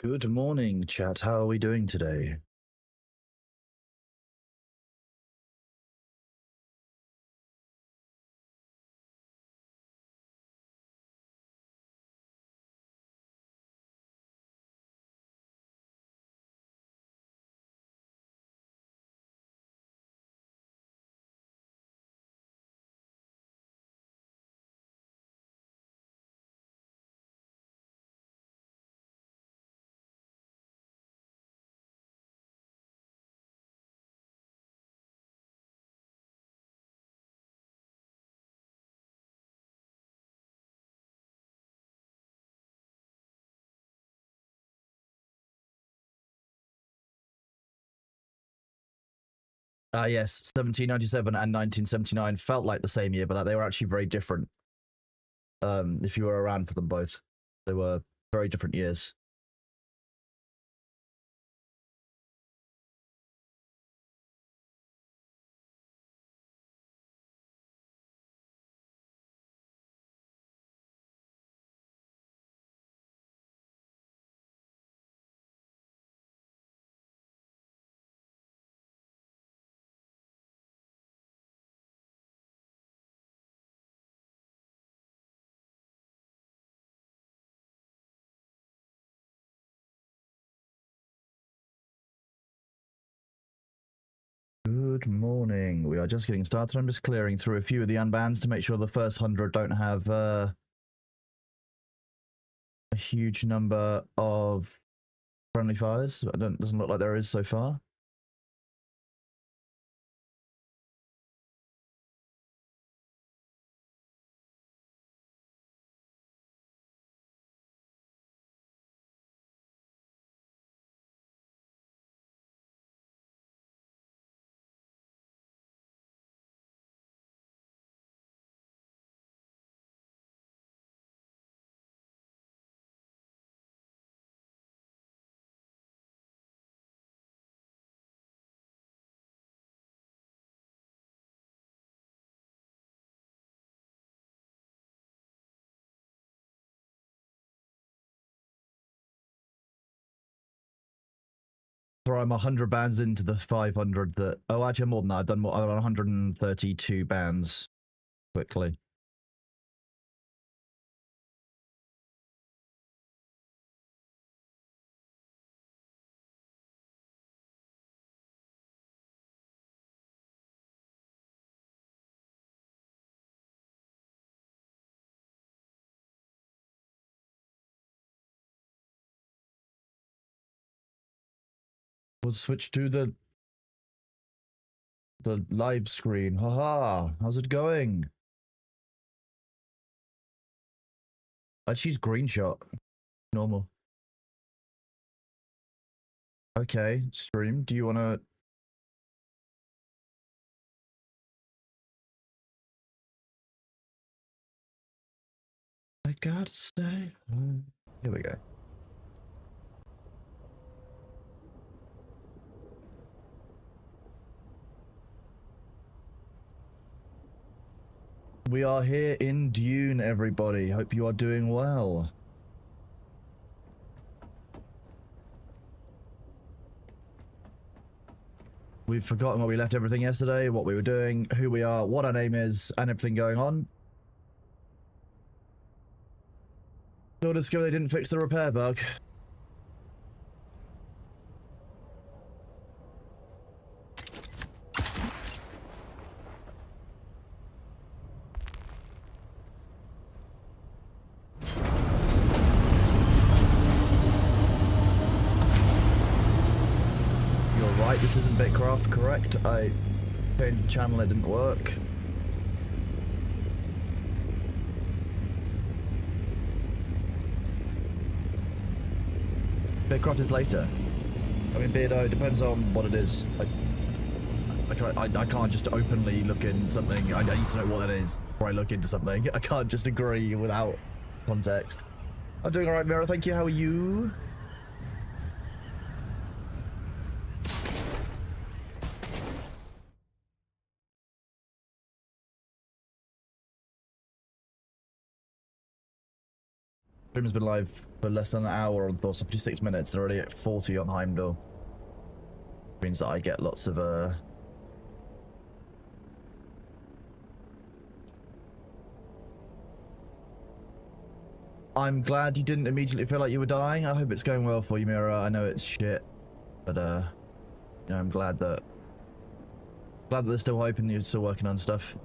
Good morning, chat. How are we doing today? Yes, 1797 and 1979 felt like the same year, but they were actually very different. If you were around for them both, they were very different years. Good morning. We are just getting started. I'm just clearing through a few of the unbans to make sure the first 100 don't have a huge number of friendly fires. It doesn't look like there is so far. I'm 100 bands into the 500 that... Oh, actually, more than that. I've done 132 bands quickly. We'll switch to the live screen. Haha, how's it going? I choose green shot. Normal. Okay, stream. Do you want to... I gotta stay. Here we go. We are here in Dune, everybody. Hope you are doing well. We've forgotten where we left everything yesterday, what we were doing, who we are, what our name is, and everything going on. They'll discover they didn't fix the repair bug. This isn't Bitcraft, correct? I changed the channel, it didn't work. Bitcraft is later. I mean, Beardo, depends on what it is. I can't just openly look in something. I need to know what that is before I look into something. I can't just agree without context. I'm doing alright, Mira, thank you. How are you? Stream's been live for less than an hour on Thor, so 56 minutes. They're already at 40 on Heimdall. Means that I get lots of I'm glad you didn't immediately feel like you were dying. I hope it's going well for you, Mira. I know it's shit, but you know, I'm glad that there's still hope and you're still working on stuff.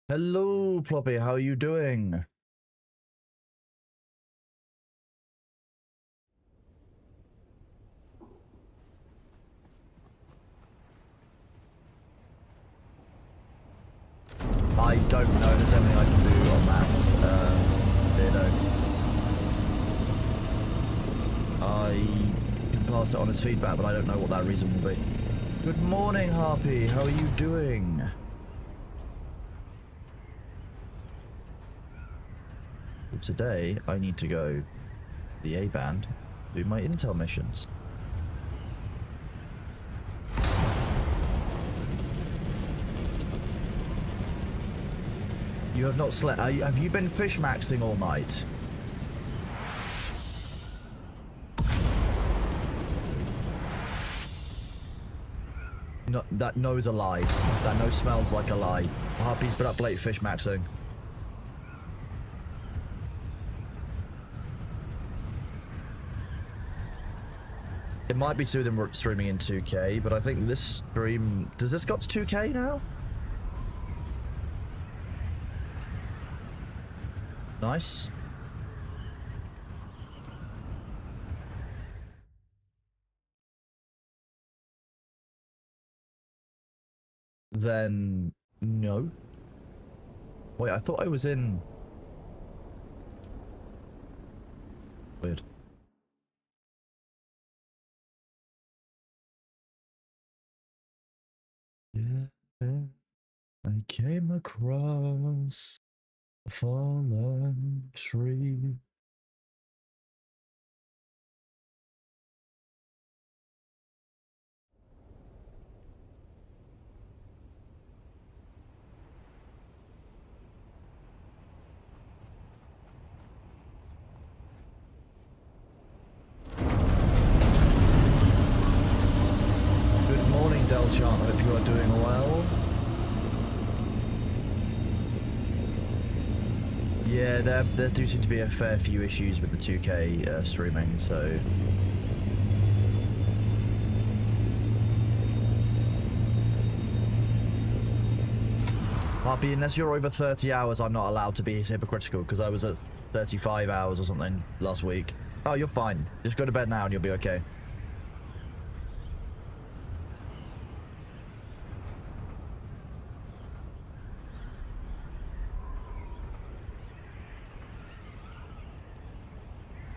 Hello, Ploppy. How are you doing? I don't know. There's anything I can do on that. I can pass it on as feedback, but I don't know what that reason will be. Good morning, Harpy. How are you doing? Well, today, I need to go to the A-band, do my intel missions. You have not slept. Have you been fish maxing all night? No, that no is a lie. That no smells like a lie. Harpy's been up late fish maxing. It might be two of them streaming in 2K, but I think this stream... Does this go up to 2K now? Nice. Then... no. Wait, I thought I was in... Weird. Yeah, I came across a fallen tree. Good morning, Delchan. I hope you are doing well. Yeah, there do seem to be a fair few issues with the 2K streaming, so... Harpy, unless you're over 30 hours, I'm not allowed to be hypocritical, because I was at 35 hours or something last week. Oh, you're fine. Just go to bed now and you'll be okay.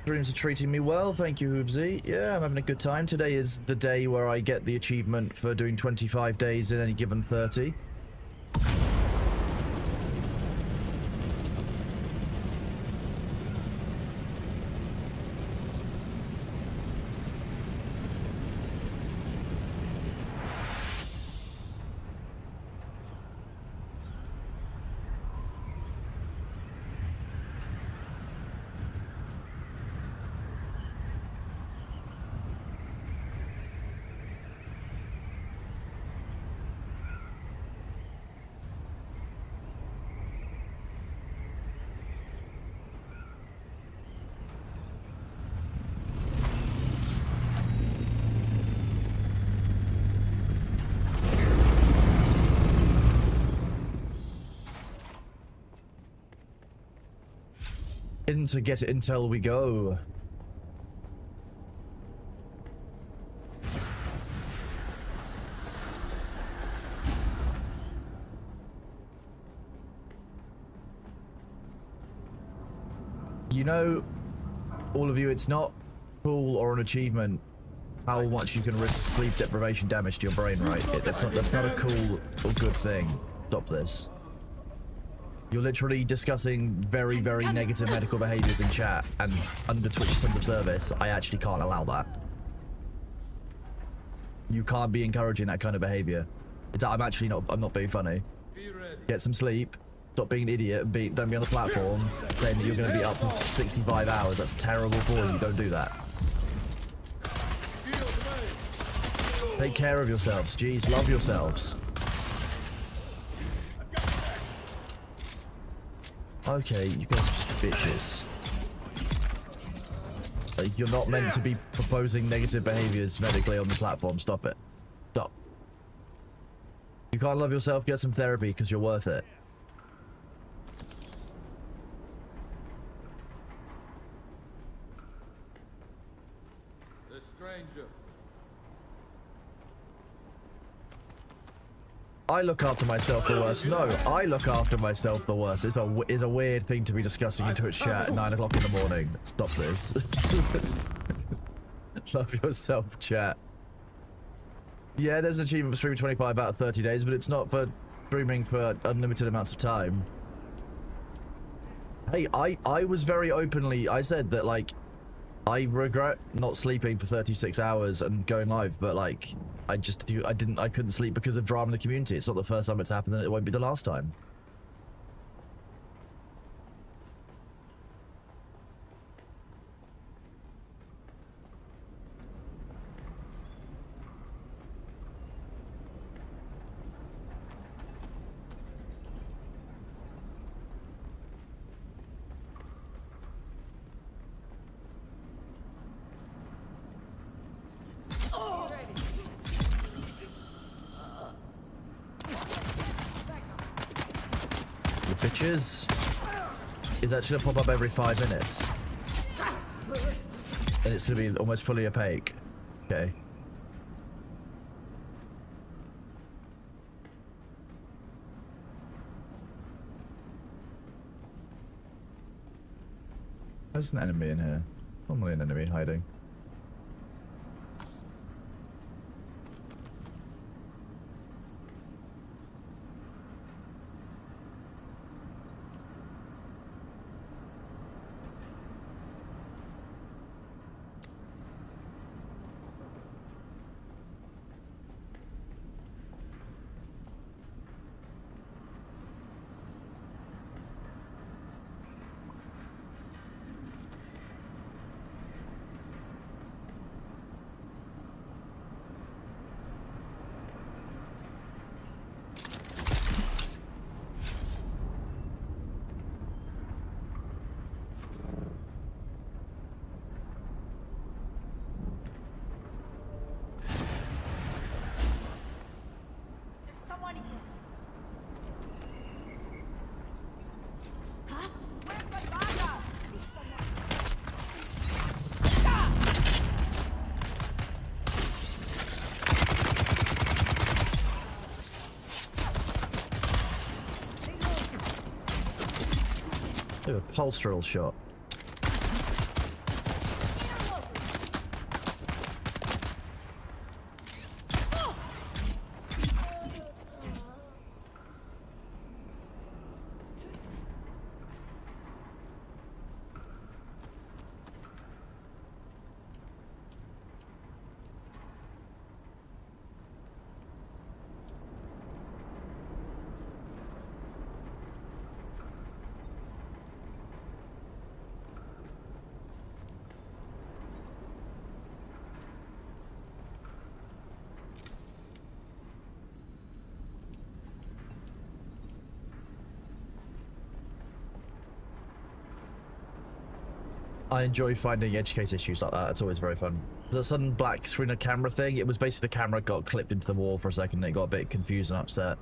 Dreams are treating me well, thank you, Hoobsy. Yeah, I'm having a good time. Today is the day where I get the achievement for doing 25 days in any given 30. To get intel we go. You know, all of you, it's not cool or an achievement how much you can risk sleep deprivation damage to your brain, right? That's not a cool or good thing. Stop this. You're literally discussing very, very negative medical behaviors in chat, and under Twitch's terms of service, I actually can't allow that. You can't be encouraging that kind of behavior. I'm actually not. I'm not being funny. Get some sleep. Stop being an idiot and don't be on the platform saying that you're going to be up for 65 hours. That's terrible for you. Don't do that. Take care of yourselves. Jeez, love yourselves. Okay, you guys are just bitches. Like, you're not meant to be proposing negative behaviors medically on the platform. Stop it. Stop. You can't love yourself, get some therapy because you're worth it. The stranger. I look after myself the worst. No, I look after myself the worst. It's a weird thing to be discussing in Twitch chat at 9 o'clock in the morning. Stop this. Love yourself, chat. Yeah, there's an achievement for streaming 25 out of 30 days, but it's not for streaming for unlimited amounts of time. Hey, I was very openly, I said that, like, I regret not sleeping for 36 hours and going live, but, like, I couldn't sleep because of drama in the community. It's not the first time it's happened, and it won't be the last time. Bitches is actually gonna pop up every 5 minutes, and it's gonna be almost fully opaque. Okay. There's an enemy in here. Normally an enemy hiding. A pulse drill shot. I enjoy finding edge case issues like that. It's always very fun. The sudden black screen of camera thing, it was basically the camera got clipped into the wall for a second and it got a bit confused and upset.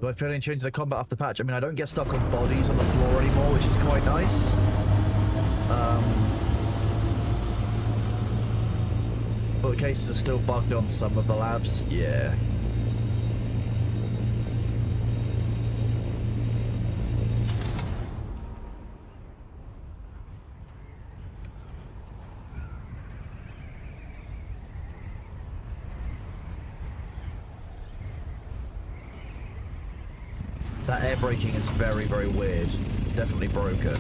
Do I feel any change in the combat after the patch? I mean, I don't get stuck on bodies on the floor anymore, which is quite nice. But the cases are still bugged on some of the labs. Yeah. That air braking is very, very weird. Definitely broken.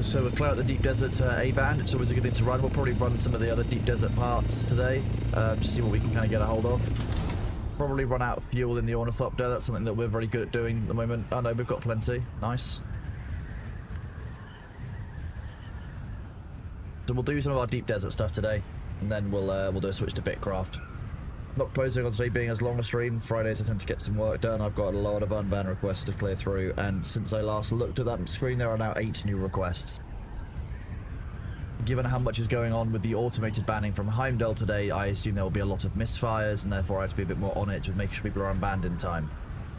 So we're clear out the deep desert A-band. It's always a good thing to run. We'll probably run some of the other deep desert parts today, to see what we can kind of get a hold of. Probably run out of fuel in the ornithopter. That's something that we're very good at doing at the moment. Oh no, we've got plenty. Nice. So we'll do some of our deep desert stuff today, and then we'll do a switch to Bitcraft. Not proposing on today being as long a stream. Fridays I tend to get some work done. I've got a lot of unban requests to clear through, and since I last looked at that screen, there are now 8 new requests. Given how much is going on with the automated banning from Heimdall today, I assume there will be a lot of misfires, and therefore I have to be a bit more on it to make sure people are unbanned in time.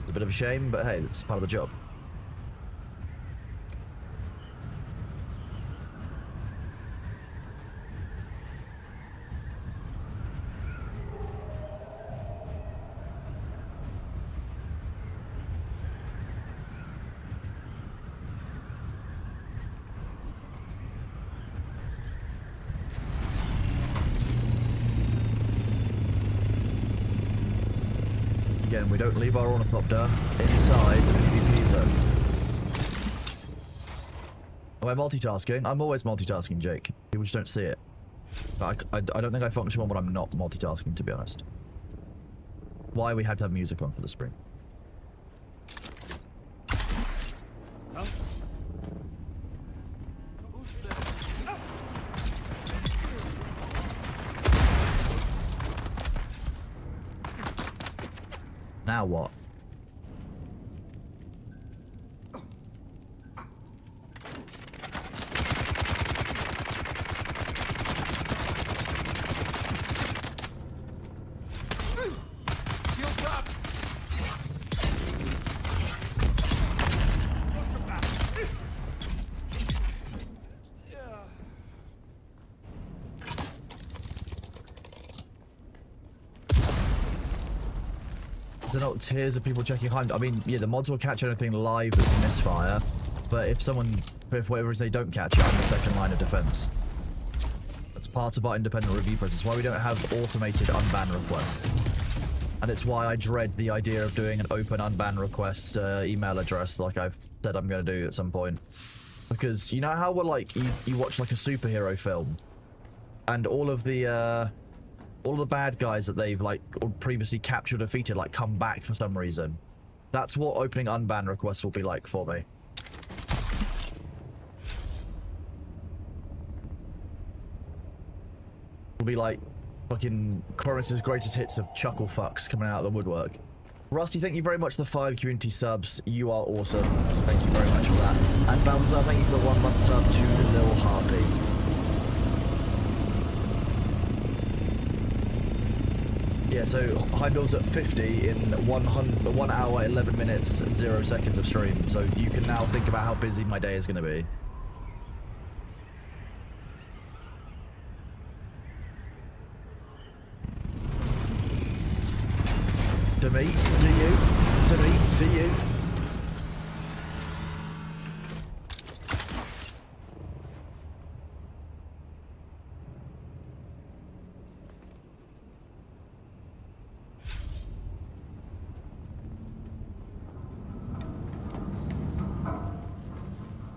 It's a bit of a shame, but hey, it's part of the job. Again, we don't leave our ornithopter inside the PvP zone. Am I multitasking? I'm always multitasking, Jake. People just don't see it. But I don't think I function well when I'm not multitasking, to be honest. Why we had to have music on for the stream. Now what? Is there not tiers of people checking behind? I mean, yeah, the mods will catch anything live that's a misfire, but if someone, for whatever reason they don't catch it, I'm the second line of defense. That's part of our independent review process. Why we don't have automated unban requests. And it's why I dread the idea of doing an open unban request email address like I've said I'm going to do at some point. Because you know how we're like, you watch like a superhero film, and all of the bad guys that they've like previously captured or defeated like come back for some reason. That's what opening unban requests will be like for me. It'll be like fucking Chorus's greatest hits of chuckle fucks coming out of the woodwork. Rusty, thank you very much for the 5 community subs. You are awesome. Thank you very much for that. And Balthazar, thank you for the 1 month sub to Lil Harpy. Yeah, so Heimdall's at 50 in 1 hour, 11 minutes, and 0 seconds of stream. So you can now think about how busy my day is going to be. To me, to you, to me, to you.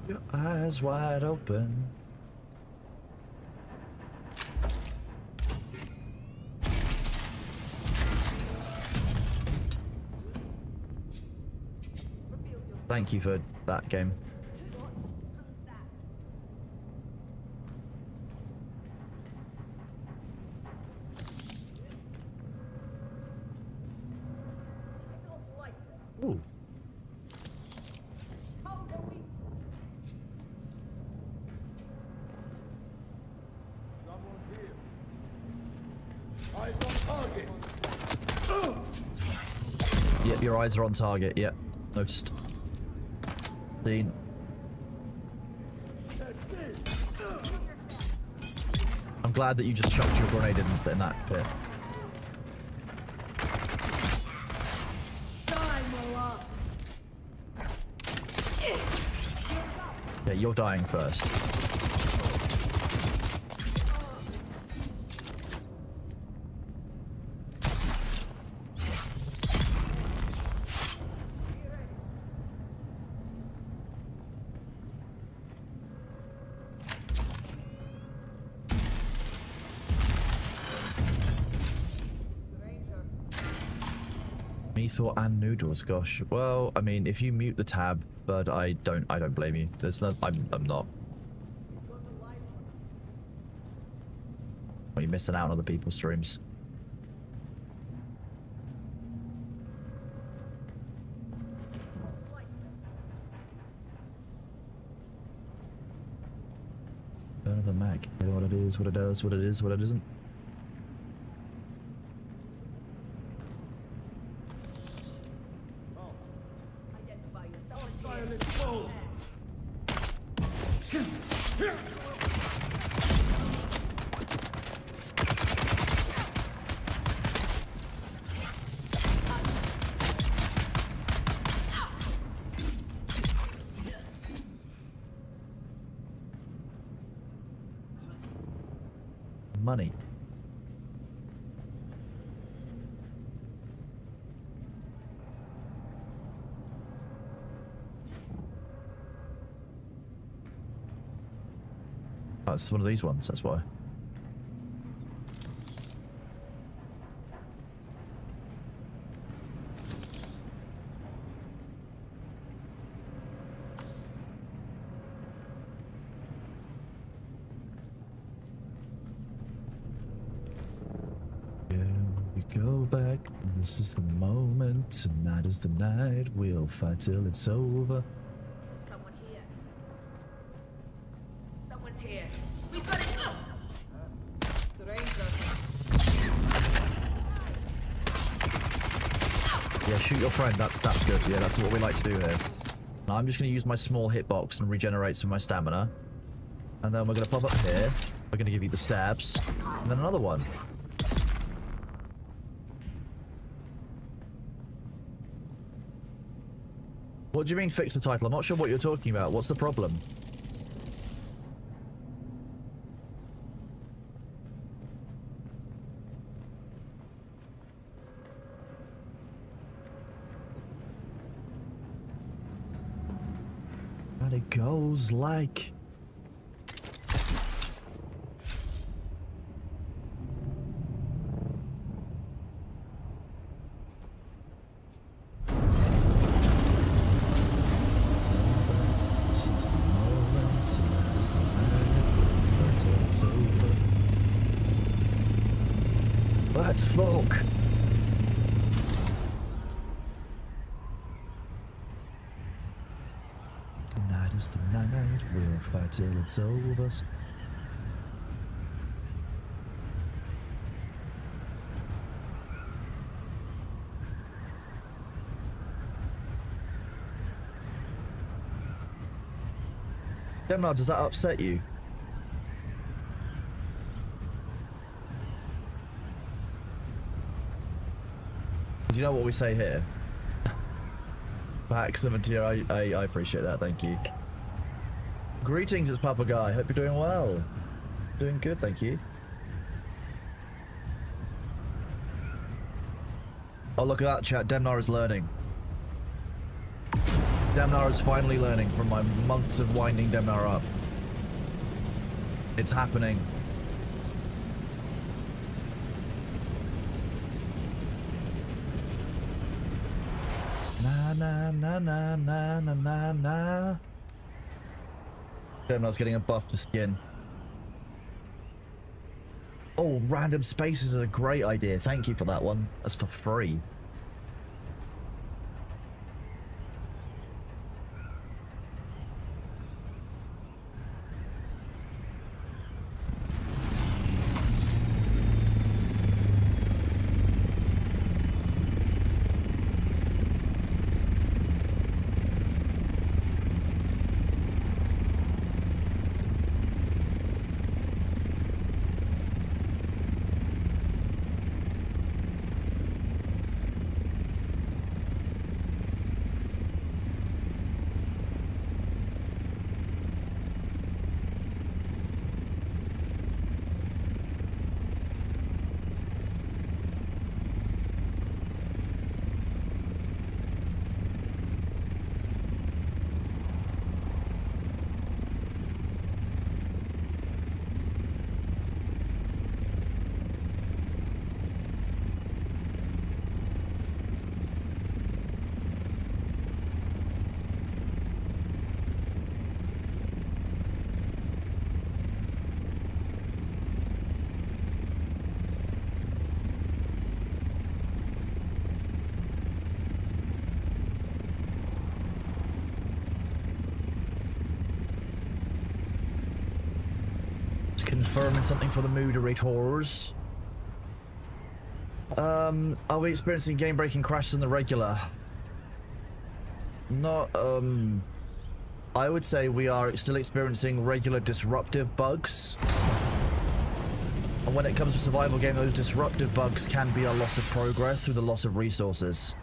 Your eyes wide open. Thank you for that game. Ooh. Someone's here. Eyes on target. Yep, your eyes are on target. Yep, noticed. Seen. I'm glad that you just chucked your grenade in that bit. Yeah, you're dying first. Thought and noodles, gosh. Well, I mean, if you mute the tab, but I don't blame you. There's no, I'm not. Well, you're missing out on other people's streams. Burn of the mag. You know what it is, what it does, what it is, what it isn't. Money. Oh, it's one of these ones, that's why. Go back, this is the moment, tonight is the night, we'll fight till it's over. Someone here. Someone's here. We've got it. The ranger. Yeah, shoot your friend, that's good. Yeah, that's what we like to do here. Now I'm just going to use my small hitbox and regenerate some of my stamina. And then we're going to pop up here, we're going to give you the stabs, and then another one. What do you mean fix the title? I'm not sure what you're talking about. What's the problem? And it goes like... Let's talk. Tonight is the night, we'll fight till it's over. Demar, does that upset you? Do you know what we say here? Back 70, I appreciate that, thank you. Greetings, it's Papa Guy. Hope you're doing well. Doing good, thank you. Oh, look at that chat. Demnar is learning. Demnar is finally learning from my months of winding Demnar up. It's happening. Na na na na na na na na. Terminal's getting a buff to skin. Oh, random spaces is a great idea. Thank you for that one. That's for free. Confirming something for the moderators. Are we experiencing game-breaking crashes in the regular? Not, I would say we are still experiencing regular disruptive bugs. And when it comes to survival game, those disruptive bugs can be a loss of progress through the loss of resources.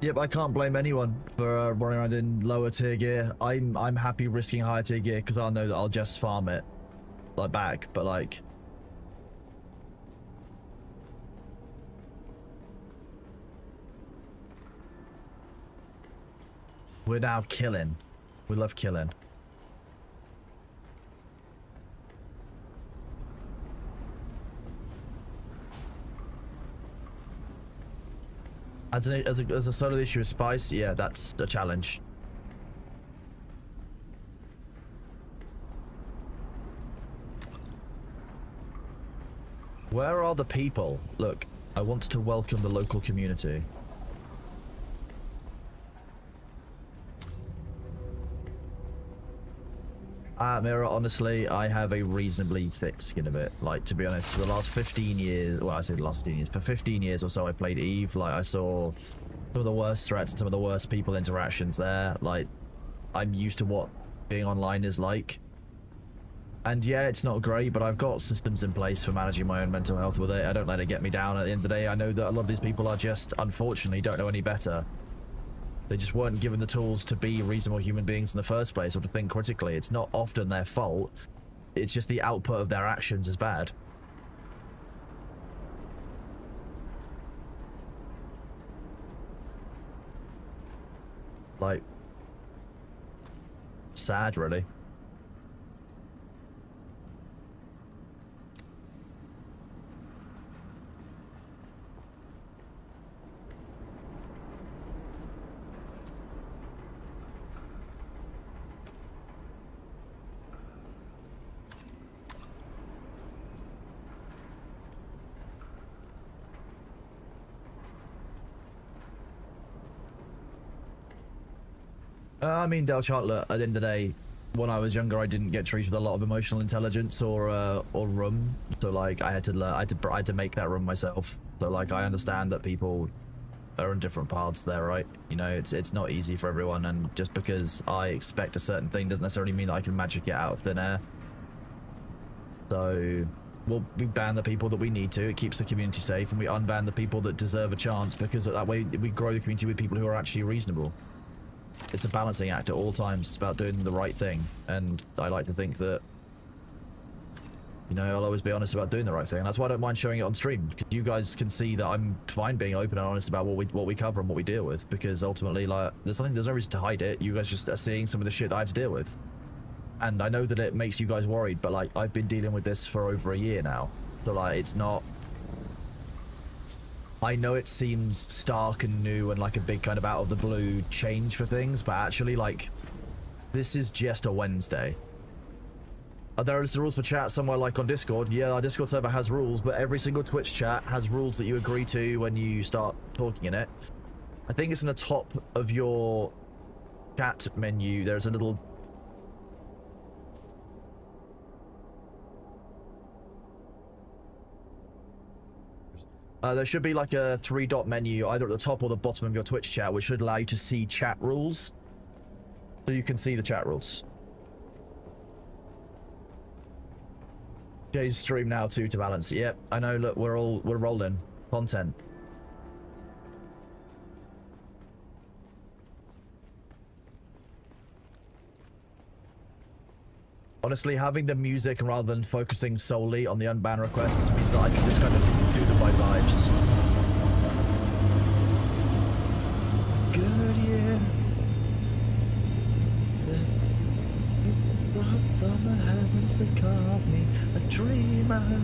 Yep, I can't blame anyone for running around in lower tier gear. I'm happy risking higher tier gear because I know that I'll just farm it like back, but like we're now killing. We love killing. As a solo issue of spice, yeah, that's a challenge. Where are the people? Look, I want to welcome the local community. Mira, honestly, I have a reasonably thick skin of it. Like, to be honest, for the last 15 years, well, I say the last 15 years, for 15 years or so I played Eve. Like, I saw some of the worst threats and some of the worst people interactions there. Like, I'm used to what being online is like. And yeah, it's not great, but I've got systems in place for managing my own mental health with it. I don't let it get me down. At the end of the day, I know that a lot of these people are just, unfortunately, don't know any better. They just weren't given the tools to be reasonable human beings in the first place or to think critically. It's not often their fault. It's just the output of their actions is bad. Like, sad, really. I mean, Del Chartler, at the end of the day, when I was younger, I didn't get treated with a lot of emotional intelligence or room. So like, I had to learn, I had to make that room myself. So like, I understand that people are on different paths there, right? You know, it's not easy for everyone, and just because I expect a certain thing doesn't necessarily mean that I can magic it out of thin air. So we ban the people that we need to. It keeps the community safe, and we unban the people that deserve a chance, because that way we grow the community with people who are actually reasonable. It's a balancing act at all times. It's about doing the right thing, and I like to think that, you know, I'll always be honest about doing the right thing, and that's why I don't mind showing it on stream, because you guys can see that I'm fine being open and honest about what we cover and what we deal with, because ultimately, like, there's no reason to hide it. You guys just are seeing some of the shit that I have to deal with. And I know that it makes you guys worried, but like, I've been dealing with this for over a year now. So like, it's not... I know it seems stark and new and like a big kind of out of the blue change for things, but actually, like, this is just a Wednesday. There is the rules for chat somewhere like on Discord. Yeah, our Discord server has rules, but every single Twitch chat has rules that you agree to when you start talking in it. I think it's in the top of your chat menu. There's a little... there should be like a 3-dot menu either at the top or the bottom of your Twitch chat, which should allow you to see chat rules. So you can see the chat rules. Jay's stream now too to balance. Yep, I know, look, we're rolling. Content. Honestly, having the music rather than focusing solely on the unban requests means that I can just kind of do them by vibes. Good year. From the heavens that called me a dreamer.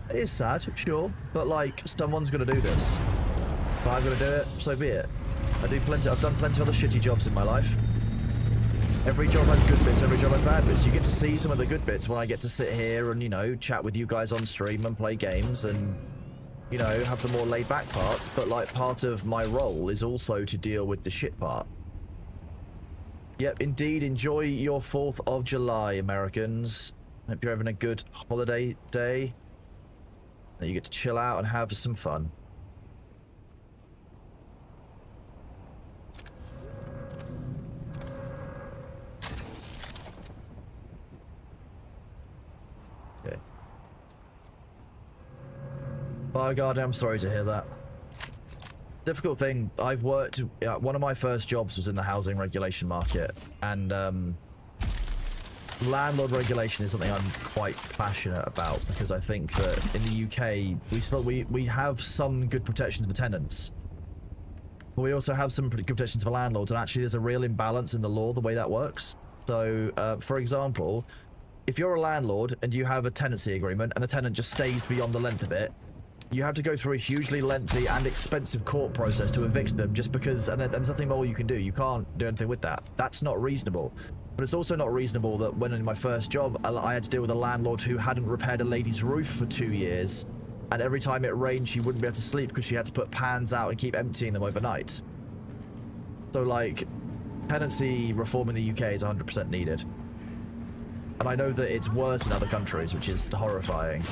It is sad, sure, but like, someone's gonna do this. If I'm gonna do it, so be it. I've done plenty of other shitty jobs in my life. Every job has good bits, every job has bad bits. You get to see some of the good bits when I get to sit here and, you know, chat with you guys on stream and play games and, you know, have the more laid back parts, but like, part of my role is also to deal with the shit part. Yep, indeed, enjoy your 4th of July, Americans. Hope you're having a good holiday day. That you get to chill out and have some fun. Okay. Oh god, I'm sorry to hear that. Difficult thing, I've worked, one of my first jobs was in the housing regulation market, and landlord regulation is something I'm quite passionate about, because I think that in the UK we have some good protections for tenants, but we also have some pretty good protections for landlords, and actually there's a real imbalance in the law the way that works. So for example, if you're a landlord and you have a tenancy agreement and the tenant just stays beyond the length of it, you have to go through a hugely lengthy and expensive court process to evict them, just because, and there's nothing more you can do. You can't do anything with that. That's not reasonable. But it's also not reasonable that when in my first job, I had to deal with a landlord who hadn't repaired a lady's roof for 2 years, and every time it rained, she wouldn't be able to sleep because she had to put pans out and keep emptying them overnight. So, like, tenancy reform in the UK is 100% needed. And I know that it's worse in other countries, which is horrifying.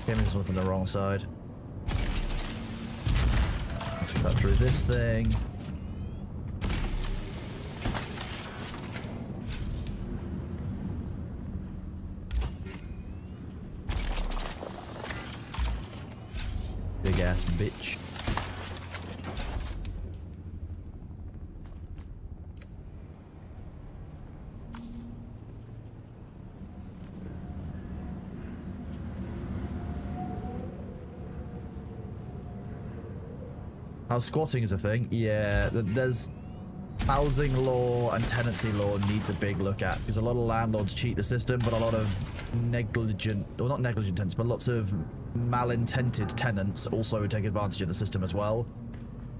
There's one from the wrong side. To cut through this thing. Big ass bitch. How squatting is a thing? Yeah, there's housing law and tenancy law needs a big look at, because a lot of landlords cheat the system, but a lot of negligent, or not negligent tenants, but lots of malintended tenants also take advantage of the system as well.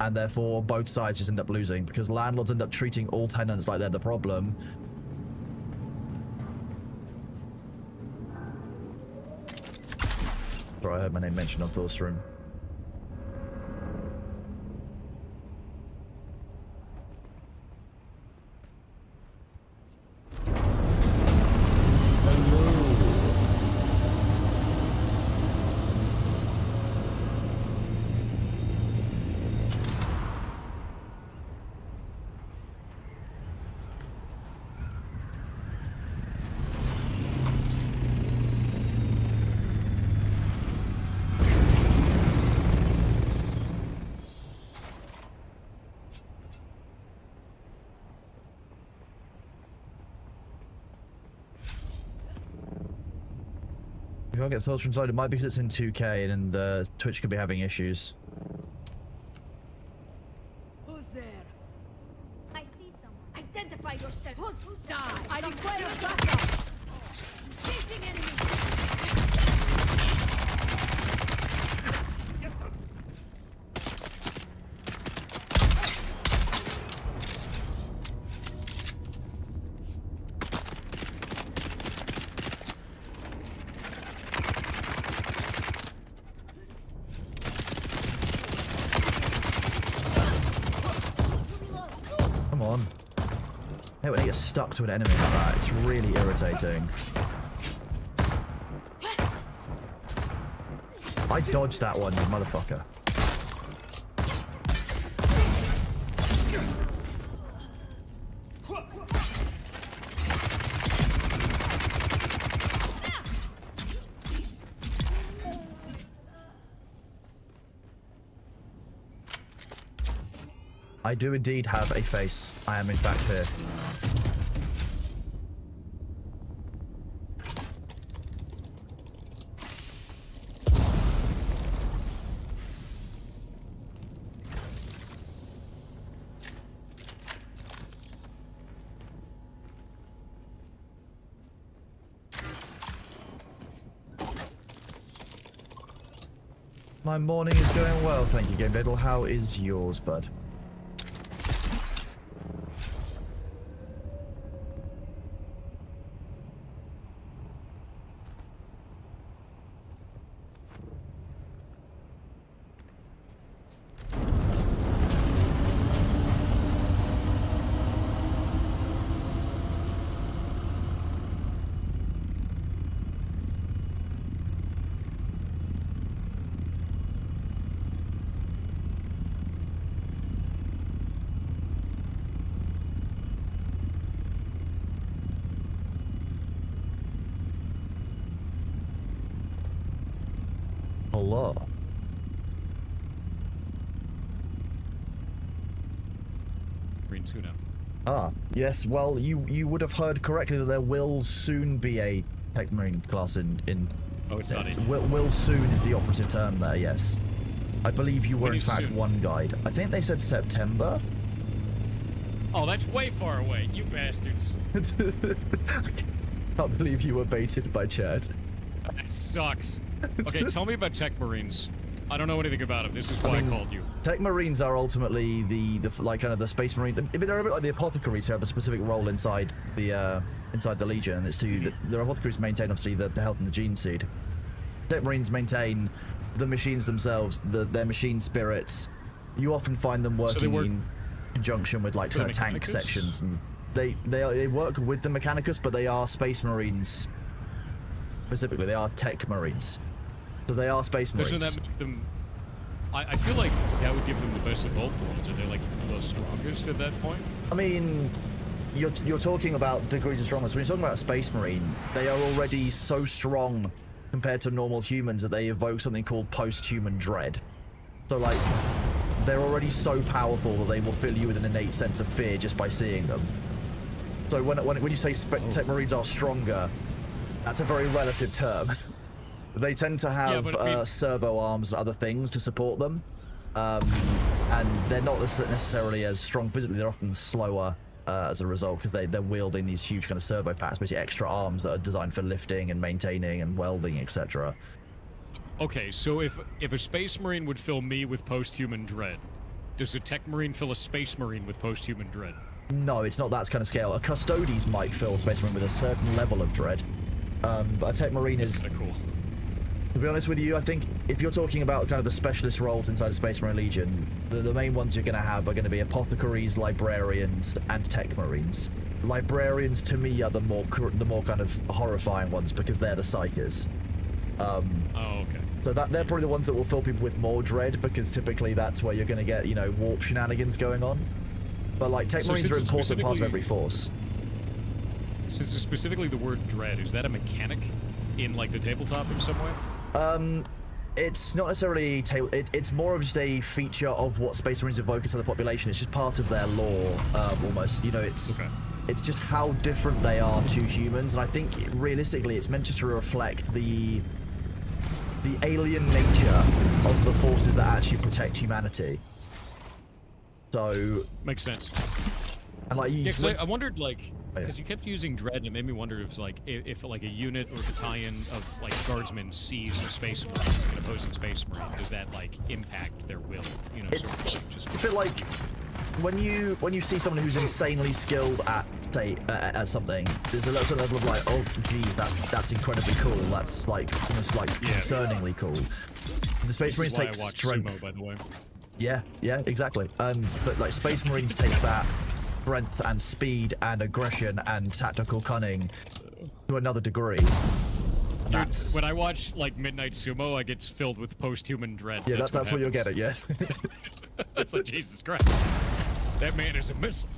And therefore both sides just end up losing, because landlords end up treating all tenants like they're the problem. Sorry, I heard my name mentioned on Thor's room. If you can't get thoughts from side, it might be because it's in 2K and Twitch could be having issues. Who's there? I see someone. Identify yourself. Who's die? I require backup. Chasing enemy. Come on. Hey, when I get stuck to an enemy like that, it's really irritating. I dodged that one, you motherfucker. I do indeed have a face. I am in fact here. My morning is going well, thank you, Game Biddle. How is yours, bud? Hello. Green tuna. Ah, yes, well, you would have heard correctly that there will soon be a Tech Marine class in Oh, it's not in. will soon is the operative term there, yes. I believe you were When in is fact soon? one guide. I think they said September. Oh, that's way far away, you bastards. Can't believe you were baited by chat. That sucks. Okay, tell me about Tech Marines. I don't know anything about them. This is why I called you. Tech Marines are ultimately the like kind of the Space Marine. They're a bit like the apothecaries who have a specific role inside the Legion, and it's to the apothecaries maintain obviously the health and the gene seed. Tech Marines maintain the machines themselves, their machine spirits. You often find them working in conjunction with like kind of tank Mechanicus? sections, and they work with the Mechanicus, but they are Space Marines. Specifically, they are Tech Marines. So they are Space Marines. Doesn't that make them... I feel like that would give them the best of both worlds. Are they like the strongest at that point? I mean, you're talking about degrees of strongness. When you're talking about a Space Marine, they are already so strong compared to normal humans that they evoke something called post-human dread. So like, they're already so powerful that they will fill you with an innate sense of fear just by seeing them. So when you say tech marines are stronger, that's a very relative term. They tend to have servo arms and other things to support them, and they're not necessarily as strong physically. They're often slower as a result because they're wielding these huge kind of servo packs, basically extra arms that are designed for lifting and maintaining and welding, etc. Okay, so if a space marine would fill me with post-human dread, does a tech marine fill a space marine with post-human dread? No, it's not that kind of scale. A Custodes might fill space marine with a certain level of dread, but a tech marine is kind of cool. To be honest with you, I think if you're talking about kind of the specialist roles inside a Space Marine Legion, the main ones you're going to have are going to be apothecaries, librarians, and tech marines. Librarians, to me, are the more kind of horrifying ones because they're the psychers. Oh, okay. So they're probably the ones that will fill people with more dread because typically that's where you're going to get, you know, warp shenanigans going on. But like tech marines are an important part of every force. Since it's specifically the word dread, is that a mechanic in like the tabletop in some way? It's not necessarily it's more of just a feature of what Space Marines evoke into the population. It's just part of their lore, almost. You know, it's just how different they are to humans, and I think realistically, it's meant to reflect the alien nature of the forces that actually protect humanity. So makes sense. And like, I wondered like. Because you kept using dread, and it made me wonder if, like, if like a unit or battalion of like guardsmen sees a space marine, like an opposing space marine, does that like impact their will? You know, it's just a bit like when you see someone who's insanely skilled at at something. There's a certain level of like, oh geez, that's incredibly cool. That's like almost like concerningly cool. The Space Marines take strength. Sumo, by the way. Yeah, exactly. But like Space Marines take that strength and speed and aggression and tactical cunning to another degree. That's when I watch like Midnight Sumo, I get filled with post-human dread. Yeah, that's what you'll get it. Yes. It's like Jesus Christ. That man is a missile.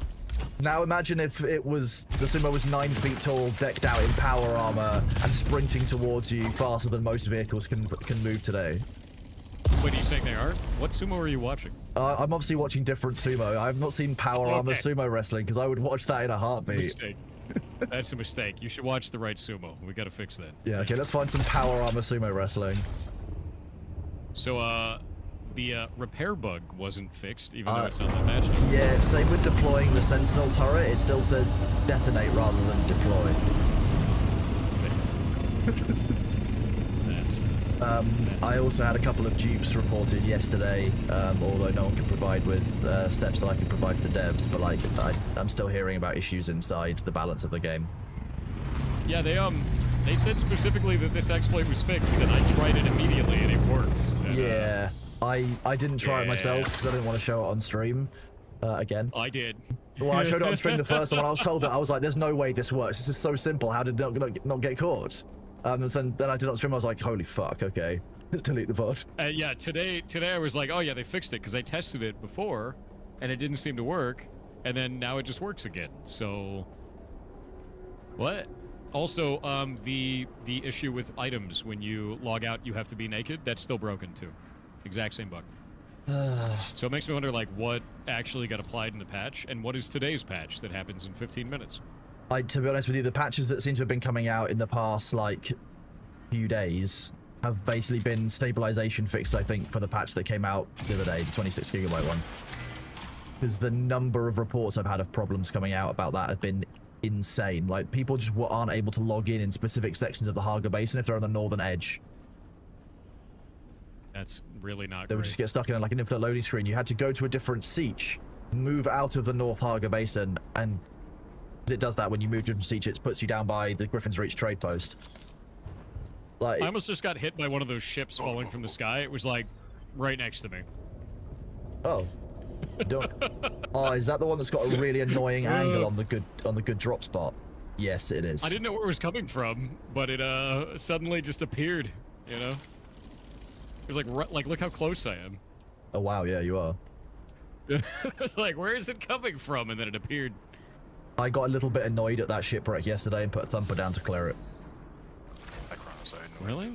Now imagine if the sumo was 9 feet tall, decked out in power armor, and sprinting towards you faster than most vehicles can move today. What are you saying they are? What sumo are you watching? I'm obviously watching different sumo. I've not seen power armor sumo wrestling because I would watch that in a heartbeat. Mistake. That's a mistake. You should watch the right sumo. We gotta fix that. Yeah, okay, let's find some power armor sumo wrestling. So, the repair bug wasn't fixed, even though it's not that patched. Yeah, same with deploying the Sentinel turret. It still says detonate rather than deploy. I also had a couple of dupes reported yesterday, although no one can provide with steps that I can provide the devs, but like I'm still hearing about issues inside the balance of the game. Yeah, they said specifically that this exploit was fixed, and I tried it immediately and it worked. And, yeah, I didn't try it myself because I didn't want to show it on stream again. I did. Well, I showed it on stream the first time, and I was told that I was like, "There's no way this works. This is so simple. How did it not get caught?" And then I did on stream. I was like, "Holy fuck! Okay, let's delete the bot." Yeah, today I was like, "Oh yeah, they fixed it," because I tested it before, and it didn't seem to work, and then now it just works again. So, what? Also, the issue with items when you log out, you have to be naked. That's still broken too. Exact same bug. So it makes me wonder, like, what actually got applied in the patch, and what is today's patch that happens in 15 minutes? To be honest with you, the patches that seem to have been coming out in the past, like, few days have basically been stabilization fixes, I think, for the patch that came out the other day, the 26 gigabyte one. Because the number of reports I've had of problems coming out about that have been insane. Like, people just aren't able to log in specific sections of the Haga Basin if they're on the northern edge. That's really not They would great. just get stuck in like an infinite loading screen. You had to go to a different siege, move out of the North Haga Basin, and it does that when you move to a different siege. It puts you down by the Griffin's Reach trade post. Like, I almost just got hit by one of those ships falling from the sky. It was like right next to me. oh, don't. Oh, is that the one that's got a really annoying angle on the good drop spot? Yes, it is. I didn't know where it was coming from, but it suddenly just appeared. You know, it was like look how close I am. Oh wow, yeah, you are. It's like, where is it coming from? And then it appeared. I got a little bit annoyed at that shipwreck yesterday and put a thumper down to clear it. Really?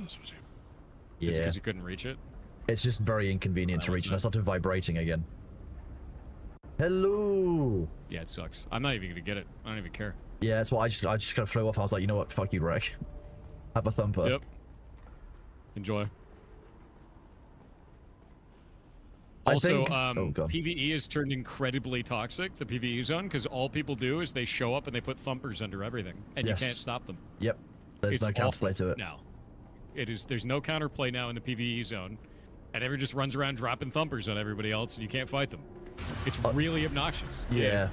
Yeah. Because you couldn't reach it? It's just very inconvenient to reach, and I started vibrating again. Hello. Yeah, it sucks. I'm not even gonna get it. I don't even care. Yeah, that's why I just kind of flew off. I was like, you know what? Fuck you, Rick. Have a thumper. Yep. Enjoy. I Also, think... oh, God. PvE has turned incredibly toxic, the PvE zone, because all people do is they show up and they put thumpers under everything, and Yes. you can't stop them. Yep. There's It's no counterplay awful to it. now. There's no counterplay now in the PvE zone, and everyone just runs around dropping thumpers on everybody else, and you can't fight them. It's really obnoxious. Yeah.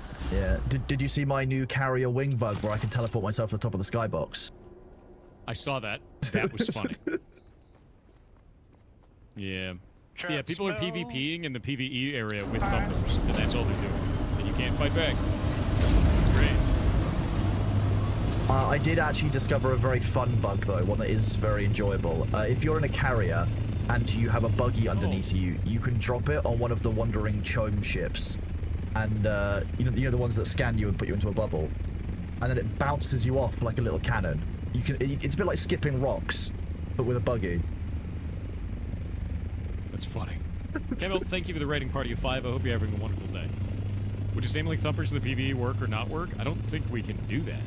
Did you see my new carrier wing bug where I can teleport myself to the top of the skybox? I saw that. That was funny. Yeah. Yeah, people are PvPing in the PvE area with thumpers, and that's all they're doing. And you can't fight back. It's great. I did actually discover a very fun bug, though, one that is very enjoyable. If you're in a carrier and you have a buggy underneath you, you can drop it on one of the wandering chome ships. And, you know the ones that scan you and put you into a bubble. And then it bounces you off like a little cannon. It's a bit like skipping rocks, but with a buggy. That's funny. Campbell, thank you for the rating party of 5. I hope you're having a wonderful day. Would disabling thumpers in the PvE work or not work? I don't think we can do that.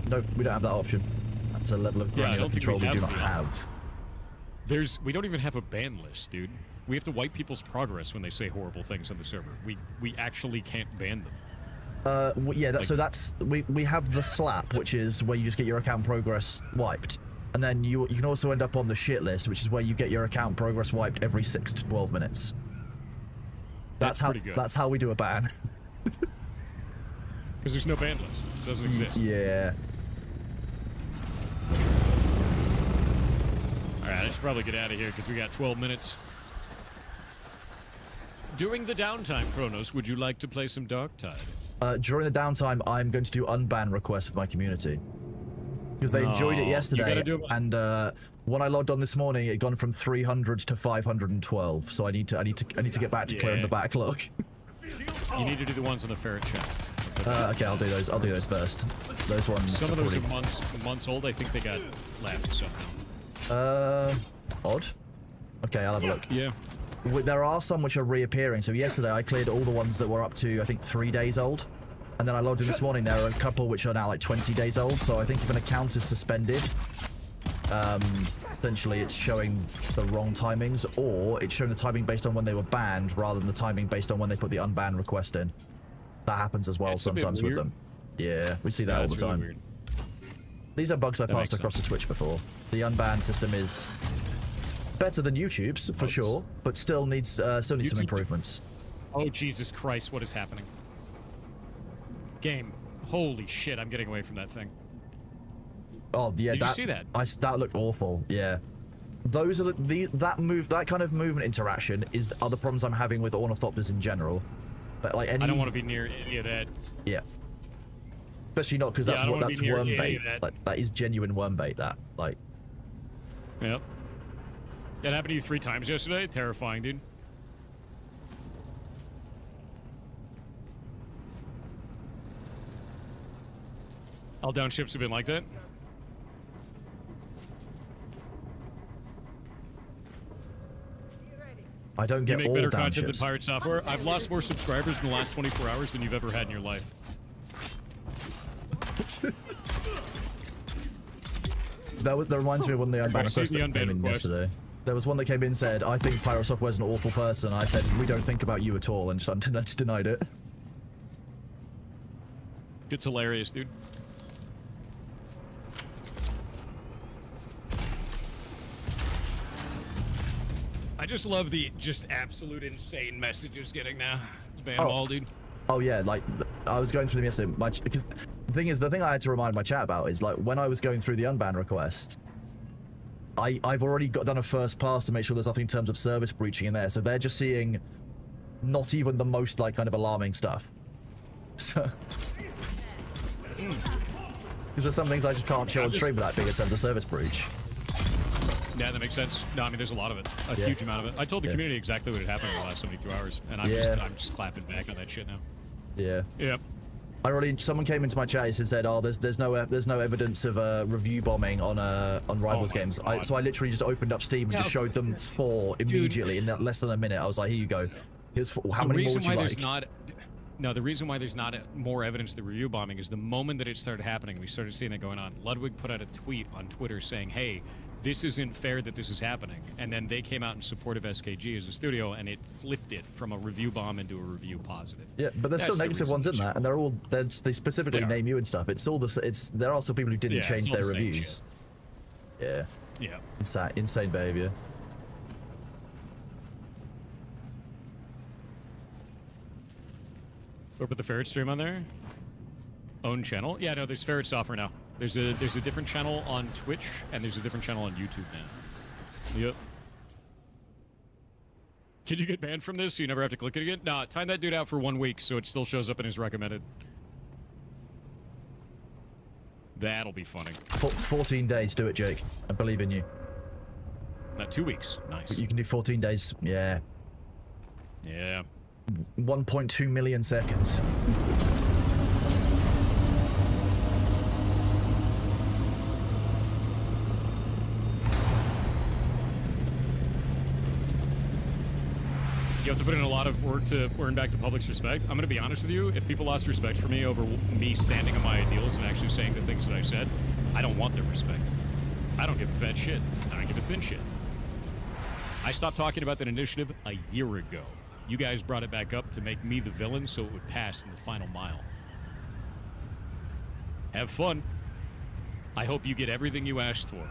Nope, we don't have that option. That's a level of granular control we do not have. We don't even have a ban list, dude. We have to wipe people's progress when they say horrible things on the server. We actually can't ban them. Yeah, so we have the slap, which is where you just get your account progress wiped. And then you can also end up on the shit list, which is where you get your account progress wiped every 6 to 12 minutes. That's pretty good. That's how we do a ban. Because there's no ban list. It doesn't exist. Yeah. Alright, I should probably get out of here because we got 12 minutes. During the downtime, Kronos, would you like to play some Darktide? During the downtime, I'm going to do unban requests with my community. Because they enjoyed it yesterday, and when I logged on this morning, it had gone from 300 to 512. So I need to get back to clearing the backlog. You need to do the ones on the ferret chat. Okay, I'll do those. I'll do those first. Those ones. Some of those are months old. I think they got left somehow. Odd. Okay, I'll have a look. Yeah. There are some which are reappearing. So yesterday I cleared all the ones that were up to I think 3 days old. And then I logged in this morning, there are a couple which are now like 20 days old, so I think if an account is suspended, essentially it's showing the wrong timings, or it's showing the timing based on when they were banned, rather than the timing based on when they put the unban request in. That happens as well sometimes with them. Yeah, we see that all the time. Really weird. These are bugs I passed across to Twitch before. The unban system is better than YouTube's, for sure, but still needs some improvements. Oh, Jesus Christ, what is happening? Game. Holy shit, I'm getting away from that thing. Oh, yeah, Did you see that? That looked awful, yeah. Those are that kind of movement interaction is the other problems I'm having with ornithopters in general. But like any... I don't want to be near any of that. Yeah. Especially not because that's worm bait. Like, that is genuine worm bait, that. Like... Yep. That happened to you 3 times yesterday? Terrifying, dude. All down ships have been like that? I don't get all You make better down content ships. than Pirate Software. I've lost more subscribers in the last 24 hours than you've ever had in your life. That reminds me of one of the unban requests that came in yesterday. There was one that came in and said, I think Pirate Software's an awful person. I said, we don't think about you at all, and just denied it. It's hilarious, dude. I just love the absolute insane messages getting now. It's ban wall, dude. Oh yeah, like I was going through them yesterday. Because the thing I had to remind my chat about is like when I was going through the unban requests, I've already done a first pass to make sure there's nothing in terms of service breaching in there. So they're just seeing not even the most like kind of alarming stuff. So because there's some things I just can't chill and stream without being in terms of service breach. Yeah, that makes sense. No, I mean, there's a lot of it. A huge amount of it. I told the community exactly what had happened in the last 72 hours, and I'm just clapping back on that shit now. Yeah. Yep. Someone came into my chat and said, "Oh, there's no evidence of review bombing on Rivals games." So I literally just opened up Steam and just showed them 4 immediately in less than a minute. I was like, "Here you go. Here's 4. How many more would you like?" No, the reason why there's not more evidence of review bombing is the moment that it started happening, we started seeing that going on. Ludwig put out a tweet on Twitter saying, "Hey, this isn't fair that this is happening," and then they came out in support of SKG as a studio, and it flipped it from a review bomb into a review positive. Yeah, but there's still negative ones in that, and they specifically name you and stuff. It's all there are still people who didn't change their reviews. Yeah. Yeah. Insane behavior. Or put the Ferret stream on there. Own channel. Yeah, no, there's Ferret software now. There's a different channel on Twitch, and there's a different channel on YouTube now. Yep. Can you get banned from this so you never have to click it again? Nah, time that dude out for 1 week so it still shows up in his recommended. That'll be funny. 14 days, do it, Jake. I believe in you. 2 weeks. Nice. You can do 14 days. Yeah. Yeah. 1.2 million seconds. You have to put in a lot of work to earn back the public's respect. I'm going to be honest with you. If people lost respect for me over me standing on my ideals and actually saying the things that I said, I don't want their respect. I don't give a fat shit. I don't give a thin shit. I stopped talking about that initiative a year ago. You guys brought it back up to make me the villain so it would pass in the final mile. Have fun. I hope you get everything you asked for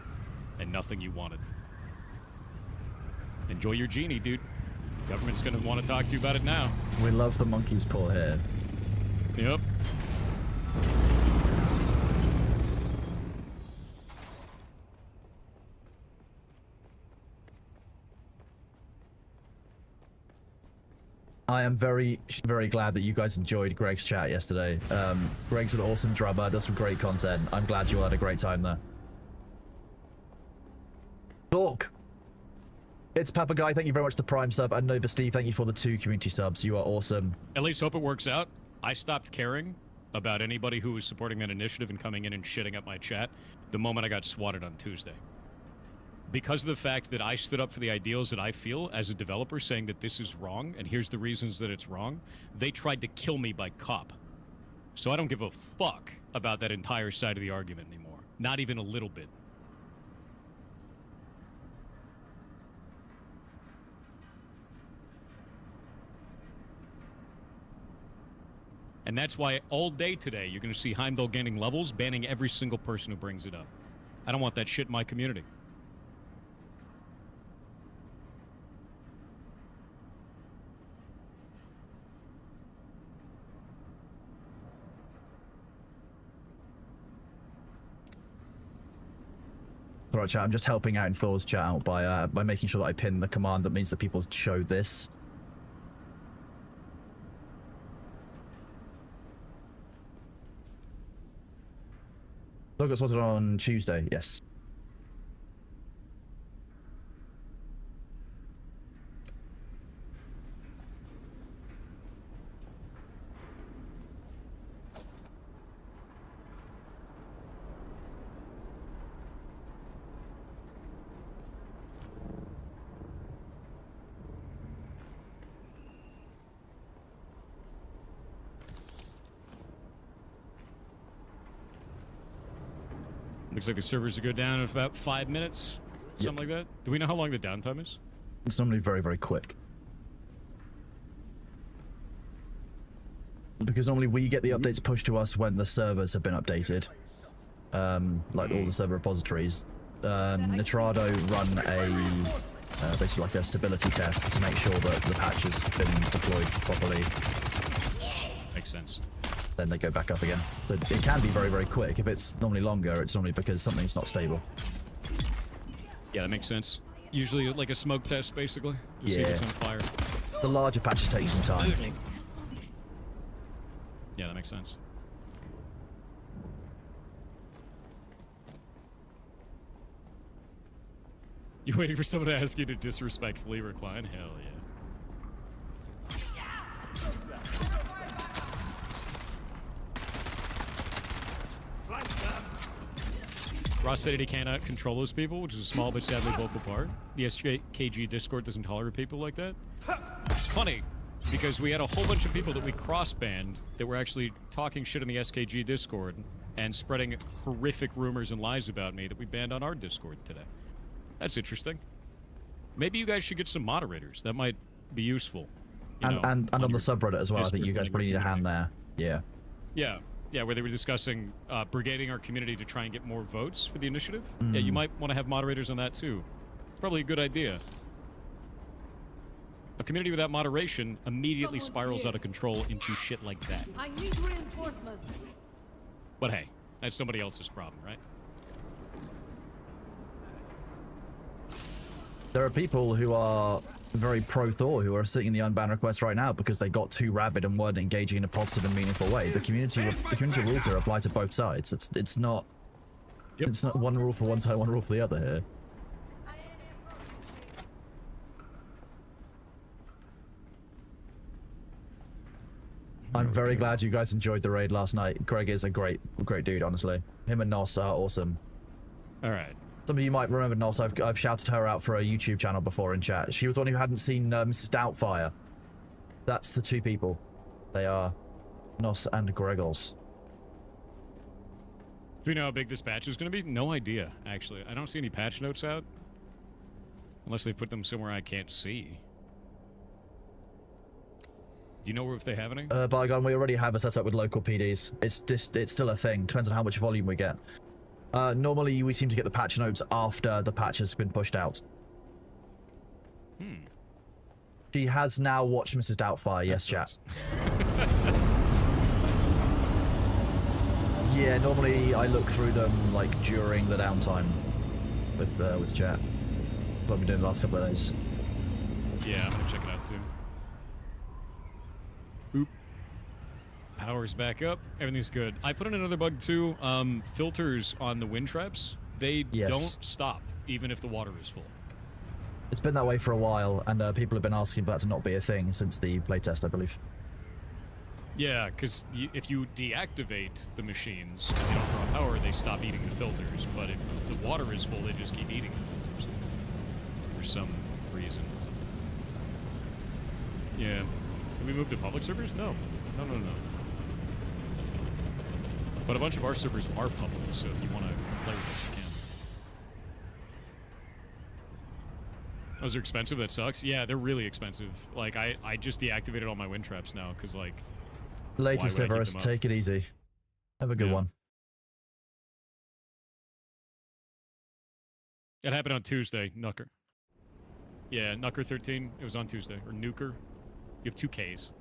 and nothing you wanted. Enjoy your genie, dude. Government's gonna want to talk to you about it now. We love the monkey's paw here. Yep. I am very, very glad that you guys enjoyed Greg's chat yesterday. Greg's an awesome drummer, does some great content. I'm glad you all had a great time there. Talk. It's Papa Guy, thank you very much for the Prime sub, and Nova Steve, thank you for the 2 community subs. You are awesome. At least hope it works out. I stopped caring about anybody who was supporting that initiative and coming in and shitting up my chat the moment I got swatted on Tuesday. Because of the fact that I stood up for the ideals that I feel as a developer, saying that this is wrong, and here's the reasons that it's wrong, they tried to kill me by cop. So I don't give a fuck about that entire side of the argument anymore. Not even a little bit. And that's why all day today, you're going to see Heimdall gaining levels, banning every single person who brings it up. I don't want that shit in my community. Alright, chat, I'm just helping out in Thor's chat out by making sure that I pin the command that means that people show this. So I got spotted on Tuesday, yes. Looks like the servers will go down in about 5 minutes, something like that. Do we know how long the downtime is? It's normally very, very quick. Because normally we get the updates pushed to us when the servers have been updated. Like all the server repositories. Nitrado run a basically like a stability test to make sure that the patch has been deployed properly. Makes sense. Then they go back up again. But it can be very, very quick. If it's normally longer, it's normally because something's not stable. Yeah, that makes sense. Usually like a smoke test, basically. Just see if it's on fire. The larger patches take some time. Yeah, that makes sense. You waiting for someone to ask you to disrespectfully recline? Hell yeah. Ross said he cannot control those people, which is a small but sadly vocal part. The SKG Discord doesn't tolerate people like that. It's funny, because we had a whole bunch of people that we cross-banned that were actually talking shit in the SKG Discord and spreading horrific rumors and lies about me that we banned on our Discord today. That's interesting. Maybe you guys should get some moderators. That might be useful. And on the subreddit as well. I think you guys Discord probably need a hand there. Yeah. Yeah. Yeah, where they were discussing brigading our community to try and get more votes for the initiative. Yeah, you might want to have moderators on that too. It's probably a good idea. A community without moderation immediately spirals out of control into shit like that. I need reinforcements. But hey, that's somebody else's problem, right? There are people who are very pro-Thor who are sitting in the unbanned request right now because they got too rabid and weren't engaging in a positive and meaningful way. The community rules here apply to both sides. It's not it's not one rule for one side, one rule for the other here. I'm very glad you guys enjoyed the raid last night. Greg is a great dude, honestly. Him and Nos are awesome. All right. Some of you might remember Nos. I've shouted her out for a YouTube channel before in chat. She was one who hadn't seen Mrs. Doubtfire. That's the two people. They are Nos and Gregors. Do we know how big this patch is going to be? No idea, actually. I don't see any patch notes out. Unless they put them somewhere I can't see. Do you know if they have any? Bygone, we already have a setup with local PDs. It's still a thing. Depends on how much volume we get. Normally, we seem to get the patch notes after the patch has been pushed out. She has now watched Mrs. Doubtfire. Yes, chat. Yeah, normally I look through them like during the downtime with chat. What I've been doing the last couple of days. Yeah, I'm gonna check it out too. Oop. Power's back up. Everything's good. I put in another bug too. Filters on the wind traps. They don't stop even if the water is full. It's been that way for a while, and people have been asking for that to not be a thing since the playtest, I believe. Yeah, because if you deactivate the machines and they don't draw power, they stop eating the filters. But if the water is full, they just keep eating the filters for some reason. Yeah. Have we moved to public servers? No. No. But a bunch of our servers are public, so if you want to play with us, you can. Those are expensive? That sucks? Yeah, they're really expensive. Like, I just deactivated all my wind traps now, because, like... Latest Everest, take it easy. Have a good one. It happened on Tuesday, Nucker. Yeah, Nucker 13. It was on Tuesday. Or Nuker. You have two Ks.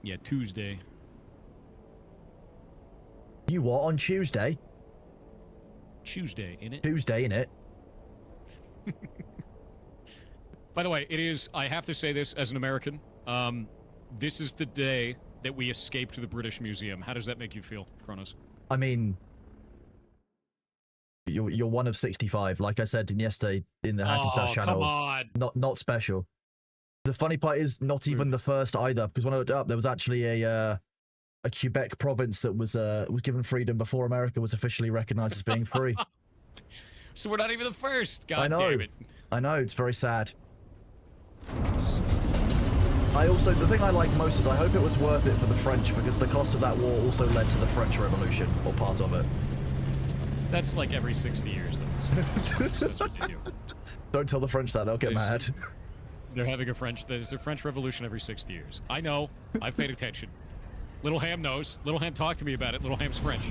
Yeah, Tuesday. You what, on Tuesday? Tuesday, innit? Tuesday, innit? By the way, it is, I have to say this as an American, this is the day that we escaped the British Museum. How does that make you feel, Kronos? I mean, you're one of 65, like I said yesterday in the Hack and Slash channel. Come on. Not special. The funny part is not even the first either, because when I looked up, there was actually a Quebec province that was given freedom before America was officially recognized as being free. So we're not even the first. God I know. damn it. I know, it's very sad. The thing I like most is I hope it was worth it for the French, because the cost of that war also led to the French Revolution, or part of it. That's like every 60 years, though. That's what they do. Don't tell the French that, they'll get mad. They're having there's a French Revolution every 60 years. I know. I've paid attention. Little Ham knows. Little Ham talked to me about it. Little Ham's French.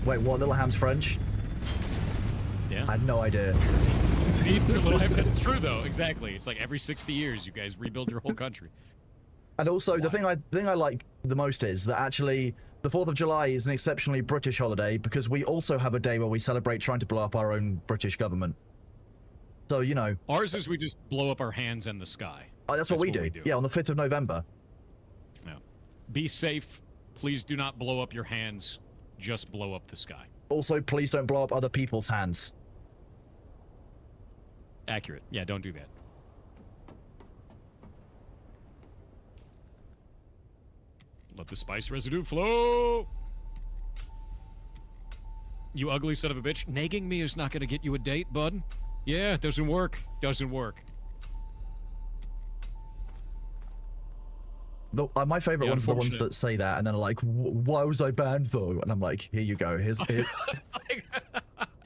Wait, what? Little Ham's French? Yeah. I had no idea. See, Little Ham said it's true, though. Exactly. It's like every 60 years, you guys rebuild your whole country. And also, the thing I like the most is that actually the 4th of July is an exceptionally British holiday, because we also have a day where we celebrate trying to blow up our own British government. So, you know. Ours is we just blow up our hands and the sky. That's what we do. Yeah, on the 5th of November. Yeah. Be safe. Please do not blow up your hands. Just blow up the sky. Also, please don't blow up other people's hands. Accurate. Yeah, don't do that. Let the spice residue flow. You ugly son of a bitch. Nagging me is not going to get you a date, bud. Yeah, it doesn't work. Doesn't work. My favorite Yeah, ones are the ones unfortunate. that say that and then are like, why was I banned though? And I'm like, here you go. Here's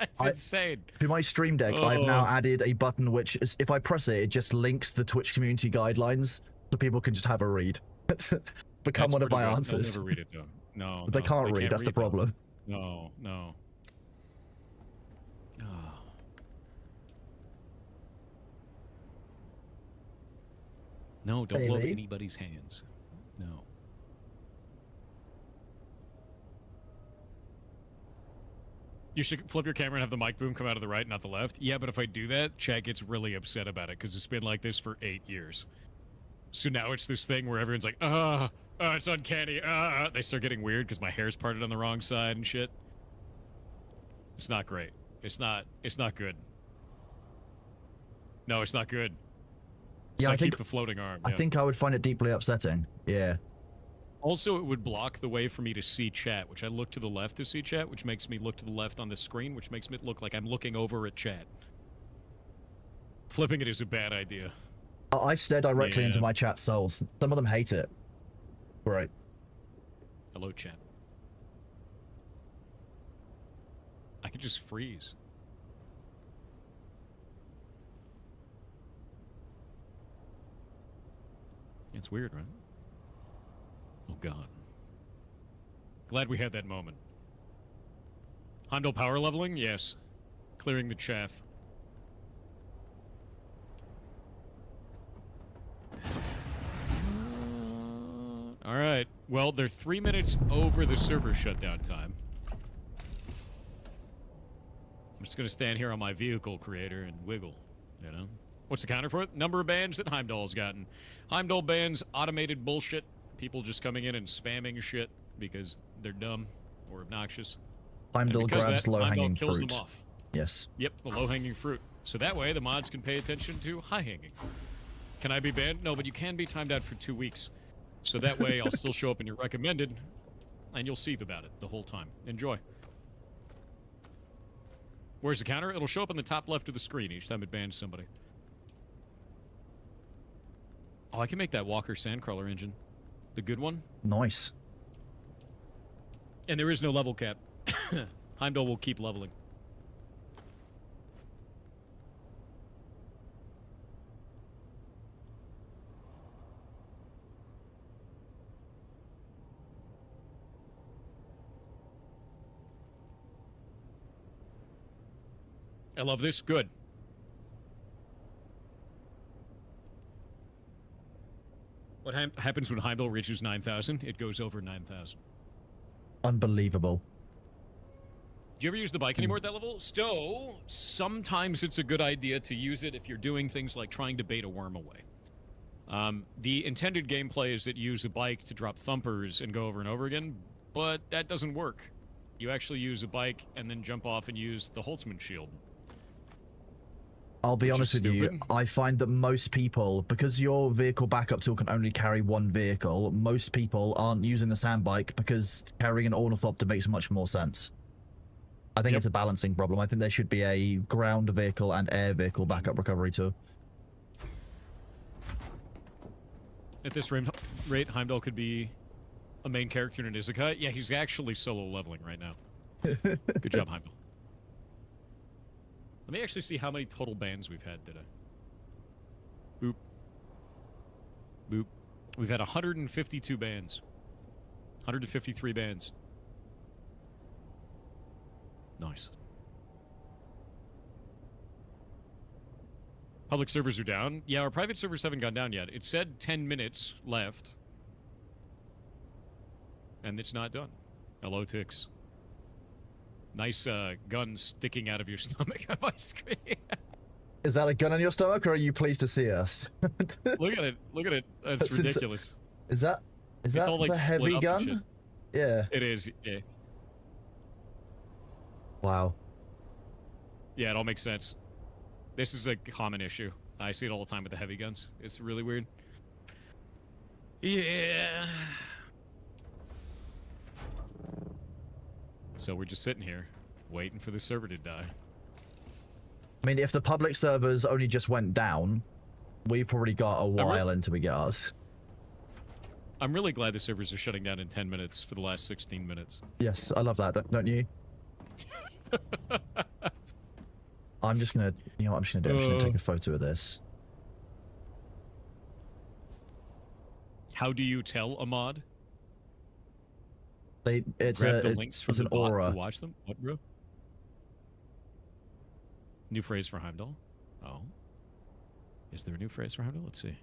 It's insane. to my Stream Deck. I've now added a button which is, if I press it, it just links the Twitch community guidelines so people can just have a read. Become That's one of pretty my good. answers. They'll never read it though. No, But they can't read. That's the though. problem. No, no. Oh. No, don't blow up Bailey? anybody's hands. No. You should flip your camera and have the mic boom come out of the right, not the left. Yeah, but if I do that, Chad gets really upset about it because it's been like this for 8 years. So now it's this thing where everyone's like, it's uncanny. They start getting weird because my hair's parted on the wrong side and shit. It's not great. It's not good. No, it's not good. Yeah, So I think keep the floating arm. I yeah. think I would find it deeply upsetting. Yeah. Also, it would block the way for me to see chat, which I look to the left to see chat, which makes me look to the left on the screen, which makes me look like I'm looking over at chat. Flipping it is a bad idea. I stare directly into Yeah. my chat souls. Some of them hate it. Right. Hello, chat. I could just freeze. It's weird, right? Oh, God. Glad we had that moment. Hondo power leveling? Yes. Clearing the chaff. All right. Well, they're 3 minutes over the server shutdown time. I'm just going to stand here on my vehicle creator and wiggle, you know? What's the counter for it? Number of bans that Heimdall's gotten. Heimdall bans automated bullshit. People just coming in and spamming shit because they're dumb or obnoxious. Heimdall grabs low-hanging Heimdall kills fruit. them off. Yes. Yep, the low-hanging fruit. So that way the mods can pay attention to high-hanging. Can I be banned? No, but you can be timed out for 2 weeks. So that way I'll still show up in your recommended, and you'll seethe about it the whole time. Enjoy. Where's the counter? It'll show up on the top left of the screen each time it bans somebody. Oh, I can make that Walker Sandcrawler engine. The good one. Nice. And there is no level cap. Heimdall will keep leveling. I love this. Good. What happens when Heimdall reaches 9,000? It goes over 9,000. Unbelievable. Do you ever use the bike anymore at that level? So, sometimes it's a good idea to use it if you're doing things like trying to bait a worm away. The intended gameplay is that you use a bike to drop thumpers and go over and over again, but that doesn't work. You actually use a bike and then jump off and use the Holtzman shield. I'll be Which honest is with you, stupid. I find that most people, because your vehicle backup tool can only carry one vehicle, most people aren't using the sand bike because carrying an ornithopter makes much more sense. I think Yep. it's a balancing problem. I think there should be a ground vehicle and air vehicle backup recovery tool. At this rate, Heimdall could be a main character in an Isekai. Yeah, he's actually solo leveling right now. Good job, Heimdall. Let me actually see how many total bans we've had today. Boop. Boop. We've had 152 bans. 153 bans. Nice. Public servers are down. Yeah, our private servers haven't gone down yet. It said 10 minutes left. And it's not done. Hello, Tix. Nice gun sticking out of your stomach on my screen. Is that a gun on your stomach, or are you pleased to see us? Look at it. Look at it. That's That's ridiculous. Is that all, like, the split heavy up and gun? Yeah. It is. Yeah. Wow. Yeah, it all makes sense. This is a common issue. I see it all the time with the heavy guns. It's really weird. Yeah. So we're just sitting here, waiting for the server to die. I mean, if the public servers only just went down, we probably got a while until we get ours. I'm really glad the servers are shutting down in 10 minutes for the last 16 minutes. Yes, I love that, don't you? I'm just gonna, you know what I'm just gonna do? I'm just gonna take a photo of this. How do you tell a mod? It's an aura. To watch them? What, bro? New phrase for Heimdall? Oh. Is there a new phrase for Heimdall? Let's see.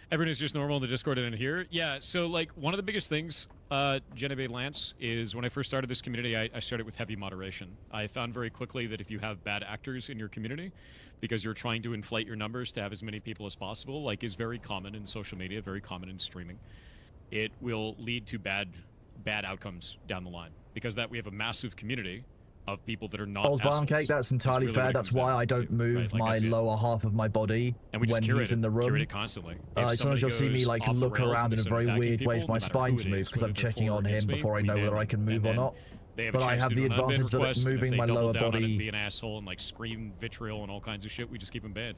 Everyone is just normal in the Discord and in here. Yeah, so like one of the biggest things, Genevieve Lance, is when I first started this community, I started with heavy moderation. I found very quickly that if you have bad actors in your community, because you're trying to inflate your numbers to have as many people as possible, like is very common in social media, very common in streaming, it will lead to bad outcomes down the line. Because that we have a massive community of people that are not Old Barn Cake, that's entirely really fair. That's why I don't move my lower half of my body and we when he's in the room. Curate it constantly. Sometimes you'll see me like look around in a very weird way for my spine to move because I'm checking on him before I know whether I can move or not. But I have the advantage that moving my lower body, be an asshole and like scream vitriol and all kinds of shit, we just keep him banned.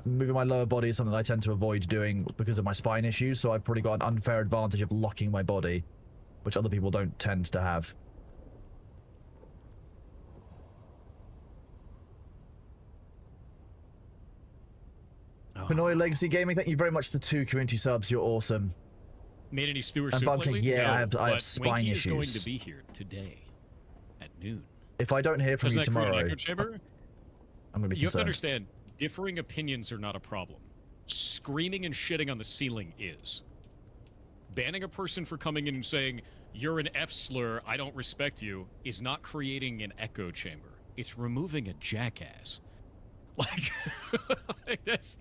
Moving my lower body is something I tend to avoid doing because of my spine issues. So I've probably got an unfair advantage of locking my body, which other people don't tend to have. Pinoy Legacy Gaming, thank you very much for the 2 community subs. You're awesome. Made any stew or and soup Bunking, lately? yeah, No, I have spine Winky issues. is going to be here today at noon. If I don't hear from you tomorrow, I'm going to be concerned. You have to understand, differing opinions are not a problem. Screaming and shitting on the ceiling is. Banning a person for coming in and saying, you're an F slur, I don't respect you, is not creating an echo chamber. It's removing a jackass. Like, that's...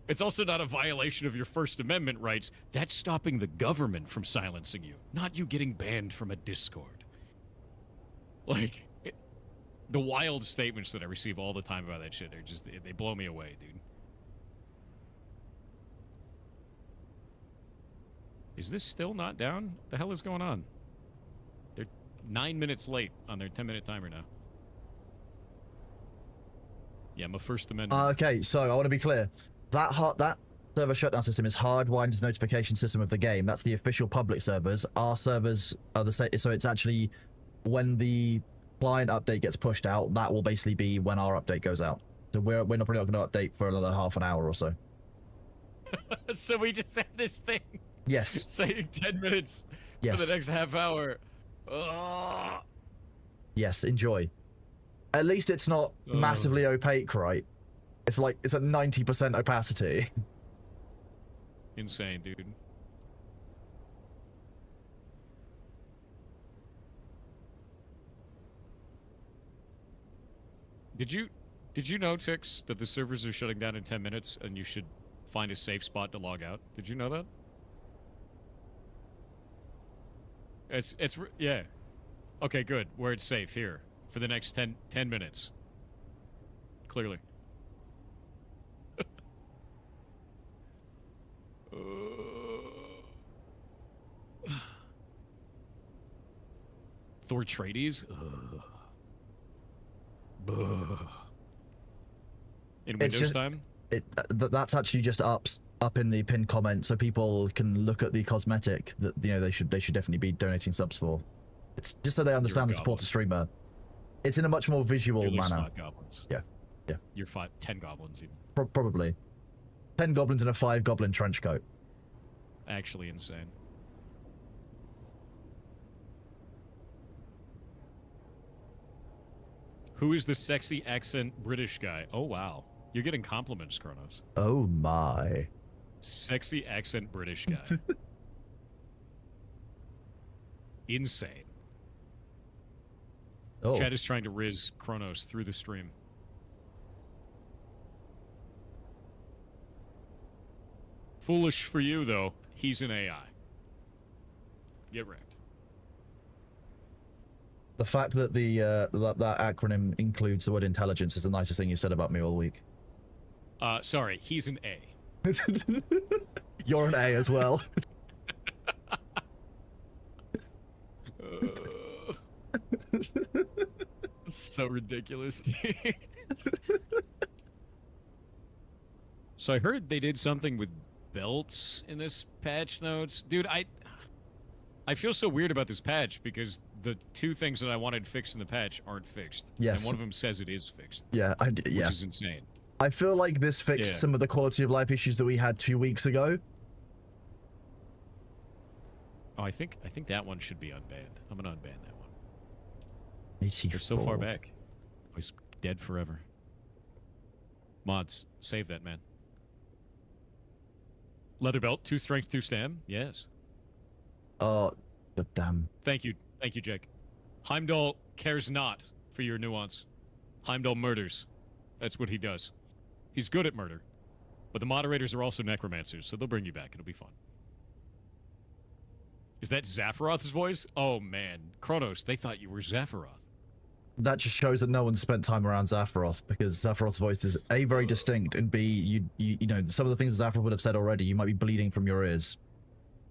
It's also not a violation of your First Amendment rights. That's stopping the government from silencing you, not you getting banned from a Discord. Like, the wild statements that I receive all the time about that shit are just, they blow me away, dude. Is this still not down? The hell is going on? They're 9 minutes late on their 10-minute timer now. Yeah, my First Amendment. Okay, so I want to be clear. That server shutdown system is hardwired into the notification system of the game. That's the official public servers. Our servers are the same. So it's actually when the client update gets pushed out, that will basically be when our update goes out. So we're not probably not going to update for another half an hour or so. So we just have this thing. Yes. Saying 10 minutes for the next half hour. Ugh. Yes, enjoy. At least it's not massively opaque, right? It's like, it's at 90% opacity. Insane, dude. Did you know, Tix, that the servers are shutting down in 10 minutes and you should find a safe spot to log out? Did you know that? Yeah. Okay, good. Where it's safe here for the next 10 minutes. Clearly. Thor Trades? In Windows time? That's actually just up in the pinned comment, so people can look at the cosmetic that they should definitely be donating subs for. It's just so they understand the support a streamer. It's in a much more visual manner. 5 goblins. Yeah. You're 10 goblins even. Probably 10 goblins in a 5 goblin trench coat. Actually insane. Who is the sexy accent British guy? Oh wow. You're getting compliments, Kronos. Oh my. Sexy accent British guy. Insane. Oh. Chad is trying to riz Kronos through the stream. Foolish for you, though. He's an AI. Get wrecked. The fact that that acronym includes the word intelligence is the nicest thing you've said about me all week. Sorry, he's an A. You're an A as well. So ridiculous. So I heard they did something with belts in this patch notes. Dude, I feel so weird about this patch because the two things that I wanted fixed in the patch aren't fixed. Yes. And one of them says it is fixed. Yeah, Which is insane. I feel like this fixed some of the quality of life issues that we had 2 weeks ago. Oh, I think that one should be unbanned. I'm gonna unban that one. 84. They're so far back. Oh, he's dead forever. Mods, save that man. Leather belt, 2 strength, 2 stam. Yes. Oh, god damn. Thank you, Jake. Heimdall cares not for your nuance. Heimdall murders. That's what he does. He's good at murder. But the moderators are also necromancers, so they'll bring you back. It'll be fun. Is that Zaphiroth's voice? Oh, man. Kronos, they thought you were Zaphiroth. That just shows that no one spent time around Zaphiroth, because Zaphiroth's voice is A, very distinct, and B, you know, some of the things Zaphiroth would have said already, you might be bleeding from your ears.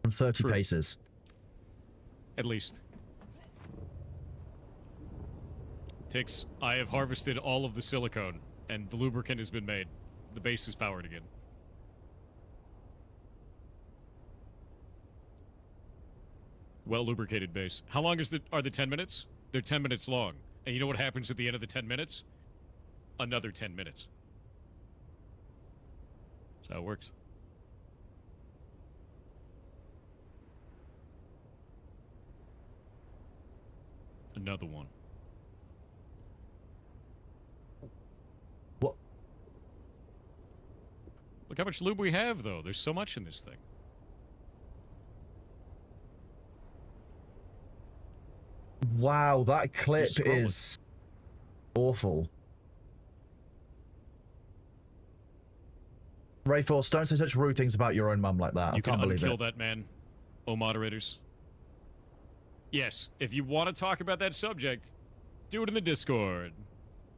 From 30 True. paces. At least. Tix, I have harvested all of the silicone, and the lubricant has been made. The base is powered again. Well lubricated base. How long are the 10 minutes? They're 10 minutes long. And you know what happens at the end of the 10 minutes? Another 10 minutes. That's how it works. Another one. What? Look how much lube we have, though. There's so much in this thing. Wow, that clip Just scroll it. is awful. Rayforce, don't say such rude things about your own mum like that. I You can't can believe unkill it. that man, oh moderators. Yes, if you want to talk about that subject, do it in the Discord.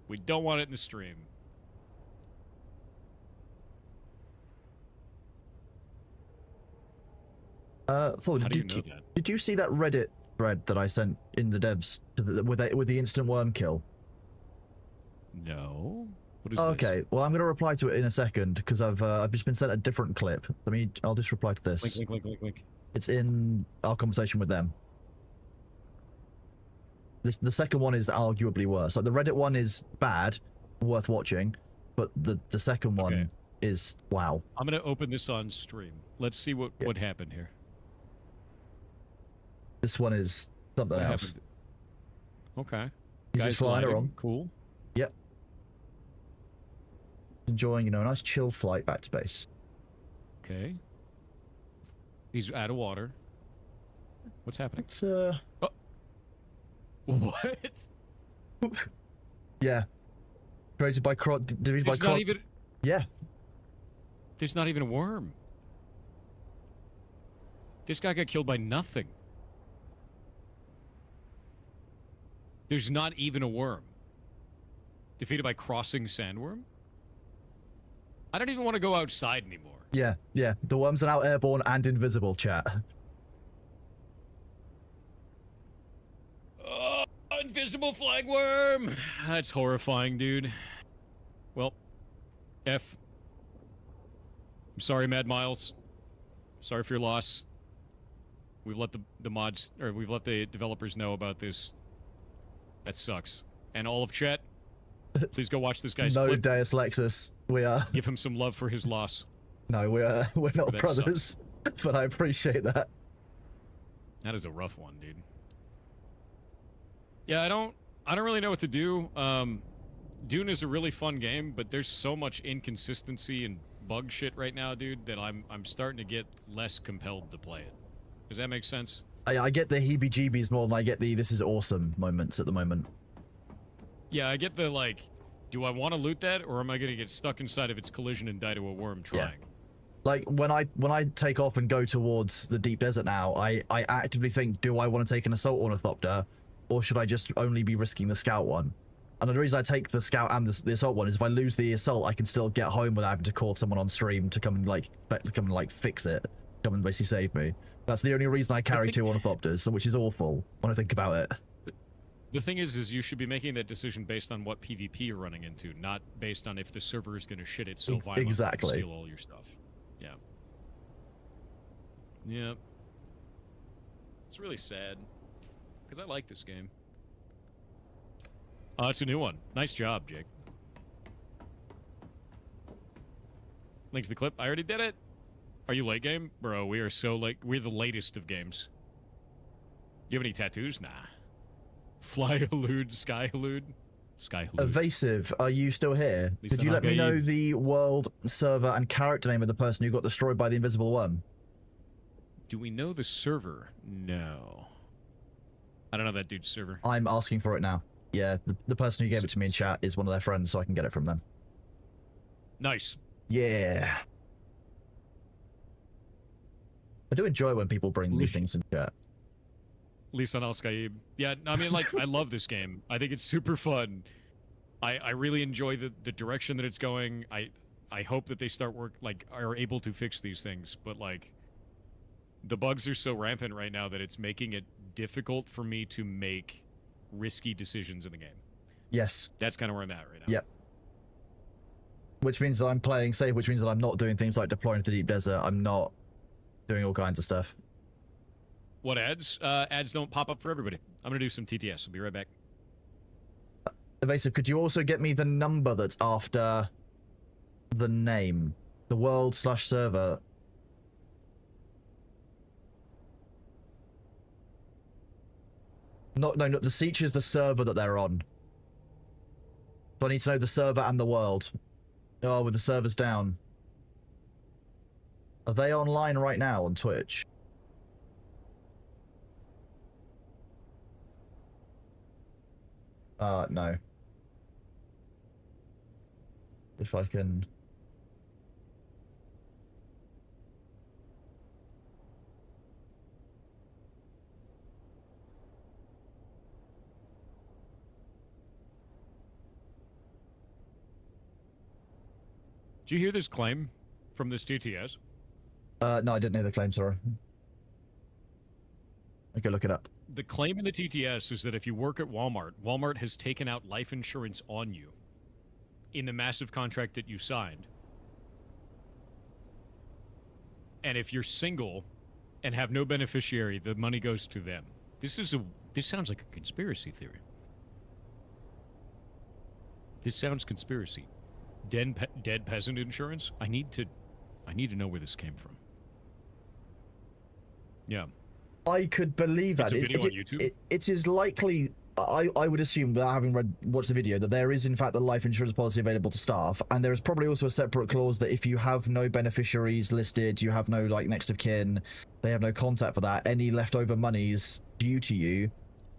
We don't want it in the stream. Thor, How do you know that? did you see that Reddit thread that I sent in the devs to with the instant worm kill? No. What is Okay, this? well I'm gonna reply to it in a second because I've just been sent a different clip. I'll just reply to this. Link. It's in our conversation with them. The second one is arguably worse. Like the Reddit one is bad, worth watching, but the second one is wow. I'm gonna open this on stream. Let's see what happened here. This one is something What else. happened? Okay. He's just flying gliding. around. Cool. Yep. Enjoying, a nice chill flight back to base. Okay. He's out of water. What's happening? It's What? yeah. Created by There's not even. Yeah. There's not even a worm. This guy got killed by nothing. There's not even a worm. Defeated by crossing sandworm? I don't even want to go outside anymore. Yeah. The worms are now airborne and invisible, chat. Invisible flagworm! That's horrifying, dude. Well, F. I'm sorry, Mad Miles. Sorry for your loss. We've let the mods, or we've let the developers know about this. That sucks. And all of chat, please go watch this guy's No, clip. Deus Lexus. We are. Give him some love for his loss. No, we're not That brothers, but I appreciate that. That is a rough one, dude. Yeah, I don't really know what to do. Dune is a really fun game, but there's so much inconsistency and bug shit right now, dude, that I'm starting to get less compelled to play it. Does that make sense? I get the heebie-jeebies more than I get the this is awesome moments at the moment. Yeah, I get the, like, do I want to loot that, or am I going to get stuck inside of its collision and die to a worm trying? Yeah. Like, when I take off and go towards the deep desert now, I actively think, do I want to take an assault ornithopter or should I just only be risking the scout one? And the reason I take the scout and the assault one is if I lose the assault, I can still get home without having to call someone on stream to come and like fix it, come and basically save me. That's the only reason I carry two ornithopters, which is awful when I think about it. The thing is you should be making that decision based on what PvP you're running into, not based on if the server is going to shit it so violently Exactly. and steal all your stuff. Yeah. Yeah. It's really sad, because I like this game. Oh, it's a new one. Nice job, Jake. Link to the clip. I already did it. Are you late game? Bro, we are so late. We're the latest of games. You have any tattoos? Nah. Fly elude, sky elude. Sky elude. Evasive, are you still here? Could you let me know the world, server, and character name of the person who got destroyed by the invisible worm? Do we know the server? No. I don't know that dude's server. I'm asking for it now. Yeah, the person who gave it to me in chat is one of their friends, so I can get it from them. Nice. Yeah. I do enjoy when people bring these things in chat. Lisan Al-Skaib. Yeah, I mean, like, I love this game. I think it's super fun. I really enjoy the direction that it's going. I hope that they are able to fix these things, but, like, the bugs are so rampant right now that it's making it difficult for me to make risky decisions in the game. Yes. That's kind of where I'm at right now. Yep. Which means that I'm playing safe, which means that I'm not doing things like deploying to the deep desert. I'm not doing all kinds of stuff. What ads? Ads don't pop up for everybody. I'm going to do some TTS. I'll be right back. Evasive, could you also get me the number that's after the name? The world/server. No, the Siege is the server that they're on. So I need to know the server and the world. Oh, with the servers down. Are they online right now on Twitch? No. If I can... Did you hear this claim from this TTS? No, I didn't hear the claim, sorry. Okay, look it up. The claim in the TTS is that if you work at Walmart, Walmart has taken out life insurance on you in the massive contract that you signed. And if you're single and have no beneficiary, the money goes to them. This sounds like a conspiracy theory. This sounds conspiracy. Dead peasant insurance? I need to know where this came from. Yeah. I could believe that. It's a video on YouTube? It is likely, I would assume, without having watched the video, that there is in fact a life insurance policy available to staff, and there is probably also a separate clause that if you have no beneficiaries listed, you have no like next of kin, they have no contact for that, any leftover monies due to you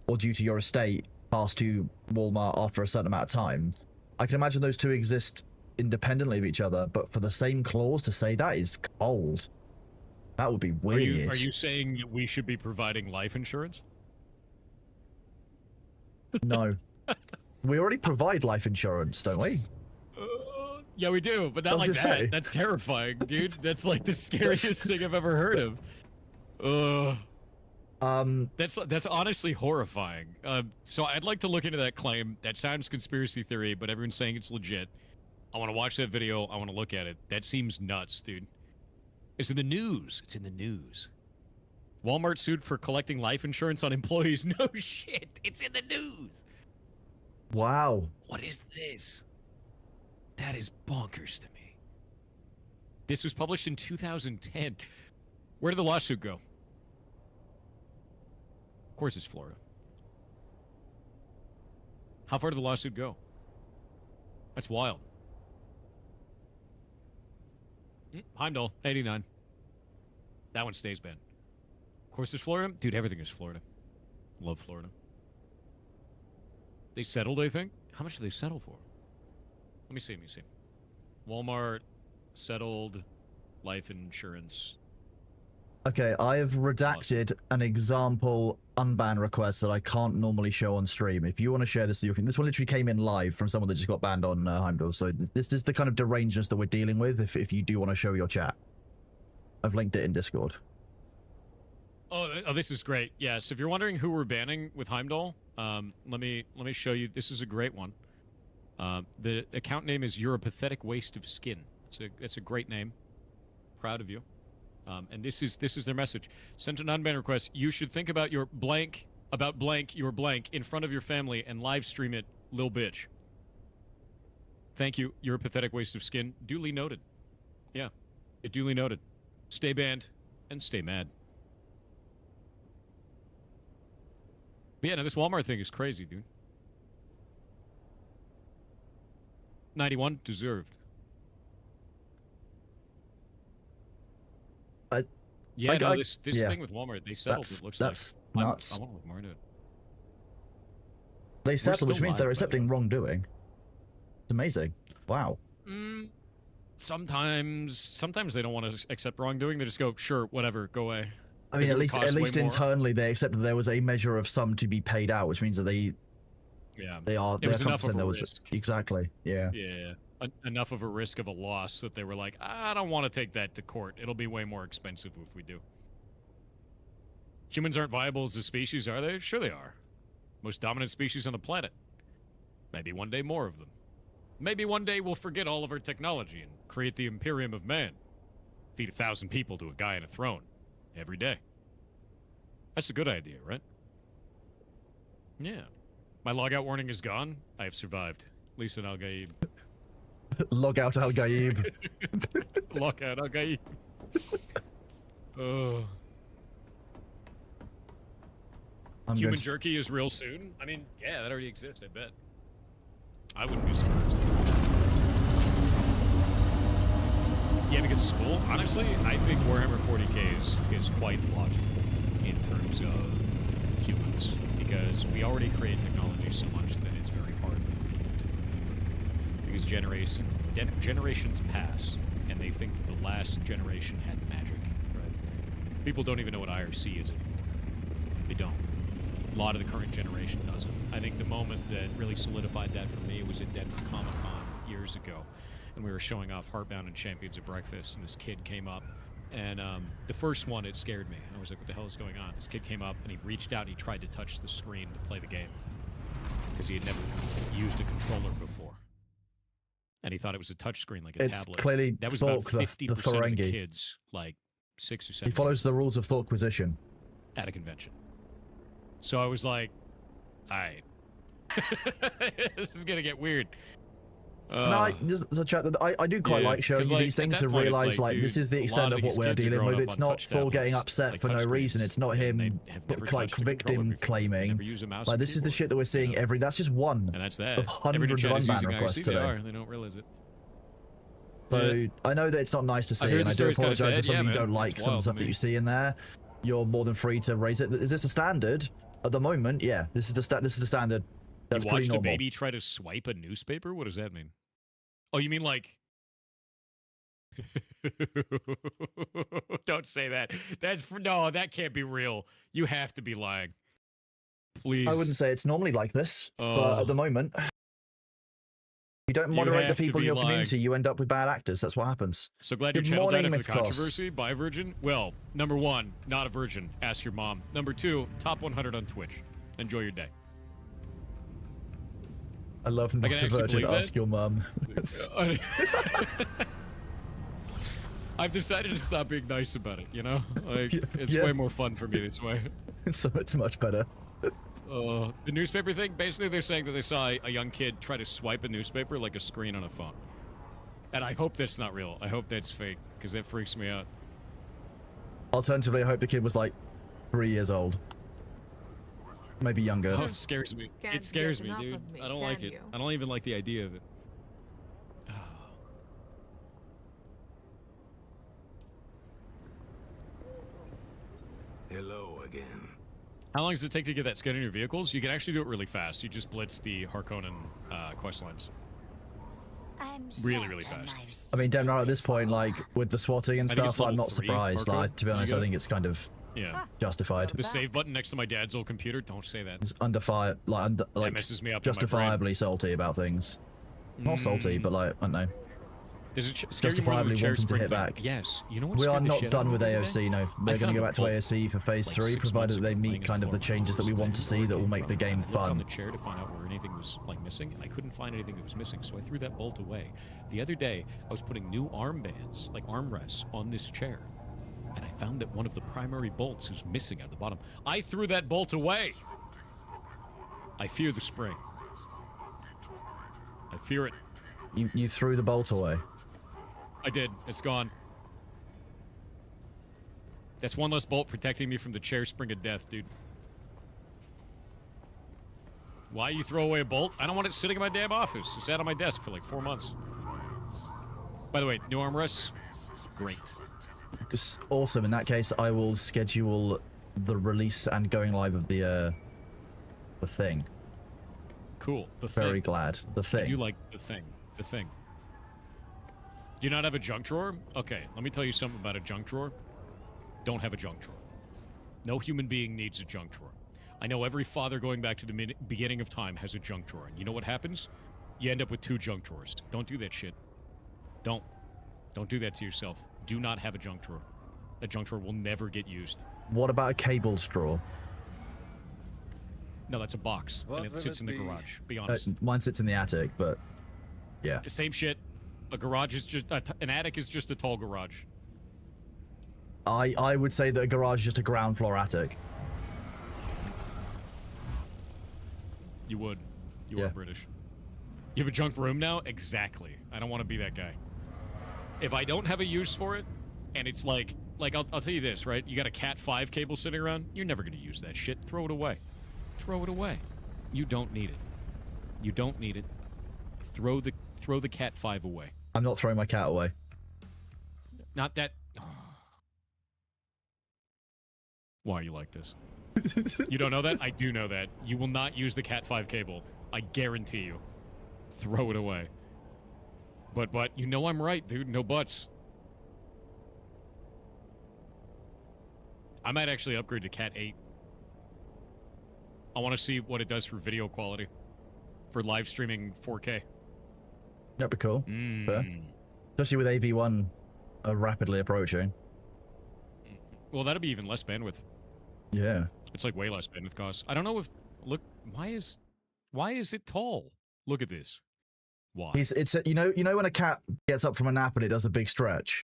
or due to your estate pass to Walmart after a certain amount of time. I can imagine those two exist independently of each other, but for the same clause to say that is cold. That would be weird. Are you saying that we should be providing life insurance? No. We already provide life insurance, don't we? Yeah, we do, but not like that. That's terrifying, dude. That's like the scariest thing I've ever heard of. That's honestly horrifying. So I'd like to look into that claim. That sounds conspiracy theory, but everyone's saying it's legit. I want to watch that video. I want to look at it. That seems nuts, dude. It's in the news. It's in the news. Walmart sued for collecting life insurance on employees. No shit. It's in the news. Wow. What is this? That is bonkers to me. This was published in 2010. Where did the lawsuit go? Of course it's Florida. How far did the lawsuit go? That's wild. Heimdall, 89. That one stays banned. Of course it's Florida. Dude, everything is Florida. Love Florida. They settled, I think. How much did they settle for? Let me see. Walmart settled life insurance. Okay, I have redacted an example unban request that I can't normally show on stream. If you want to share this, you can. This one literally came in live from someone that just got banned on Heimdall. So this is the kind of derangements that we're dealing with. If you do want to show your chat, I've linked it in Discord. Oh, this is great. Yes, if you're wondering who we're banning with Heimdall, let me show you. This is a great one. The account name is "You're a Pathetic Waste of Skin." It's a great name. Proud of you. And this is their message. Sent an unban request. You should think about your blank your blank in front of your family and live stream it, lil bitch. Thank you. You're a pathetic waste of skin. Duly noted. Yeah, it duly noted. Stay banned and stay mad. But yeah, no, this Walmart thing is crazy, dude. 91 deserved. Yeah, no, this yeah. thing with Walmart, they settled. It looks that's like nuts. I want to look more into it. They settled, which means they're live, accepting wrongdoing. It's amazing. Wow. Sometimes they don't want to accept wrongdoing. They just go, sure, whatever, go away. I mean, at least internally they accepted there was a measure of sum to be paid out, which means that they're confident there was risk. Exactly. Yeah. Yeah. Enough of a risk of a loss that they were like, I don't want to take that to court. It'll be way more expensive if we do. Humans aren't viable as a species, are they? Sure they are. Most dominant species on the planet. Maybe one day more of them. Maybe one day we'll forget all of our technology and create the Imperium of Man. Feed 1,000 people to a guy on a throne. Every day. That's a good idea, right? Yeah. My logout warning is gone. I have survived. Lisa and Al-Gaib. Log out Al-Gaib. Log out Al-Gaib. Human jerky is real soon? I mean, yeah, that already exists, I bet. I wouldn't be surprised. Yeah, because it's cool. Honestly, I think Warhammer 40k is quite logical in terms of humans. Because we already create technology so much that it's very hard for people to. Because generations pass, and they think that the last generation had magic. Right? People don't even know what IRC is anymore. They don't. A lot of the current generation doesn't. I think the moment that really solidified that for me was at Denver Comic-Con years ago. And we were showing off Heartbound and Champions at Breakfast, and this kid came up. And the first one, it scared me. I was like, what the hell is going on? This kid came up, and he reached out, and he tried to touch the screen to play the game. Because he had never used a controller before. And he thought it was a touch screen, like a tablet. It's clearly that was about Thork, 50% the of Ferengi. the kids, like 6 or 7. He follows the rules of Thorkquisition. At a convention. So I was like, all right. This is going to get weird. No, there's a chat that I do quite like showing you these things to realize, like, this is the extent of what we're dealing with. It's not Thor getting upset for no reason. It's not him, like, victim claiming. Like, this is the shit that we're seeing that's just one and that's that. of hundreds of unban requests today. They don't realize it. So, I know that it's not nice to see, and I do apologize if something you don't like, some of the stuff that you see in there. You're more than free to raise it. Is this the standard? At the moment, yeah. This is the standard. That's you pretty watched normal. a baby try to swipe a newspaper? What does that mean? Oh, you mean like... Don't say that. No, that can't be real. You have to be lying. Please. I wouldn't say it's normally like this, but at the moment... You don't moderate the people in your community, you end up with bad actors. That's what happens. So glad you channeled that after the controversy. By a virgin? Well, number 1, not a virgin. Ask your mom. Number 2, top 100 on Twitch. Enjoy your day. I love not a virgin. Ask your mum. I've decided to stop being nice about it, you know? Like, it's way more fun for me this way. So it's much better. The newspaper thing, basically they're saying that they saw a young kid try to swipe a newspaper like a screen on a phone. And I hope that's not real. I hope that's fake, because that freaks me out. Alternatively, I hope the kid was like 3 years old. Maybe younger. Oh, it scares me. It scares me, dude. I don't like it. I don't even like the idea of it. Hello again. How long does it take to get that skin in your vehicles? You can actually do it really fast. You just blitz the Harkonnen quest lines. Really, really fast. I mean, damn right at this point, like, with the swatting and stuff, I'm not surprised. Like, to be honest, I think it's kind of Yeah. Justified. The save button next to my dad's old computer. Don't say that. It's under fire, like That messes me up. in my brain. justifiably salty about things. Not salty, but like I don't know. Does it scare you more Justifiably than the chair wanting to spring hit thing? back. Yes. You know what? We are scared the not shit done out with of me AOC, today? no. I They're going found to go a back to bolt, AOC for phase like, 3, 6 provided months they ago, meet laying kind in of the floor. changes that we want to see that will make the game I looked on the fun. chair to find out where anything was like missing, and I couldn't find anything that was missing, so I threw that bolt away. The other day, I was putting new armbands, like armrests, on this chair, and I found that one of the primary bolts was missing out of the bottom. I threw that bolt away. I fear the spring. I fear it. You threw the bolt away. I did. It's gone. That's one less bolt protecting me from the chair spring of death, dude. Why you throw away a bolt? I don't want it sitting in my damn office. It sat on my desk for like 4 months. By the way, new armrests, great. It's awesome. In that case, I will schedule the release and going live of the thing. Cool. The Very thing. glad. The thing. You like the thing. The thing. Do you not have a junk drawer? Okay, let me tell you something about a junk drawer. Don't have a junk drawer. No human being needs a junk drawer. I know every father going back to the beginning of time has a junk drawer. And you know what happens? You end up with 2 junk drawers. Don't do that shit. Don't. Don't do that to yourself. Do not have a junk drawer. A junk drawer will never get used. What about a cable straw? No, that's a box. What and it will sits it in the be? garage. Be honest. Mine sits in the attic, but yeah. Same shit. A garage is just... an attic is just a tall garage. I would say that a garage is just a ground floor attic. You would. You Yeah. are British. You have a junk room now? Exactly. I don't want to be that guy. If I don't have a use for it, and it's like I'll tell you this, right? You got a Cat 5 cable sitting around, you're never going to use that shit. Throw it away. Throw it away. You don't need it. You don't need it. Throw the Cat 5 away. I'm not throwing my cat away. Not that... Why are you like this? You don't know that? I do know that. You will not use the Cat 5 cable. I guarantee you. Throw it away. But you know I'm right, dude. No buts. I might actually upgrade to Cat 8. I want to see what it does for video quality. For live streaming 4K. That'd be cool. Fair. Especially with AV1 rapidly approaching. Well, that'll be even less bandwidth. Yeah. It's like way less bandwidth costs. I don't know if... Look, why is it tall? Look at this. Why? It's you know when a cat gets up from a nap and it does a big stretch?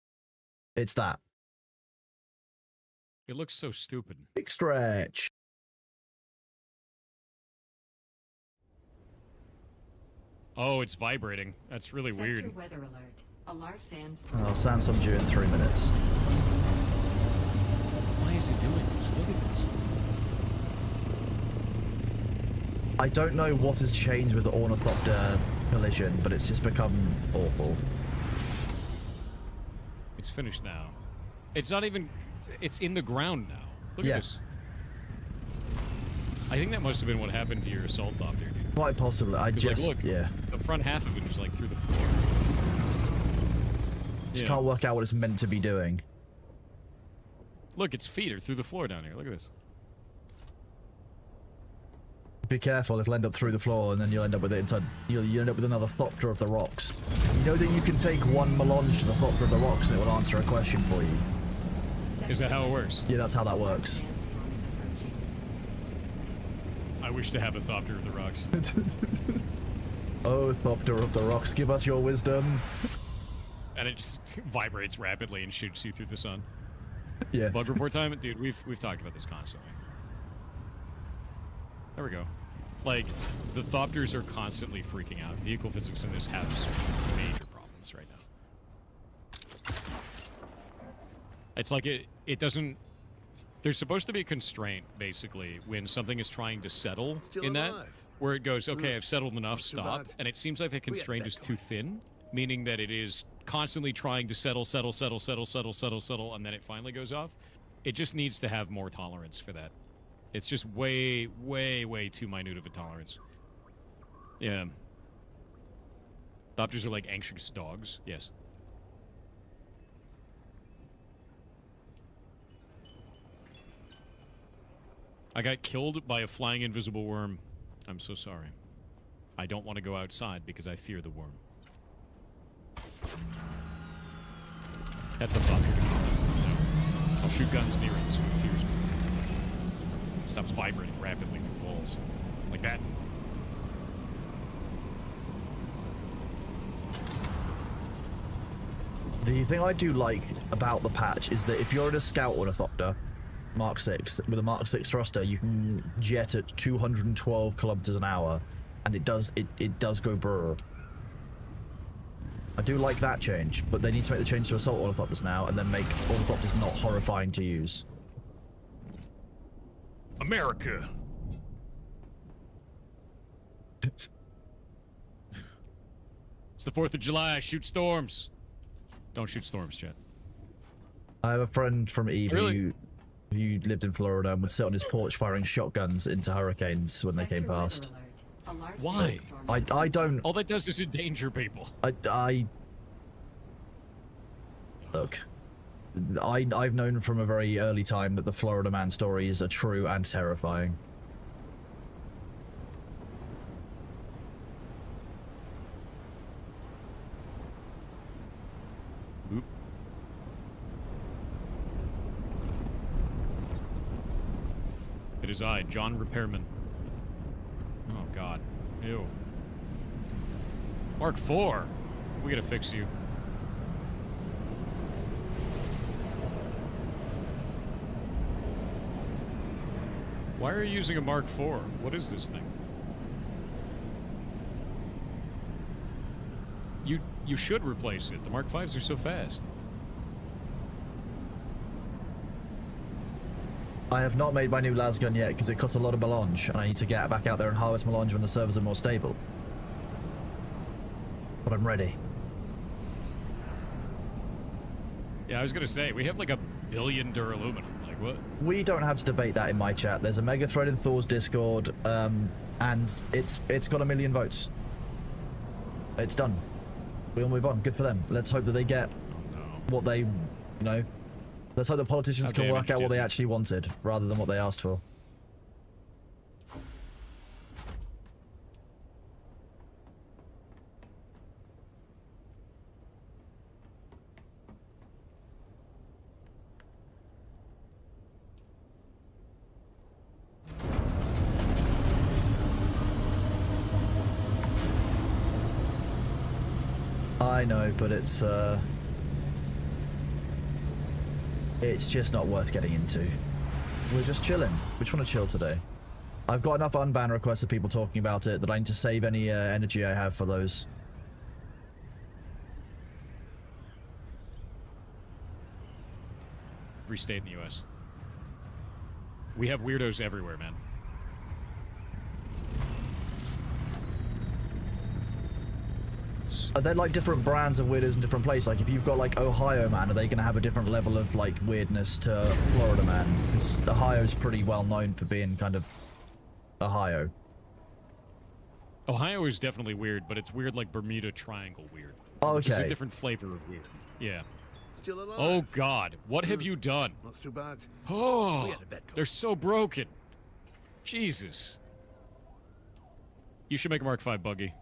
It's that. It looks so stupid. Big stretch. Oh, it's vibrating. That's really weird. Weather alert. A large sandstorm. Oh, sandstorm due in 3 minutes. Why is it doing this? Look at this. I don't know what has changed with the Ornithopter collision, but it's just become awful. It's finished now. It's not even... It's in the ground now. Look at this. I think that must have been what happened to your assault thopter, dude. Quite possibly. I just... Like, look, yeah. the front half of it is like through the floor. Just can't work out what it's meant to be doing. Look, its feet are through the floor down here. Look at this. Be careful, it'll end up through the floor, and then you'll end up with it inside. You'll end up with another Thopter of the Rocks. You know that you can take one melange to the Thopter of the Rocks, and it will answer a question for you. Is that how it works? Yeah, that's how that works. I wish to have a Thopter of the Rocks. Oh, Thopter of the Rocks, give us your wisdom. And it just vibrates rapidly and shoots you through the sun. Yeah. Bug report time? Dude, we've talked about this constantly. There we go. Like, the Thopters are constantly freaking out. Vehicle physics in this have some major problems right now. It's like it doesn't... There's supposed to be a constraint, basically, when something is trying to settle Still in that, alive. where it goes, okay, I've settled enough, too stop. bad. And it seems like the constraint is too thin, meaning that it is constantly trying to settle, and then it finally goes off. It just needs to have more tolerance for that. It's just way, way, way too minute of a tolerance. Yeah. Thopters are like anxious dogs. Yes. I got killed by a flying invisible worm. I'm so sorry. I don't want to go outside because I fear the worm. Get the fuck. No. I'll shoot guns near it so it fears me. It stops vibrating rapidly through walls. Like that. The thing I do like about the patch is that if you're in a scout ornithopter, Mark 6, with a Mark 6 thruster, you can jet at 212 kilometers an hour, and it does go brr. I do like that change, but they need to make the change to assault ornithopters now, and then make ornithopters not horrifying to use. America. It's the 4th of July. Shoot storms. Don't shoot storms, chat. I have a friend from Eve Really? who lived in Florida and would sit on his porch firing shotguns into hurricanes when they came past. Why? I don't... All that does is endanger people. Look, I've known from a very early time that the Florida Man stories are true and terrifying. Oop. It is I, John Repairman. Oh god. Ew. Mark 4. We gotta fix you. Why are you using a Mark 4? What is this thing? You should replace it. The Mark 5s are so fast. I have not made my new lasgun yet because it costs a lot of melange, and I need to get back out there and harvest melange when the servers are more stable. But I'm ready. Yeah, I was gonna say, we have like 1 billion duraluminum. Like, what? We don't have to debate that in my chat. There's a mega thread in Thor's Discord, and it's got 1 million votes. It's done. We'll move on. Good for them. Let's hope that they get what they, let's hope the politicians can work out what they actually wanted, rather than what they asked for. I know, but it's just not worth getting into. We're just chilling. We just want to chill today. I've got enough unban requests of people talking about it that I need to save any energy I have for those. Every state in the U.S. We have weirdos everywhere, man. Are there like different brands of weirdos in different places? Like if you've got like Ohio Man, are they going to have a different level of like weirdness to Florida Man? Because Ohio's pretty well known for being kind of Ohio. Ohio is definitely weird, but it's weird like Bermuda Triangle weird. Okay. Which is a different flavor of weird. Yeah. Still alive. Oh god, what have you done? Not too bad. Oh, We had a bet call. they're so broken. Jesus. You should make a Mark 5 buggy.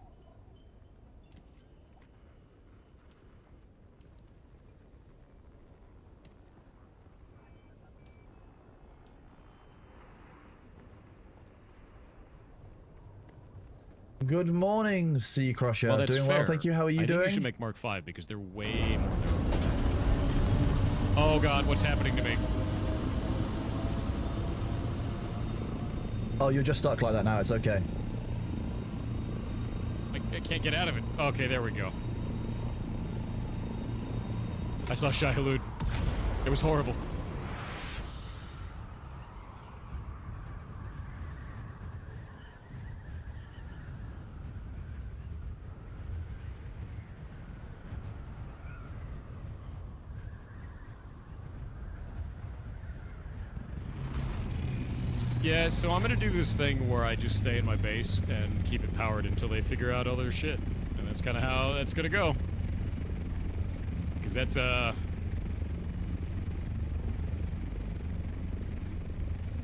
Good morning, Sea Crusher. Well, that's doing fair. well, thank you. How are you I doing? think you should make Mark 5 because they're way more durable. Oh god, what's happening to me? Oh, you're just stuck like that now. It's okay. I can't get out of it. Okay, there we go. I saw Shai Hulud. It was horrible. Yeah, so I'm gonna do this thing where I just stay in my base and keep it powered until they figure out all their shit. And that's kind of how that's gonna go. Because that's,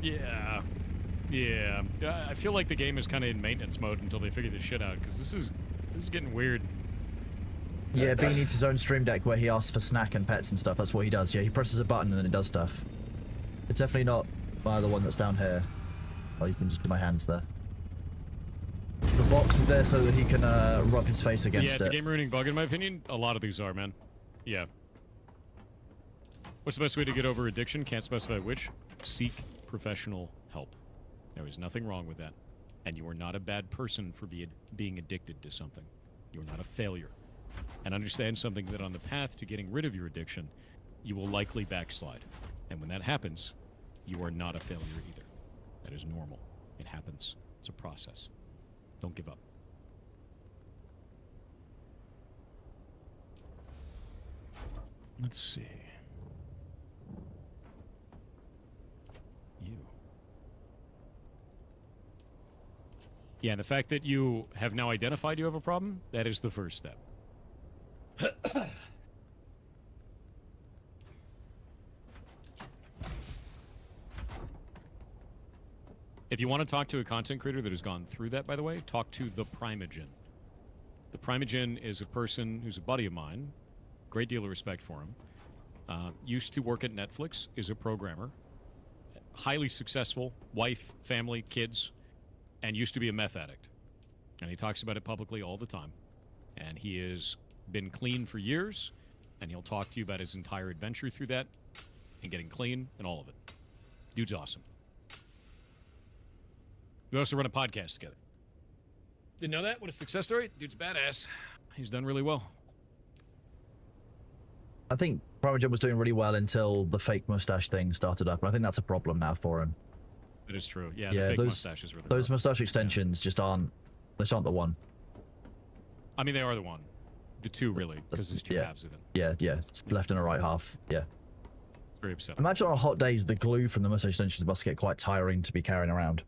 yeah. Yeah, I feel like the game is kind of in maintenance mode until they figure this shit out, because this is getting weird. Yeah, B needs his own stream deck where he asks for snack and pets and stuff. That's what he does. Yeah, he presses a button and then it does stuff. It's definitely not the one that's down here. Oh, you can just do my hands there. The box is there so that he can rub his face against it. Yeah, it's a game-ruining bug in my opinion. A lot of these are, man. Yeah. What's the best way to get over addiction? Can't specify which. Seek professional help. There is nothing wrong with that. And you are not a bad person for being addicted to something. You're not a failure. And understand something that on the path to getting rid of your addiction, you will likely backslide. And when that happens, you are not a failure either. That is normal. It happens. It's a process. Don't give up. Let's see. You. Yeah, and the fact that you have now identified you have a problem, that is the first step. If you want to talk to a content creator that has gone through that, by the way, talk to the Primogen. The Primogen is a person who's a buddy of mine. Great deal of respect for him. Used to work at Netflix, is a programmer. Highly successful, wife, family, kids, and used to be a meth addict. And he talks about it publicly all the time. And he has been clean for years, and he'll talk to you about his entire adventure through that, and getting clean, and all of it. Dude's awesome. We also run a podcast together. Didn't know that? What a success story. Dude's badass. He's done really well. I think Primogen was doing really well until the fake mustache thing started up, and I think that's a problem now for him. It is true. Yeah, the fake mustache is really those mustache extensions just aren't the one. I mean, they are the one. The two, really, because there's two halves of it. Yeah, it's left and a right half. Yeah. It's very upsetting. Imagine on hot days, the glue from the mustache extensions must get quite tiring to be carrying around.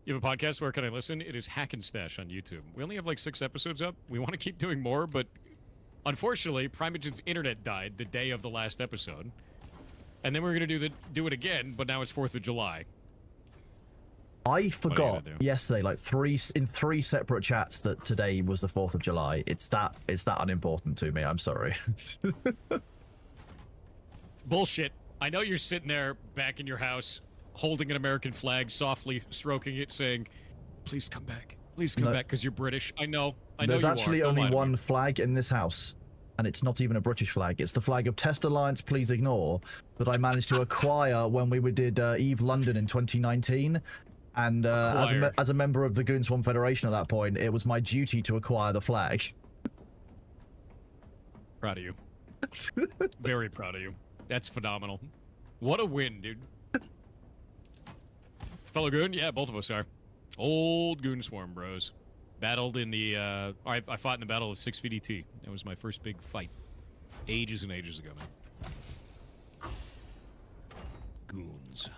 You have a podcast? Where can I listen? It is Hack and Stash on YouTube. We only have like 6 episodes up. We want to keep doing more, but unfortunately, Primogen's internet died the day of the last episode. And then we were going to do it again, but now it's 4th of July. I forgot yesterday, like in three separate chats, that today was the 4th of July. It's that unimportant to me. I'm sorry. Bullshit. I know you're sitting there back in your house, holding an American flag, softly stroking it, saying, "Please come back. Please come back," because you're British. I know. There's actually only one flag in this house, and it's not even a British flag. It's the flag of Test Alliance, please ignore, that I managed to acquire when we did Eve London in 2019. And as a member of the Goonswarm Federation at that point, it was my duty to acquire the flag. Proud of you. Very proud of you. That's phenomenal. What a win, dude. Fellow Goon? Yeah, both of us are. Old Goonswarm bros. Battled in the, I fought in the Battle of 6 feet ET. That was my first big fight. Ages and ages ago, man. Goons.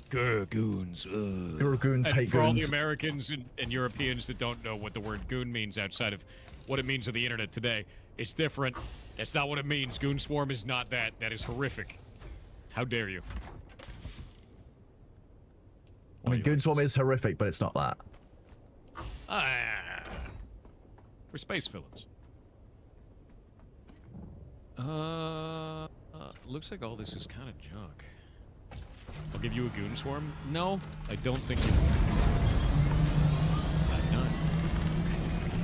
Goons. Goons hate for goons. all the Americans and Europeans that don't know what the word goon means outside of what it means on the internet today, it's different. That's not what it means. Goonswarm is not that. That is horrific. How dare you? I mean, Goonswarm is horrific, but it's not that. We're space villains. Looks like all this is kind of junk. I'll give you a goon swarm. No, I don't think you. Not.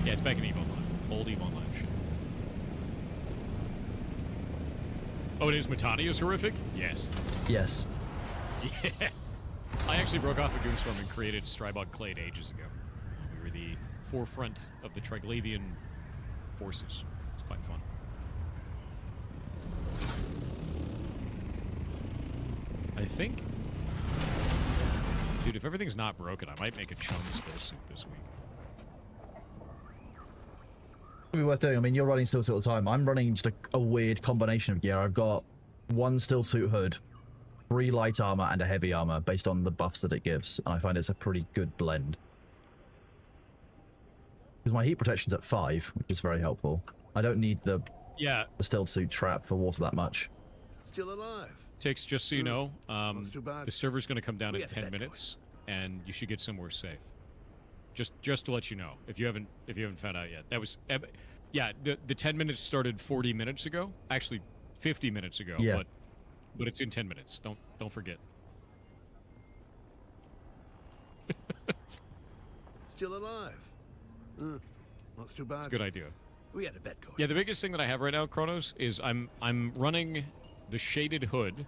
Yeah, it's back in EVE Online. Old EVE Online shit. Oh, it is. Matani is horrific. Yes. Yes. Yeah. I actually broke off a Goonswarm and created Strybog Clade ages ago. We were the forefront of the Triglavian forces. It's quite fun. I think... Dude, if everything's not broken, I might make a chum still suit this week. It'd be worth doing. I mean, you're running still suit all the time. I'm running just a weird combination of gear. I've got 1 still suit hood, 3 light armor, and a heavy armor based on the buffs that it gives. And I find it's a pretty good blend. Because my heat protection's at 5, which is very helpful. I don't need the still suit trap for water that much. Still alive. Ticks, just so you know, That's too bad. the server's going to come down We in had a 10 bad minutes, and you should get somewhere safe. Just to let you know, if you haven't found out yet. That was, yeah, the 10 minutes started 40 minutes ago. Actually, 50 minutes ago. Yeah. But it's in 10 minutes. Don't forget. Still alive. That's too bad. It's a good idea. We had a bet going. Yeah, the biggest thing that I have right now, Kronos, is I'm running the shaded hood.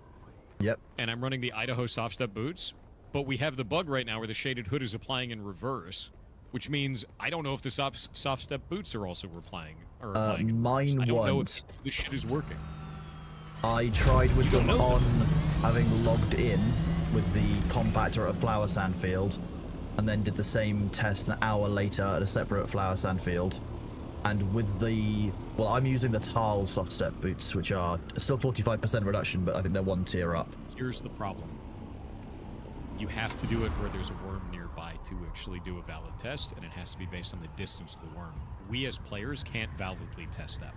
Yep. And I'm running the Idaho soft step boots, but we have the bug right now where the shaded hood is applying in reverse, which means I don't know if the soft step boots are also applying in reverse. Mine I don't know won't. if this shit is working. I tried with You don't them know? on having logged in with the compactor at a flower sand field, and then did the same test an hour later at a separate flower sand field. And with the, well, I'm using the Tile soft step boots, which are still 45% reduction, but I think they're one tier up. Here's the problem. You have to do it where there's a worm nearby to actually do a valid test, and it has to be based on the distance of the worm. We as players can't validly test that.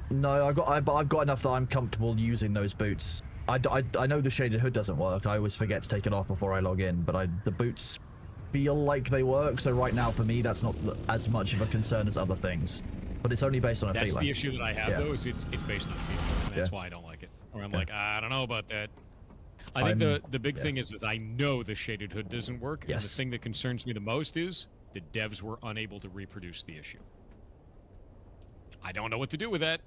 No, I've got enough that I'm comfortable using those boots. I know the shaded hood doesn't work. I always forget to take it off before I log in, but the boots feel like they work. So right now for me, that's not as much of a concern as other things. But it's only based on a feeling. That's the issue that I have, though, is it's based on feeling. And that's why I don't like it. Or I'm like, I don't know about that. I think the big thing is I know the shaded hood doesn't work. Yes. And the thing that concerns me the most is the devs were unable to reproduce the issue. I don't know what to do with that.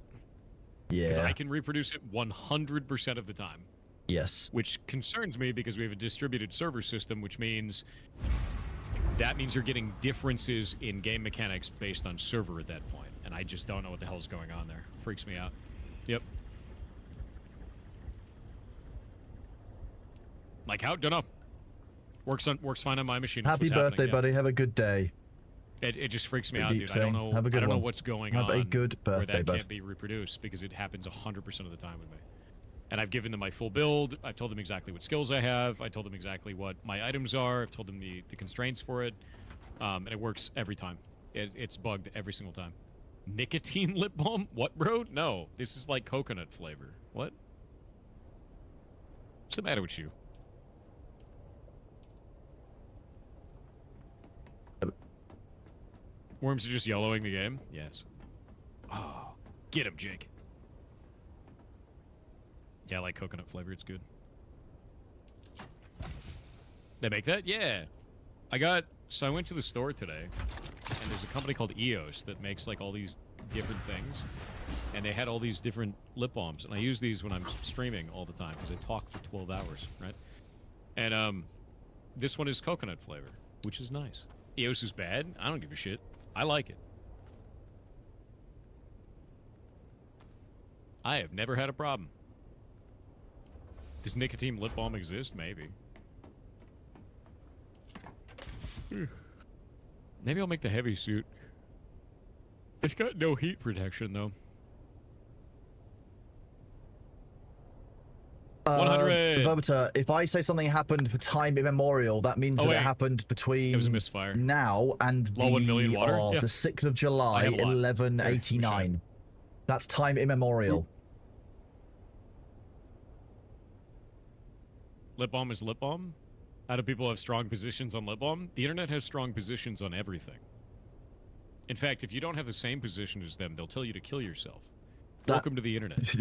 Yeah. Because I can reproduce it 100% of the time. Yes. Which concerns me because we have a distributed server system, which means that means you're getting differences in game mechanics based on server at that point. And I just don't know what the hell's going on there. Freaks me out. Yep. Like how? Don't know. Works fine on my machine. That's Happy what's happening, birthday, yeah. buddy. Have a good day. It just freaks me Good out, deep dude. I saying. don't know. Have a good I don't know one. what's going Have on. a good where birthday, that bud. can't be reproduced because it happens 100% of the time with me. And I've given them my full build. I've told them exactly what skills I have. I told them exactly what my items are. I've told them the constraints for it. And it works every time. It's bugged every single time. Nicotine lip balm? What, bro? No. This is like coconut flavor. What? What's the matter with you? Worms are just yellowing the game? Yes. Oh, get him, Jake. Yeah, I like coconut flavor. It's good. They make that? Yeah. So I went to the store today, and there's a company called EOS that makes like all these different things. And they had all these different lip balms. And I use these when I'm streaming all the time because I talk for 12 hours, right? And this one is coconut flavor, which is nice. EOS is bad. I don't give a shit. I like it. I have never had a problem. Does nicotine lip balm exist? Maybe. Maybe I'll make the heavy suit. It's got no heat protection, though. 100! Vermiter, if I say something happened for time immemorial, that means that it happened between It was a misfire. now and Low 1 million water? the 6th of July, I have a lot. 1189. That's time immemorial. Lip balm is lip balm? How do people have strong positions on lip balm? The internet has strong positions on everything. In fact, if you don't have the same position as them, they'll tell you to kill yourself. Welcome to the internet.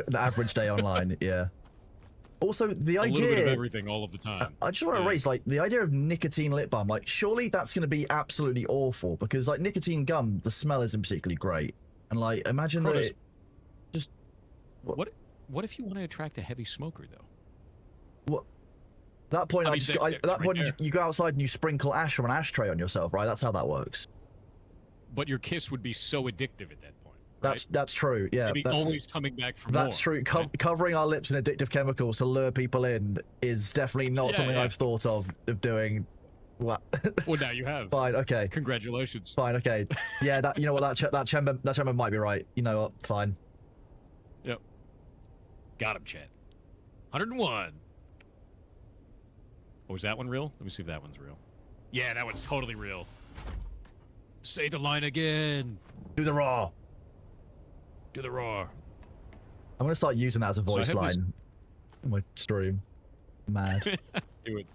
The average day online, yeah. Also, the A idea... little bit of everything all of the time. I just want to raise, like, the idea of nicotine lip balm, like, surely that's going to be absolutely awful, because, like, nicotine gum, the smell isn't particularly great. And, like, imagine that it just... What if you want to attract a heavy smoker, though? What? At that point, at that point, there. you go outside and you sprinkle ash from an ashtray on yourself, right? That's how that works. But your kiss would be so addictive at that point. Right? That's true. Yeah, You'd be always coming back for that's more. true. Covering our lips in addictive chemicals to lure people in is definitely not something I've thought of doing. What? Well, now you have. Fine. Okay. Congratulations. Fine. Okay. Yeah. That, you know what? That chamber might be right. You know what? Fine. Yep. Got him, Chad. 101. Oh, was that one real? Let me see if that one's real. Yeah, that one's totally real. Say the line again. Do the raw. Do the roar. I'm gonna start using that as a So I voice have this- line on my stream. Mad. Do it.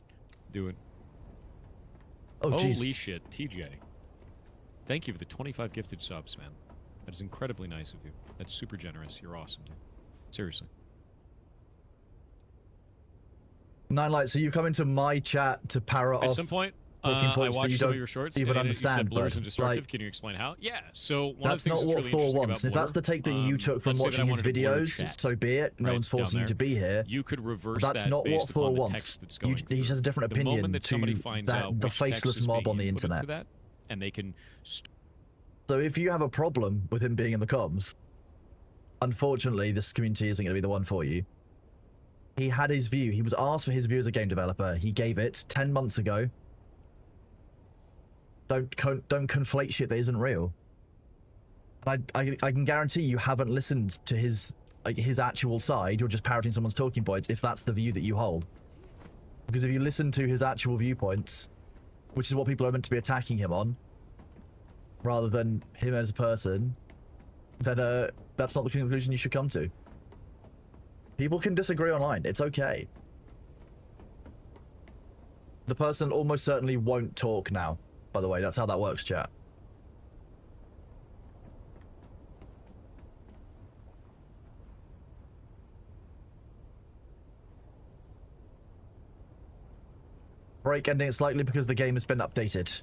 Do it. Oh, jeez. Holy shit, TJ. Thank you for the 25 gifted subs, man. That is incredibly nice of you. That's super generous. You're awesome, dude. Seriously. Nine Light, so you come into my chat to parrot At off some point, talking I points that watched you some don't of your shorts. even and you understand, said blurs bud. and destructive. Like, Can you explain how? Yeah. So one that's of the things not that's what really Thor interesting wants. about If that's the Blur, take that you took from let's say that watching I his wanted to blur videos, chat, so be it. No right, one's forcing down you to there. be here. You could reverse That's that not what based Thor upon the wants. text that's going He has a different through. The opinion moment that somebody to finds that out the which text faceless is mob being on the inputted internet. to that, and they can So if you have a problem with him being in the comms, unfortunately, this community isn't going to be the one for you. He had his view. He was asked for his view as a game developer. He gave it 10 months ago. Don't conflate shit that isn't real. I can guarantee you haven't listened to his actual side. You're just parroting someone's talking points if that's the view that you hold. Because if you listen to his actual viewpoints, which is what people are meant to be attacking him on, rather than him as a person, then that's not the conclusion you should come to. People can disagree online. It's okay. The person almost certainly won't talk now, by the way. That's how that works, chat. Break ending slightly because the game has been updated.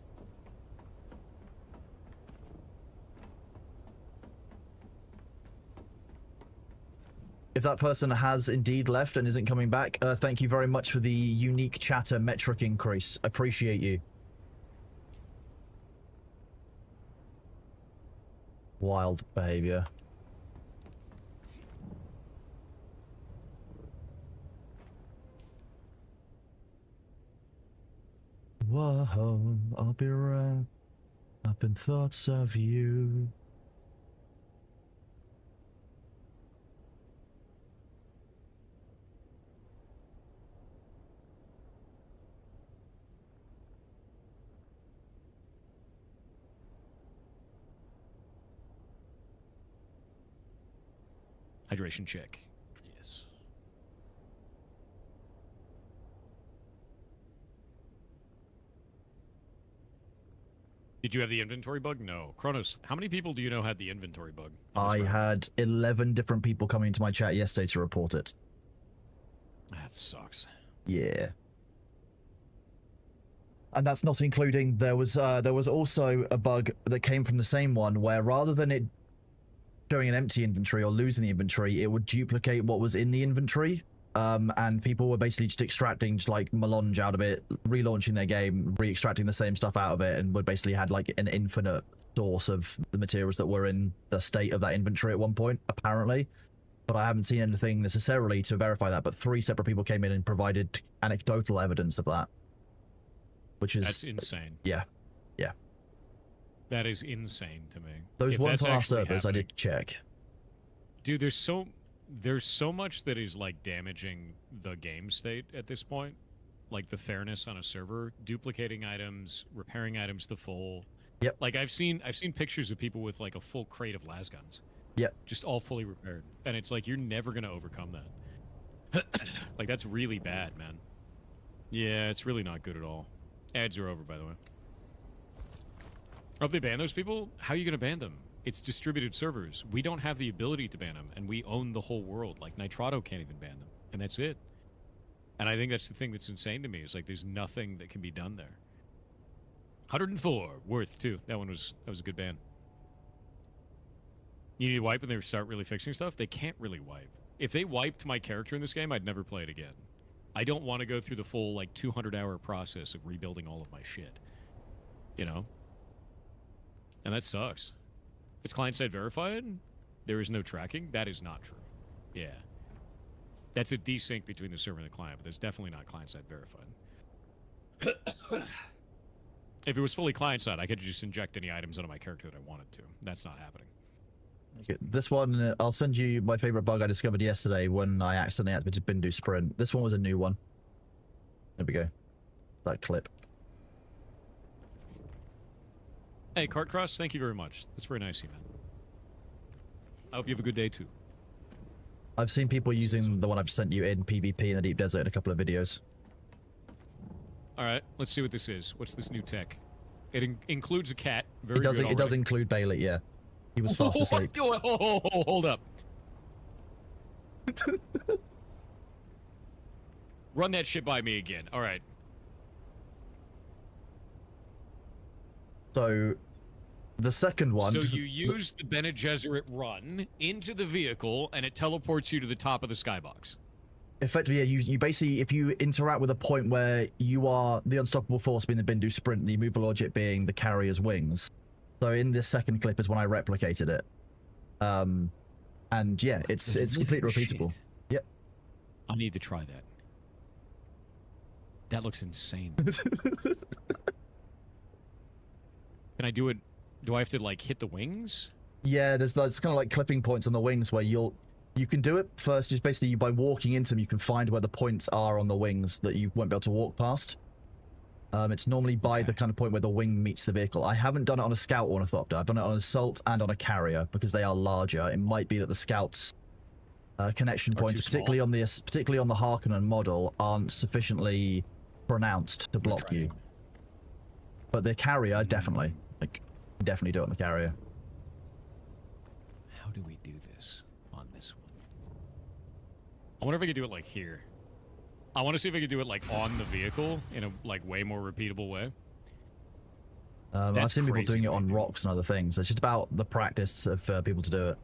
If that person has indeed left and isn't coming back, thank you very much for the unique chatter metric increase. Appreciate you. Wild behavior. Whoa, I'll be wrapped up in thoughts of you. hydration check. Yes. Did you have the inventory bug? No. Kronos, how many people do you know had the inventory bug? I had 11 different people coming into my chat yesterday to report it. That sucks. Yeah. And that's not including, there was also a bug that came from the same one where rather than it showing an empty inventory or losing the inventory, it would duplicate what was in the inventory. And people were basically just extracting just like melange out of it, relaunching their game, re-extracting the same stuff out of it, and would basically had like an infinite source of the materials that were in the state of that inventory at one point, apparently. But I haven't seen anything necessarily to verify that, but 3 separate people came in and provided anecdotal evidence of that. Which is... That's insane. Yeah. Yeah. That is insane to me. Those If ones that's on our actually servers, I happening- did check. Dude, there's so much that is like damaging the game state at this point. Like the fairness on a server, duplicating items, repairing items to full. Yep. Like I've seen pictures of people with like a full crate of las guns. Yep. Just all fully repaired. And it's like you're never gonna overcome that. Like that's really bad, man. Yeah, it's really not good at all. Ads are over, by the way. Oh, if they ban those people? How are you gonna ban them? It's distributed servers. We don't have the ability to ban them, and we own the whole world. Like, Nitrado can't even ban them, and that's it. And I think that's the thing that's insane to me, is like there's nothing that can be done there. 104, Worth, too. That was a good ban. You need to wipe when they start really fixing stuff? They can't really wipe. If they wiped my character in this game, I'd never play it again. I don't want to go through the full, like, 200-hour process of rebuilding all of my shit. You know? And that sucks. It's client-side verified? There is no tracking? That is not true. Yeah. That's a desync between the server and the client, but that's definitely not client-side verified. If it was fully client-side, I could just inject any items onto my character that I wanted to. That's not happening. Okay, this one, I'll send you my favorite bug I discovered yesterday when I accidentally activated Bindu Sprint. This one was a new one. There we go. That clip. Hey, Cartcross, thank you very much. That's very nice of you, man. I hope you have a good day, too. I've seen people using the one I've sent you in PvP in the deep desert in a couple of videos. All right, let's see what this is. What's this new tech? It includes a cat. Very It does. good It does already. include Bailey. Yeah, he was fast asleep. Hold up. Run that shit by me again. All right. So, the second one. So you use the Bene Gesserit run into the vehicle, and it teleports you to the top of the skybox. Effectively, yeah, you basically, if you interact with a point where you are the unstoppable force being the Bindu sprint, the immovable object being the carrier's wings. So in this second clip is when I replicated it. And yeah, it's completely repeatable. Shit. Yep. I need to try that. That looks insane. Can I do it? Do I have to like hit the wings? Yeah, there's kind of like clipping points on the wings where you can do it first. Just basically by walking into them, you can find where the points are on the wings that you won't be able to walk past. It's normally by the kind of point where the wing meets the vehicle. I haven't done it on a scout ornithopter. I've done it on an assault and on a carrier because they are larger. It might be that the scouts connection points, particularly on the Harkonnen model, aren't sufficiently pronounced to block you. But the carrier definitely, definitely do it on the carrier. How do we do this on this one? I wonder if I could do it like here. I want to see if I could do it like on the vehicle in a like way more repeatable way. I've seen people doing it on dude. rocks and other things. It's just about the practice of people to do it.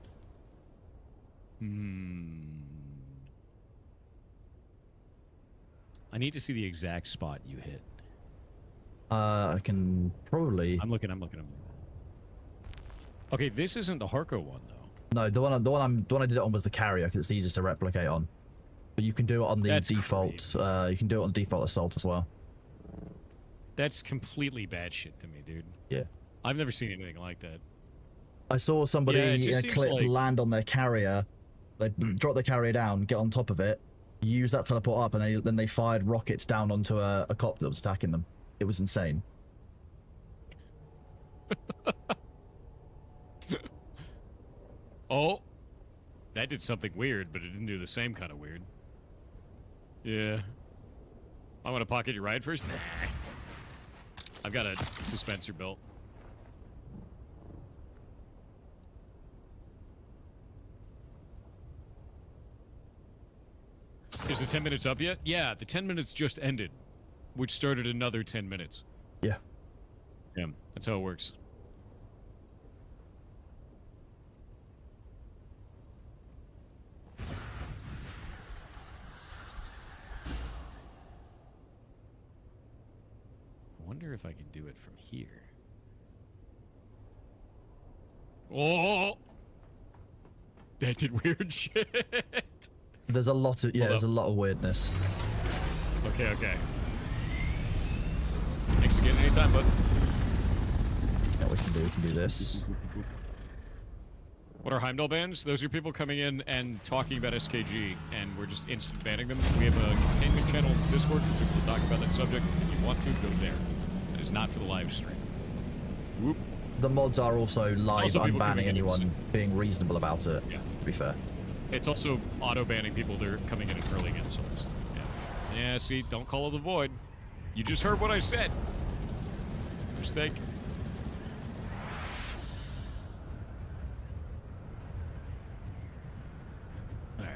I need to see the exact spot you hit. I can probably. I'm looking. Okay, this isn't the Harko one though. No, the one I did it on was the carrier because it's the easiest to replicate on. But you can do it on the That's default. crazy. You can do it on default assault as well. That's completely bad shit to me, dude. Yeah. I've never seen anything like that. I saw somebody Yeah, it in just a seems clip like- land on their carrier. They drop the carrier down, get on top of it, use that teleport up, and then they fired rockets down onto a cop that was attacking them. It was insane. Oh, that did something weird, but it didn't do the same kind of weird. Yeah. I want to pocket your ride first? Nah. I've got a suspensor built. Is the 10 minutes up yet? Yeah, the 10 minutes just ended, which started another 10 minutes. Yeah. Yeah, that's how it works. I wonder if I can do it from here. Oh! That did weird shit. There's a lot of there's a lot of weirdness. Okay, okay. Thanks again, anytime, bud. Yeah, we can do this. What are Heimdall bans? Those are people coming in and talking about SKG, and we're just instant banning them. We have a containment channel in Discord for people to talk about that subject. If you want to, go there. That is not for the live stream. Whoop. The mods are also live also people unbanning coming in and anyone being reasonable about it. Yeah. To be fair. It's also auto-banning people that are coming in and hurling insults. Yeah. Yeah, see, don't call it the void. You just heard what I said. Mistake. Alright.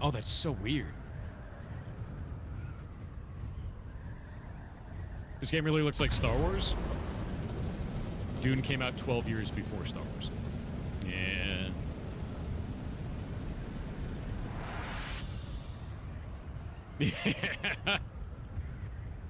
Oh, that's so weird. This game really looks like Star Wars. Dune came out 12 years before Star Wars. Yeah. Yeah.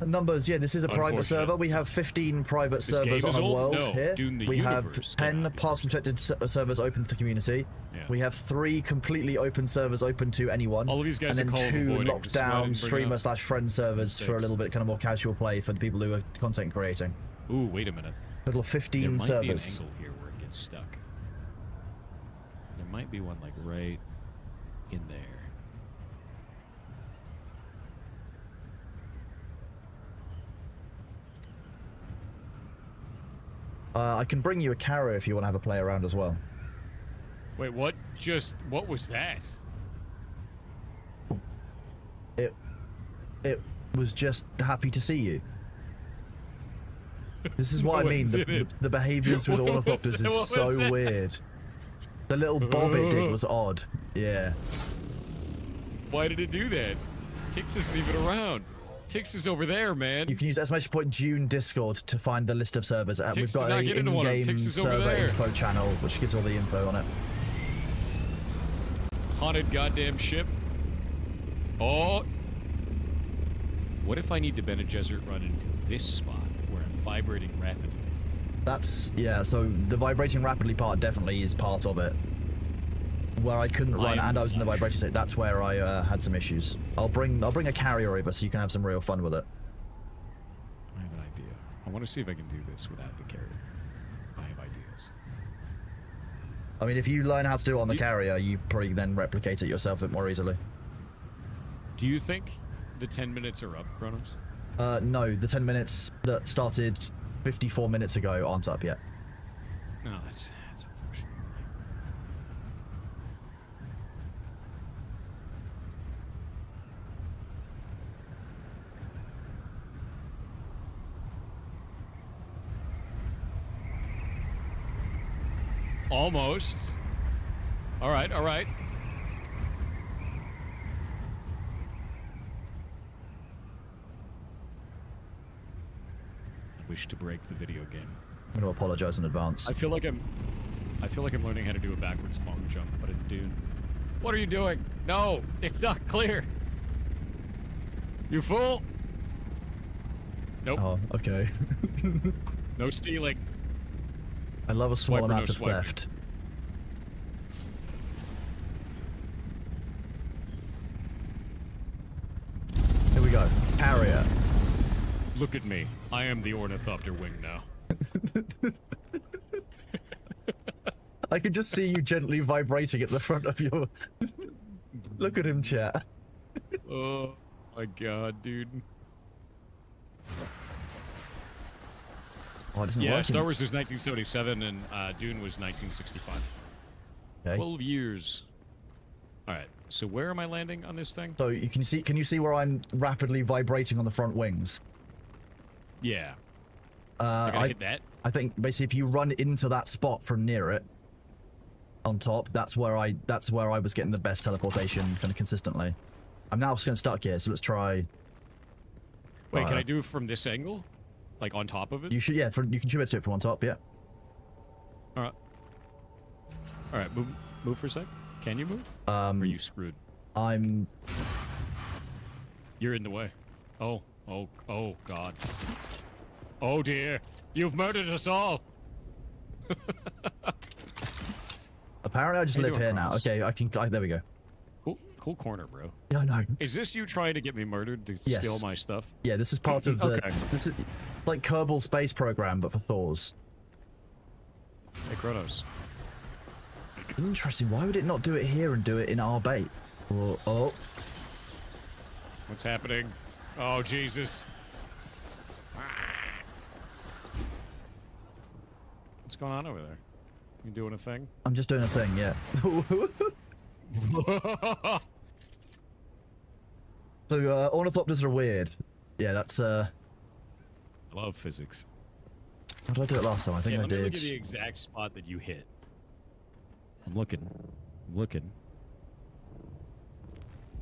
Numbers, yeah, this is a private Unfortunate. server. We have 15 private This servers game is on a old? world No, here. Dune the We have universe. 10 Yeah. pass-protected servers open to the community. Yeah. We have 3 completely open servers open to anyone. All of these guys and are then call 2 avoiding. locked This is why I down didn't bring it up. streamer/friend servers for a Mistakes. little bit kind of more casual play for the people who are content creating. Ooh, wait a minute. Total of There 15 might servers. be an angle here where it gets stuck. There might be one like right in there. I can bring you a carrier if you want to have a play around as well. Wait, what was that? It was just happy to see you. This is what I mean. The behaviors with ornithopters is so weird. The little bob it did was odd. Yeah. Why did it do that? Tix isn't even around. Tix is over there, man. You can use !Dune Discord to find the list of servers. We've got an in-game server info channel which gives all the info on it. Haunted goddamn ship. Oh. What if I need to Bene Gesserit run into this spot where I'm vibrating rapidly? That's, yeah, so the vibrating rapidly part definitely is part of it. Where I couldn't run and I was in the vibrating state, that's where I had some issues. I'll bring a carrier over so you can have some real fun with it. I have an idea. I want to see if I can do this without the carrier. I have ideas. I mean, if you learn how to do it on the carrier, you probably then replicate it yourself a bit more easily. Do you think the 10 minutes are up, Kronos? No, the 10 minutes that started 54 minutes ago aren't up yet. No, that's unfortunate. Almost. All right, all right. Wish to break the video game. I'm going to apologize in advance. I feel like I'm learning how to do a backwards long jump, but in Dune. What are you doing? No, it's not clear. You fool. Nope. Oh, okay. No stealing. I love a small Swiper, amount no of swiping. theft. Here we go. Carrier. Look at me. I am the ornithopter wing now. I can just see you gently vibrating at the front of your... Look at him, chat. Oh my god, dude. Oh, it doesn't Yeah, work Star Wars was 1977 and Dune was 1965. Okay. 12 years. Alright, so where am I landing on this thing? So you can you see where I'm rapidly vibrating on the front wings? Yeah. I gotta hit that? I think basically if you run into that spot from near it, on top, that's where I was getting the best teleportation kind of consistently. I'm now just going to start here, so let's try. Wait, can I do it from this angle? Like on top of it? You should, yeah. You can shoot it to it from on top, yeah. All right. All right, move for a sec. Can you move? Or are you screwed? You're in the way. Oh God. Oh dear, you've murdered us all. Apparently, I just live here now. Okay, there we go. Cool corner, bro. Yeah, I know. Is this you trying to get me murdered to steal my stuff? Yeah, this is part of the. Okay. This is like Kerbal Space Program, but for Thors. Hey, Kronos. Interesting. Why would it not do it here and do it in our bait? Oh. What's happening? Oh, Jesus. What's going on over there? You doing a thing? I'm just doing a thing, yeah. So, ornithopters are weird. Yeah, that's, I love physics. How did I do it last time? I think I Let me did. look at the exact spot that you hit. I'm looking.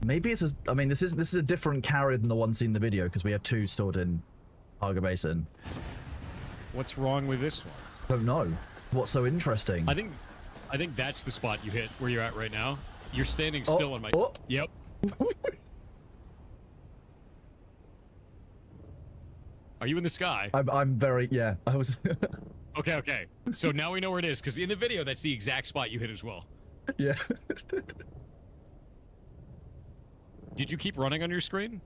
Maybe it's I mean, this is a different carrier than the one seen in the video, because we have two stored in Argo Basin. What's wrong with this one? Don't know. What's so interesting? I think that's the spot you hit where you're at right now. You're standing still on my... Oh. Yep. Are you in the sky? I'm very, yeah, I was... Okay. So now we know where it is, because in the video, that's the exact spot you hit as well. Yeah. Did you keep running on your screen?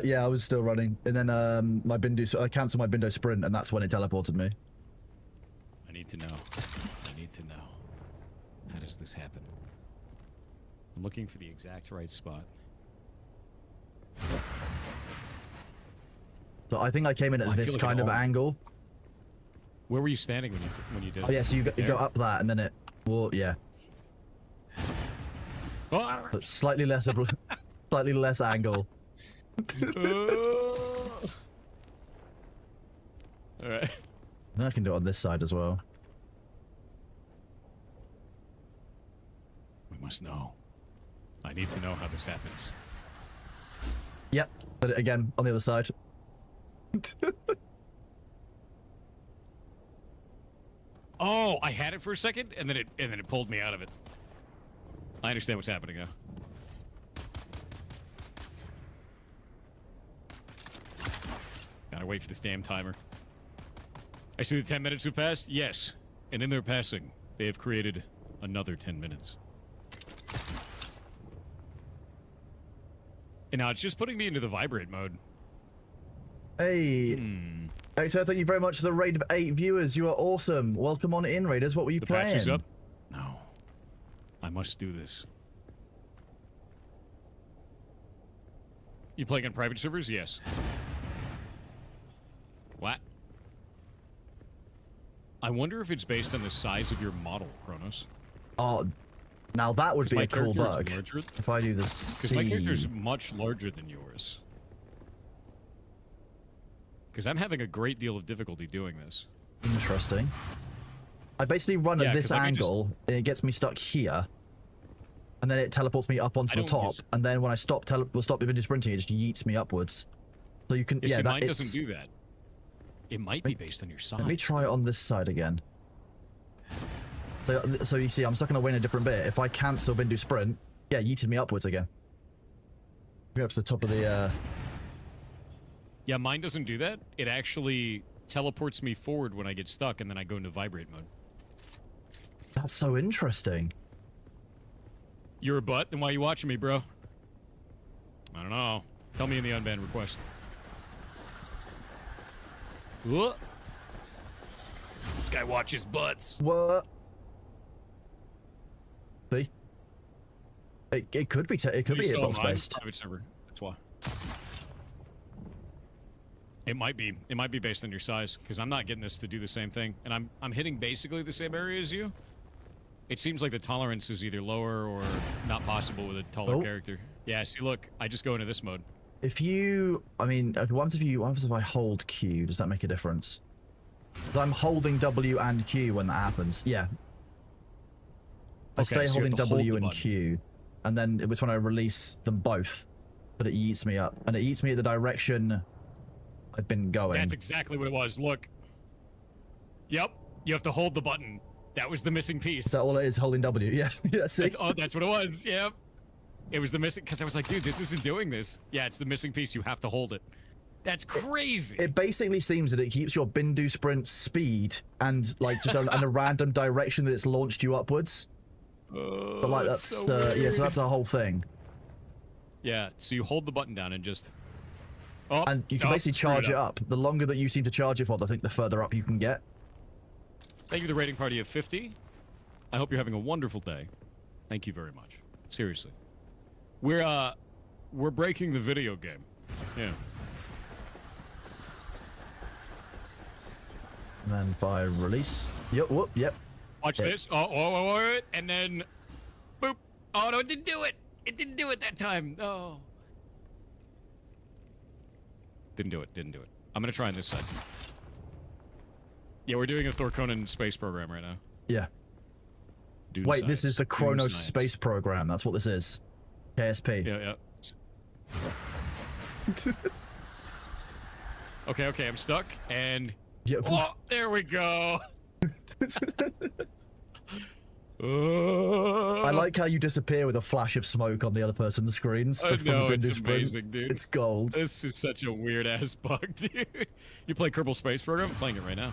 Yeah, I was still running. And then I canceled my Bindo sprint, and that's when it teleported me. I need to know. How does this happen? I'm looking for the exact right spot. So I think I came in at this kind of angle. Where were you standing when you did it? Oh yeah, so you go up that, and then it... Well, yeah. But slightly less, slightly less angle. All right. And I can do it on this side as well. We must know. I need to know how this happens. Yep. But again, on the other side. Oh, I had it for a second, and then it pulled me out of it. I understand what's happening now. Gotta wait for this damn timer. I see the 10 minutes have passed? Yes. And in their passing, they have created another 10 minutes. And now it's just putting me into the vibrate mode. Hey. Hey, so thank you very much for the raid of 8 viewers. You are awesome. Welcome on in, Raiders. What were you playing? The patch is up? No. I must do this. You playing on private servers? Yes. What? I wonder if it's based on the size of your model, Kronos. Oh, now that would be a cool bug. If I do the C. Because my character's much larger than yours. Because I'm having a great deal of difficulty doing this. Interesting. I basically run at this angle, and it gets me stuck here. And then it teleports me up onto the top, and then when I stop even sprinting, it just yeets me upwards. So you can, see, mine doesn't do that. It might be based on your size. Let me try it on this side again. So you see, I'm stuck in a different bit. If I cancel Bindu sprint, yeah, yeeted me upwards again. Go up to the top of the. Yeah, mine doesn't do that. It actually teleports me forward when I get stuck, and then I go into vibrate mode. That's so interesting. You're a butt? Then why are you watching me, bro? I don't know. Tell me in the unbanned request. What? This guy watches butts. What? See? It could be hitbox based. Private server. That's why. It might be based on your size, because I'm not getting this to do the same thing, and I'm hitting basically the same area as you. It seems like the tolerance is either lower or not possible with a taller character. Yeah, see, look, I just go into this mode. If you, I mean, what happens if I hold Q? Does that make a difference? So I'm holding W and Q when that happens. Yeah. I stay holding W and Q, and then it's when I release them both, but it yeets me up, and it yeets me at the direction I've been going. That's exactly what it was. Look. Yep. You have to hold the button. That was the missing piece. Is that all it is? Holding W? Yeah. That's what it was. Yep. It was the missing, because I was like, dude, this isn't doing this. Yeah, it's the missing piece. You have to hold it. That's crazy. It basically seems that it keeps your Bindu sprint speed and like just and a random direction that it's launched you upwards. But like that's so yeah, so that's the whole thing. Yeah, so you hold the button down and just and you can basically charge it up. The longer that you seem to charge it for, I think the further up you can get. Thank you for the rating party of 50. I hope you're having a wonderful day. Thank you very much. Seriously. We're breaking the video game. Yeah. And then if I release, yep, whoop, yep. Watch this. Oh, and then, boop. Oh no, it didn't do it. It didn't do it that time. No. Didn't do it. I'm gonna try on this side. Yeah, we're doing a Thor Conan space program right now. Yeah. Dune Wait, science. this is the Chronos Dune science. space program. That's what this is. KSP. Yeah. Okay, I'm stuck, and Yep. oh, there we go. I like how you disappear with a flash of smoke on the other person's screens. I know, it's amazing, dude. It's gold. This is such a weird ass bug, dude. You play Kerbal Space Program? I'm playing it right now.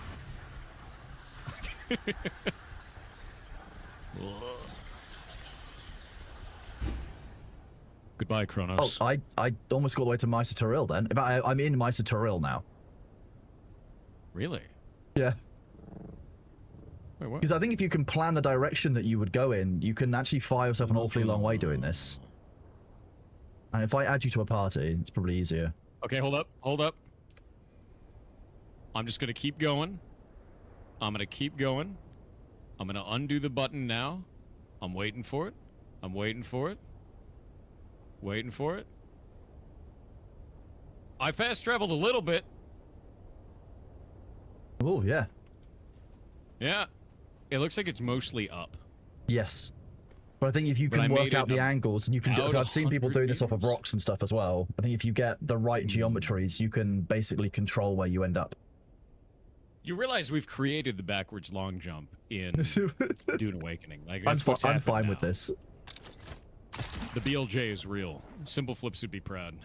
Goodbye, Kronos. Oh, I almost got all the way to Misa Toril then. In fact, I'm in Misa Toril now. Really? Yeah. Wait, what? Because I think if you can plan the direction that you would go in, you can actually fire yourself an awfully long way doing this. And if I add you to a party, it's probably easier. Okay, hold up. I'm just gonna keep going. I'm gonna undo the button now. I'm waiting for it. I'm waiting for it. Waiting for it. I fast traveled a little bit. Oh, yeah. Yeah. It looks like it's mostly up. Yes. But I think if you But I can work made out it the angles, and you can do, about I've seen people 100 do this off of meters. rocks and stuff as well. I think if you get the right geometries, you can basically control where you end up. You realize we've created the backwards long jump in Dune Awakening. Like, I'm, that's what's I'm happened fine now. with this. The BLJ is real. Simple Flips would be proud.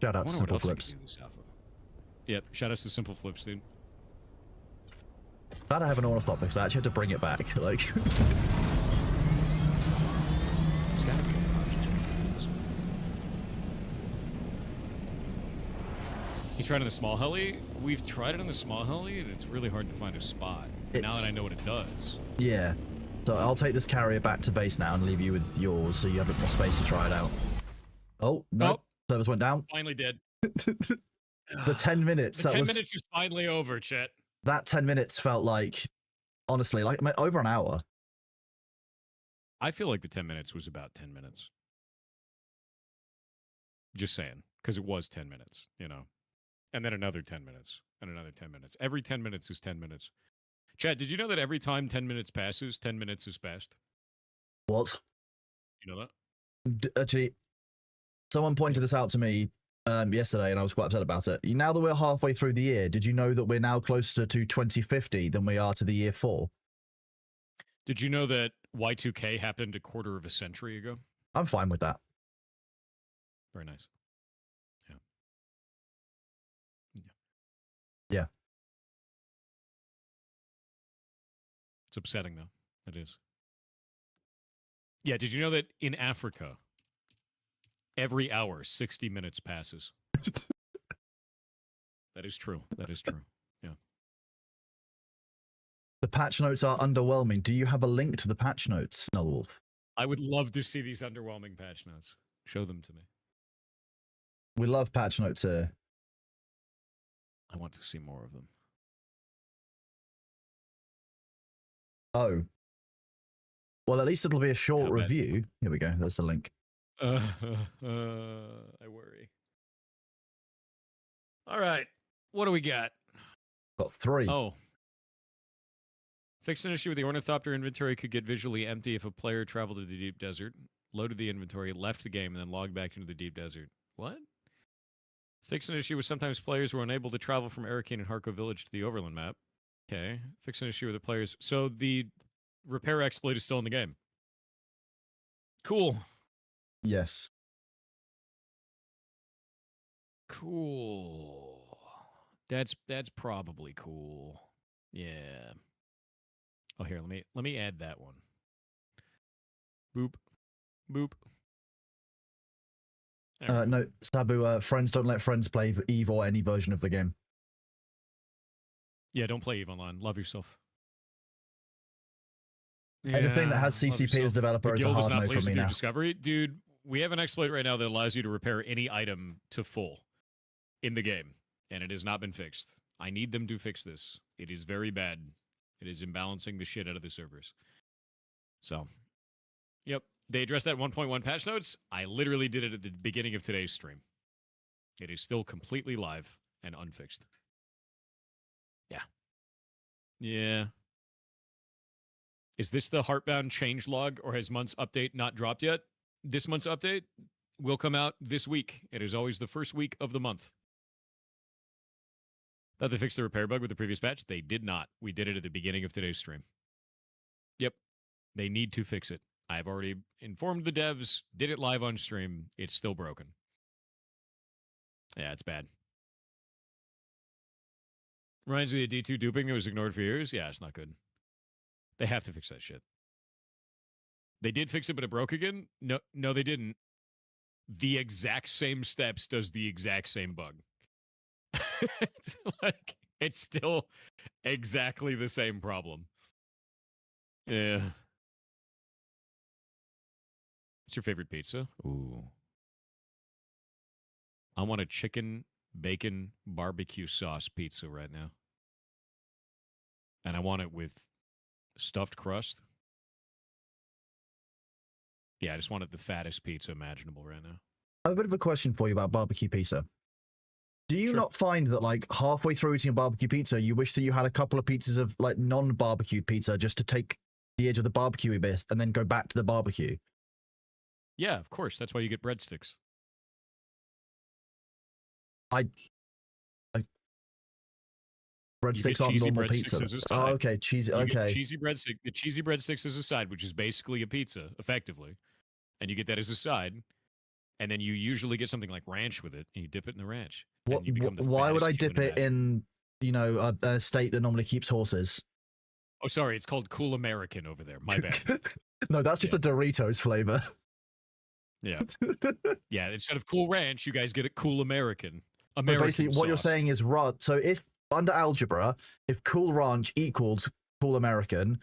Shout I out to wonder what Simple else I Flips. could do this alpha. Yep, shout out to Simple Flips, dude. Glad I have an ornithop because I actually had to bring it back. Like, It's gotta be a project to do this with. You tried on the small heli? We've tried it on the small heli, and it's really hard to find a spot. Now It's- that I know what it does. yeah. So I'll take this carrier back to base now and leave you with yours so you have a bit more space to try it out. Oh, no. Oh. Servers went down. Finally did. The 10 minutes. The that 10 was, minutes is finally over, Chet. That 10 minutes felt like, honestly, like over an hour. I feel like the 10 minutes was about 10 minutes. Just saying, because it was 10 minutes, you know. And then another 10 minutes, and another 10 minutes. Every 10 minutes is 10 minutes. Chad, did you know that every time 10 minutes passes, 10 minutes is passed? What? You know that? Actually, someone pointed this out to me yesterday, and I was quite upset about it. Now that we're halfway through the year, did you know that we're now closer to 2050 than we are to the year 4? Did you know that Y2K happened a quarter of a century ago? I'm fine with that. Very nice. Yeah. Yeah. It's upsetting, though. It is. Yeah, did you know that in Africa, every hour, 60 minutes passes? That is true. That is true. Yeah. The patch notes are underwhelming. Do you have a link to the patch notes, Nullwolf? I would love to see these underwhelming patch notes. Show them to me. We love patch notes here. I want to see more of them. Oh. Well, at least it'll be a short How bad- review. Here we go. There's the link. I worry. All right. What do we got? Got 3. Oh. Fixed an issue with the Ornithopter inventory could get visually empty if a player traveled to the deep desert, loaded the inventory, left the game, and then logged back into the deep desert. What? Fixed an issue with sometimes players were unable to travel from Arrakeen and Harko Village to the Overland map. Okay. Fixed an issue with the players. So the repair exploit is still in the game. Cool. Yes. Cool. That's probably cool. Yeah. Oh, here, let me add that one. Boop. Boop. There we go. No, Sabu, friends don't let friends play Eve or any version of the game. Yeah, don't play EVE Online. Love yourself. Anything that has love CCP as yourself. developer The is a guild is hard not no pleased for me with your now. Discovery. Dude, we have an exploit right now that allows you to repair any item to full in the game, and it has not been fixed. I need them to fix this. It is very bad. It is imbalancing the shit out of the servers. So, yep. They addressed that 1.1 patch notes. I literally did it at the beginning of today's stream. It is still completely live and unfixed. Yeah. Yeah. Is this the Heartbound changelog, or has month's update not dropped yet? This month's update will come out this week. It is always the first week of the month. Thought they fixed the repair bug with the previous patch? They did not. We did it at the beginning of today's stream. Yep. They need to fix it. I've already informed the devs, did it live on stream. It's still broken. Yeah, it's bad. Reminds me of D2 duping that was ignored for years. Yeah, it's not good. They have to fix that shit. They did fix it, but it broke again? No, they didn't. The exact same steps does the exact same bug. It's like, it's still exactly the same problem. Yeah. What's your favorite pizza? Ooh. I want a chicken, bacon, barbecue sauce pizza right now. And I want it with stuffed crust Yeah, I just wanted the fattest pizza imaginable right now. I have a bit of a question for you about barbecue pizza. Do you Sure. not find that, like, halfway through eating a barbecue pizza, you wish that you had a couple of pizzas of, like, non-barbecued pizza just to take the edge of the barbecue bit and then go back to the barbecue? Yeah, of course. That's why you get breadsticks. I breadsticks on cheesy normal breadsticks pizza. as a Oh, side. okay, cheesy. You Okay, get cheesy breadstick. The cheesy breadsticks as a side, which is basically a pizza, effectively, and you get that as a side. And then you usually get something like ranch with it, and you dip it in the ranch. And you become the why would I fattest dip human it in, you know, a state that normally keeps horses? Oh, sorry, it's called Cool American over there. My bad. No, that's just Yeah. a Doritos flavor. Yeah. Yeah, instead of Cool Ranch, you guys get it Cool American. But American basically, what you're sauce. saying is so if under algebra, if Cool Ranch equals Cool American,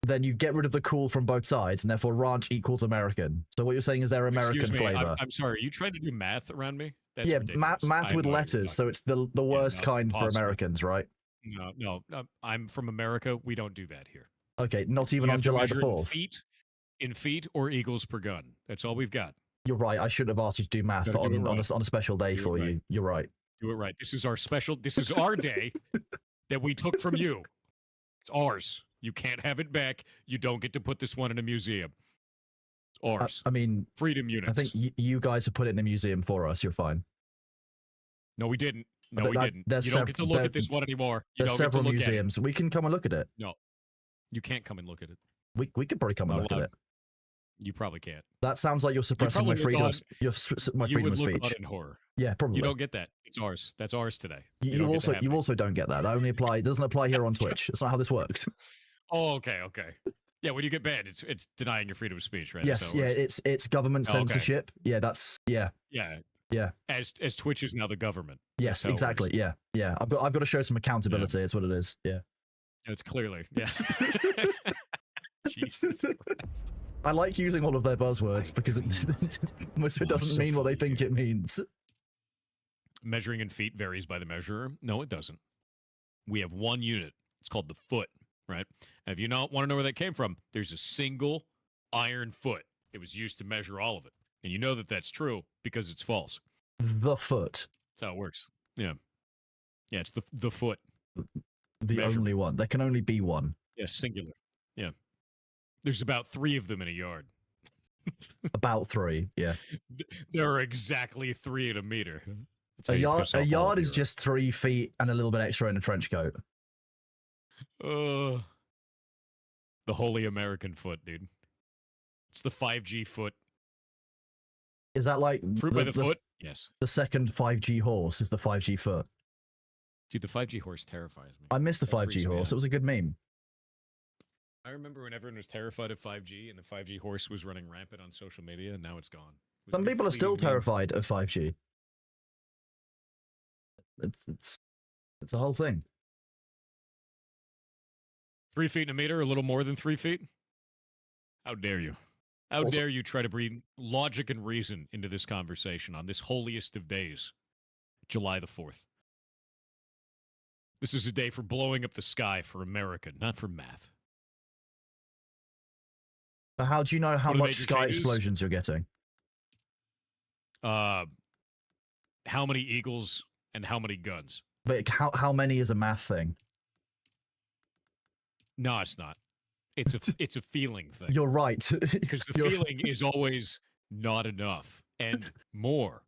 then you get rid of the cool from both sides, and therefore ranch equals American. So what you're saying is they're American Excuse me, flavor. I'm sorry. Are you trying to do math around me? That's Yeah, ridiculous. math I with know what you're letters, so talking it's the worst no, kind for impossible. Americans, right? No. I'm from America. We don't do that here. Okay, not even You on have to July the measure it 4th. in feet or eagles per gun. That's all we've got. You're right. I shouldn't have asked you to do math Gotta do it on right. a special day Do it for right. you. You're right. Do it right. This is our special. This is our day that we took from you. It's ours. You can't have it back. You don't get to put this one in a museum. It's ours. I mean, Freedom units. I think you guys have put it in a museum for us. You're fine. No, we didn't. No, we didn't. There's You don't get to look at this one anymore. You There's don't get to several look museums. We can come and look at it. No, you can't come and look at it. We could probably come and Not look at allowed. it. You probably can't. That sounds like you're suppressing my probably freedom. look My You freedom would of look speech. on in horror. Yeah, probably. You don't get that. It's ours. That's ours today. You don't get to also have you it. also don't get that. That only it doesn't apply here on That's true. Twitch. It's not how this works. Oh, okay. Yeah, when you get banned, it's denying your freedom of speech, right? Yes, yeah, it's government Oh, okay. censorship. Yeah, that's yeah. Yeah. As Twitch is now the government. Yes, That's how it exactly. works. Yeah. I've got to show some accountability. It's what it is. Yeah. It's clearly. Yeah. Jesus Christ. I like using all of their buzzwords because most of it doesn't so mean what they funny. think it means. Measuring in feet varies by the measurer. No, it doesn't. We have one unit. It's called the foot, right? And if you want to know where that came from, there's a single iron foot that was used to measure all of it. And you know that that's true because it's false. The foot. That's how it works. Yeah. Yeah, it's the foot. The Measurement. only one. There can only be one. Yeah, singular. Yeah. There's about 3 of them in a yard. About 3. Yeah. There are exactly 3 in a meter. That's how A you yard. piss A off all yard of is Europe. just 3 feet and a little bit extra in a trench coat. The holy American foot, dude. It's the 5G foot. Is that like Fruit by the foot? Yes. The second 5G horse is the 5G foot. Dude, the 5G horse terrifies me. I miss the That 5G freaks me horse. out. It was a good meme. I remember when everyone was terrified of 5G and the 5G horse was running rampant on social media, and now it's gone. It was Some a good people are still fleeting meme. terrified of 5G. It's a whole thing. 3 feet in a meter, a little more than 3 feet? How dare you? How Also- dare you try to bring logic and reason into this conversation on this holiest of days, July the 4th. This is a day for blowing up the sky for America, not for math. But how do you know how What are the much major sky changes? explosions you're getting? How many eagles and how many guns? But how many is a math thing? No, it's not. It's a feeling thing. You're right. Because the feeling is always not enough and more.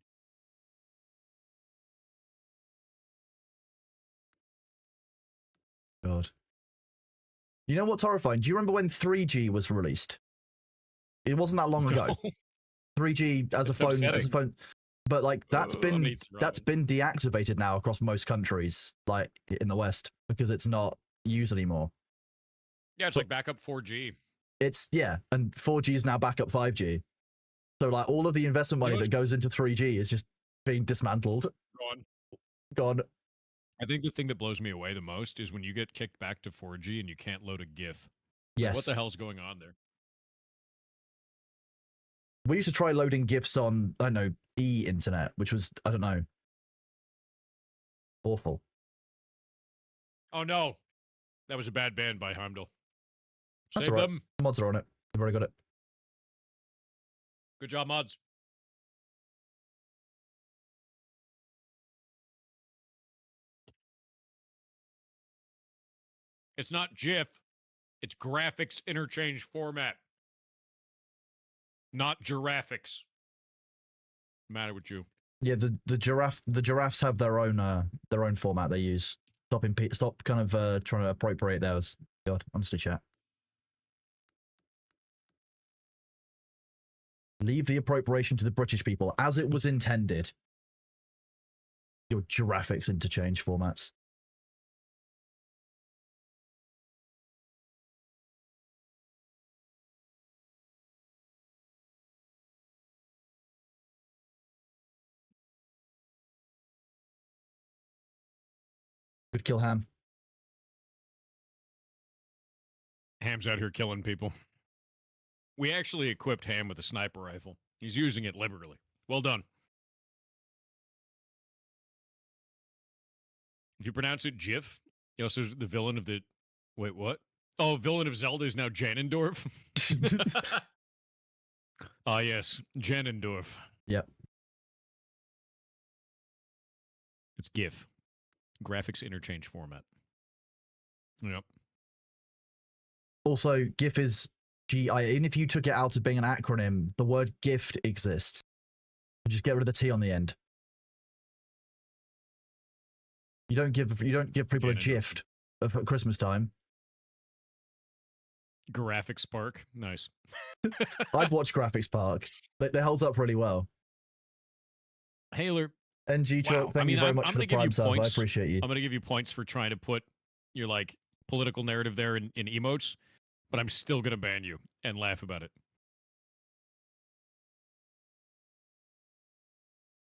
God. You know what's horrifying? Do you remember when 3G was released? It wasn't that long ago. 3G as a It's phone, upsetting. but like that's I been mean, it's wrong. deactivated now across most countries, like in the West, because it's not used anymore. Yeah, it's like backup 4G. It's and 4G is now backup 5G. So like all of the investment money that goes into 3G is just being dismantled. Gone. I think the thing that blows me away the most is when you get kicked back to 4G and you can't load a GIF. Like, Yes. what the hell's going on there? We used to try loading GIFs on, I don't know, internet, which was, I don't know, awful. Oh no, that was a bad ban by Heimdall. That's Save all right. them. Mods are on it. They've already got it. Good job, mods. It's not GIF. It's graphics interchange format. Not giraffics. Matter with you. Yeah, the giraffes have their own format they use. Stop kind of trying to appropriate theirs. God, honestly, chat. Leave the appropriation to the British people as it was intended. Your giraffics interchange formats. Good kill, Ham. Ham's out here killing people. We actually equipped Ham with a sniper rifle. He's using it liberally. Well done. If you pronounce it Jif, he also the villain of the... Wait, what? Oh, villain of Zelda is now Janendorf? Ah, yes. Janendorf. Yep. It's GIF. Graphics interchange format. Yep. Also, GIF is GI. Even if you took it out of being an acronym, the word gift exists. Just get rid of the T on the end. You don't give people a gift at Christmas time. Graphics Park. Nice. I'd watch Graphics Park. They holds up really well. Haler. NG Chalk, thank you very much for the Prime sub. I appreciate you. I'm going to give you points for trying to put your like political narrative there in emotes, but I'm still going to ban you and laugh about it.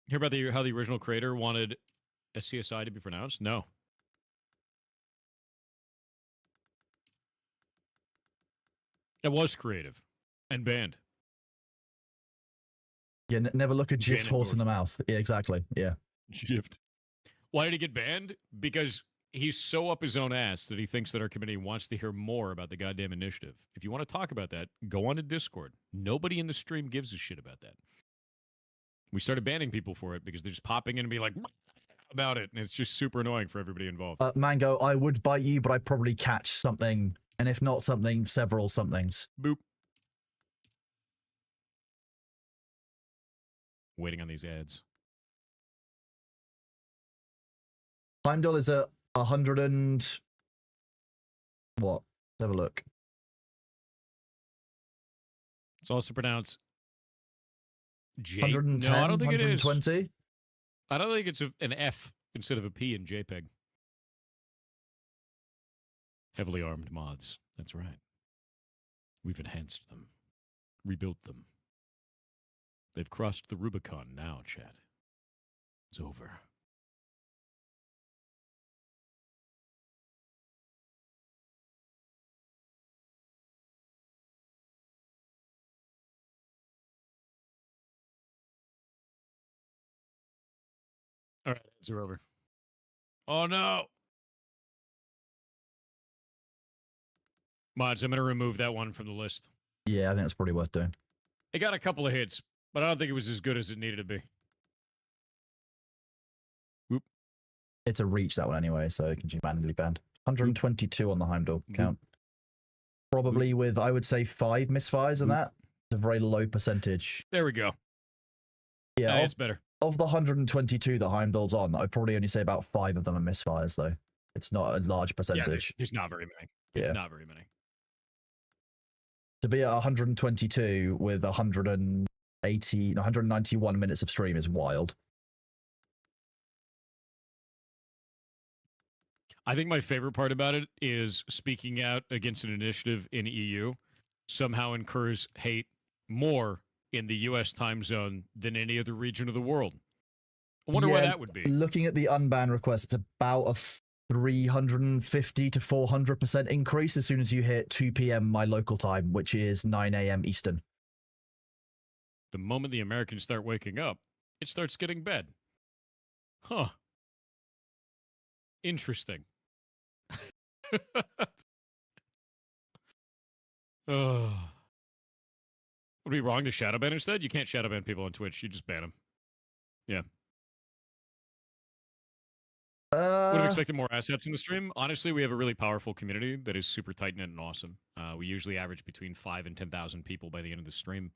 Hear about how the original creator wanted SCSI to be pronounced? No. It was creative and banned. Yeah, never look a GIF horse in the mouth. Yeah, exactly. Yeah. Shift. Why did he get banned? Because he's so up his own ass that he thinks that our committee wants to hear more about the goddamn initiative. If you want to talk about that, go on to Discord. Nobody in the stream gives a shit about that. We started banning people for it because they're just popping in and be like about it, and it's just super annoying for everybody involved. Mango, I would bite you, but I'd probably catch something, and if not something, several somethings. Boop. Waiting on these ads. Heimdall is at 100 and... What? Let's have a look. It's also pronounced J. 110, no, I don't think 120? it is. I don't think it's an F instead of a P in JPEG. Heavily armed mods. That's right. We've enhanced them. Rebuilt them. They've crossed the Rubicon now, chat. It's over. All right, ads are over. Oh, no. Mods, I'm going to remove that one from the list. Yeah, I think that's probably worth doing. It got a couple of hits, but I don't think it was as good as it needed to be. Whoop. It's a reach, that one, anyway, so it can be manually banned. 122 on the Heimdall count. Probably with, I would say, 5 misfires in that. It's a very low percentage. There we go. Yeah, it's better. Of the 122 that Heimdall's on, I'd probably only say about 5 of them are misfires, though. It's not a large percentage. Yeah, there's not very many. Yeah. There's not very many. To be at 122 with 191 minutes of stream is wild. I think my favorite part about it is speaking out against an initiative in EU somehow incurs hate more in the U.S. time zone than any other region of the world. I wonder why that would be. Looking at the unban request, it's about a 350 to 400% increase as soon as you hit 2 p.m. my local time, which is 9 a.m. Eastern. The moment the Americans start waking up, it starts getting bad. Huh. Interesting. Oh. Would it be wrong to shadow ban instead? You can't shadow ban people on Twitch. You just ban them. Yeah. Would have expected more assets in the stream. Honestly, we have a really powerful community that is super tight knit and awesome. We usually average between 5 and 10,000 people by the end of the stream,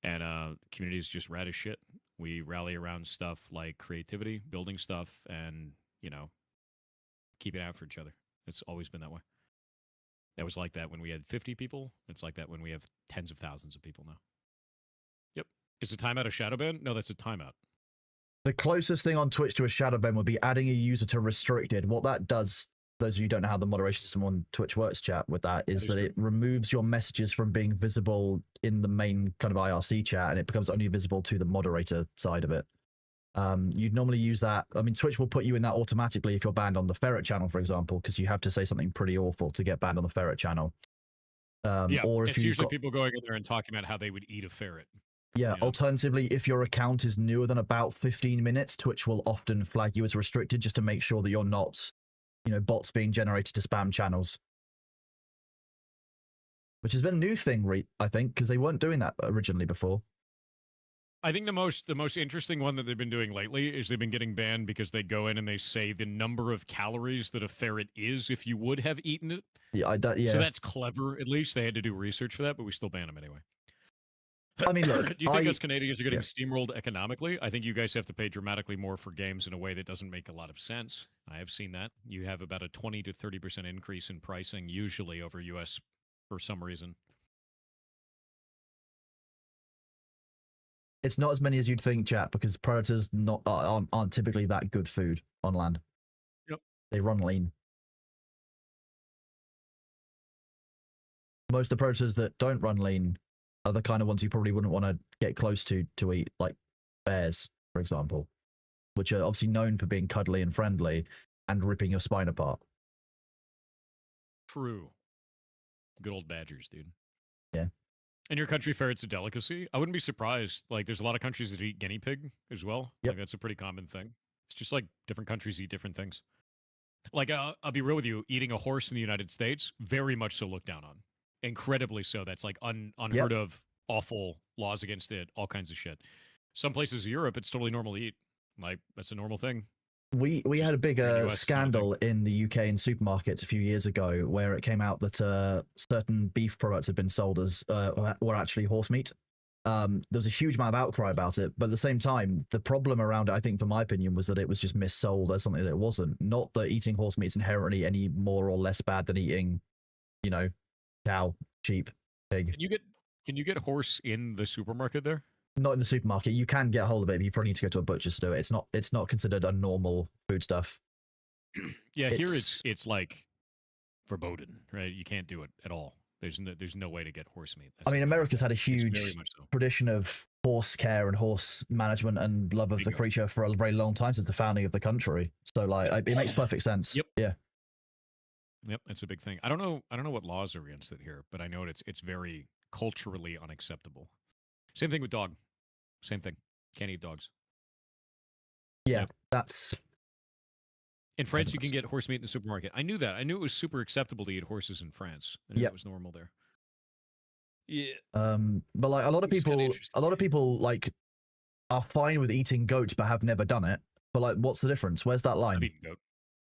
and the community is just rad as shit. We rally around stuff like creativity, building stuff, and keeping out for each other. It's always been that way. That was like that when we had 50 people. It's like that when we have tens of thousands of people now. Yep. Is a timeout a shadow ban? No, that's a timeout. The closest thing on Twitch to a shadow ban would be adding a user to restricted. What that does, those of you who don't know how the moderation system on Twitch works, chat, with that is that it removes your messages from being visible in the main kind of IRC chat, and it becomes only visible to the moderator side of it. You'd normally use that. I mean, Twitch will put you in that automatically if you're banned on the Ferret channel, for example, because you have to say something pretty awful to get banned on the Ferret channel. Yeah, or if it's usually people going in there and talking about how they would eat a ferret. Yeah, alternatively, if your account is newer than about 15 minutes, Twitch will often flag you as restricted just to make sure that you're not, bots being generated to spam channels. Which has been a new thing, I think, because they weren't doing that originally before. I think the most interesting one that they've been doing lately is they've been getting banned because they go in and they say the number of calories that a ferret is if you would have eaten it. Yeah, So that's clever, at least. They had to do research for that, but we still ban them anyway. I mean, look, do you think us Canadians are getting steamrolled economically? I think you guys have to pay dramatically more for games in a way that doesn't make a lot of sense. I have seen that. You have about a 20 to 30% increase in pricing, usually over US for some reason. It's not as many as you'd think, chat, because predators aren't typically that good food on land. Yep. They run lean. Most of the predators that don't run lean are the kind of ones you probably wouldn't want to get close to eat, like bears, for example, which are obviously known for being cuddly and friendly and ripping your spine apart. True. Good old badgers, dude. Yeah. In your country, ferret's a delicacy. I wouldn't be surprised. Like, there's a lot of countries that eat guinea pig as well. Yep. Like, that's a pretty common thing. It's just like different countries eat different things. Like, I'll be real with you. Eating a horse in the United States, very much so looked down on. Incredibly so. That's like unheard of, awful laws against it, all kinds of shit. Some places in Europe, it's totally normal to eat. Like, that's a normal thing. We had a big scandal in the UK in supermarkets a few years ago where it came out that certain beef products had been sold as were actually horse meat. There was a huge amount of outcry about it, but at the same time, the problem around it, I think, from my opinion, was that it was just missold as something that it wasn't. Not that eating horse meat is inherently any more or less bad than eating, cow, sheep, pig. Can you get horse in the supermarket there? Not in the supermarket. You can get a hold of it, but you probably need to go to a butcher's to do it. It's not considered a normal food stuff. Yeah, here it's like verboten, right? You can't do it at all. There's no way to get horse meat. I mean, America's had a huge tradition of horse care and horse management and love of the creature for a very long time, since the founding of the country. So, like, it makes perfect sense. Yep. Yeah. Yep, that's a big thing. I don't know what laws are against it here, but I know it's very culturally unacceptable. Same thing with dog. Same thing. Can't eat dogs. Yeah, that's... In France, you can get horse meat in the supermarket. I knew that. I knew it was super acceptable to eat horses in France. I knew it was normal there. Yeah. But like a lot of people like are fine with eating goat but have never done it. But like, what's the difference? Where's that line? I've eaten goat.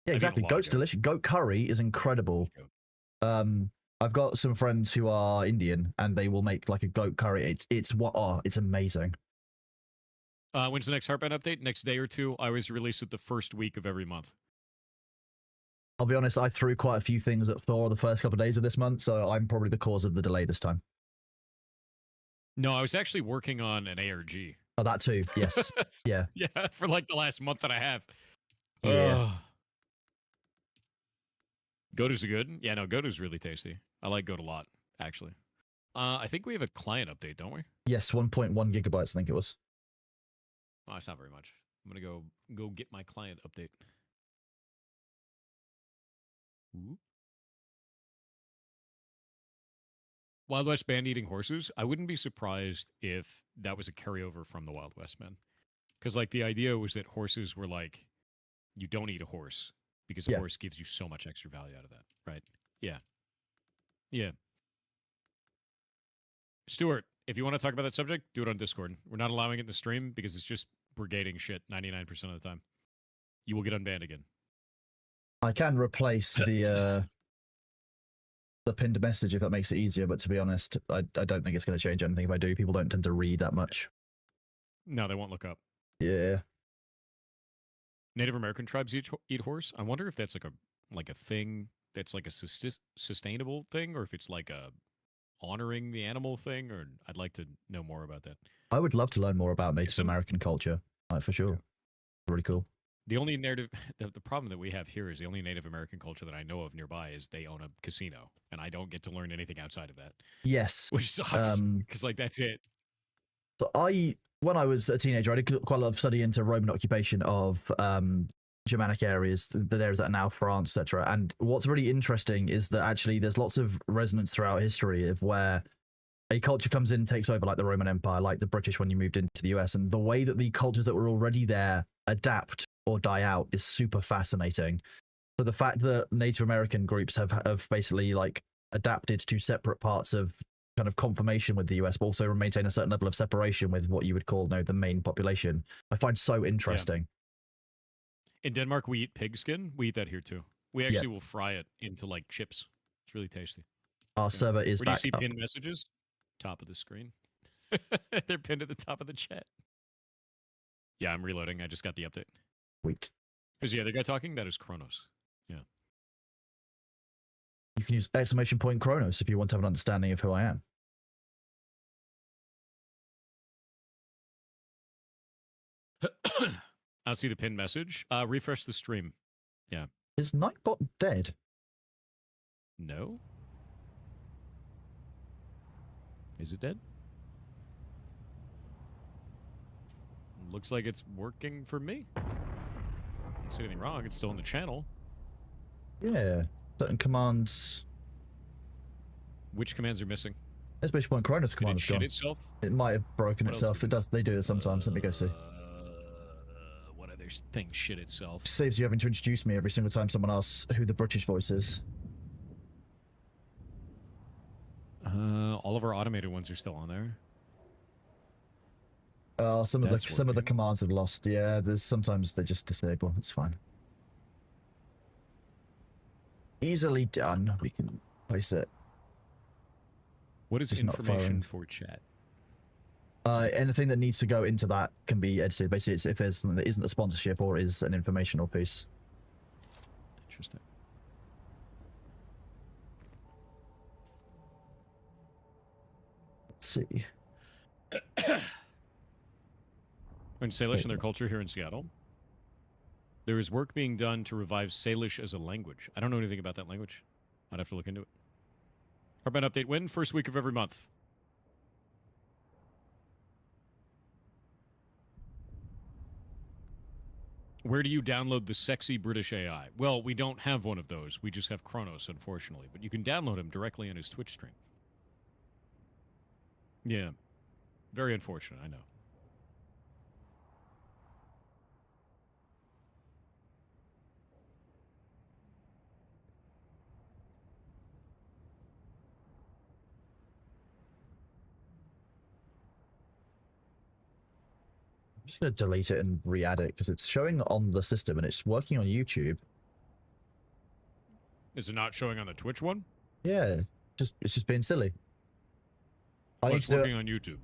Yeah, exactly. Goat's delicious. Goat curry is incredible. I've got some friends who are Indian and they will make like a goat curry. It's amazing. When's the next Heartband update? Next day or two. I always release it the first week of every month. I'll be honest, I threw quite a few things at Thor the first couple of days of this month, so I'm probably the cause of the delay this time. No, I was actually working on an ARG. Oh, that too. Yes. Yeah. Yeah, for like the last month and a half. Yeah. Goat is good. Yeah, no, goat is really tasty. I like goat a lot, actually. I think we have a client update, don't we? Yes, 1.1 gigabytes, I think it was. Oh, it's not very much. I'm gonna go get my client update. Ooh. Wild West banned eating horses. I wouldn't be surprised if that was a carryover from the Wild West, man. Because like the idea was that horses were like, you don't eat a horse because a horse gives you so much extra value out of that, right? Yeah. Yeah. Stuart, If you want to talk about that subject, do it on Discord. We're not allowing it in the stream because it's just brigading shit 99% of the time. You will get unbanned again. I can replace the pinned message if that makes it easier, but to be honest, I don't think it's going to change anything if I do. People don't tend to read that much. No, they won't look up. Yeah. Native American tribes eat horse. I wonder if that's like a thing that's like a sustainable thing, or if it's like a honoring the animal thing. Or I'd like to know more about that. I would love to learn more about Native American culture, for sure. Yeah. Really cool. The only the problem that we have here is the only Native American culture that I know of nearby is they own a casino, and I don't get to learn anything outside of that. Yes, which sucks because like that's it. So when I was a teenager, I did quite a lot of study into Roman occupation of Germanic areas, the areas that are now France, etc. And what's really interesting is that actually there's lots of resonance throughout history of where a culture comes in and takes over, like the Roman Empire, like the British when you moved into the US, and the way that the cultures that were already there adapt or die out is super fascinating. So the fact that Native American groups have basically like adapted to separate parts of kind of conformation with the US, but also maintain a certain level of separation with what you would call the main population, I find so interesting. Yeah. In Denmark, we eat pig skin. We eat that here too. We actually will fry it into like chips. It's really tasty. Our server is back. Where do you see pinned messages? Top of the screen. They're pinned at the top of the chat. Yeah, I'm reloading. I just got the update. Wait. Is the other guy talking? That is Kronos. Yeah. You can use exclamation point Kronos if you want to have an understanding of who I am. I'll see the pinned message. Refresh the stream. Yeah. Is Nightbot dead? No. Is it dead? Looks like it's working for me. I don't see anything wrong. It's still in the channel. Yeah. Certain commands. Which commands are missing? Exclamation point Kronos command is gone. Did it shit itself? It might have broken itself. It does. They do it sometimes. Let me go see. What other thing shit itself? Saves you having to introduce me every single time someone asks who the British voice is. All of our automated ones are still on there. Some of the commands have lost. Yeah, there's sometimes they just disable. It's fine. Easily done. We can place it. What is information for chat? Anything that needs to go into that can be edited. Basically, it's if there's something that isn't a sponsorship or is an informational piece. Interesting. Let's see. In Salish and their culture here in Seattle, there is work being done to revive Salish as a language. I don't know anything about that language. I'd have to look into it. Hardbound update when? First week of every month. Where do you download the sexy British AI? Well, we don't have one of those. We just have Kronos, unfortunately. But you can download him directly on his Twitch stream. Yeah. Very unfortunate, I know. I'm just going to delete it and re-add it because it's showing on the system and it's working on YouTube. Is it not showing on the Twitch one? Yeah, it's just being silly. It's working on YouTube.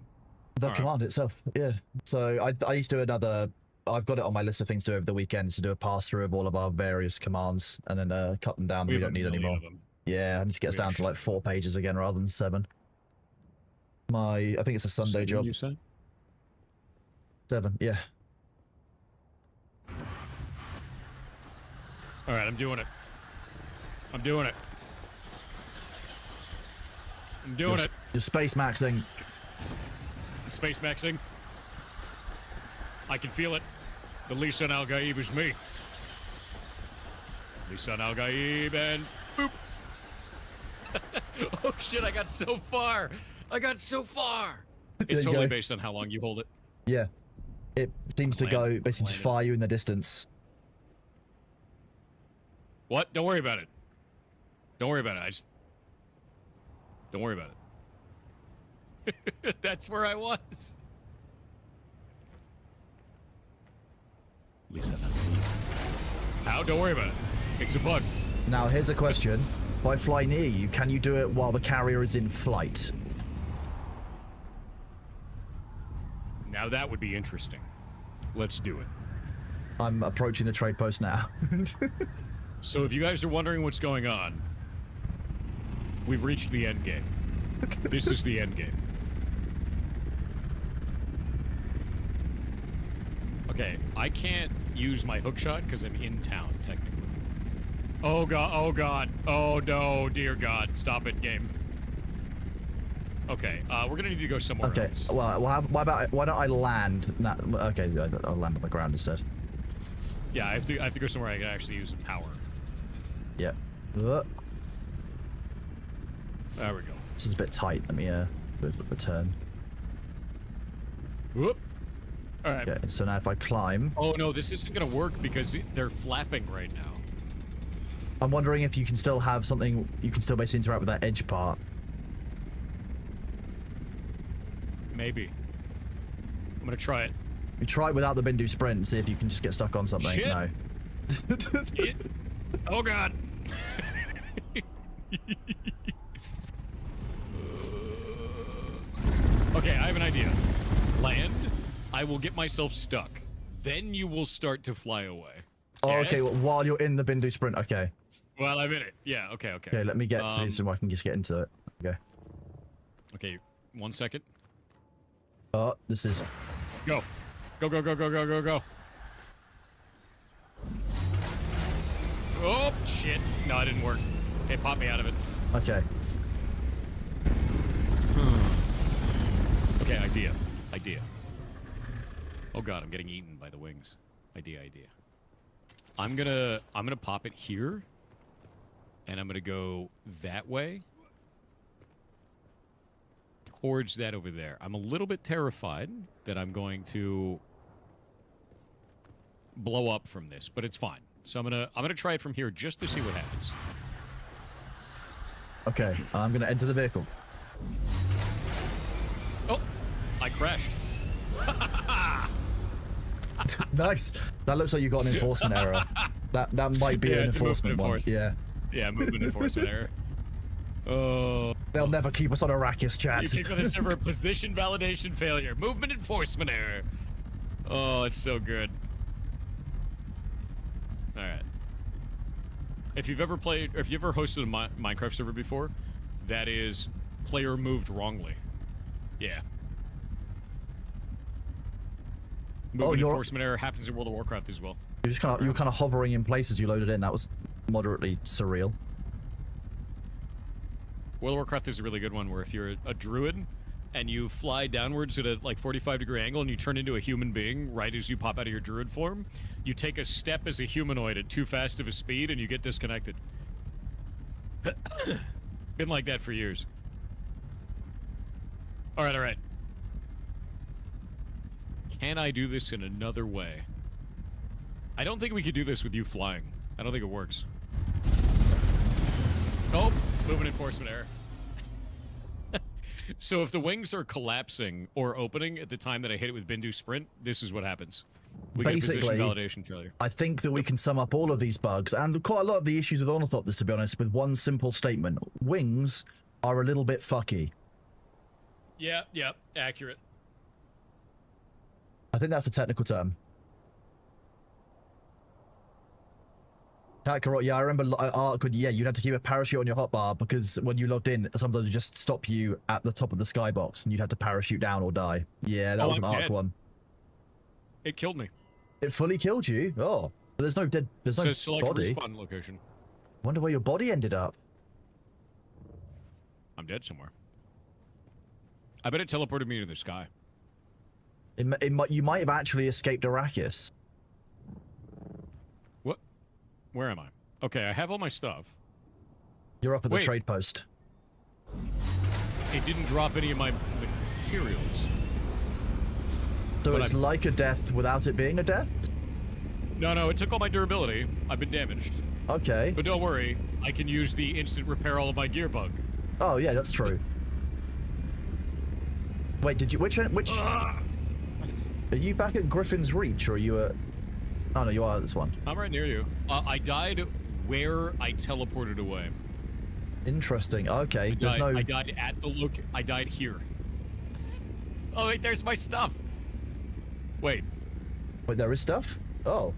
The command itself, yeah. So I used to do another. I've got it on my list of things to do over the weekend to do a pass through of all of our various commands and then cut them down. We don't need any more. Yeah, I need to get us down to like 4 pages again rather than 7. I think it's a Sunday job. You say? 7, yeah. All right, I'm doing it. I'm doing it. I'm doing it. You're space maxing. Space maxing. I can feel it. The Lisan Al Gaib is me. Lisan Al Gaib and boop. Oh shit, I got so far. I got so far. It's totally based on how long you hold it. Yeah. It seems to go, basically just fire you in the distance. What? Don't worry about it. Don't worry about it. Don't worry about it. That's where I was. Lisa. How? Don't worry about it. It's a bug. Now, here's a question. If I fly near you, can you do it while the carrier is in flight? Now that would be interesting. Let's do it. I'm approaching the trade post now. So if you guys are wondering what's going on, we've reached the end game. This is the end game. Okay, I can't use my hookshot because I'm in town, technically. Oh god, oh god, oh no, dear god, stop it, game. Okay, we're gonna need to go somewhere else. Well, why don't I land? Okay, I'll land on the ground instead. Yeah, I have to go somewhere I can actually use the power. Yeah. There we go. This is a bit tight. Let me return. Whoop. All right. Okay, so now if I climb. Oh no, this isn't gonna work because they're flapping right now. I'm wondering if you can still have something. You can still basically interact with that edge part. Maybe. I'm gonna try it. You try it without the Bindu sprint and see if you can just get stuck on something. Shit. No. Oh god. Okay, I have an idea. Land. I will get myself stuck. Then you will start to fly away. Oh, Yeah? okay. Well, while you're in the Bindu sprint, okay. Well, I'm in it. Yeah. Okay. Okay. Okay, let me get to so I can just get into it. Okay. Okay. 1 second. Oh, this is. Go. Go. Go. Go. Go. Go. Go. Go. Oh shit! No, it didn't work. Hey, pop me out of it. Okay. Okay, idea. Oh god, I'm getting eaten by the wings. Idea. I'm gonna pop it here, and I'm gonna go that way towards that over there. I'm a little bit terrified that I'm going to blow up from this, but it's fine. So I'm gonna try it from here just to see what happens. Okay, I'm gonna enter the vehicle. Oh, I crashed. Nice. That looks like you got an enforcement error. That might be an it's enforcement one. Yeah. Yeah, movement enforcement error. Oh. They'll never keep us on Arrakis, chat. You picked for the server position validation failure. Movement enforcement error. Oh, it's so good. Alright. If you've ever played, or if you've ever hosted a Minecraft server before, that is player moved wrongly. Yeah. Movement enforcement error happens in World of Warcraft as well. You were kind of hovering in places you loaded in. That was moderately surreal. World of Warcraft is a really good one where if you're a druid and you fly downwards at a like 45-degree angle and you turn into a human being right as you pop out of your druid form, you take a step as a humanoid at too fast of a speed and you get disconnected. Been like that for years. Alright. Can I do this in another way? I don't think we could do this with you flying. I don't think it works. Nope. Movement enforcement error. So if the wings are collapsing or opening at the time that I hit it with Bindu Sprint, this is what happens. We get a position validation failure. I think that we can sum up all of these bugs and quite a lot of the issues with Ornithopters, to be honest, with one simple statement. Wings are a little bit fucky. Yeah, accurate. I think that's the technical term. Yeah, I remember you'd have to keep a parachute on your hotbar because when you logged in, somebody would just stop you at the top of the skybox and you'd have to parachute down or die. Yeah, that was an Ark one. It killed me. It fully killed you? Oh. But there's no select body. respawn location. Wonder where your body ended up. I'm dead somewhere. I bet it teleported me to the sky. You might have actually escaped Arrakis. What? Where am I? Okay, I have all my stuff. You're up at the trade post. It didn't drop any of my materials. So it's like a death without it being a death? No, it took all my durability. I've been damaged. Okay. But don't worry, I can use the instant repair all of my gear bug. Oh, yeah, that's true. Wait, did you? Which? Are you back at Griffin's Reach, or are you at? Oh no, you are at this one. I'm right near you. I died where I teleported away. Interesting. Okay. I died at the look. I died here. Oh wait, there's my stuff. Wait. Wait, there is stuff? Oh.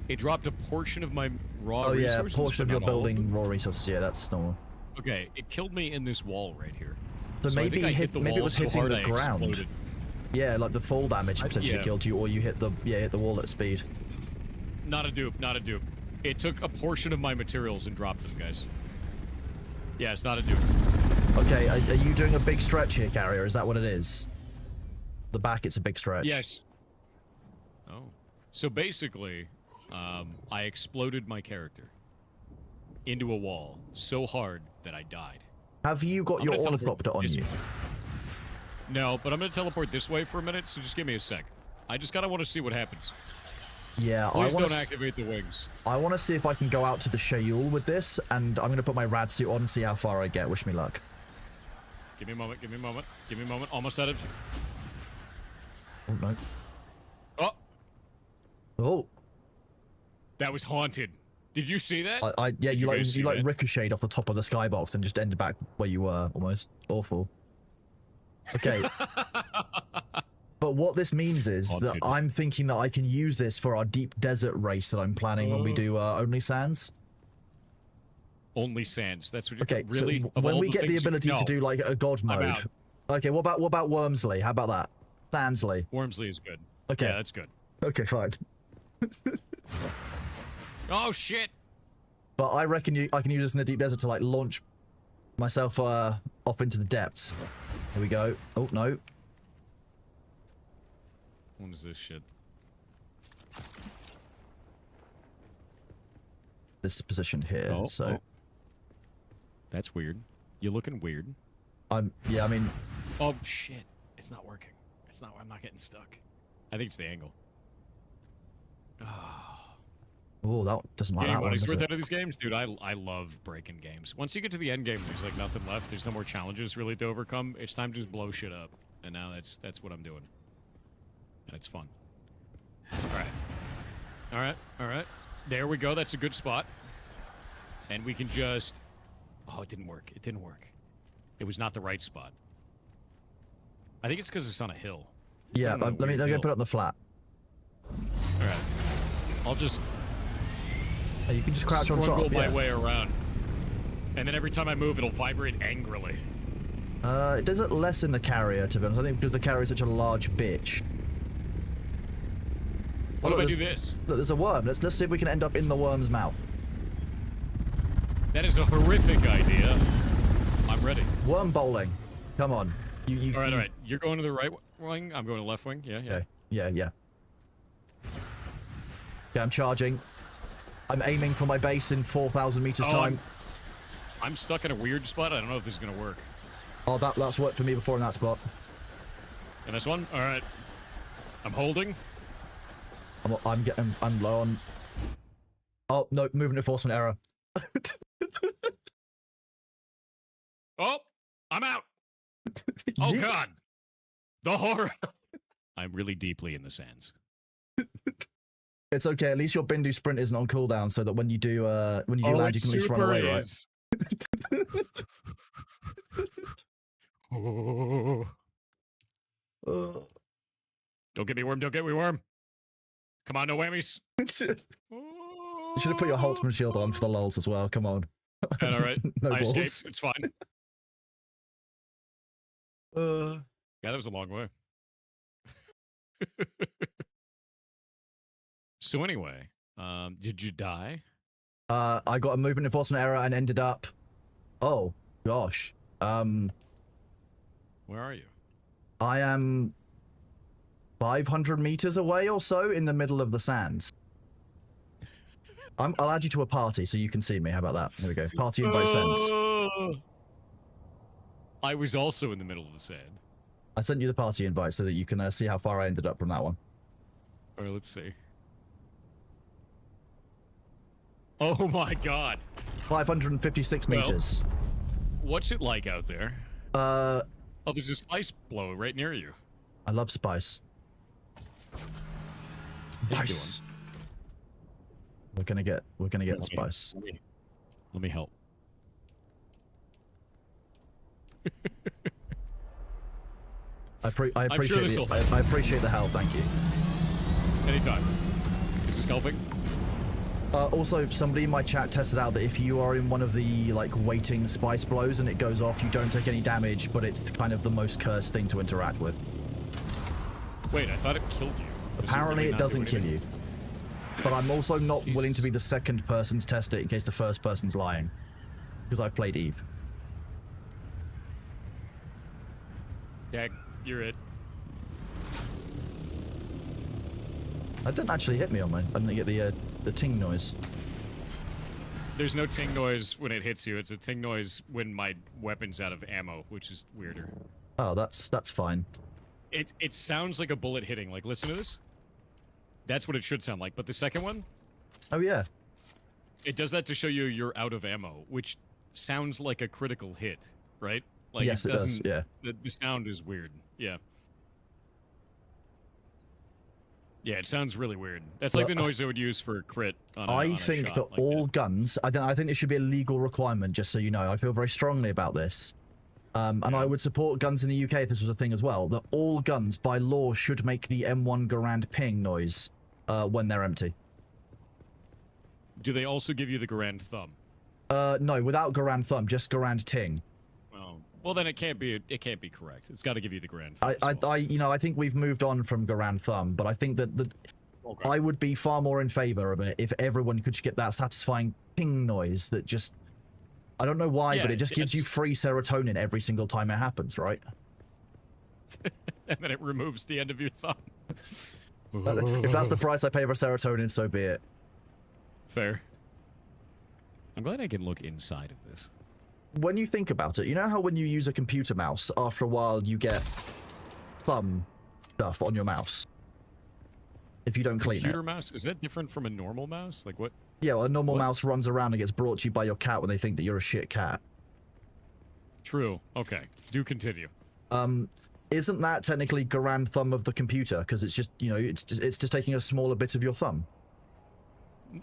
It dropped a portion of my raw resources. Oh yeah, a resources, portion of but your not all of building them. raw resources. Yeah, that's normal. Okay, it killed me in this wall right here. So maybe maybe it was hitting the ground. Exploded. Yeah, like the fall damage potentially yeah. killed you, or you hit the wall at speed. Not a dupe, not a dupe. It took a portion of my materials and dropped them, guys. Yeah, it's not a dupe. Okay, are you doing a big stretch here, Carrier? Is that what it is? The back, it's a big stretch. Yes. Oh. So basically, I exploded my character into a wall so hard that I died. Have you got your ornithopter on you? No, but I'm going to teleport this way for a minute, so just give me a sec. I just kind of want to see what happens. Yeah, Please don't activate the wings. I want to see if I can go out to the Shaul with this, and I'm going to put my rad suit on and see how far I get. Wish me luck. Give me a moment, give me a moment, give me a moment. Almost out of... Oh, no. Oh! Oh! That was haunted. Did you see that? Yeah, you like ricocheted off the top of the skybox and just ended back where you were, almost. Awful. Okay. But what this means is that I'm thinking that I can use this for our deep desert race that I'm planning when we do Only Sands. Only Sands. That's what you're okay. really. So when we get the ability to do like a god mode. Okay. What about Wormsley? How about that? Sandsley. Wormsley is good. Okay. Yeah, that's good. Okay, fine. Oh shit! But I reckon I can use this in the deep desert to like launch myself off into the depths. Here we go. Oh no. What is this shit? This position here. Oh, so. Oh. That's weird. You're looking weird. Yeah, I mean. Oh shit! It's not working. It's not. I'm not getting stuck. I think it's the angle. Oh, that doesn't like that one. He's worth out of these games, dude. I love breaking games. Once you get to the end game, there's like nothing left. There's no more challenges really to overcome. It's time to just blow shit up. And now that's what I'm doing. And it's fun. All right. There we go. That's a good spot. And we can just. Oh, it didn't work. It didn't work. It was not the right spot. I think it's because it's on a hill. Yeah, let me put it on the flat. All right. I'll just. You can just crouch on top. Struggle my way around. And then every time I move, it'll vibrate angrily. It does it less in the carrier, to be honest. I think because the carrier is such a large bitch. What if I do this? Look, there's a worm. Let's see if we can end up in the worm's mouth. That is a horrific idea. I'm ready. Worm bowling. Come on. All right. You're going to the right wing. I'm going to the left wing. Yeah. Okay. Yeah. Yeah, I'm charging. I'm aiming for my base in 4,000 meters time. I'm stuck in a weird spot. I don't know if this is gonna work. Oh, that's worked for me before in that spot. And this one? All right. I'm holding. I'm low on. Oh no! Movement enforcement error. Oh, I'm out. Oh God, the horror. I'm really deeply in the sands. It's okay. At least your Bindu sprint isn't on cooldown, so that when you do land, you can at least run away, right? Don't get me, worm. Don't get me, worm. Come on, no whammies. You should have put your Holtzman shield on for the lulz as well. Come on. And all right, No I balls. escaped. It's fine. Yeah, that was a long way. So anyway, did you die? I got a movement enforcement error and ended up. Oh gosh. Where are you? I am 500 meters away or so in the middle of the sands. I'll add you to a party so you can see me. How about that? There we go. Party invite sent. I was also in the middle of the sand. I sent you the party invite so that you can see how far I ended up from that one. All right, let's see. Oh my God. 556 meters. What's it like out there? Oh, there's a spice blow right near you. I love spice. How you Spice. We're gonna get the spice. Let me help. I I'm sure appreciate this'll the, I appreciate the help. Thank you. Anytime. Is this helping? Also, somebody in my chat tested out that if you are in one of the like waiting spice blows and it goes off, you don't take any damage, but it's kind of the most cursed thing to interact with. Wait, I thought it killed you. Apparently, it doesn't kill you. But I'm also not willing to be the second person to test it in case the first person's lying, because I've played Eve. Yeah, you're it. That didn't actually hit me on mine. I didn't get the ting noise. There's no ting noise when it hits you. It's a ting noise when my weapon's out of ammo, which is weirder. Oh, that's fine. It sounds like a bullet hitting. Like, listen to this. That's what it should sound like. But the second one, Oh yeah. it does that to show you you're out of ammo, which sounds like a critical hit, right? Like Yes, it does, doesn't- yeah. The sound is weird. Yeah. Yeah, it sounds really weird. That's like the noise I would use for a crit on on I a think shot that like all guns. I think there should be a legal requirement. Just so you know, I feel very strongly about this. And I would support guns in the UK if this was a thing as well. That all guns, by law, should make the M1 Garand ping noise when they're empty. Do they also give you the Garand thumb? No, without Garand thumb, just Garand ting. Well, then it can't be correct. It's got to give you the Garand I, thumb. so- I think we've moved on from Garand thumb, but I think that Okay. I would be far more in favor of it if everyone could get that satisfying ping noise that just. I don't know why, Yeah, but it just gives you it's- free serotonin every single time it happens, right? And then it removes the end of your thumb. If that's the price I pay for serotonin, so be it. Fair. I'm glad I can look inside of this. When you think about it, you know how when you use a computer mouse, after a while you get thumb stuff on your mouse if you don't clean Computer it. mouse? Is that different from a normal mouse? Like what? Yeah, well, a normal What? mouse runs around and gets brought to you by your cat when they think that you're a shit cat. True. Okay. Do continue. Isn't that technically Garand thumb of the computer? Because it's just, you know, it's just taking a smaller bit of your thumb.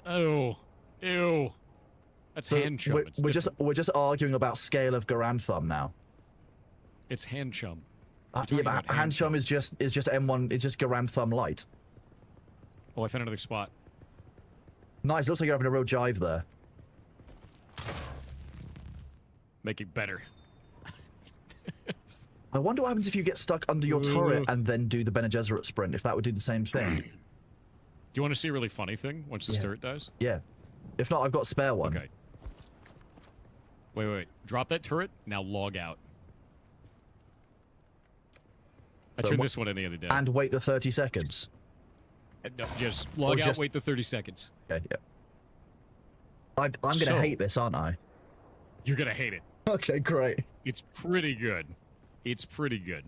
Oh. Ew. That's So hand chum. It's we're just arguing about scale of Garand thumb now. It's hand chum. Yeah, talking but about hand hand chum chum. is just M1. It's just Garand thumb light. Oh, I found another spot. Nice. Looks like you're having a real jive there. Make it better. I wonder what happens if you get stuck under your turret and then do the Bene Gesserit sprint. If that would do the same thing. Do you want to see a really funny thing once this Yeah. turret dies? Yeah. If not, I've got a spare one. Okay. Wait. Drop that turret. Now log out. I So turned what- this one in the other day. And wait the 30 seconds. No, just log out, just- wait the 30 seconds. Okay, yeah. I'm going to So- hate this, aren't I? You're gonna hate it. Okay, great. It's pretty good. It's pretty good.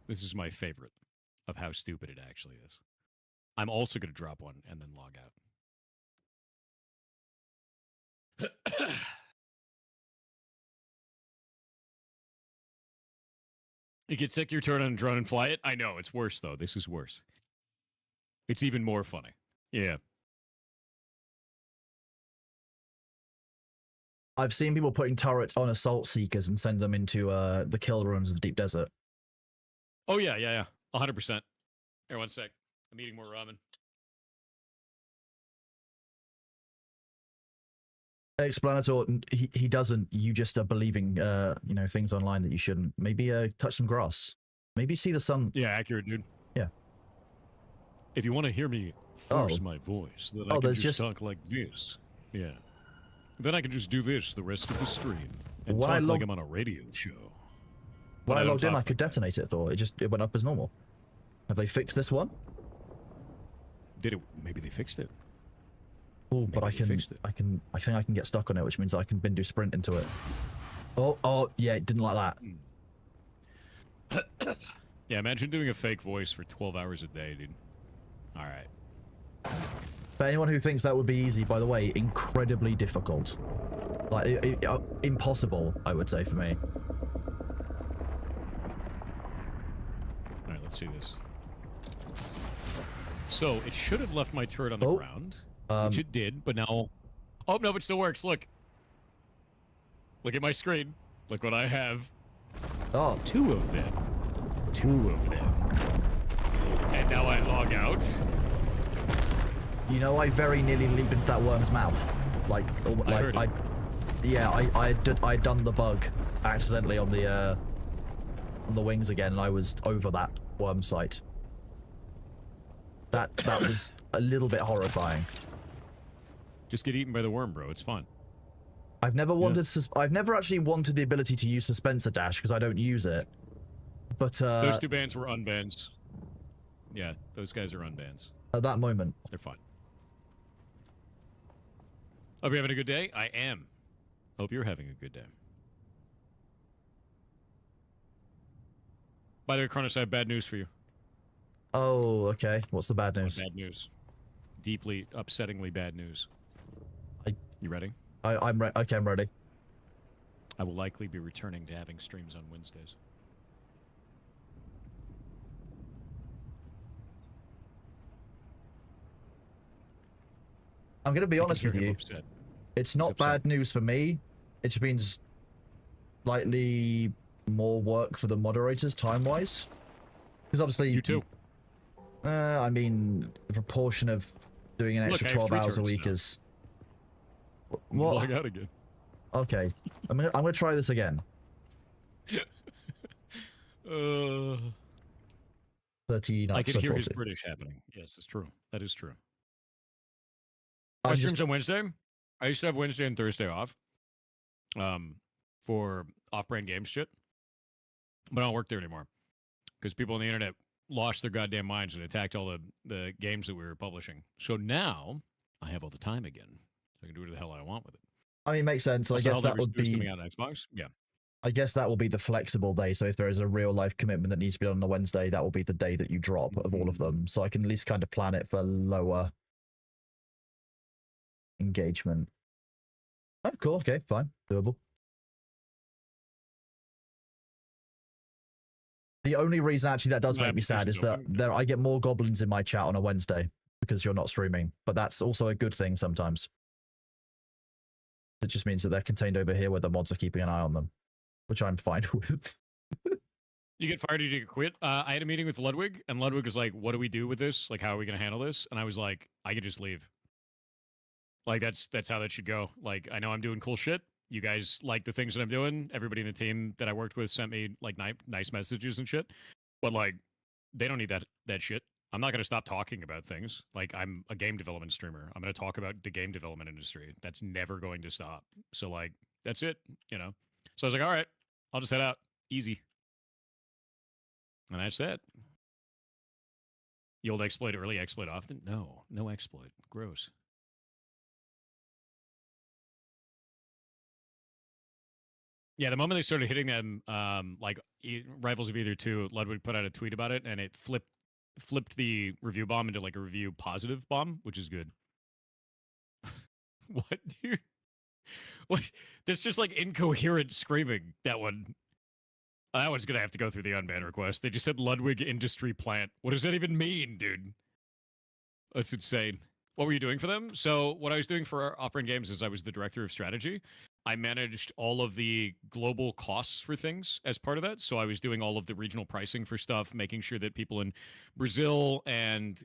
This is my favorite of how stupid it actually is. I'm also gonna drop one and then log out. You get sick your turn on a drone and fly it? I know, it's worse though. This is worse. It's even more funny. Yeah. I've seen people putting turrets on assault seekers and send them into the kill rooms of the deep desert. Oh yeah. 100%. Here, one sec. I'm eating more ramen. Explanator, he doesn't. You just are believing, you know, things online that you shouldn't. Maybe touch some grass. Maybe see the sun. Yeah, accurate, dude. Yeah. If you want to hear me force Oh. my voice, then Oh, I can there's just just- talk like this. Yeah. Then I can just do this the rest of the stream and When I talk log- like I'm on a radio show. When But I don't logged in, talk I could like that. detonate it. Thought it went up as normal. Have they fixed this one? Did it? Maybe they fixed it. Oh, but Maybe they fixed it. I think I can get stuck on it, which means I can bindu sprint into it. Oh, yeah, it didn't like that. Yeah, imagine doing a fake voice for 12 hours a day, dude. All right. For anyone who thinks that would be easy, by the way, incredibly difficult. Like, impossible, I would say, for me. All right, let's see this. So it should have left my turret on the ground, which it did, but now... Oh, no, it still works. Look. Look at my screen. Look what I have. Oh. 2 of them. 2 of them. And now I log out. You know, I very nearly leaped into that worm's mouth. Like, I heard it. Yeah, I'd done the bug accidentally on the wings again, and I was over that worm site. That was a little bit horrifying. Just get eaten by the worm, bro. It's fun. I've never wanted. I've never actually wanted the ability to use Suspensor Dash because I don't use it. But those 2 bans were unbans. Yeah, those guys are unbans. At that moment, they're fine. Hope you're having a good day. I am. Hope you're having a good day. By the way, Kronos, I have bad news for you. Oh, okay. What's the bad news? Bad news. Deeply, upsettingly bad news. You ready? I'm ready. Okay, I'm ready. I will likely be returning to having streams on Wednesdays. I'm gonna be honest with you. Upset. It's not bad news for me. It just means slightly more work for the moderators, time-wise. Because obviously you too. I mean, the proportion of doing an extra 12 hours a week now. is. What? Log out again. Okay, I'm gonna try this again. 39. I can hear 40. his British happening. Yes, it's true. That is true. I'm My streams on Wednesday. I used to have Wednesday and Thursday off. For off-brand game shit. But I don't work there anymore. Because people on the internet lost their goddamn minds and attacked all the games that we were publishing. So now I have all the time again. So I can do whatever the hell I want with it. I mean, makes sense. I guess that would be coming out on Xbox. Yeah. I guess that will be the flexible day. So if there is a real life commitment that needs to be done on a Wednesday, that will be the day that you drop of all of them. So I can at least kind of plan it for lower engagement. Oh, cool. Okay, fine. Doable. The only reason actually that does make me sad is that I get more goblins in my chat on a Wednesday because you're not streaming. But that's also a good thing sometimes. It just means that they're contained over here where the mods are keeping an eye on them, which I'm fine with. You get fired or you get quit? I had a meeting with Ludwig, and Ludwig was like, what do we do with this? Like, how are we going to handle this? And I was like, I could just leave. Like, that's how that should go. Like, I know I'm doing cool shit. You guys like the things that I'm doing. Everybody in the team that I worked with sent me, like, nice messages and shit. But, like, they don't need that shit. I'm not going to stop talking about things. Like, I'm a game development streamer. I'm going to talk about the game development industry. That's never going to stop. So, like, that's it, you know? So I was like, all right, I'll just head out. Easy. And that's it. The old exploit early, exploit often? No exploit. Gross. Yeah, the moment they started hitting them, Rivals of Either 2, Ludwig put out a tweet about it, and it flipped the review bomb into like a review positive bomb, which is good. What, dude? What? That's just like incoherent screaming. That one. That one's gonna have to go through the unban request. They just said Ludwig Industry Plant. What does that even mean, dude? That's insane. What were you doing for them? So what I was doing for Operant Games is I was the director of strategy. I managed all of the global costs for things as part of that. So I was doing all of the regional pricing for stuff, making sure that people in Brazil and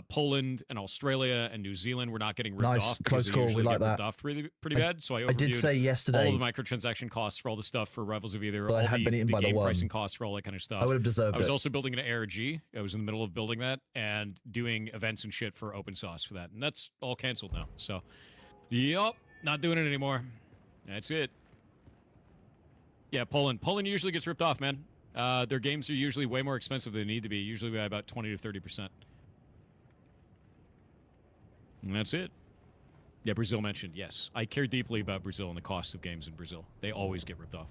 Poland and Australia and New Zealand were not getting ripped off. Close call. We like that. Off pretty bad. So I did say yesterday all of the microtransaction costs for all the stuff for Rivals of Either, all I had been eaten by the game worm. pricing costs for all that kind of stuff. I would have deserved it. I was also building an ARG. I was in the middle of building that and doing events and shit for open source for that. And that's all canceled now. So, yup, not doing it anymore. That's it. Yeah, Poland. Poland usually gets ripped off, man. Their games are usually way more expensive than they need to be, usually by about 20 to 30%. And that's it. Yeah, Brazil mentioned, yes. I care deeply about Brazil and the cost of games in Brazil. They always get ripped off.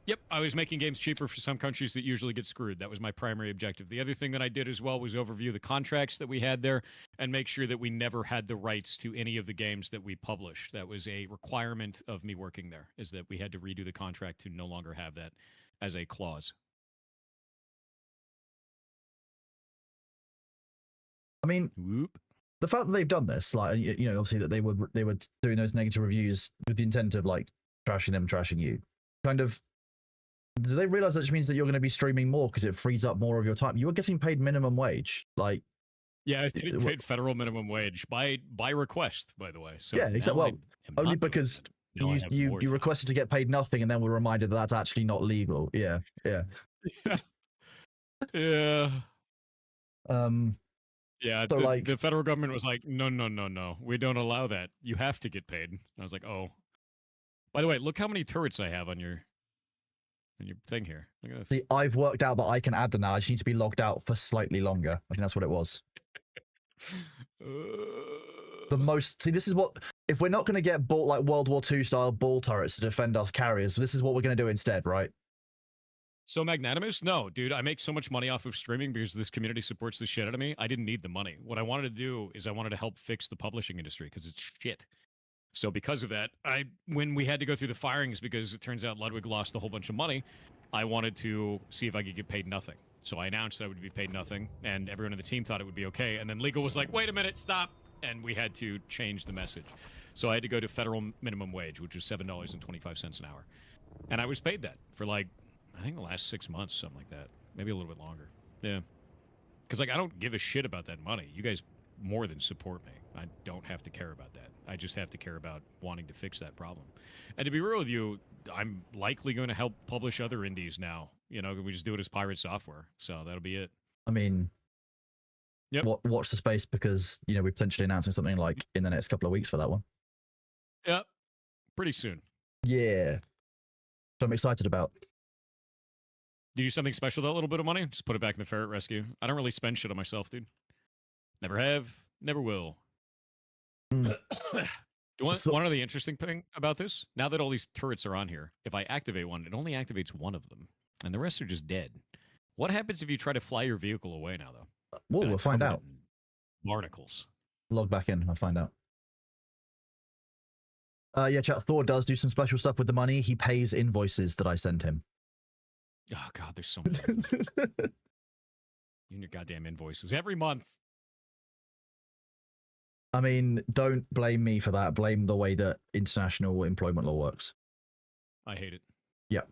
Yep, I was making games cheaper for some countries that usually get screwed. That was my primary objective. The other thing that I did as well was overview the contracts that we had there and make sure that we never had the rights to any of the games that we published. That was a requirement of me working there, is that we had to redo the contract to no longer have that as a clause. I mean, Whoop. the fact that they've done this, like, you know, obviously that they were doing those negative reviews with the intent of like trashing them, trashing you, kind of. Do they realize that just means that you're going to be streaming more because it frees up more of your time? You were getting paid minimum wage, like. Yeah, I was getting paid federal minimum wage by request, by the way. So yeah, exactly. Well, only because you time. requested to get paid nothing, and then were reminded that that's actually not legal. Yeah, yeah, yeah. Yeah, So like, the federal government was like, no, we don't allow that. You have to get paid. And I was like, oh. By the way, look how many turrets I have on your thing here. Look at this. see, I've worked out that I can add them now. I just need to be logged out for slightly longer. I think that's what it was. The most. See, this is what. If we're not going to get ball like World War II style ball turrets to defend our carriers, this is what we're going to do instead, right? So magnanimous? No, dude, I make so much money off of streaming because this community supports the shit out of me. I didn't need the money. What I wanted to do is I wanted to help fix the publishing industry because it's shit. So because of that, when we had to go through the firings because it turns out Ludwig lost a whole bunch of money, I wanted to see if I could get paid nothing. So I announced that I would be paid nothing, and everyone on the team thought it would be okay. And then legal was like, wait a minute, stop. And we had to change the message. So I had to go to federal minimum wage, which was $7.25 an hour. And I was paid that for like, I think the last 6 months, something like that. Maybe a little bit longer. Yeah. Because, like, I don't give a shit about that money. You guys more than support me. I don't have to care about that. I just have to care about wanting to fix that problem. And to be real with you, I'm likely going to help publish other indies now. You know, we just do it as pirate software. So that'll be it. I mean, yep. Watch the space because, you know, we're potentially announcing something like in the next couple of weeks for that one. Yep. Pretty soon. Yeah. So I'm excited about. Do you do something special with that little bit of money? Just put it back in the ferret rescue. I don't really spend shit on myself, dude. Never have, never will. Mm. One other interesting thing about this, now that all these turrets are on here, if I activate one, it only activates one of them, and the rest are just dead. What happens if you try to fly your vehicle away now, though? Well, we'll find out. Barnacles. Log back in, I'll find out. Yeah, chat, Thor does do some special stuff with the money. He pays invoices that I send him. Oh, God, there's so many. You and your goddamn invoices. Every month. I mean, don't blame me for that. Blame the way that international employment law works. I hate it. Yeah.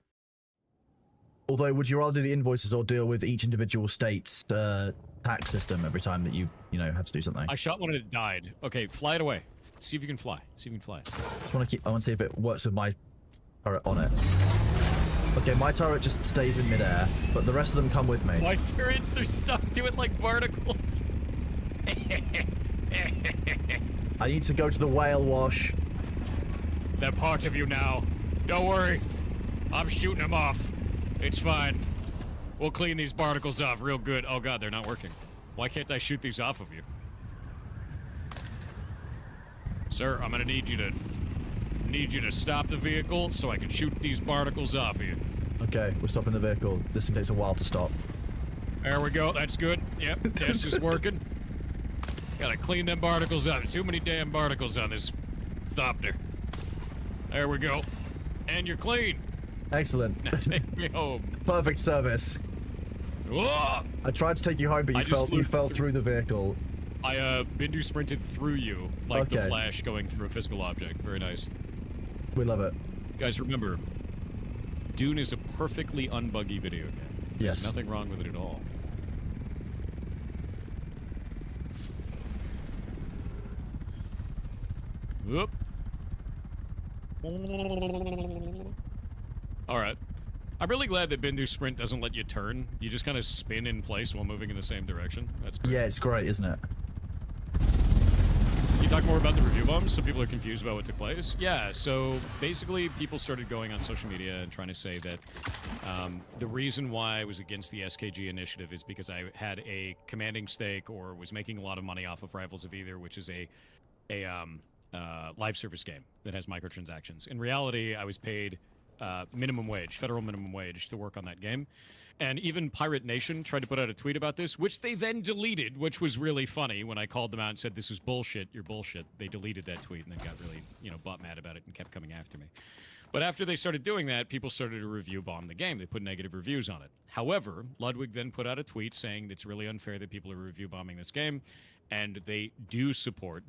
Although, would you rather do the invoices or deal with each individual state's tax system every time that you have to do something? I shot one and it died. Okay, fly it away. See if you can fly. See if you can fly. I want to see if it works with my turret on it. Okay, my turret just stays in midair, but the rest of them come with me. My turrets are stuck to it like barnacles. I need to go to the whale wash. They're part of you now. Don't worry. I'm shooting them off. It's fine. We'll clean these barnacles off real good. Oh God, they're not working. Why can't I shoot these off of you? Sir, I'm gonna need you to stop the vehicle so I can shoot these barnacles off of you. Okay, we're stopping the vehicle. This thing takes a while to stop. There we go. That's good. Yep, test is working. Gotta clean them barnacles up. Too many damn barnacles on this thopter. There we go. And you're clean. Excellent. Now take me home. Perfect service. Whoa! I tried to take you home, but you fell through the vehicle. I Bindu sprinted through you like the Flash going through a physical object. Very nice. We love it. Guys, remember, Dune is a perfectly unbuggy video game. Yes. There's nothing wrong with it at all. Whoop. All right. I'm really glad that Bindu Sprint doesn't let you turn. You just kind of spin in place while moving in the same direction. That's great. Yeah, it's great, isn't it? Can you talk more about the review bombs so people are confused about what took place? Yeah, so basically people started going on social media and trying to say that the reason why I was against the SKG initiative is because I had a commanding stake or was making a lot of money off of Rivals of Either, which is a live service game that has microtransactions. In reality, I was paid minimum wage, federal minimum wage, to work on that game. And even Pirate Nation tried to put out a tweet about this, which they then deleted, which was really funny when I called them out and said, this is bullshit, you're bullshit. They deleted that tweet and then got really, butt mad about it and kept coming after me. But after they started doing that, people started to review bomb the game. They put negative reviews on it. However, Ludwig then put out a tweet saying it's really unfair that people are review bombing this game, and the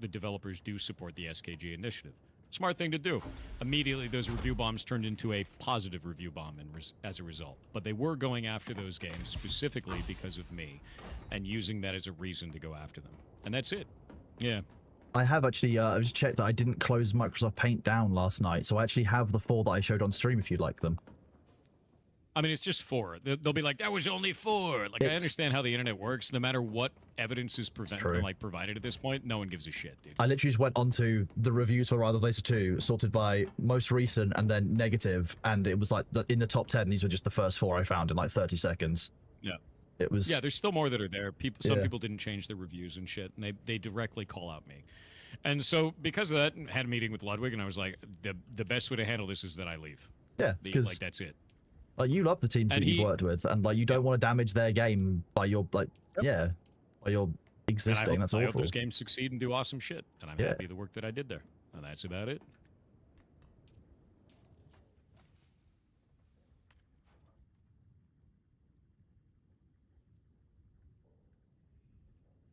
developers do support the SKG initiative. Smart thing to do. Immediately, those review bombs turned into a positive review bomb as a result. But they were going after those games specifically because of me and using that as a reason to go after them. And that's it. Yeah. I have actually, I just checked that I didn't close Microsoft Paint down last night, so I actually have the 4 that I showed on stream if you'd like them. I mean, it's just 4. They'll be like, that was only 4. Like, I understand how the internet works. No matter what evidence is provided at this point, no one gives a shit, dude. I literally just went onto the reviews for Rather Later 2, sorted by most recent and then negative, and it was like in the top 10, these were just the first 4 I found in like 30 seconds. Yeah. It was... Yeah, there's still more that are there. Some people didn't change their reviews and shit, and they directly call out me. And so, because of that, I had a meeting with Ludwig, and I was like, the best way to handle this is that I leave. Yeah, because... Like, that's it. Like, you love the teams that you've worked with, and like you don't want to damage their game by your by your existing. That's awful. I hope those games succeed and do awesome shit, and I'm happy with the work that I did there. And that's about it.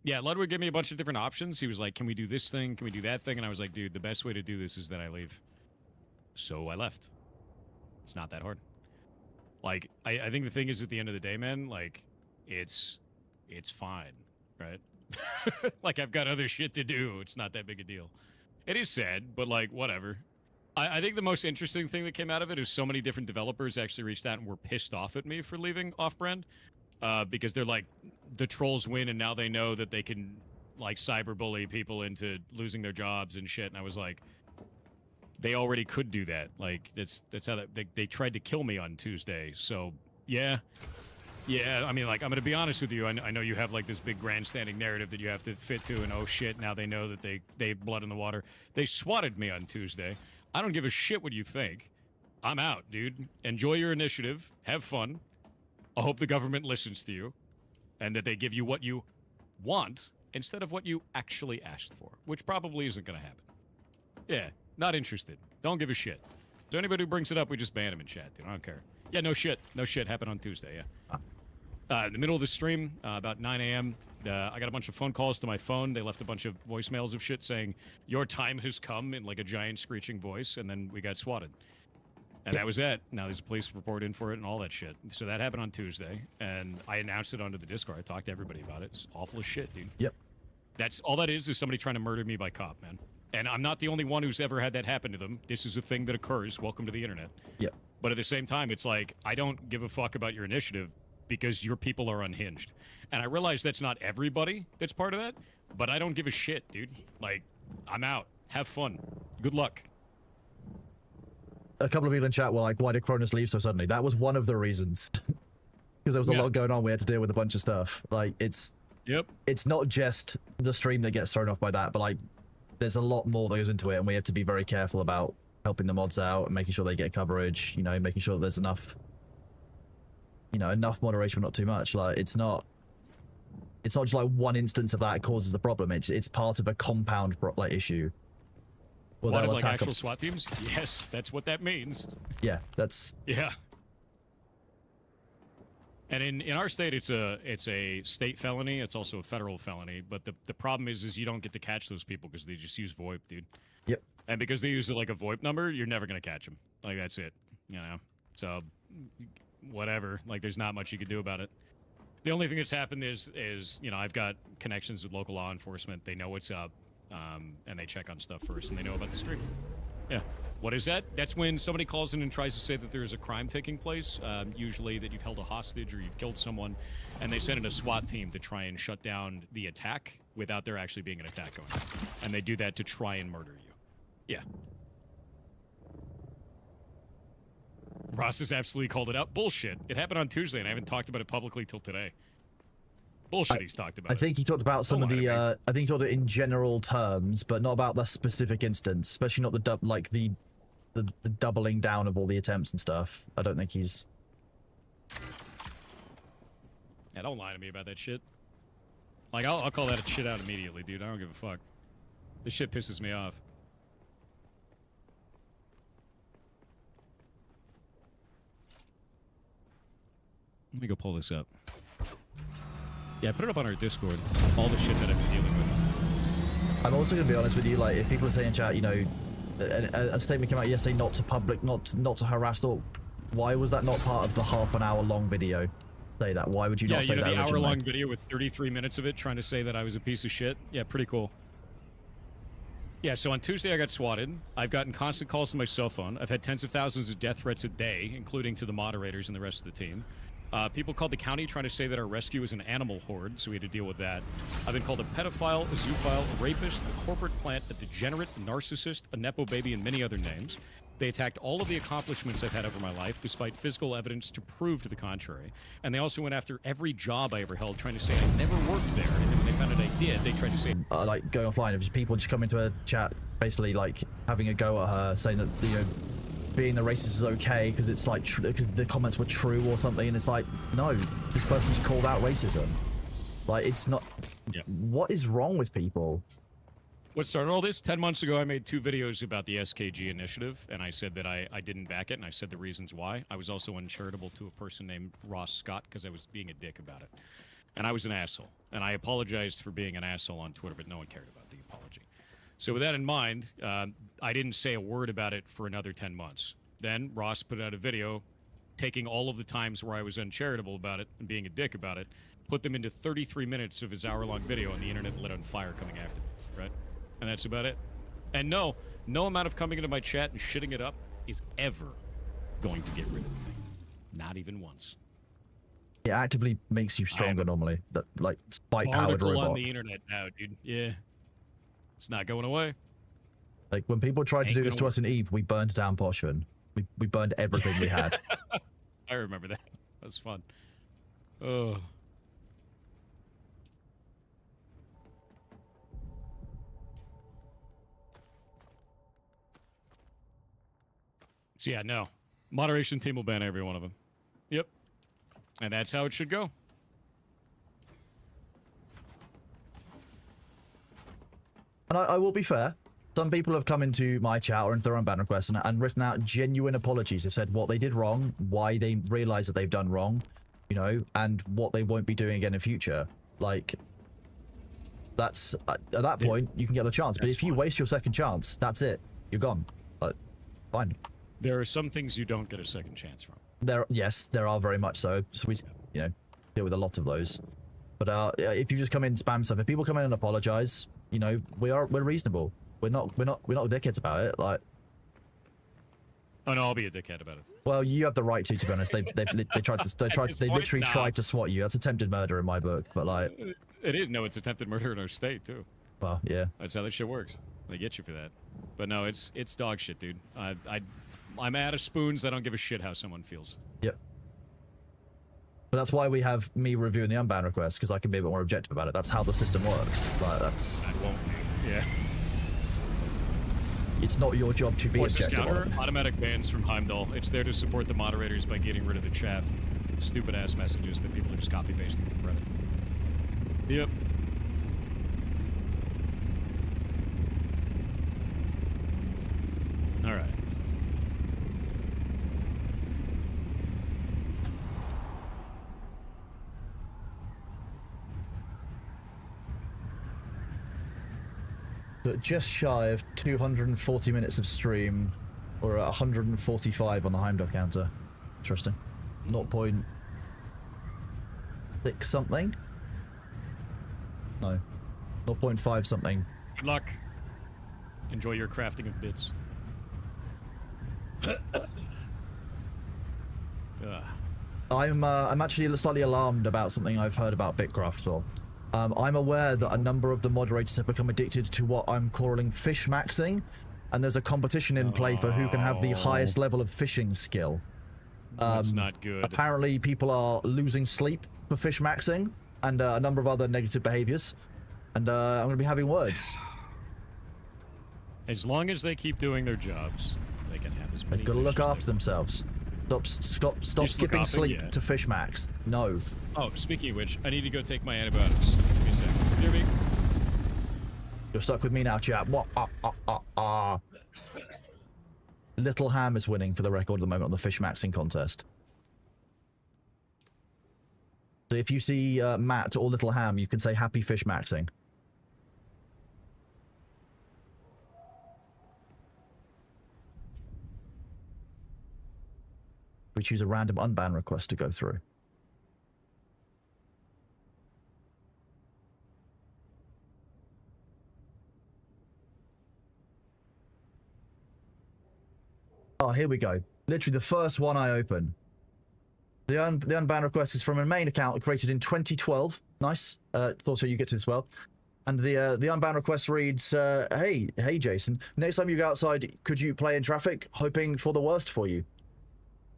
Yeah, Ludwig gave me a bunch of different options. He was like, can we do this thing? Can we do that thing? And I was like, dude, the best way to do this is that I leave. So I left. It's not that hard. Like, I think the thing is, at the end of the day, man, like, it's fine, right? Like, I've got other shit to do. It's not that big a deal. It is sad, but, like, whatever. I think the most interesting thing that came out of it is so many different developers actually reached out and were pissed off at me for leaving Off-Brand. Because they're like, the trolls win, and now they know that they can, like, cyberbully people into losing their jobs and shit. And I was like... They already could do that. Like, that's how they tried to kill me on Tuesday. So, yeah. I mean, like, I'm going to be honest with you. I know you have, like, this big grandstanding narrative that you have to fit to, and oh, shit, now they know that they have blood in the water. They swatted me on Tuesday. I don't give a shit what you think. I'm out, dude. Enjoy your initiative. Have fun. I hope the government listens to you, and that they give you what you want instead of what you actually asked for, which probably isn't going to happen. Yeah. Not interested. Don't give a shit. So anybody who brings it up, we just ban him in chat, dude. I don't care. Yeah, no shit. No shit. Happened on Tuesday, yeah. In the middle of the stream, about 9 a.m., I got a bunch of phone calls to my phone. They left a bunch of voicemails of shit saying, your time has come, in like a giant screeching voice, and then we got swatted. And that was it. Now there's a police report in for it and all that shit. So that happened on Tuesday, and I announced it onto the Discord. I talked to everybody about it. It's awful as shit, dude. Yep. That's all that is somebody trying to murder me by cop, man. And I'm not the only one who's ever had that happen to them. This is a thing that occurs. Welcome to the internet. Yep. But at the same time, it's like, I don't give a fuck about your initiative because your people are unhinged. And I realize that's not everybody that's part of that, but I don't give a shit, dude. Like, I'm out. Have fun. Good luck. A couple of people in chat were like, why did Cronus leave so suddenly? That was one of the reasons. Because there was a lot going on. We had to deal with a bunch of stuff. Like, it's not just the stream that gets thrown off by that, but like, there's a lot more that goes into it, and we have to be very careful about helping the mods out and making sure they get coverage, making sure that there's enough moderation, but not too much. Like, it's not just like one instance of that causes the problem. It's part of a compound issue. Well, they'll like actual SWAT teams? Yes, that's what that means. Yeah, that's... Yeah. And in our state, it's a state felony. It's also a federal felony. But the problem is you don't get to catch those people because they just use VoIP, dude. Yep. And because they use like a VoIP number, you're never gonna catch them. Like, that's it. So whatever. Like, there's not much you can do about it. The only thing that's happened is I've got connections with local law enforcement. They know what's up, and they check on stuff first, and they know about the stream. Yeah. What is that? That's when somebody calls in and tries to say that there's a crime taking place, usually that you've held a hostage or you've killed someone, and they send in a SWAT team to try and shut down the attack without there actually being an attack going on. And they do that to try and murder you. Yeah. Ross has absolutely called it out. Bullshit. It happened on Tuesday, and I haven't talked about it publicly till today. Bullshit he's talked about. I think he talked about some of the, I think he talked it in general terms, but not about the specific instance, especially not the the doubling down of all the attempts and stuff. I don't think he's. Yeah, don't lie to me about that shit. Like, I'll call that a shit out immediately, dude. I don't give a fuck. This shit pisses me off. Let me go pull this up. Yeah, put it up on our Discord. All the shit that I've been dealing with. I'm also gonna be honest with you. Like, if people are saying in chat, you know, a statement came out yesterday not to public, not to harass. Or why was that not part of the half-an-hour long video? Say that. Why would you not say that? Yeah, you know, the originally? hour-long video with 33 minutes of it trying to say that I was a piece of shit. Yeah, pretty cool. Yeah, so on Tuesday I got swatted. I've gotten constant calls to my cell phone. I've had tens of thousands of death threats a day, including to the moderators and the rest of the team. People called the county trying to say that our rescue is an animal horde, so we had to deal with that. I've been called a pedophile, a zoophile, a rapist, a corporate plant, a degenerate, a narcissist, a nepo baby, and many other names. They attacked all of the accomplishments I've had over my life, despite physical evidence to prove to the contrary. And they also went after every job I ever held, trying to say I never worked there. And then when they found out I did, they tried to say... like, going offline, if just people just come into a chat, basically, like, having a go at her, saying that, you know, being the racist is okay because it's like because the comments were true or something, and it's like, no, this person just called out racism. Like, it's not. Yeah. What is wrong with people? What started all this? 10 months ago, I made 2 videos about the SKG initiative, and I said that I didn't back it, and I said the reasons why. I was also uncharitable to a person named Ross Scott because I was being a dick about it. And I was an asshole. And I apologized for being an asshole on Twitter, but no one cared about the apology. So with that in mind, I didn't say a word about it for another 10 months. Then Ross put out a video taking all of the times where I was uncharitable about it and being a dick about it, put them into 33 minutes of his hour-long video, and the internet lit on fire coming after me, right? And that's about it. And no amount of coming into my chat and shitting it up is ever going to get rid of me. Not even once. It actively makes you stronger normally. That, like, spike-powered Article robot. on the internet now, dude. Yeah. It's not going away. Like, when people tried to Ain't do this to gonna us in Eve, we burned down Poshvin. We burned everything we had. I remember that. That was fun. Oh. So yeah, no. Moderation team will ban every one of them. Yep. And that's how it should go. And I will be fair. Some people have come into my chat or into their own ban requests and written out genuine apologies. Have said what they did wrong, why they realize that they've done wrong, you know, and what they won't be doing again in future. Like, that's at that point you can get the chance. But if you waste your second chance, that's it. You're gone. But fine. There are some things you don't get a second chance from. Yes, there are very much so. So we, you know, deal with a lot of those. But if you just come in and spam stuff, if people come in and apologize, you know, we're reasonable. We're not dickheads about it. Like, oh no, I'll be a dickhead about it. well, you have the right to be honest. They literally tried to swat you. That's attempted murder in my book. But like, it is. No, it's attempted murder in our state too. well, yeah. That's how that shit works. They get you for that. But no, it's dog shit, dude. I'm out of spoons. I don't give a shit how someone feels. Yep. But that's why we have me reviewing the unban request, because I can be a bit more objective about it. That's how the system works. Like, that's. I won't. Yeah. It's not your job to be What's this objective. counter? Automatic bans from Heimdall. It's there to support the moderators by getting rid of the chaff. Stupid ass messages that people are just copy pasting from Reddit. Yep. All right. But just shy of 240 minutes of stream, or 145 on the Heimdall counter. Interesting. 0.6 something? No. 0.5 something. Good luck. Enjoy your crafting of bits. I'm actually slightly alarmed about something I've heard about Bitcraft. So, I'm aware that a number of the moderators have become addicted to what I'm calling fish maxing, and there's a competition in play for who can have the highest level of fishing skill. That's not good. Apparently, people are losing sleep for fish maxing, and a number of other negative behaviors. And I'm going to be having words. As long as they keep doing their jobs, they can have They've got to look after themselves. Stop Just look skipping after, sleep yeah. to fish max. No. Oh, speaking of which, I need to go take my antibiotics. Give me a sec. Hear me? You're stuck with me now, chat. Little Ham is winning for the record at the moment on the fish maxing contest. So if you see Matt or Little Ham, you can say happy fish maxing. We choose a random unban request to go through. Oh, here we go. Literally the first one I open. The unban request is from a main account created in 2012. Nice. Thought so you get to this well. And the unban request reads, hey Jason, next time you go outside, could you play in traffic? Hoping for the worst for you.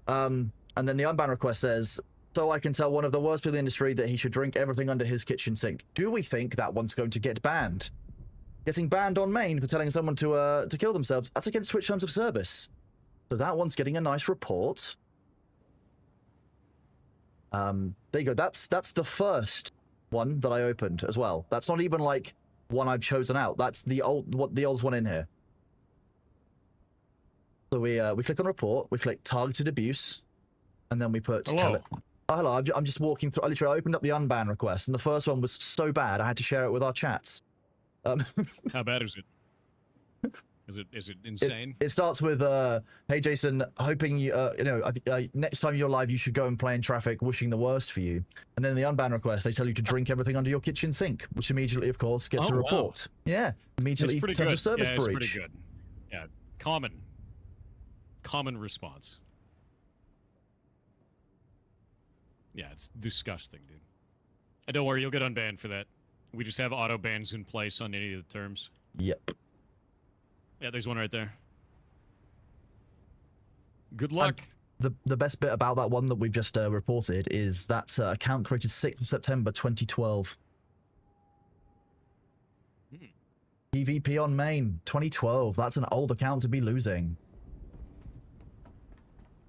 And then the unban request says, so I can tell one of the worst people in the industry that he should drink everything under his kitchen sink. Do we think that one's going to get banned? Getting banned on main for telling someone to kill themselves, that's against Twitch terms of service. So that one's getting a nice report. There you go. That's the first one that I opened as well. That's not even like one I've chosen out. That's the oldest one in here. So we click on report, we click targeted abuse, and then we put tell it. Oh, hello. I'm just walking through. I literally opened up the unban request, and the first one was so bad I had to share it with our chats. How bad is it? Is it insane? It starts with, hey Jason, hoping you, next time you're live, you should go and play in traffic, wishing the worst for you. And then in the unban request, they tell you to drink everything under your kitchen sink, which immediately, of course, gets a report. Wow. Yeah, immediately terms of service breach. It's pretty good. Yeah, common response. Yeah, it's disgusting, dude. And don't worry, you'll get unbanned for that. We just have auto bans in place on any of the terms. Yep. Yeah, there's one right there. Good luck. And the best bit about that one that we've just reported is that account created 6th of September 2012. PvP on main 2012. That's an old account to be losing.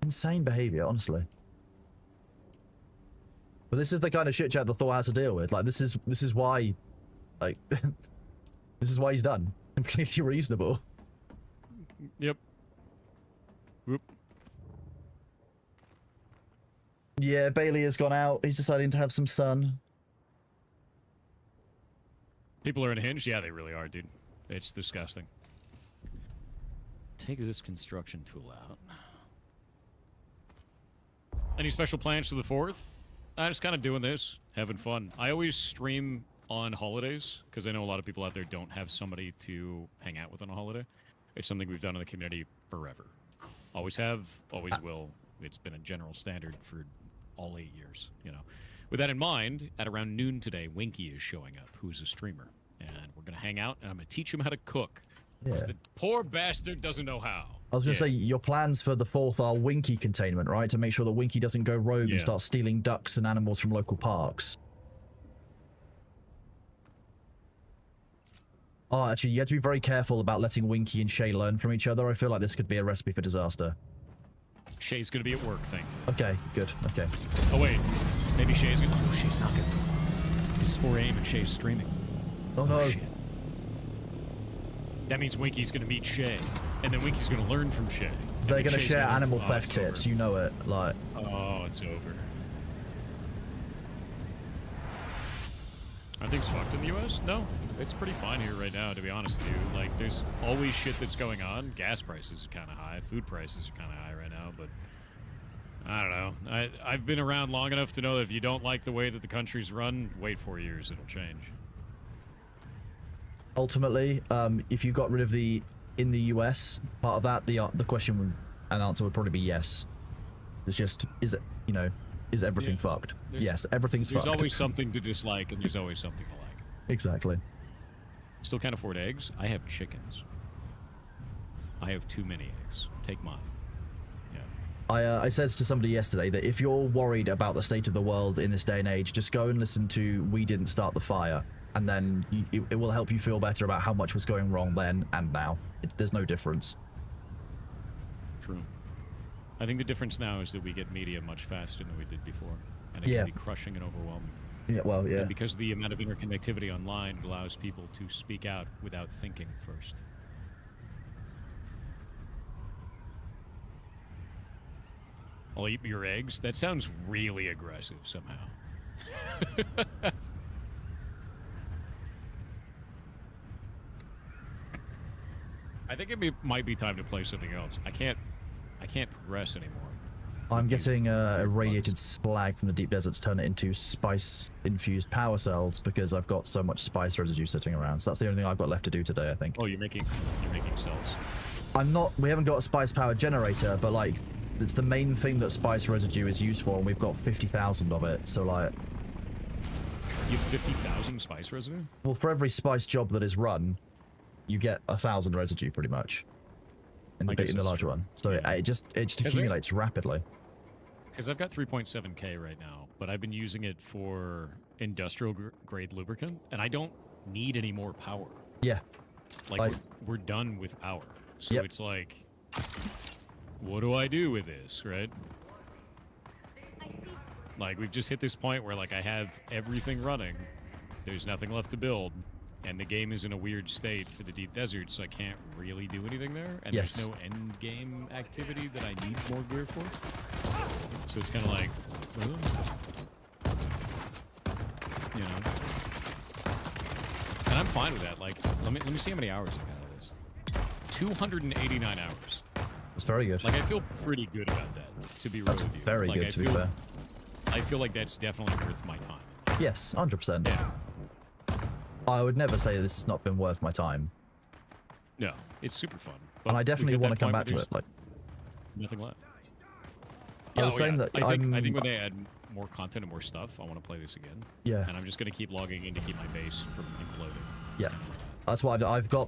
Insane behavior, honestly. But this is the kind of shit chat the Thor has to deal with. Like this is why, like, this is why he's done. Completely reasonable. Yep. Whoop. Yeah, Bailey has gone out. He's deciding to have some sun. People are unhinged? Yeah, they really are, dude. It's disgusting. Take this construction tool out. Any special plans for the 4th? I'm just kind of doing this, having fun. I always stream on holidays, because I know a lot of people out there don't have somebody to hang out with on a holiday. It's something we've done in the community forever. Always have, always will. It's been a general standard for all 8 years, you know. With that in mind, at around noon today, Winky is showing up, who's a streamer. And we're going to hang out, and I'm going to teach him how to cook. Yeah. The poor bastard doesn't know how. I was going to say, your plans for the 4th are Winky containment, right? To make sure that Winky doesn't go rogue and start stealing ducks and animals from local parks. Oh, actually, you have to be very careful about letting Winky and Shay learn from each other. I feel like this could be a recipe for disaster. Shay's going to be at work, thankfully. Okay, good. Okay. Oh, wait. Maybe Shay's going to... Oh, Shay's not going to... This is 4 a.m. and Shay's streaming. Oh, no. Shit. That means Winky's going to meet Shay. And then Winky's going to learn from Shay. They're going to share animal theft tips. You know it. Like... Oh, it's over. Are things fucked in the U.S.? No. It's pretty fine here right now, to be honest with you. Like, there's always shit that's going on. Gas prices are kind of high. Food prices are kind of high right now, but... I don't know. I've been around long enough to know that if you don't like the way that the country's run, wait 4 years, it'll change. Ultimately, if you got rid of the in the US part of that, the question and answer would probably be yes. It's just, is it, you know, is everything fucked? Yes, everything's fucked. There's always something to dislike, and there's always something to like. Exactly. Still can't afford eggs? I have chickens. I have too many eggs. Take mine. I said to somebody yesterday that if you're worried about the state of the world in this day and age, just go and listen to We Didn't Start the Fire, and then it will help you feel better about how much was going wrong then and now. There's no difference. True. I think the difference now is that we get media much faster than we did before, and it Yeah. can be crushing and overwhelming. Yeah, well, yeah. And because of the amount of interconnectivity online, it allows people to speak out without thinking first. I'll eat your eggs? That sounds really aggressive somehow. I think might be time to play something else. I can't progress anymore. I'm getting irradiated slag from the deep deserts, turn it into spice-infused power cells because I've got so much spice residue sitting around. So that's the only thing I've got left to do today, I think. Oh, you're making cells. I'm not. We haven't got a spice power generator, but like, it's the main thing that spice residue is used for, and we've got 50,000 of it. So like, You have 50,000 spice residue? well, for every spice job that is run, you get 1,000 residue pretty much. In I the guess in the that's larger true. one, so Yeah. it just accumulates rapidly. Because I've got 3.7K right now, but I've been using it for industrial grade lubricant, and I don't need any more power. Yeah, Like, we're done with power. So Yep. it's like, what do I do with this, right? I see. Like, we've just hit this point where, like, I have everything running. There's nothing left to build. And the game is in a weird state for the deep desert, so I can't really do anything there. And Yes. there's no end game activity that I need more gear for. So it's kind of like, you know. And I'm fine with that. Like, let me see how many hours I've got out of this. 289 hours. it's very good. Like, I feel pretty good about that, to be real That's with you. very Like, good, I to be feel- fair. I feel like that's definitely worth my time. Yes, 100%. Yeah. I would never say this has not been worth my time, No, it's super fun. and I definitely want to come back to there's it. Like, nothing left. I was saying that I think when they add more content and more stuff, I want to play this again. Yeah. And I'm just going to keep logging in to keep my base from imploding. Yeah, that's why I've got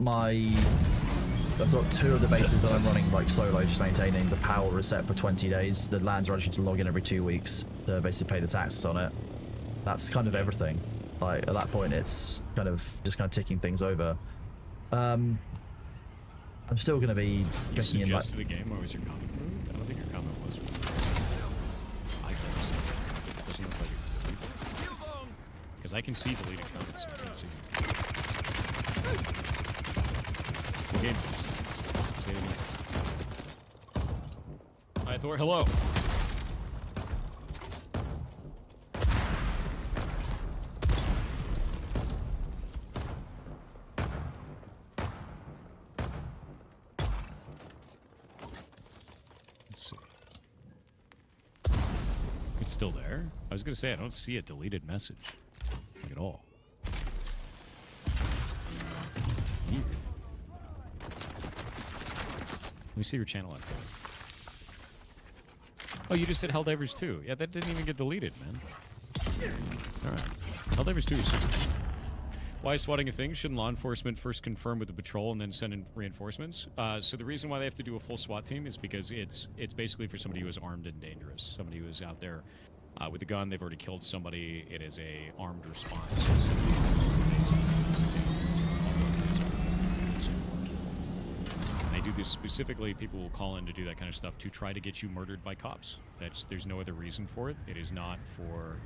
two of the bases that I'm running like solo, just maintaining. The power is set for 20 days. The lands are actually to log in every 2 weeks to basically pay the taxes on it. That's kind of everything. Like, at that point, it's kind of ticking things over. I'm still going to be You checking in. Like, suggested a game. What was your comment? I don't think your comment was. I can't see. It doesn't look like it's deleted. Because I can see deleted comments. I can't see. What game is this? Say it again. Hi, Thor. Hello. Let's see. It's still there? I was going to say, I don't see a deleted message. Like, at all. Weird. Let me see your channel info. Oh, you just said Helldivers 2. Yeah, that didn't even get deleted, man. Alright. Helldivers 2 is super cool. Why is swatting a thing? Shouldn't law enforcement first confirm with the patrol and then send in reinforcements? So the reason why they have to do a full SWAT team is because it's basically for somebody who is armed and dangerous. Somebody who is out there with a gun, they've already killed somebody. It is a armed response. They do this specifically. People will call in to do that kind of stuff to try to get you murdered by cops. There's no other reason for it. It is not for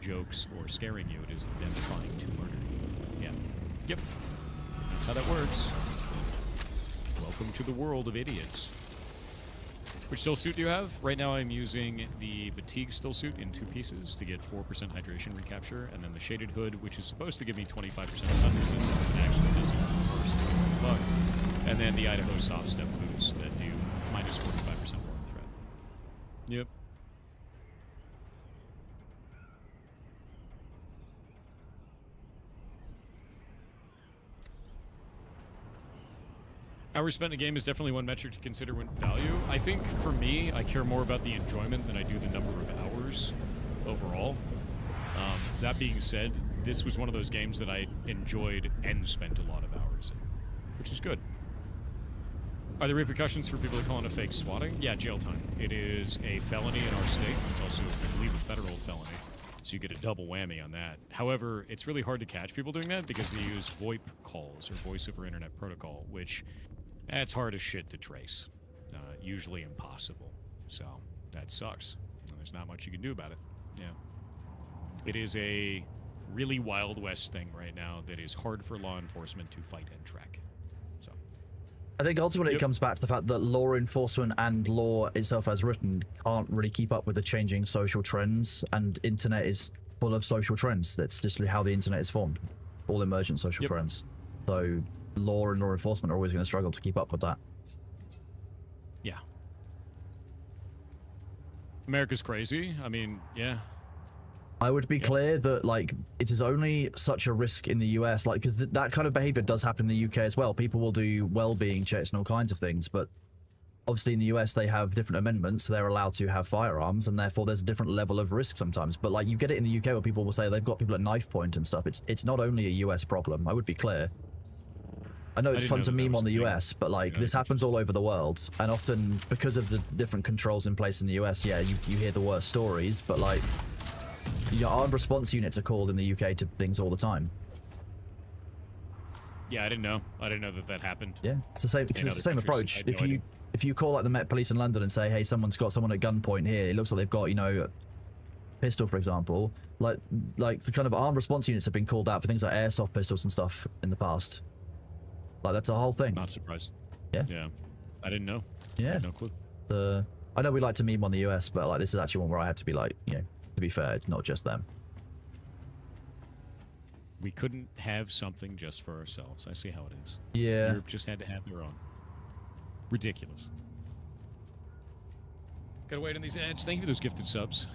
jokes or scaring you. It is them trying to murder you. Yeah. Yep. That's how that works. Welcome to the world of idiots. Which still suit do you have? Right now I'm using the Fatigue still suit in 2 pieces to get 4% hydration recapture, and then the Shaded Hood, which is supposed to give me 25% sun resistance, but actually doesn't burst because of the bug. And then the Idaho Soft Step boots that do minus 45% warm threat. Yep. Hours spent in a game is definitely one metric to consider when value. I think for me, I care more about the enjoyment than I do the number of hours overall. That being said, this was one of those games that I enjoyed and spent a lot of hours in, which is good. Are there repercussions for people that call it a fake swatting? Yeah, jail time. It is a felony in our state. It's also, I believe, a federal felony. So you get a double whammy on that. However, it's really hard to catch people doing that because they use VoIP calls or voice over internet protocol, which it's hard as shit to trace. usually impossible. So that sucks. And there's not much you can do about it. Yeah. It is a really Wild West thing right now that is hard for law enforcement to fight and track. So I think ultimately it comes back to the fact that law enforcement and law itself as written can't really keep up with the changing social trends, and internet is full of social trends. That's just how the internet is formed. All emergent social trends. So law and law enforcement are always going to struggle to keep up with that. yeah. America's crazy. I mean, yeah. I would be clear that, like, it is only such a risk in the US, like, because that kind of behavior does happen in the UK as well. People will do well-being checks and all kinds of things, but obviously in the US they have different amendments, so they're allowed to have firearms, and therefore there's a different level of risk sometimes. But, like, you get it in the UK where people will say they've got people at knife point and stuff. It's not only a US problem, I would be clear. I know it's fun to meme on the US, but, like, this happens all over the world, and often because of the different controls in place in the US, yeah, you hear the worst stories, but, like, armed response units are called in the UK to things all the time. Yeah, I didn't know. I didn't know that happened. Yeah, it's the same. It's the same approach. If you call like the Met Police in London and say, "Hey, someone's got someone at gunpoint here," it looks like they've got, you know, a pistol, for example. Like the kind of armed response units have been called out for things like airsoft pistols and stuff in the past. Like that's a whole thing. Not surprised. Yeah. Yeah. I didn't know. Yeah. I had no clue. I know we like to meme on the US, but like this is actually one where I had to be like, you know, to be fair, it's not just them. We couldn't have something just for ourselves. I see how it is. Yeah. Europe just had to have their own. Ridiculous. Gotta wait on these ads. Thank you for those gifted subs.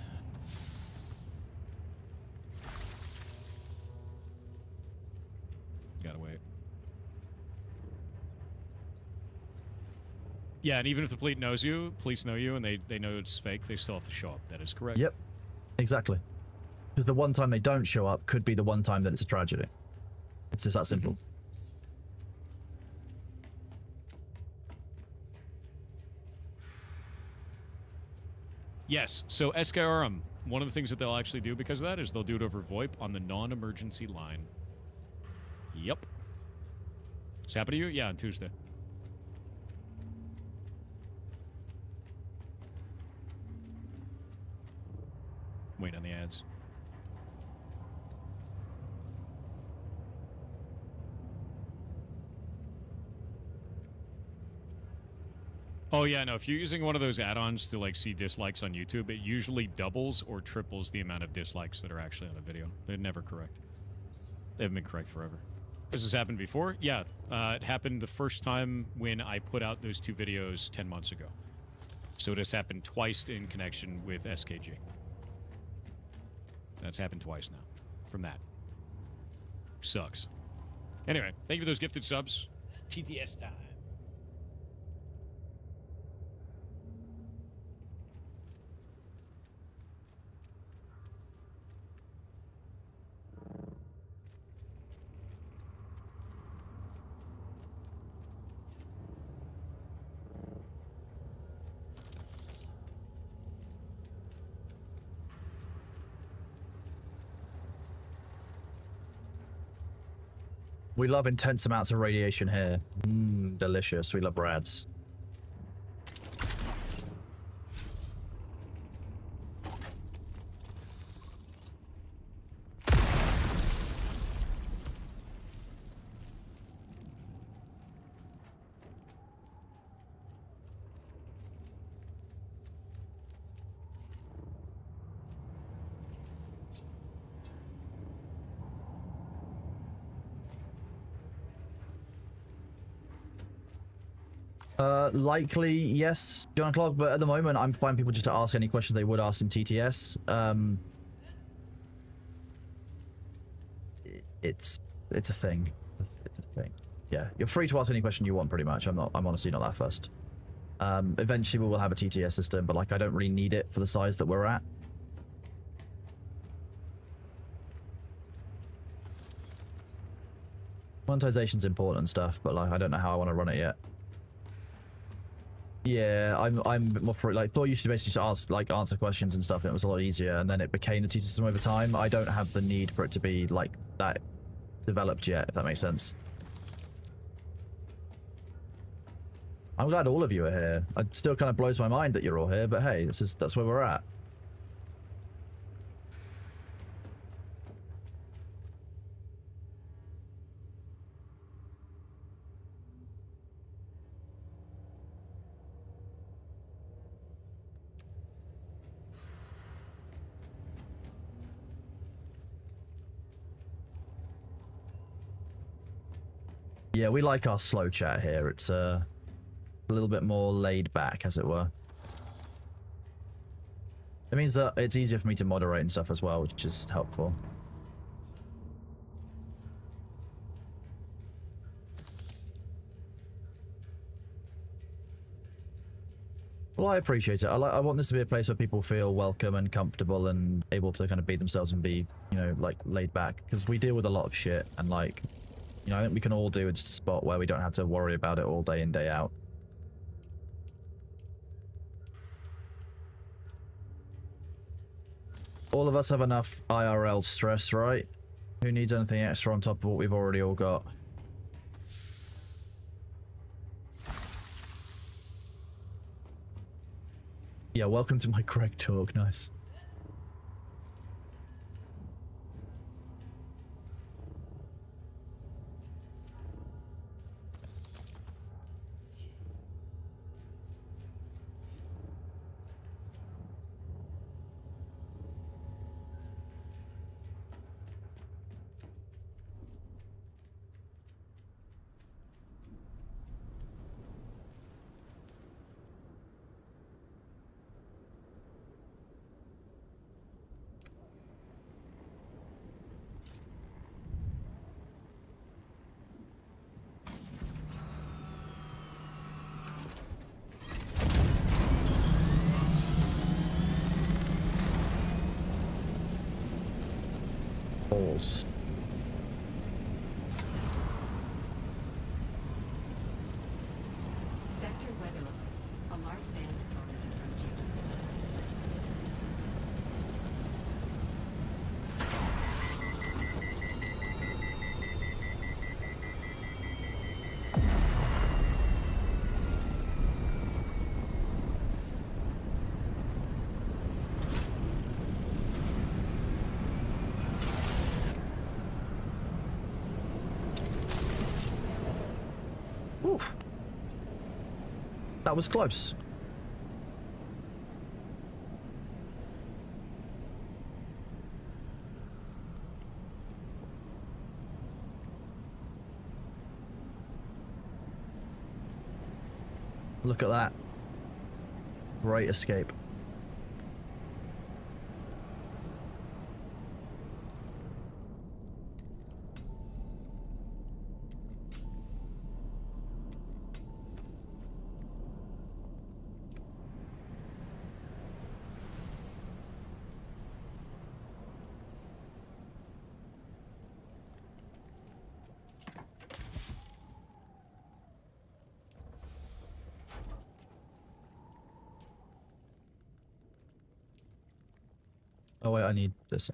Gotta wait. Yeah, and even if the police know you, and they know it's fake, they still have to show up. That is correct. Yep. Exactly. Because the one time they don't show up could be the one time that it's a tragedy. It's just that simple. Yes, so SKRM, one of the things that they'll actually do because of that is they'll do it over VoIP on the non-emergency line. Yep. Does it happen to you? Yeah, on Tuesday. Waiting on the ads. Oh yeah, no, if you're using one of those add-ons to like see dislikes on YouTube, it usually doubles or triples the amount of dislikes that are actually on a video. They're never correct. They haven't been correct forever. Has this happened before? Yeah, it happened the first time when I put out those 2 videos 10 months ago. So it has happened twice in connection with SKG. That's happened twice now from that. Sucks. Anyway, thank you for those gifted subs. TTS time. We love intense amounts of radiation here. Delicious. We love rads. Likely, yes, John Clock, but at the moment I'm fine people just to ask any questions they would ask in TTS. It's a thing. It's a thing. Yeah, you're free to ask any question you want, pretty much. I'm honestly not that fussed. Eventually we will have a TTS system, but like I don't really need it for the size that we're at. Monetization's important and stuff, but like I don't know how I want to run it yet. Yeah, I'm more for it. Like Thor used to basically just answer questions and stuff, and it was a lot easier. And then it became the TTS system over time. I don't have the need for it to be like that developed yet, if that makes sense. I'm glad all of you are here. It still kind of blows my mind that you're all here, but hey, that's where we're at. Yeah, we like our slow chat here. It's a little bit more laid back, as it were. It means that it's easier for me to moderate and stuff as well, which is helpful. Well, I appreciate it. I want this to be a place where people feel welcome and comfortable and able to kind of be themselves and be, you know, like, laid back. Because we deal with a lot of shit, and, like, you know, I think we can all do just a spot where we don't have to worry about it all day in, day out. All of us have enough IRL stress, right? Who needs anything extra on top of what we've already all got? Yeah, welcome to my Greg talk, nice. Balls. Sector weather. A large sandstorm is approaching. Oof. That was close. Look at that. Great escape. Oh wait, I need this.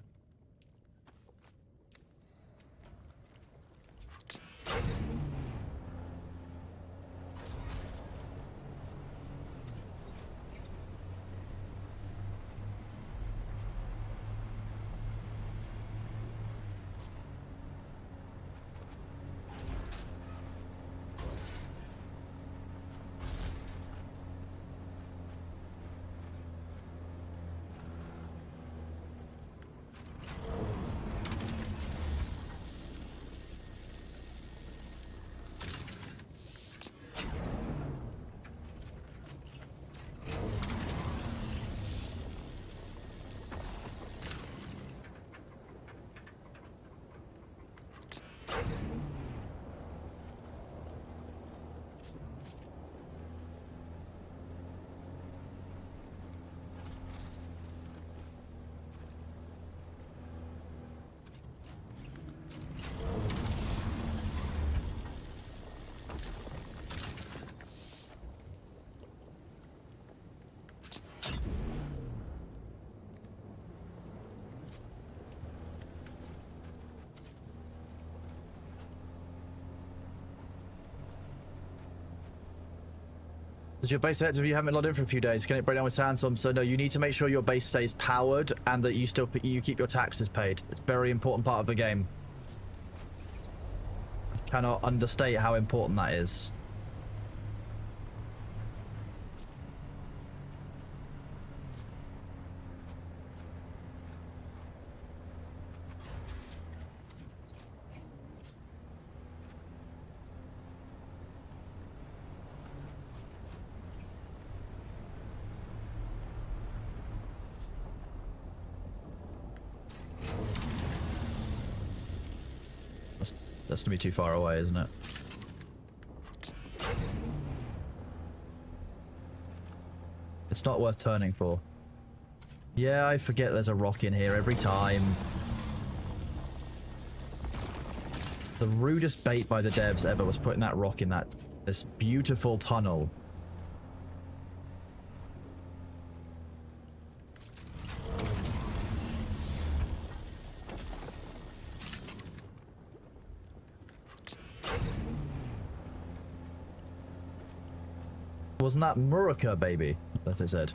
Does your base active? You haven't been logged in for a few days. Can it break down with sandstorm? So no, you need to make sure your base stays powered and that you keep your taxes paid. It's a very important part of the game. I cannot understate how important that is. That's gonna be too far away, isn't it? It's not worth turning for. Yeah, I forget there's a rock in here every time. The rudest bait by the devs ever was putting that rock in this beautiful tunnel. Wasn't that Murica, baby? As they said.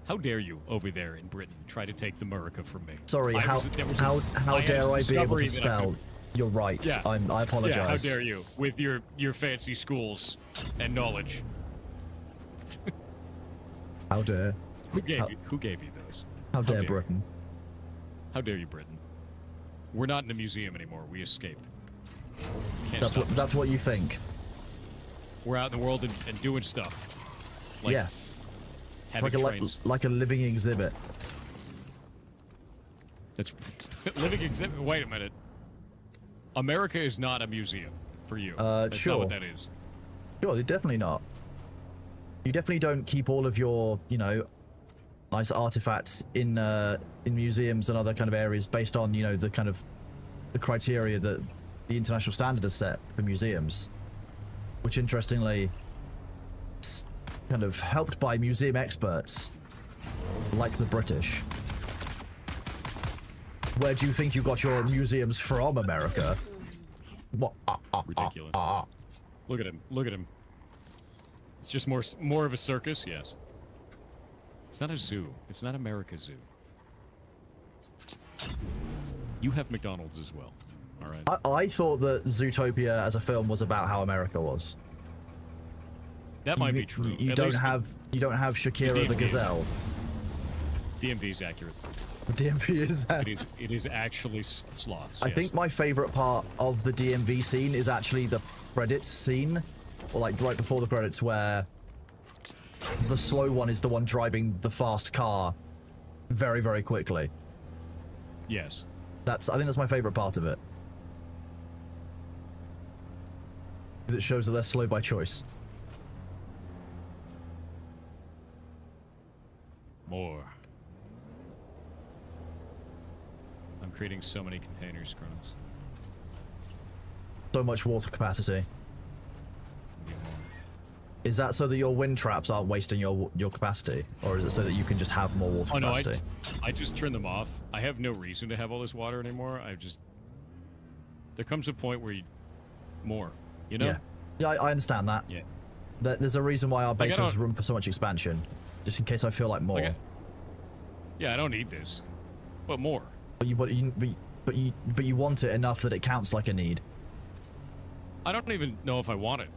How dare you over there in Britain try to take the Murica from me? Sorry, how dare I be able to spell? You're right. Yeah. I apologize. Yeah, how dare you with your fancy schools and knowledge? How dare? Who gave you those? How dare Britain? How dare you, Britain? We're not in the museum anymore. We escaped. That's what you think. We're out in the world and doing stuff. Like, yeah. Like a living exhibit. That's living exhibit. Wait a minute. America is not a museum for you. That's sure. not what that is. Sure, definitely not. You definitely don't keep all of your, nice artifacts in museums and other kind of areas based on, the criteria that the international standard has set for museums. Which, interestingly, is kind of helped by museum experts, like the British. Where do you think you got your museums from, America? What? Ridiculous. Look at him. Look at him. It's just more of a circus, yes. It's not a zoo. It's not America's zoo. You have McDonald's as well. All right. I thought that Zootopia as a film was about how America was. That might be true. You don't have Shakira the gazelle. DMV is accurate. The DMV is. It is actually sloths. I think my favorite part of the DMV scene is actually the credits scene, or like right before the credits, where the slow one is the one driving the fast car very, very quickly. Yes. I think that's my favorite part of it. Because it shows that they're slow by choice. More. I'm creating so many containers, Kronos. So much water capacity. Need more. Is that so that your wind traps aren't wasting your capacity? Or is it so that you can just have more water capacity? No, I just turn them off. I have no reason to have all this water anymore. There comes a point where more, Yeah, I understand that. Yeah. There's a reason why our base has room for so much expansion. Just in case I feel like more. I don't need this. But more. But you want it enough that it counts like a need. I don't even know if I want it.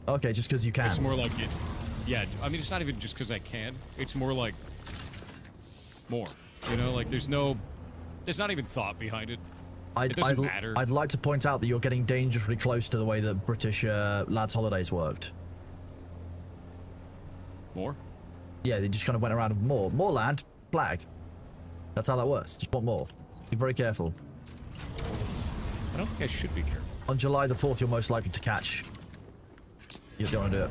Okay, just because you can. It's more like it. Yeah, I mean, it's not even just because I can. It's more like more. Like there's not even thought behind it. It doesn't matter. I'd like to point out that you're getting dangerously close to the way that British lads' holidays worked. More? Yeah, they just kind of went around more land, flag. That's how that works. Just want more. Be very careful. I don't think I should be careful. On July the 4th, you're most likely to catch. You don't want to do it.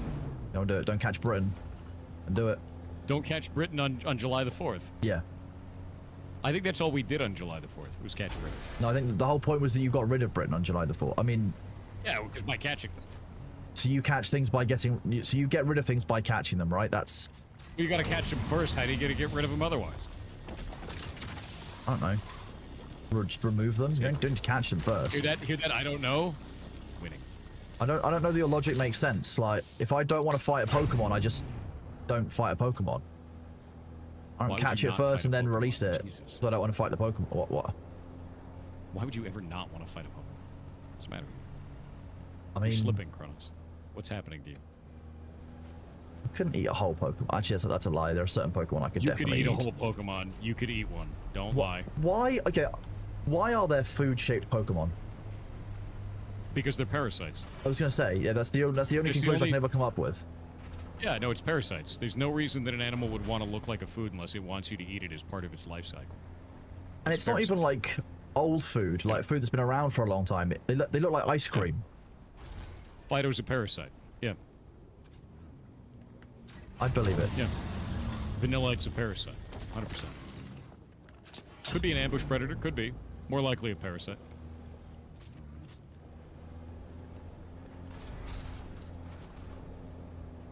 Don't do it. Don't catch Britain. And do it. Don't catch Britain on July the 4th. Yeah. I think that's all we did on July the 4th, was catch Britain. No, I think the whole point was that you got rid of Britain on July the 4th. I mean... Yeah, because by catching them. So you catch things by getting... So you get rid of things by catching them, right? That's... You gotta catch them first. How do you get rid of them otherwise? I don't know. Just remove them? You don't catch them first. Hear that? I don't know. Winning. I don't know that your logic makes sense. Like, if I don't want to fight a Pokemon, I just don't fight a Pokemon. I Why don't would catch you it not first fight and a then Pokemon? release it. Jesus. So I don't want to fight the Pokemon. What? Why would you ever not want to fight a Pokemon? What's the matter with you? I mean, You're slipping, Kronos. What's happening to you? I couldn't eat a whole Pokemon. Actually, that's a lie. There are certain Pokemon I could You could definitely eat a whole Pokemon. You could eat one. Don't lie. Why? Okay. Why are there food-shaped Pokemon? Because they're parasites. I was gonna say, yeah, that's the only conclusion I can ever come up with. Yeah, no, it's parasites. There's no reason that an animal would want to look like a food unless it wants you to eat it as part of its life cycle. And it's not even like old food, like food that's been around for a long time. They look like ice cream. Fido's a parasite. Yeah. I believe it. Yeah. Vanillite's a parasite. 100%. Could be an ambush predator. Could be. More likely a parasite.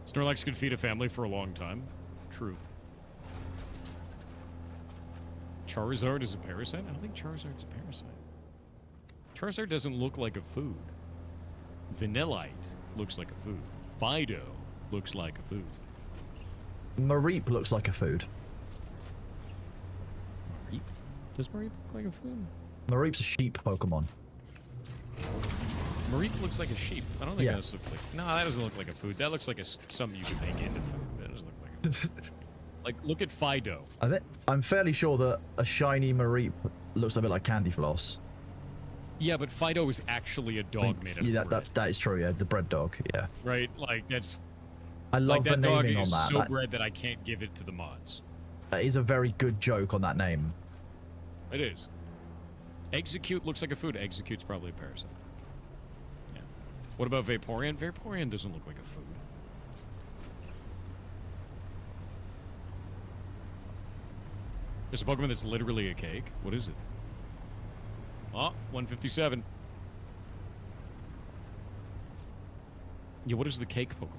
Snorlax could feed a family for a long time. True. Charizard is a parasite? I don't think Charizard's a parasite. Charizard doesn't look like a food. Vanillite looks like a food. Fido looks like a food. Mareep looks like a food. Mareep? Does Mareep look like a food? Mareep's a sheep Pokemon. Mareep looks like a sheep. I don't think Yeah. that looks like... No, that doesn't look like a food. That looks like something you can make into food. That doesn't look like a food. Like, look at Fido. I'm fairly sure that a shiny Mareep looks a bit like candy floss. Yeah, but Fido is actually a dog made of bread. That is true, yeah. The bread dog, yeah. Right? Like, that's... I love the that dog naming is on that. so That bred that I can't give it to the mods. is a very good joke on that name. It is. Execute looks like a food. Execute's probably a parasite. Yeah. What about Vaporeon? Vaporeon doesn't look like a food. There's a Pokemon that's literally a cake. What is it? Oh, 157. Yeah, what is the cake Pokemon?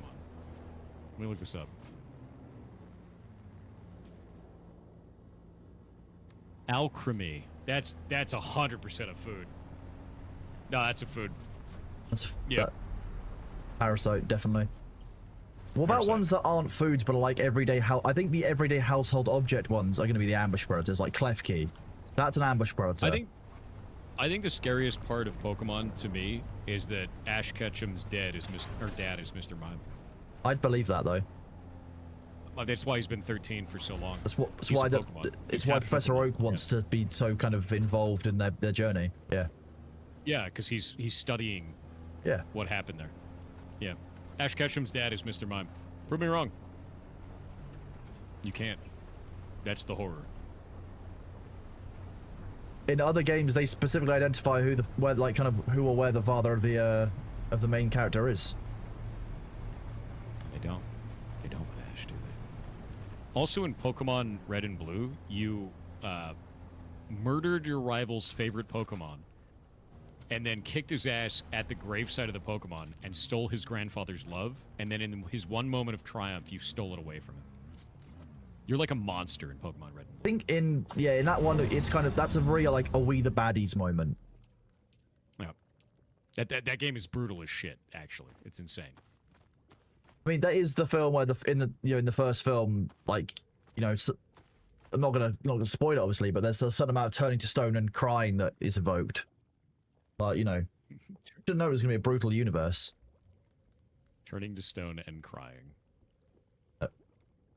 Let me look this up. Alchemy. That's 100% a food. No, that's a food. That's Yeah. Parasite, definitely. What about Parasite. ones that aren't foods but are like everyday I think the everyday household object ones are going to be the ambush predators, like Klefki. That's an ambush predator. I think the scariest part of Pokemon to me is that Ash Ketchum's dad is Mr. Mime. I'd believe that though. That's why he's been 13 for so long. That's He's why a the, Pokemon. it's He's why half a Professor Pokemon. Oak wants to be so kind of involved in their journey. Yeah. Yeah, because he's studying Yeah. what happened there. Yeah. Ash Ketchum's dad is Mr. Mime. Prove me wrong. You can't. That's the horror. In other games, they specifically identify who where the father of the main character is. They don't. They don't with Ash, do they? Also in Pokemon Red and Blue, you murdered your rival's favorite Pokemon and then kicked his ass at the gravesite of the Pokemon and stole his grandfather's love, and then in his one moment of triumph, you stole it away from him. You're like a monster in Pokemon Red and Blue. I think in that one, it's kind of, that's a real like, are we the baddies moment. Yeah. That game is brutal as shit, actually. It's insane. I mean, that is the film where in the first film, like, I'm not gonna spoil it obviously, but there's a certain amount of turning to stone and crying that is evoked. But didn't know it was gonna be a brutal universe. Turning to stone and crying.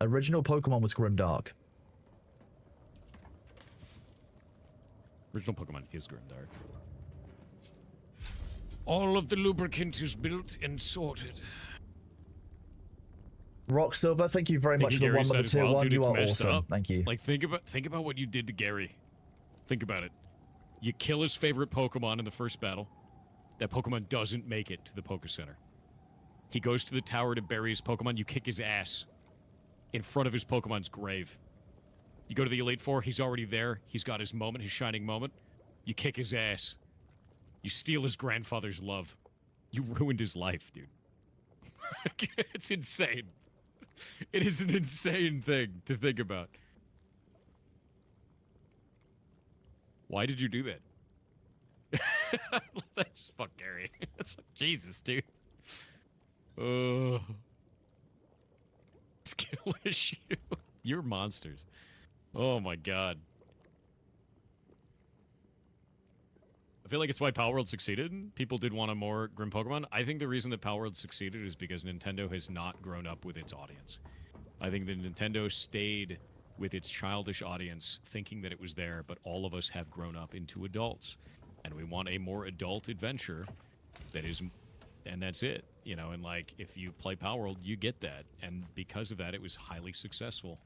Original Pokemon was Grimdark. Original Pokemon is Grimdark. All of the lubricant is built and sorted. Rock Silver, thank you very much for the Gary one with said the as tier well, 1. dude, You it's are messed awesome. up. Thank you. Like, think about what you did to Gary. Think about it. You kill his favorite Pokemon in the first battle. That Pokemon doesn't make it to the Poké Center. He goes to the tower to bury his Pokemon. You kick his ass in front of his Pokemon's grave. You go to the Elite Four. He's already there. He's got his moment, his shining moment. You kick his ass. You steal his grandfather's love. You ruined his life, dude. It's insane. It is an insane thing to think about. Why did you do that? That's just fuck Gary. It's like, Jesus, dude. Skill issue. You're monsters. Oh my god. I feel like it's why Power World succeeded. People did want a more grim Pokemon. I think the reason that Power World succeeded is because Nintendo has not grown up with its audience. I think that Nintendo stayed with its childish audience thinking that it was there, but all of us have grown up into adults. And we want a more adult adventure that is, and that's it. You know, and like, if you play Power World, you get that. And because of that, it was highly successful.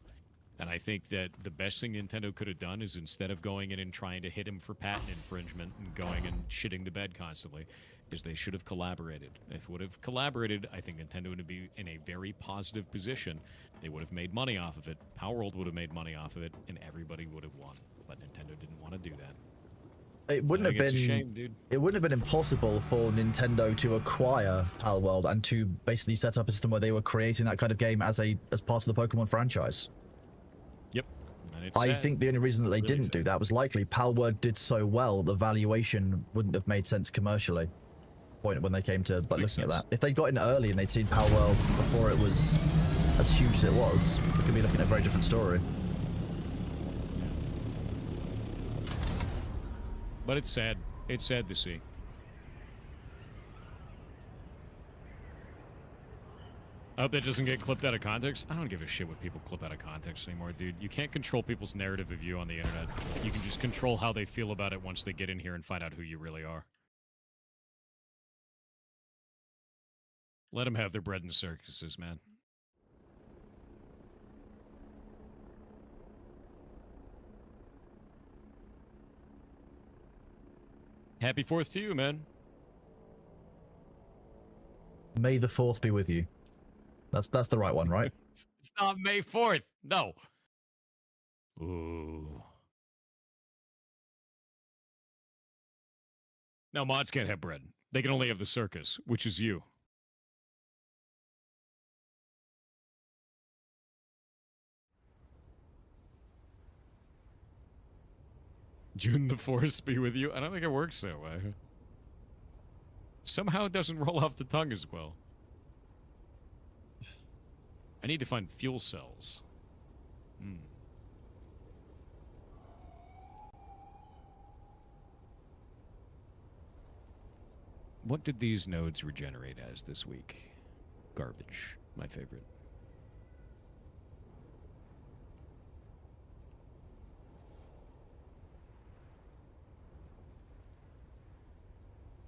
And I think that the best thing Nintendo could have done is, instead of going in and trying to hit him for patent infringement and going and shitting the bed constantly, is they should have collaborated. If it would have collaborated, I think Nintendo would be in a very positive position. They would have made money off of it. Power World would have made money off of it, and everybody would have won. But Nintendo didn't want to do that. It wouldn't have been. It's a shame, dude. It wouldn't have been impossible for Nintendo to acquire Pal World and to basically set up a system where they were creating that kind of game as part of the Pokemon franchise. Yep. And it's I sad. think the only reason that they Really didn't sad. do that was likely Pal World did so well, the valuation wouldn't have made sense commercially. Point when they came to like, Makes looking at sense. that. If they'd got in early and they'd seen Pal World before it was as huge as it was, we could be looking at a very different story. But it's sad. It's sad to see. I hope that doesn't get clipped out of context. I don't give a shit what people clip out of context anymore, dude. You can't control people's narrative of you on the internet. You can just control how they feel about it once they get in here and find out who you really are. Let them have their bread and circuses, man. Happy 4th to you, man. May the 4th be with you. That's the right one, right? It's not May 4th. No. Ooh. No, mods can't have bread. They can only have the circus, which is you. June the 4th be with you? I don't think it works that way. Somehow it doesn't roll off the tongue as well. I need to find fuel cells. What did these nodes regenerate as this week? Garbage, my favorite.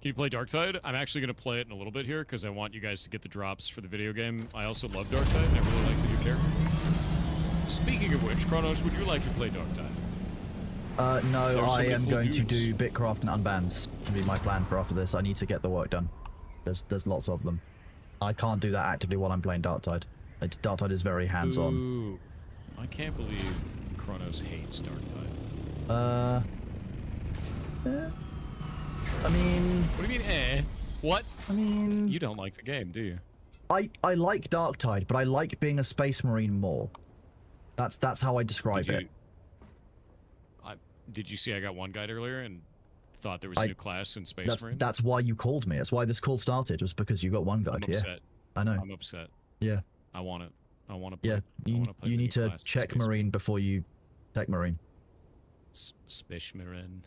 Can you play Darktide? I'm actually going to play it in a little bit here because I want you guys to get the drops for the video game. I also love Darktide, and I really like the new character. Speaking of which, Kronos, would you like to play Darktide? No, There's so I many am cool going to dudes. do Bitcraft and Unbans. That'll be my plan for after this. I need to get the work done. There's lots of them. I can't do that actively while I'm playing Darktide. Darktide is very hands-on. Ooh. I can't believe Kronos hates Darktide. I mean... What do you mean, eh? What? I mean... You don't like the game, do you? I like Darktide, but I like being a Space Marine more. That's how I describe it. Did you see I got one guide earlier and thought there was a new class in Space Marine? That's why you called me. That's why this call started, was because you got one guide. I'm upset. I know. I'm upset. Yeah. I want it. I want to play. Yeah, I wanna play you the need new to class in check Space Marine before you tech Marine. Space Marine.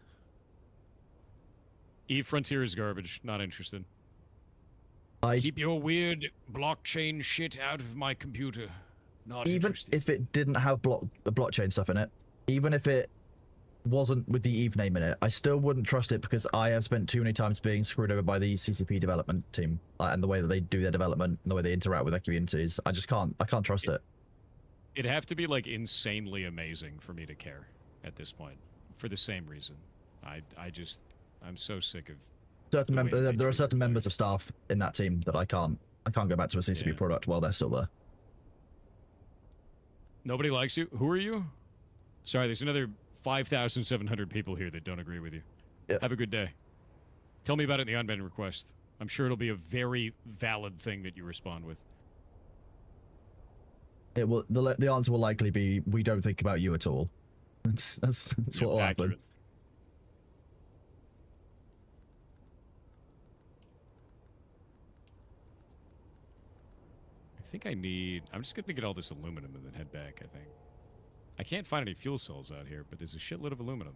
Eve Frontier is garbage. Not interested. Keep your weird blockchain shit out of my computer. Not Even interested. if it didn't have the blockchain stuff in it, even if it wasn't with the Eve name in it, I still wouldn't trust it because I have spent too many times being screwed over by the CCP development team and the way that they do their development and the way they interact with their communities. I can't trust it. It'd have to be like insanely amazing for me to care at this point. For the same reason. I'm so sick of Certain the way that they there are treat certain the members of players. staff in that team that I can't go back to a CCP Yeah. product while they're still there. Nobody likes you? Who are you? Sorry, there's another 5,700 people here that don't agree with you. Yeah. Have a good day. Tell me about it in the unbanned request. I'm sure it'll be a very valid thing that you respond with. It will. The answer will likely be, we don't think about you at all. That's Yep, what will happen. accurate. think I need... I'm just gonna get all this aluminum and then head back, I think. I can't find any fuel cells out here, but there's a shitload of aluminum.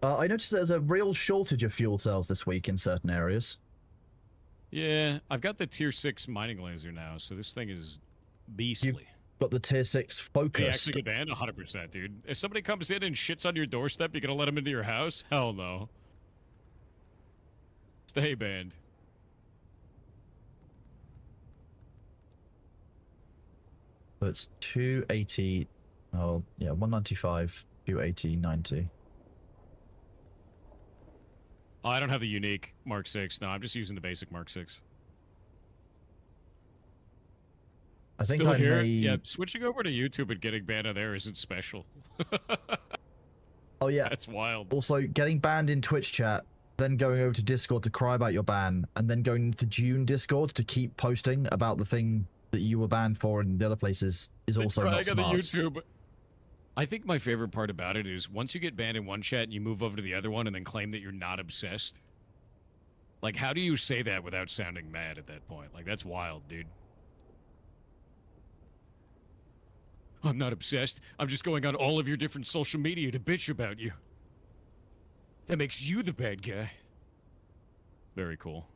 I noticed there's a real shortage of fuel cells this week in certain areas. Yeah, I've got the tier 6 mining laser now, so this thing is beastly. Got the tier 6 focus. They actually get banned? 100%, dude. If somebody comes in and shits on your doorstep, you gonna let them into your house? Hell no. Stay banned. So it's 280. Oh, yeah, 195, 280, 90. Oh, I don't have the unique Mark 6. No, I'm just using the basic Mark 6. I think Still I here? may... Yeah, switching over to YouTube and getting banned on there isn't special. Oh, yeah. That's wild. Also, getting banned in Twitch chat, then going over to Discord to cry about your ban, and then going into Dune Discord to keep posting about the thing that you were banned for in the other places is also not Crying on the smart. YouTube. I think my favorite part about it is once you get banned in one chat and you move over to the other one and then claim that you're not obsessed. Like, how do you say that without sounding mad at that point? Like, that's wild, dude. I'm not obsessed. I'm just going on all of your different social media to bitch about you. That makes you the bad guy. Very cool.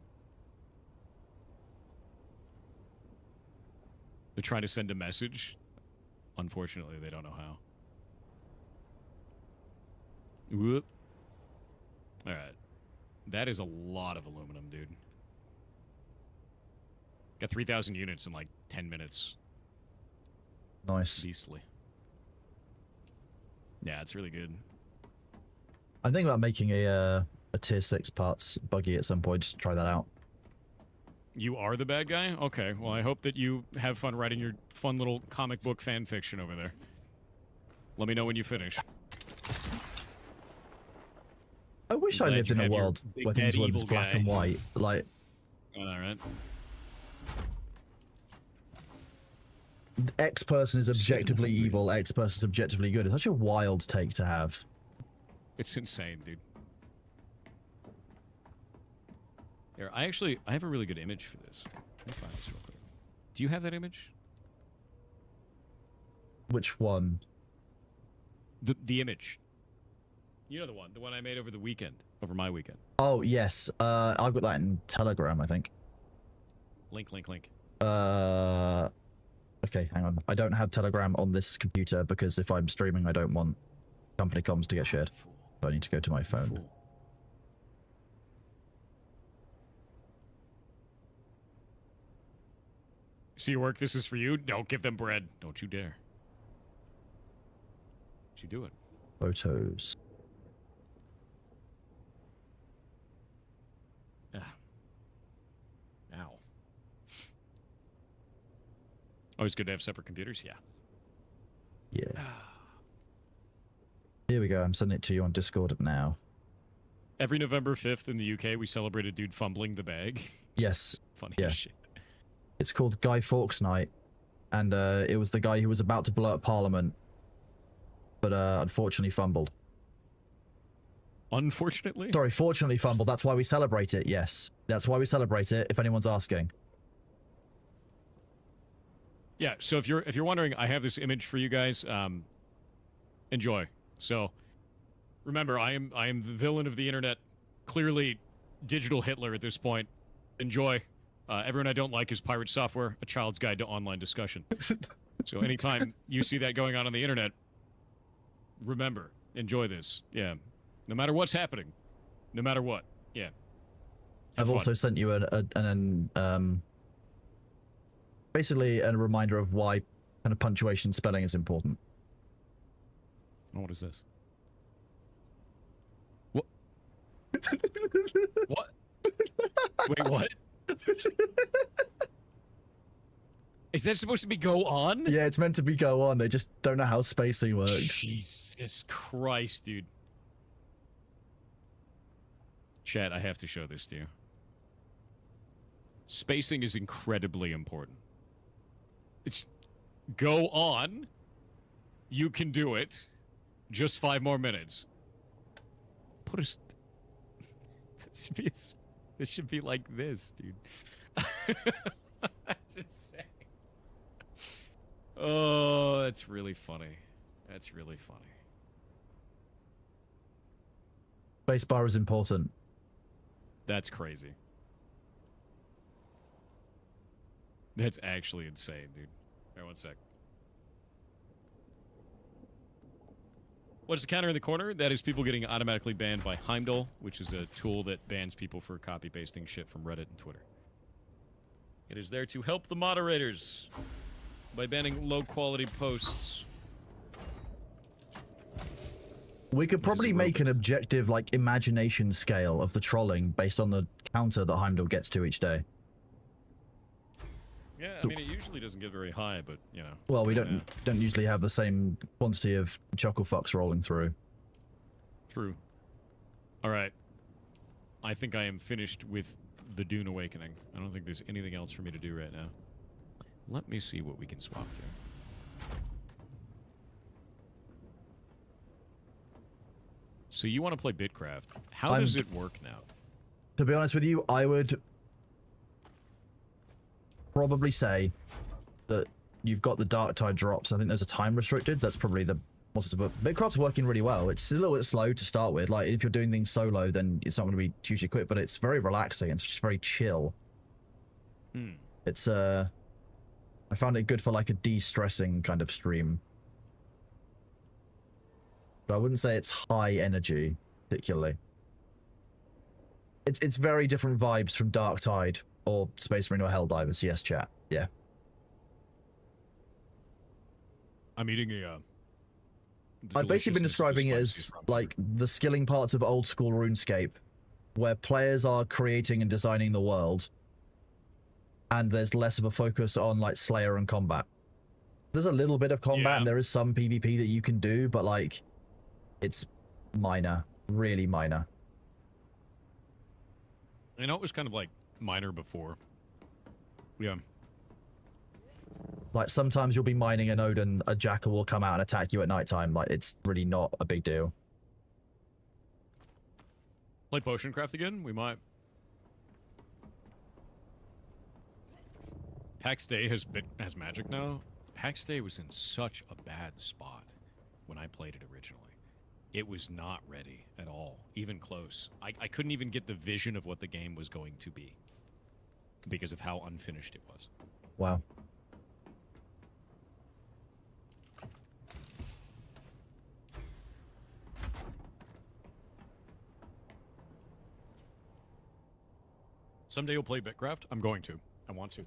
They're trying to send a message. Unfortunately, they don't know how. Whoop. Alright. That is a lot of aluminum, dude. Got 3,000 units in like 10 minutes. Nice. Beastly. Yeah, it's really good. I'm thinking about making a tier 6 parts buggy at some point. Just try that out. You are the bad guy? Okay, well, I hope that you have fun writing your fun little comic book fan fiction over there. Let me know when you finish. I wish I Glad lived you in a have your world big where things bad were evil just black guy. and white. Like, Alright. X person is objectively evil, X person is objectively good. It's such a wild take to have. It's insane, dude. Here, I have a really good image for this. Let me find this real quick. Do you have that image? Which one? The image. You know the one I made over the weekend, over my weekend. Oh, yes. I've got that in Telegram, I think. Link. Okay, hang on. I don't have Telegram on this computer because if I'm streaming, I don't want company comms to get shared. Fool. So I need to go to my phone. Fool. See your work, this is for you? Don't give them bread. Don't you dare. What you doing? Photos. Ah. Ow. Always good to have separate computers? Yeah. Yeah. Here we go. I'm sending it to you on Discord now. Every November 5th in the UK, we celebrate a dude fumbling the bag. Yes. Funny Yeah. as shit. It's called Guy Fawkes Night. And it was the guy who was about to blow up Parliament. But unfortunately fumbled. Unfortunately? Sorry, fortunately fumbled. That's why we celebrate it, yes. That's why we celebrate it, if anyone's asking. Yeah, so if you're wondering, I have this image for you guys. Enjoy. So remember, I am the villain of the internet, clearly digital Hitler at this point. Enjoy. Everyone I don't like is pirate software, a child's guide to online discussion. So anytime you see that going on the internet, remember, enjoy this. Yeah. No matter what's happening. No matter what. Yeah. Have I've fun. also sent you basically a reminder of why kind of punctuation spelling is important. Oh, what is this? What? What? Wait, what? Is that supposed to be go on? Yeah, it's meant to be go on. They just don't know how spacing works. Jesus Christ, dude. Chat, I have to show this to you. Spacing is incredibly important. It's go on. You can do it. Just 5 more minutes. Put a... This should be like this, dude. That's insane. Oh, that's really funny. That's really funny. Spacebar is important. That's crazy. That's actually insane, dude. All right, one sec. What's the counter in the corner? That is people getting automatically banned by Heimdall, which is a tool that bans people for copy-pasting shit from Reddit and Twitter. It is there to help the moderators by banning low-quality posts. We could probably make an objective, like, imagination scale of the trolling based on the counter that Heimdall gets to each day. Yeah, I mean, it usually doesn't get very high, but, you know. Well, we don't usually have the same quantity of chuckle fucks rolling through. True. All right. I think I am finished with the Dune Awakening. I don't think there's anything else for me to do right now. Let me see what we can swap to. So you want to play Bitcraft. How does it work now? To be honest with you, I would probably say that you've got the Dark Tide drops. I think those are time restricted. That's probably the most of it. Bitcraft's working really well. It's a little bit slow to start with. Like, if you're doing things solo, then it's not going to be hugely quick, but it's very relaxing. It's just very chill. It's, I found it good for, like, a de-stressing kind of stream. But I wouldn't say it's high energy, particularly. It's very different vibes from Dark Tide or Space Marine or Helldivers. Yes, chat. Yeah. I'm eating a... I've basically been describing it as, like, the skilling parts of old school RuneScape, where players are creating and designing the world, and there's less of a focus on, like, Slayer and combat. There's a little bit of combat, and there is some PvP that you can do, but, like, it's minor. Really minor. I know it was kind of, like, minor before. Yeah. Like, sometimes you'll be mining a node and a jackal will come out and attack you at nighttime. Like, it's really not a big deal. Play Potion Craft again? We might. PAX Day has magic now. PAX Day was in such a bad spot when I played it originally. It was not ready at all, even close. I couldn't even get the vision of what the game was going to be because of how unfinished it was. Wow. Someday you'll play Bitcraft? I'm going to. I want to.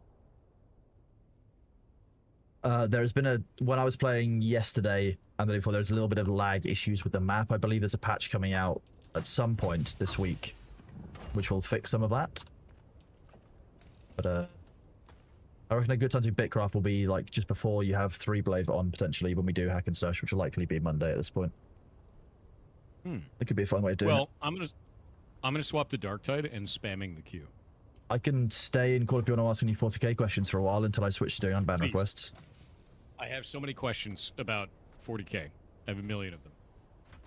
There's been when I was playing yesterday and the day before, there's a little bit of lag issues with the map. I believe there's a patch coming out at some point this week, which will fix some of that. But, I reckon a good time to do Bitcraft will be, like, just before you have 3-Blade on, potentially, when we do Hack and Search, which will likely be Monday at this point. It could be a fun way to do it. Well, I'm gonna swap to Darktide and spamming the queue. I can stay in Call if you want to ask any 40k questions for a while until I switch to doing unbanned requests. I have so many questions about 40k. I have a million of them.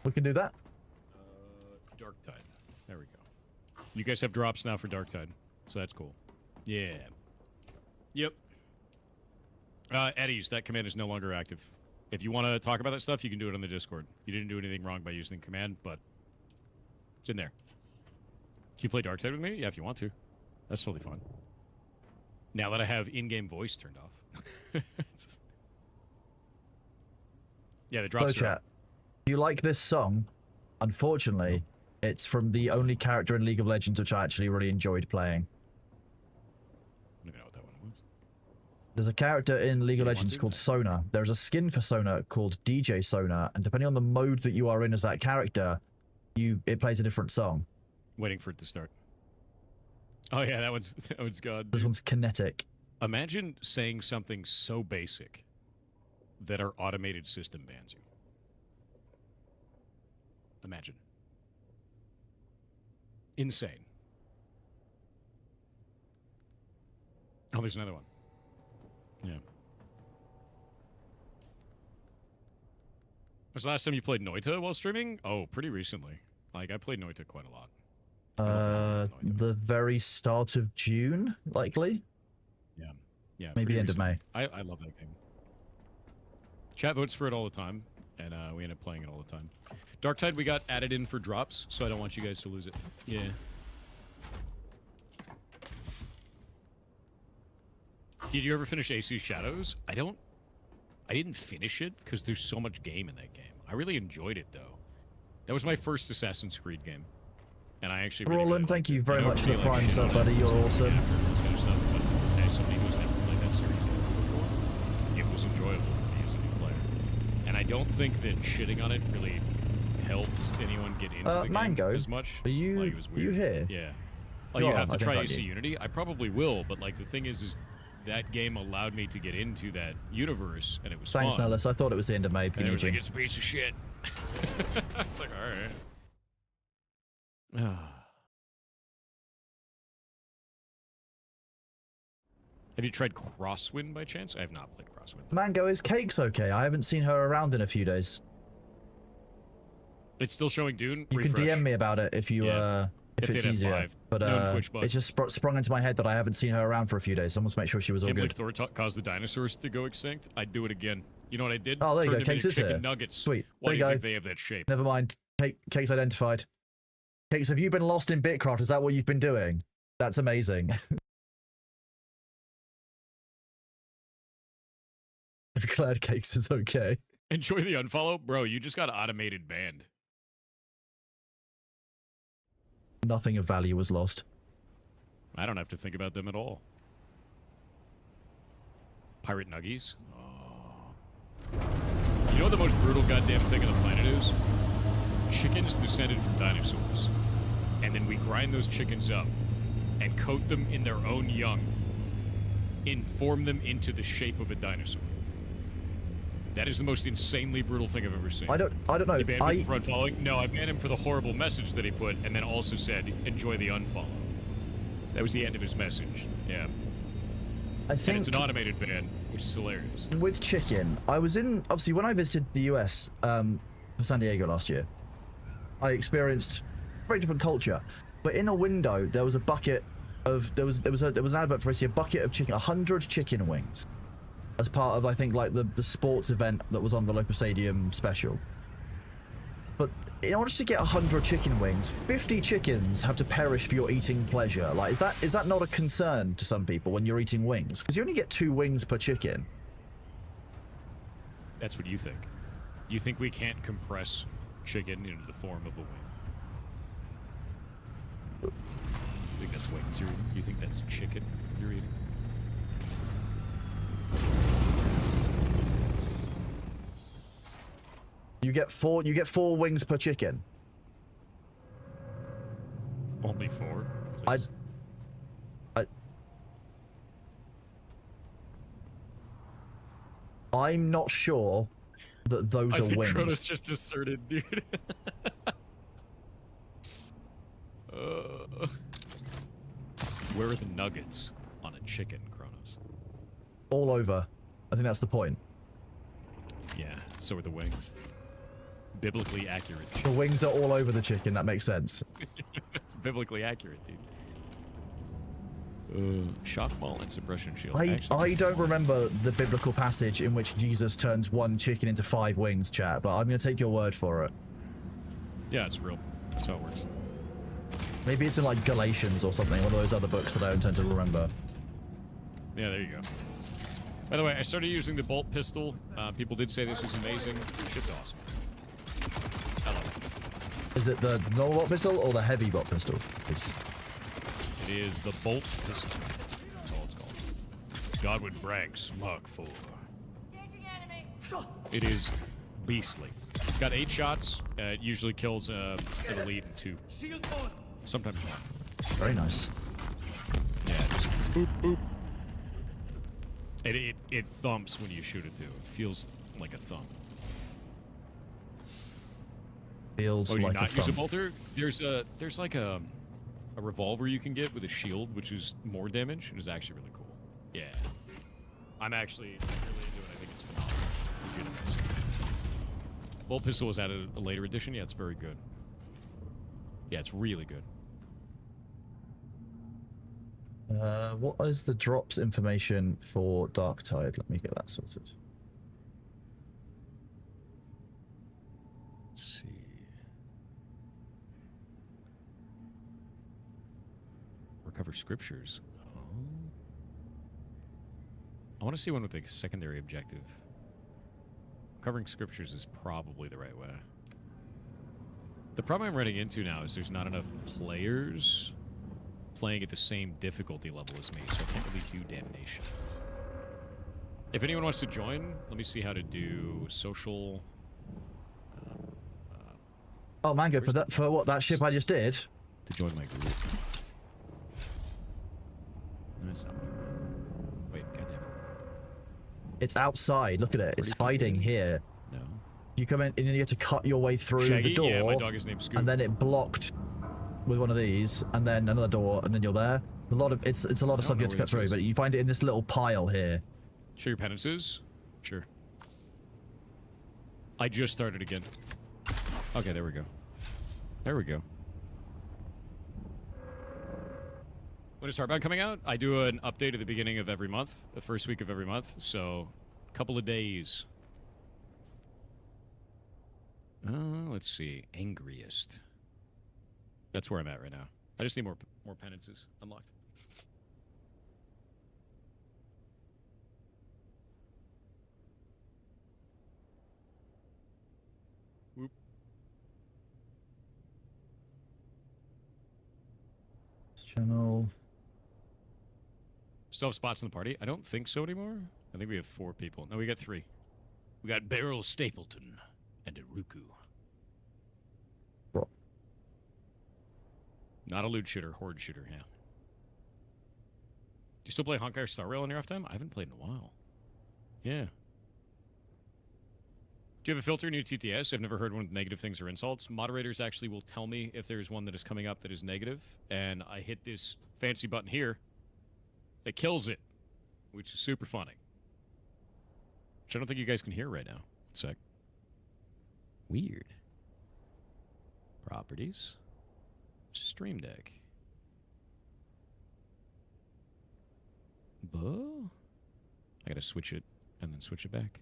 We can do that. Darktide. There we go. You guys have drops now for Darktide, so that's cool. Yeah. Yep. Eddie's, that command is no longer active. If you want to talk about that stuff, you can do it on the Discord. You didn't do anything wrong by using the command, but it's in there. Can you play Darktide with me? Yeah, if you want to. That's totally fine. Now that I have in-game voice turned off. Yeah, the drops. So chat, do you like this song? Unfortunately, it's from the only character in League of Legends which I actually really enjoyed playing. I don't know what that one was. There's a character in League of Legends called Sona. There's a skin for Sona called DJ Sona, and depending on the mode that you are in as that character, it plays a different song. Waiting for it to start. Oh yeah, that one's God. This one's kinetic. Imagine saying something so basic that our automated system bans you. Imagine. Insane. Oh, there's another one. Yeah. Was the last time you played Noita while streaming? Oh, pretty recently. Like, I played Noita quite a lot. The very start of June, likely? Yeah. Yeah. Maybe end of May. I love that game. Chat votes for it all the time, and we end up playing it all the time. Dark Tide we got added in for drops, so I don't want you guys to lose it. Yeah. Did you ever finish AC Shadows? I didn't finish it because there's so much game in that game. I really enjoyed it though. That was my first Assassin's Creed game, and I actually. Really, Roland, really thank you very I know much for the really Prime sub, shit buddy. on it, You're so, awesome. yeah, for this kind of stuff, but as somebody who's never played that series before, it was enjoyable for me as a new player. And I don't think that shitting on it really helped anyone get into the Mango, game as much. are you Like, it was are you weird. here? Yeah. Oh, You you are, have to I try think I AC do. Unity? I probably will, but like the thing is that game allowed me to get into that universe, and it was Thanks, fun. Nellis. I thought it was the end of May. And it was like, it's a piece of shit. It's like, alright. Have you tried Crosswind by chance? I have not played Crosswind. Mango, is Cakes okay? I haven't seen her around in a few days. It's still showing Dune. You Refresh. can DM me about it if you if Update it's at easier. 5. But Known Twitch bug. it just sprung into my head that I haven't seen her around for a few days. I want to make sure she was all Can't good. believe Thor caused the dinosaurs to go extinct. I'd do it again. You know what I did? Oh, there you Turned go. them Cakes into is chicken here. nuggets. Sweet. Why There do you you go. think they have that shape? Never mind. Cakes identified. Cakes, have you been lost in Bitcraft? Is that what you've been doing? That's amazing. I'm glad Cakes is okay. Enjoy the unfollow? Bro, you just got automated banned. Nothing of value was lost. I don't have to think about them at all. Pirate nuggies? Oh. You know what the most brutal goddamn thing on the planet is? Chickens descended from dinosaurs. And then we grind those chickens up and coat them in their own young and form them into the shape of a dinosaur. That is the most insanely brutal thing I've ever seen. I don't know. You banned him for unfollowing? No, I banned him for the horrible message that he put, and then also said, enjoy the unfollow. That was the end of his message. Yeah. I And think it's an automated ban, which is hilarious. with chicken, I was in, obviously when I visited the US for San Diego last year, I experienced a very different culture. But in a window, there was a bucket of, there was an advert for a bucket of chicken, 100 chicken wings, as part of, I think, like the sports event that was on the local stadium special. But in order to get 100 chicken wings, 50 chickens have to perish for your eating pleasure. Like, is that not a concern to some people when you're eating wings? Because you only get 2 wings per chicken. That's what you think. You think we can't compress chicken into the form of a wing? You think that's wings you're eating? You think that's chicken you're eating? You get 4 wings per chicken. Only 4? I Please. I'm not sure that those I are think wings. Kronos just asserted, dude. Where are the nuggets on a chicken, Kronos? All over. I think that's the point. Yeah, so are the wings. Biblically accurate. The wings are all over the chicken. That makes sense. It's biblically accurate, dude. Shock ball and suppression shield. I don't remember the biblical passage in which Jesus turns 1 chicken into 5 wings, chat, but I'm going to take your word for it. Yeah, it's real. That's how it works. Maybe it's in like Galatians or something, one of those other books that I don't tend to remember. Yeah, there you go. By the way, I started using the bolt pistol. People did say this was amazing. Shit's awesome. I love it. Is it the normal bot pistol or the heavy bot pistol? It is the bolt pistol. That's all it's called. Godwin Bragg Smug 4. It is beastly. It's got 8 shots. It usually kills an elite in 2. Sometimes 1. Very nice. Yeah, just boop boop. It thumps when you shoot it too. It feels like a thump. Feels Oh, you like not a use a thump. bolter? There's like a revolver you can get with a shield, which is more damage. It is actually really cool. Yeah, I'm actually really into it. I think it's phenomenal. Legitimate. Bolt pistol was added a later edition. Yeah, it's very good. Yeah, it's really good. What is the drops information for Dark Tide? Let me get that sorted. Cover scriptures. Oh. I want to see one with a secondary objective. Covering scriptures is probably the right way. The problem I'm running into now is there's not enough players playing at the same difficulty level as me, so I can't really do damnation. If anyone wants to join, let me see how to do social. Oh, Mango, for what that ship I just did? To join my group. No, that's not what I want. Wait, goddammit. It's outside. Look at it. It's hiding here. No. You come in and you have to cut your way through Shaggy? the door. Yeah, my dog is named Scoop. And then it blocked with one of these, and then another door, and then you're there. A lot of it's a lot of stuff you have to cut through, but you find it in this little pile here. Show your penances? Sure. I just started again. Okay, there we go. There we go. When is Hardbound coming out? I do an update at the beginning of every month, the first week of every month, so a couple of days. Let's see. Angriest. That's where I'm at right now. I just need more penances unlocked. Whoop. Channel. Still have spots in the party? I don't think so anymore. I think we have 4 people. No, we got 3. We got Beryl Stapleton and Iruku. What? Not a loot shooter, horde shooter, yeah. Do you still play Honkai Star Rail on your off time? I haven't played in a while. Yeah. Do you have a filter in your TTS? I've never heard one with negative things or insults. Moderators actually will tell me if there's one that is coming up that is negative, and I hit this fancy button here that kills it, which is super funny. Which I don't think you guys can hear right now. 1 sec. Weird. Properties. Stream Deck. Buh? I gotta switch it and then switch it back.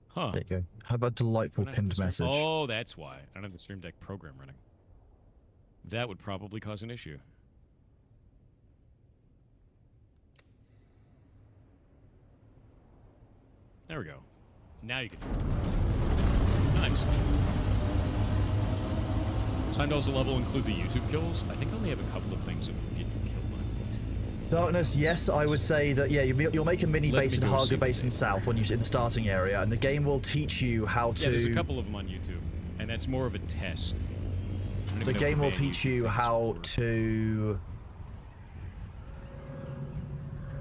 Huh. There you go. How about delightful pinned message? Oh, that's why. I don't have the Stream Deck program running. That would probably cause an issue. There we go. Now you can. Nice. Heimdall's level include the YouTube kills? I think I only have a couple of things that will get you killed on YouTube. Darkness, yes, I would say that, yeah, you'll make a mini base in Harga Basin South when you're in the starting area, and the game will teach you how to... Yeah, there's a couple of them on YouTube, and that's more of a test. The game will teach you how to...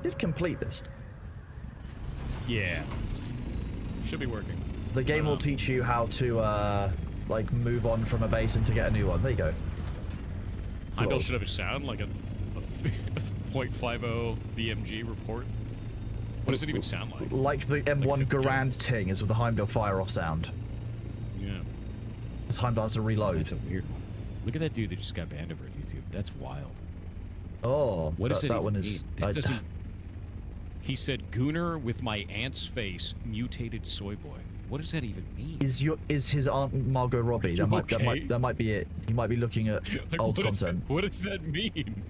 Did complete this. Yeah. Should be working. The game will teach you how to, like, move on from a base and to get a new one. There you go. Heimdall should have a sound, like a 0.50 BMG report. What does it even sound like? Like the M1 Garand ting is with the Heimdall fire-off sound. Yeah. Because Heimdall has to reload. That's a weird one. Look at that dude that just got banned over at YouTube. That's wild. Oh, what does that one is... That doesn't... He said, "Gooner with my aunt's face, mutated soy boy." What does that even mean? Is his aunt Margot Robbie? That might be it. He might be looking at like, old content. What does that mean?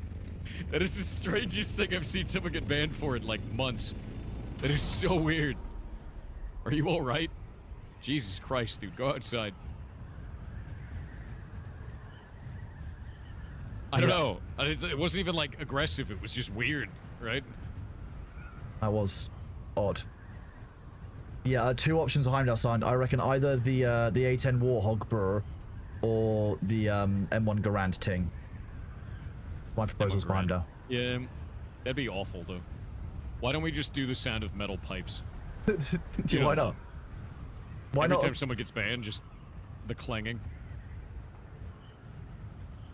That is the strangest thing I've seen someone get banned for in like months. That is so weird. Are you all right? Jesus Christ, dude, go outside. I don't know. It wasn't even like aggressive. It was just weird, right? That was odd. Yeah, 2 options of Heimdall sound. I reckon either the A10 Warhog Brr or the M1 Garand ting. My proposal's for Heimdall. Yeah, that'd be awful though. Why don't we just do the sound of metal pipes? Why not? Why Every not? time someone gets banned, just the clanging.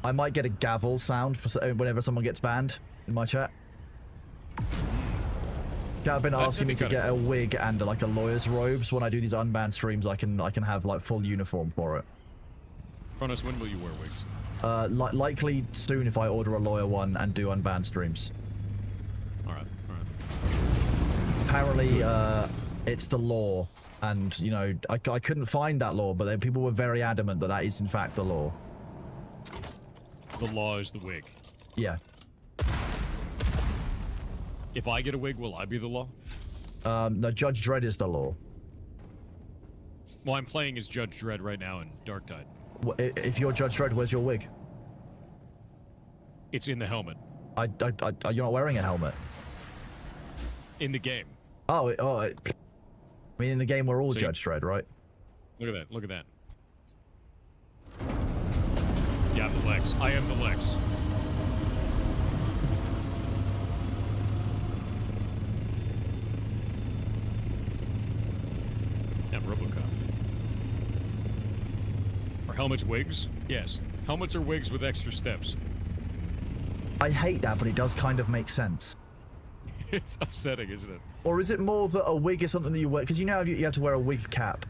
I might get a gavel sound for whenever someone gets banned in my chat. I've been asking me to get a wig and like a lawyer's robe, so when I do these unbanned streams, I can have like full uniform for it. Kronos, when will you wear wigs? Likely soon if I order a lawyer one and do unbanned streams. All right. Apparently, It's the law. And, you know, I couldn't find that law, but then people were very adamant that that is in fact the law. The law is the wig. Yeah. If I get a wig, will I be the law? No, Judge Dredd is the law. Well, I'm playing as Judge Dredd right now in Dark Tide. If you're Judge Dredd, where's your wig? It's in the helmet. You're not wearing a helmet. In the game. I mean, in the game, we're all See? Judge Dredd, right? Look at that. Look at that. Yeah, I'm the Lex. I am the Lex. I'm RoboCop. Are helmets wigs? Yes. Helmets are wigs with extra steps. I hate that, but it does kind of make sense. It's upsetting, isn't it? Or is it more that a wig is something that you wear? Because you know you have to wear a wig cap,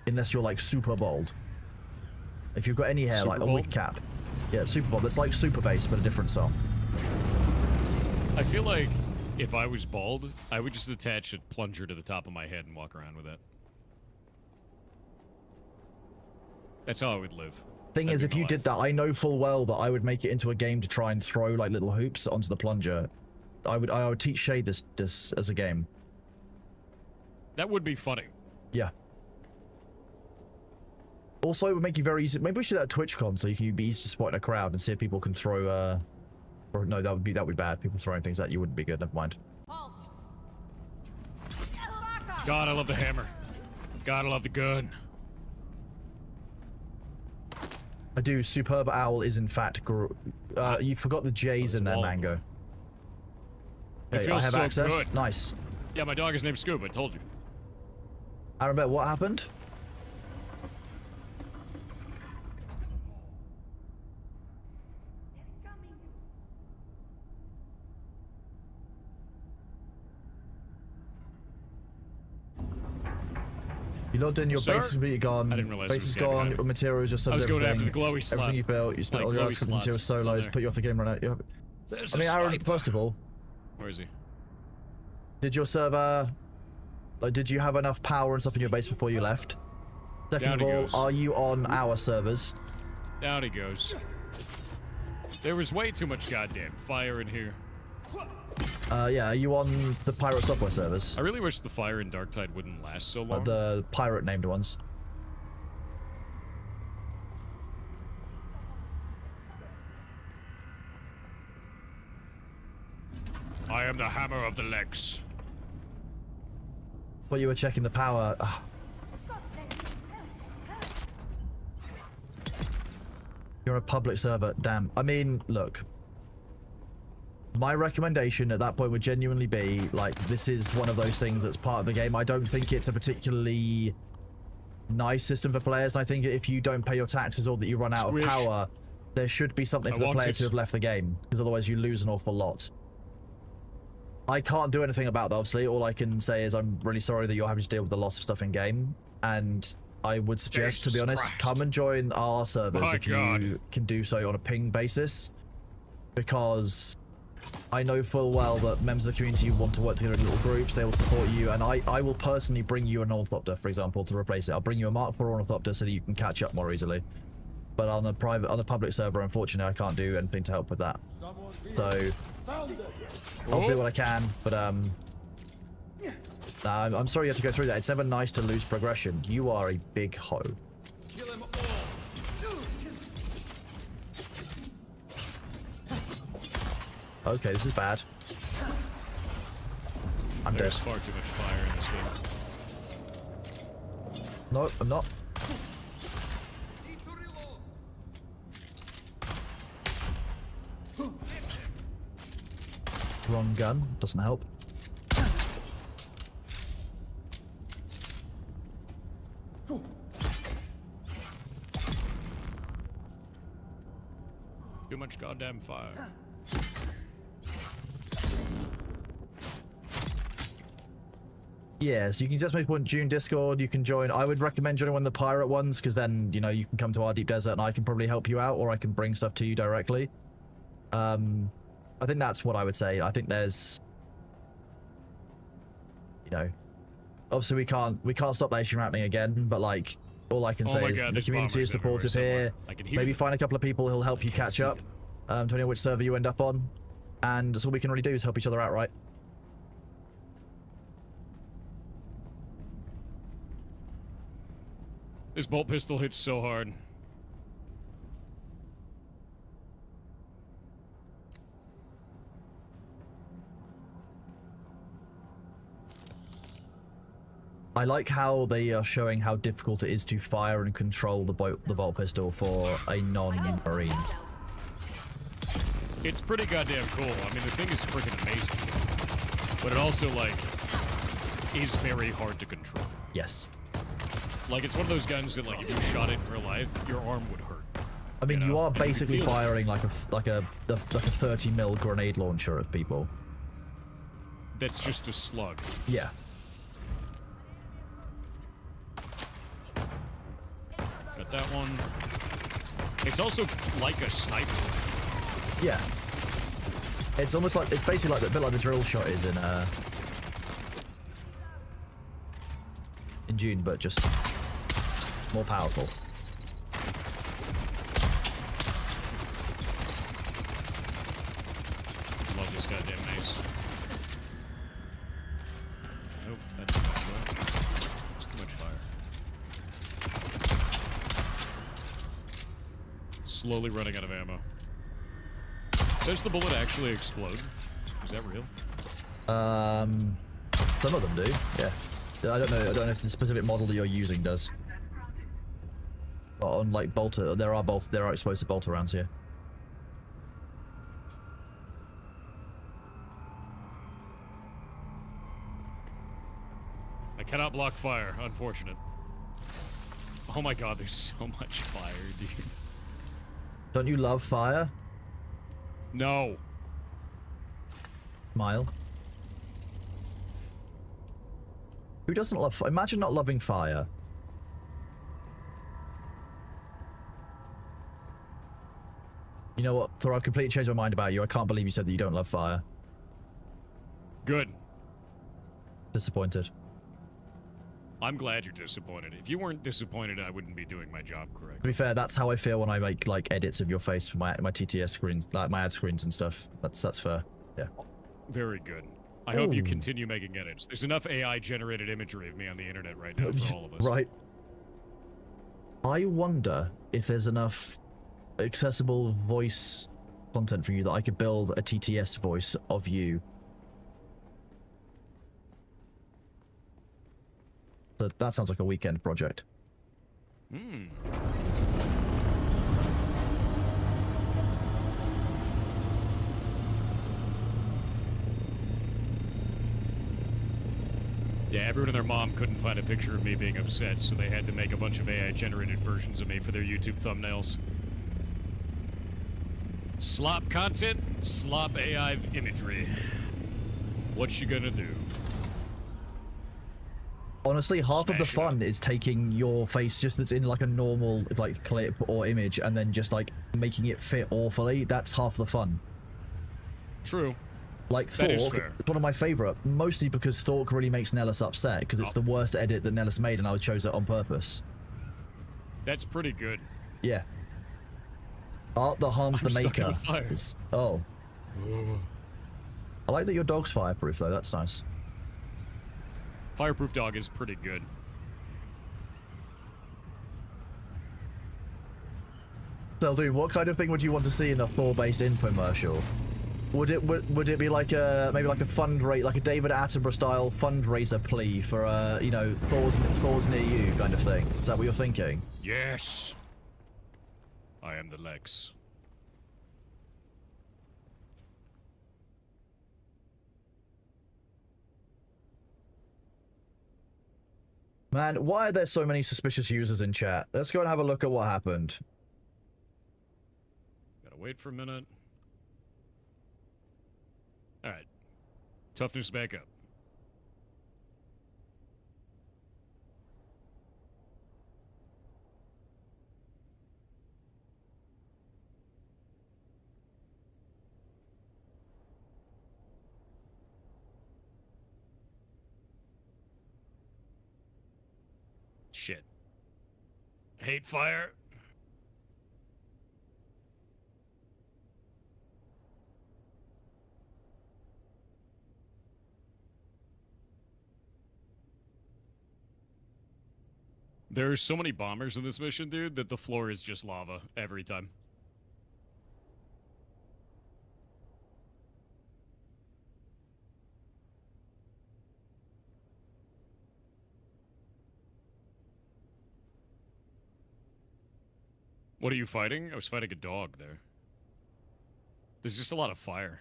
unless you're like super bald. If you've got any hair, Super like a bald? wig cap. Yeah, super bald. That's like super bass, but a different song. I feel like if I was bald, I would just attach a plunger to the top of my head and walk around with it. That's how I would live. Thing That'd is, be if my you life. did that, I know full well that I would make it into a game to try and throw like little hoops onto the plunger. I would teach Shay this as a game. That would be funny. Yeah. Also, it would make you very easy. Maybe we should do that at TwitchCon so you can be easy to spot in a crowd and see if people can throw. Or no, that would be bad. People throwing things at you wouldn't be good. Never mind. Halt! Back off! God, I love the hammer. God, I love the gun. I do. Superb Owl is in fact. You forgot the J's in there, Wall. Mango. It Hey, I feels have so access. good. Nice. Yeah, my dog is named Scoop. I told you. I remember what happened. You logged in, your Sir? base is completely gone. I didn't realize Base it is was gone, behind. your materials, your subs, I was going after everything. the glowy slot. Everything you built, you spent Like all your glowy hours into slots solos, on put you off the game right now. There's I mean, Aaron, first of all, Where is he? did your server, like, did you have enough power and stuff in your base before you left? Second Down of he all, goes. are you on our servers? Down he goes. There was way too much goddamn fire in here. Yeah, are you on the pirate software servers? I really wish the fire in Darktide wouldn't last so long. The pirate named ones. I am the hammer of the legs. Well, you were checking the power. Ugh. You're on a public server. Damn. I mean, look. My recommendation at that point would genuinely be, like, this is one of those things that's part of the game. I don't think it's a particularly nice system for players. I think if you don't pay your taxes or that you run out Squish. of power, there should be something I for the want players it. who have left the game, because otherwise you lose an awful lot. I can't do anything about that, obviously. All I can say is I'm really sorry that you're having to deal with the loss of stuff in game, and I would suggest, to be Jesus honest, Christ. come and join our servers My if you God. can do so on a ping basis, because I know full well that members of the community want to work together in little groups. They will support you, and I will personally bring you an Ornithopter, for example, to replace it. I'll bring you a Mark IV Ornithopter so that you can catch up more easily. But on the public server, unfortunately, I can't do anything to help with that. Someone's here. So Found it. I'll do what I can, but nah, I'm sorry you have to go through that. It's never nice to lose progression. You are a big hoe. Kill them all. Okay, this is bad. I'm dead. There's far too much fire in this game. No, I'm not. Need to reload. Wrong gun. Doesn't help. Too much goddamn fire. Yeah, so you can just make one Dune Discord. You can join. I would recommend joining one of the pirate ones, because then, you know, you can come to our deep desert and I can probably help you out, or I can bring stuff to you directly. I think that's what I would say. I think there's, you know, Obviously, we can't stop that issue from happening again. But like, all I can Oh say my is God, the there's community is bombers supportive everywhere here. somewhere. I can hear Maybe them. find a couple of people who'll help you can't catch see up. Depending on which server you end up on, and that's all we can really do is help each other out, right? This bolt pistol hits so hard. I like how they are showing how difficult it is to fire and control the bolt pistol for a non-marine. It's pretty goddamn cool. I mean, the thing is freaking amazing. But it also, like, is very hard to control. Yes. Like, it's one of those guns that, like, if you shot it in real life, your arm would hurt. I mean, you are And you can basically feel it. firing like a 30 mil grenade launcher at people. That's just a slug. Yeah. Got that one. It's also like a sniper. Yeah. It's almost like, it's basically like a bit like the drill shot is in Dune, but just more powerful. Love this goddamn mace. Nope, that's too much fire. It's too much fire. Slowly running out of ammo. Does the bullet actually explode? Is that real? Some of them do, yeah. I don't know if the specific model that you're using does. But on like bolter, there are explosive bolter rounds here. I cannot block fire, unfortunate. Oh my god, there's so much fire, dude. Don't you love fire? No. Smile. Who doesn't love fire? Imagine not loving fire. You know what, Thor, I've completely changed my mind about you. I can't believe you said that you don't love fire. Good. Disappointed. I'm glad you're disappointed. If you weren't disappointed, I wouldn't be doing my job To correctly. be fair, that's how I feel when I make like edits of your face for my TTS screens, like my ad screens and stuff. That's fair. Yeah. Very good. I hope you Ooh. continue making edits. There's enough AI-generated imagery of me on the internet right now for all of us. Right. I wonder if there's enough accessible voice content for you that I could build a TTS voice of you. So that sounds like a weekend project. Hmm. Yeah, everyone and their mom couldn't find a picture of me being upset, so they had to make a bunch of AI-generated versions of me for their YouTube thumbnails. Slop content, slop AI imagery. What you gonna do? Honestly, half of the Smash it fun up. is taking your face just that's in like a normal like clip or image and then just like making it fit awfully. That's half the fun. True. Like That is Thork, fair. it's one of my favorite, mostly because Thork really makes Nellis upset because it's Oh. the worst edit that Nellis made and I chose it on purpose. That's pretty good. Yeah. Art that harms I'm the stuck in maker. the fire. Oh. I like that your dog's fireproof though, that's nice. Fireproof dog is pretty good. So, dude, what kind of thing would you want to see in a Thor-based infomercial? Would it be like a maybe like a fundraiser, like a David Attenborough style fundraiser plea for you know, Thor's near you kind of thing? Is that what you're thinking? Yes. I am the Lex. Man, why are there so many suspicious users in chat? Let's go and have a look at what happened. Gotta wait for a minute. Alright. Toughness back up. Hate fire. There's so many bombers in this mission, dude, that the floor is just lava every time. What are you fighting? I was fighting a dog there. There's just a lot of fire.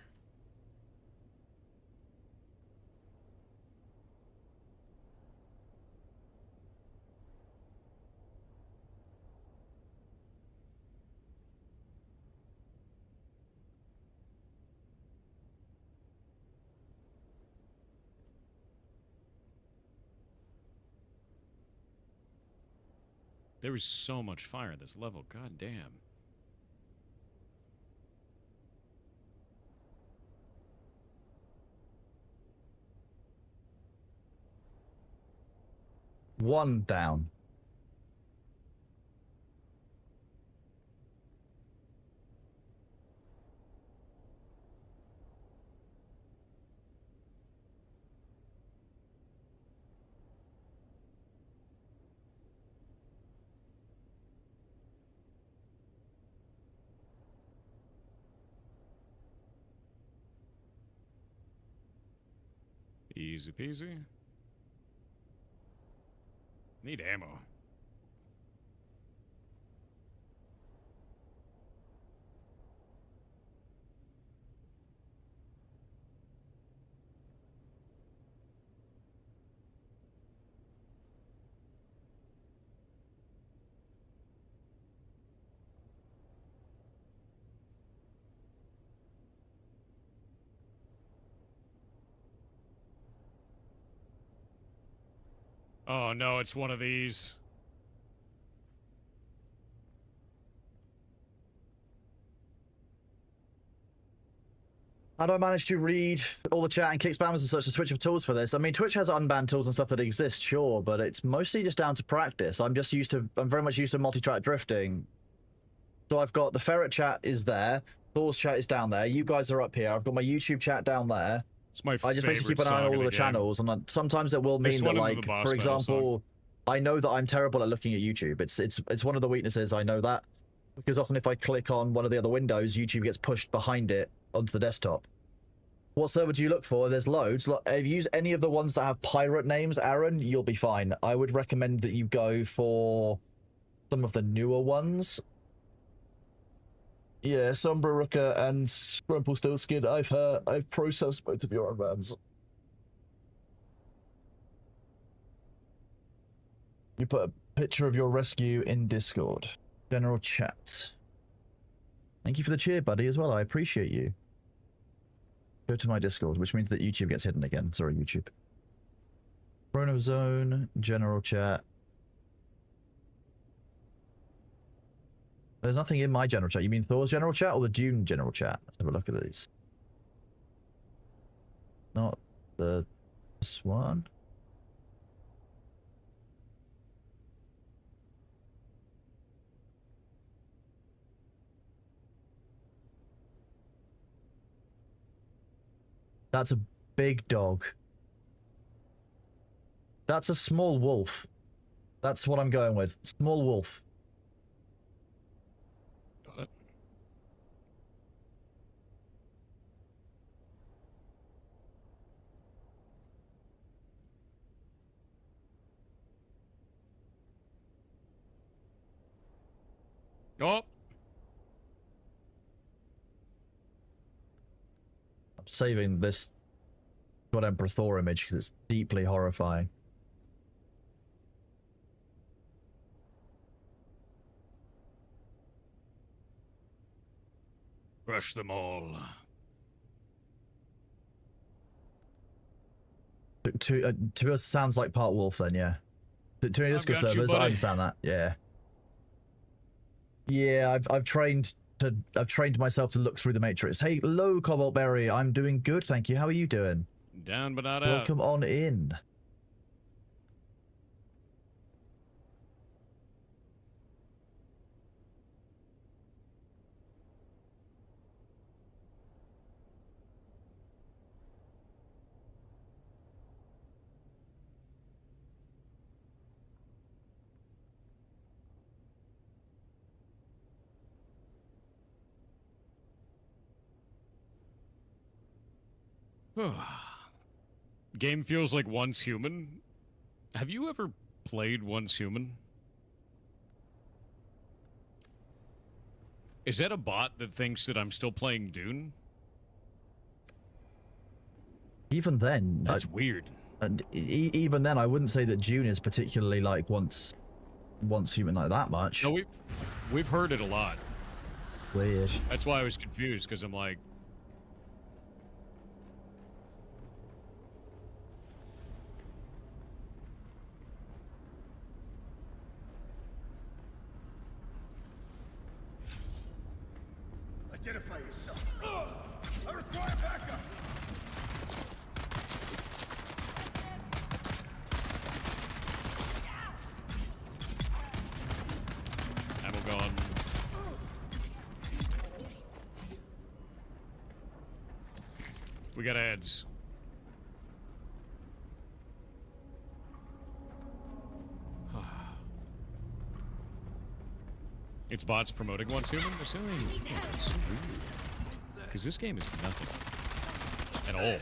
There was so much fire at this level. God damn. One down. Easy peasy. Need ammo. Oh no, it's one of these. How do I manage to read all the chat and kick spammers and such? The Twitch have tools for this. I mean, Twitch has unbanned tools and stuff that exist, sure, but it's mostly just down to practice. I'm very much used to multi-track drifting. So I've got the ferret chat is there, Thor's chat is down there, you guys are up here, I've got my YouTube chat down there. It's my I just basically keep an eye on all of the channels, and sometimes it will mean that, like, for example, I know that I'm terrible at looking at YouTube. It's one of the weaknesses, I know that. Because often if I click on one of the other windows, YouTube gets pushed behind it onto the desktop. What server do you look for? There's loads. If you use any of the ones that have pirate names, Aaron, you'll be fine. I would recommend that you go for some of the newer ones. Yeah, Sombra Rooker and Rumpelstiltskin, I've processed both of your unbans. You put a picture of your rescue in Discord. General chat. Thank you for the cheer, buddy, as well. I appreciate you. Go to my Discord, which means that YouTube gets hidden again. Sorry, YouTube. Chrono Zone, general chat. There's nothing in my general chat. You mean Thor's general chat or the Dune general chat? Let's have a look at these. Not this one. That's a big dog. That's a small wolf. That's what I'm going with. Small wolf. Got it. Oh! I'm saving this God Emperor Thor image because it's deeply horrifying. Crush them all. To us, sounds like part wolf then, yeah. To any Discord got you, servers, I buddy. understand that, yeah. Yeah, I've trained myself to look through the matrix. Hey, hello, Cobalt Berry. I'm doing good, thank you. How are you doing? Down but not out. Welcome on in. Game feels like Once Human. Have you ever played Once Human? Is that a bot that thinks that I'm still playing Dune? Even then, That's weird. and even then, I wouldn't say that Dune is particularly like once human like that much. No, we've heard it a lot. Weird. That's why I was confused, because I'm like, Identify yourself. I require backup. ammo gone. We got ads. It's bots promoting Once Human? They're saying, oh, that's so weird. Because this game is nothing. At all.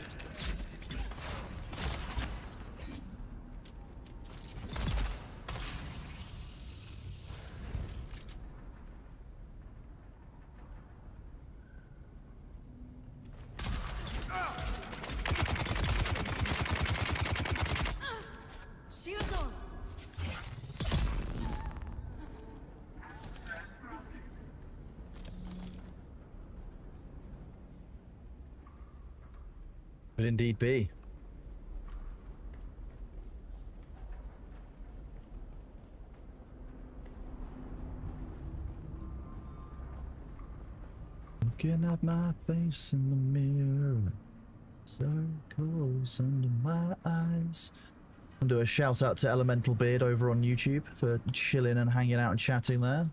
Shield on. Could indeed be. Looking at my face in the mirror, circles under my eyes. I'll do a shout out to Elemental Beard over on YouTube for chilling and hanging out and chatting there.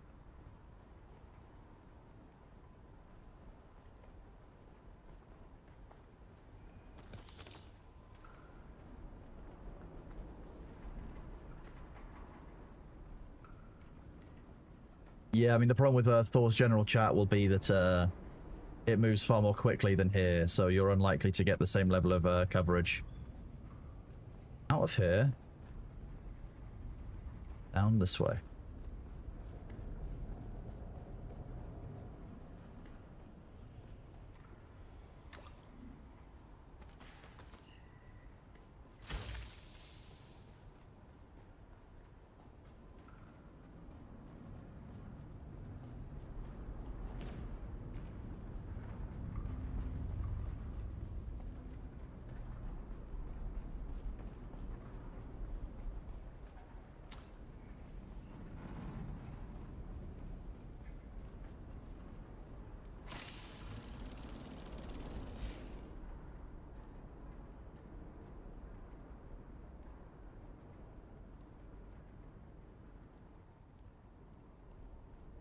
Yeah, I mean, the problem with Thor's general chat will be that it moves far more quickly than here, so you're unlikely to get the same level of coverage. Out of here. Down this way.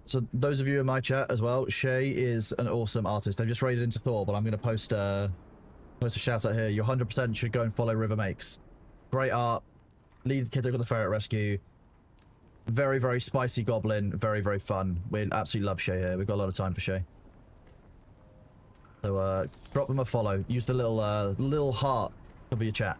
So those of you in my chat as well, Shay is an awesome artist. They've just raided into Thor, but I'm going to post a shout out here. You 100% should go and follow River Makes. Great art. Lead the kids over the ferret rescue. Very, very spicy goblin. Very, very fun. We absolutely love Shay here. We've got a lot of time for Shay. So drop them a follow. Use the little heart over your chat.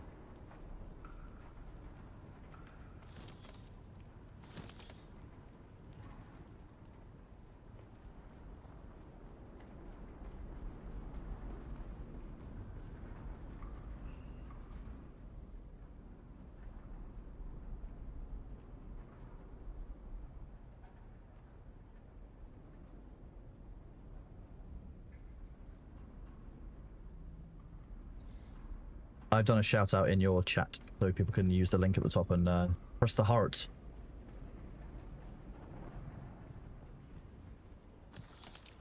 I've done a shout out in your chat, so people can use the link at the top and press the heart.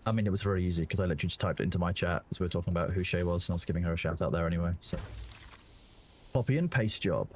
I mean, it was very easy because I literally just typed it into my chat as we were talking about who Shay was, and I was giving her a shout out there anyway. So, copy and paste job.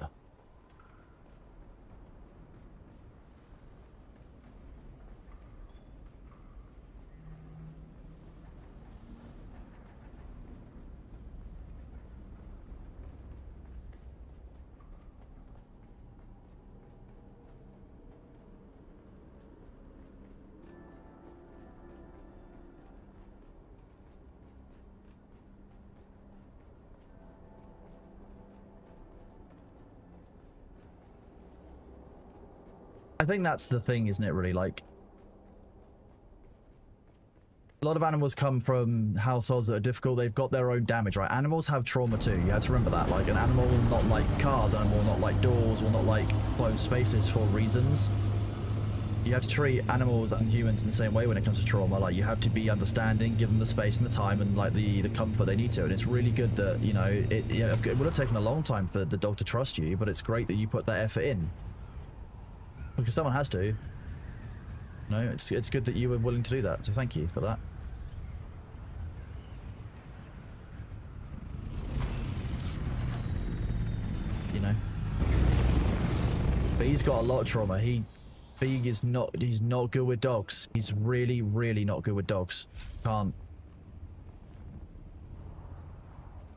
I think that's the thing, isn't it, really? Like, a lot of animals come from households that are difficult. They've got their own damage, right? Animals have trauma too. You have to remember that. Like, an animal will not like cars, an animal will not like doors, will not like closed spaces for reasons. You have to treat animals and humans in the same way when it comes to trauma. Like, you have to be understanding, give them the space and the time and like the comfort they need to. And it's really good that, you know, it would have taken a long time for the dog to trust you, but it's great that you put that effort in. Because someone has to. No, it's good that you were willing to do that. So thank you for that. You know. But he's got a lot of trauma. Big is not, he's not good with dogs. He's really, really not good with dogs. Can't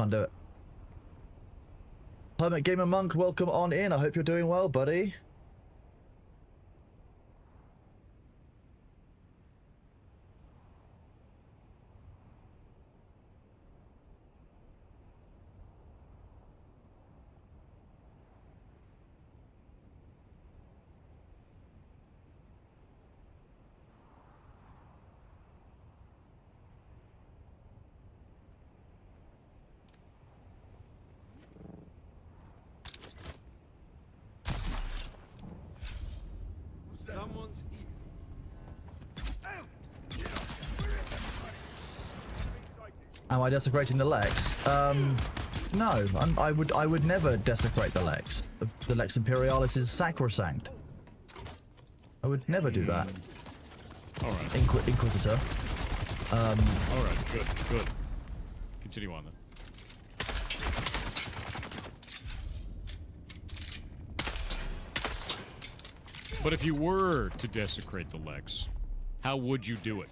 do it. Hermit Gamer Monk, welcome on in. I hope you're doing well, buddy. Someone's Am I desecrating the Lex? No. I would never desecrate the Lex. The Lex Imperialis is sacrosanct. I would never do that. All right. Inquisitor. All right. Good. Continue on then. But if you were to desecrate the Lex, how would you do it?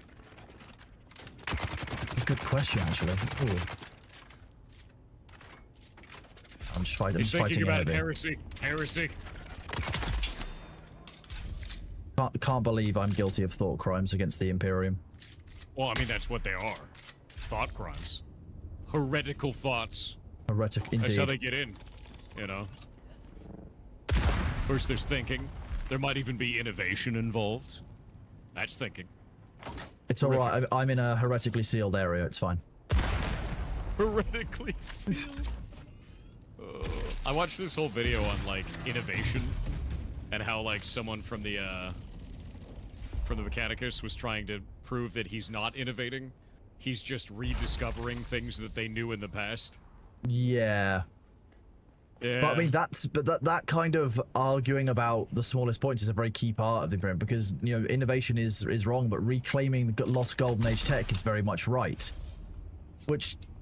Good question, actually. Ooh. I'm just fighting. He's thinking fighting about heresy. Can't believe I'm guilty of thought crimes against the Imperium. Well, I mean, that's what they are. Thought crimes. Heretical thoughts. Heretic, indeed. That's how they get in, you know? First there's thinking. There might even be innovation involved. That's thinking. It's alright, I'm in a heretically sealed area, it's fine. Heretically sealed? I watched this whole video on, like, innovation. And how, like, someone from the Mechanicus was trying to prove that he's not innovating. He's just rediscovering things that they knew in the past. Yeah. Yeah. But I mean, that kind of arguing about the smallest points is a very key part of the Imperium, because, you know, innovation is wrong, but reclaiming the lost Golden Age tech is very much right.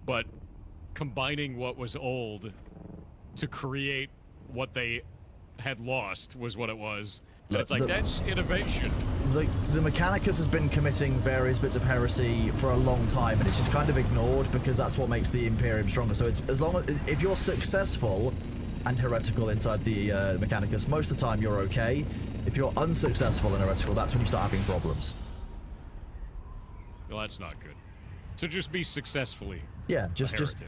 But combining what was old to create what they had lost was what it was. And it's like, that's innovation. The Mechanicus has been committing various bits of heresy for a long time, and it's just kind of ignored because that's what makes the Imperium stronger. So it's as long as if you're successful and heretical inside the Mechanicus, most of the time you're okay. If you're unsuccessful and heretical, that's when you start having problems. Well, that's not good. So just be successfully. Yeah, a just heretic.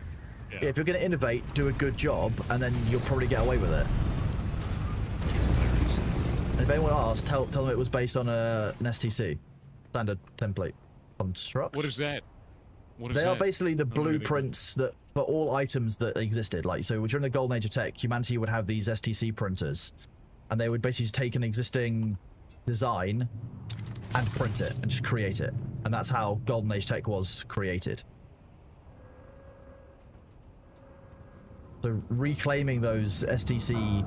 Yeah. yeah, if you're going to innovate, do a good job, and then you'll probably get away with it. It's hilarious. And if anyone asks, tell them it was based on an STC, standard template construct. What is that? What is They that? are basically the I don't know anything. blueprints that for all items that existed. Like, so during the Golden Age of Tech, humanity would have these STC printers, and they would basically just take an existing design and print it and just create it. And that's how Golden Age Tech was created. So reclaiming those STC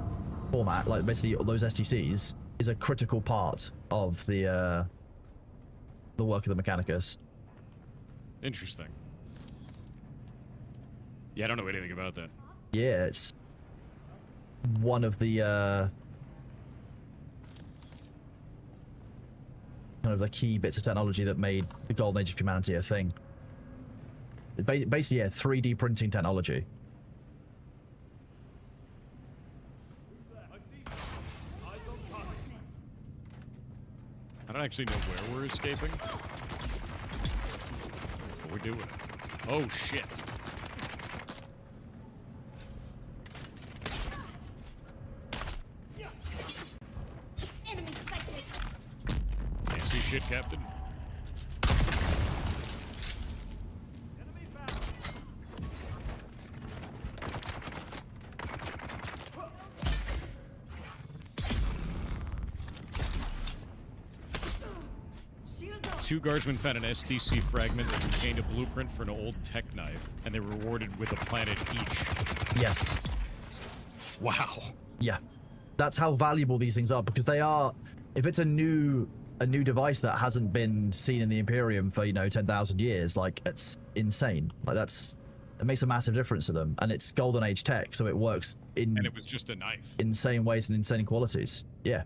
format, like basically those STCs, is a critical part of the work of the Mechanicus. Interesting. Yeah, I don't know anything about that. Yeah, it's one of the kind of the key bits of technology that made the Golden Age of humanity a thing. Basically, yeah, 3D printing technology. I don't actually know where we're escaping. What we're doing. Oh, shit. Enemy sighted. shit, Captain. Two guardsmen found an STC fragment that contained a blueprint for an old tech knife, and they were rewarded with a planet each. Yes. Wow. Yeah. That's how valuable these things are, because they are, if it's a new device that hasn't been seen in the Imperium for, 10,000 years, like, it's insane. Like, it makes a massive difference to them, and it's Golden Age tech, so it works in... And it was just a knife. Insane ways and insane qualities. Yeah.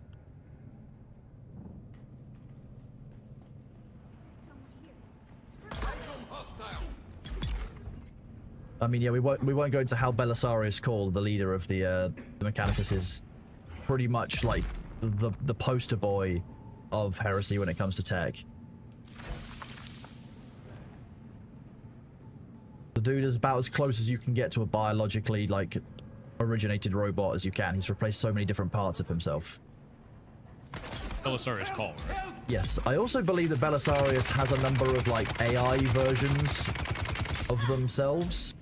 I mean, yeah, we won't go into how Belisarius Call, the leader of the Mechanicus, is pretty much like the poster boy of heresy when it comes to tech. The dude is about as close as you can get to a biologically, like, originated robot as you can. He's replaced so many different parts of himself. Belisarius Call, right? Yes, I also believe that Belisarius has a number of, like, AI versions of themselves.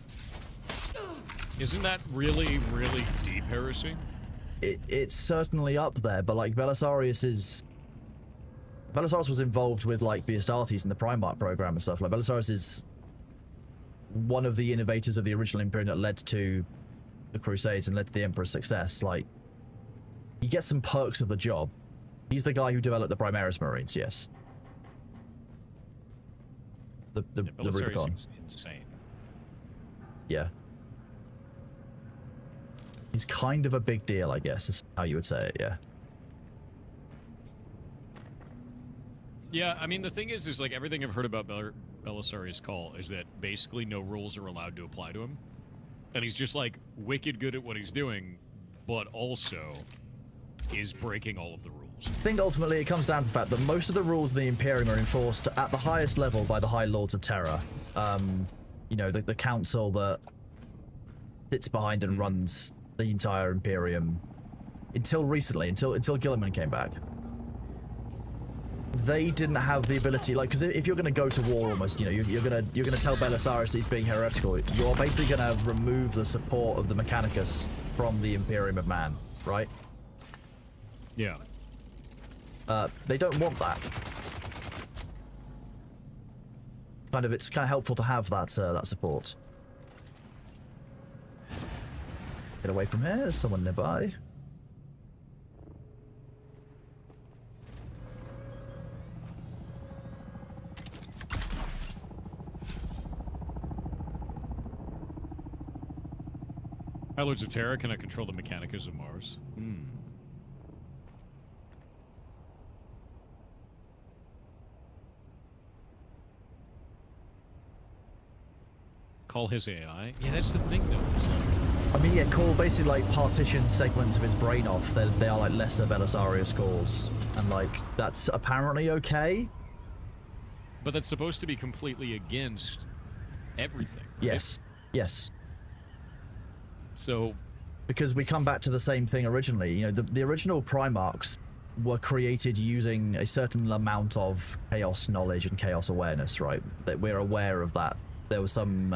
Isn't that really, really deep heresy? It's certainly up there, but, like, Belisarius was involved with, like, the Astartes and the Primarch program and stuff. Like, Belisarius is one of the innovators of the original Imperium that led to the Crusades and led to the Emperor's success. Like, he gets some perks of the job. He's the guy who developed the Primaris Marines, yes. The Belisarius Rubicon. seems insane. Yeah. He's kind of a big deal, I guess, is how you would say it, yeah. Yeah, I mean, the thing is like, everything I've heard about Belisarius Call is that basically no rules are allowed to apply to him. And he's just, like, wicked good at what he's doing, but also is breaking all of the rules. I think ultimately it comes down to the fact that most of the rules of the Imperium are enforced at the highest level by the High Lords of Terror. The council that sits behind and runs the entire Imperium until recently, until Gilliman came back. They didn't have the ability, like, because if you're going to go to war, almost, you're gonna tell Belisarius he's being heretical. You're basically going to remove the support of the Mechanicus from the Imperium of Man, right? Yeah. They don't want that. It's kind of helpful to have that support. Get away from here. There's someone nearby. High Lords of Terra cannot control the Mechanicus of Mars. Call his AI? Yeah, that's the thing, though. I mean, yeah, Call basically, like, partition segments of his brain off. They are, like, lesser Belisarius calls. And, like, that's apparently okay. But that's supposed to be completely against everything, right? Yes. Yes. So... Because we come back to the same thing originally. The original Primarchs were created using a certain amount of chaos knowledge and chaos awareness, right? That we're aware of that. There was some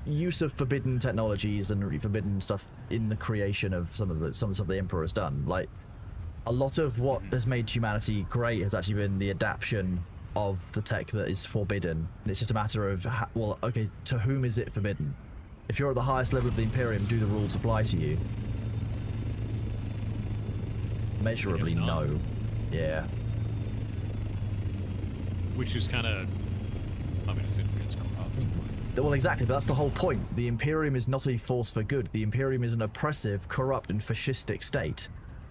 use of forbidden technologies and forbidden stuff in the creation of some of the stuff the Emperor has done. Like, a lot of what has made humanity great has actually been the adaptation of the tech that is forbidden. And it's just a matter of, well, okay, to whom is it forbidden? If you're at the highest level of the Imperium, do the rules apply to you? Measurably, no. Yeah. Which is kind of... I mean, it's corrupt. Well, exactly, but that's the whole point. The Imperium is not a force for good. The Imperium is an oppressive, corrupt, and fascistic state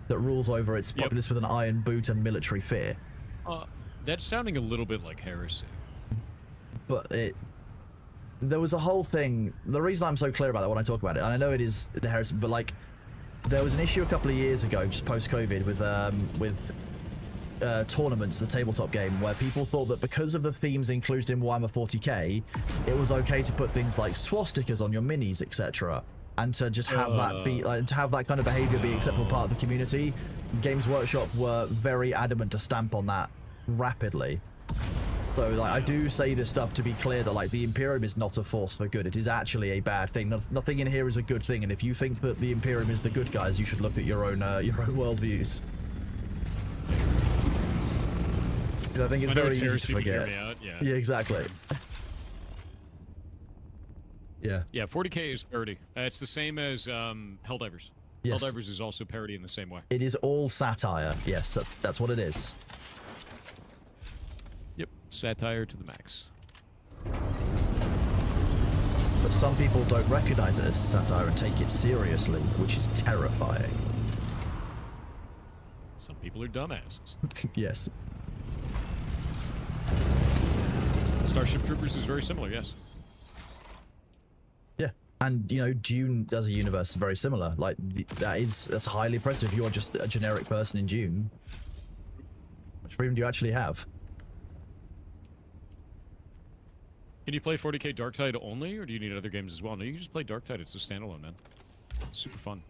that rules over its populace with an iron boot and military fear. That's sounding a little bit like heresy. But there was a whole thing. The reason I'm so clear about that when I talk about it, and I know it is the heresy, but, like, there was an issue a couple of years ago, just post-COVID, with tournaments, the tabletop game, where people thought that because of the themes included in Warhammer 40k, it was okay to put things like swastikas on your minis, etc. and to just have that be to have that kind of behavior be acceptable part of the community. Games Workshop were very adamant to stamp on that rapidly. So like, I do say this stuff to be clear that like the Imperium is not a force for good. It is actually a bad thing. Nothing in here is a good thing. And if you think that the Imperium is the good guys, you should look at your own worldviews. I think it's very easy to forget. Yeah, exactly. Yeah. Yeah, 40k is parody. It's the same as Helldivers. Yes. Helldivers is also parody in the same way. It is all satire. Yes, that's what it is. Yep, satire to the max. But some people don't recognize it as satire and take it seriously, which is terrifying. Some people are dumbasses. Yes. Starship Troopers is very similar, yes. Yeah, and you know, Dune as a universe is very similar. Like that's highly impressive. If you're just a generic person in Dune, how much freedom do you actually have? Can you play 40k Darktide only, or do you need other games as well? No, you can just play Darktide. It's a standalone, man. It's super fun.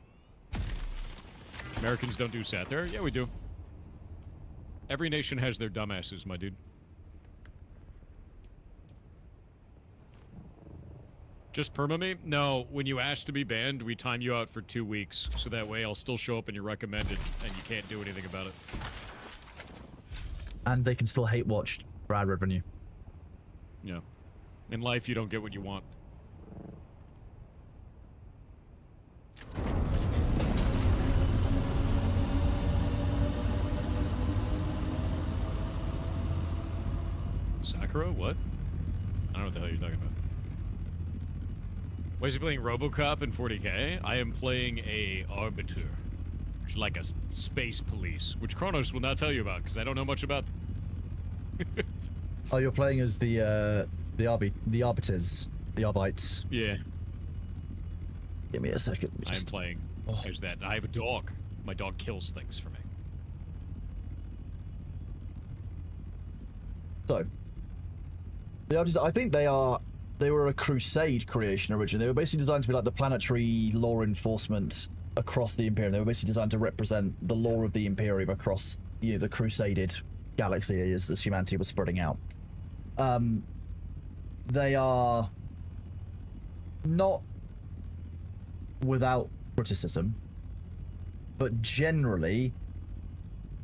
Americans don't do satire? Yeah, we do. Every nation has their dumbasses, my dude. Just perma me? No, when you ask to be banned, we time you out for 2 weeks, so that way I'll still show up and you're recommended, and you can't do anything about it. And they can still hate watch Brad revenue. Yeah. In life, you don't get what you want. Sakura? What? I don't know what the hell you're talking about. Why is he playing RoboCop in 40k? I am playing a Arbiter, which is like a space police, which Kronos will not tell you about because I don't know much about them. Oh, you're playing as the Arbiters, the Arbites. Yeah. Give me a second. I'm playing as that. I have a dog. My dog kills things for me. So, the Arbiters, I think they were a Crusade creation originally. They were basically designed to be like the planetary law enforcement across the Imperium. They were basically designed to represent the law of the Imperium across, you know, the Crusaded galaxy as humanity was spreading out. They are not without criticism, but generally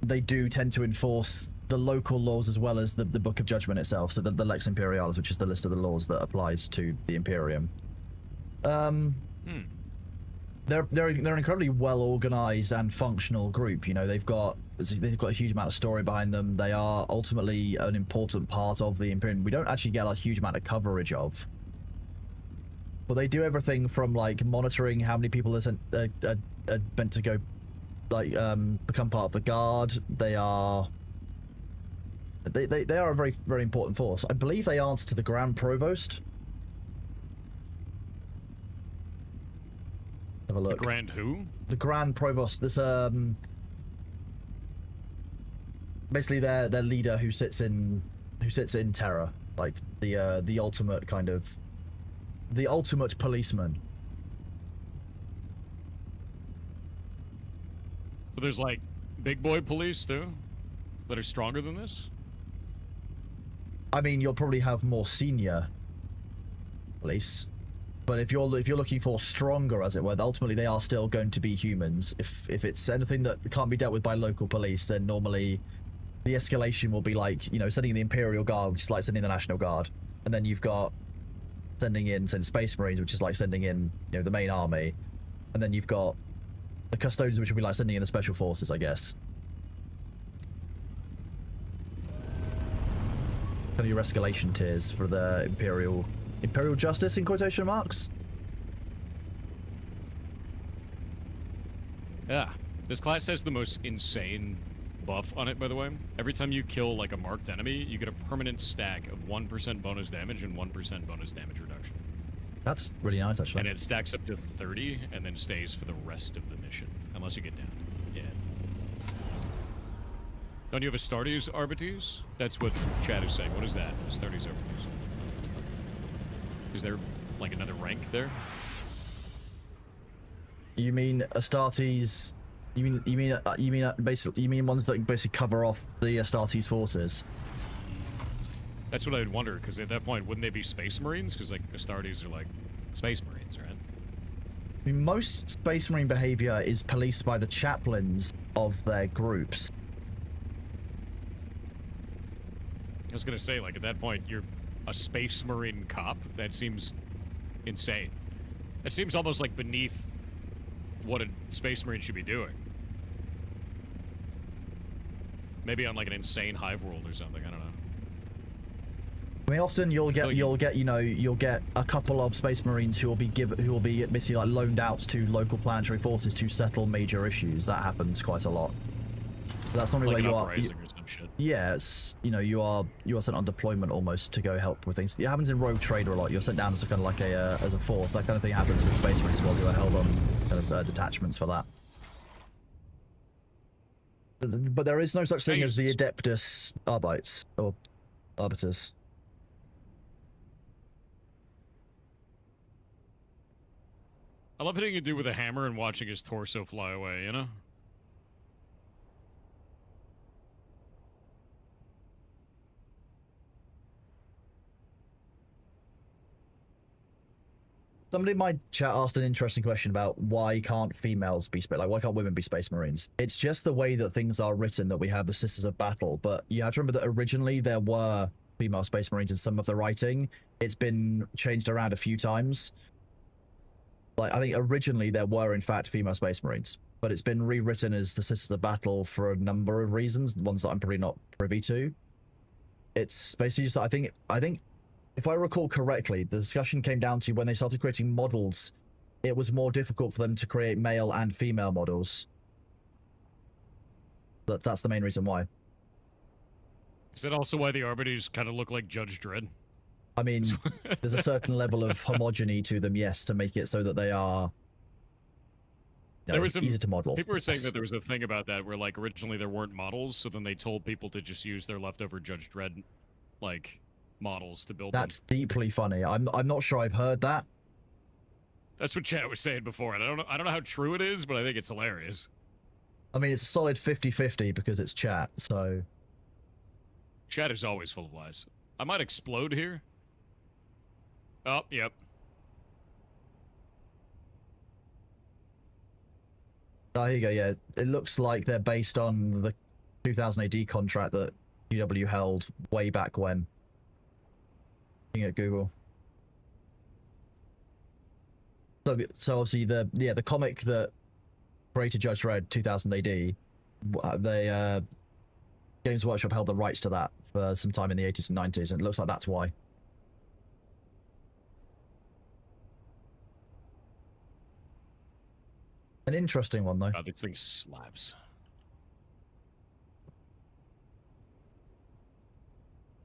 they do tend to enforce the local laws as well as the Book of Judgment itself, so the Lex Imperialis, which is the list of the laws that applies to the Imperium. They're an incredibly well organized and functional group. You know, they've got a huge amount of story behind them. They are ultimately an important part of the Imperium. We don't actually get a huge amount of coverage of, but they do everything from like monitoring how many people are meant to go, like become part of the guard. They are a very, very important force. I believe they answer to the Grand Provost. Have a look. The Grand who? The Grand Provost. This basically their leader who sits in Terra, like the ultimate kind of the ultimate policeman. So there's like big boy police too, that are stronger than this. I mean, you'll probably have more senior police, but if you're looking for stronger, as it were, ultimately they are still going to be humans. If it's anything that can't be dealt with by local police, then normally the escalation will be like, you know, sending the Imperial Guard, which is like sending the National Guard, and then you've got sending Space Marines, which is like sending in, you know, the main army, and then you've got the Custodians, which will be like sending in the Special Forces, I guess. Kind of your escalation tiers for the Imperial Justice in quotation marks. Yeah, this class has the most insane buff on it, by the way. Every time you kill like a marked enemy, you get a permanent stack of 1% bonus damage and 1% bonus damage reduction. That's really nice, actually. And it stacks up to 30 and then stays for the rest of the mission, unless you get down. Yeah. Don't you have Astartes Arbites? That's what chat is saying. What is that? Astartes Arbites. Is there like another rank there? You mean Astartes? You mean basically you mean ones that basically cover off the Astartes forces? That's what I'd wonder, because at that point, wouldn't they be Space Marines? Because like Astartes are like Space Marines, right? I mean, most Space Marine behavior is policed by the chaplains of their groups. I was gonna say, like, at that point, you're a Space Marine cop? That seems insane. That seems almost like beneath what a Space Marine should be doing. Maybe on like an insane hive world or something, I don't know. I mean, often you'll get a couple of Space Marines who will be basically like loaned out to local planetary forces to settle major issues. That happens quite a lot. But that's normally Like where an you are. uprising or some shit. Yeah, it's, you are sent on deployment almost to go help with things. It happens in Rogue Trader a lot. You're sent down as a kind of like as a force. That kind of thing happens with Space Marines as well. You are held on kind of detachments for that. But there is no such thing as the Adeptus Arbites or Arbiters. I love hitting a dude with a hammer and watching his torso fly away, you know? Somebody in my chat asked an interesting question about why can't females be space, like why can't women be Space Marines? It's just the way that things are written that we have the Sisters of Battle, but you have to remember that originally there were female Space Marines in some of the writing. It's been changed around a few times. Like, I think originally there were in fact female Space Marines, but it's been rewritten as the Sisters of Battle for a number of reasons, ones that I'm probably not privy to. It's basically just that I think if I recall correctly, the discussion came down to when they started creating models, it was more difficult for them to create male and female models. That's the main reason why. Is that also why the Arbiters kind of look like Judge Dredd? I mean, there's a certain level of homogeny to them, yes, to make it so that they are there was easy to model. People were saying that there was a thing about that where, like, originally there weren't models, so then they told people to just use their leftover Judge Dredd, like, models to build That's them. deeply funny. I'm not sure I've heard that. That's what chat was saying before, and I don't know how true it is, but I think it's hilarious. I mean, it's a solid 50-50 because it's chat, so... Chat is always full of lies. I might explode here. Oh, yep. Oh, here you go, yeah. It looks like they're based on the 2000 AD contract that GW held way back when. Looking at Google. So obviously the comic that created Judge Dredd 2000 AD, they Games Workshop held the rights to that for some time in the 80s and 90s, and it looks like that's why. An interesting one, though. God, this thing slaps.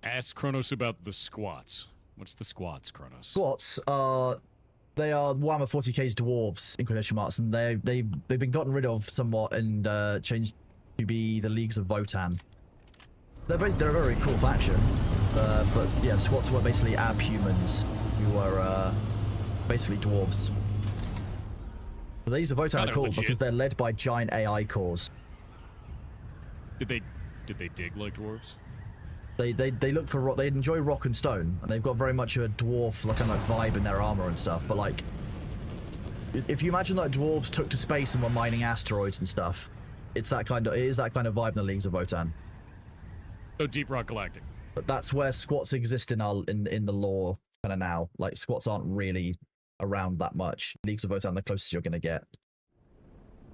Ask Kronos about the squats. What's the squats, Kronos? Squats are... They are Warhammer 40k's dwarves, in quotation marks, and they've been gotten rid of somewhat and changed to be the Leagues of Votann. They're a very cool faction, but yeah, squats were basically abhumans who were basically dwarves. The Leagues of Votann are cool because they're led by giant AI cores. Did they dig like dwarves? They look for rock. They enjoy rock and stone, and they've got very much a dwarf like kind of vibe in their armor and stuff. But like, if you imagine like dwarves took to space and were mining asteroids and stuff, it is that kind of vibe in the Leagues of Votann. Oh, Deep Rock Galactic. But that's where squats exist in the lore kind of now. Like, squats aren't really around that much. Leagues of Votann, the closest you're gonna get.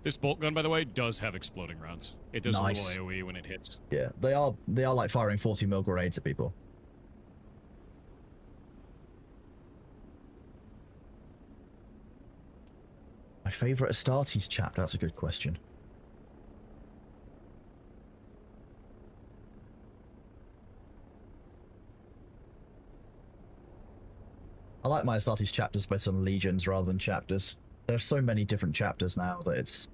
This bolt gun, by the way, does have exploding rounds. It does Nice. a little AoE when it hits. Yeah, they are like firing 40 mil grenades at people. My favorite Astartes chapter? That's a good question. I like my Astartes chapters based on legions rather than chapters. There are so many different chapters now that it's...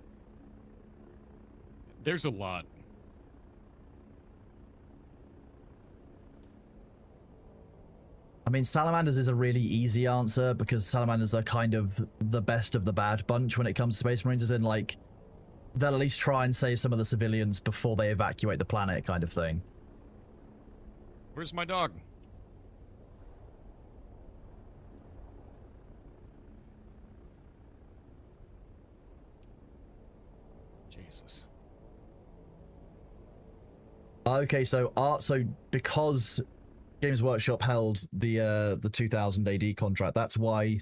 There's a lot. I mean, salamanders is a really easy answer because salamanders are kind of the best of the bad bunch when it comes to Space Marines, as in, like, they'll at least try and save some of the civilians before they evacuate the planet, kind of thing. Where's my dog? Jesus. Okay, so because Games Workshop held the 2000 AD contract, that's why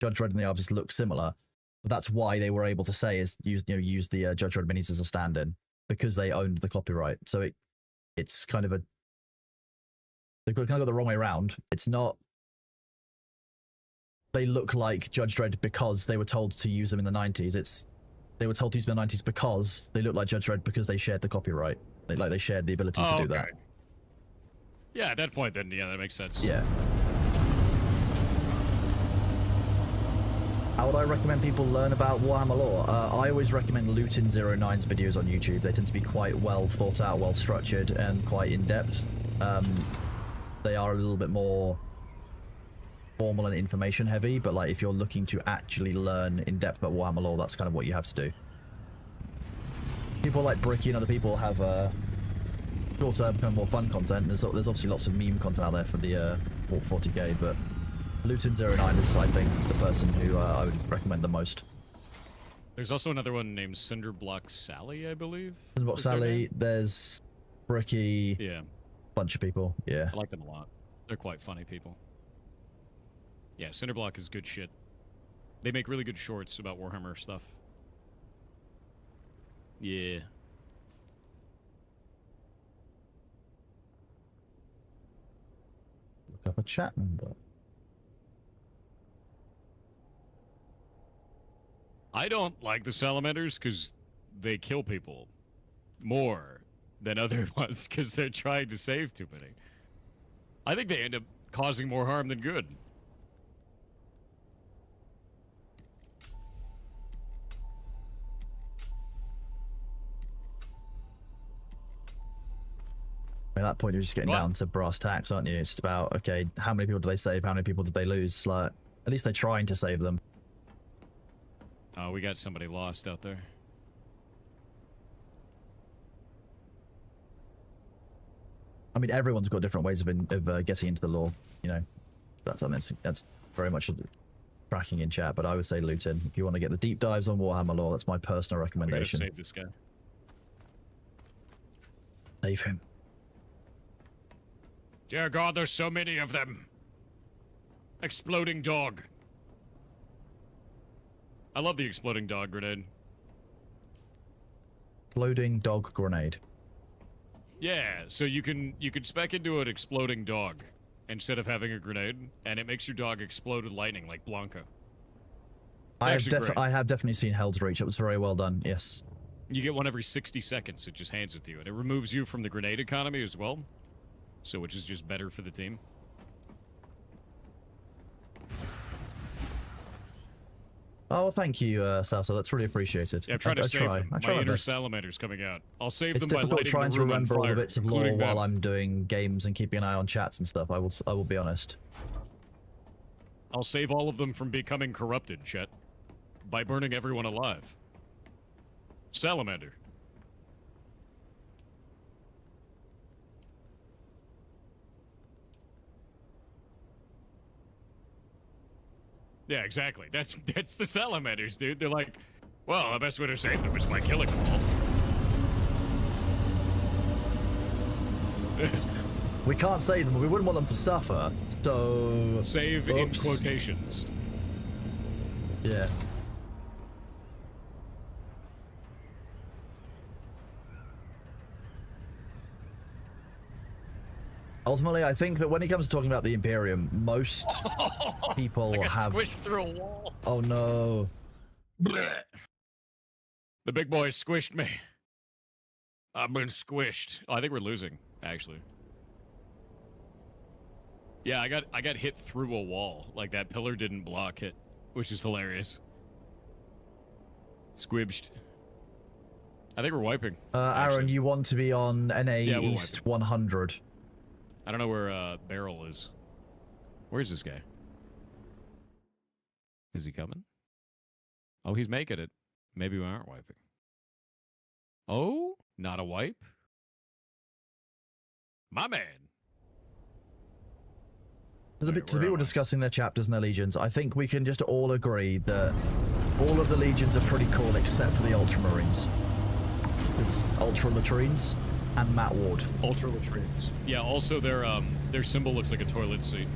Judge Dredd and the Artist look similar. But that's why they were able to say use the Judge Dredd minis as a stand-in, because they owned the copyright. So it's kind of they kind of got the wrong way around. It's not they look like Judge Dredd because they were told to use them in the 90s. They were told to use them in the 90s because they look like Judge Dredd because they shared the copyright. They shared the ability to do that. Yeah, at that point, then, yeah, that makes sense. Yeah. How would I recommend people learn about Warhammer lore? I always recommend Lutin09's videos on YouTube. They tend to be quite well thought out, well structured, and quite in-depth. They are a little bit more formal and information heavy, but like if you're looking to actually learn in depth about Warhammer lore, that's kind of what you have to do. People like Bricky and other people have shorter, kind of more fun content. There's obviously lots of meme content out there for the 40k, but Lutin09 is, I think, the person who I would recommend the most. There's also another one named Cinderblock Sally, I believe. Cinderblock Sally, there's Bricky. Yeah. Bunch of people, yeah. I like them a lot. They're quite funny people. Yeah, Cinderblock is good shit. They make really good shorts about Warhammer stuff. Yeah. Look up a chat number. I don't like the salamanders because they kill people more than other ones because they're trying to save too many. I think they end up causing more harm than good. At that point, you're just getting down to brass tacks, aren't you? It's just about, okay, how many people do they save? How many people did they lose? Like, at least they're trying to save them. Oh, we got somebody lost out there. I mean, everyone's got different ways of getting into the lore, you know. That's very much tracking in chat, but I would say Lutin. If you want to get the deep dives on Warhammer lore, that's my personal recommendation. We gotta save this guy. Save him. Dear God, there's so many of them. Exploding dog. I love the exploding dog grenade. Exploding dog grenade. Yeah, so you can spec into an exploding dog instead of having a grenade, and it makes your dog explode with lightning like Blanca. I have definitely seen Hell's Reach. It was very well done. Yes. You get one every 60 seconds. It just hands it to you, and it removes you from the grenade economy as well. So, which is just better for the team. Oh, well, thank you, Salsa. That's really appreciated. Yeah, I'm trying to save them. My inner salamander's coming out. I'll save them by lighting the room on fire. It's difficult trying to remember all the bits of lore while them. I'm doing games and keeping an eye on chats and stuff. I will be honest. I'll save all of them from becoming corrupted, Chet. By burning everyone alive. Salamander. Yeah, exactly. That's the salamanders, dude. They're like, well, the best way to save them is by killing them all. We can't save them. We wouldn't want them to suffer. So save in quotations. Yeah. Ultimately, I think that when it comes to talking about the Imperium, most people have squished through a wall. Oh no. Blech. The big boy squished me. I've been squished. Oh, I think we're losing, actually. Yeah, I got hit through a wall. Like that pillar didn't block it, which is hilarious. Squibshed. I think we're wiping. Aaron, you want to be on NA East 100. I don't know where Barrel is. Where's this guy? Is he coming? Oh, he's making it. Maybe we aren't wiping. Oh, not a wipe? My man. To the Wait, people where am I? discussing their chapters and their legions, I think we can just all agree that all of the legions are pretty cool except for the Ultramarines. It's Ultra Latrines and Matt Ward. Ultra latrines. Yeah, also their symbol looks like a toilet seat.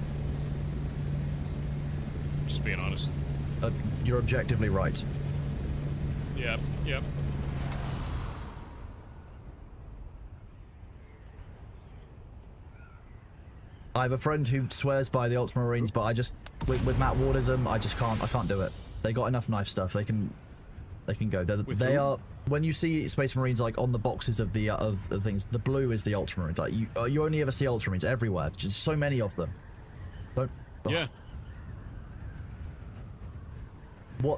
Just being honest. You're objectively right. Yep, yep. I have a friend who swears by the Ultramarines, but I just with Matt Wardism, I can't do it. They got enough knife stuff. They can go. They are when you see Space Marines like on the boxes of the things, the blue is the Ultramarines. Like you only ever see Ultramarines everywhere. Just so many of them. Don't. Yeah.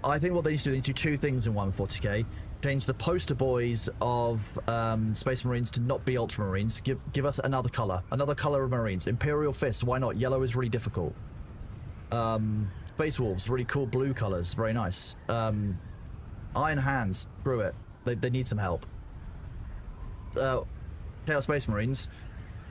I think what they need to do, they need to do two things in 140k. Change the poster boys of Space Marines to not be Ultramarines. Give us another color of Marines. Imperial Fists, why not? Yellow is really difficult. Space Wolves, really cool blue colors, very nice. Iron Hands, screw it. They need some help. Chaos Space Marines,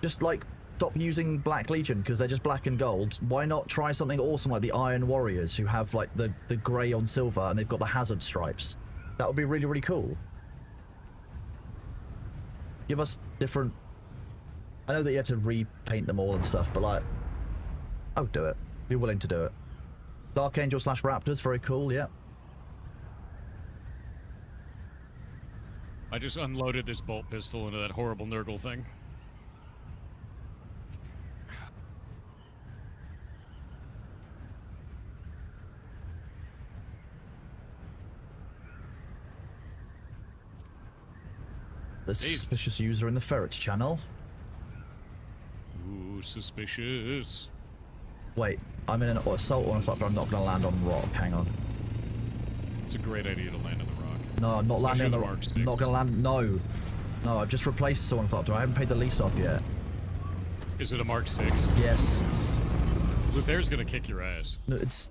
just like stop using Black Legion because they're just black and gold. Why not try something awesome like the Iron Warriors who have like the grey on silver and they've got the hazard stripes? That would be really, really cool. Give us different... I know that you have to repaint them all and stuff, but like... I would do it. Be willing to do it. Dark Angel / Raptors, very cool, yeah. I just unloaded this bolt pistol into that horrible Nurgle thing. The suspicious user in the Ferrets channel. Ooh, suspicious. Wait, I'm in an assault on a but I'm not going to land on rock. Hang on. It's a great idea to land on the rock. No, I'm not landing on the rock. Mark 6. I'm not going to land. No. No, I've just replaced someone thought. I haven't paid the lease off yet. Is it a Mark 6? Yes. Luther's gonna kick your ass. No, it's...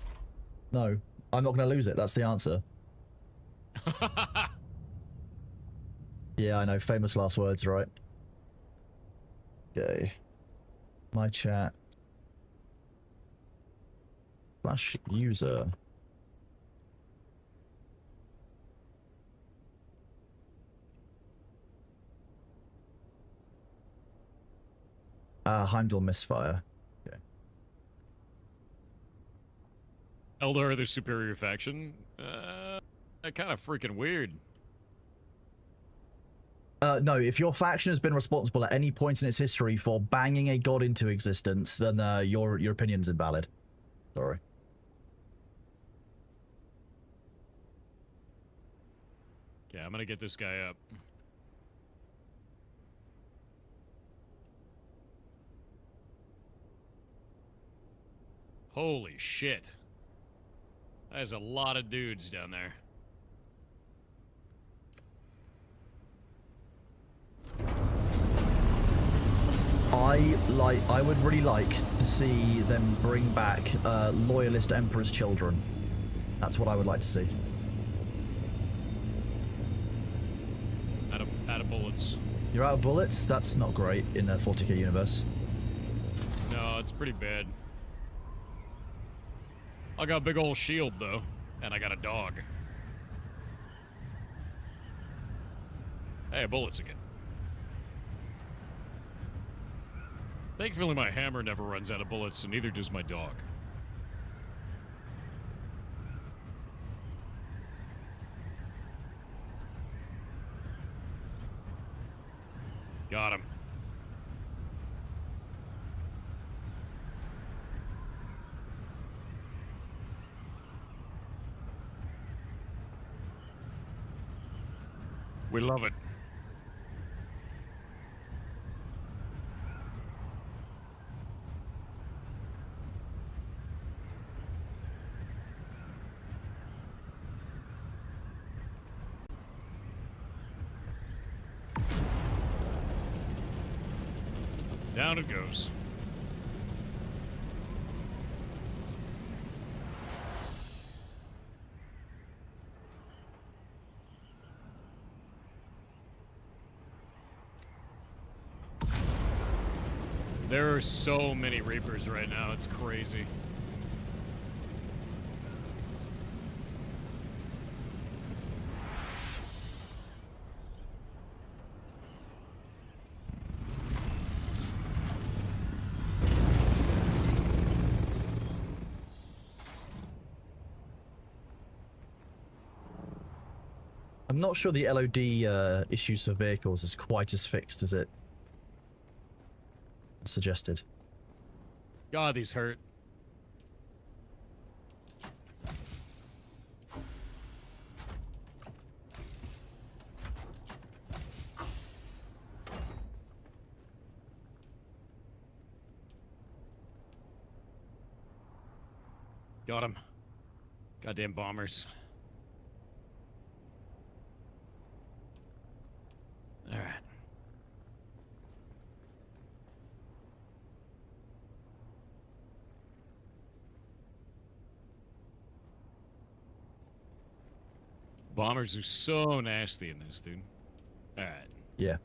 No. I'm not going to lose it. That's the answer. Yeah, I know. Famous last words, right? Okay. My chat. / user. Heimdall misfire. Okay. Eldar are the superior faction? Kind of freaking weird. No, if your faction has been responsible at any point in its history for banging a god into existence, then your opinion's invalid. Sorry. Yeah, I'm gonna get this guy up. Holy shit. There's a lot of dudes down there. I would really like to see them bring back loyalist Emperor's children. That's what I would like to see. Out of bullets. You're out of bullets? That's not great in a 40k universe. No, it's pretty bad. I got a big old shield though, and I got a dog. Hey, bullets again. Thankfully, my hammer never runs out of bullets, and neither does my dog. Got him. We love it. Down it goes. There are so many Reapers right now, it's crazy. I'm not sure the LOD issues for vehicles is quite as fixed as it suggested. God, these hurt. Got him. Goddamn bombers. All right. Bombers are so nasty in this, dude. All right. Yeah.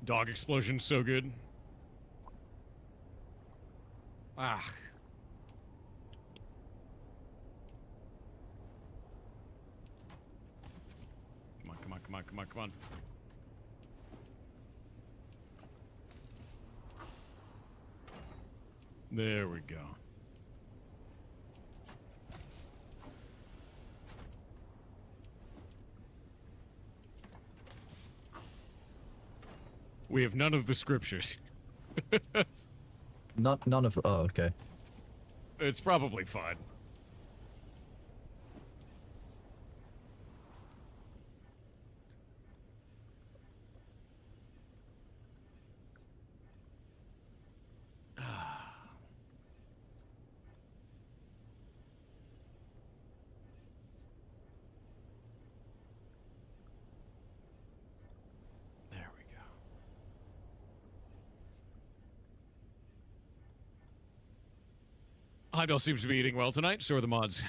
Dog explosion's so good. Ah. Come on, come on, come on, come on, come on. There we go. We have none of the scriptures. None of the. Oh, okay. It's probably fine. There we go. Heimdall seems to be eating well tonight, so are the mods.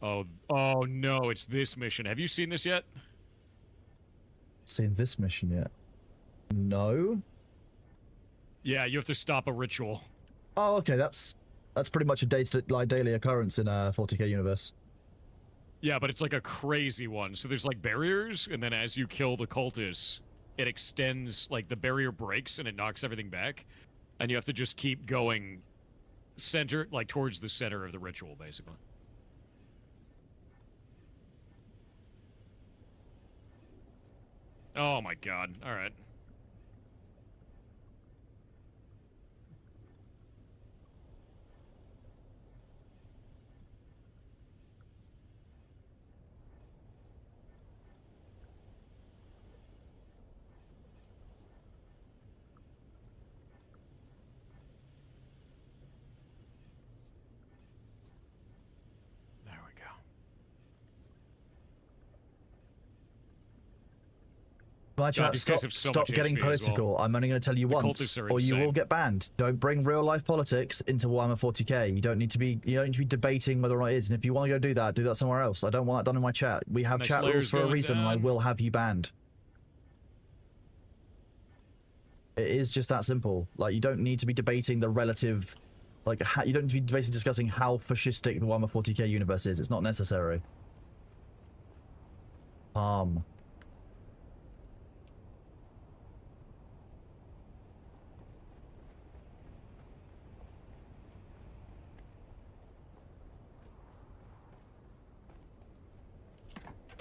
Oh no, it's this mission. Have you seen this yet? Seen this mission yet? No. Yeah, you have to stop a ritual. Oh, okay. That's pretty much a daily occurrence in 40k universe. Yeah, but it's like a crazy one. So there's like barriers, and then as you kill the cultists, it extends, like the barrier breaks and it knocks everything back. And you have to just keep going center, like towards the center of the ritual, basically. Oh my god. Alright. There we go. My chat, these guys have so stop much getting HP as well. political. I'm only going to tell you The once, cultists are or you will insane. get banned. Don't bring real life politics into Warhammer 40k. You don't need to be debating whether or not it is. And if you want to go do that somewhere else. I don't want that done in my chat. We have Next chat rules layer's for a going reason, and I down. will have you banned. It is just that simple. Like, you don't need to be debating the relative, like, you don't need to be basically discussing how fascistic the Warhammer 40k universe is. It's not necessary.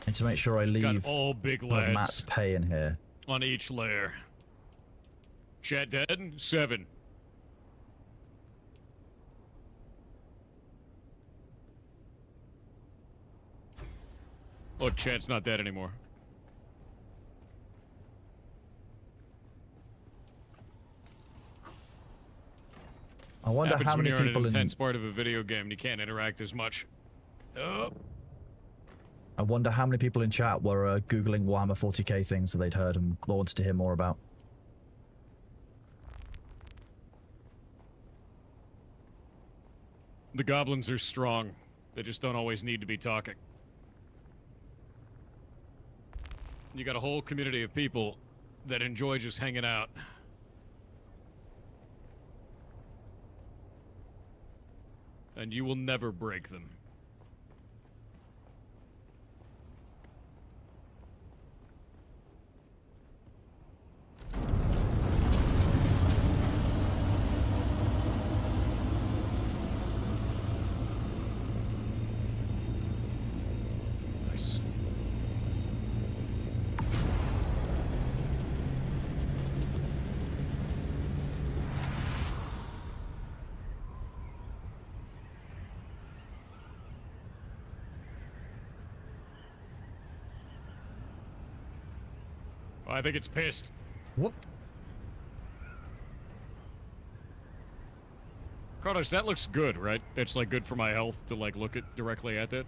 Need to make sure I It's got leave all big some of lads Matt's pay in here. on each layer. Chat dead? 7. Oh, chat's not dead anymore. I wonder Happens how when many you're in people an in. intense part of a video game and you can't interact as much. Oh. I wonder how many people in chat were googling Warhammer 40k things that they'd heard and wanted to hear more about. The goblins are strong. They just don't always need to be talking. You got a whole community of people that enjoy just hanging out. And you will never break them. Nice. Oh, I think it's pissed. Whoop. Carlos, that looks good, right? It's like good for my health to like look directly at that.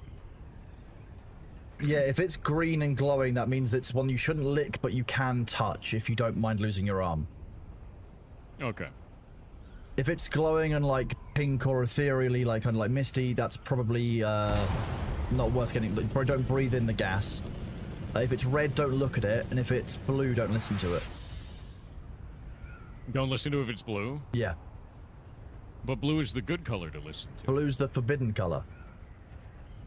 Yeah, if it's green and glowing, that means it's one you shouldn't lick, but you can touch if you don't mind losing your arm. Okay. If it's glowing and like pink or ethereally, like kind of like misty, that's probably not worth getting. Probably don't breathe in the gas. If it's red, don't look at it, and if it's blue, don't listen to it. Don't listen to it if it's blue. Yeah, But blue is the good color to listen to. blue's the forbidden color.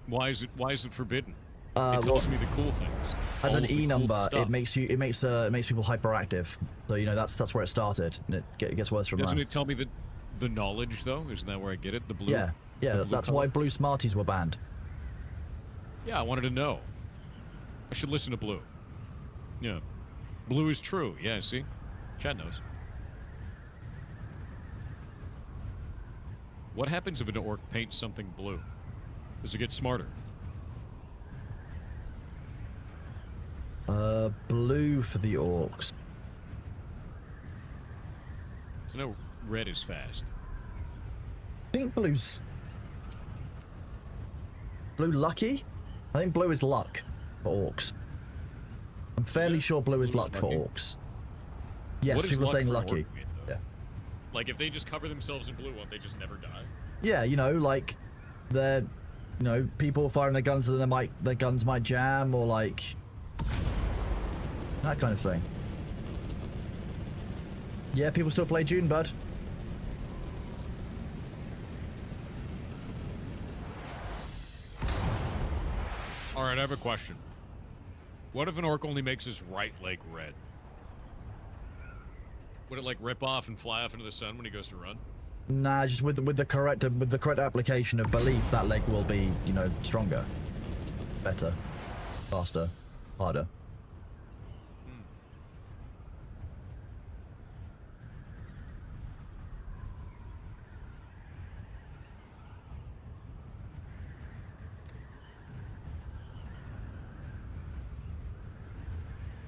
Why is it forbidden? It Well, tells me the cool things. as All an of the E cool number, stuff. it makes people hyperactive. So you know that's where it started, and it gets worse from Doesn't there. it tell me the knowledge though? Isn't that where I get it? The blue. Yeah, yeah, the blue that's color? why blue Smarties were banned. Yeah, I wanted to know. I should listen to blue. Yeah. Blue is true. Yeah, see? Chad knows. What happens if an orc paints something blue? Does it get smarter? Blue for the orcs. So no, red is fast. I think blue lucky? I think blue is luck for orcs. I'm fairly sure blue is luck for lucky? orcs. Yes, What is people are luck saying for an lucky. orc mean, though? Yeah. Like if they just cover themselves in blue, won't they just never die? Yeah, you know, like they're, you know, people firing their guns and then their guns might jam or like that kind of thing. Yeah, people still play Dune, bud. All right, I have a question. What if an orc only makes his right leg red? Would it like rip off and fly off into the sun when he goes to run? Nah, just with the correct application of belief, that leg will be, you know, stronger, better, faster, harder.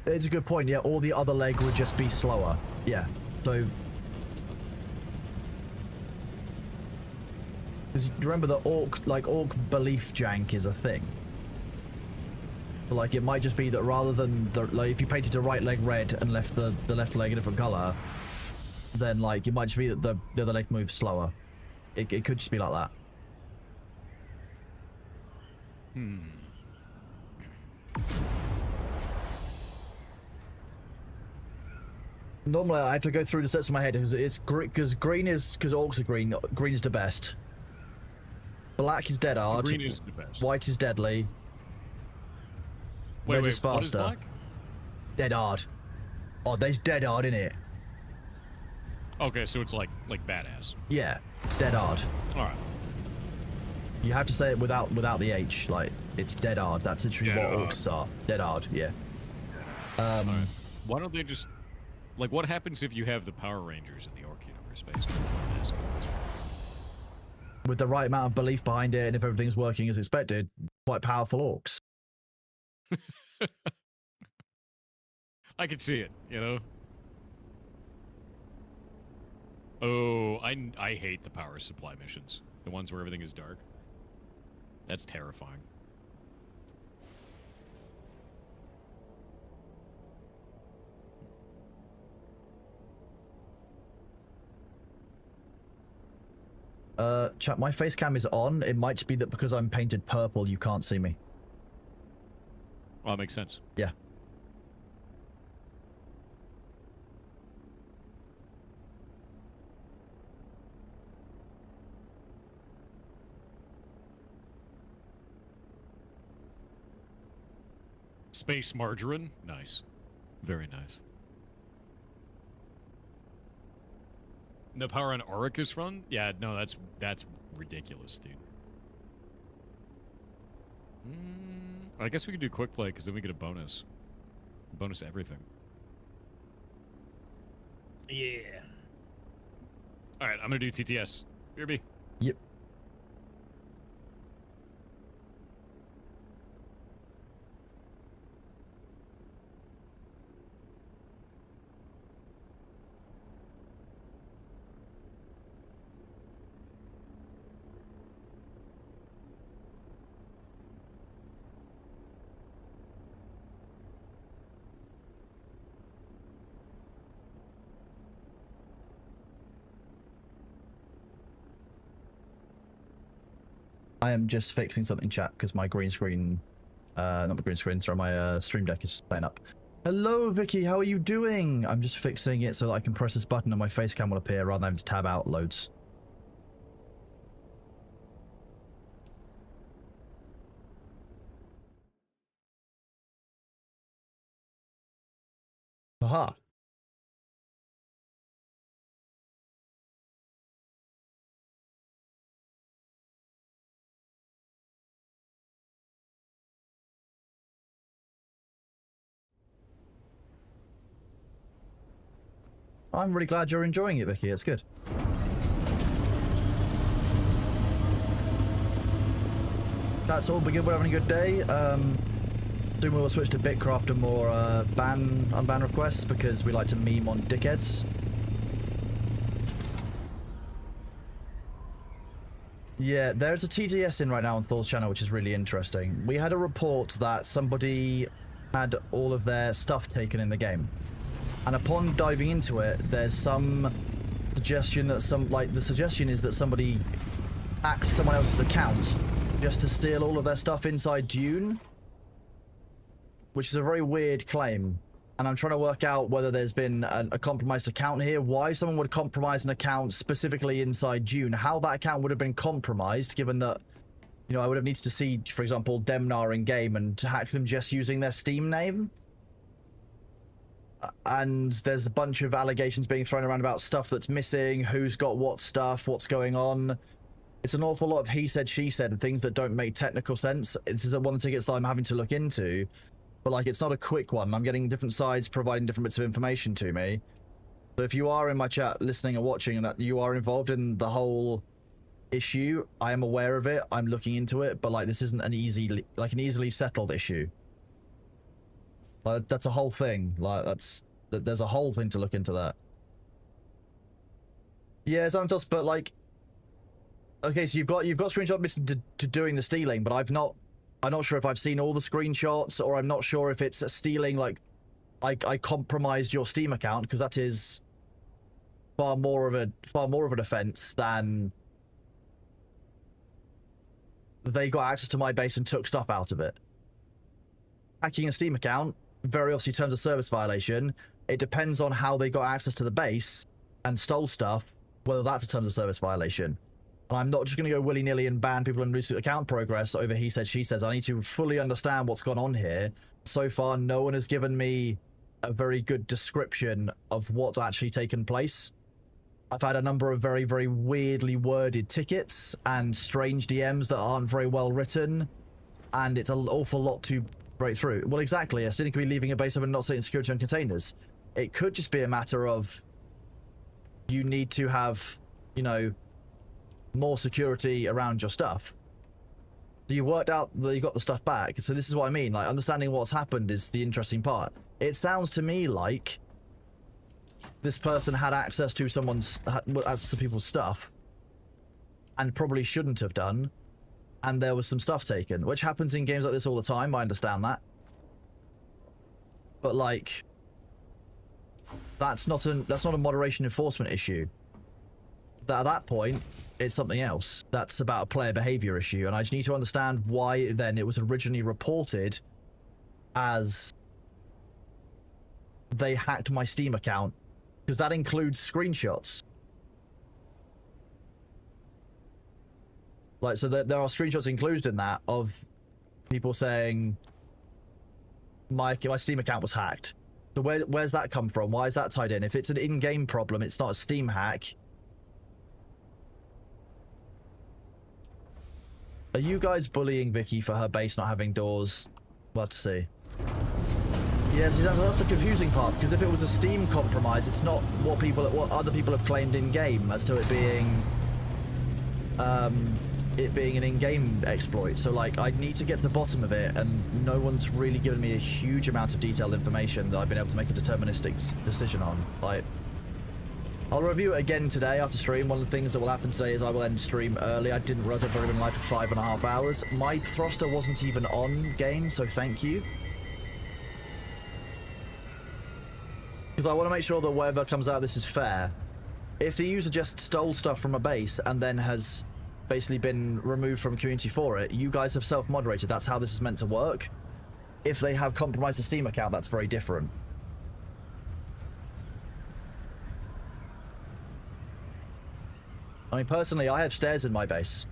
It's a good point, yeah, or the other leg would just be slower. Yeah, so... Because you remember the orc belief jank is a thing. But like, it might just be that rather than, like, if you painted the right leg red and left the left leg a different color, then, like, it might just be that the other leg moves slower. It could just be like that. Normally, I have to go through the sets in my head because green is because orcs are green. Green is the best. Black is dead hard. Green is the best. White is deadly. Wait, Red wait, is faster. what is black? Dead hard. Oh, there's dead hard in it. Okay, so it's like badass. Yeah, dead hard. All right. You have to say it without the H. Like, it's dead hard. That's literally Dead what hard. orcs are. Dead hard. Yeah. Why don't they just like what happens if you have the Power Rangers in the orc universe, basically? With the right amount of belief behind it, and if everything's working as expected, quite powerful orcs. I could see it, you know? Oh, I hate the power supply missions. The ones where everything is dark. That's terrifying. Chat, my face cam is on. It might just be that because I'm painted purple, you can't see me. Well, that makes sense. Yeah. Space margarine? Nice. Very nice. No power on Oricus run? Yeah, no, that's ridiculous, dude. I guess we could do quick play because then we get a bonus. Bonus everything. Yeah. All right, I'm gonna do TTS. BRB. Yep. I am just fixing something, chat, because my green screen, not my green screen, sorry, my stream deck is just playing up. Hello, Vicky, how are you doing? I'm just fixing it so that I can press this button and my face cam will appear rather than having to tab out loads. Aha. I'm really glad you're enjoying it, Vicky. It's good. That's all. We're good. We're having a good day. Soon we'll switch to Bitcraft and more unban requests because we like to meme on dickheads. Yeah, there's a TTS in right now on Thor's channel, which is really interesting. We had a report that somebody had all of their stuff taken in the game. And upon diving into it, there's some suggestion that the suggestion is that somebody hacked someone else's account just to steal all of their stuff inside Dune, which is a very weird claim. And I'm trying to work out whether there's been a compromised account here, why someone would compromise an account specifically inside Dune, how that account would have been compromised, given that, you know, I would have needed to see, for example, Demnar in game and to hack them just using their Steam name. And there's a bunch of allegations being thrown around about stuff that's missing, who's got what stuff, what's going on. It's an awful lot of he said, she said, and things that don't make technical sense. This is one of the tickets that I'm having to look into, but like, it's not a quick one. I'm getting different sides providing different bits of information to me. So if you are in my chat listening and watching and that you are involved in the whole issue, I am aware of it. I'm looking into it, but like, this isn't an easily settled issue. Like, that's a whole thing. Like, there's a whole thing to look into that. Yeah, Xanatos, but like, okay, so you've got screenshot missing to doing the stealing, but I'm not sure if I've seen all the screenshots, or I'm not sure if it's stealing, like, I compromised your Steam account, because that is far more of an offense than they got access to my base and took stuff out of it. Hacking a Steam account, very obviously terms of service violation. It depends on how they got access to the base and stole stuff, whether that's a terms of service violation. And I'm not just going to go willy-nilly and ban people and lose account progress over he said, she says. I need to fully understand what's gone on here. So far, no one has given me a very good description of what's actually taken place. I've had a number of very, very weirdly worded tickets and strange DMs that aren't very well written, and it's an awful lot to break through. Well, exactly. I still could be leaving a base up and not setting security on containers. It could just be a matter of you need to have, you know, more security around your stuff. So you worked out that you got the stuff back. So this is what I mean. Like, understanding what's happened is the interesting part. It sounds to me like this person had access to access to people's stuff, and probably shouldn't have done, and there was some stuff taken, which happens in games like this all the time. I understand that, but like, that's not a moderation enforcement issue. At that point, it's something else. That's about a player behavior issue, and I just need to understand why then it was originally reported as they hacked my Steam account, because that includes screenshots. Like, so there are screenshots included in that of people saying my Steam account was hacked. So where's that come from? Why is that tied in? If it's an in-game problem, it's not a Steam hack. Are you guys bullying Vicky for her base not having doors? We'll have to see. Yes, that's the confusing part, because if it was a Steam compromise, it's not what other people have claimed in-game as to it being an in-game exploit. So like, I need to get to the bottom of it, and no one's really given me a huge amount of detailed information that I've been able to make a deterministic decision on. Like, I'll review it again today after stream. One of the things that will happen today is I will end stream early. I didn't realize I've already been live for 5.5 hours. My thruster wasn't even on game, so thank you. Because I want to make sure that whatever comes out of this is fair. If the user just stole stuff from a base and then has basically been removed from community for it, you guys have self-moderated. That's how this is meant to work. If they have compromised the Steam account, that's very different. I mean, personally, I have stairs in my base.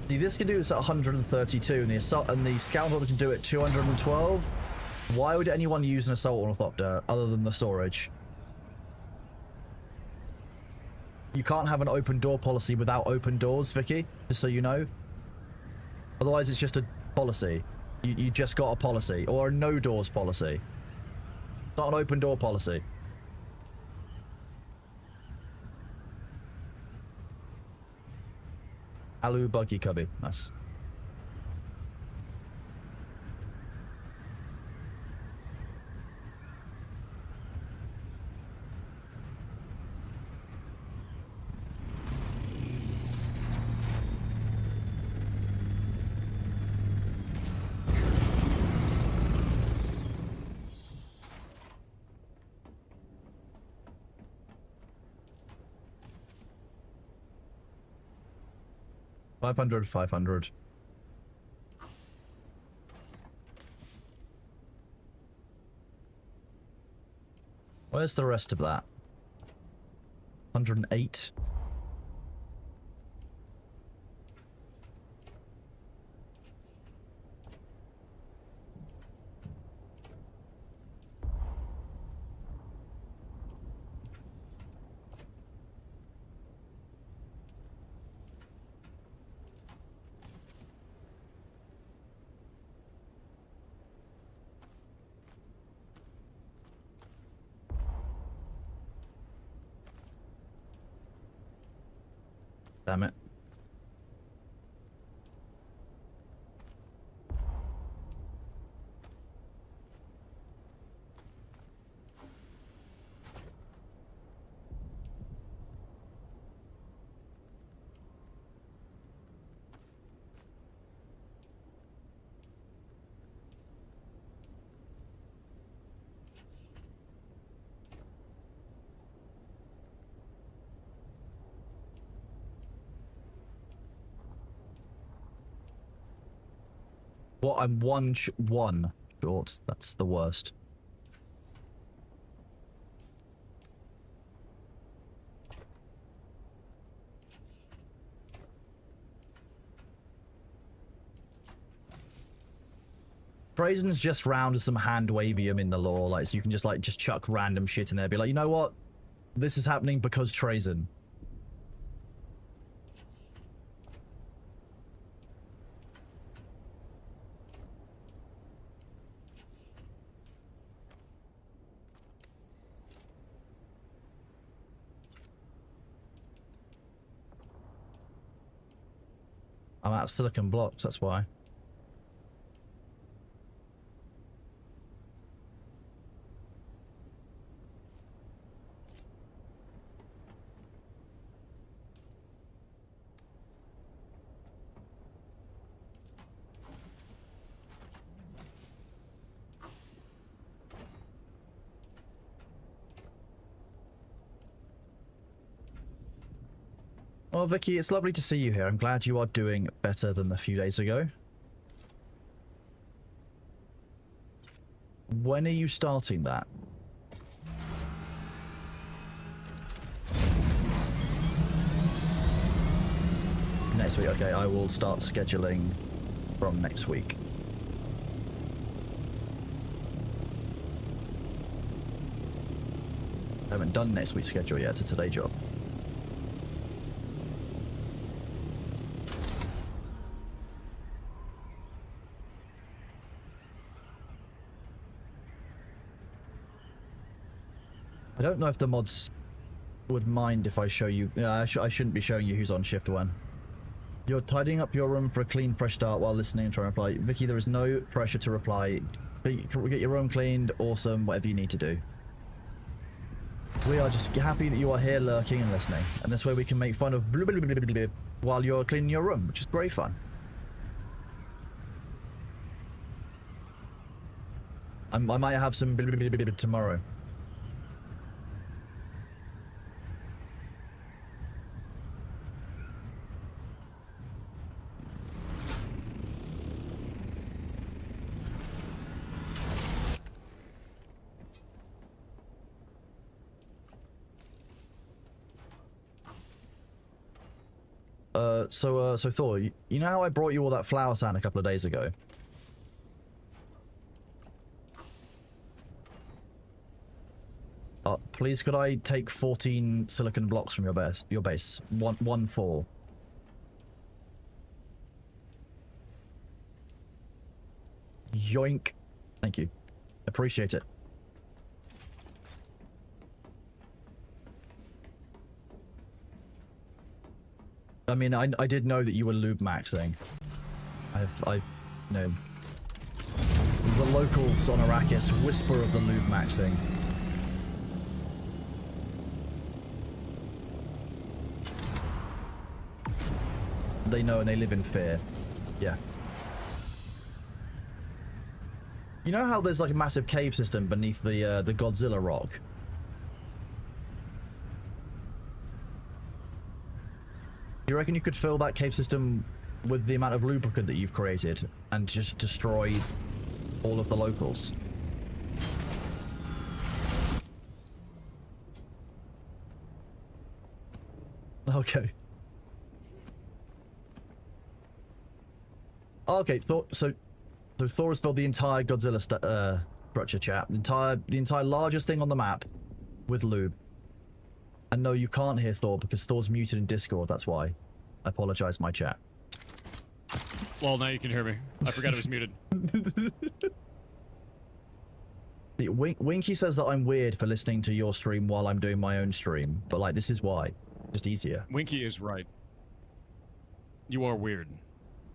See, this can do this at 132, and the Scoundrel can do it 212. Why would anyone use an Assault Ornithopter other than the storage? You can't have an open door policy without open doors, Vicky, just so you know. Otherwise, it's just a policy. You just got a policy, or a no doors policy. Not an open door policy. Alu Buggy Cubby. Nice. $500. Where's the rest of that? 108. Damn it. What? I'm one short. That's the worst. Brazen's just round as some hand wavium in the lore, like, so you can just like just chuck random shit in there, be like, you know what? This is happening because Trazen. I'm out of silicon blocks, that's why. Well, Vicky, it's lovely to see you here. I'm glad you are doing better than a few days ago. When are you starting that? Next week, okay. I will start scheduling from next week. I haven't done next week's schedule yet. It's a today job. I don't know if the mods would mind if I show you. I shouldn't be showing you who's on shift when. You're tidying up your room for a clean, fresh start while listening and trying to reply. Vicky, there is no pressure to reply. Get your room cleaned. Awesome. Whatever you need to do. We are just happy that you are here lurking and listening. And this way we can make fun of blah, blah, blah, blah, blah, while you're cleaning your room, which is great fun. I might have some blah, blah, blah, blah, blah, tomorrow. So Thor, you know how I brought you all that flower sand a couple of days ago? Please could I take 14 silicon blocks from your base? One for. Yoink. Thank you. Appreciate it. I mean, I did know that you were lube maxing. I know. The locals on Arrakis whisper of the lube maxing. They know and they live in fear. Yeah. You know how there's like a massive cave system beneath the Godzilla rock? Do you reckon you could fill that cave system with the amount of lubricant that you've created and just destroy all of the locals? Okay. Okay, so Thor has filled the entire Godzilla structure, chat. The entire largest thing on the map with lube. And no, you can't hear Thor because Thor's muted in Discord, that's why. I apologize, my chat. Well, now you can hear me. I forgot it was muted. Winky says that I'm weird for listening to your stream while I'm doing my own stream, but like, this is why. Just easier. Winky is right. You are weird.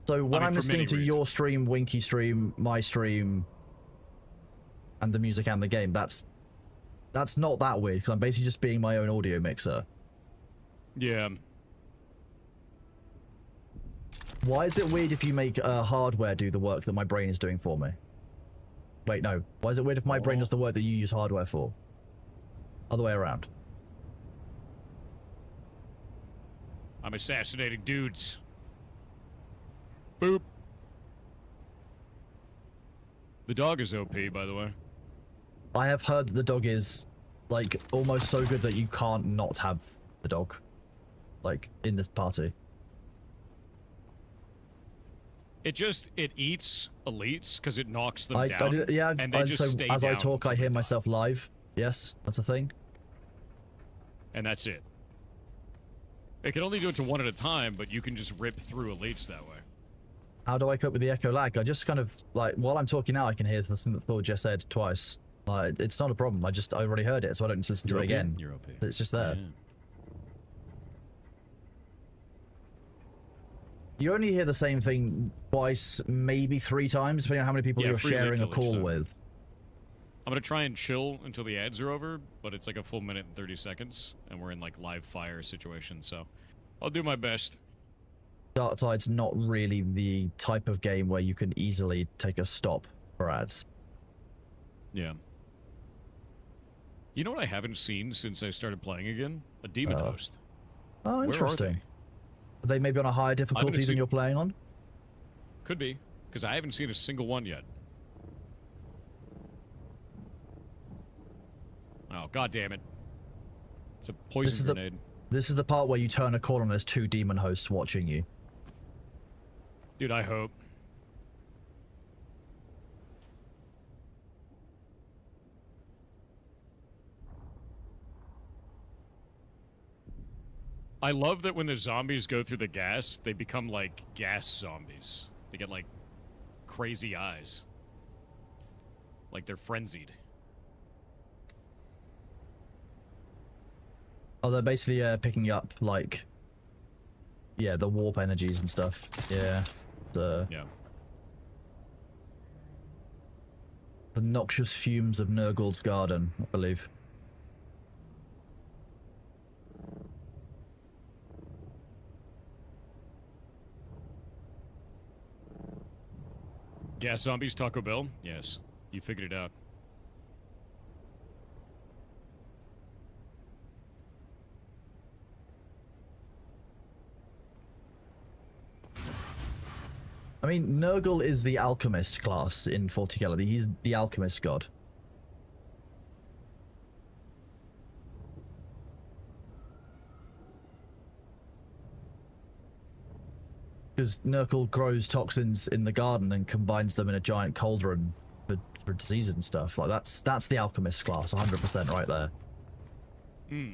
So when I'm listening to your stream, Winky stream, my stream, and the music and the game, that's not that weird, because I'm basically just being my own audio mixer. Yeah. Why is it weird if you make hardware do the work that my brain is doing for me? Wait, no. Why is it weird if my brain does the work that you use hardware for? Other way around. I'm assassinating dudes. Boop. The dog is OP, by the way. I have heard that the dog is, like, almost so good that you can't not have the dog, like, in this party. It eats elites because it knocks them I down. did, yeah, and they just so stay as I down talk, I until hear they die. myself live. Yes, that's a thing. And that's it. It can only do it to one at a time, but you can just rip through elites that way. How do I cope with the echo lag? I just kind of, like, while I'm talking now, I can hear the thing that Thor just said twice. Like, it's not a problem. I already heard it, so I don't need to listen to it again. You're OP. It's just there. Yeah. You only hear the same thing twice, maybe 3 times, depending on how many people you're sharing a call with. I'm gonna try and chill until the ads are over, but it's like a full minute and 30 seconds, and we're in like live fire situation, so I'll do my best. Darktide's not really the type of game where you can easily take a stop for ads. Yeah. You know what I haven't seen since I started playing again? A demon host. Oh, interesting. Are they maybe on a higher difficulty than you're playing on? Could be, because I haven't seen a single one yet. Oh, god damn it. It's a poison grenade. This is the part where you turn a corner and there's 2 demon hosts watching you. Dude, I hope. I love that when the zombies go through the gas, they become like gas zombies. They get like crazy eyes. Like they're frenzied. Oh, they're basically picking up, like, yeah, the warp energies and stuff. Yeah. Yeah. The noxious fumes of Nurgle's garden, I believe. Gas zombies, Taco Bell? Yes. You figured it out. I mean, Nurgle is the alchemist class in 40K. He's the alchemist god. Because Nurgle grows toxins in the garden and combines them in a giant cauldron for diseases and stuff. Like, that's the alchemist class, 100% right there. Hmm.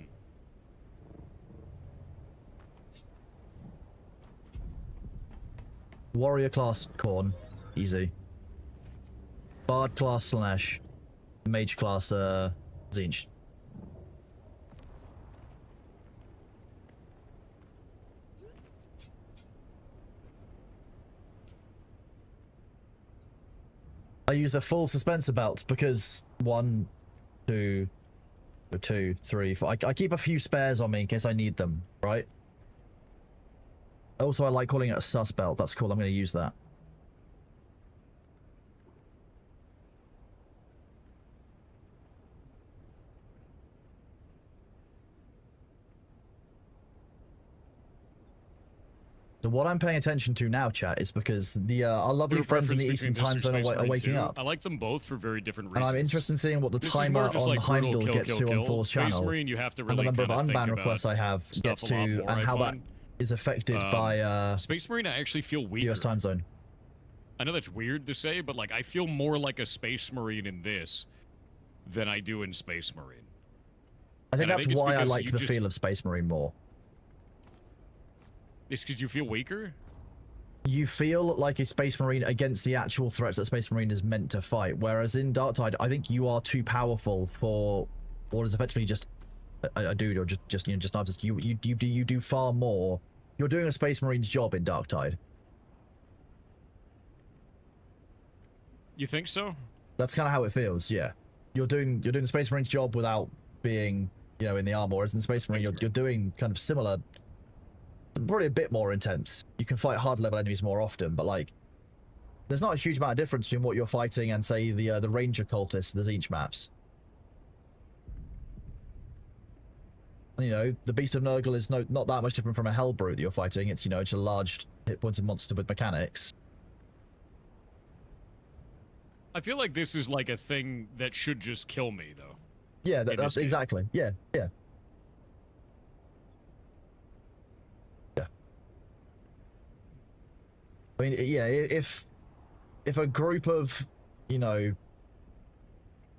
Warrior class Korn, easy. Bard class Slanesh. Mage class Zinch. I use the full suspenser belt because 1, 2, 2, 3, 4. I keep a few spares on me in case I need them, right? Also, I like calling it a sus belt. That's cool. I'm going to use that. So what I'm paying attention to now, chat, is because our lovely friends in the Eastern Time Zone are waking up. I like them both for very different reasons. And I'm interested in seeing what the timer on like Heimdall kill, gets kill, to on Thor's Space channel, Marine, you have to really and the number of unban think requests I have gets to, and how that is affected by Space Marine. I actually feel weaker. US time zone. I know that's weird to say, but like I feel more like a Space Marine in this than I do in Space Marine. I think that's why I like the feel of Space Marine more. It's because you feel weaker? You feel like a Space Marine against the actual threats that Space Marine is meant to fight, whereas in Darktide, I think you are too powerful for what is effectively just a dude, or just an artist. You do far more. You're doing a Space Marine's job in Darktide. You think so? That's kind of how it feels. Yeah, you're doing the Space Marine's job without being, in the armor. Whereas in Space Marine, you're doing kind of similar. Probably a bit more intense. You can fight hard level enemies more often, but like, there's not a huge amount of difference between what you're fighting and say the Ranger cultists, the Zinch maps. And, the Beast of Nurgle is not that much different from a Hellbrute that you're fighting. It's it's a large hit-pointed monster with mechanics. I feel like this is like a thing that should just kill me, though. Yeah, that's exactly. Yeah. I mean, yeah, if a group of, you know,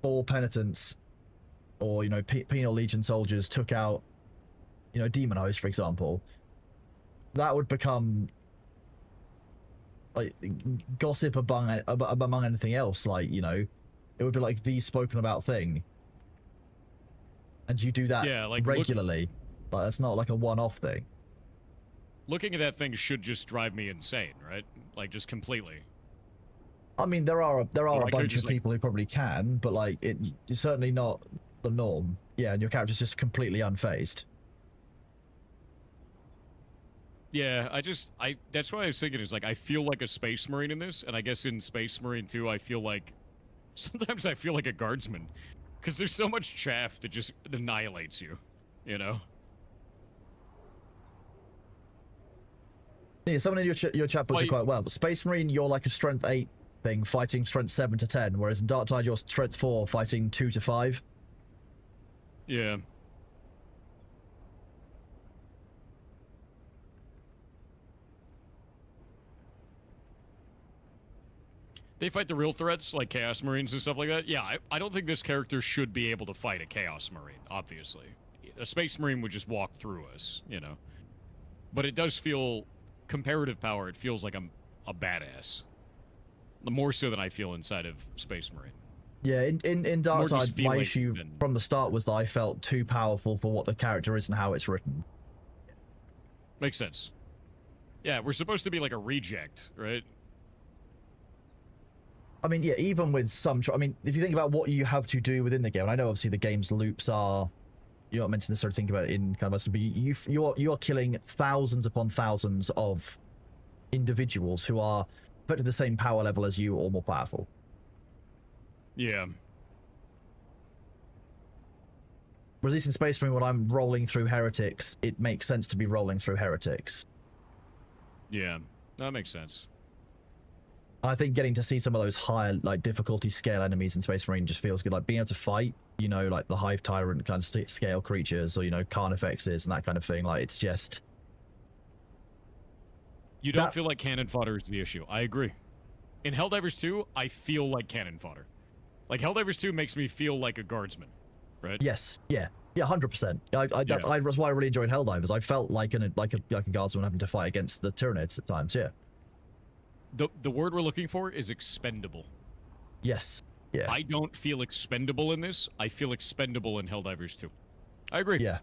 4 penitents or, you know, penal legion soldiers took out, you know, demon host, for example, that would become like gossip among anything else. Like, you know, it would be like the spoken about thing, and you do that like regularly. Like, that's not like a one-off thing. Looking at that thing should just drive me insane, right? Like, just completely. I mean, there are a like, bunch of people who probably can, but like it's certainly not the norm. Yeah, and your character's just completely unfazed. Yeah, that's why I was thinking is like I feel like a Space Marine in this, and I guess in Space Marine 2 I feel like sometimes I feel like a guardsman, because there's so much chaff that just annihilates you, you know. Yeah, someone in your chat puts it quite well. But Space Marine, you're like a strength 8 thing, fighting strength 7 to 10, whereas in Dark Tide, you're strength 4, fighting 2 to 5. Yeah. They fight the real threats, like Chaos Marines and stuff like that. Yeah, I don't think this character should be able to fight a Chaos Marine, obviously. A Space Marine would just walk through us, you know. But it does feel... comparative power, it feels like I'm a badass. More so than I feel inside of Space Marine. Yeah, in Dark Tide, my issue than... from the start was that I felt too powerful for what the character is and how it's written. Makes sense. Yeah, we're supposed to be like a reject, right? I mean, yeah, even with some... I mean, if you think about what you have to do within the game, and I know obviously the game's loops are... You're not meant to necessarily think about it in kind of a... But you're killing thousands upon thousands of individuals who are put at the same power level as you or more powerful. Yeah. Whereas at least in Space Marine, when I'm rolling through heretics, it makes sense to be rolling through heretics. Yeah, that makes sense. I think getting to see some of those higher, like, difficulty scale enemies in Space Marine just feels good. Like, being able to fight, you know, like the Hive Tyrant kind of scale creatures, or, you know, Carnifexes and that kind of thing. Like, it's just... You don't feel like cannon fodder is the issue. I agree. In Helldivers 2, I feel like cannon fodder. Like, Helldivers 2 makes me feel like a guardsman, right? Yes. Yeah. Yeah, 100%. That's why I really enjoyed Helldivers. I felt like a guardsman having to fight against the Tyranids at times, yeah. The word we're looking for is expendable. Yes. Yeah. I don't feel expendable in this. I feel expendable in Helldivers 2. I agree. Yeah.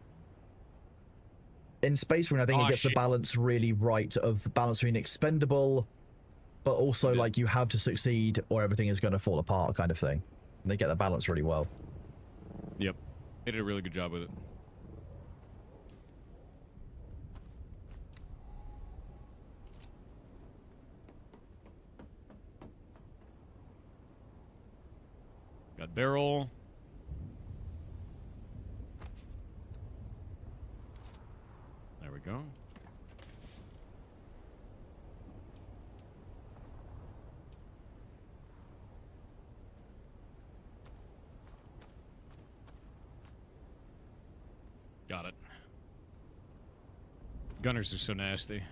In Space Marine, I think it gets the balance really right of balance between expendable, but also like you have to succeed or everything is going to fall apart kind of thing. And they get the balance really well. Yep. They did a really good job with it. Got barrel. There we go. Got it. Gunners are so nasty.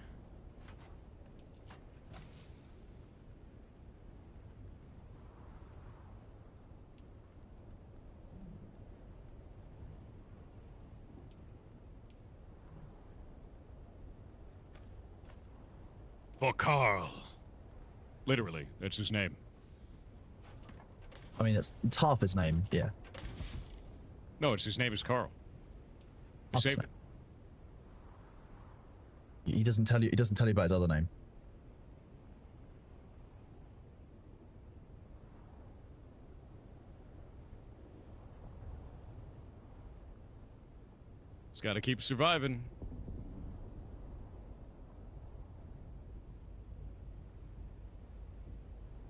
For Carl. Literally, that's his name. I mean, it's half his name, yeah. No, it's his name is Carl. He saved it. He doesn't tell you. He doesn't tell you about his other name. It's got to keep surviving.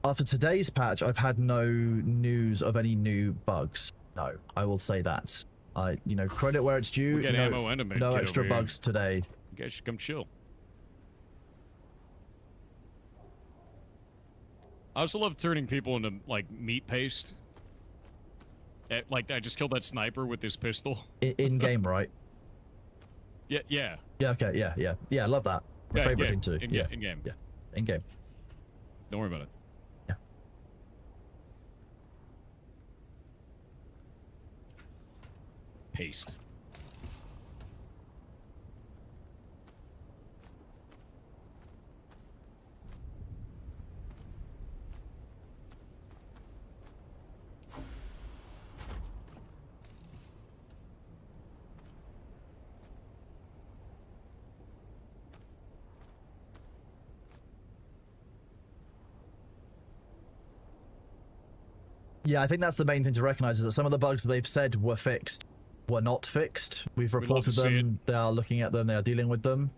After today's patch, I've had no news of any new bugs. No, I will say that. You know, credit where it's due. We get ammo and a med no kit extra over here. bugs today. You guys should come chill. I also love turning people into, like, meat paste. Like, I just killed that sniper with this pistol. In game, right? Yeah, yeah. Yeah, okay, yeah. Yeah, I love that. My favorite thing too. In yeah. game. Yeah, in game. Don't worry about it. Yeah. Paste. Yeah, I think that's the main thing to recognize is that some of the bugs that they've said were fixed were not fixed. We've We'd love reported to see them. They are looking at them. They are dealing with them.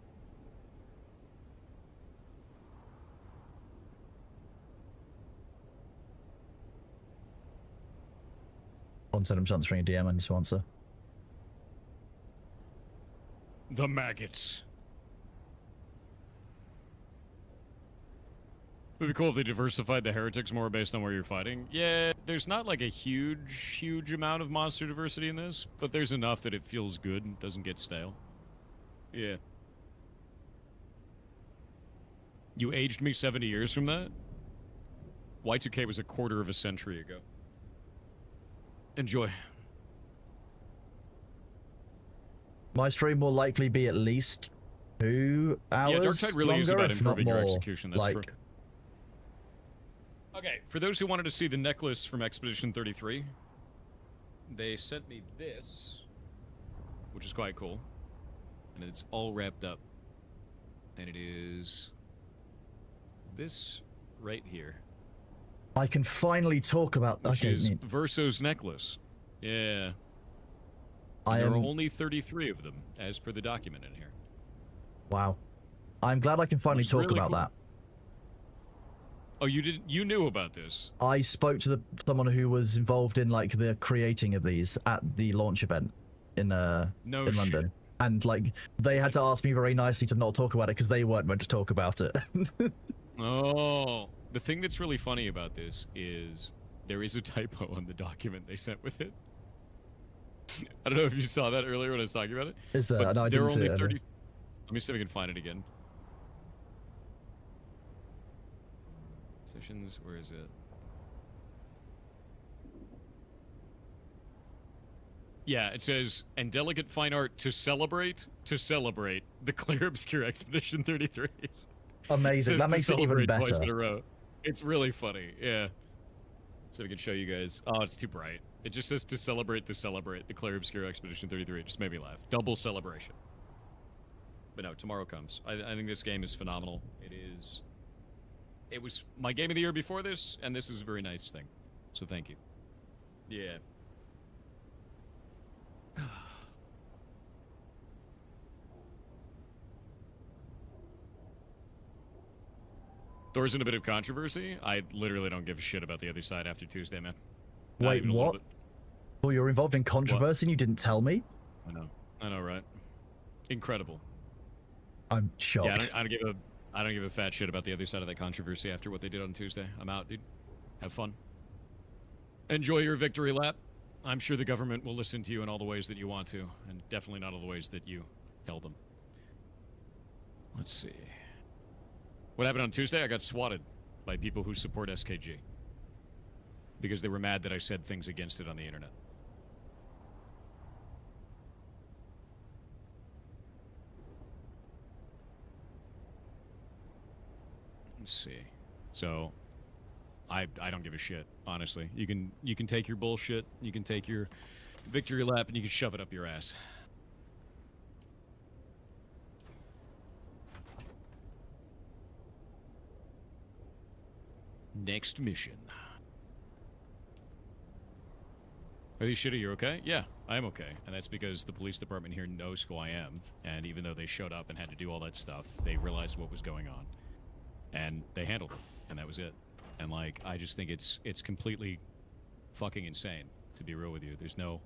One said I'm answering a DM. I need to answer. The maggots. It'd be cool if they diversified the heretics more based on where you're fighting. Yeah, there's not like a huge amount of monster diversity in this, but there's enough that it feels good and doesn't get stale. Yeah. You aged me 70 years from that? Y2K was a quarter of a century ago. Enjoy. My stream will likely be at least 2 hours. Yeah, Dark Tide really is longer, about if not improving your more. execution. That's like, true. Okay, for those who wanted to see the necklace from Expedition 33, they sent me this, which is quite cool. And it's all wrapped up. And it is this right here. I can finally talk about Which okay, is Verso's necklace. Yeah. I There am, are only 33 of them, as per the document in here. wow. I'm glad I can finally Which is talk really about cool. that. Oh, you didn't? You knew about this? I spoke to someone who was involved in like the creating of these at the launch event in No in London. shit. And like they had to ask me very nicely to not talk about it because they weren't meant to talk about it. Oh, the thing that's really funny about this is there is a typo on the document they sent with it. I don't know if you saw that earlier when I was talking about it. Is there? But No, I there didn't are see only it. 30. Let me see if I can find it again. Sessions, where is it? Yeah, it says, and delicate fine art to celebrate, the Clear Obscure Expedition 33. Amazing. That makes it even Twice in a better. row. It's really funny, yeah. So we can show you guys. Oh, it's too bright. It just says to celebrate, the Clear Obscure Expedition 33. It just made me laugh. Double celebration. But no, tomorrow comes. I think this game is phenomenal. It was my game of the year before this, and this is a very nice thing. So thank you. Yeah. Thor's in a bit of controversy. I literally don't give a shit about the other side after Tuesday, man. Not Wait, even a little what? bit. Well, you're involved in controversy and you didn't tell me? I know, right? Incredible. I'm shocked. Yeah, I don't give a fat shit about the other side of that controversy after what they did on Tuesday. I'm out, dude. Have fun. Enjoy your victory lap. I'm sure the government will listen to you in all the ways that you want to, and definitely not all the ways that you tell them. Let's see. What happened on Tuesday? I got swatted by people who support SKG. Because they were mad that I said things against it on the internet. Let's see. So, I don't give a shit, honestly. You can take your bullshit, you can take your victory lap, and you can shove it up your ass. Next mission. Are these shitty? You're okay? Yeah, I am okay. And that's because the police department here knows who I am. And even though they showed up and had to do all that stuff, they realized what was going on. And they handled it. And that was it. And like, I just think it's completely fucking insane, to be real with you. There's no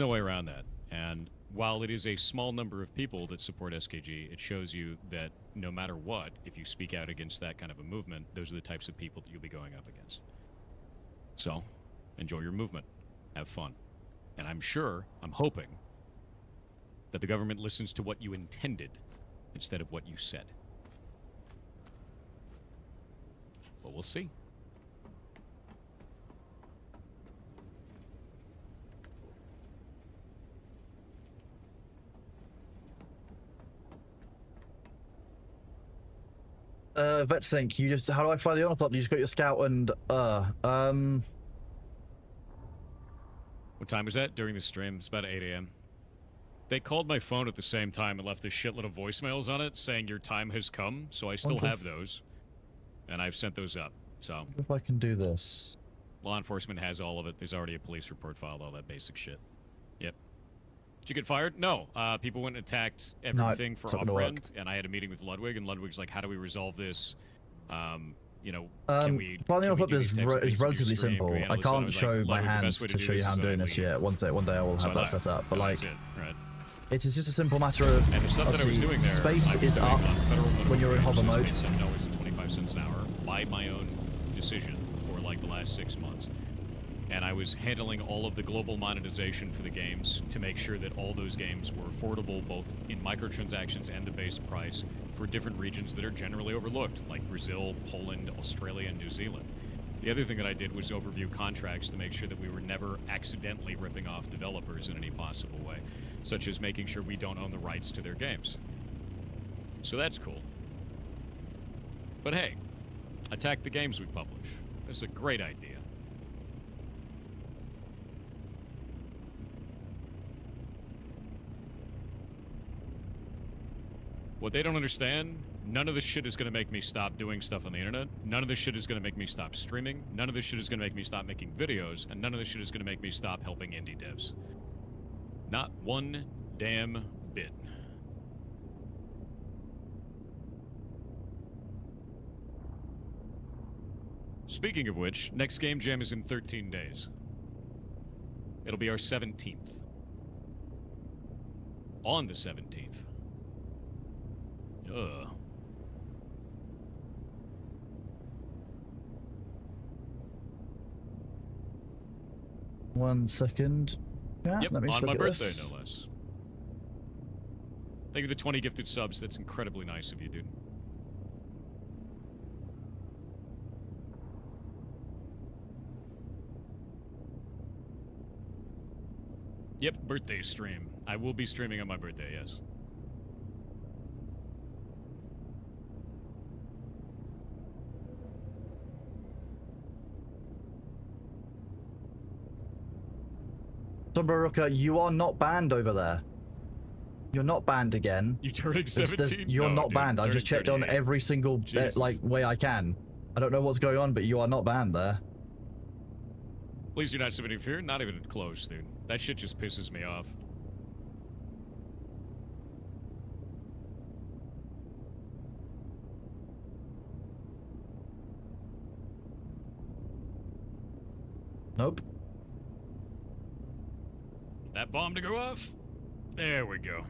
way around that. And while it is a small number of people that support SKG, it shows you that no matter what, if you speak out against that kind of a movement, those are the types of people that you'll be going up against. So, enjoy your movement. Have fun. And I'm hoping, that the government listens to what you intended instead of what you said. But we'll see. VetSync, you just, how do I fly the ornithop? You just got your scout and, What time was that? During the stream. It's about 8 a.m. They called my phone at the same time and left a shitload of voicemails on it saying your time has come, so I still have those. And I've sent those up, so. If I can do this. Law enforcement has all of it. There's already a police report filed, all that basic shit. Yep. Did you get fired? No. People went and attacked everything for off-brand, and I had a meeting with Ludwig, and Ludwig's like, how do we resolve this? You know, can we flying the do ornithop these types of things is with your relatively stream? simple. Can we handle I this? And can't was show like, my Ludwig, the hands best way to show you do how I'm is doing this yet. One day I will So have that set up. But like, that's it, right? it is just a simple matter of, And the stuff that I was doing there, space I was is doing up on federal minimum when you're in wage, hover so mode. it's paid $7.25 an hour by my own decision for like the last 6 months. And I was handling all of the global monetization for the games to make sure that all those games were affordable both in microtransactions and the base price for different regions that are generally overlooked, like Brazil, Poland, Australia, and New Zealand. The other thing that I did was overview contracts to make sure that we were never accidentally ripping off developers in any possible way, such as making sure we don't own the rights to their games. So that's cool. But hey, attack the games we publish. That's a great idea. What they don't understand, none of this shit is going to make me stop doing stuff on the internet. None of this shit is going to make me stop streaming. None of this shit is going to make me stop making videos. And none of this shit is going to make me stop helping indie devs. Not one damn bit. Speaking of which, next Game Jam is in 13 days. It'll be our 17th. On the 17th. Ugh. One second. Yeah, Yep, let me just on look my at birthday, this. no less. Thank you for the 20 gifted subs. That's incredibly nice of you, dude. Yep, birthday stream. I will be streaming on my birthday, yes. Baruka, you are not banned over there. You're not banned again. You turning 17? You're No, not dude, banned. I've just checked on 38. every single like way I can. I don't know what's going on, but you are not banned there. Please do not submit fear. Not even close, dude. That shit just pisses me off. Nope. That bomb to go off? There we go.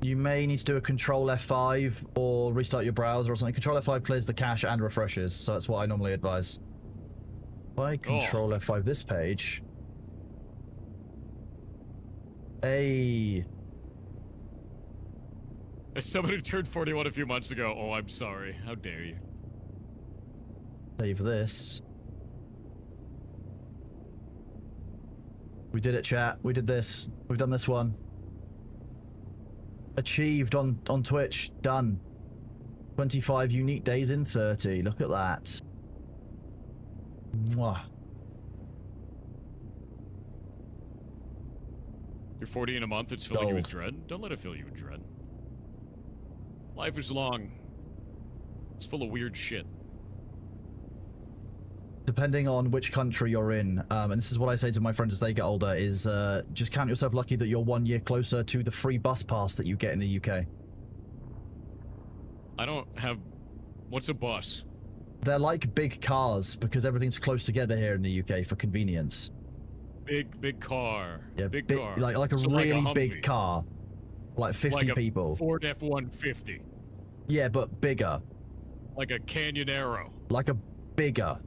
You may need to do a Control F5 or restart your browser or something. Control F5 clears the cache and refreshes, so that's what I normally advise. If I Control F5 this page... Hey. As someone who turned 41 a few months ago, oh, I'm sorry. How dare you? Save this. We did it, chat. We did this. We've done this one. Achieved on Twitch. Done. 25 unique days in 30. Look at that. Mwah. You're 40 in a month, it's filling you with Gold. dread? Don't let it fill you with dread. Life is long. It's full of weird shit. Depending on which country you're in, and this is what I say to my friends as they get older, is just count yourself lucky that you're 1 year closer to the free bus pass that you get in the UK. I don't have... What's a bus? They're like big cars because everything's close together here in the UK for convenience. Big car. Yeah, big car. like a So really like a big Humvee. car, like 50 like a people. Ford F-150. Yeah, but bigger, Like a Canyonero. like a bigger.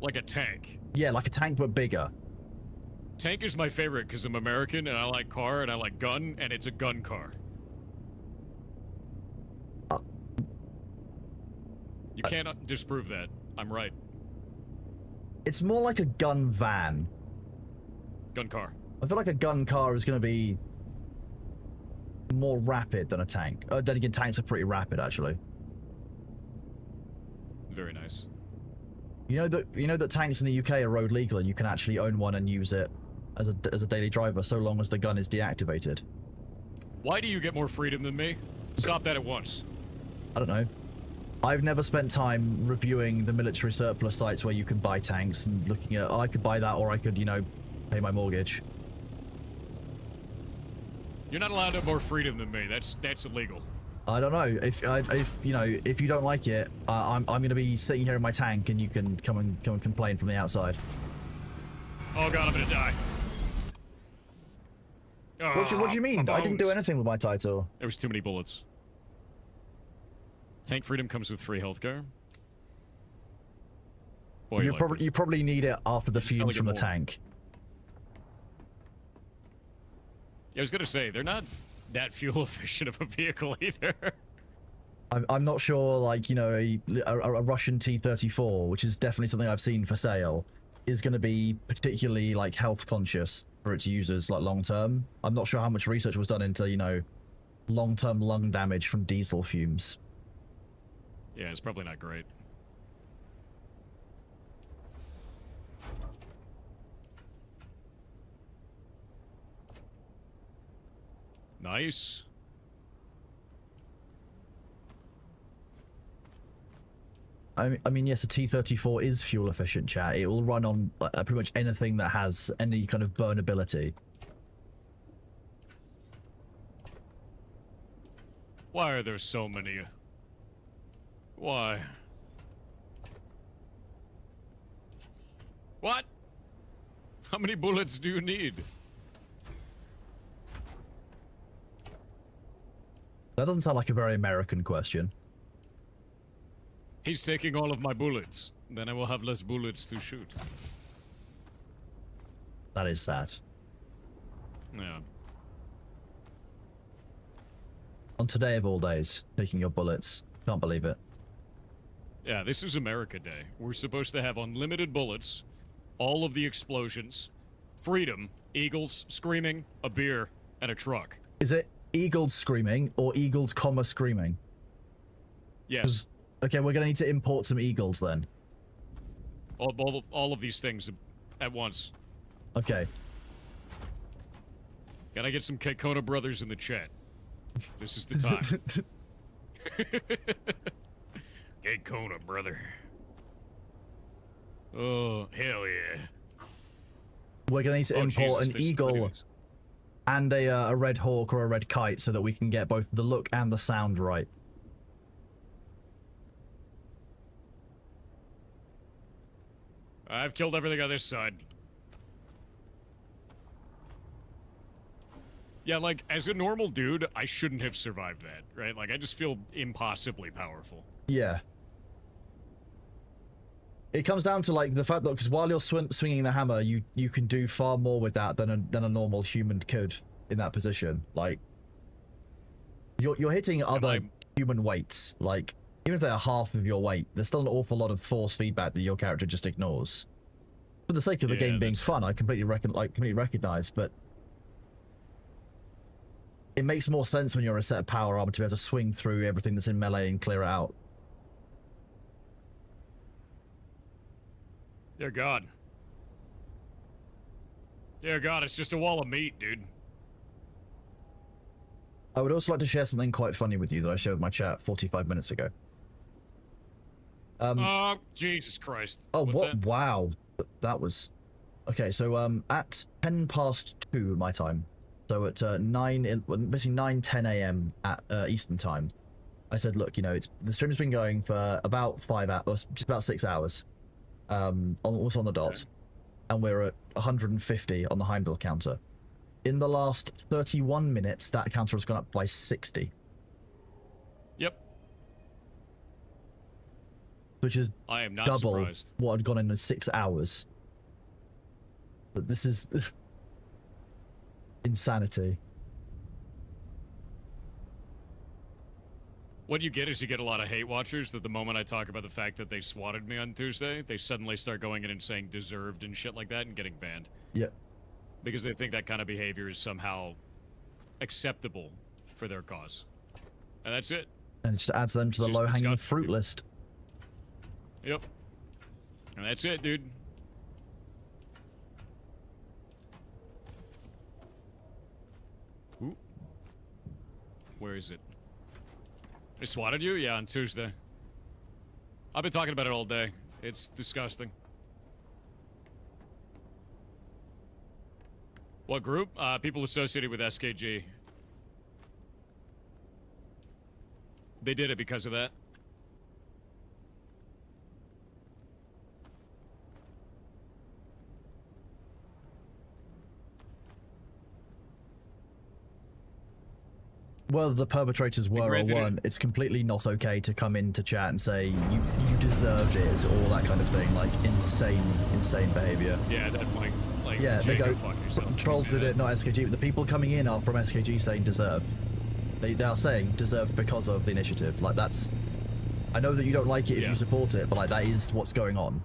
Like a tank. Yeah, like a tank but bigger. Tank is my favorite because I'm American and I like car and I like gun, and it's a gun car. You can't disprove that. I'm right. It's more like a gun van. Gun car. I feel like a gun car is going to be more rapid than a tank. Then again, tanks are pretty rapid, actually. Very nice. You know that tanks in the UK are road legal, and you can actually own one and use it as a daily driver, so long as the gun is deactivated. Why do you get more freedom than me? Stop that at once. I don't know. I've never spent time reviewing the military surplus sites where you can buy tanks and looking at, oh, I could buy that, or I could, you know, pay my mortgage. You're not allowed to have more freedom than me. That's illegal. I don't know. If you know, if you don't like it, I'm going to be sitting here in my tank, and you can come and complain from the outside. Oh god, I'm gonna die. What do you mean? I didn't do anything with my title. There was too many bullets. Tank freedom comes with free healthcare. Boy, You probably need it after the fumes from the tank. Yeah, I was gonna say, they're not that fuel efficient of a vehicle either. I'm not sure, like, you know, a Russian T-34, which is definitely something I've seen for sale, is going to be particularly, like, health conscious for its users, like, long term. I'm not sure how much research was done into, you know, long-term lung damage from diesel fumes. Yeah, it's probably not great. Nice. I mean, yes, a T-34 is fuel efficient, chat. It will run on pretty much anything that has any kind of burnability. Why are there so many? Why? What? How many bullets do you need? That doesn't sound like a very American question. He's taking all of my bullets. Then I will have less bullets to shoot. That is sad. Yeah. On today of all days, taking your bullets. Can't believe it. Yeah, this is America Day. We're supposed to have unlimited bullets, all of the explosions, freedom, eagles screaming, a beer, and a truck. Is it eagles screaming or eagles, comma, screaming? Yes. Okay, we're gonna need to import some eagles then. All of these things at once. Okay. Can I get some Kekona brothers in the chat? This is the time. Kekona, brother. Oh, hell yeah. We're gonna need to import Jesus, an eagle and a red hawk or a red kite so that we can get both the look and the sound right. I've killed everything on this side. Yeah, like, as a normal dude, I shouldn't have survived that, right? Like, I just feel impossibly powerful. Yeah. It comes down to, like, the fact that, because while you're swinging the hammer, you can do far more with that than a normal human could in that position. Like, you're hitting other human weights. Like, even if they're half of your weight, there's still an awful lot of force feedback that your character just ignores. For the sake of the game being fun, I completely recognize, but it makes more sense when you're a set of power armor to be able to swing through everything that's in melee and clear it out. Dear God. Dear God, it's just a wall of meat, dude. I would also like to share something quite funny with you that I showed my chat 45 minutes ago. Jesus Christ. Oh, What's what? that? Wow. That was... Okay, so, at 2:10 my time, so at, 9:10 a.m. at, Eastern time, I said, look, you know, the stream's been going for about 5 hours, just about 6 hours, almost on the dot, okay. And we're at 150 on the Heimdall counter. In the last 31 minutes, that counter has gone up by 60. Yep. Which is I am not double surprised. what had gone in 6 hours. But this is Insanity. What you get is you get a lot of hate watchers that the moment I talk about the fact that they swatted me on Tuesday, they suddenly start going in and saying deserved and shit like that and getting banned. Yep. Because they think that kind of behavior is somehow acceptable for their cause. And that's it. And it just adds them to the It's just low-hanging disgusting, fruit dude. list. Yep. And that's it, dude. Ooh. Where is it? They swatted you? Yeah, on Tuesday. I've been talking about it all day. It's disgusting. What group? People associated with SKG. They did it because of that. Whether the perpetrators were or granted weren't, it's completely not okay to come into chat and say you deserved it, or all that kind of thing. Like insane behavior. Yeah, that like Yeah, they Jake, go, fuck yourself. trolls did it, not SKG. But the people coming in are from SKG saying deserved. They are saying deserved because of the initiative. Like that's, I know that you don't like it if Yeah. you support it, but like that is what's going on.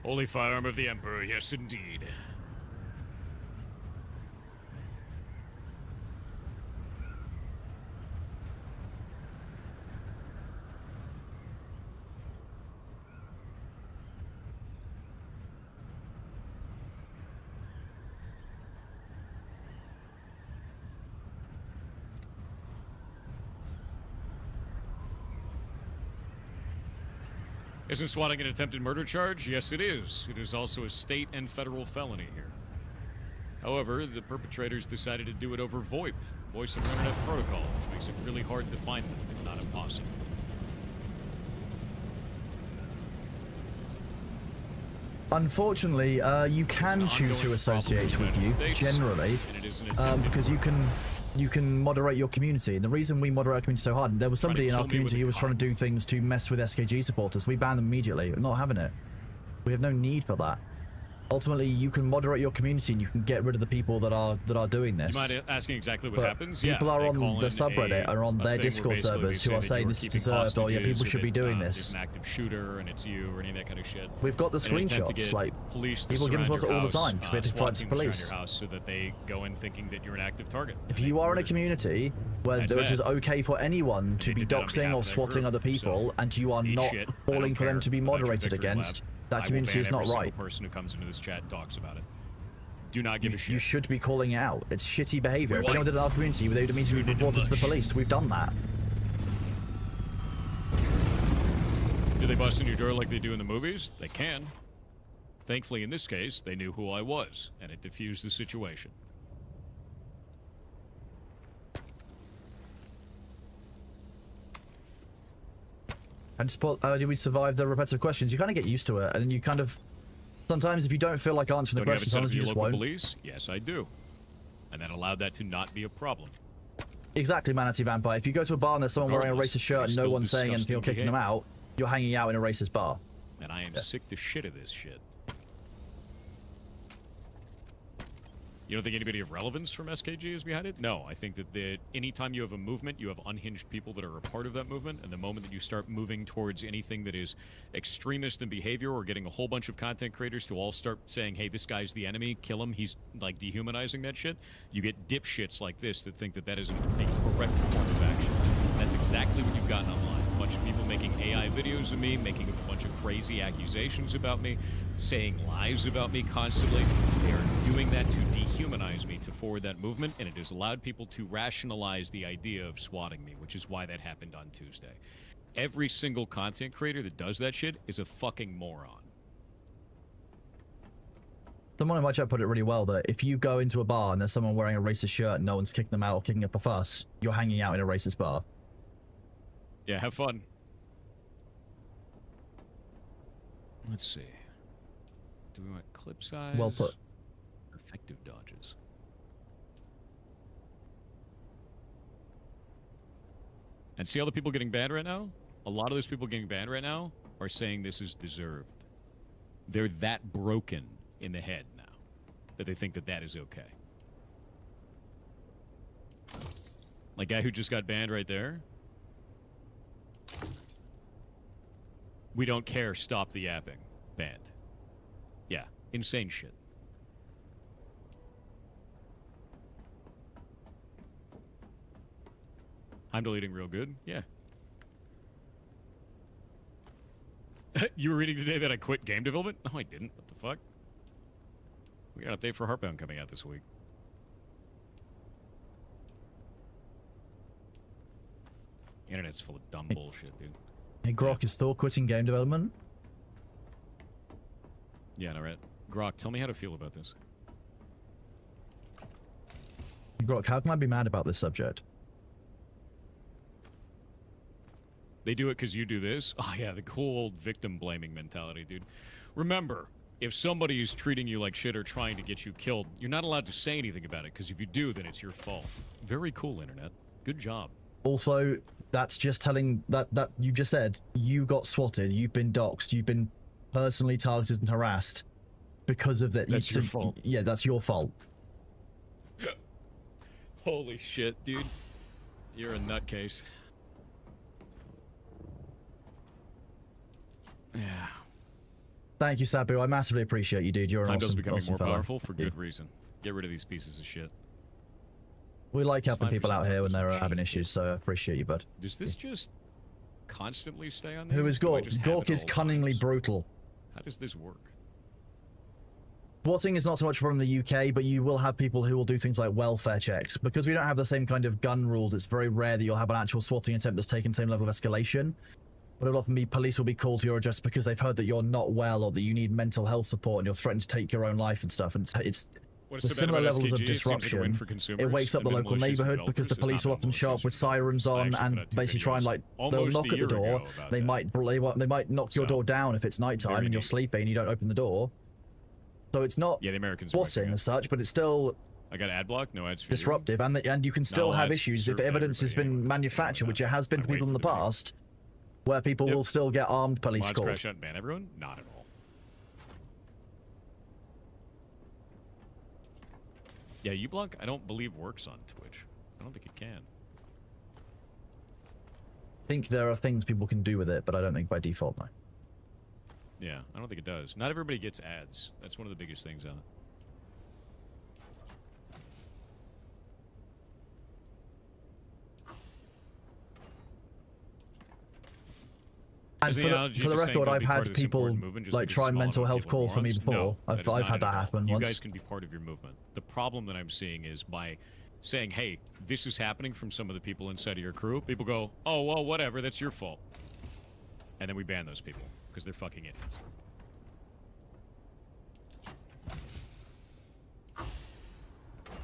Holy firearm of the Emperor, yes indeed. Isn't swatting an attempted murder charge? Yes, it is. It is also a state and federal felony here. However, the perpetrators decided to do it over VoIP, Voice over Internet Protocol, which makes it really hard to find them, if not impossible. Unfortunately, you can It's an choose who ongoing associates problem with in the you, United States, generally, and it is an attempted because you can moderate your community. And the reason we moderate our community so hard, there was Trying to somebody in our kill me community with who a was trying to car. do things to mess with SKG supporters. We banned them immediately. We're not having it. We have no need for that. Ultimately, you can moderate your community and you can get rid of the people that are doing this. You mind asking exactly what But happens? people Yeah, are they on call the in subreddit or on a their thing where Discord basically they servers who say are that saying you are this is keeping deserved, or yeah, hostages, people or should be that, doing There's this. an active shooter and it's you or any of that kind of shit. We've got the In an attempt to screenshots, get like police to people give them to us surround all your the house, time because we have to SWAT fight the teams surround police. your house so that they go in thinking that you're an active target. If and you they are in a murder. community where That's it is that. okay for anyone to they be did that on doxing behalf or of that swatting group, other people, so and you are eat not shit. I falling don't for them care to be about your moderated victory against, lap. that I community will is ban not every right. single person who comes into this chat and talks about it. Do not give a shit. You should be calling it out. It's shitty behavior. We're If anyone did it in our community, they would immediately Tune into report it to the mush. police. We've done that. Do they bust in your door like they do in the movies? They can. Thankfully, in this case, they knew who I was, and it diffused the situation. And did we survive the repetitive questions? You kind of get used to it, and you kind of sometimes if you don't feel like answering the Don't you have it questions, set up sometimes to you your just local won't. police? Yes, I do. And that allowed that to not be a problem. Exactly, Manatee Vampire. If you go to a bar and there's someone wearing a Regardless, racist shirt it's and no still one's saying anything or disgusting kicking them behavior. out, you're hanging out in a racist bar. And I am sick to shit of this shit. You don't think anybody of relevance from SKG is behind it? No, I think that anytime you have a movement, you have unhinged people that are a part of that movement, and the moment that you start moving towards anything that is extremist in behavior or getting a whole bunch of content creators to all start saying, hey, this guy's the enemy, kill him, he's like dehumanizing that shit, you get dipshits like this that think that that is a correct form of action. That's exactly what you've gotten online. A bunch of people making AI videos of me, making a bunch of crazy accusations about me, saying lies about me constantly. They are doing that to dehumanize me, to forward that movement, and it has allowed people to rationalize the idea of swatting me, which is why that happened on Tuesday. Every single content creator that does that shit is a fucking moron. Someone in my chat put it really well that if you go into a bar and there's someone wearing a racist shirt and no one's kicking them out or kicking up a fuss, you're hanging out in a racist bar. Yeah, have fun. Let's see. Do we want clip size? Well put. Effective dodges. And see all the people getting banned right now? A lot of those people getting banned right now are saying this is deserved. They're that broken in the head now that they think that that is okay. Like guy who just got banned right there. We don't care, stop the yapping. Banned. Yeah, insane shit. I'm deleting real good. Yeah. You were reading today that I quit game development? No, I didn't. What the fuck? We got an update for Heartbound coming out this week. The internet's full of dumb bullshit, dude. Hey, Grok is still quitting game development. Yeah, no, right. Grok, tell me how to feel about this. Grok, how can I be mad about this subject? They do it because you do this? Oh, yeah, the cool old victim-blaming mentality, dude. Remember, if somebody is treating you like shit or trying to get you killed, you're not allowed to say anything about it, because if you do, then it's your fault. Very cool, Internet. Good job. Also, that's just telling that you just said you got swatted, you've been doxxed, you've been personally targeted and harassed because of that. That's your fault. Yeah, that's your fault. Holy shit, dude. You're a nutcase. Yeah. Thank you, Sabu. I massively appreciate you, dude. You're an Heimdall's awesome, becoming awesome more fellow. powerful for good reason. Get rid of these pieces of shit. We like helping people out here when they're 5% having change. issues, so I appreciate you, bud. Does this just constantly stay on? Who these? is Do I Gork? just have Gork it is all cunningly times? brutal. How does this work? Swatting is not so much a problem in the UK, but you will have people who will do things like welfare checks. Because we don't have the same kind of gun rules, it's very rare that you'll have an actual swatting attempt that's taken the same level of escalation. But it'll often be police will be called to your address because they've heard that you're not well or that you need mental health support and you're threatened to take your own life and stuff. And it's What with is so bad similar about levels of SKG? It seems like a win disruption. for consumers It wakes up and the local minimal issues for neighborhood because the developers. police It's will not often minimal show up issues with for sirens developers. I on actually and put out 2 basically try and videos like they'll almost knock a at the year door. ago about They that. might knock your So, door down if it's nighttime very and you're neat. sleeping and you don't open the door. So it's not Yeah, the Americans are waking swatting up. as such, but it's still I got ad block, no ads for you. disruptive, and you can still No, have that's issues if served to evidence has everybody been anyway. manufactured, which it has been I for wait people in for the the video. past, where people Yep. will still get armed police Mods called. crash out and ban everyone? Not at all. Yeah, uBlock I don't believe works on Twitch. I don't think it can. I think there are things people can do with it, but I don't think by default, no. Yeah, I don't think it does. Not everybody gets ads. That's one of the biggest things on it. And Is the for analogy the just saying record, don't I've be part had of this people important movement just like because try a small mental amount of health people are calls for me morons? before. No, I've that is not had it that at all. happen You once. guys can be part of your movement. The problem that I'm seeing is by saying, hey, this is happening from some of the people inside of your crew, people go, oh, well, whatever, that's your fault. And then we ban those people because they're fucking idiots.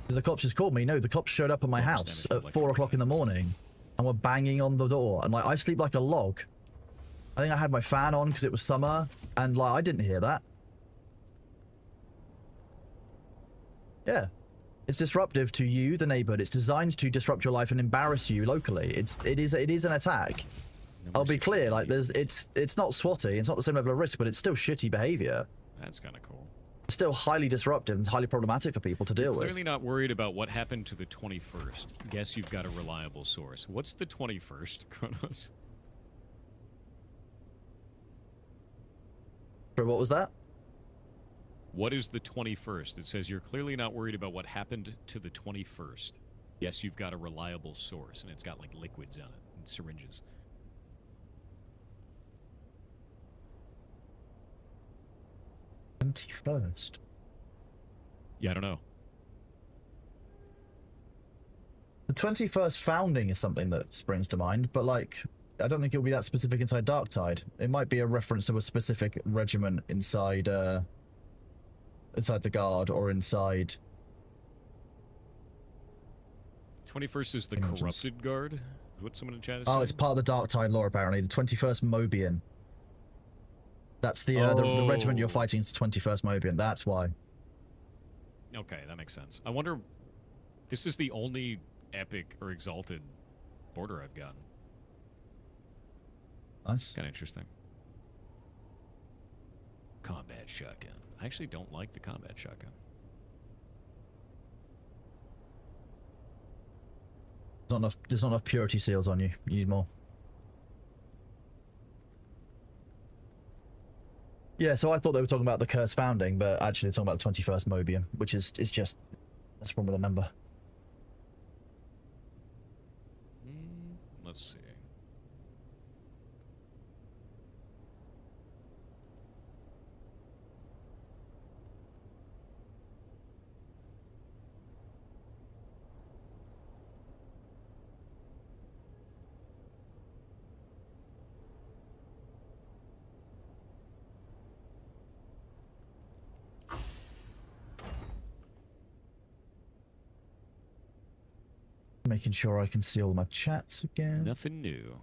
The cops just called me. No, the cops showed up at my Well, house understand at it's 4 o'clock in the morning and were banging on the door. And like, I sleep like a log. I think I had my fan on because it was summer, and like, I didn't hear that. Yeah. It's disruptive to you, the neighborhood. It's designed to disrupt your life and embarrass you locally. It is an attack. I'll be clear, like it's not swatting, it's not the same level of risk, but it's still shitty behavior. That's kind of cool. It's still highly disruptive and highly problematic for people to deal with. Clearly not worried about what happened to the 21st. Guess you've got a reliable source. What's the 21st, Kronos? But what was that? What is the 21st? It says you're clearly not worried about what happened to the 21st. Yes, you've got a reliable source, and it's got like liquids on it and syringes. First. Yeah, I don't know. The 21st founding is something that springs to mind, but like, I don't think it'll be that specific inside Darktide. It might be a reference to a specific regiment inside, inside the Guard or inside. 21st is the Images. corrupted guard. Is what someone in chat is Oh, saying? it's part of the Darktide lore apparently. The 21st Mobian. That's the regiment you're fighting is the 21st Mobian. That's why. Okay, that makes sense. I wonder, this is the only epic or exalted border I've gotten. Nice. Kind of interesting. Combat shotgun. I actually don't like the combat shotgun. There's not enough purity seals on you. You need more. Yeah, so I thought they were talking about the Curse Founding, but actually they're talking about the 21st Mobian, which is just, that's one with a number. Let's see. Making sure I can see all my chats again. Nothing new.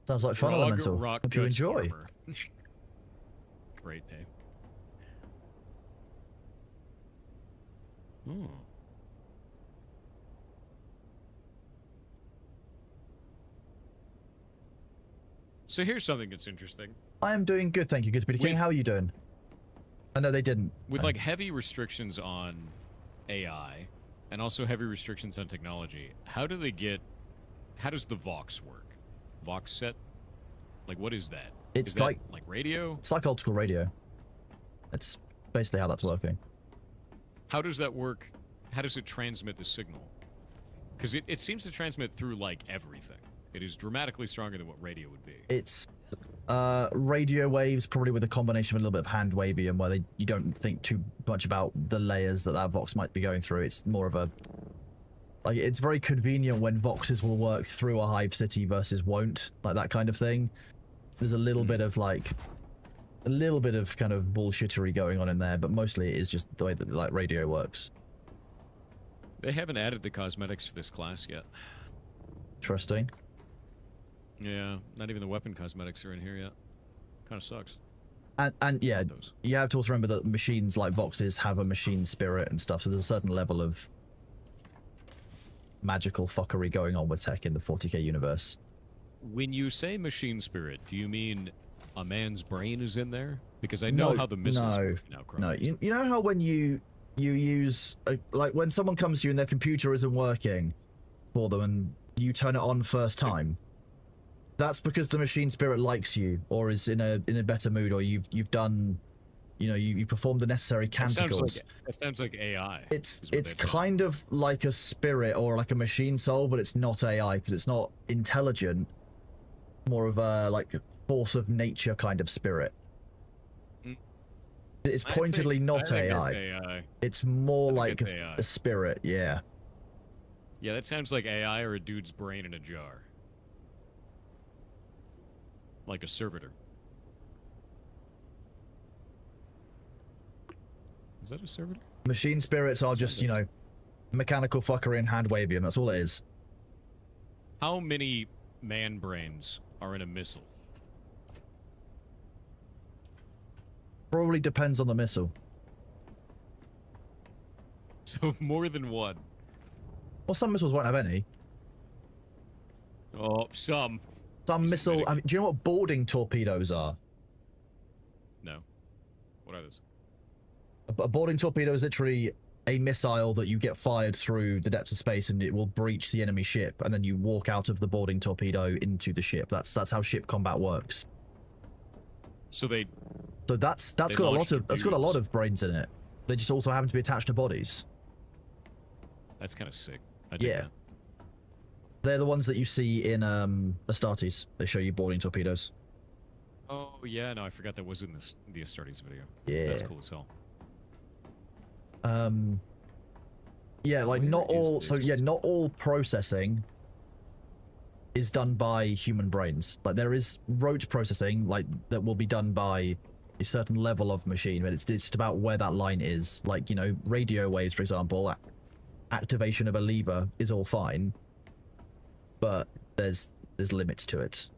Sounds like fun, Elemental. Hope you enjoy. Great name. Hmm. So here's something that's interesting. I am doing good, thank you, Good King. How are you doing? I know they didn't. With like heavy restrictions on AI and also heavy restrictions on technology, how does the Vox work? Vox set? Like what is that? It's is that like radio? It's like optical radio. It's basically how that's working. How does that work? How does it transmit the signal? Because it seems to transmit through like everything. It is dramatically stronger than what radio would be. It's radio waves, probably with a combination of a little bit of hand wavium, where you don't think too much about the layers that Vox might be going through. It's more of a, like, it's very convenient when Voxes will work through a hive city versus won't, like that kind of thing. There's a little bit of like, a little bit of kind of bullshittery going on in there, but mostly it is just the way that like radio works. They haven't added the cosmetics for this class yet. Interesting. Yeah, not even the weapon cosmetics are in here yet. Kind of sucks. And yeah, you have to also remember that machines like Voxes have a machine spirit and stuff, so there's a certain level of magical fuckery going on with tech in the 40k universe. When you say machine spirit, do you mean a man's brain is in there? Because I know how the missiles work now. No, you know how when you use, like when someone comes to you and their computer isn't working for them and you turn it on first time? That's because the machine spirit likes you, or is in a better mood, or you've done, you know, you performed the necessary canticles. That sounds like AI. It's kind of like a spirit or like a machine soul, but it's not AI because it's not intelligent. More of a like force of nature kind of spirit. It's pointedly not AI. It's more like a spirit. Yeah. Yeah, that sounds like AI or a dude's brain in a jar. Like a servitor. Is that a servitor? Machine spirits are just, you know, mechanical fuckery and hand wavium. That's all it is. How many man brains are in a missile? Probably depends on the missile. So more than one. Well, some missiles won't have any. Oh, some. Some missile. I mean, do you know what boarding torpedoes are? No. What are those? A boarding torpedo is literally a missile that you get fired through the depths of space, and it will breach the enemy ship, and then you walk out of the boarding torpedo into the ship. That's how ship combat works. So they. So that's got a lot of brains in it. They just also happen to be attached to bodies. That's kind of sick. I dig that. They're the ones that you see in Astartes. They show you boarding torpedoes. Oh yeah, no, I forgot that was in the Astartes video. Yeah, that's cool as hell. Yeah, like not all processing is done by human brains. Like there is rote processing, like that will be done by a certain level of machine, but it's just about where that line is. Like, you know, radio waves, for example, activation of a lever is all fine. but there's limits to it.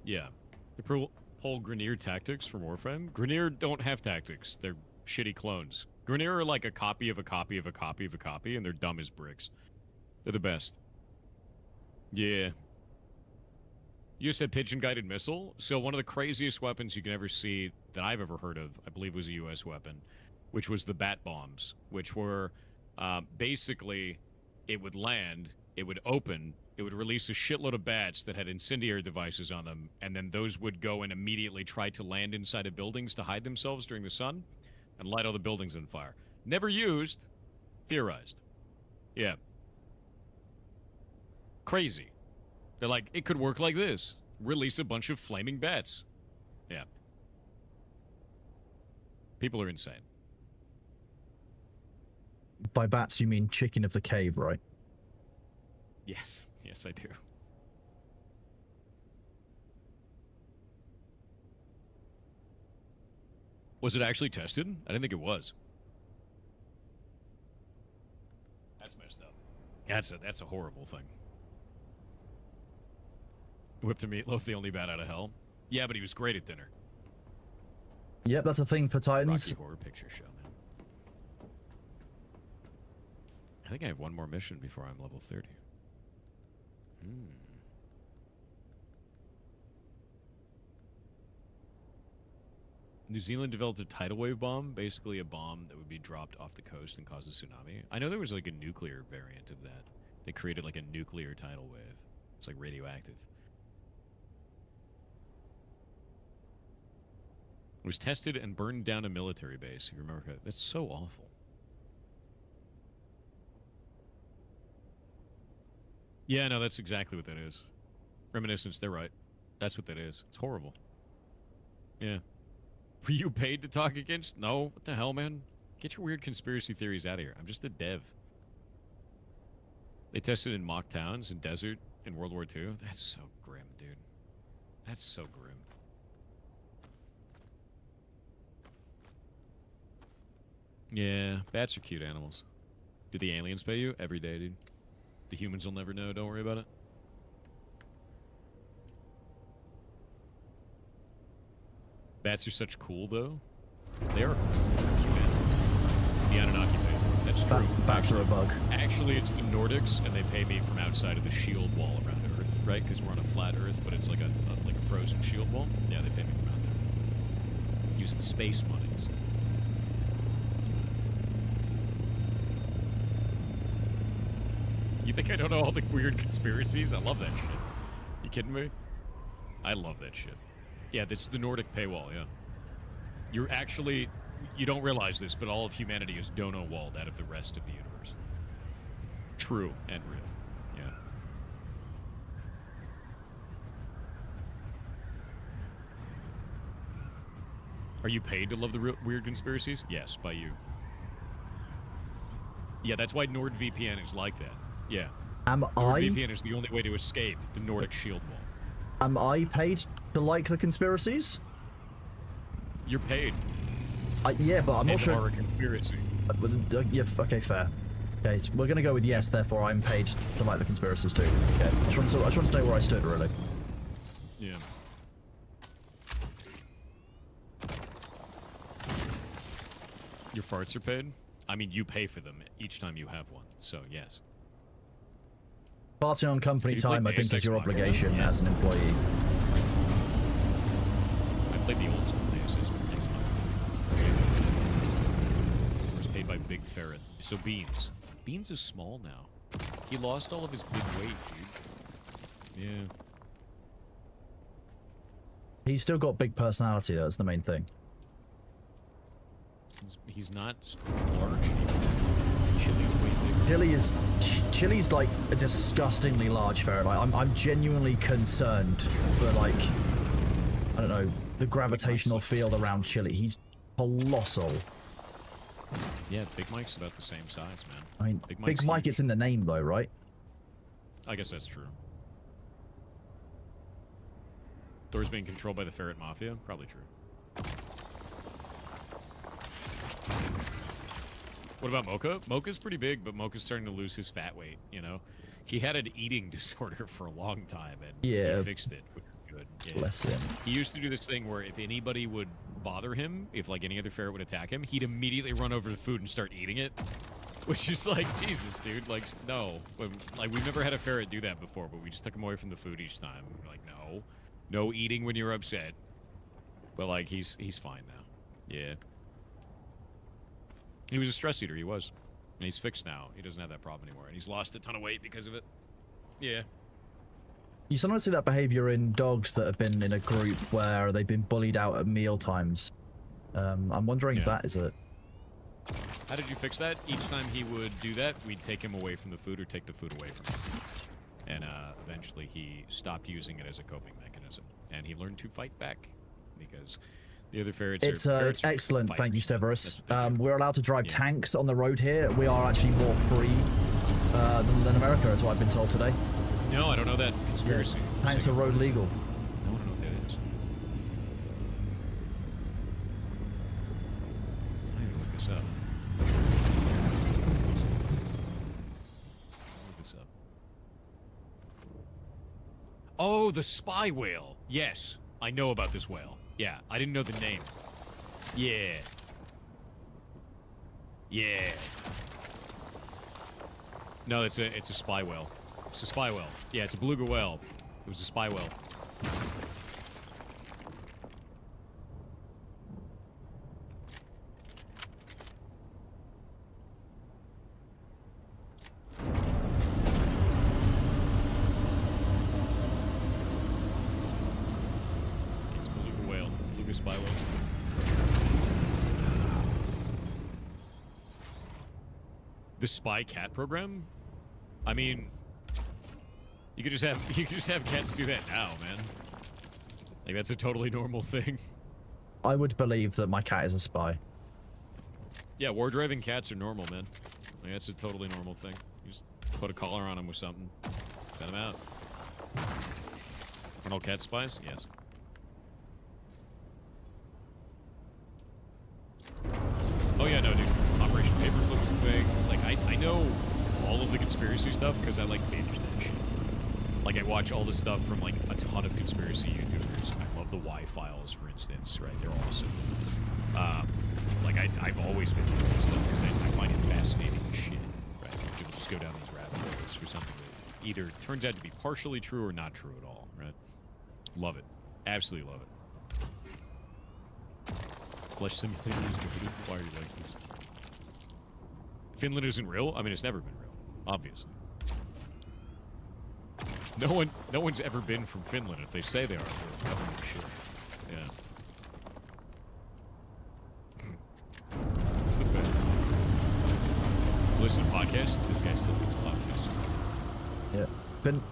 Yeah. The whole Grenier tactics from Warframe. Grenier don't have tactics. They're shitty clones. Grenier are like a copy of a copy of a copy of a copy, and they're dumb as bricks. They're the best. Yeah. You said pigeon-guided missile? So one of the craziest weapons you can ever see that I've ever heard of, I believe was a U.S. weapon, which was the bat bombs, which were basically, it would land, it would open, it would release a shitload of bats that had incendiary devices on them, and then those would go and immediately try to land inside of buildings to hide themselves during the sun and light all the buildings on fire. Never used, theorized. Yeah. Crazy. They're like, it could work like this. Release a bunch of flaming bats. Yeah. People are insane. By bats, you mean chicken of the cave, right? Yes. Yes, I do. Was it actually tested? I didn't think it was. That's messed up. That's a horrible thing. Whipped a meatloaf, the only bat out of hell. Yeah, but he was great at dinner. Yep, that's a thing for Titans. Rocky Horror Picture Show, man. I think I have one more mission before I'm level 30. New Zealand developed a tidal wave bomb, basically a bomb that would be dropped off the coast and cause a tsunami. I know there was like a nuclear variant of that. They created like a nuclear tidal wave. It's like radioactive. It was tested and burned down a military base. You remember that? That's so awful. Yeah, no, that's exactly what that is. Reminiscence, they're right. That's what that is. It's horrible. Yeah. Were you paid to talk against? No. What the hell, man? Get your weird conspiracy theories out of here. I'm just a dev. They tested in mock towns and desert in World War II. That's so grim, dude. That's so grim. Yeah, bats are cute animals. Do the aliens pay you? Every day, dude. The humans will never know. Don't worry about it. Bats are such cool, though. They are cool. The Anunnaki pay for it. That's true. Bats are a bug. Actually, it's the Nordics, and they pay me from outside of the shield wall around Earth, right? Because we're on a flat Earth, but it's like a frozen shield wall. Yeah, they pay me from out there. Using space monies. You think I don't know all the weird conspiracies? I love that shit. You kidding me? I love that shit. Yeah, that's the Nordic paywall, yeah. You're actually... You don't realize this, but all of humanity is dono-walled out of the rest of the universe. True and real. Yeah. Are you paid to love the weird conspiracies? Yes, by you. Yeah, that's why NordVPN is like that. Yeah. NordVPN is the only way to escape the Nordic shield wall. Am I paid to like the conspiracies? You're paid. Yeah, but I'm not sure. Are a conspiracy. Yeah, okay, fair. Okay, so we're gonna go with yes, therefore I'm paid to like the conspiracies too. Okay, I just want to know where I stood, really. Yeah. Your farts are paid? I mean, you pay for them each time you have one, so yes. Parting on company time, I think, is your obligation as an employee. I played the old school Deus Ex Machina. I was paid by Big Ferret. So Beans. Beans is small now. He lost all of his big weight, dude. Yeah. He's still got big personality, though. That's the main thing. He's not large anymore. Chili's way bigger. Chili's like a disgustingly large ferret. Like, I'm genuinely concerned for, like, I don't know, the gravitational field around Chili. He's colossal. Yeah, Big Mike's about the same size, man. I mean, Big Mike is in the name, though, right? I guess that's true. Thor's being controlled by the Ferret Mafia? Probably true. What about Mocha? Mocha's pretty big, but Mocha's starting to lose his fat weight, you know? He had an eating disorder for a long time, and Yeah. he fixed it, which is good. Yeah. Bless him. He used to do this thing where if anybody would bother him, if like any other ferret would attack him, he'd immediately run over the food and start eating it. Which is like, Jesus, dude, like, no. Like, we've never had a ferret do that before, but we just took him away from the food each time. We're like, no. No eating when you're upset. But like, he's fine now. Yeah. He was a stress eater, he was. And he's fixed now. He doesn't have that problem anymore. And he's lost a ton of weight because of it. Yeah. You sometimes see that behavior in dogs that have been in a group where they've been bullied out at meal times. I'm wondering if that is it. How did you fix that? Each time he would do that, we'd take him away from the food or take the food away from him. And eventually he stopped using it as a coping mechanism. And he learned to fight back. Because the other ferrets It's excellent, thank you, Severus. Steverus. We're allowed to drive tanks on the road here. We are actually more free than America, is what I've been told today. No, I don't know that conspiracy. Yeah. Tanks are road legal. I want to know what that is. I need to look this up. Look this up. Oh, the spy whale. Yes, I know about this whale. Yeah, I didn't know the name. Yeah. Yeah. No, it's a spy whale. It's a spy whale. Yeah, it's a beluga whale. It was a spy whale. It's beluga whale. Beluga spy whale. The spy cat program? I mean, you could just have cats do that now, man. Like that's a totally normal thing. I would believe that my cat is a spy. Yeah, war driving cats are normal, man. Like that's a totally normal thing. You just put a collar on them with something, send them out. Are all cat spies? Yes. Oh yeah, no, dude. Operation Paperclip was the thing. Like I know all of the conspiracy stuff because I like binge that shit. Like I watch all the stuff from like a ton of conspiracy YouTubers. I love the Y-Files, for instance, right? They're awesome. Like I've always been doing this stuff because I find it fascinating as shit, right? People just go down these rabbit holes for something that either turns out to be partially true or not true at all, right? Love it. Absolutely love it. Flesh Simulator is good. Why are you like this? Finland isn't real? I mean, it's never been real, obviously. No one's ever been from Finland. If they say they are, they're government shit. Yeah. It's the best. Listen to podcasts. This guy still thinks podcasts. Yeah.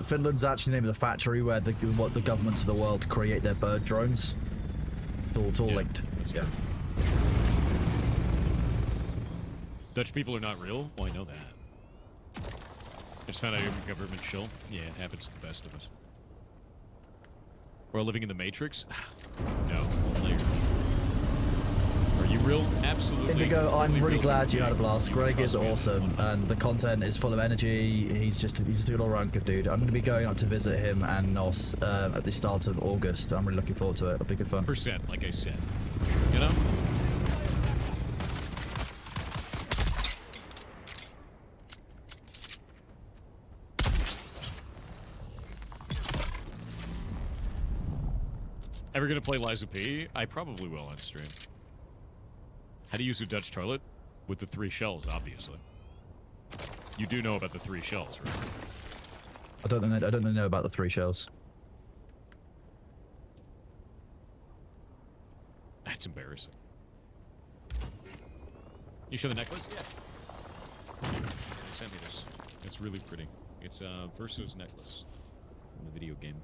Finland's actually the name of the factory where the governments of the world create their bird drones. It's all linked. That's true. Dutch people are not real? Well, I know that. I just found out you're government shill. Yeah, it happens to the best of us. We're living in the Matrix? No. Later. Are you real? Absolutely. Indigo, I'm really real. glad you had a blast. You Greg is trust me on awesome, that one. and the content is full of energy. He's a good all-round good dude. I'm going to be going up to visit him and Nos at the start of August. I'm really looking forward to it. It'll be good fun. Percent, like I said. You know? Ever gonna play Liza P? I probably will on stream. How to use a Dutch toilet? With the 3 shells, obviously. You do know about the 3 shells, right? I don't know about the 3 shells. That's embarrassing. You show the necklace? Yes. They sent me this. It's really pretty. It's Verso's necklace from the video game.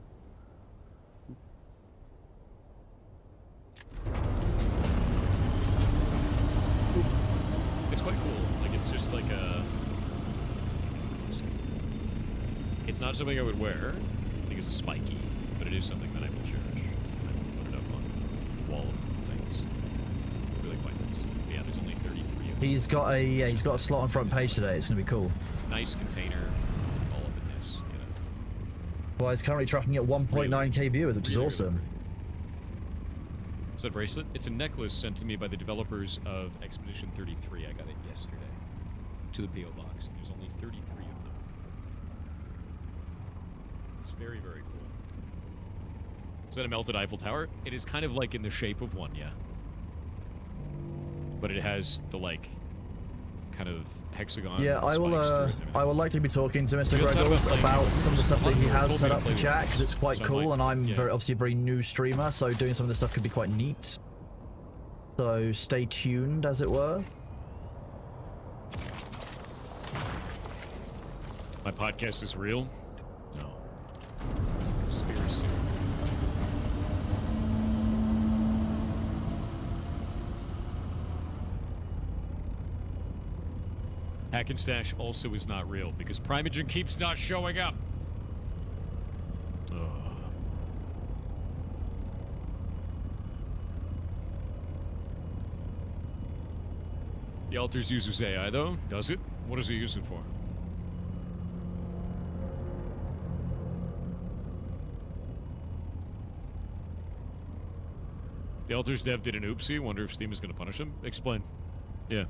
It's quite cool. Like, it's just like a... It's not something I would wear, because it's spiky, but it is something that I will cherish. I will put it up on the wall of things. Really quite nice. But yeah, there's only 33 of He's got a slot on front page today. It's gonna be cool. Nice container, all up in this, you know. Well, he's currently tracking at 1.9k viewers, which is Really awesome. Said bracelet. It's a necklace sent to me by the developers of Expedition 33. I got it yesterday to the PO box. There's only 33 of them. It's very, very cool. Is that a melted Eiffel Tower? It is kind of like in the shape of one, yeah. But it has the like kind of hexagon. Yeah, I will likely be talking to Mr. You thought Greggles about, like, about some of the stuff that he people has told set me to up play for with chat it. because it's quite So I'm cool, like, and I'm yeah. obviously a very new streamer, so doing some of this stuff could be quite neat. So stay tuned, as it were. My podcast is real? No. Conspiracy. Hack and Stash also is not real because Primogen keeps not showing up. Ugh. The Alters uses AI though, does it? What does it use it for? The Alters dev did an oopsie. Wonder if Steam is going to punish him. Explain. Yeah.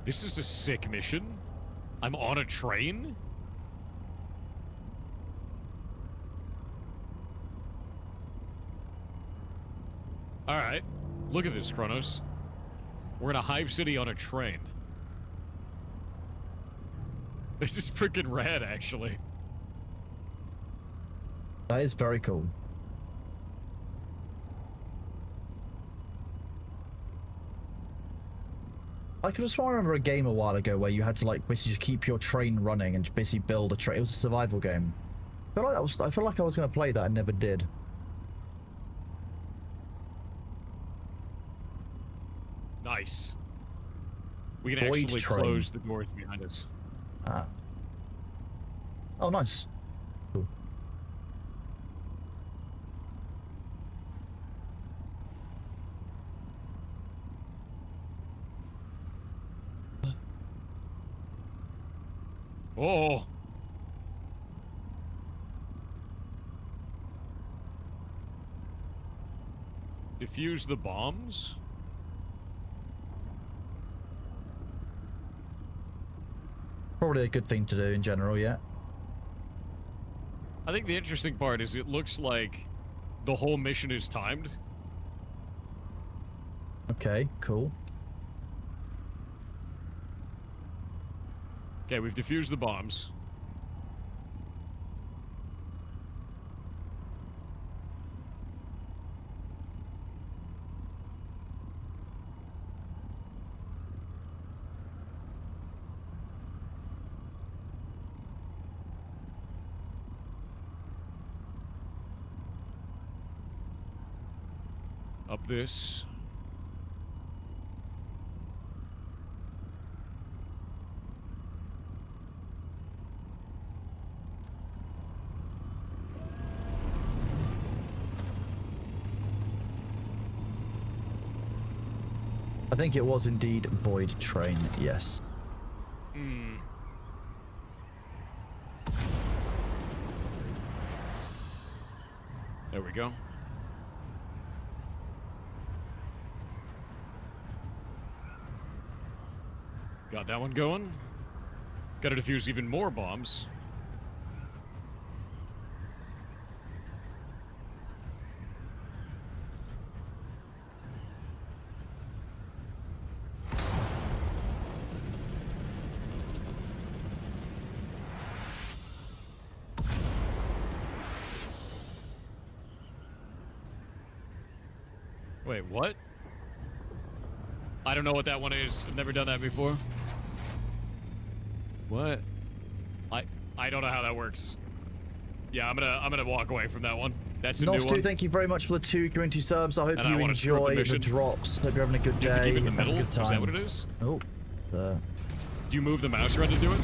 This is a sick mission. I'm on a train? Alright. Look at this, Kronos. We're in a hive city on a train. This is freaking rad, actually. That is very cool. I could have sworn I remember a game a while ago where you had to like basically just keep your train running and basically build a train. It was a survival game. I feel like I was going to play that and never did. Nice. We can Void actually train. close the doors behind us. Ah. Oh, nice. Cool. Oh! Defuse the bombs? Probably a good thing to do in general, yeah. I think the interesting part is it looks like the whole mission is timed. Okay, cool. Okay, we've defused the bombs. Up this. I think it was indeed Void Train, yes. Hmm. There we go. Got that one going. Gotta defuse even more bombs. Wait, what? I don't know what that one is. I've never done that before. What? I don't know how that works. Yeah, I'm gonna walk away from that one. That's a new Nostu, one. thank you very much for the 2 community subs. I hope And I you wanna screw up the enjoy the mission. drops. Hope you're having a good You have to day. keep it in the Have a middle? good time. Is that what it is? Oh. Do you move the mouse around to do it?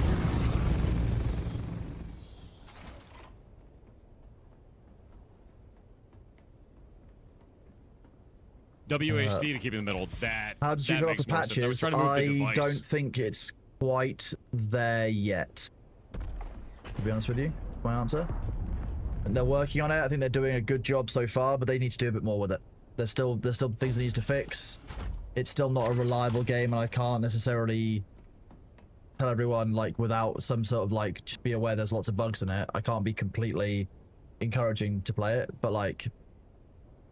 WASD to keep it in the middle. How did you that go off makes the more sense. I was patches? trying to move the I device. don't think it's quite there yet. To be honest with you, my answer. And they're working on it. I think they're doing a good job so far, but they need to do a bit more with it. There's still things they need to fix. It's still not a reliable game, and I can't necessarily tell everyone, like, without some sort of, like, just be aware there's lots of bugs in it. I can't be completely encouraging to play it, but, like,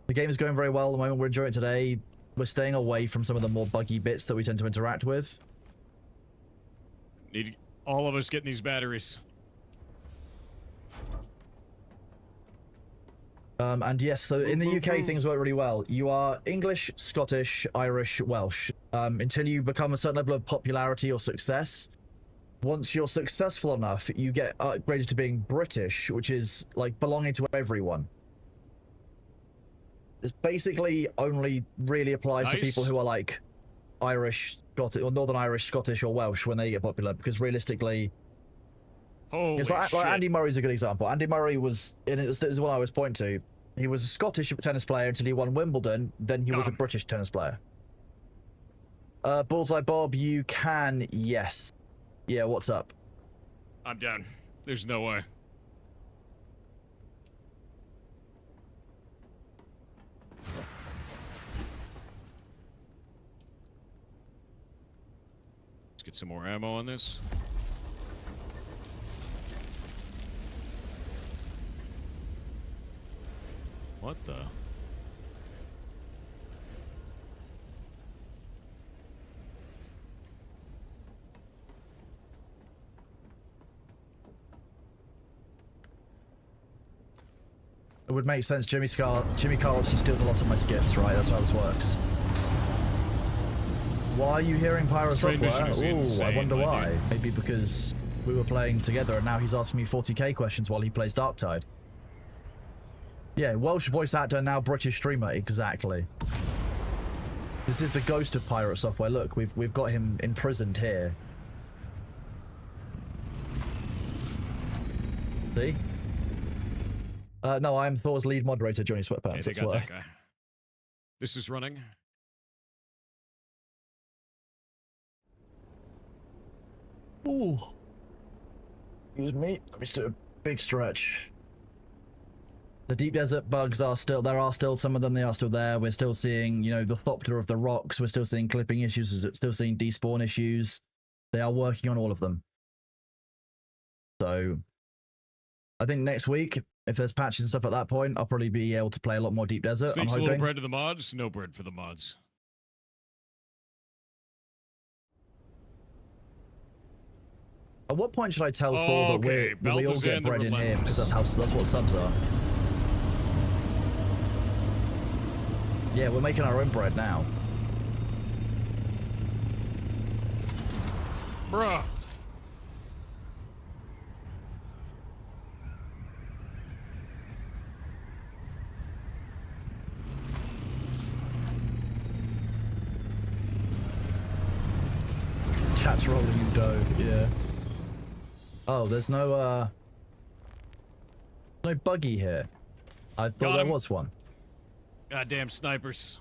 the game is going very well at the moment. We're enjoying it today. We're staying away from some of the more buggy bits that we tend to interact with. Need all of us getting these batteries. And yes, so in the UK, things work really well. You are English, Scottish, Irish, Welsh. Until you become a certain level of popularity or success. Once you're successful enough, you get upgraded to being British, which is like belonging to everyone. This basically only really applies to people who are like Irish, Scottish, or Northern Irish, Scottish, or Welsh when they get popular, because realistically, it's like Andy Murray's a good example. Andy Murray was, and this is what I was pointing to. He was a Scottish tennis player until he won Wimbledon. Then he was a British tennis player. Bullseye Bob, you can, yes. Yeah, what's up? I'm down. There's no way. Let's get some more ammo on this. What the? It would make sense. Jimmy Carr obviously steals a lot of my skits, right? That's how this works. Why are you hearing Pyro Software? Ooh, I wonder why. Maybe because we were playing together and now he's asking me 40k questions while he plays Darktide. Yeah, Welsh voice actor, now British streamer. Exactly. This is the ghost of Pirate Software. Look, we've got him imprisoned here. See? No, I'm Thor's lead moderator, Johnny Sweatpants. Okay, That's got why. that guy. This is running. Ooh. Excuse me. Let me just do a big stretch. The deep desert bugs are still, there are still some of them, they are still there. We're still seeing, you know, the Thopter of the rocks. We're still seeing clipping issues. We're still seeing despawn issues. They are working on all of them. So, I think next week, if there's patches and stuff at that point, I'll probably be able to play a lot more deep desert. Sneaks I'm a little hoping. bread to the mods, no bread for the mods. At what point should I tell Thor that we all get bread in here, because that's what subs are. Yeah, we're making our own bread now. Bruh. Chat's rolling in dough, yeah. Oh, there's no buggy here. I thought there was one. Goddamn snipers.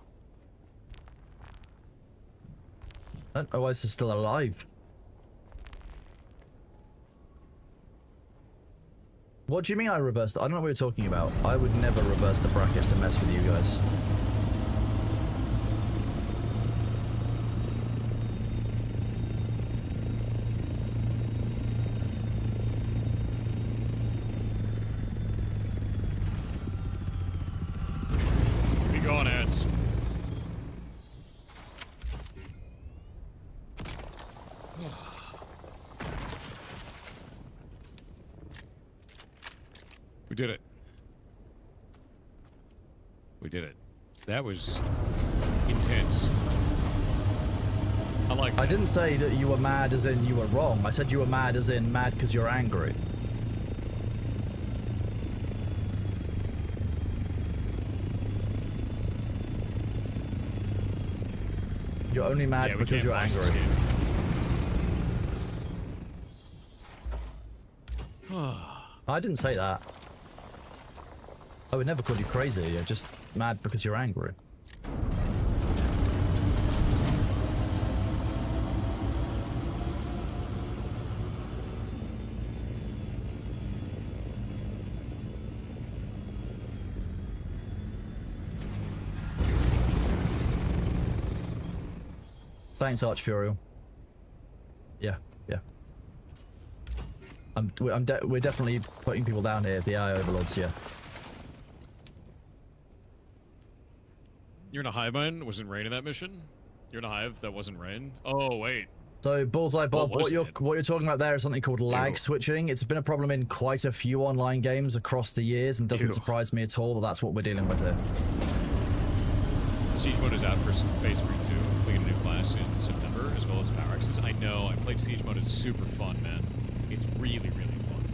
I don't know why this is still alive. What do you mean I reversed? I don't know what you're talking about. I would never reverse the brackets to mess with you guys. Be going, ads. We did it. We did it. That was intense. I like that. I didn't say that you were mad as in you were wrong. I said you were mad as in mad because you're angry. You're only mad Yeah, we because can't you're pause angry. this game. I didn't say that. I would never call you crazy. You're just mad because you're angry. Thanks, Archfurial. Yeah, yeah. We're definitely putting people down here. The AI overlords, yeah. You're in a hive mind? Wasn't rain in that mission? You're in a hive that wasn't rain? Oh, wait. So, Bullseye Bob, was what you're it? talking about there is something called lag Ew. switching. It's been a problem in quite a few online games across the years, and doesn't Ew. surprise me at all that that's what we're dealing with here. Siege mode is out for Space Marine 2. We get a new class in September, as well as Power Axes. I know, I played Siege mode. It's super fun, man. It's really, really fun.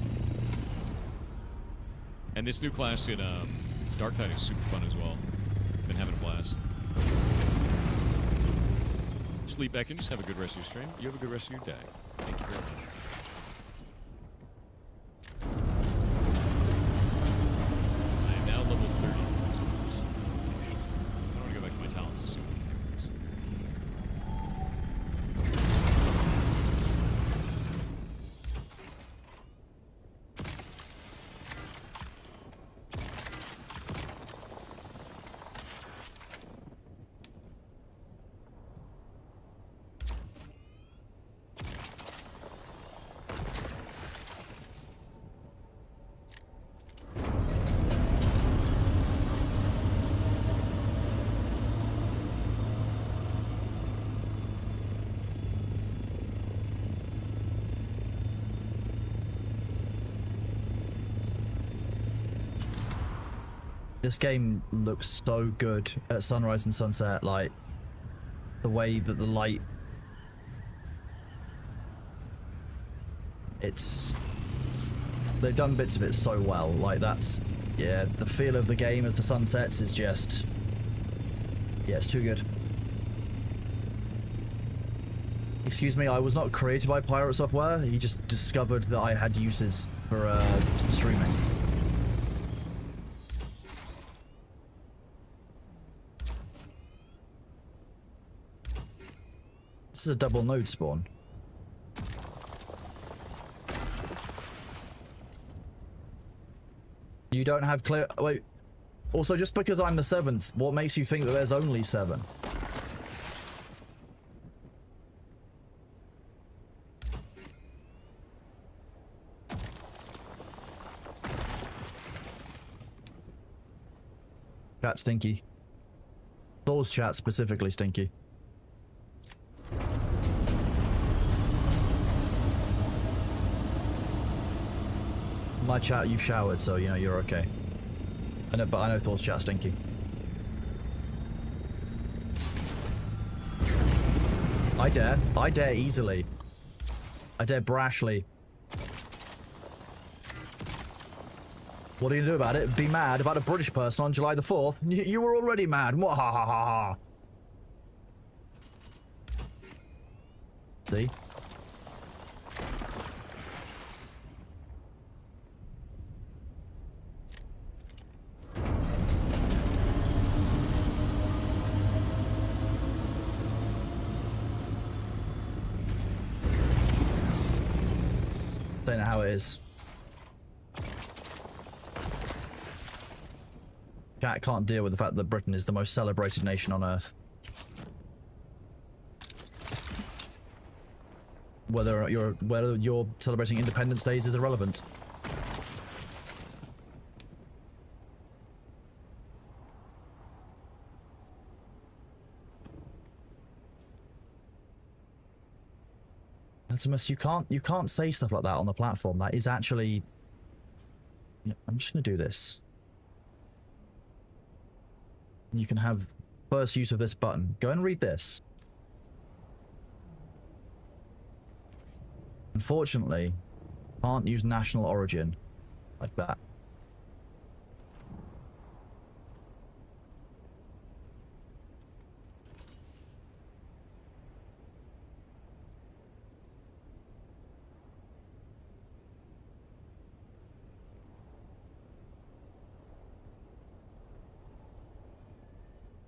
And this new class in Dark Tide is super fun as well. Been having a blast. Sleep back and just have a good rest of your stream. You have a good rest of your day. Thank you very much. I am now level 30. So it's finished. I want to go back to my talents as soon as we can do this. This game looks so good at sunrise and sunset, like the way that the light, they've done bits of it so well. Like that's, yeah, the feel of the game as the sun sets is just, yeah, it's too good. Excuse me, I was not created by Pirate Software. He just discovered that I had uses for streaming. This is a double node spawn. You don't have clear... Wait. Also, just because I'm the 7th, what makes you think that there's only 7? Chat stinky. Thor's chat specifically stinky. My chat, you showered, so you know you're okay. I know, but I know Thor's chat stinky. I dare easily. I dare brashly. What are you gonna do about it? Be mad about a British person on July the 4th? You were already mad. Mwahahaha. See? Don't know how it is. Chat can't deal with the fact that Britain is the most celebrated nation on earth. Whether you're celebrating Independence Days is irrelevant. Ultimus, you can't say stuff like that on the platform. That is actually... Yeah, I'm just gonna do this. You can have first use of this button. Go and read this. Unfortunately, can't use national origin like that.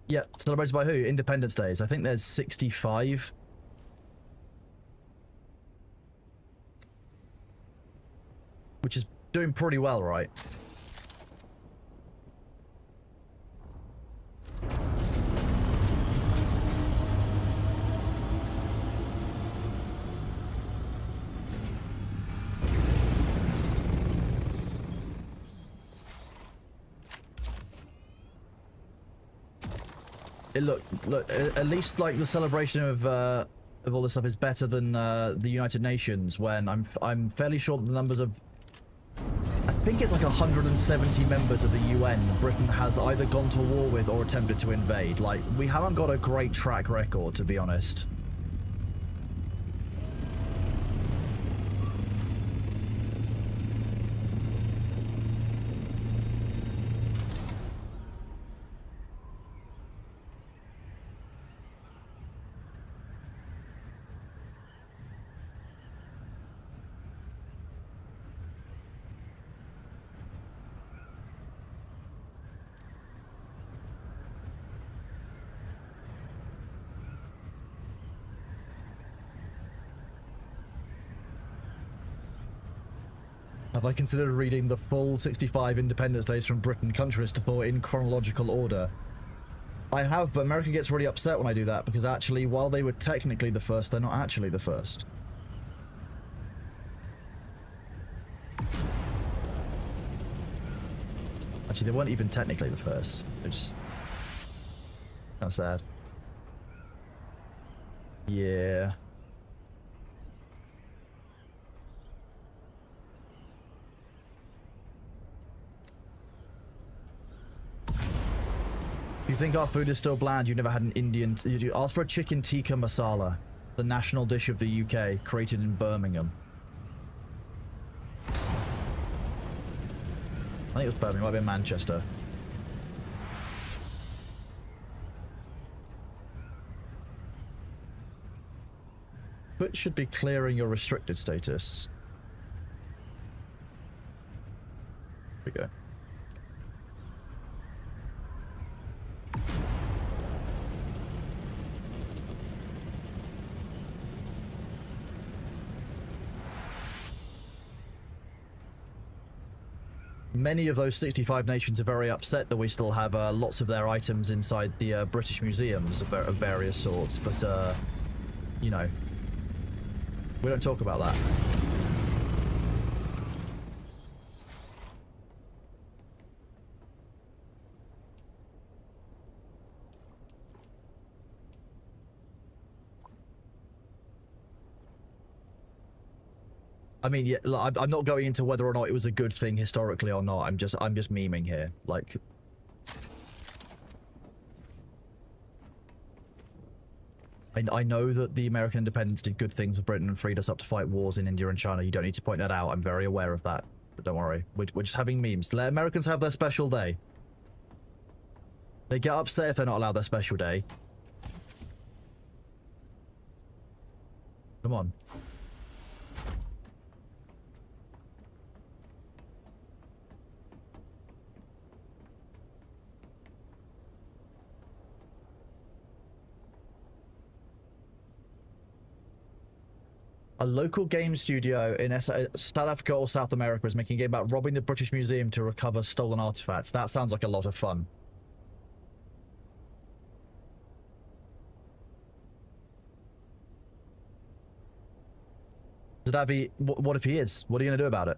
Yeah, celebrated by who? Independence Days. I think there's 65. Which is doing pretty well, right? Look, at least like the celebration of all this stuff is better than the United Nations, when I'm fairly sure that the numbers of, I think it's like 170 members of the UN Britain has either gone to war with or attempted to invade. Like, we haven't got a great track record, to be honest. Have I considered reading the full 65 Independence Days from Britain countries to thought in chronological order? I have, but America gets really upset when I do that, because actually, while they were technically the first, they're not actually the first. Actually, they weren't even technically the first. They're just kind of sad. Yeah. If you think our food is still bland, you've never had an Indian... You ask for a chicken tikka masala, the national dish of the UK, created in Birmingham. I think it was Birmingham, it might have been Manchester. But should be clearing your restricted status. There we go. Many of those 65 nations are very upset that we still have lots of their items inside the British museums of various sorts, but, you know, we don't talk about that. I mean, yeah, I'm not going into whether or not it was a good thing historically or not. I'm just memeing here. Like, I know that the American independence did good things for Britain and freed us up to fight wars in India and China. You don't need to point that out. I'm very aware of that. But don't worry. We're just having memes. Let Americans have their special day. They get upset if they're not allowed their special day. Come on. A local game studio in South Africa or South America is making a game about robbing the British Museum to recover stolen artifacts. That sounds like a lot of fun. Zadavi, what if he is? What are you going to do about it?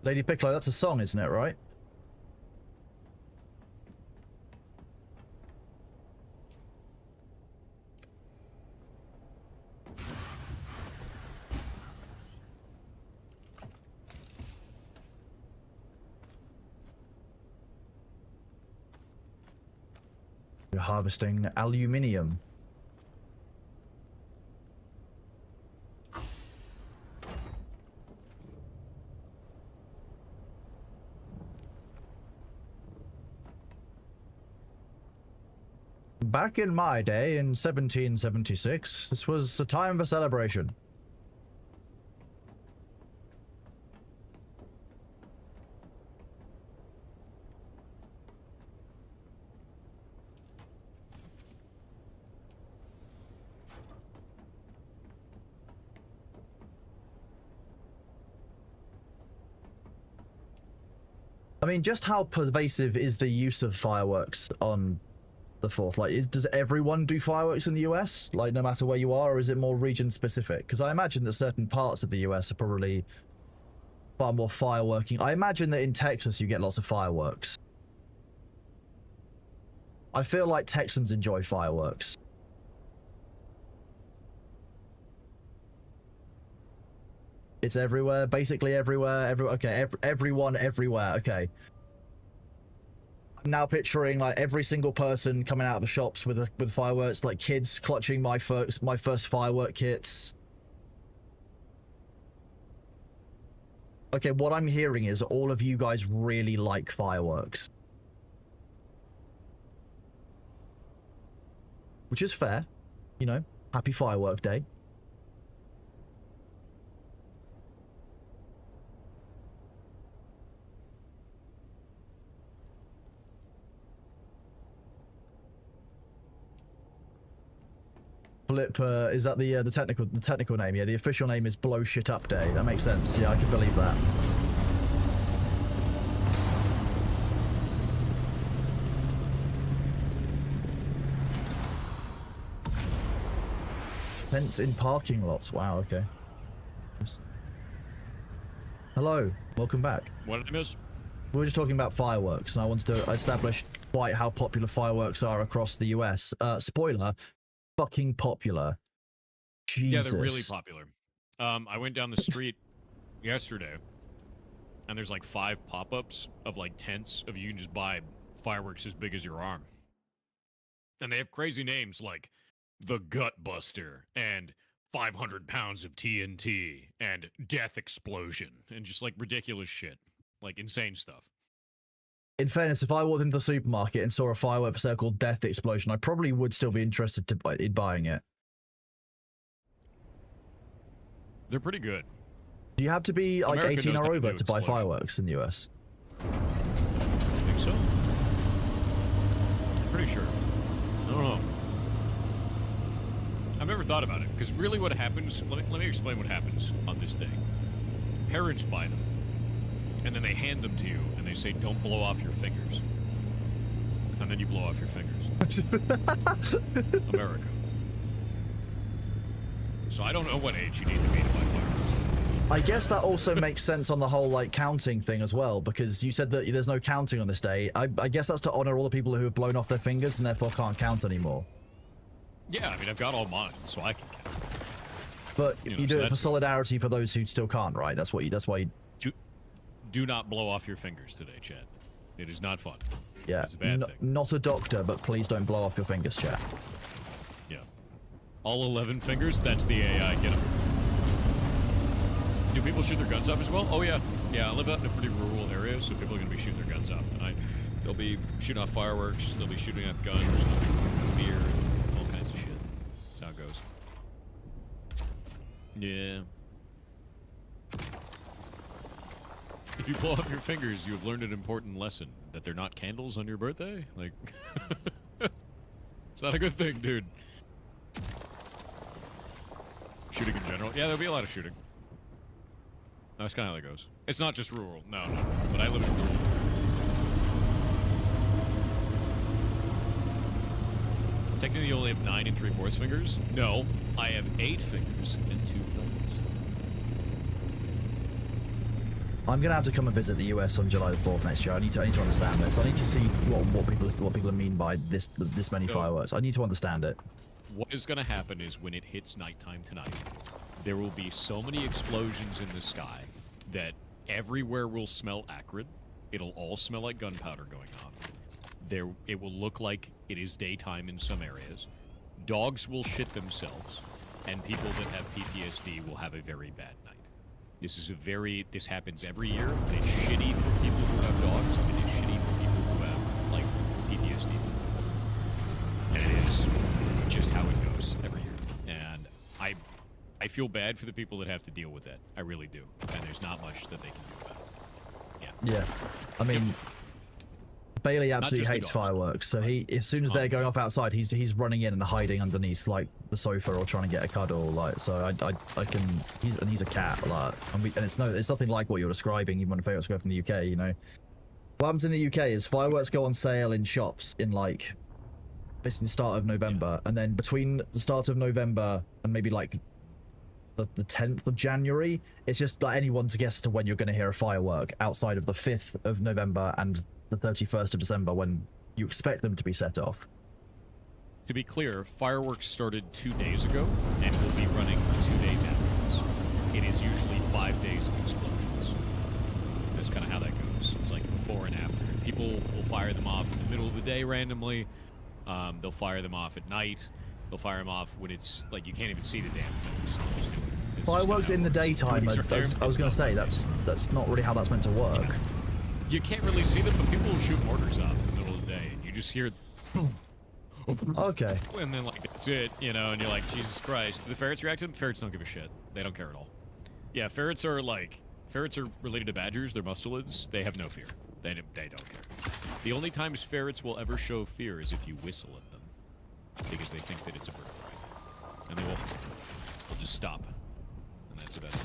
Lady Piccolo, that's a song, isn't it, right? You're harvesting aluminium. Back in my day, in 1776, this was a time for celebration. I mean, just how pervasive is the use of fireworks on the 4th? Like, does everyone do fireworks in the US? Like, no matter where you are, or is it more region specific? Because I imagine that certain parts of the US are probably far more fireworking. I imagine that in Texas you get lots of fireworks. I feel like Texans enjoy fireworks. It's everywhere, basically everywhere. Everyone everywhere. Okay. I'm now picturing like every single person coming out of the shops with fireworks, like kids clutching my first firework kits. Okay, what I'm hearing is all of you guys really like fireworks, which is fair. You know, happy firework day. Flip, is that the technical name? Yeah, the official name is Blow Shit Up Day. That makes sense. Yeah, I can believe that. Tents in parking lots. Wow, okay. Hello, welcome back. What did I miss? We were just talking about fireworks, and I wanted to establish quite how popular fireworks are across the US. Spoiler, fucking popular. Jesus. Yeah, they're really popular. I went down the street yesterday, and there's like 5 pop-ups of like tents of you can just buy fireworks as big as your arm. And they have crazy names like the Gut Buster and 500 pounds of TNT and Death Explosion and just like ridiculous shit. Like insane stuff. In fairness, if I walked into the supermarket and saw a firework for sale called Death Explosion, I probably would still be interested in buying it. They're pretty good. Do you have to be like America 18 knows or how to over do to buy explosion. fireworks in the US? I think so. I'm pretty sure. I don't know. I've never thought about it, because really what happens, let me explain what happens on this day. Parents buy them, and then they hand them to you, and they say, don't blow off your fingers. And then you blow off your fingers. America. So I don't know what age you need to be to buy fireworks. I guess that also makes sense on the whole like counting thing as well, because you said that there's no counting on this day. I guess that's to honor all the people who have blown off their fingers and therefore can't count anymore. Yeah, I mean, I've got all mine, so I can count. But You know, you so do it for that's- solidarity for those who still can't, right? That's why you Do not blow off your fingers today, Chad. It is not fun. yeah. It's a bad thing. Not a doctor, but please don't blow off your fingers, chat. Yeah. All 11 fingers, that's the AI. Get them. Do people shoot their guns off as well? Oh, yeah. Yeah, I live out in a pretty rural area, so people are going to be shooting their guns off tonight. They'll be shooting off fireworks, they'll be shooting off guns, they'll be shooting off beer, all kinds of shit. That's how it goes. Yeah. If you blow off your fingers, you have learned an important lesson. That they're not candles on your birthday? Like, it's not a good thing, dude. Shooting in general? Yeah, there'll be a lot of shooting. That's kind of how that goes. It's not just rural. No. But I live in rural. Technically, you only have 9 3/4 fingers. No, I have 8 fingers and 2 thumbs. I'm gonna have to come and visit the US on July the 4th next year. I need to understand this. I need to see what people mean by this many fireworks. I need to understand it. What is going to happen is when it hits nighttime tonight, there will be so many explosions in the sky that everywhere will smell acrid. It'll all smell like gunpowder going off. It will look like it is daytime in some areas. Dogs will shit themselves, and people that have PTSD will have a very bad night. This happens every year. It's shitty for people who have dogs, and it's shitty for people who have, like, PTSD. And it is I feel bad for the people that have to deal with that. I really do. And there's not much that they can do about it. Yeah. Yeah. I mean, Bailey just absolutely the hates dogs. fireworks, so as soon as they're going off outside, he's running in and hiding underneath like the sofa or trying to get a cuddle. Like, so I can. He's a cat. Like, and it's nothing like what you're describing. Even when fireworks go from the UK, you know. What happens in the UK is fireworks go on sale in shops in like basically the start of November, and then between the start of November and maybe like the 10th of January, it's just like anyone's guess to when you're going to hear a firework outside of the 5th of November and the 31st of December when you expect them to be set off. To be clear, fireworks started 2 days ago and will be running 2 days afterwards. It is usually 5 days of explosions. That's kind of how that goes. It's like before and after. People will fire them off in the middle of the day randomly. They'll fire them off at night. They'll fire them off when it's like you can't even see the damn things. They'll just do it. It's Fireworks in the daytime, I was going to say, that's not really how that's meant to work. Yeah. You can't really see them, but people will shoot mortars off in the middle of the day, and you just hear boom. Okay. And then, like, that's it, you know, and you're like, Jesus Christ. Do the ferrets react to them? Ferrets don't give a shit. They don't care at all. Yeah, ferrets are related to badgers. They're mustelids. They have no fear. They don't care. The only times ferrets will ever show fear is if you whistle at them, because they think that it's a bird right? And they'll just stop. And that's about it.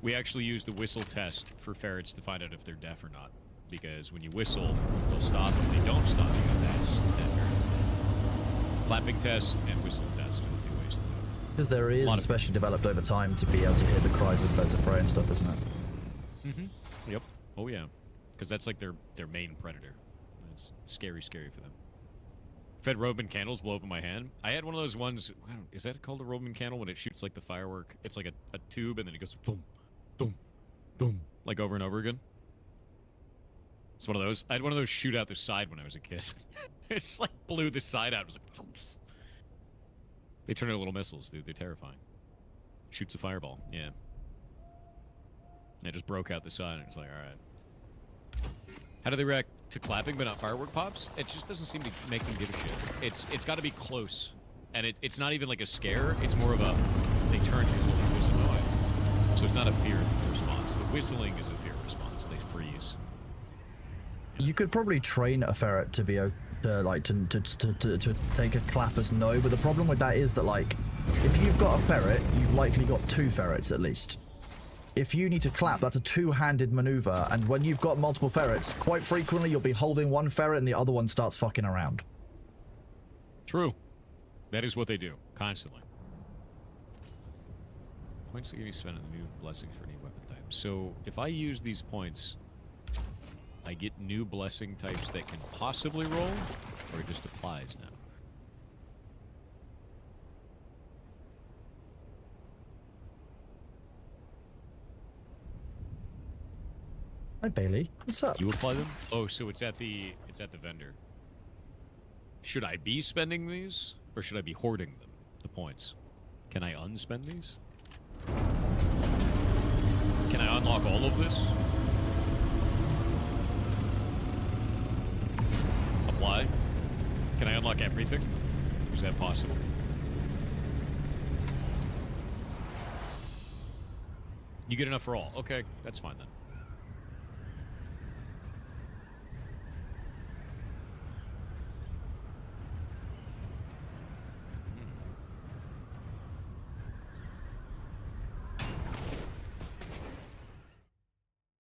We actually use the whistle test for ferrets to find out if they're deaf or not. Because when you whistle, they'll stop. If they don't stop, you go, that's that ferret's deaf. Clapping test and whistle test are the 2 ways to do it. Because there is, especially developed over time, to be able to hear the cries of birds of prey and stuff, isn't it? Mm-hmm. Yep. Oh, yeah. Because that's like their main predator. It's scary for them. Fed Roman candles blow up in my hand. I had one of those ones. Is that called a Roman candle when it shoots like the firework? It's like a tube and then it goes boom, boom, boom, like over and over again. It's one of those. I had one of those shoot out the side when I was a kid. It's like blew the side out. It was like, they turn into little missiles, dude. They're terrifying. Shoots a fireball. Yeah. And it just broke out the side. And it was like, all right. How do they react to clapping but not firework pops? It just doesn't seem to make them give a shit. It's got to be close, and it's not even like a scare. It's more of a they turn because there's a noise. So it's not a fear response. The whistling is a fear response. They freeze. You could probably train a ferret to be to take a clap as no, but the problem with that is that, like, if you've got a ferret, you've likely got 2 ferrets at least. If you need to clap, that's a 2-handed maneuver, and when you've got multiple ferrets, quite frequently you'll be holding one ferret and the other one starts fucking around. True. That is what they do, constantly. Points that give you spent on the new blessings for any weapon type. So, if I use these points, I get new blessing types that can possibly roll, or it just applies now? Hi Bailey, what's up? You apply them? Oh, so it's at the vendor. Should I be spending these, or should I be hoarding them? The points. Can I unspend these? Can I unlock all of this? Apply? Can I unlock everything? Is that possible? You get enough for all. Okay, that's fine then.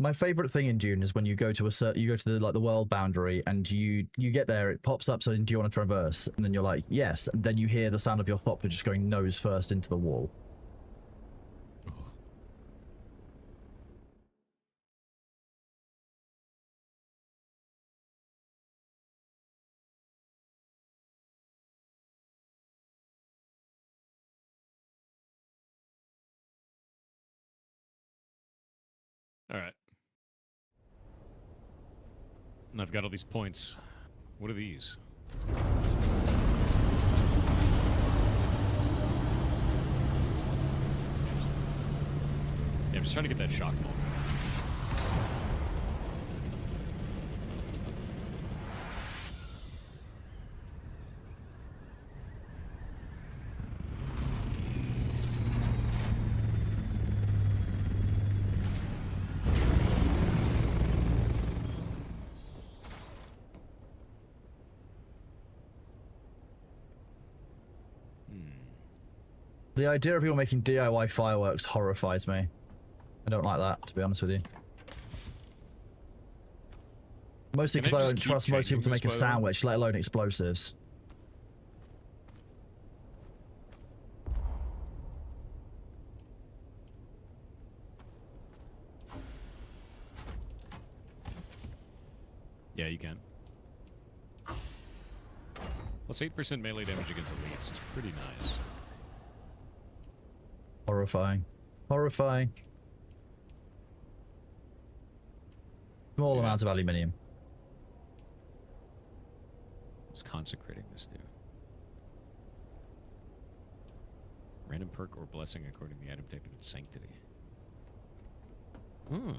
My favorite thing in Dune is when you go to the world boundary and you get there, it pops up saying, do you want to traverse? And then you're like, yes. And then you hear the sound of your thopter just going nose first into the wall. All right. And I've got all these points. What are these? Interesting. Yeah, I'm just trying to get that shock moment. The idea of people making DIY fireworks horrifies me. I don't like that, to be honest with you. Mostly Can I because I just don't keep trust most people to changing make a this, by the way? sandwich, let alone explosives. Yeah, you can. Plus 8% melee damage against elites is pretty nice. Horrifying. Horrifying. Small Yeah. amounts of aluminium. What's consecrating this do? Random perk or blessing according to the item type and its sanctity. Hmm.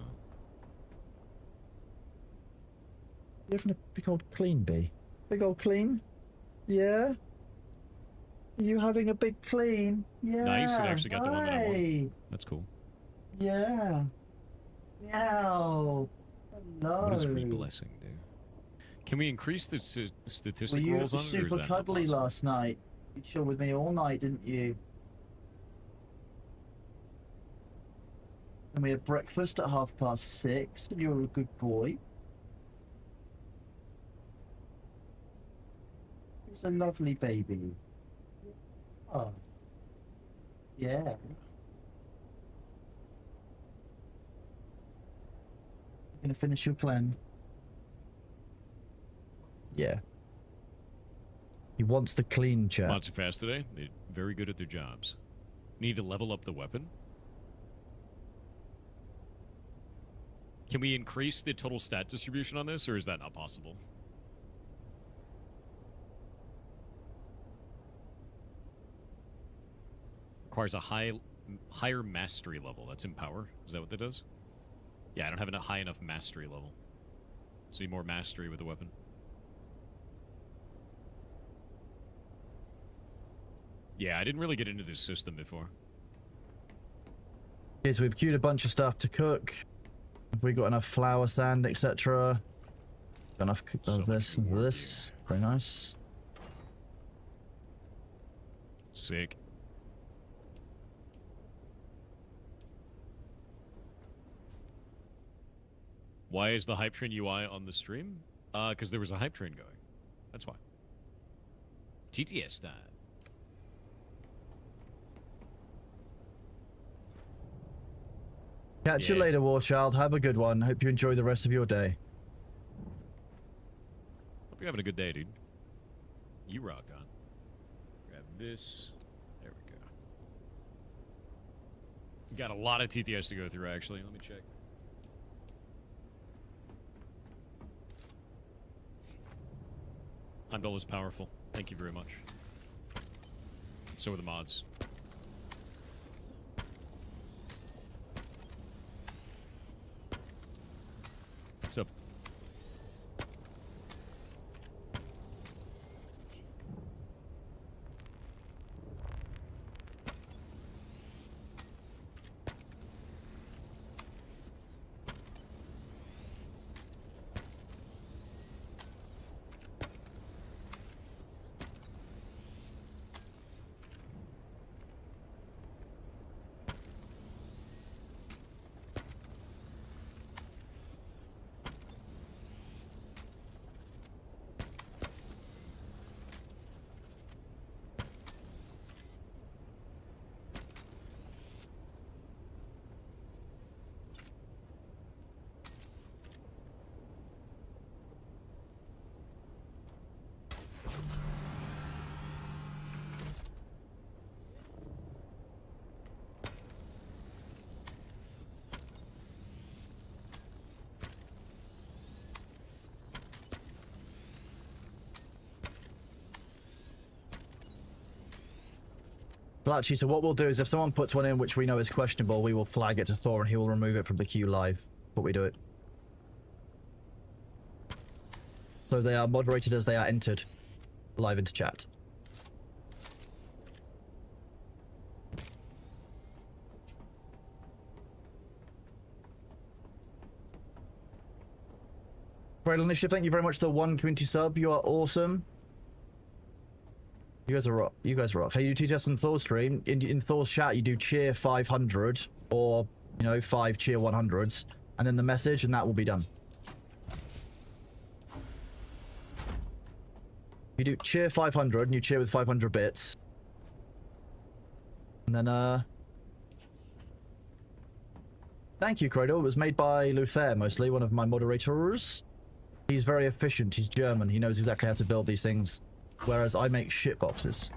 You having a big old clean, bee? Big old clean? Yeah? Are you having a big clean? Yeah. Nice, it actually got the one that I wanted. Hey. That's cool. Yeah. Meow. Hello. What does re-blessing do? Can we increase the Were statistic you rolls on it, or is super that not cuddly possible? last night? You chilled with me all night, didn't you? And we had breakfast at 6:30, and you were a good boy. He's a lovely baby. Oh. Yeah. Gonna finish your clan. Yeah. He wants the clean chat. Not too fast today. They're very good at their jobs. Need to level up the weapon. Can we increase the total stat distribution on this, or is that not possible? Requires a higher mastery level. That's in power. Is that what that does? Yeah, I don't have a high enough mastery level. So need more mastery with the weapon. Yeah, I didn't really get into this system before. Okay, so we've queued a bunch of stuff to cook. Have we got enough flour, sand, etc.? Got enough So of this much and more this. Very nice. Sick. Why is the hype train UI on the stream? Because there was a hype train going. That's why. TTS that. Catch you Yeah. later, Warchild. Have a good one. Hope you enjoy the rest of your day. Hope you're having a good day, dude. You rock on. Grab this. There we go. Got a lot of TTS to go through, actually. Let me check. Heimdall is powerful. Thank you very much. So are the mods. What's up? Well, actually, so what we'll do is if someone puts one in which we know is questionable, we will flag it to Thor and he will remove it from the queue live. But we do it. So they are moderated as they are entered live into chat. Great initiative. Thank you very much for the 1 community sub. You are awesome. You guys are rock. You guys rock. Hey, you TTS on Thor stream. In Thor's chat, you do cheer 500 or, you know, 5 cheer 100s, and then the message, and that will be done. You do cheer 500, and you cheer with 500 bits. And then, thank you, Cradle. It was made by Luther, mostly, one of my moderators. He's very efficient. He's German. He knows exactly how to build these things, whereas I make shit boxes.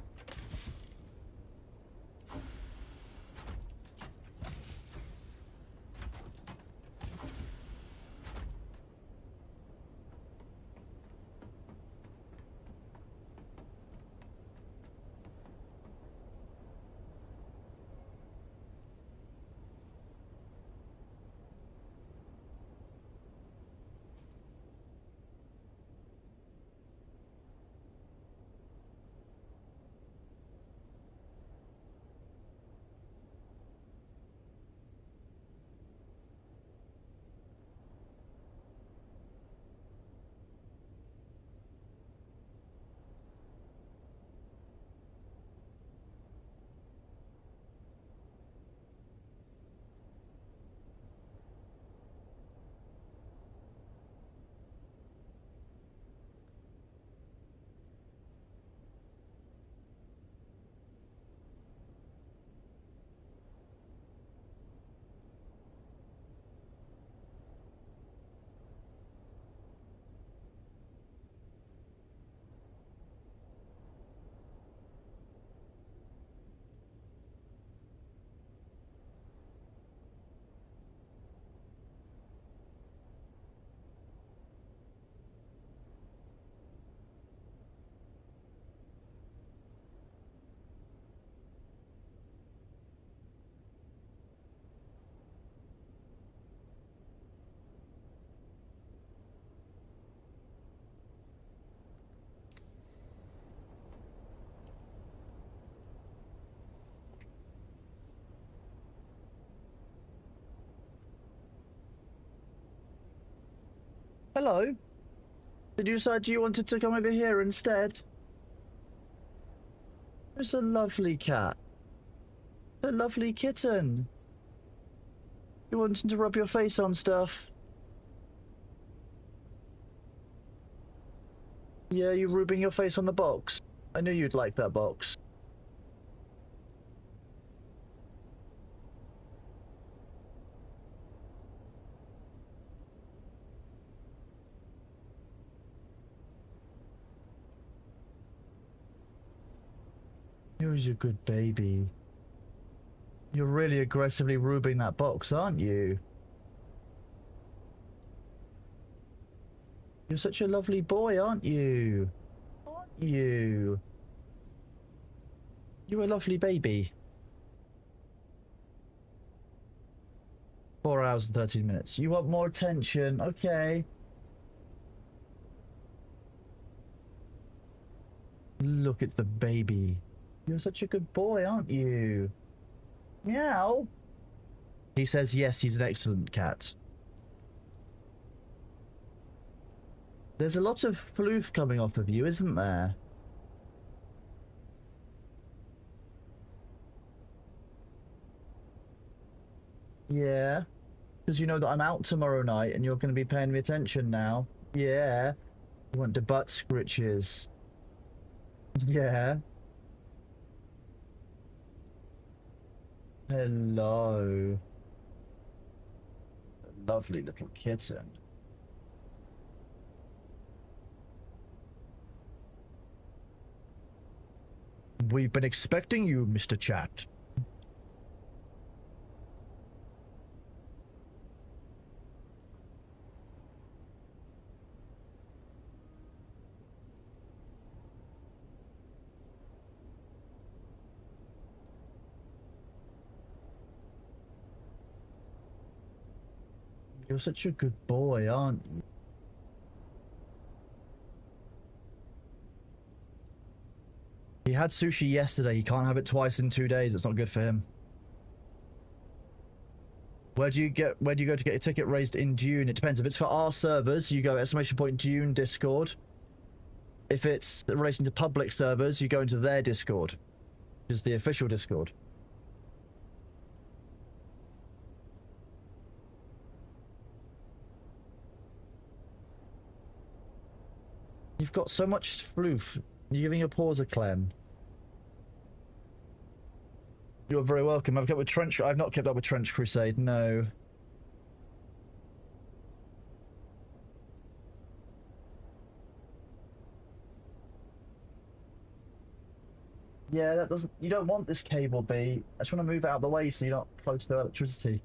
Hello. Did you decide you wanted to come over here instead? It's a lovely cat. A lovely kitten. You wanting to rub your face on stuff? Yeah, you rubbing your face on the box. I knew you'd like that box. You're a good baby. You're really aggressively rubbing that box, aren't you? You're such a lovely boy, aren't you? Aren't you? You're a lovely baby. 4 hours and 13 minutes. You want more attention? Okay. Look at the baby. You're such a good boy, aren't you? Meow. He says yes, he's an excellent cat. There's a lot of floof coming off of you, isn't there? Yeah. Because you know that I'm out tomorrow night and you're going to be paying me attention now. Yeah. You want the butt scritches. Yeah. Hello. A lovely little kitten. We've been expecting you, Mr. Chat. You're such a good boy, aren't you? He had sushi yesterday. He can't have it twice in 2 days. It's not good for him. Where do you go to get your ticket raised in Dune? It depends. If it's for our servers, you go !Dune Discord. if it's relating to public servers, you go into their Discord, which is the official Discord. You've got so much floof. You're giving your paws a clem. You're very welcome. I've not kept up with Trench Crusade, no. Yeah, that doesn't... You don't want this cable, B. I just want to move it out of the way so you're not close to electricity.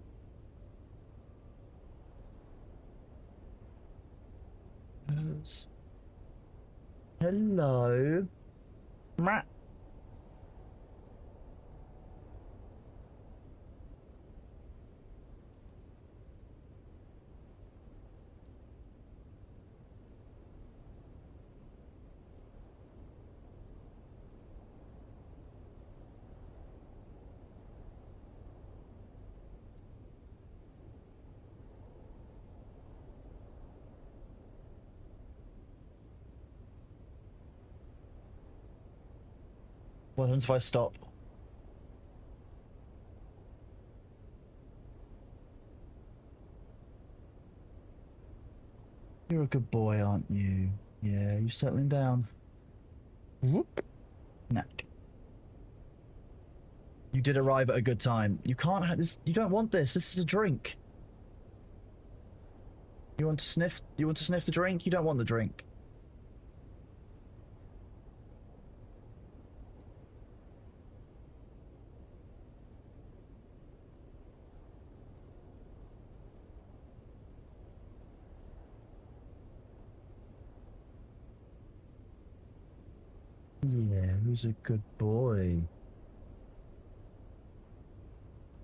Yes. Hello. Matt. What happens if I stop? You're a good boy, aren't you? Yeah, you settling down. Whoop. Knack. You did arrive at a good time. You can't have this. You don't want this. This is a drink. You want to sniff? You want to sniff the drink? You don't want the drink. Yeah, who's a good boy?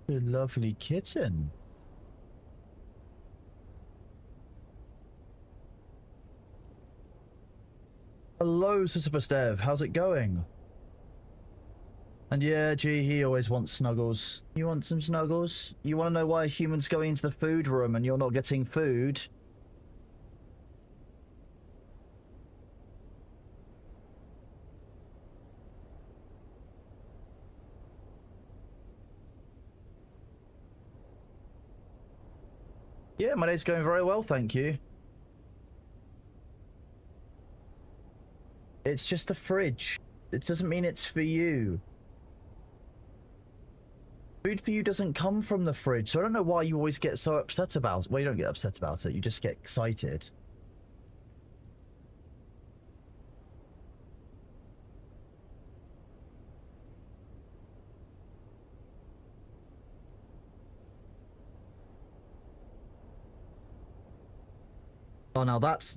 A lovely kitten. Hello, Sisyphus Dev. How's it going? And yeah, gee, he always wants snuggles. You want some snuggles? You want to know why humans go into the food room and you're not getting food? Yeah, my day's going very well, thank you. It's just the fridge. It doesn't mean it's for you. Food for you doesn't come from the fridge, so I don't know why you always get so upset about it. Well, you don't get upset about it, you just get excited. Oh, now that's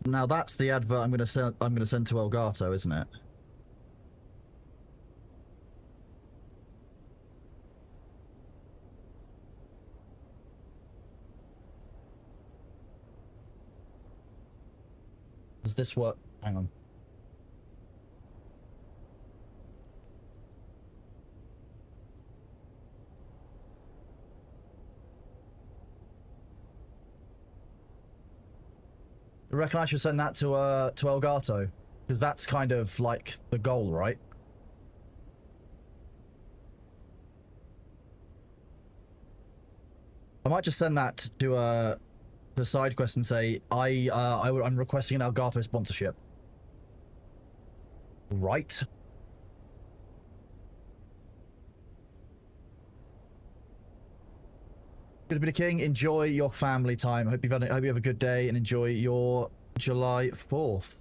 the advert I'm gonna send to Elgato, isn't it? Does this work? Hang on. I reckon I should send that to Elgato, because that's kind of like the goal, right? I might just send that to the side quest and say I'm requesting an Elgato sponsorship. Right. Good to be the king. Enjoy your family time. Hope you have a good day and enjoy your July 4th.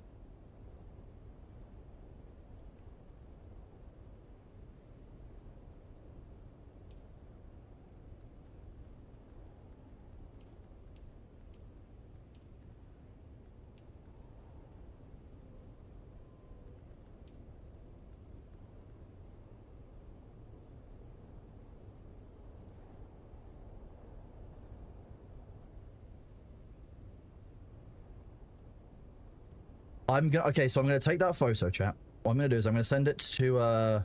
Okay, so I'm gonna take that photo, chat. What I'm gonna do is I'm gonna send it to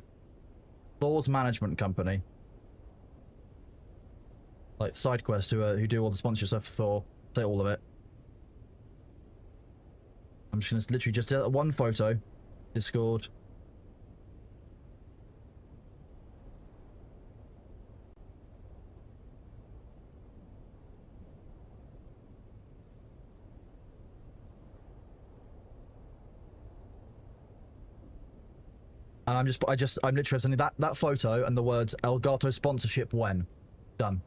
Thor's management company, like side quest, who do all the sponsorship stuff for Thor. Say all of it. I'm just gonna literally just do one photo, Discord. And I'm literally sending that photo and the words Elgato sponsorship when. Done.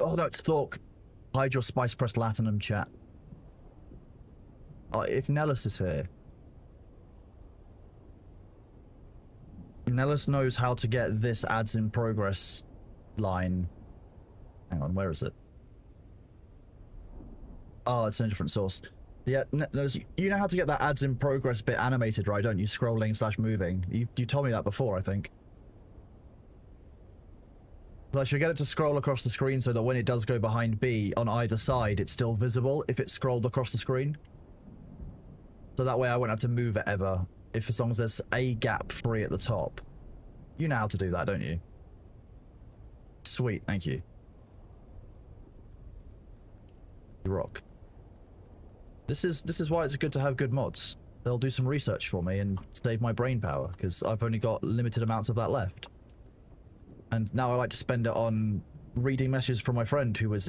Oh no, it's Thork. Hide your spice pressed latinum, chat. If Nellis is here. Nellis knows how to get this ads in progress line. Hang on, where is it? Oh, it's in a different source. Yeah, Nellis, you know how to get that ads in progress bit animated, right? Don't you? Scrolling / moving. You told me that before, I think. But I should get it to scroll across the screen so that when it does go behind B on either side, it's still visible if it's scrolled across the screen. So that way I won't have to move it ever, if as long as there's a gap free at the top. You know how to do that, don't you? Sweet, thank you. Rock. This is why it's good to have good mods. They'll do some research for me and save my brain power, because I've only got limited amounts of that left. And now I like to spend it on reading messages from my friend who was...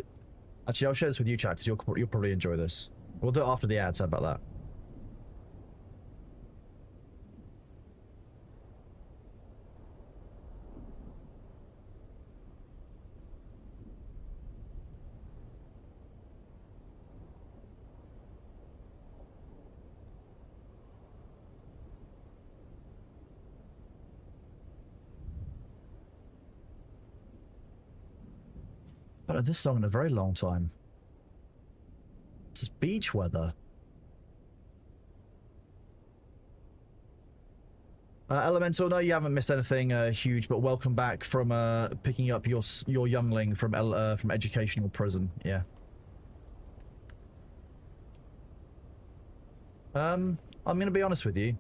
Actually, I'll share this with you, chat, because you'll probably enjoy this. We'll do it after the ads. How about that? But this song in a very long time. This is beach weather. Elemental, no, you haven't missed anything huge, but welcome back from picking up your youngling from educational prison. Yeah. I'm gonna be honest with you.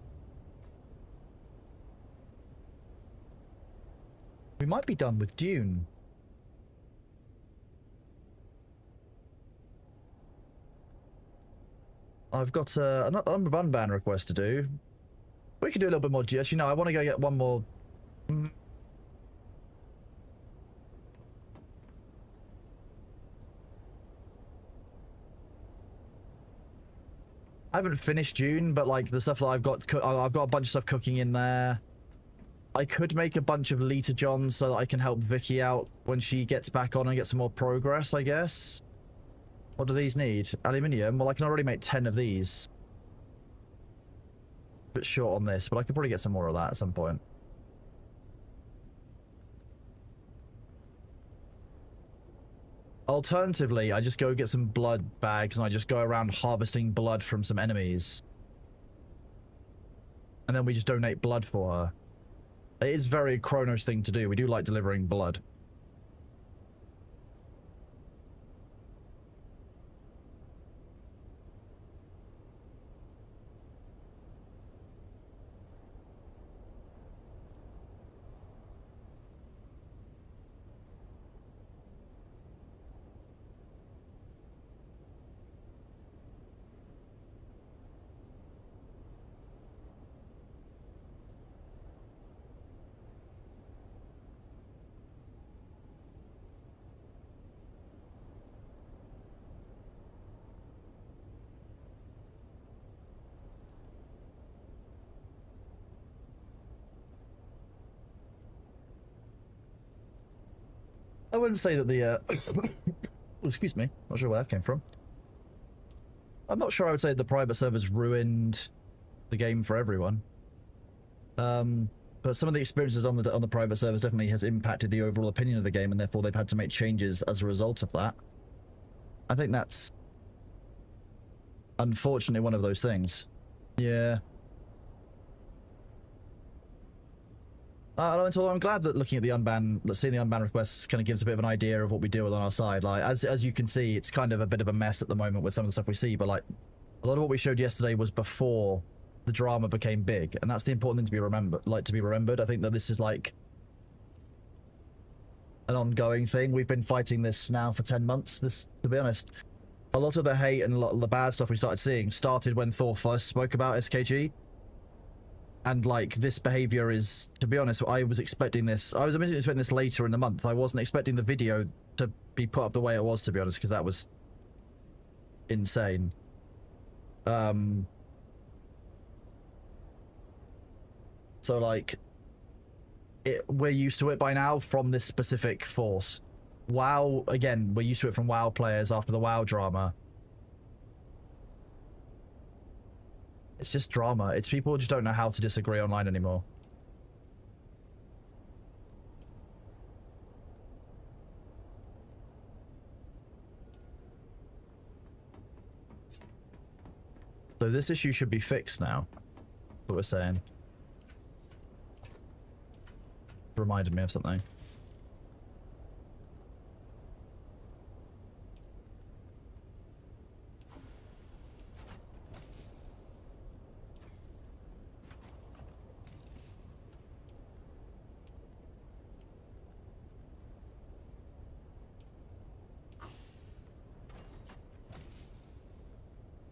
We might be done with Dune. I've got a unban request to do. We can do a little bit more. Actually, no, I want to go get one more. I haven't finished Dune, but like the stuff that I've got a bunch of stuff cooking in there. I could make a bunch of Lita Johns so that I can help Vicky out when she gets back on and get some more progress, I guess. What do these need? Aluminium? Well, I can already make 10 of these. A bit short on this, but I could probably get some more of that at some point. Alternatively, I just go get some blood bags and I just go around harvesting blood from some enemies. And then we just donate blood for her. It is very Kronos thing to do. We do like delivering blood. I wouldn't say that the oh, excuse me, not sure where that came from. I'm not sure I would say the private servers ruined the game for everyone. But some of the experiences on the private servers definitely has impacted the overall opinion of the game, and therefore they've had to make changes as a result of that. I think that's unfortunately one of those things. Yeah. I'm glad that looking at the unban, seeing the unban requests kind of gives a bit of an idea of what we deal with on our side. Like, as you can see, it's kind of a bit of a mess at the moment with some of the stuff we see, but like, a lot of what we showed yesterday was before the drama became big, and that's the important thing to be remembered. I think that this is like an ongoing thing. We've been fighting this now for 10 months, to be honest. A lot of the hate and a lot of the bad stuff we started seeing started when Thor first spoke about SKG. And like, this behavior is, to be honest, I was expecting this. I was originally expecting this later in the month. I wasn't expecting the video to be put up the way it was, to be honest, because that was insane. So like, we're used to it by now from this specific force. WoW, again, we're used to it from WoW players after the WoW drama. It's just drama. It's people who just don't know how to disagree online anymore. So this issue should be fixed now. What we're saying. Reminded me of something.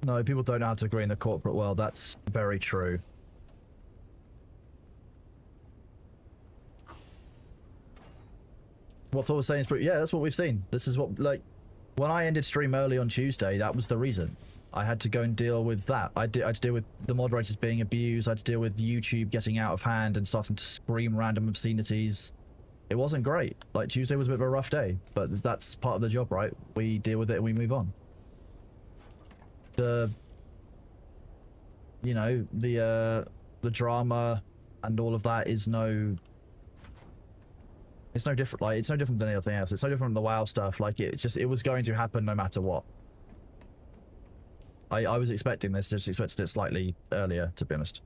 No, people don't know how to agree in the corporate world. That's very true. What Thor was saying is pretty, yeah, that's what we've seen. This is what, like, when I ended stream early on Tuesday, that was the reason. I had to go and deal with that. I had to deal with the moderators being abused. I had to deal with YouTube getting out of hand and starting to scream random obscenities. It wasn't great. Like, Tuesday was a bit of a rough day, but that's part of the job, right? We deal with it and we move on. You know, the drama and all of that is it's no different. Like, it's no different than anything else. It's no different from the WoW stuff. Like, it was going to happen no matter what. I was expecting this, just expected it slightly earlier, to be honest.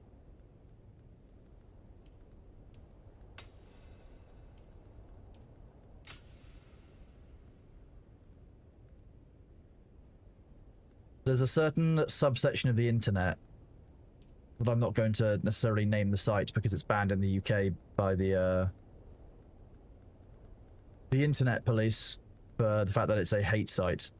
There's a certain subsection of the internet that I'm not going to necessarily name the site because it's banned in the UK by the internet police for the fact that it's a hate site,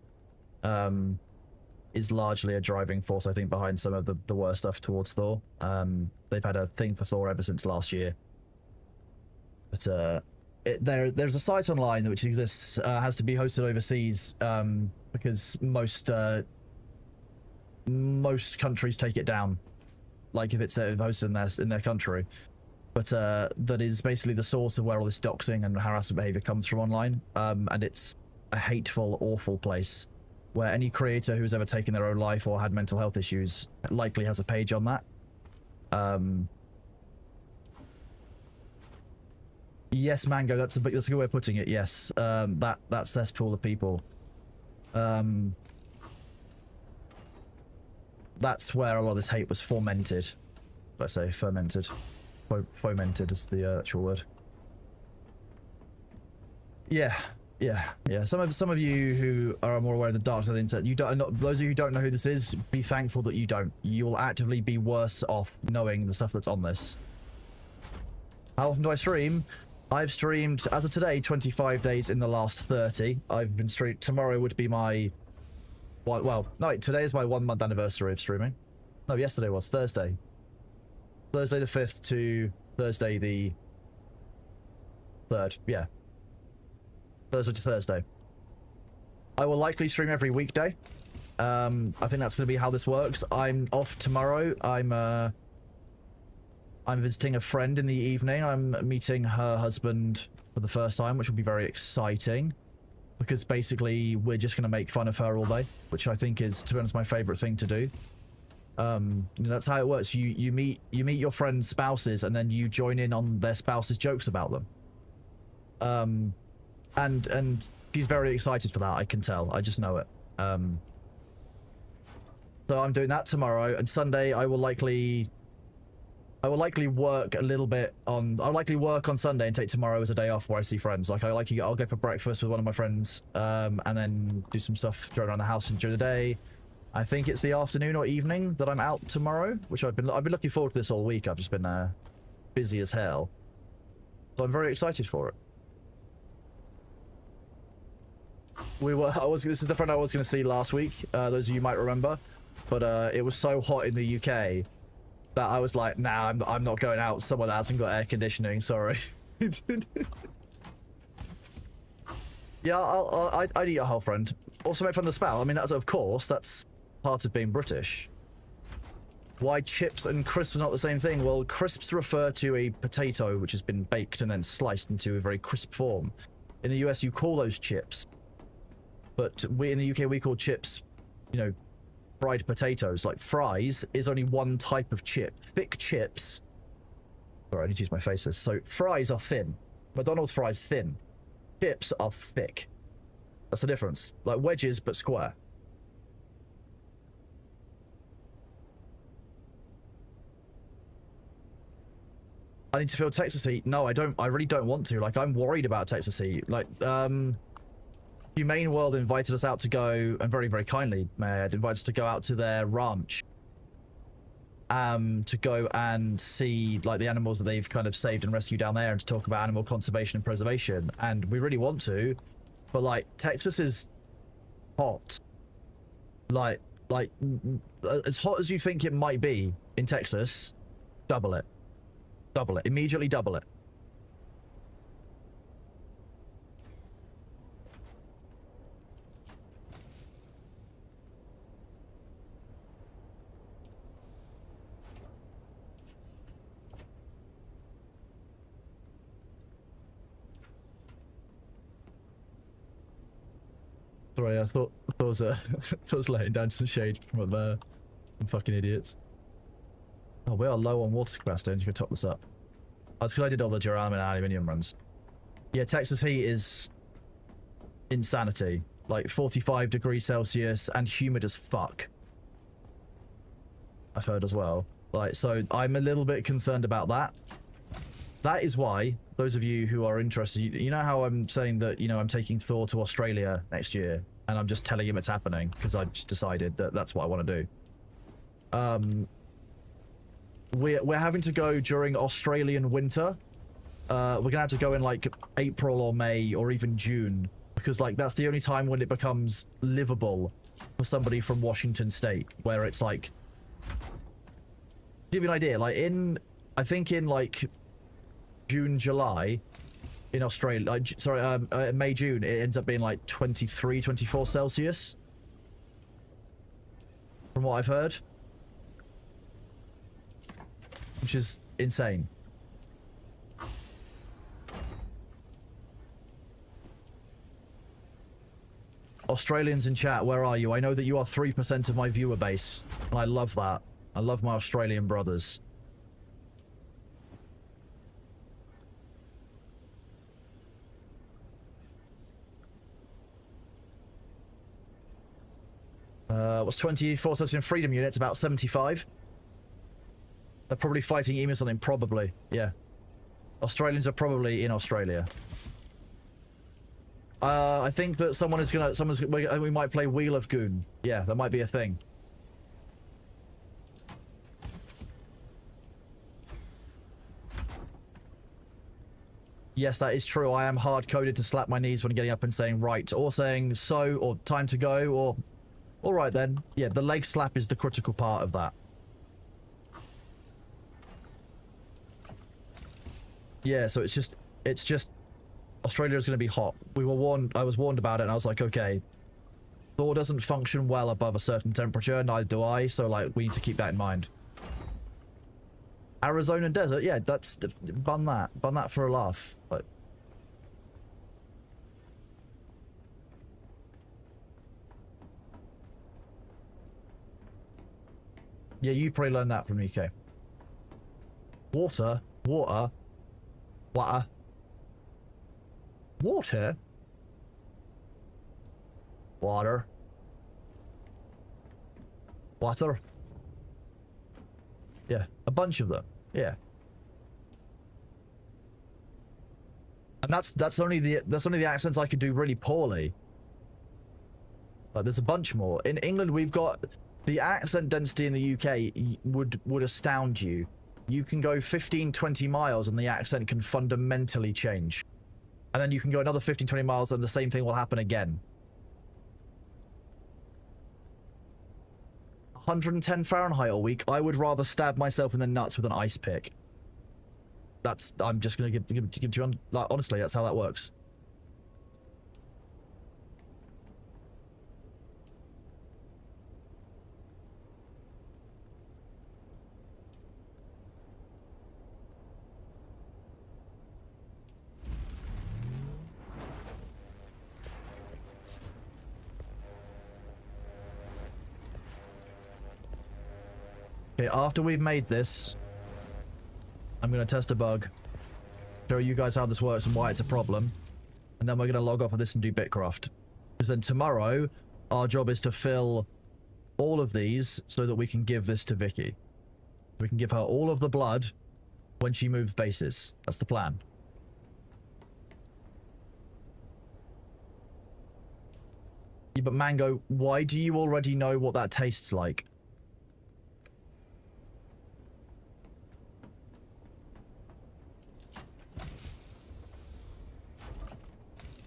is largely a driving force, I think, behind some of the worst stuff towards Thor. They've had a thing for Thor ever since last year. But there's a site online which exists, has to be hosted overseas, because most countries take it down, like if it's hosted in their country. But that is basically the source of where all this doxing and harassment behavior comes from online. And it's a hateful, awful place where any creator who's ever taken their own life or had mental health issues likely has a page on that. Yes, Mango, that's a good way of putting it. Yes, that cesspool of people. That's where a lot of this hate was fomented. Let's say fermented. Fomented is the actual word. Yeah. Some of you who are more aware of the dark side of the internet, you don't. Those of you who don't know who this is, be thankful that you don't. You will actively be worse off knowing the stuff that's on this. How often do I stream? I've streamed, as of today, 25 days in the last 30. I've been streaming. Tomorrow would be my... Well, no, today is my 1 month anniversary of streaming. No, yesterday was Thursday. Thursday the 5th to Thursday the 3rd. Yeah. Thursday to Thursday. I will likely stream every weekday. I think that's going to be how this works. I'm off tomorrow. I'm visiting a friend in the evening. I'm meeting her husband for the first time, which will be very exciting. Because basically, we're just going to make fun of her all day, which I think is, to be honest, my favorite thing to do. That's how it works. You meet your friends' spouses, and then you join in on their spouses' jokes about them. And she's very excited for that. I can tell. I just know it. So I'm doing that tomorrow, and Sunday I will likely I will likely work a little bit on. I'll likely work on Sunday and take tomorrow as a day off where I see friends. Like I'll go for breakfast with one of my friends, and then do some stuff around the house during the day. I think it's the afternoon or evening that I'm out tomorrow, which I've been looking forward to this all week. I've just been busy as hell, so I'm very excited for it. This is the friend I was going to see last week. Those of you might remember, but it was so hot in the UK. That I was like, nah, I'm not going out somewhere that hasn't got air conditioning. Sorry. Yeah, I'd eat a whole friend. Also made from the spout. I mean, that's part of being British. Why chips and crisps are not the same thing? Well, crisps refer to a potato which has been baked and then sliced into a very crisp form. In the US, you call those chips, but in the UK we call chips, you know, fried potatoes. Like fries is only one type of chip. Thick chips. Sorry, I need to use my face for this. So fries are thin. McDonald's fries thin. Chips are thick. That's the difference. Like wedges, but square. I need to feel Texas heat. No, I don't. I really don't want to. Like, I'm worried about Texas heat. Like, Humane World invited us out to go, and very, very kindly, Mayor, invited us to go out to their ranch. To go and see, like, the animals that they've kind of saved and rescued down there and to talk about animal conservation and preservation. And we really want to, but, like, Texas is hot. Like, as hot as you think it might be in Texas, double it. Double it. Immediately double it. Sorry, I thought I was laying down some shade from up there. Some fucking idiots. Oh, we are low on water capacity. I need to go top this up. That's because I did all the duralum and aluminium runs. Yeah, Texas heat is insanity. Like 45 degrees Celsius and humid as fuck. I've heard as well. Like, so I'm a little bit concerned about that. That is why, those of you who are interested, you know how I'm saying that, you know, I'm taking Thor to Australia next year, and I'm just telling him it's happening, because I just decided that that's what I want to do. We're having to go during Australian winter. We're gonna have to go in like April or May or even June, because like that's the only time when it becomes livable for somebody from Washington State, where it's like, give you an idea, like I think in like June, July in Australia, like, sorry, May, June, it ends up being like 23, 24 Celsius from what I've heard, which is insane. Australians in chat, where are you? I know that you are 3% of my viewer base, and I love that. I love my Australian brothers. What's 24 Celsius in Freedom Units? About 75. They're probably fighting EMU or something, probably. Yeah. Australians are probably in Australia. I think that we might play Wheel of Goon. Yeah, that might be a thing. Yes, that is true. I am hard-coded to slap my knees when getting up and saying right, or saying so, or time to go, or alright then. Yeah, the leg slap is the critical part of that. Yeah, so it's just Australia is going to be hot. We were warned, I was warned about it, and I was like, okay, Thor doesn't function well above a certain temperature, neither do I, so like, we need to keep that in mind. Arizona desert, yeah, that's, bun that for a laugh. Like, yeah, you probably learned that from UK. Water. Water. Water. Water? Water. Water. Yeah, a bunch of them. Yeah. And that's only the accents I could do really poorly. Like, there's a bunch more. In England, we've got the accent density in the UK would astound you. You can go 15, 20 miles and the accent can fundamentally change. And then you can go another 15, 20 miles and the same thing will happen again. 110 Fahrenheit a week, I would rather stab myself in the nuts with an ice pick. I'm just gonna give to you, like, honestly, that's how that works. Okay, after we've made this, I'm going to test a bug, show you guys how this works and why it's a problem, and then we're going to log off of this and do Bitcraft. Because then tomorrow, our job is to fill all of these so that we can give this to Vicky. We can give her all of the blood when she moves bases. That's the plan. Yeah, but Mango, why do you already know what that tastes like?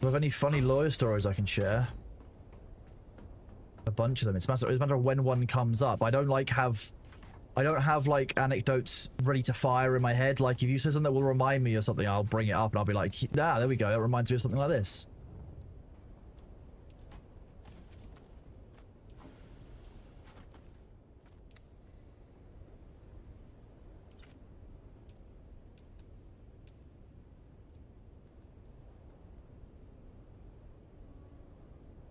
Do I have any funny lawyer stories I can share? A bunch of them. It's a matter of when one comes up. I don't have like anecdotes ready to fire in my head. Like, if you say something that will remind me of something, I'll bring it up and I'll be like, ah, there we go. That reminds me of something like this.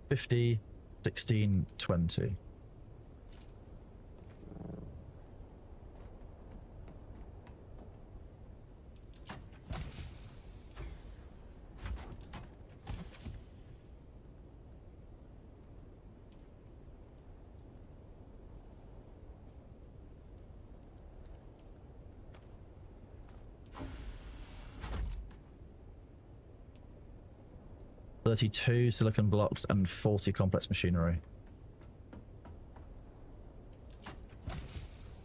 $50, $16, $20. $32 silicon blocks and 40 complex machinery.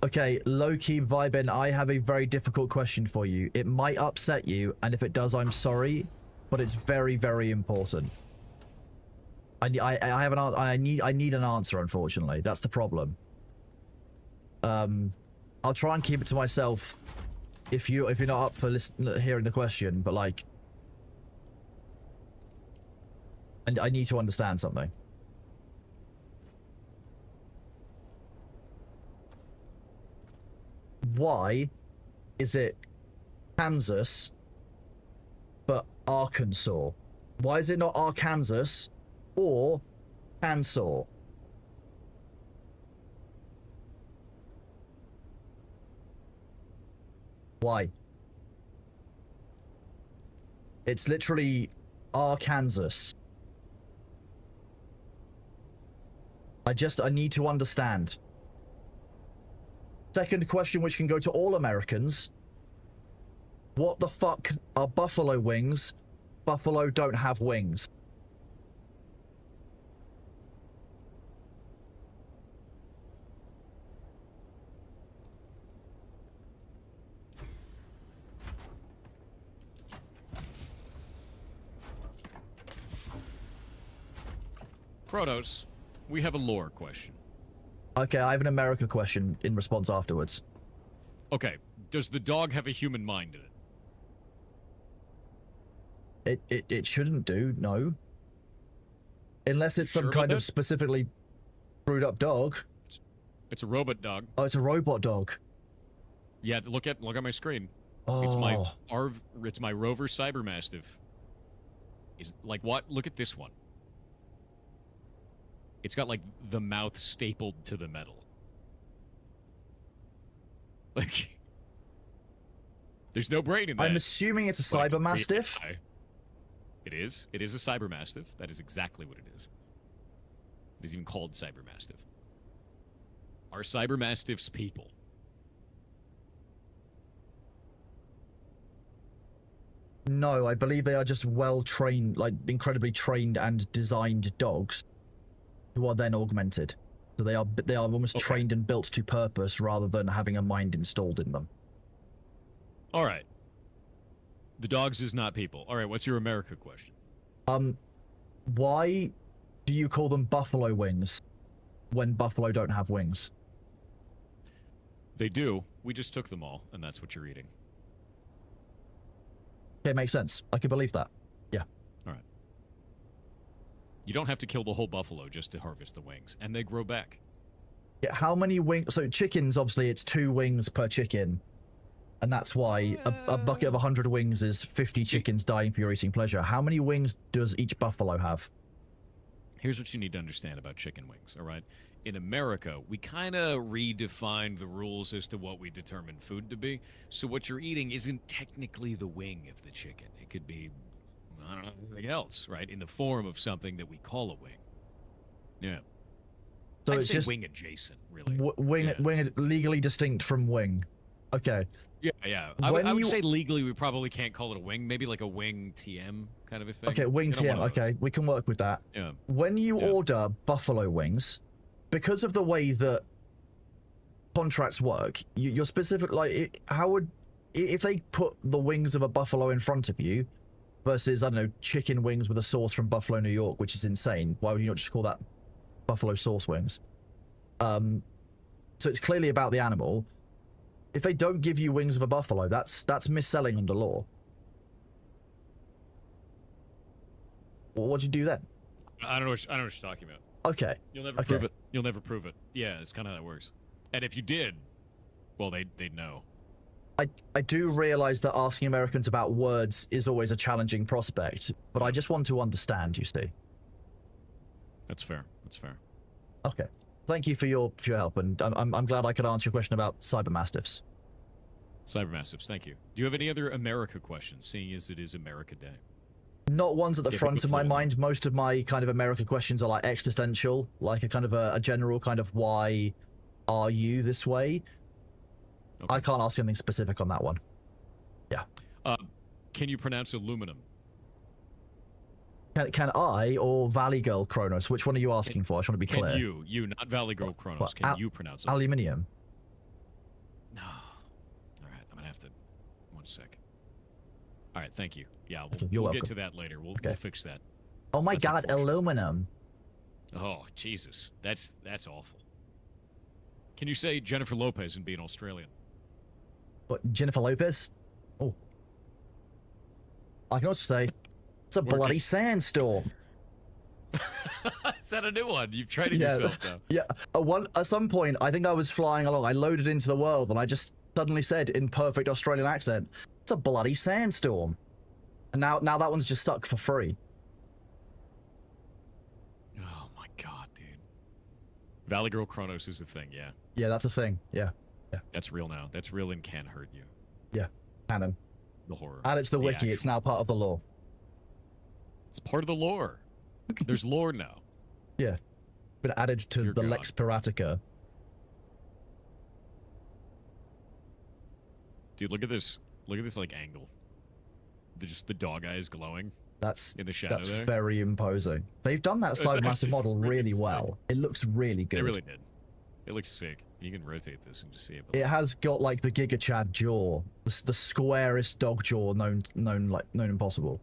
Okay, low-key vibing, I have a very difficult question for you. It might upset you, and if it does, I'm sorry, but it's very, very important. I have an I need an answer, unfortunately. That's the problem. I'll try and keep it to myself if you're not up for hearing the question, but like, and I need to understand something. Why is it Kansas but Arkansas? Why is it not Arkansas or Kansas? Why? It's literally Arkansas. I need to understand. Second question, which can go to all Americans. What the fuck are buffalo wings? Buffalo don't have wings. Protos, we have a lore question. Okay, I have an America question in response afterwards. Okay, does the dog have a human mind in it? It shouldn't do, no. Unless it's some kind of specifically brewed up dog. It's a robot dog. Oh, it's a robot dog. Yeah, look at my screen. Oh. It's my Rover Cybermastiff. Is like what? Look at this one. It's got like the mouth stapled to the metal. Like, there's no brain in that. I'm assuming it's a Cybermastiff. It is. It is a Cybermastiff. That is exactly what it is. It is even called Cybermastiff. Are Cybermastiffs people? No, I believe they are just well-trained, like incredibly trained and designed dogs who are then augmented. So they are almost trained and built to purpose rather than having a mind installed in them. All right. The dogs is not people. All right, what's your America question? Why do you call them buffalo wings when buffalo don't have wings? They do. We just took them all, and that's what you're eating. Okay, it makes sense. I can believe that. Yeah. All right. You don't have to kill the whole buffalo just to harvest the wings, and they grow back. Yeah, how many wings? So chickens, obviously, it's 2 wings per chicken. And that's why a bucket of 100 wings is 50 chickens dying for your eating pleasure. How many wings does each buffalo have? Here's what you need to understand about chicken wings, all right? In America, we kind of redefined the rules as to what we determine food to be. So what you're eating isn't technically the wing of the chicken. It could be, I don't know, anything else, right? In the form of something that we call a wing. Yeah. So I'd it's say just wing adjacent, really. wing legally distinct from wing. Okay. Yeah. I would say legally we probably can't call it a wing. Maybe like a wing TM kind of a thing. Okay, wing TM. Okay, we can work with that. Yeah. When you order buffalo wings, because of the way that contracts work, you're specific. Like, how would if they put the wings of a buffalo in front of you versus, I don't know, chicken wings with a sauce from Buffalo, New York, which is insane. Why would you not just call that buffalo sauce wings? So it's clearly about the animal. If they don't give you wings of a buffalo, that's mis-selling under law. Well, what'd you do then? I don't know what you're talking about. Okay. You'll never prove it. You'll never prove it. Yeah, it's kind of how that works. And if you did, well, they'd know. I do realize that asking Americans about words is always a challenging prospect, but I just want to understand, you see. That's fair. That's fair. Okay. Thank you for your help, and I'm glad I could answer your question about cybermastiffs. Cybermastiffs, thank you. Do you have any other America questions, seeing as it is America Day? Not ones at the front of my mind. Most of my kind of America questions are like existential, like a kind of a general kind of why are you this way? Okay. I can't ask anything specific on that one. Yeah. Can you pronounce aluminum? Can I or Valley Girl Kronos? Which one are you asking for? I just want to be clear. Can you, not Valley Girl Kronos, can you pronounce it? Aluminium. No. All right, I'm going to have to... One sec. All right, thank you. Yeah, we'll get to that later. We'll fix that. Oh my god, aluminum. Oh, Jesus. That's awful. Can you say Jennifer Lopez and be an Australian? What, Jennifer Lopez? Oh. I can also say... It's a bloody sandstorm. Is that a new one? You've traded yourself now. Yeah. At some point, I think I was flying along. I loaded into the world, and I just suddenly said in perfect Australian accent, "It's a bloody sandstorm." And now that one's just stuck for free. Oh my god, dude. Valley Girl Kronos is a thing, yeah. Yeah, that's a thing. Yeah. That's real now. That's real and can hurt you. Yeah. Canon. The horror. Add it to the wiki. It's now part of the lore. It's part of the lore. There's lore now. Yeah. Been added to Dear the God. Lex Piratica. Dude, look at this. Look at this, like, angle. Just the dog eyes glowing. That's in the shadow that's there. very imposing. They've done that cybermassive model really well. It looks really good. They really did. It looks sick. You can rotate this and just see it. It has got like the Giga Chad jaw, the squarest dog jaw known impossible.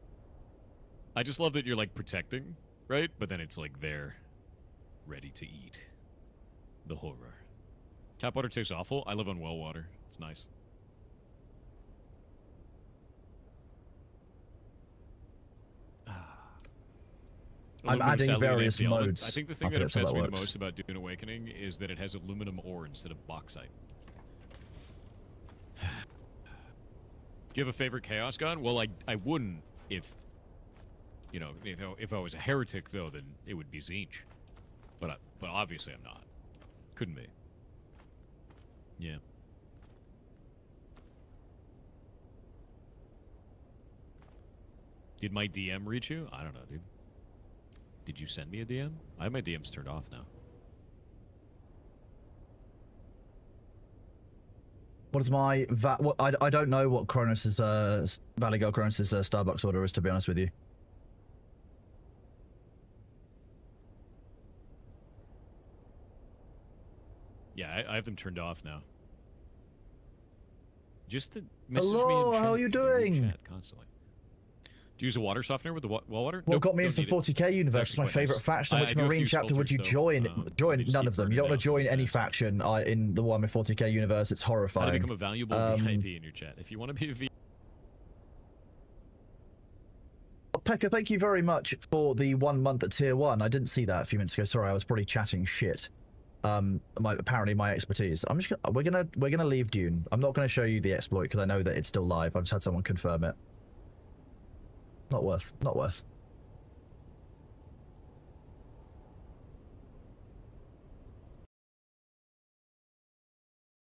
I just love that you're like protecting, right? But then it's like there, ready to eat. The horror. Tap water tastes awful. I live on well water. It's nice. I'm adding various modes. I think the thing that upsets me the most about Dune Awakening is that it has aluminum ore instead of bauxite. Do you have a favorite Chaos God? Well, I wouldn't if, you know, if I was a heretic, though, then it would be Tzeentch. But obviously I'm not. Couldn't be. Yeah. Did my DM reach you? I don't know, dude. Did you send me a DM? I have my DMs turned off now. What is my what I don't know what Kronos's Valley Girl Kronos's Starbucks order is, to be honest with you. Yeah, I have them turned off now. Just to message Hello, me in how are you doing? chat constantly. Do you use a water softener with the well water? What Nope, got me don't into need it. 40k universe It's was my actually quite favorite nice. faction. I Which do have to Marine use chapter would you filters, join? though. Join They just none keep of them. You burning don't want to out join really any fast. faction in the Warhammer 40k universe. It's How to horrifying. become a valuable VIP in your chat. If you want to be a VIP. Pekka, thank you very much for the 1 month at tier 1. I didn't see that a few minutes ago. Sorry, I was probably chatting shit. Apparently my expertise. I'm just gonna we're gonna leave Dune. I'm not gonna show you the exploit because I know that it's still live. I've just had someone confirm it. Not worth. Not worth.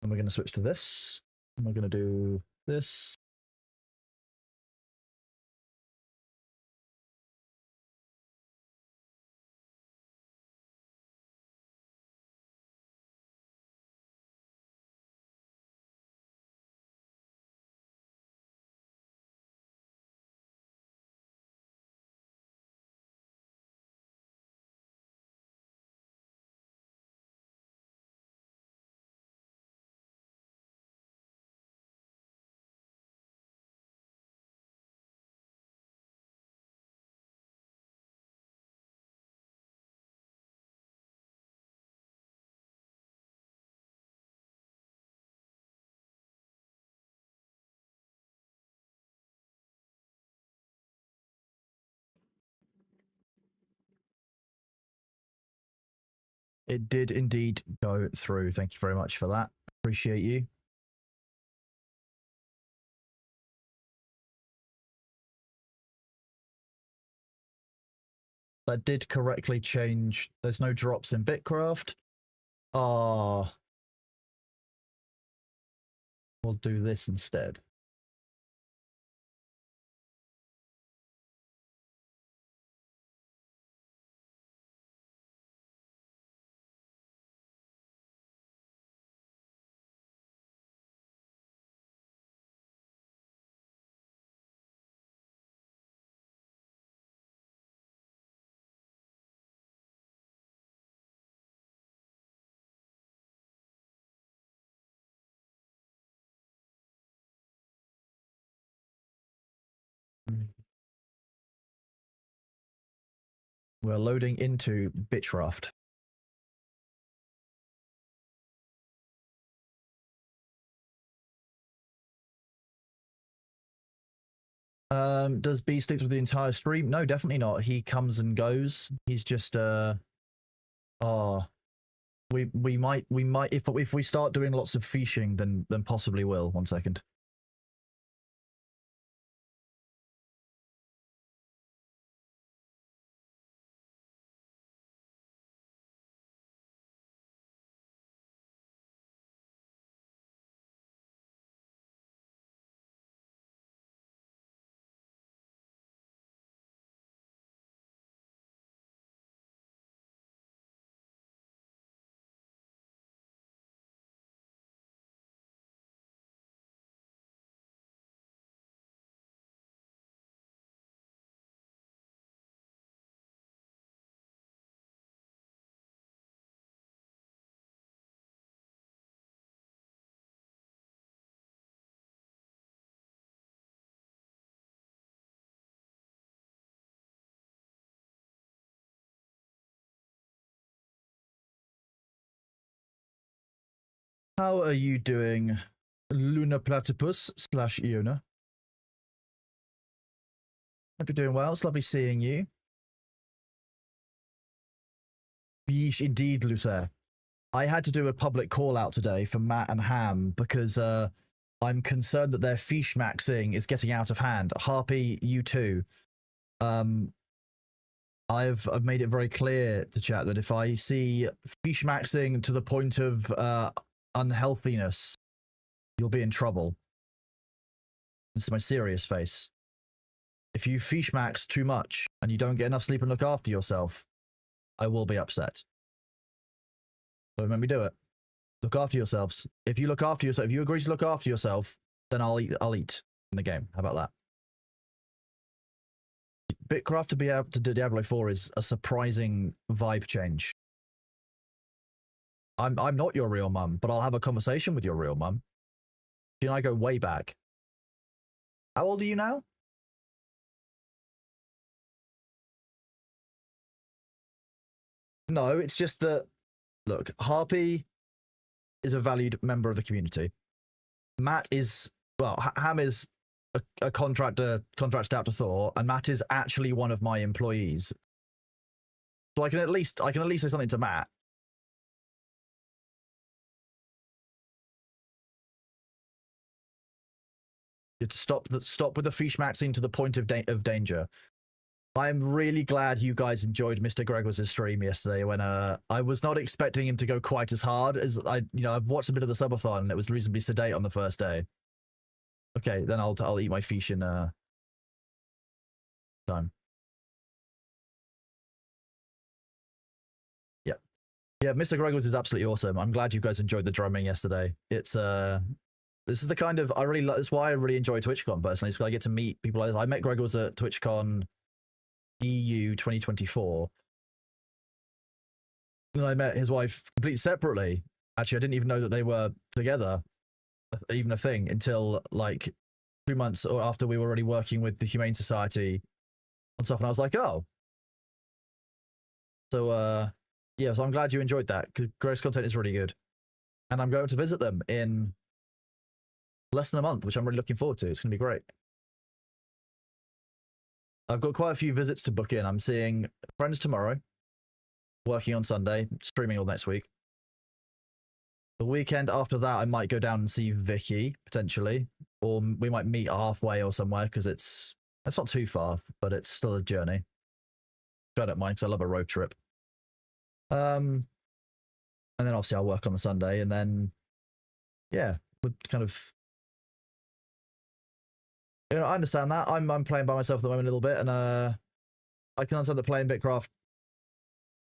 And we're gonna switch to this. And we're gonna do this. It did indeed go through. Thank you very much for that. Appreciate you. That did correctly change. There's no drops in Bitcraft. Ah. We'll do this instead. We're loading into Bitcraft. Does B sleep through the entire stream? No, definitely not. He comes and goes. He's just we might if we start doing lots of fishing, then possibly will. 1 second. How are you doing, Luna Platypus / Iona? Hope you're doing well. It's lovely seeing you. Yeesh, indeed, Luther. I had to do a public call out today for Matt and Ham because I'm concerned that their fish maxing is getting out of hand. Harpy, you too. I've made it very clear to chat that if I see fish maxing to the point of unhealthiness, you'll be in trouble. This is my serious face. If you fish max too much and you don't get enough sleep and look after yourself, I will be upset. Don't make me do it. Look after yourselves. If you look after yourself, if you agree to look after yourself, then I'll eat in the game. How about that? Bitcraft to be able to do Diablo 4 is a surprising vibe change. I'm not your real mum, but I'll have a conversation with your real mum. She and I go way back. How old are you now? No, it's just that, look, Harpy is a valued member of the community. Matt is, well, Ham is a contractor out to Thor, and Matt is actually one of my employees. So I can at least say something to Matt. You have to stop with the fish maxing to the point of danger. I'm really glad you guys enjoyed Mr. Gregor's stream yesterday when I was not expecting him to go quite as hard as I've watched a bit of the subathon and it was reasonably sedate on the first day. Okay, then I'll eat my fish in time. Yeah. Yeah, Mr. Gregor's is absolutely awesome. I'm glad you guys enjoyed the drumming yesterday. It's this is the kind of that's why I really enjoy TwitchCon personally. It's I get to meet people like this. I met Gregor's at TwitchCon EU 2024. And I met his wife completely separately. Actually, I didn't even know that they were together, even a thing, until like 2 months or after we were already working with the Humane Society on stuff. And I was like, oh. So, yeah, so I'm glad you enjoyed that because Greg's content is really good. And I'm going to visit them in less than a month, which I'm really looking forward to. It's going to be great. I've got quite a few visits to book in. I'm seeing friends tomorrow, working on Sunday, streaming all next week. The weekend after that, I might go down and see Vicky, potentially. Or we might meet halfway or somewhere, because it's not too far, but it's still a journey. I don't mind, because I love a road trip. And then obviously I'll work on the Sunday, and then, yeah, would kind of... You know, I understand that. I'm playing by myself at the moment a little bit, and I can understand that playing Bitcraft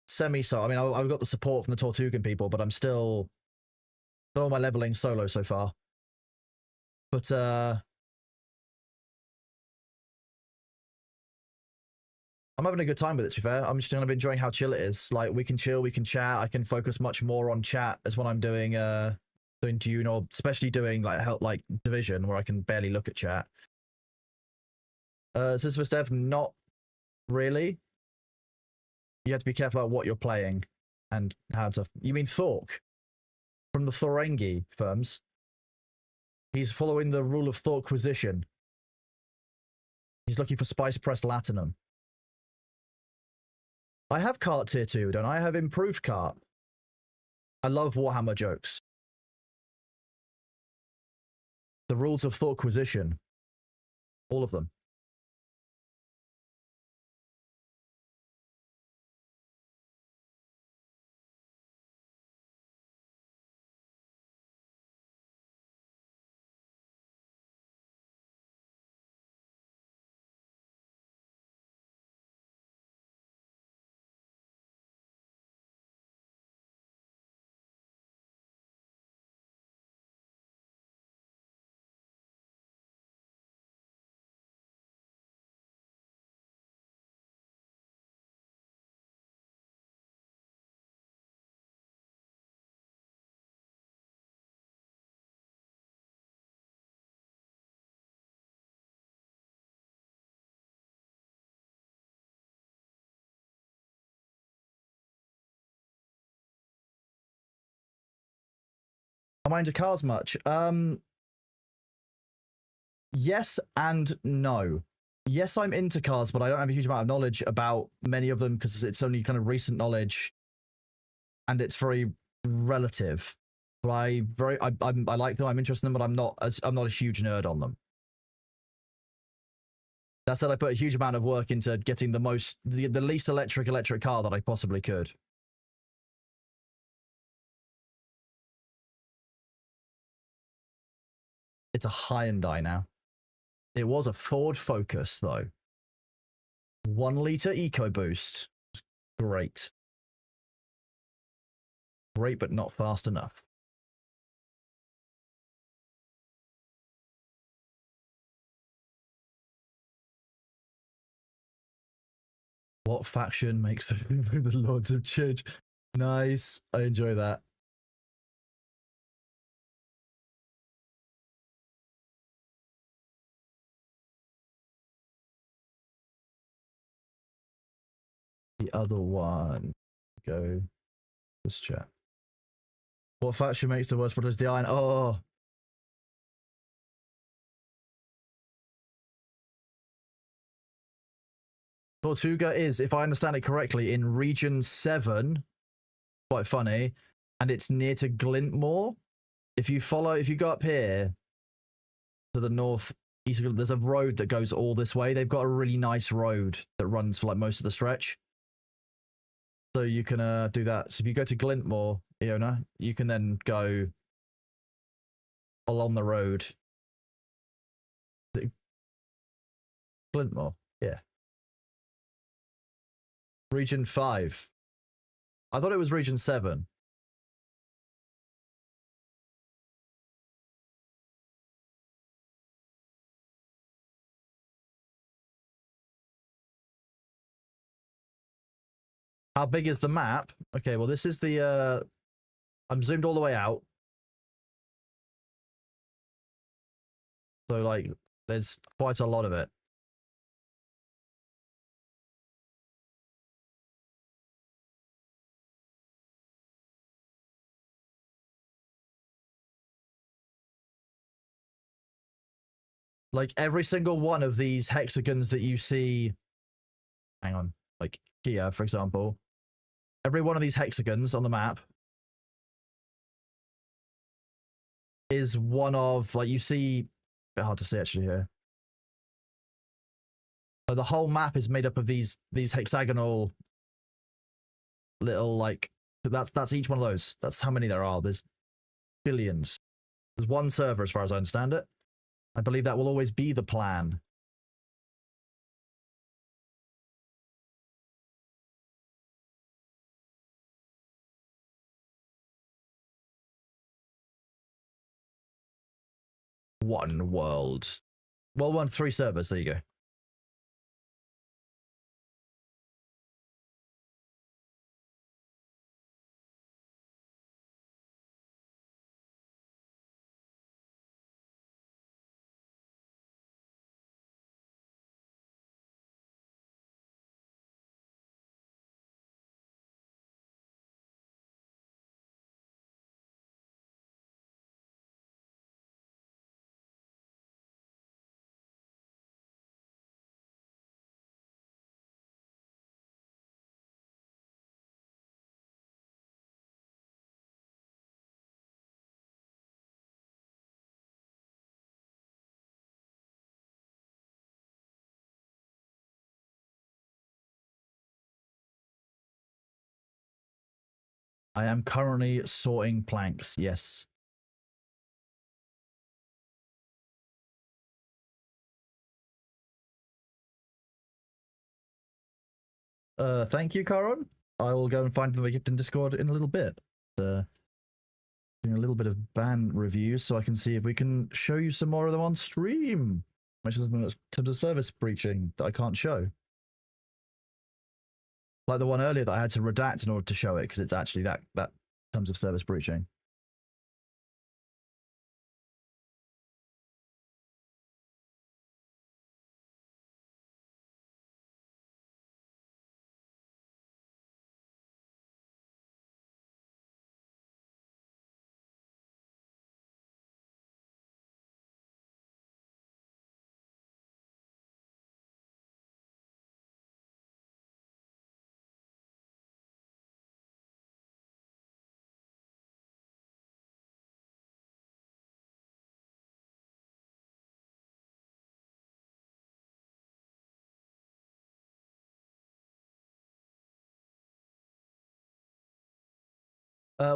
semi-so. I mean, I've got the support from the Tortugan people, but I'm still done all my leveling solo so far. But I'm having a good time with it, to be fair. I'm just going to be enjoying how chill it is. Like, we can chill, we can chat. I can focus much more on chat as when I'm doing Dune, or especially doing like Division, where I can barely look at chat. Sisyphus Dev, not really. You have to be careful about what you're playing and how to... You mean Thork? From the Thorengi firms. He's following the rule of Thorquisition. He's looking for Spice Press Latinum. I have cart tier 2, don't I? I have improved cart. I love Warhammer jokes. The rules of Thorquisition. All of them. Am I into cars much? Yes and no. Yes, I'm into cars, but I don't have a huge amount of knowledge about many of them because it's only kind of recent knowledge, and it's very relative. But I like them. I'm interested in them, but I'm not a huge nerd on them. That said, I put a huge amount of work into getting the least electric car that I possibly could. It's a Hyundai now. It was a Ford Focus, though. 1 liter EcoBoost. Great. Great, but not fast enough. What faction makes the Lords of Chidge? Nice. I enjoy that. The other one. Go. This chat. What faction makes the worst protest? The Iron. Oh. Tortuga is, if I understand it correctly, in Region 7. Quite funny. And it's near to Glintmore. If you go up here to the north east, there's a road that goes all this way. They've got a really nice road that runs for like most of the stretch. So you can do that. So if you go to Glintmore, Iona, you can then go along the road. Glintmore, yeah. Region 5. I thought it was Region 7. How big is the map? Okay, well, this is the, I'm zoomed all the way out. So, like, there's quite a lot of it. Like, every single one of these hexagons that you see, hang on, like here, for example, every one of these hexagons on the map is one of, like, you see, a bit hard to see actually here. So the whole map is made up of these hexagonal little, like, that's each one of those. That's how many there are. There's billions. There's one server as far as I understand it. I believe that will always be the plan. One world. Well, 3 servers. There you go. I am currently sorting planks. Yes. Thank you, Karon. I will go and find them in Discord in a little bit. Doing a little bit of ban reviews so I can see if we can show you some more of them on stream. Which is in terms of service breaching that I can't show. Like the one earlier that I had to redact in order to show it because it's actually that terms of service breaching.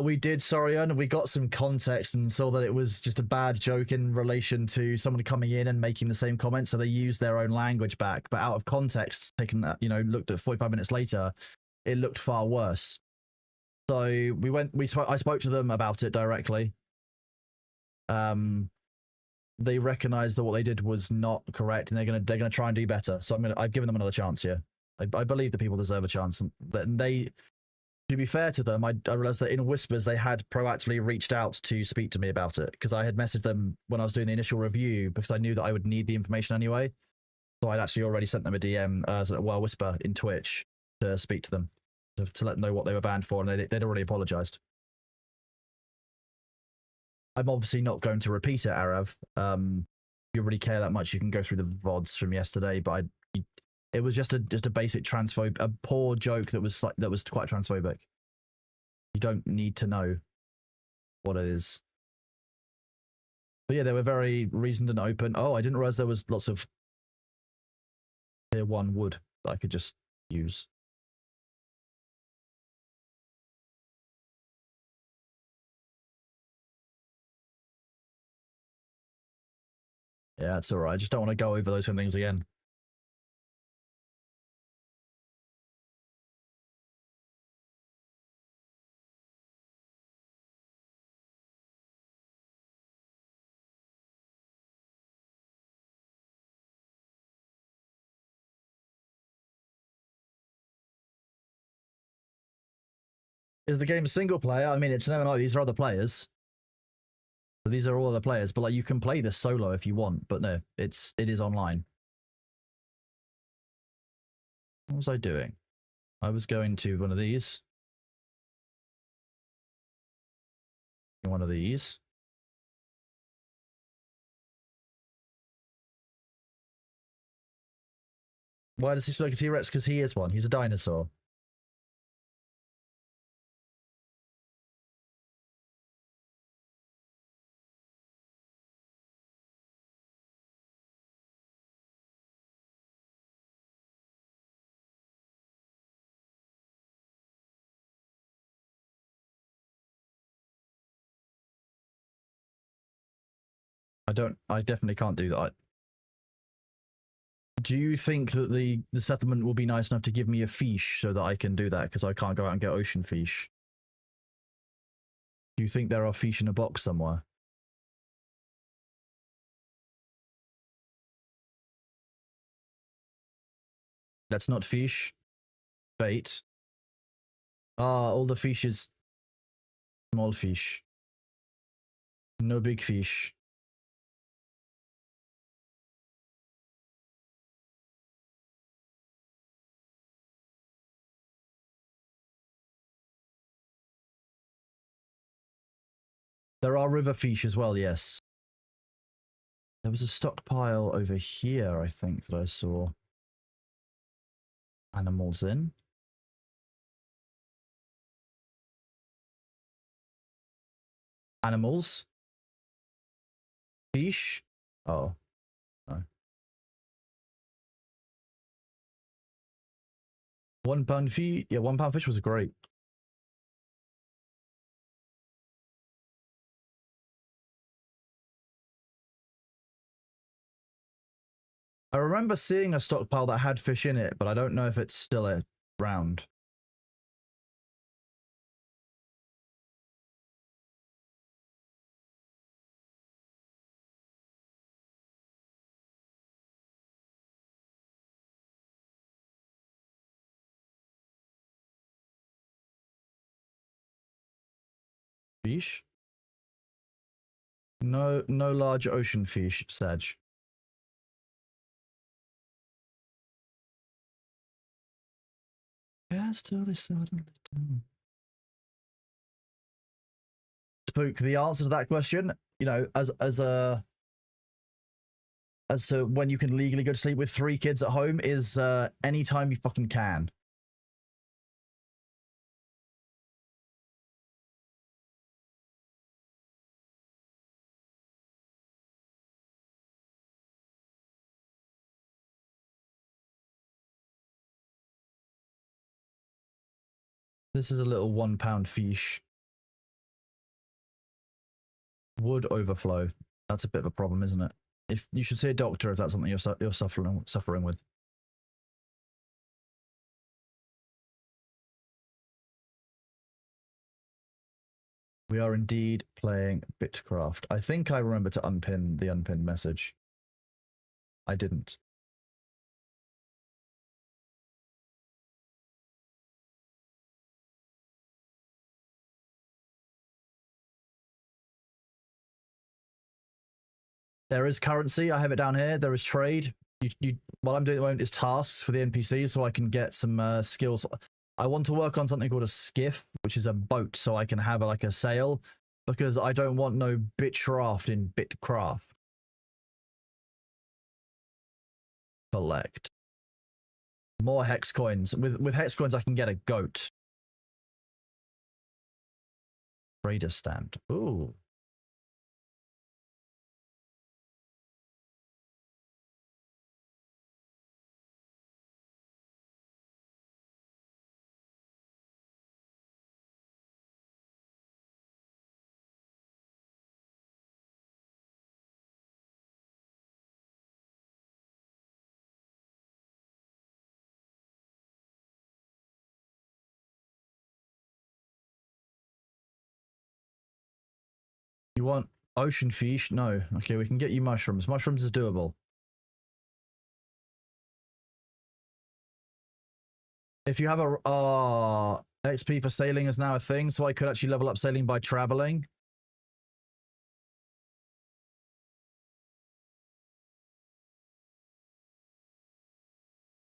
We did, Sorian. We got some context and saw that it was just a bad joke in relation to someone coming in and making the same comment. So they used their own language back, but out of context, taken that, looked at 45 minutes later, it looked far worse. So I spoke to them about it directly. They recognized that what they did was not correct, and they're gonna try and do better. So I've given them another chance here. I believe the people deserve a chance. And they, to be fair to them, I realized that in whispers they had proactively reached out to speak to me about it because I had messaged them when I was doing the initial review because I knew that I would need the information anyway. So I'd actually already sent them a DM, well, whisper in Twitch to speak to them to let them know what they were banned for, and they'd already apologized. I'm obviously not going to repeat it, Arav. If you really care that much, you can go through the VODs from yesterday, but it was just a basic transphobe, a poor joke that was quite transphobic. You don't need to know what it is. But yeah, they were very reasoned and open. Oh, I didn't realize there was lots of tier 1 wood that I could just use. Yeah, it's alright. I just don't want to go over those things again. Is the game single player? I mean, it's never like these are other players. These are all other players, but like you can play this solo if you want, but no, it is online. What was I doing? I was going to one of these. One of these. Why does he look like a T-Rex? Because he is one. He's a dinosaur. I definitely can't do that. Do you think that the settlement will be nice enough to give me a fish so that I can do that? Because I can't go out and get ocean fish. Do you think there are fish in a box somewhere? That's not fish. Bait. Ah, all the fish is small fish. No big fish. There are river fish as well, yes. There was a stockpile over here, I think, that I saw animals in. Animals. Fish. Oh, no. £1 fish. Yeah, £1 fish was great. I remember seeing a stockpile that had fish in it, but I don't know if it's still around. Fish? No large ocean fish, Sag. Yes, till they suddenly do. Spook, the answer to that question, you know, as to when you can legally go to sleep with 3 kids at home is anytime you fucking can. This is a little £1 fish. Wood overflow. That's a bit of a problem, isn't it? If you should see a doctor if that's something you're suffering with. We are indeed playing Bitcraft. I think I remember to unpin the unpinned message. I didn't. There is currency. I have it down here. There is trade. What I'm doing at the moment is tasks for the NPCs, so I can get some skills. I want to work on something called a skiff, which is a boat, so I can have like a sail, because I don't want no bitcraft in Bitcraft. Collect more hex coins. With hex coins, I can get a goat. Trader stand. Ooh. You want ocean fish? No. Okay, we can get you mushrooms. Mushrooms is doable. If you have a XP for sailing is now a thing, so I could actually level up sailing by traveling.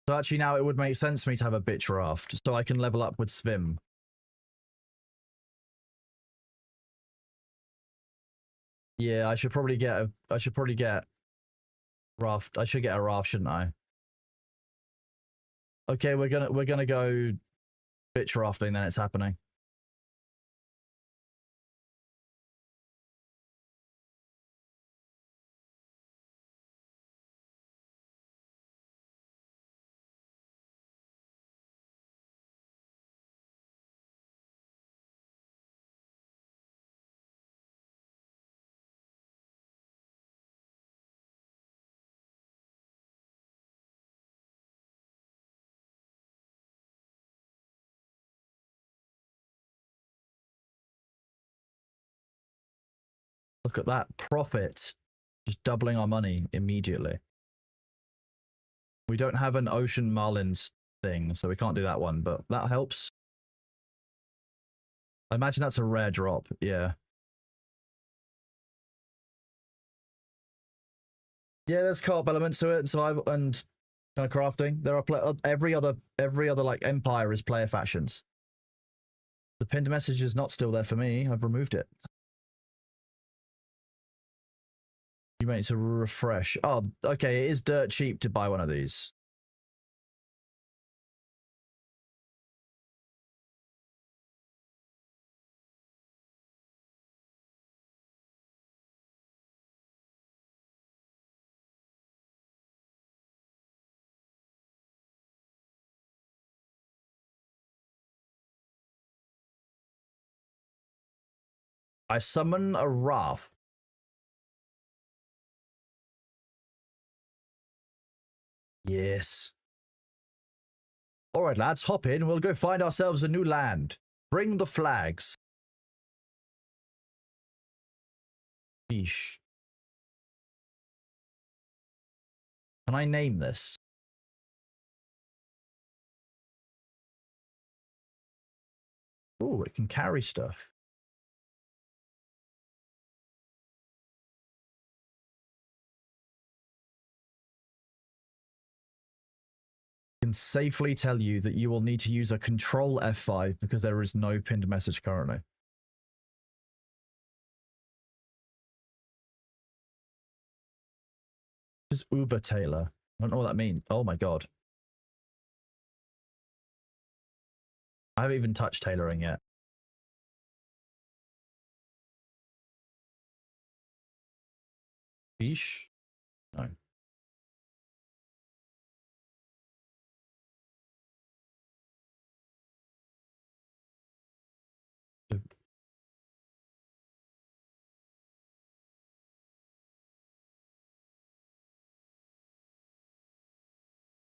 So actually now it would make sense for me to have a bitch raft, so I can level up with swim. Yeah, I should probably get raft. I should get a raft, shouldn't I? Okay, we're gonna go bitch rafting, then it's happening. Look at that profit. Just doubling our money immediately. We don't have an ocean marlins thing, so we can't do that one, but that helps. I imagine that's a rare drop, yeah. Yeah, there's co-op elements to it and survival and kind of crafting. There are every other like empire is player factions. The pinned message is not still there for me. I've removed it. You may need to refresh. Oh, okay. It is dirt cheap to buy one of these. I summon a raft. Yes. All right, lads, hop in. We'll go find ourselves a new land. Bring the flags. Fish. Can I name this? Oh, it can carry stuff. Can safely tell you that you will need to use a control F5 because there is no pinned message currently. This is Uber Taylor. I don't know what that means. Oh my god. I haven't even touched tailoring yet. Fish? No.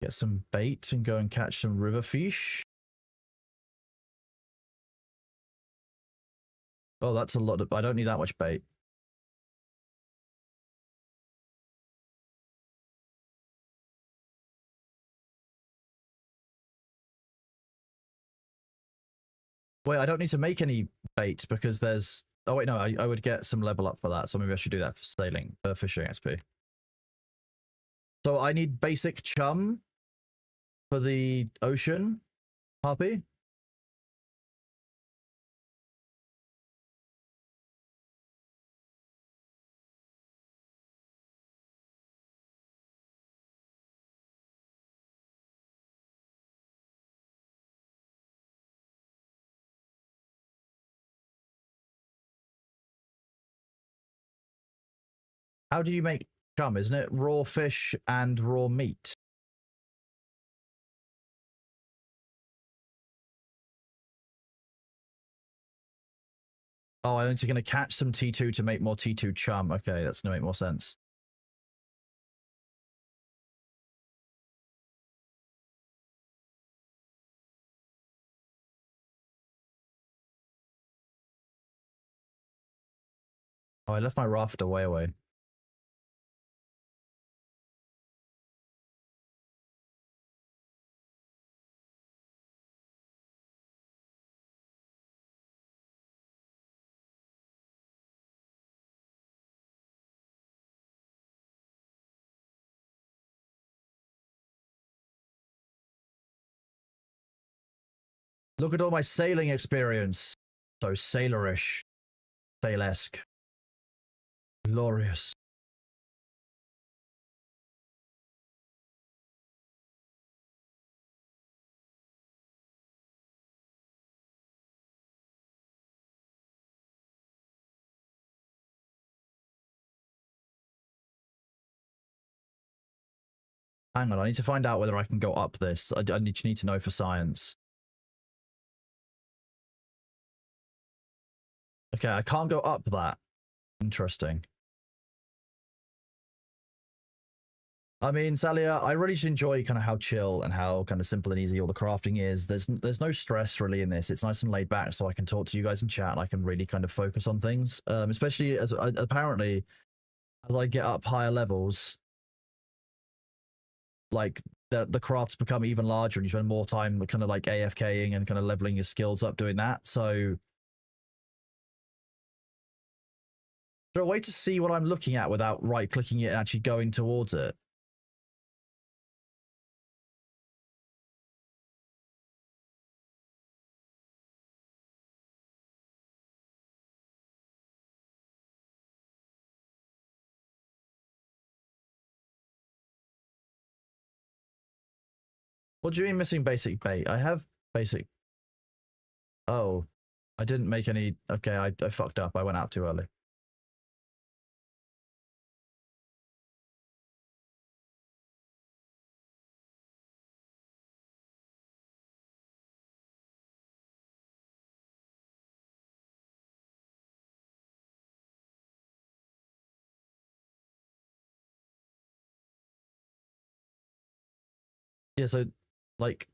Get some bait and go and catch some river fish. Oh, that's a lot of... I don't need that much bait. Wait, I don't need to make any bait because there's Oh wait, no, I would get some level up for that, so maybe I should do that for sailing, for fishing XP. So I need basic chum for the ocean, Harpy. How do you make chum? Isn't it raw fish and raw meat? Oh, I'm only going to catch some T2 to make more T2 chum. Okay, that's going to make more sense. Oh, I left my raft away. Look at all my sailing experience. So sailorish. Sailesque. Glorious. Hang on, I need to find out whether I can go up this. I need to know for science. Okay, I can't go up that. Interesting. I mean, Salia, I really just enjoy kind of how chill and how kind of simple and easy all the crafting is. There's no stress really in this. It's nice and laid back, so I can talk to you guys in chat and I can really kind of focus on things. Especially as apparently as I get up higher levels, like the crafts become even larger and you spend more time kind of like AFKing and kind of leveling your skills up doing that. So is there a way to see what I'm looking at without right clicking it and actually going towards it? What do you mean missing basic bait? I have basic. Oh, I didn't make any. Okay, I fucked up. I went out too early. Yeah, so like,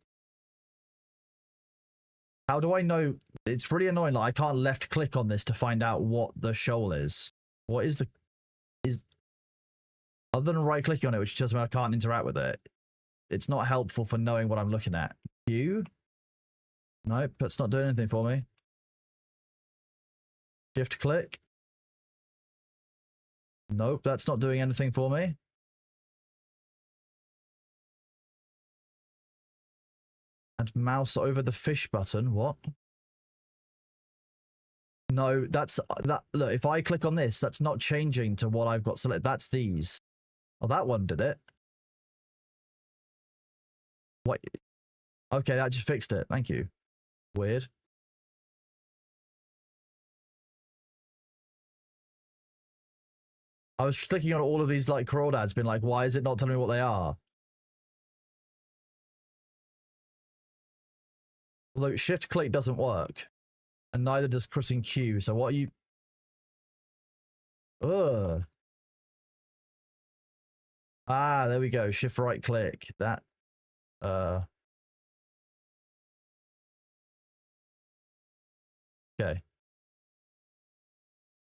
how do I know? It's pretty annoying. Like, I can't left click on this to find out what the shoal is. What is the is other than right clicking on it, which tells me I can't interact with it. It's not helpful for knowing what I'm looking at. You? Nope, that's not doing anything for me. Shift click. Nope, that's not doing anything for me. And mouse over the fish button. What? No, that's that. Look, if I click on this, that's not changing to what I've got selected. That's these. Oh, that one did it. What? Okay, that just fixed it. Thank you. Weird. I was clicking on all of these like crawdads, being like, why is it not telling me what they are? Although shift click doesn't work. And neither does crossing Q. So what are you? Ugh. Ah, there we go. Shift right click. That. Okay.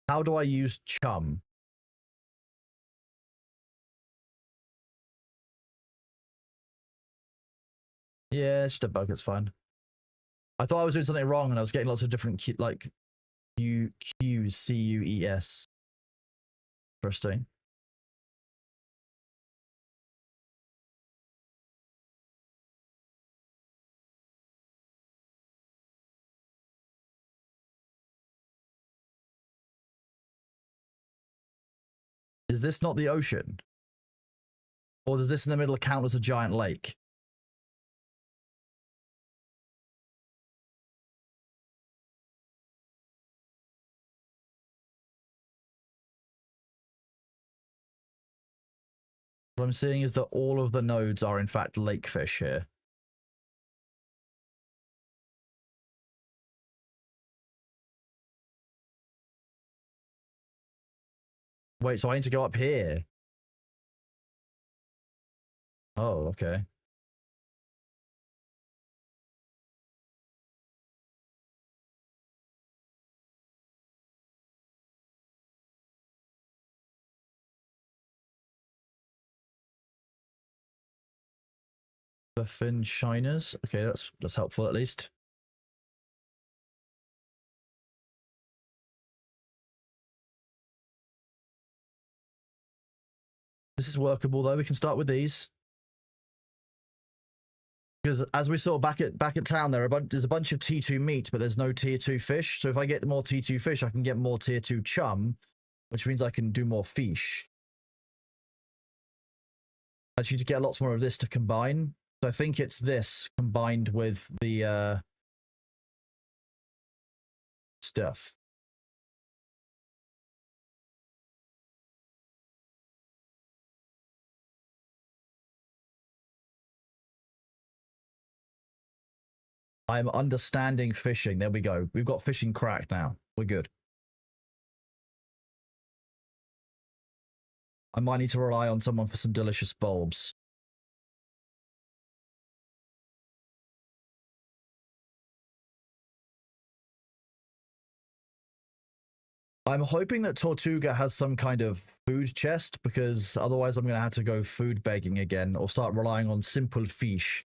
How do I use chum? Yeah, it's just a bug. It's fine. I thought I was doing something wrong, and I was getting lots of different like Qcues. Interesting. Is this not the ocean? Or does this in the middle count as a giant lake? What I'm seeing is that all of the nodes are in fact lake fish here. Wait, so I need to go up here? Oh, okay. The fin shiners. Okay, that's helpful at least. This is workable though. We can start with these. Because as we saw back at town, there's a bunch of T2 meat, but there's no tier 2 fish. So if I get more T2 fish, I can get more tier 2 chum, which means I can do more fish. Actually, to get lots more of this to combine. So I think it's this combined with the stuff. I'm understanding fishing. There we go. We've got fishing cracked now. We're good. I might need to rely on someone for some delicious bulbs. I'm hoping that Tortuga has some kind of food chest, because otherwise I'm going to have to go food begging again or start relying on simple fish.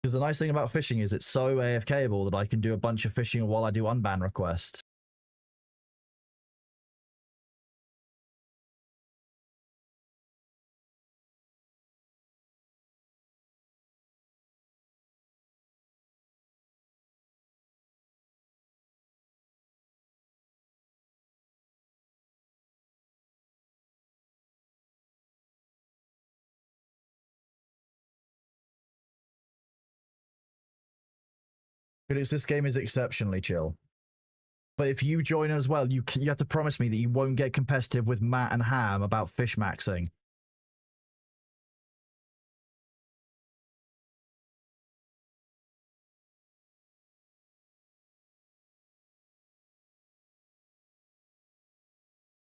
Because the nice thing about fishing is it's so AFKable that I can do a bunch of fishing while I do unban requests. Because this game is exceptionally chill. But if you join as well, you have to promise me that you won't get competitive with Matt and Ham about fish maxing.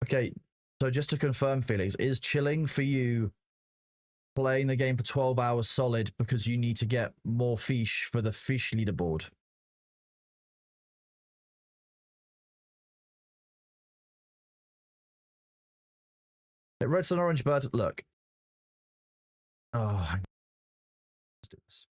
Okay, so just to confirm, Felix, is chilling for you playing the game for 12 hours solid because you need to get more fish for the fish leaderboard? Red Sun Orange Bird, look. Oh, let's do this.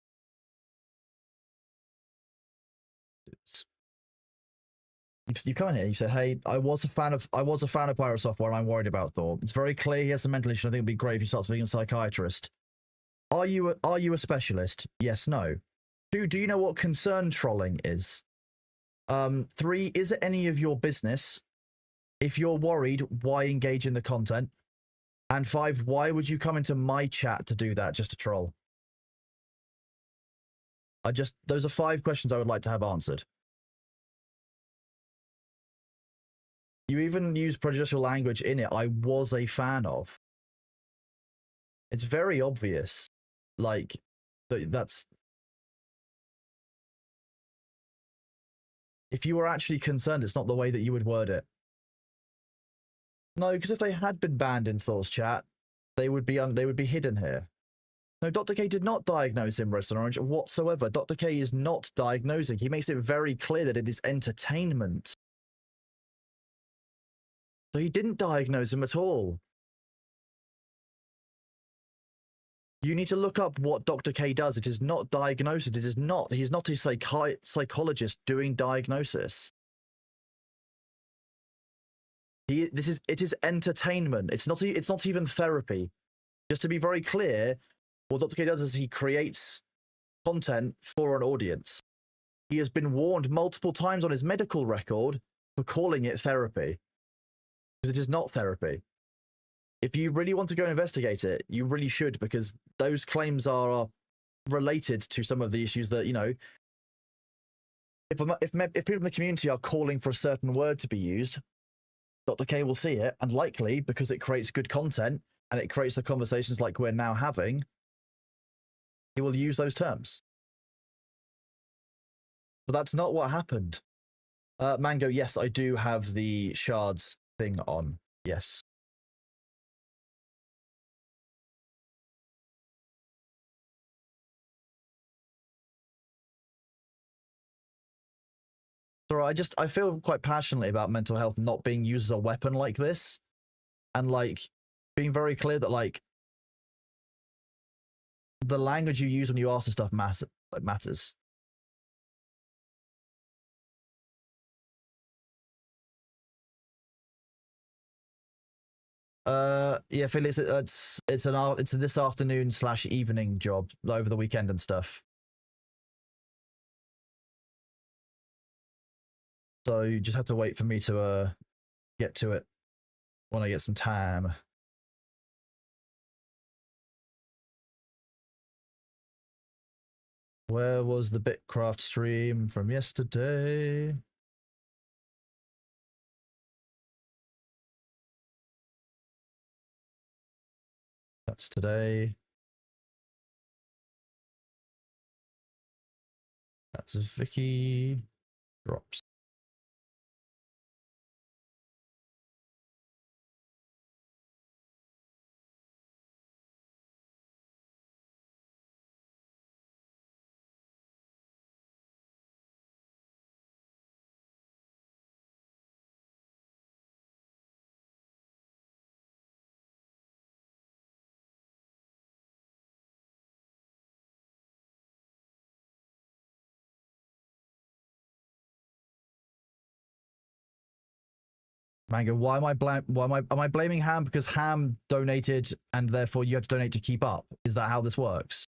You come in here, you said, hey, I was a fan of Pirate Software and I'm worried about Thor. It's very clear he has some mental issues. I think it'd be great if he starts being a psychiatrist. Are you a specialist? Yes, no. 2, do you know what concern trolling is? 3, is it any of your business? If you're worried, why engage in the content? And 5, why would you come into my chat to do that just to troll? Those are 5 questions I would like to have answered. You even use prejudicial language in it I was a fan of. It's very obvious. Like, that's... If you were actually concerned, it's not the way that you would word it. No, because if they had been banned in Thor's chat, they would be hidden here. No, Dr. K did not diagnose him, Red Sun Orange, whatsoever. Dr. K is not diagnosing. He makes it very clear that it is entertainment. So he didn't diagnose him at all. You need to look up what Dr. K does. It is not diagnosis. It is not. He's not a psychologist doing diagnosis. It is entertainment. It's not even therapy. Just to be very clear, what Dr. K does is he creates content for an audience. He has been warned multiple times on his medical record for calling it therapy. Because it is not therapy. If you really want to go investigate it, you really should, because those claims are related to some of the issues that, you know, if people in the community are calling for a certain word to be used, Dr. K will see it, and likely, because it creates good content, and it creates the conversations like we're now having, he will use those terms. But that's not what happened. Mango, yes, I do have the shards thing on. Yes. So I feel quite passionately about mental health not being used as a weapon like this, and like being very clear that like the language you use when you ask for stuff matters. Yeah, Felix, it's a this afternoon / evening job over the weekend and stuff. So you just have to wait for me to get to it when I get some time. Where was the Bitcraft stream from yesterday? That's today. That's Vicky. Drops. Mango, why am I blaming Ham because Ham donated and therefore you have to donate to keep up? Is that how this works?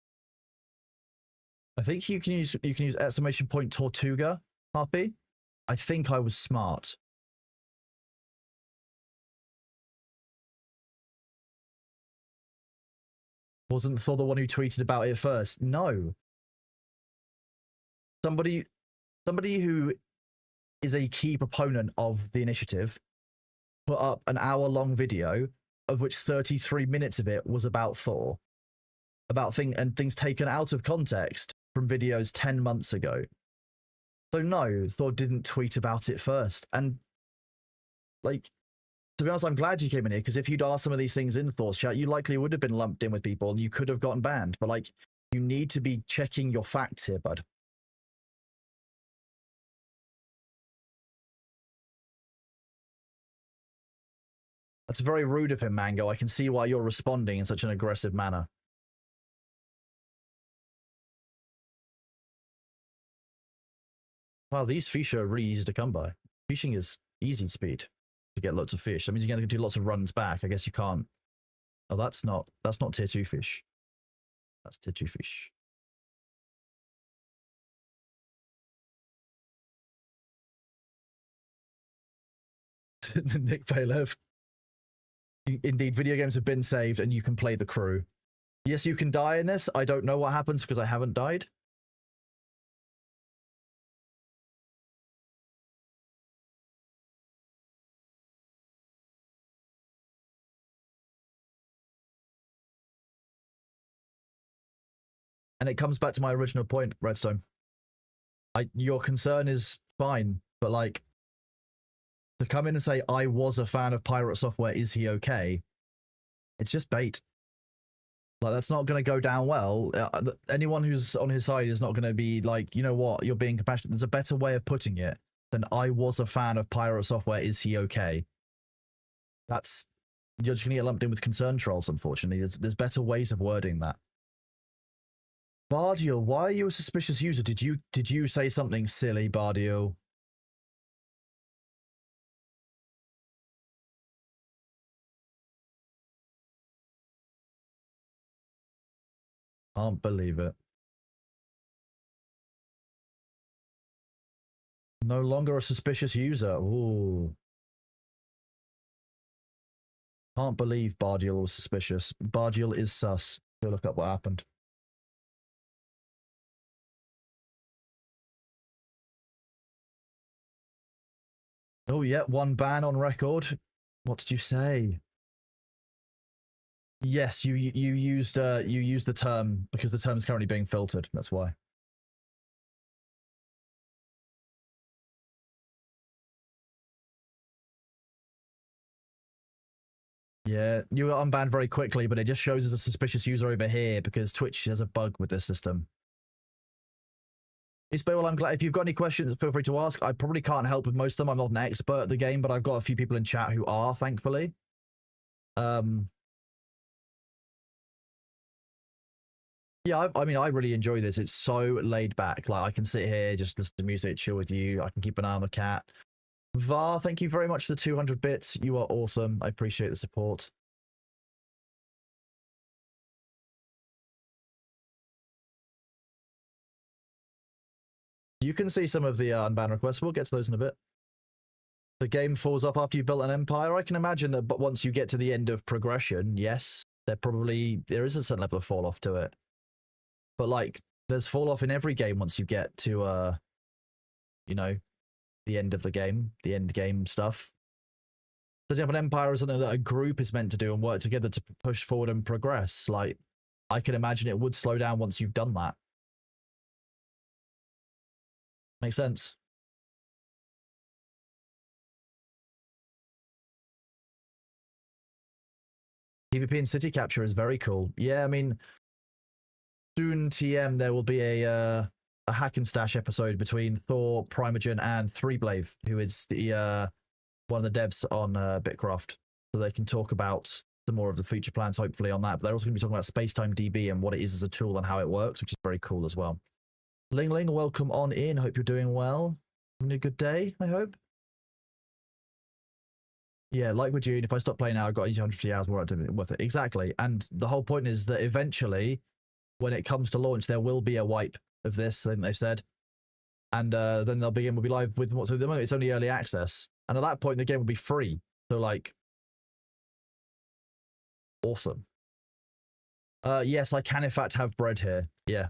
I think you can use exclamation point Tortuga, Harpy. I think I was smart. Wasn't Thor the one who tweeted about it first? No. Somebody who is a key proponent of the initiative put up an hour-long video of which 33 minutes of it was about Thor. About things taken out of context from videos 10 months ago. So no, Thor didn't tweet about it first. And like, to be honest, I'm glad you came in here, because if you'd asked some of these things in Thor's chat, you likely would have been lumped in with people and you could have gotten banned. But like, you need to be checking your facts here, bud. That's very rude of him, Mango. I can see why you're responding in such an aggressive manner. Wow, these fish are really easy to come by. Fishing is easy speed to get lots of fish. That means you're going to do lots of runs back. I guess you can't. Oh, that's not tier 2 fish. That's tier 2 fish. Nick Palev. Indeed, video games have been saved and you can play the crew. Yes, you can die in this. I don't know what happens because I haven't died. And it comes back to my original point, Redstone. Your concern is fine, but like, to come in and say, I was a fan of Pirate Software, is he okay? It's just bait. Like, that's not going to go down well. Anyone who's on his side is not going to be like, you know what, you're being compassionate. There's a better way of putting it than I was a fan of Pirate Software, is he okay? You're just going to get lumped in with concern trolls, unfortunately. There's better ways of wording that. Bardiel, why are you a suspicious user? Did you say something silly, Bardiel? Can't believe it. No longer a suspicious user. Ooh. Can't believe Bardiel was suspicious. Bardiel is sus. Go look up what happened. Oh yeah, one ban on record. What did you say? Yes, you used the term because the term is currently being filtered. That's why. Yeah, you got unbanned very quickly, but it just shows as a suspicious user over here because Twitch has a bug with this system. Well, I'm glad if you've got any questions, feel free to ask. I probably can't help with most of them. I'm not an expert at the game, but I've got a few people in chat who are, thankfully. Yeah, I mean, I really enjoy this. It's so laid back. Like, I can sit here, just listen to music, chill with you. I can keep an eye on the cat. Var, thank you very much for the 200 bits. You are awesome. I appreciate the support. You can see some of the unban requests. We'll get to those in a bit. The game falls off after you built an empire. I can imagine that, but once you get to the end of progression, yes, there is a certain level of fall off to it. But like, there's fall off in every game once you get to, you know, the end of the game, the end game stuff. Setting up an empire is something that a group is meant to do and work together to push forward and progress. Like, I can imagine it would slow down once you've done that. Makes sense. PvP and city capture is very cool. Yeah, I mean, soon TM there will be a hack and stash episode between Thor, Primogen, and Threeblade, who is the one of the devs on Bitcraft, so they can talk about some more of the future plans, hopefully, on that. But they're also going to be talking about Spacetime DB and what it is as a tool and how it works, which is very cool as well. Ling Ling, welcome on in. Hope you're doing well. Having a good day, I hope. Yeah, like with June, if I stop playing now, I've got 150 hours more activity with it. Exactly. And the whole point is that eventually, when it comes to launch, there will be a wipe of this, I think they've said. And then we'll be live with so at the moment it's only early access. And at that point, the game will be free. So, like, awesome. Yes, I can, in fact, have bread here. Yeah.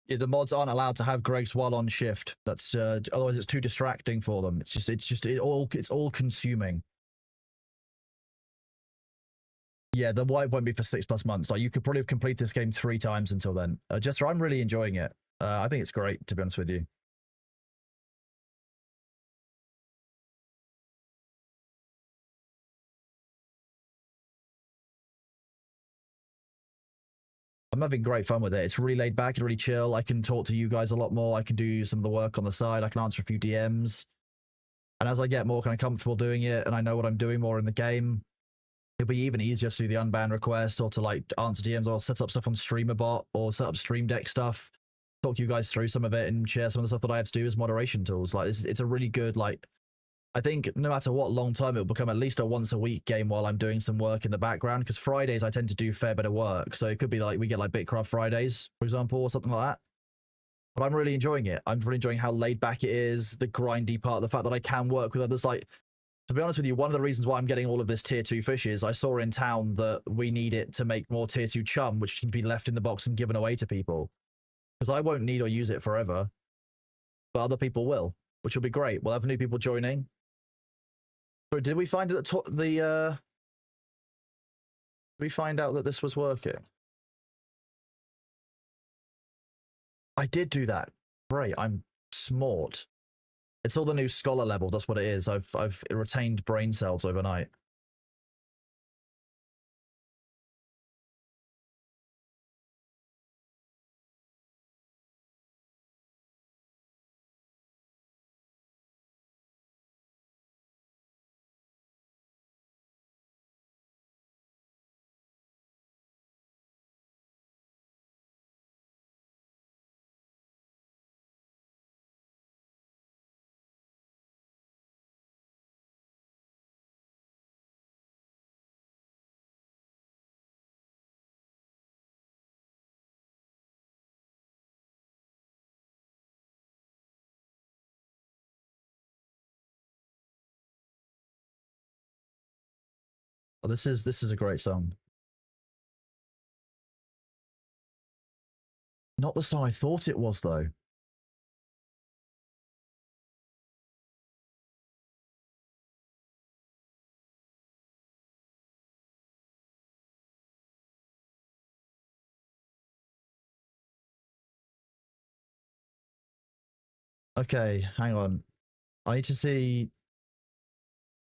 Yeah, the mods aren't allowed to have Greg's while on shift. That's otherwise it's too distracting for them. It's all consuming. Yeah, the wipe won't be for 6+ months. Like, you could probably have completed this game 3 times until then. Jester, I'm really enjoying it. I think it's great, to be honest with you. I'm having great fun with it. It's really laid back and really chill. I can talk to you guys a lot more. I can do some of the work on the side. I can answer a few DMs. And as I get more kind of comfortable doing it and I know what I'm doing more in the game, it'll be even easier to do the unban request or to like answer DMs or set up stuff on StreamerBot or set up Stream Deck stuff, talk you guys through some of it and share some of the stuff that I have to do as moderation tools. Like it's a really good, like, I think no matter what long time, it'll become at least a once a week game while I'm doing some work in the background, because Fridays I tend to do fair bit of work. So it could be like we get like Bitcraft Fridays, for example, or something like that. But I'm really enjoying it. I'm really enjoying how laid back it is, the grindy part, the fact that I can work with others. Like, to be honest with you, one of the reasons why I'm getting all of this tier 2 fish is I saw in town that we need it to make more tier 2 chum, which can be left in the box and given away to people. Because I won't need or use it forever, but other people will, which will be great. We'll have new people joining. But did we find that did we find out that this was working? I did do that. Great, I'm smart. It's all the new scholar level, that's what it is. I've retained brain cells overnight. Oh, this is a great song. Not the song I thought it was, though. Okay, hang on. I need to see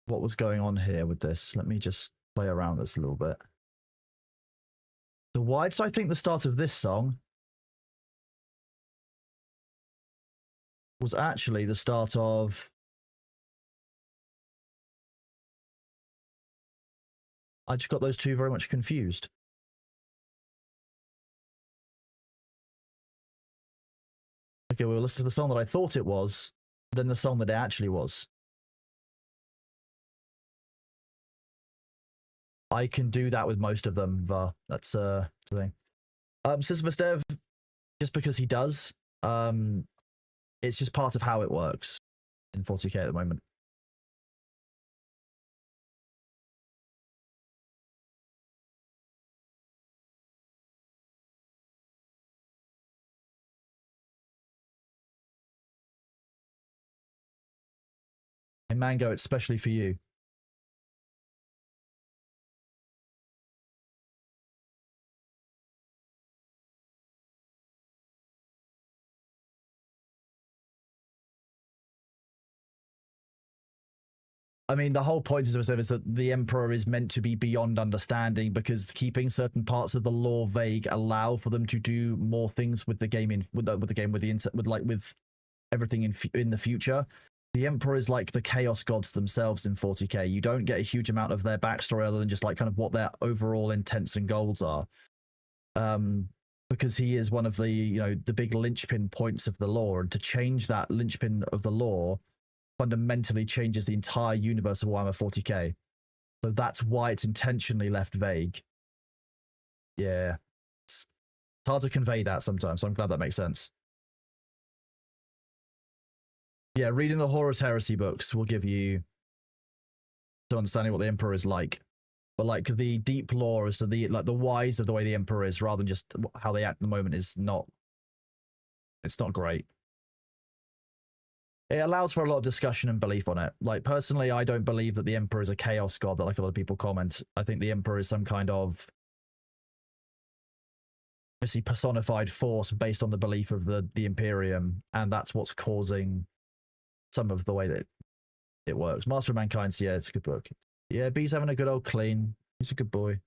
what was going on here with this. Let me just play around this a little bit. So why did I think the start of this song was actually the start of... I just got those two very much confused. Okay, we'll listen to the song that I thought it was, then the song that it actually was. I can do that with most of them, but that's the thing. Sisyphus Dev, just because he does, it's just part of how it works in 40k at the moment. And Mango, it's especially for you. I mean, the whole point of Sisyphus is that the Emperor is meant to be beyond understanding, because keeping certain parts of the lore vague allow for them to do more things with the game with everything in the future. The Emperor is like the Chaos Gods themselves in 40k. You don't get a huge amount of their backstory other than just like kind of what their overall intents and goals are. Because he is one of the, you know, the big linchpin points of the lore, and to change that linchpin of the lore fundamentally changes the entire universe of Warhammer 40k. So that's why it's intentionally left vague. Yeah. It's hard to convey that sometimes, so I'm glad that makes sense. Yeah, reading the Horus Heresy books will give you some understanding what the Emperor is like. But like the deep lore as to the whys of the way the Emperor is, rather than just how they act at the moment, is not, it's not great. It allows for a lot of discussion and belief on it. Like, personally, I don't believe that the Emperor is a chaos god that like a lot of people comment. I think the Emperor is some kind of obviously personified force based on the belief of the Imperium, and that's what's causing some of the way that it works. Master of Mankind's, yeah, it's a good book. Yeah, B's having a good old clean. He's a good boy.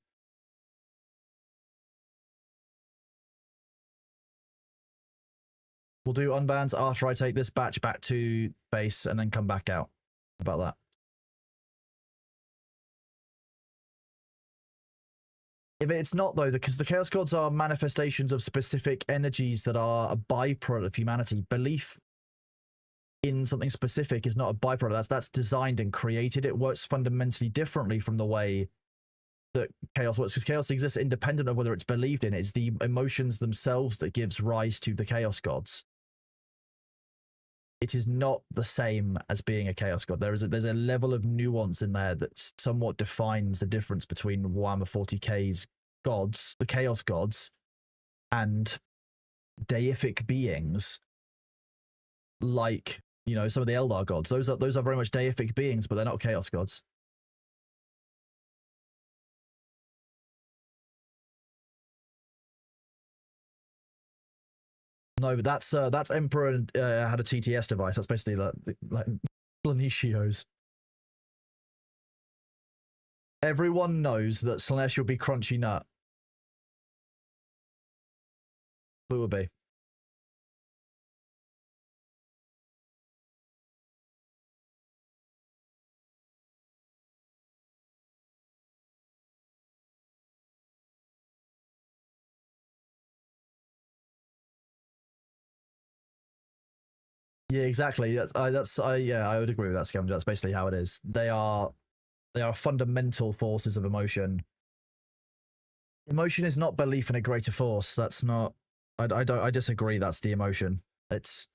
We'll do unbans after I take this batch back to base and then come back out. about that. If it's not, though, because the Chaos Gods are manifestations of specific energies that are a byproduct of humanity. Belief in something specific is not a byproduct. That's designed and created. It works fundamentally differently from the way that chaos works, because chaos exists independent of whether it's believed in. It's the emotions themselves that gives rise to the Chaos Gods. It is not the same as being a Chaos God. There's a level of nuance in there that somewhat defines the difference between Warhammer 40k's gods, the Chaos Gods, and deific beings like, you know, some of the Eldar gods. Those are very much deific beings, but they're not Chaos Gods. No, but that's Emperor had a TTS device. That's basically like Planetios. Everyone knows that Slanesh will be Crunchy Nut. Who will be? Yeah, exactly. Yeah, I would agree with that, Scavenger. That's basically how it is. They are fundamental forces of emotion. Emotion is not belief in a greater force. That's not. I disagree. That's the emotion. It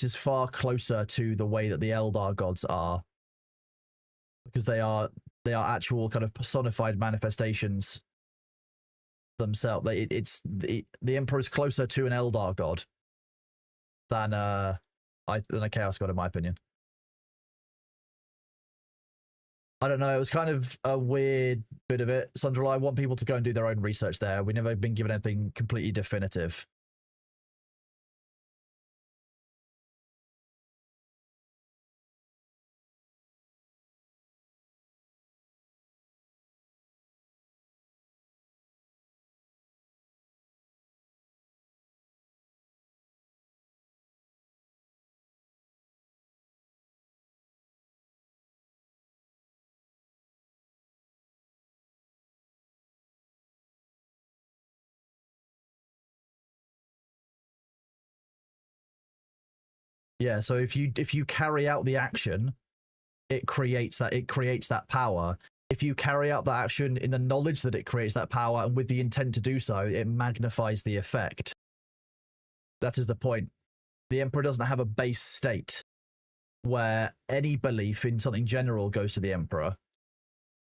is far closer to the way that the Eldar gods are, because they are actual kind of personified manifestations themselves. The Emperor is closer to an Eldar god than a Chaos God, in my opinion. I don't know. It was kind of a weird bit of it. Sandra, I want people to go and do their own research there. We've never been given anything completely definitive. Yeah, so if you carry out the action, it creates that power. If you carry out that action in the knowledge that it creates that power and with the intent to do so, it magnifies the effect. That is the point. The Emperor doesn't have a base state where any belief in something general goes to the Emperor.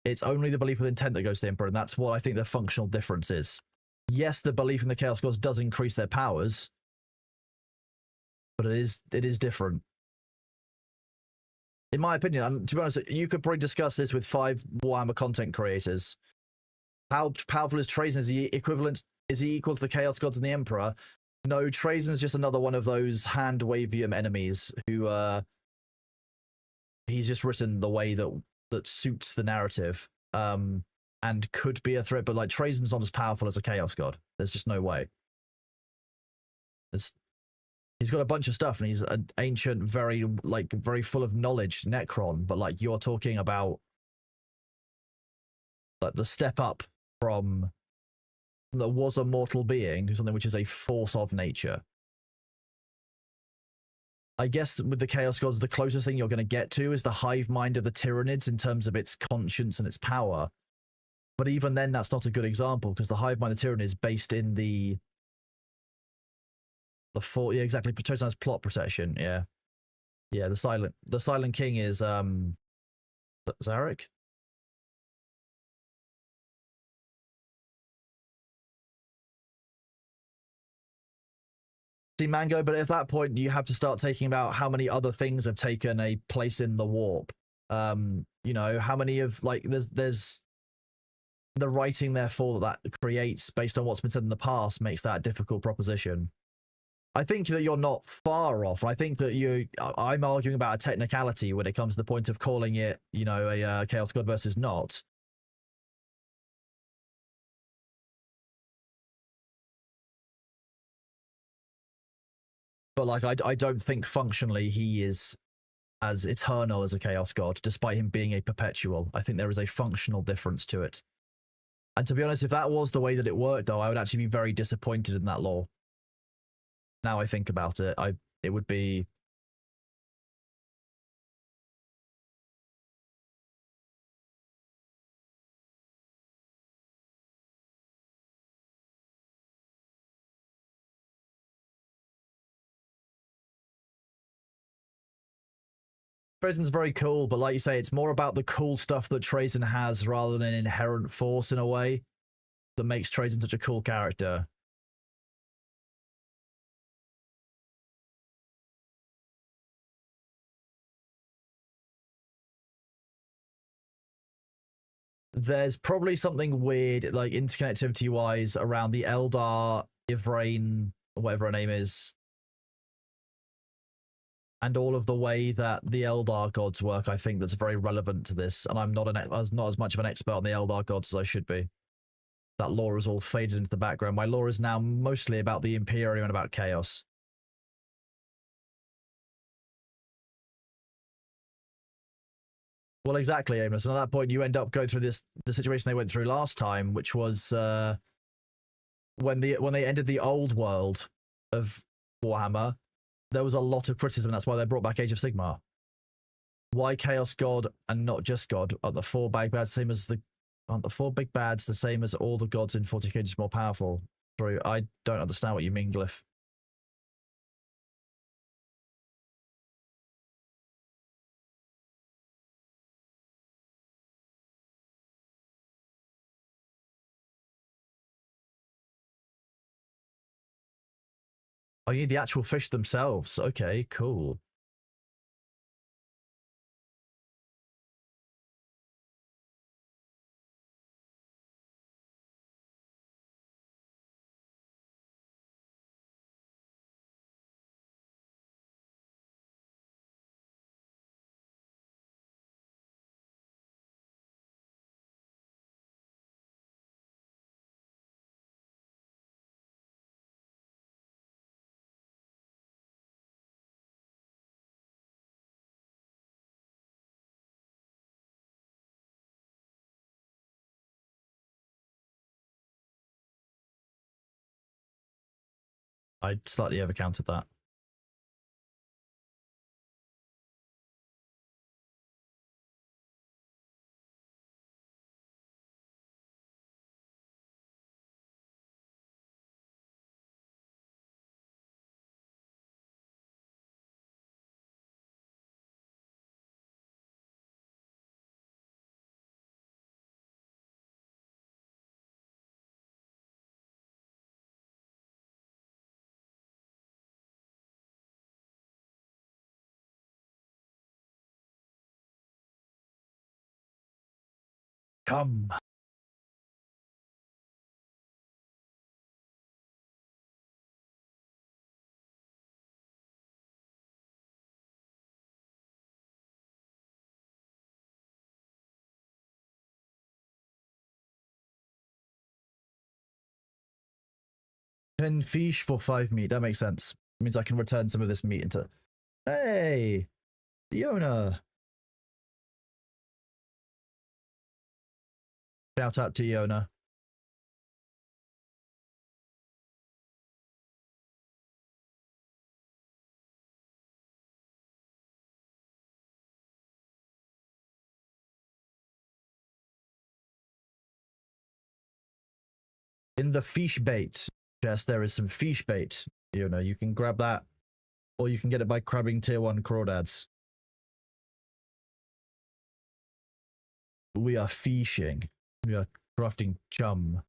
It's only the belief with intent that goes to the Emperor, and that's what I think the functional difference is. Yes, the belief in the Chaos Gods does increase their powers, but it is different. In my opinion, and to be honest, you could probably discuss this with 5 Warhammer content creators. How powerful is Trazen? Is he equivalent? Is he equal to the Chaos Gods and the Emperor? No, Trazen's just another one of those hand-wavium enemies who he's just written the way that suits the narrative, and could be a threat, but like Trazen's not as powerful as a Chaos God. There's just no way. He's got a bunch of stuff, and he's an ancient, very full of knowledge Necron, but like you're talking about like the step up from that was a mortal being to something which is a force of nature. I guess with the Chaos Gods, the closest thing you're going to get to is the hive mind of the Tyranids in terms of its conscience and its power. But even then, that's not a good example, because the hive mind of the Tyranid is based in the yeah, exactly. Protoss has plot protection. Yeah, the Silent King is Zarek. See, Mango, but at that point you have to start taking about how many other things have taken a place in the warp. You know, how many of like there's the writing therefore that creates based on what's been said in the past makes that a difficult proposition. I think that you're not far off. I think that I'm arguing about a technicality when it comes to the point of calling it, you know, a Chaos God versus not. But like, I don't think functionally he is as eternal as a Chaos God, despite him being a perpetual. I think there is a functional difference to it. And to be honest, if that was the way that it worked, though, I would actually be very disappointed in that lore. Now I think about it, it would be... Trazen's very cool, but like you say, it's more about the cool stuff that Trazen has rather than an inherent force in a way that makes Trazen such a cool character. There's probably something weird, like interconnectivity-wise, around the Eldar, Ivrain, whatever her name is, and all of the way that the Eldar gods work. I think that's very relevant to this, and I'm not as much of an expert on the Eldar gods as I should be. That lore is all faded into the background. My lore is now mostly about the Imperium and about Chaos. Well, exactly, Amos. And at that point, you end up going through the situation they went through last time, which was when they ended the old world of Warhammer. There was a lot of criticism. That's why they brought back Age of Sigmar. Why Chaos God and not just God? Aren't the four big bads aren't the four big bads the same as all the gods in 40k, just more powerful? Sorry, I don't understand what you mean, Glyph. Oh, you need the actual fish themselves. Okay, cool. I slightly overcounted that. Come. Ten fish for 5 meat. That makes sense. It means I can return some of this meat into... Hey! Iona! Shout out to Iona. In the fish bait chest, there is some fish bait. Iona, you can grab that, or you can get it by grabbing tier 1 crawdads. We are fishing. We are crafting chum.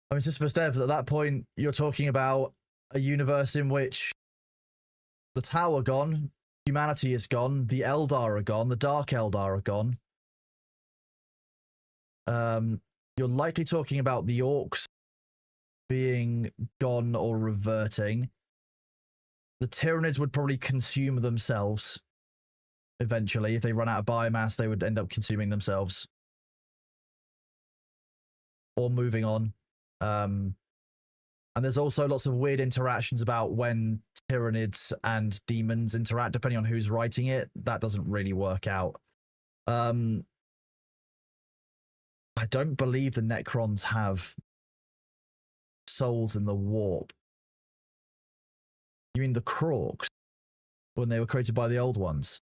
I mean, Sisyphus Dev, at that point, you're talking about a universe in which the Tower gone, humanity is gone, the Eldar are gone, the Dark Eldar are gone. You're likely talking about the Orcs being gone or reverting. The Tyranids would probably consume themselves eventually. If they run out of biomass, they would end up consuming themselves. Or moving on. And there's also lots of weird interactions about when Tyranids and demons interact, depending on who's writing it. That doesn't really work out. I don't believe the Necrons have souls in the warp. You mean the Krorks? When they were created by the old ones?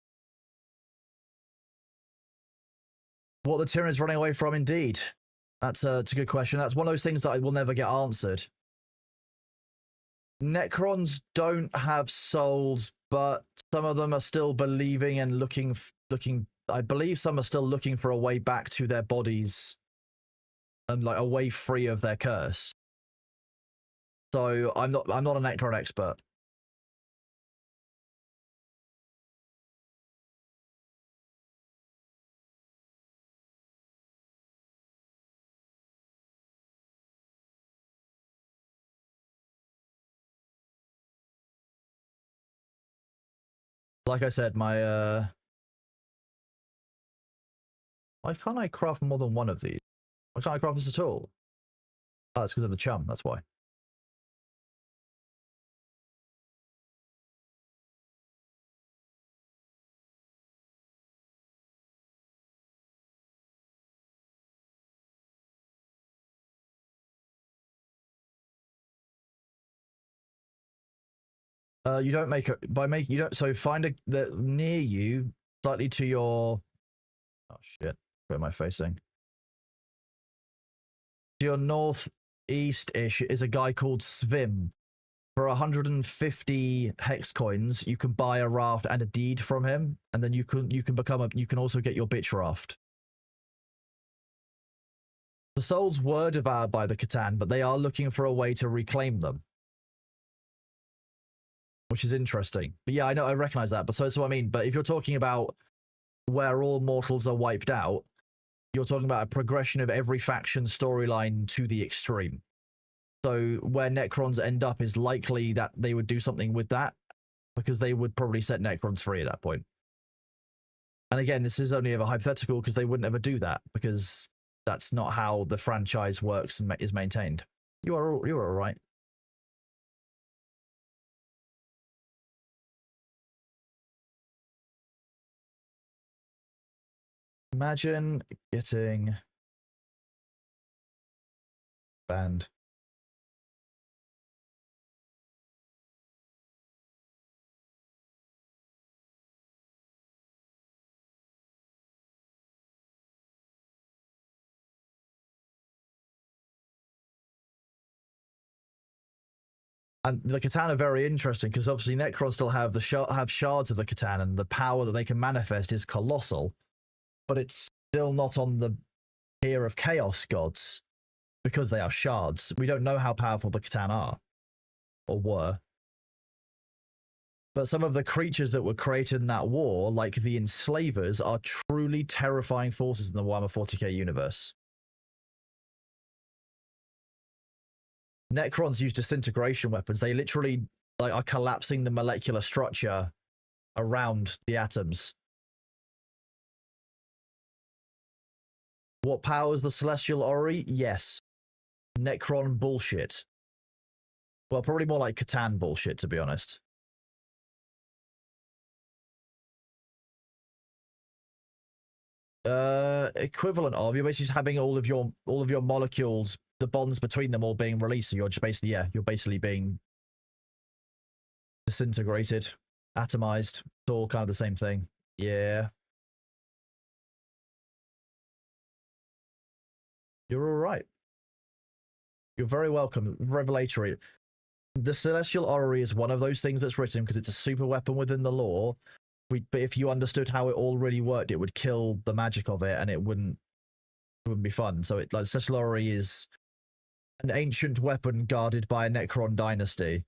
What the Tyranids running away from, indeed. That's a good question. That's one of those things that I will never get answered. Necrons don't have souls, but some of them are still believing and looking. I believe some are still looking for a way back to their bodies, and like a way free of their curse. So I'm not a Necron expert. Like I said, why can't I craft more than one of these? Why can't I craft this at all? Oh, it's because of the chum, that's why. You don't make it by making you don't so find a that near you, slightly to your oh shit, where am I facing? To your northeast-ish is a guy called Svim. For 150 hex coins, you can buy a raft and a deed from him, and then you can also get your bitch raft. The souls were devoured by the Catan, but they are looking for a way to reclaim them, which is interesting. But yeah, I know, I recognize that. But so what I mean. But if you're talking about where all mortals are wiped out, you're talking about a progression of every faction storyline to the extreme. So where Necrons end up is likely that they would do something with that, because they would probably set Necrons free at that point. And again, this is only ever hypothetical because they wouldn't ever do that, because that's not how the franchise works and is maintained. You are all right. Imagine getting banned. And the Catan are very interesting because obviously Necrons still have have shards of the Catan, and the power that they can manifest is colossal, but it's still not on the tier of Chaos Gods because they are shards. We don't know how powerful the Catan are or were. But some of the creatures that were created in that war, like the Enslavers, are truly terrifying forces in the Warhammer 40k universe. Necrons use disintegration weapons. They literally are collapsing the molecular structure around the atoms. What powers the Celestial Orrery? Yes. Necron bullshit. Well, probably more like Catan bullshit, to be honest. Equivalent of, you're basically just having all of your molecules, the bonds between them all being released. So you're just basically, yeah, you're basically being disintegrated, atomized. It's all kind of the same thing. Yeah. You're all right. You're very welcome. Revelatory. The Celestial Orrery is one of those things that's written because it's a super weapon within the lore. But if you understood how it all really worked, it would kill the magic of it, and it wouldn't be fun. So it, like, Celestial Orrery is an ancient weapon guarded by a Necron dynasty.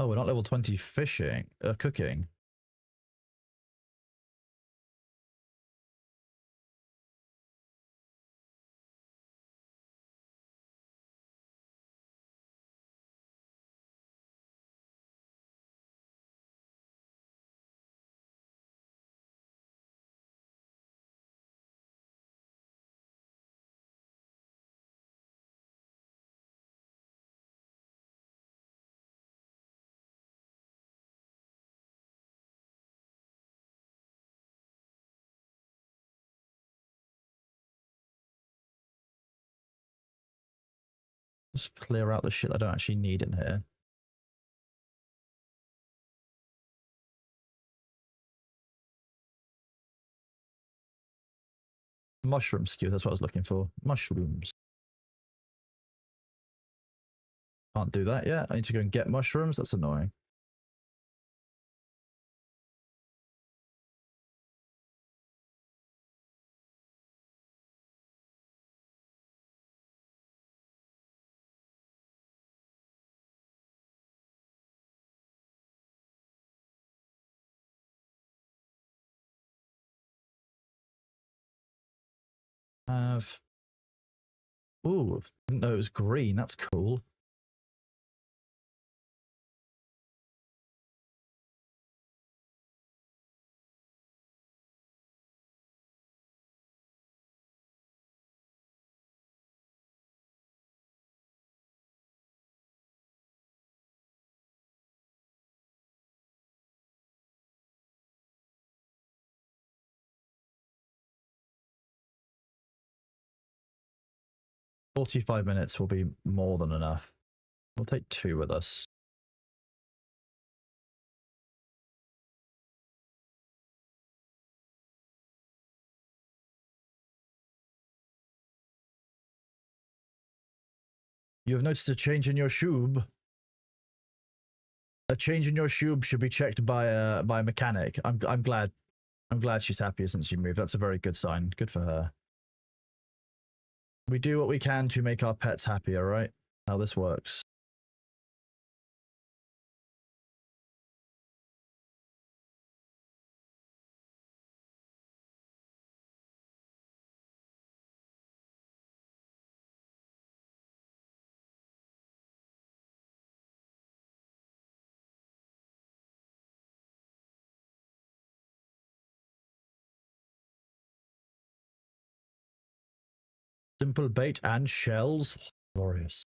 Oh, we're not level 20 fishing, cooking. Just clear out the shit I don't actually need in here. Mushroom skew, that's what I was looking for. Mushrooms. Can't do that yet. I need to go and get mushrooms. That's annoying. Have. Ooh, didn't know it was green. That's cool. $45 will be more than enough. We'll take 2 with us. You have noticed a change in your shub. A change in your shub should be checked by a mechanic. I'm glad. I'm glad she's happier since you moved. That's a very good sign. Good for her. We do what we can to make our pets happy, alright? How this works. Simple bait and shells. Glorious.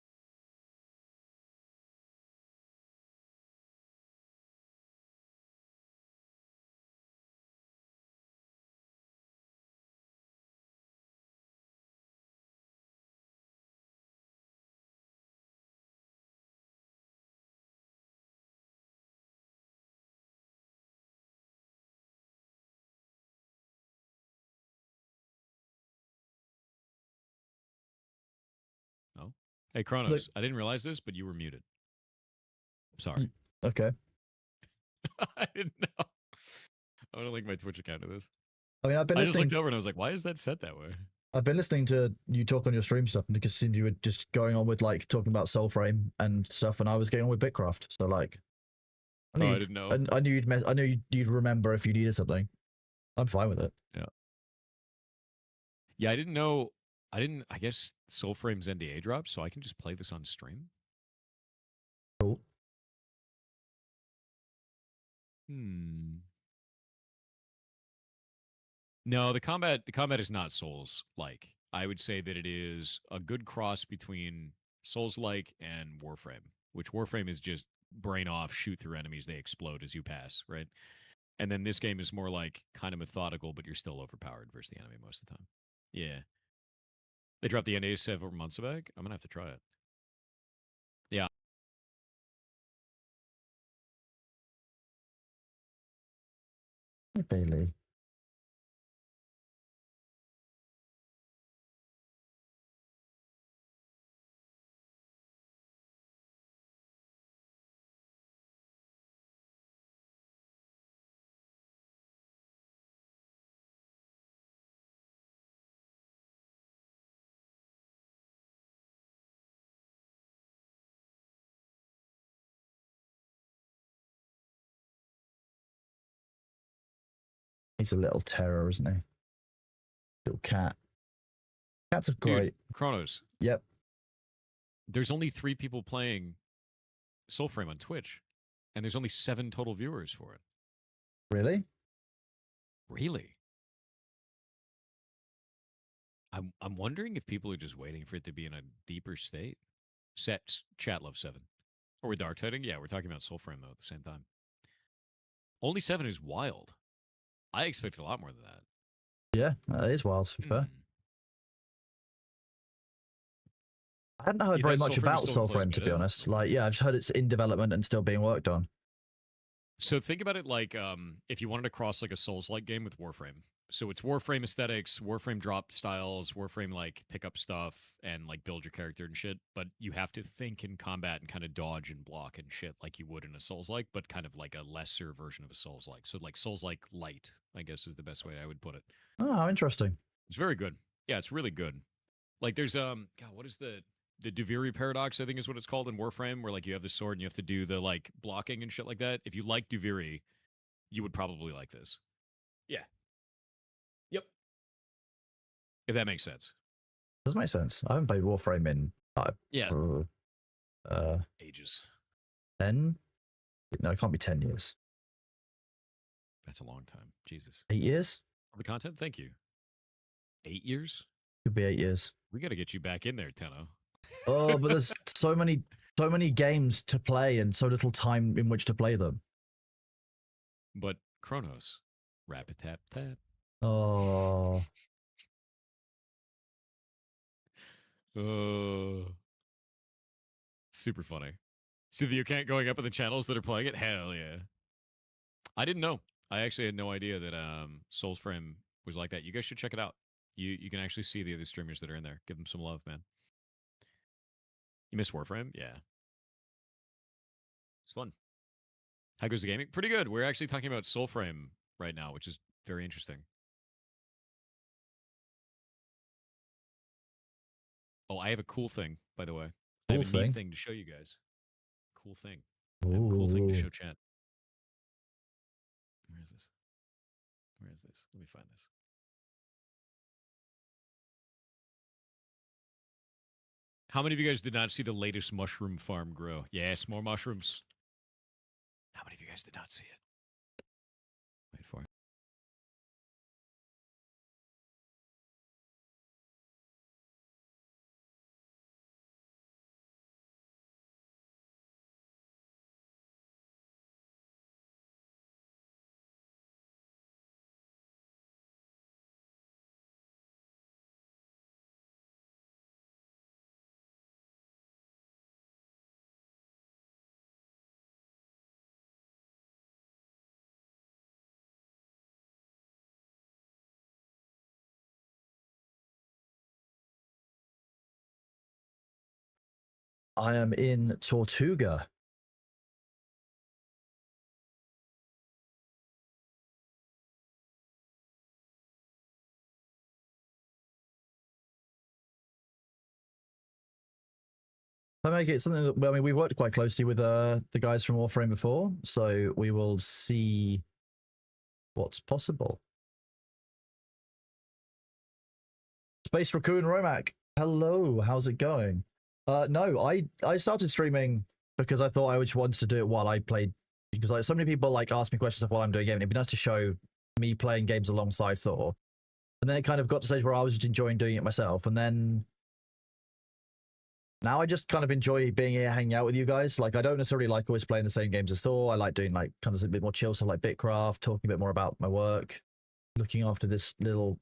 Oh. Hey, Kronos, I didn't realize this, but you were muted. Sorry. Okay. I didn't know. I'm gonna link my Twitch account to this. I mean, I've been I just listening. looked over and I was like, why is that set that way? I've been listening to you talk on your stream stuff, and it seemed you were just going on with like talking about Soulframe and stuff, and I was getting on with Bitcraft. So like, I didn't know. I knew I knew you'd remember if you needed something. I'm fine with it. Yeah. Yeah, I didn't know. I guess Soulframe's NDA dropped, so I can just play this on stream. Cool. No, the combat is not Souls like. I would say that it is a good cross between Souls like and Warframe, which Warframe is just brain off, shoot through enemies, they explode as you pass, right? And then this game is more like kind of methodical, but you're still overpowered versus the enemy most of the time. Yeah. They dropped the NDA several months back. I'm gonna have to try it. Yeah. Hey, Bailey. He's a little terror, isn't he? Little cat. Cats are Dude, great. Chronos, Yep. there's only 3 people playing Soulframe on Twitch, and there's only 7 total viewers for it. Really? Really? I'm wondering if people are just waiting for it to be in a deeper state. Chat love 7. Or we're dark siding? Yeah, we're talking about Soulframe though at the same time. Only 7 is wild. I expected a lot more than that. Yeah, that is wild, to be fair. Hmm. I hadn't heard You very thought much Soulframe about was still in closed Soulframe, to be beta? honest. Like, yeah, I've just heard it's in development and still being worked on. So think about it like if you wanted to cross like a Souls-like game with Warframe. So it's Warframe aesthetics, Warframe drop styles, Warframe like pick up stuff and like build your character and shit. But you have to think in combat and kind of dodge and block and shit like you would in a Souls-like, but kind of like a lesser version of a Souls-like. So like Souls-like light, I guess is the best way I would put it. Oh, how interesting. It's very good. Yeah, it's really good. Like there's God, what is the Duviri paradox, I think is what it's called in Warframe, where like you have the sword and you have to do the like blocking and shit like that. If you like Duviri, you would probably like this. Yeah. Yep. If that makes sense. Does make sense. I haven't played Warframe in Yeah. uh Ages. 10? No, it can't be 10 years. That's a long time. Jesus. 8 years? The content? Thank you. 8 years? Could be 8 years. We got to get you back in there, Tenno. Oh, but there's so many games to play and so little time in which to play them. But Chronos. Rap-a-tap-tap. Oh. Super funny. See the account going up in the channels that are playing it? Hell yeah. I didn't know. I actually had no idea that Soulsframe was like that. You guys should check it out. You can actually see the other streamers that are in there. Give them some love, man. You miss Warframe? Yeah. It's fun. How goes the gaming? Pretty good. We're actually talking about Soulframe right now, which is very interesting. Oh, I have a cool thing, by the way. I have a neat thing to show you guys. Cool thing. I have a cool thing to show chat. Where is this? Where is this? Let me find this. How many of you guys did not see the latest mushroom farm grow? Yes, more mushrooms. How many of you guys did not see it? Wait for it. I am in Tortuga. I make it something that, well, I mean, we worked quite closely with the guys from Warframe before, so we will see what's possible. Space Raccoon Romac, hello, how's it going? No, I started streaming because I thought I just wanted to do it while I played, because like so many people like ask me questions of while I'm doing a game, and it'd be nice to show me playing games alongside Thor. And then it kind of got to the stage where I was just enjoying doing it myself, and then now I just kind of enjoy being here, hanging out with you guys. Like, I don't necessarily like always playing the same games as Thor. I like doing like kind of a bit more chill stuff like Bitcraft, talking a bit more about my work, looking after this little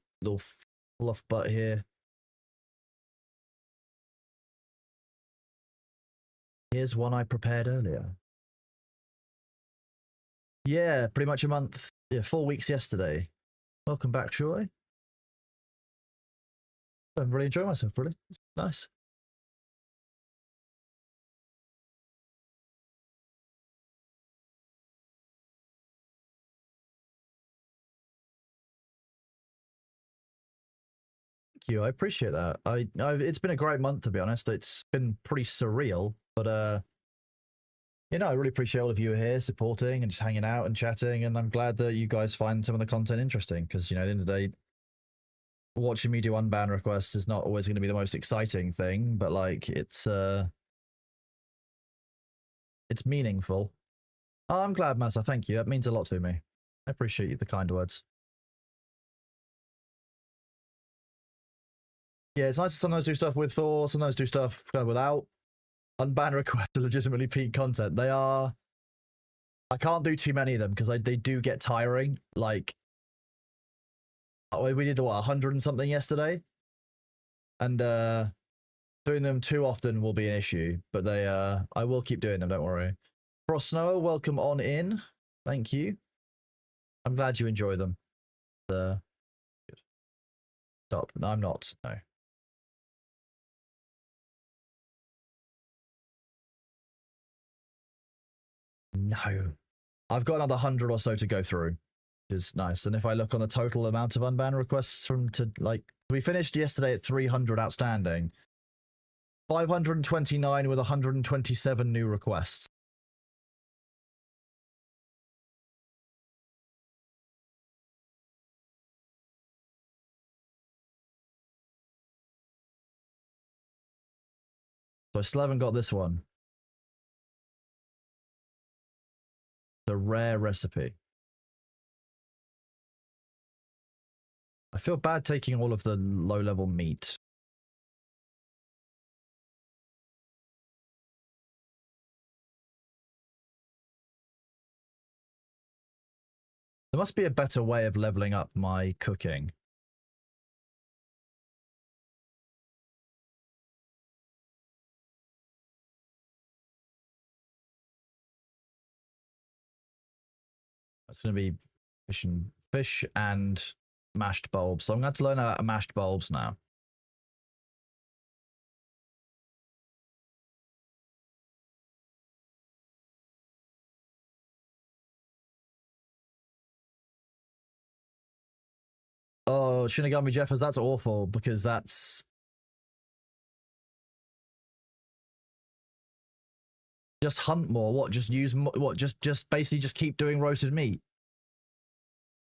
fluff butt here. Here's one I prepared earlier. Yeah, pretty much a month. Yeah, 4 weeks yesterday. Welcome back, Troy. I'm really enjoying myself, really. It's nice. Thank you. I appreciate that. It's been a great month, to be honest. It's been pretty surreal, but you know, I really appreciate all of you here supporting and just hanging out and chatting. And I'm glad that you guys find some of the content interesting because, you know, at the end of the day, watching me do unban requests is not always going to be the most exciting thing, but like it's meaningful. Oh, I'm glad, Massa. Thank you. That means a lot to me. I appreciate you, the kind words. Yeah, it's nice to sometimes do stuff with Thor, sometimes do stuff kind of without. Unban requests are legitimately peak content. They are. I can't do too many of them because they do get tiring. Like, we did what 100 and something yesterday, and doing them too often will be an issue. But I will keep doing them. Don't worry. Frost Snower, welcome on in. Thank you. I'm glad you enjoy them. Good. Stop. No, I'm not. No. No. I've got another 100 or so to go through, which is nice. And if I look on the total amount of unban requests we finished yesterday at 300 outstanding, 529 with 127 new requests. So I still haven't got this one. The rare recipe. I feel bad taking all of the low-level meat. There must be a better way of leveling up my cooking. That's going to be fish and mashed bulbs. So I'm going to have to learn about mashed bulbs now. Oh, Shinigami Jeffers, that's awful because that's... Just hunt more. What? Just use what? Just basically just keep doing roasted meat.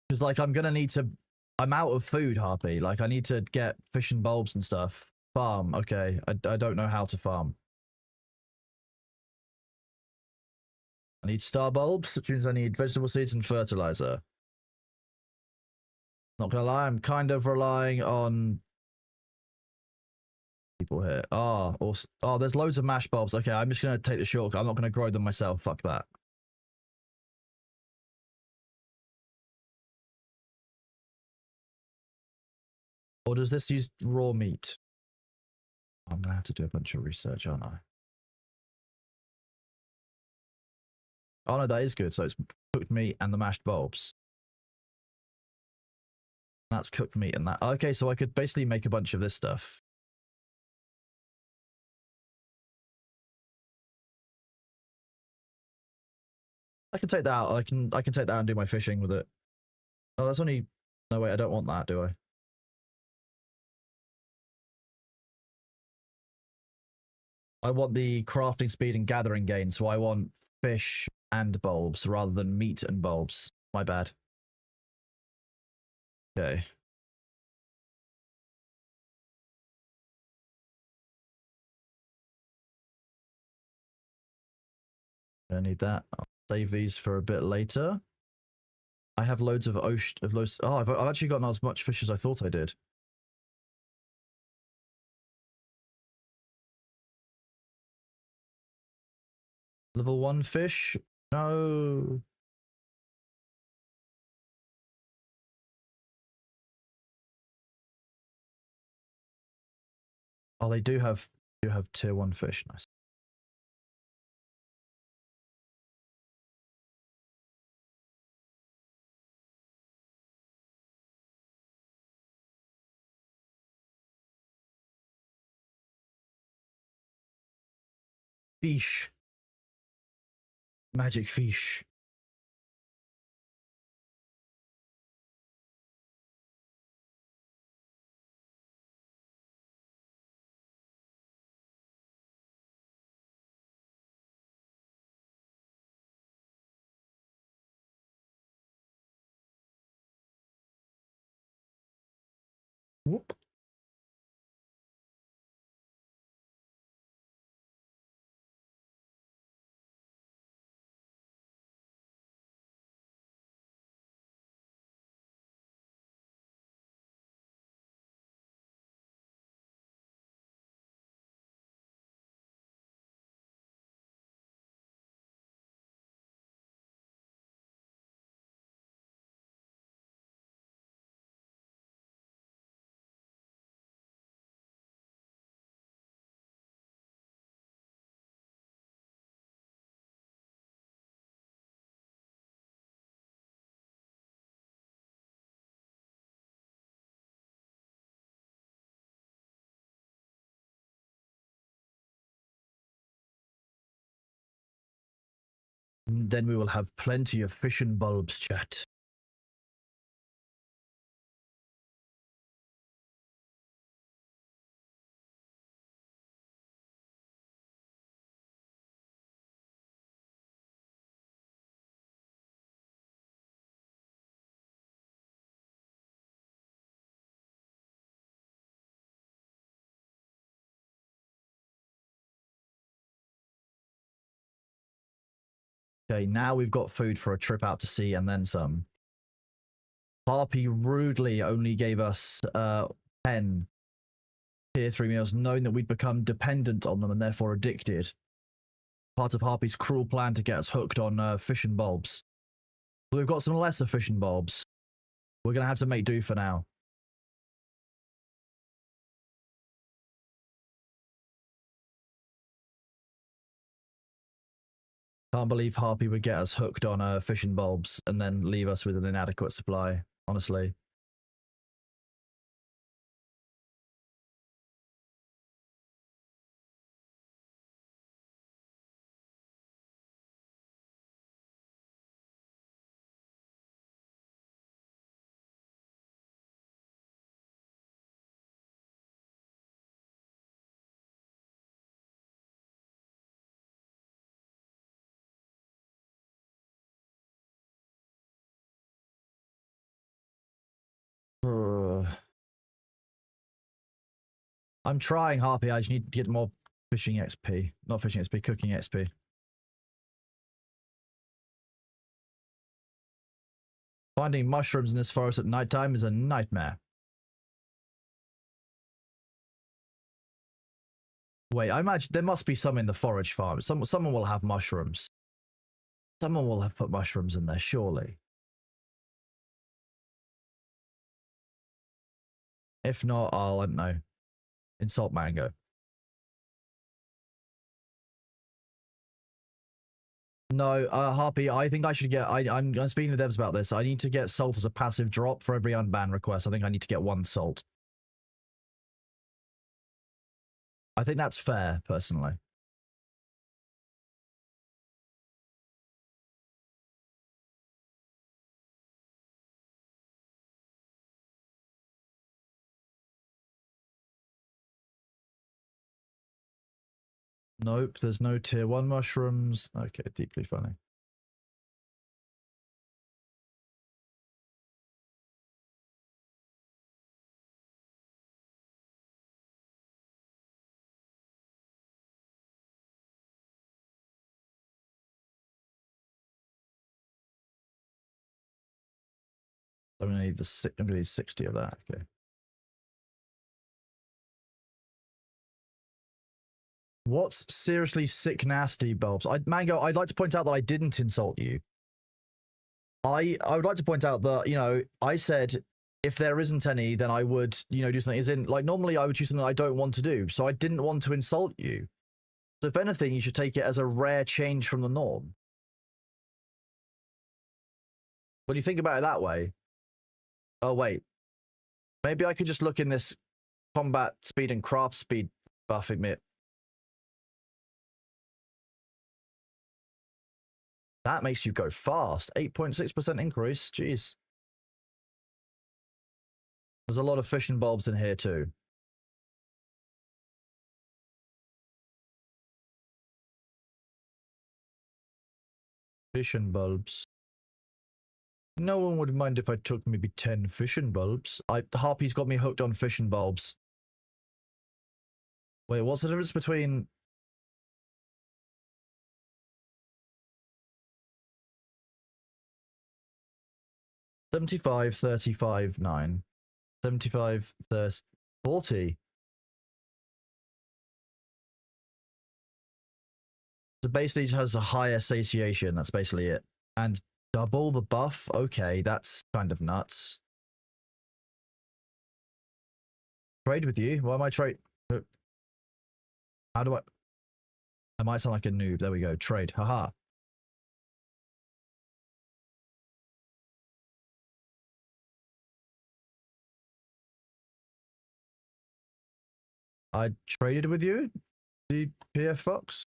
Because like I'm gonna need to. I'm out of food, Harpy. Like I need to get fish and bulbs and stuff. Farm. Okay. I don't know how to farm. I need star bulbs, which means I need vegetable seeds and fertilizer. Not gonna lie, I'm kind of relying on people here. Oh, also, oh, there's loads of mash bulbs. Okay, I'm just gonna take the shortcut. I'm not gonna grow them myself. Fuck that. Or does this use raw meat? I'm gonna have to do a bunch of research, aren't I? Oh no, that is good. So it's cooked meat and the mashed bulbs. That's cooked meat and that. Okay, so I could basically make a bunch of this stuff. I can take that out. I can take that and do my fishing with it. Oh, that's only... No, wait, I don't want that, do I? I want the crafting speed and gathering gain, so I want fish and bulbs rather than meat and bulbs. My bad. Okay. I need that. I'll save these for a bit later. I have loads of oh, I've actually got not as much fish as I thought I did. Level 1 fish? No. Oh, they do have tier 1 fish. Nice. Fish. Magic fish. Whoop. Then we will have plenty of fission bulbs, chat. Okay, now we've got food for a trip out to sea and then some. Harpy rudely only gave us 10 tier 3 meals, knowing that we'd become dependent on them and therefore addicted. Part of Harpy's cruel plan to get us hooked on fission bulbs. We've got some lesser fission bulbs. We're going to have to make do for now. Can't believe Harpy would get us hooked on fission bulbs and then leave us with an inadequate supply, honestly. I'm trying, Harpy. I just need to get more fishing XP. Not fishing XP, cooking XP. Finding mushrooms in this forest at nighttime is a nightmare. Wait, I imagine there must be some in the forage farm. Someone will have mushrooms. Someone will have put mushrooms in there, surely. If not, I don't know. Insult mango. No, Harpy, I think I should get... I'm speaking to devs about this. I need to get salt as a passive drop for every unban request. I think I need to get 1 salt. I think that's fair, personally. Nope, there's no tier 1 mushrooms. Okay, deeply funny. I'm gonna need I'm gonna need 60 of that. Okay. What's seriously sick nasty bulbs? Mango, I'd like to point out that I didn't insult you. I would like to point out that, you know, I said if there isn't any, then I would, you know, do something. As in, like, normally I would choose something I don't want to do. So I didn't want to insult you. So if anything, you should take it as a rare change from the norm. When you think about it that way. Oh, wait. Maybe I could just look in this combat speed and craft speed buff emit. That makes you go fast. 8.6% increase. Jeez. There's a lot of fission bulbs in here too. Fission bulbs. No one would mind if I took maybe 10 fishing bulbs. Harpy's got me hooked on fishing bulbs. Wait, what's the difference between... $75, $35, $9. $75, $30, $40. So basically it has a higher satiation, that's basically it. And double the buff? Okay, that's kind of nuts. Trade with you? Why am I trade? How do I might sound like a noob. There we go. Trade. Haha. I traded with you? The PF Fox?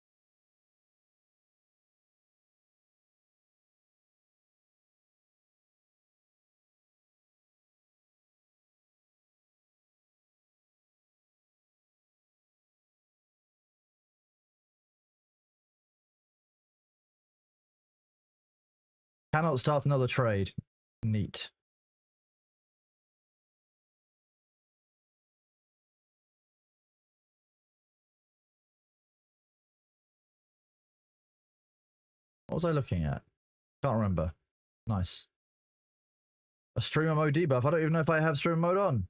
Cannot start another trade. Neat. What was I looking at? Can't remember. Nice. A streamer mode debuff. I don't even know if I have streamer mode on.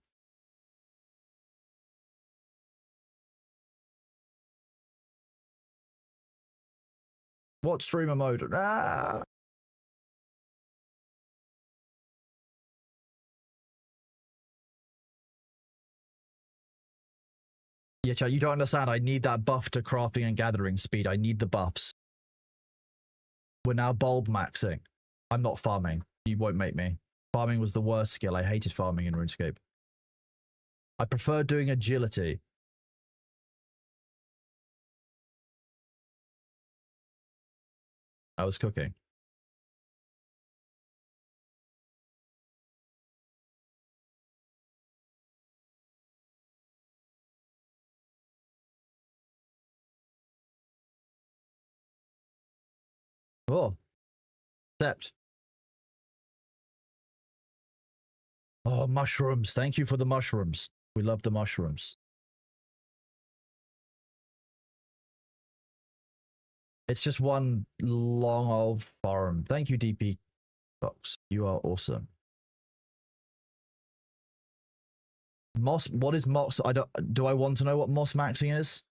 What streamer mode? Ah! Yeah, chat, you don't understand. I need that buff to crafting and gathering speed. I need the buffs. We're now bulb maxing. I'm not farming. You won't make me. Farming was the worst skill. I hated farming in RuneScape. I prefer doing agility. I was cooking. Oh. Accept. Oh, mushrooms. Thank you for the mushrooms. We love the mushrooms. It's just one long old farm. Thank you, DP Fox. You are awesome. Moss, what is Moss? Do I want to know what Moss maxing is?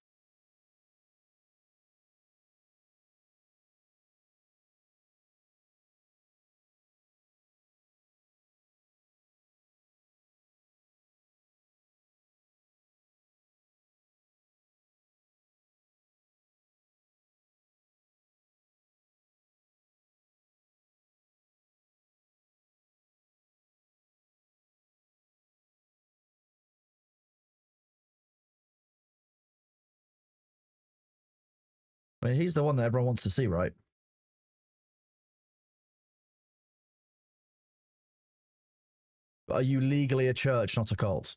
I mean, he's the one that everyone wants to see, right? Are you legally a church, not a cult?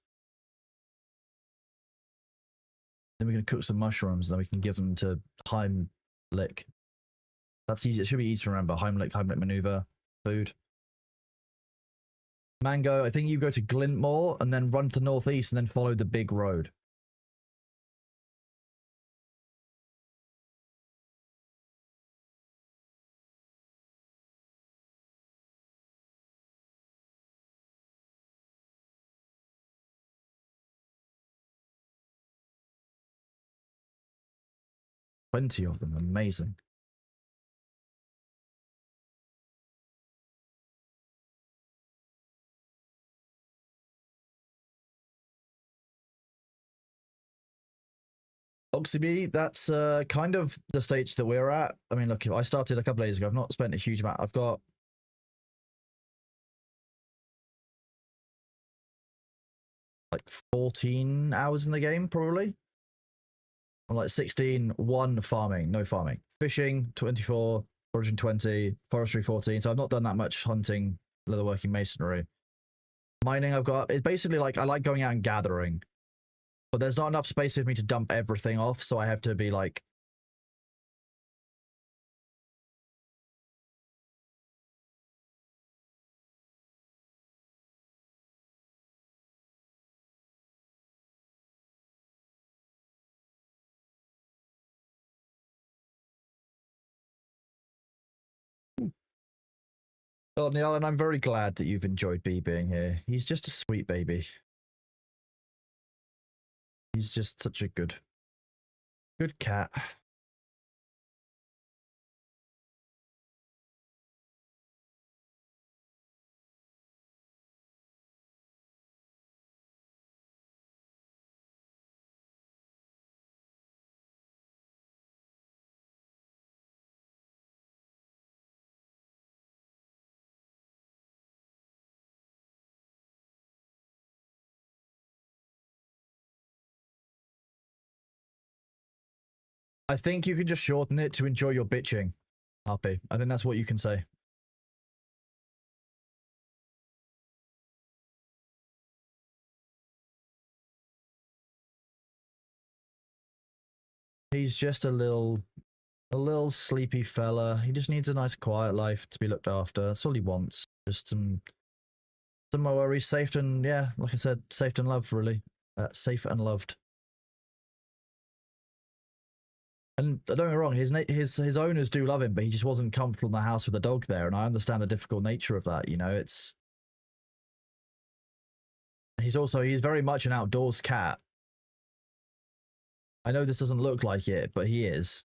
Then we're going to cook some mushrooms, then we can give them to Heimlich. That's easy. It should be easy to remember. Heimlich maneuver, food. Mango, I think you go to Glintmore and then run to the northeast and then follow the big road. Plenty of them. Amazing. Oxybee, that's kind of the stage that we're at. I mean, look, I started a couple of days ago. I've not spent a huge amount. I've got like 14 hours in the game, probably. I'm like 16, 1 farming, no farming. Fishing, 24, foraging 20, forestry 14. So I've not done that much hunting, leatherworking, masonry. Mining, I've got, it's basically like, I like going out and gathering. But there's not enough space for me to dump everything off, so I have to be like... Oh, Neil, and I'm very glad that you've enjoyed B being here. He's just a sweet baby. He's just such a good cat. I think you can just shorten it to enjoy your bitching, Harpy. I think that's what you can say. He's just a little sleepy fella. He just needs a nice quiet life to be looked after. That's all he wants. Just some worries, safe and, yeah, like I said, safe and loved, really. Safe and loved. And don't get me wrong, his owners do love him, but he just wasn't comfortable in the house with a dog there, and I understand the difficult nature of that. You know, he's very much an outdoors cat. I know this doesn't look like it, but he is.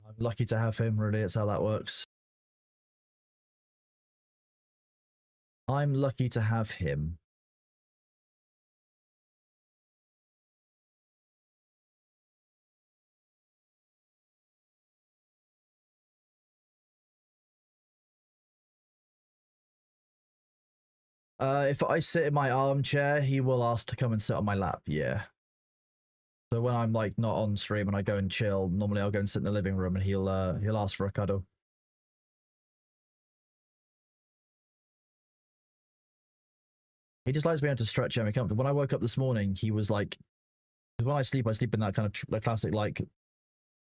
I'm lucky to have him, really. It's how that works. I'm lucky to have him. If I sit in my armchair, he will ask to come and sit on my lap, yeah. So when I'm like not on stream and I go and chill, normally I'll go and sit in the living room and he'll ask for a cuddle. He just likes being able to stretch and be comfortable. When I woke up this morning, he was like, when I sleep in that kind of the classic, like,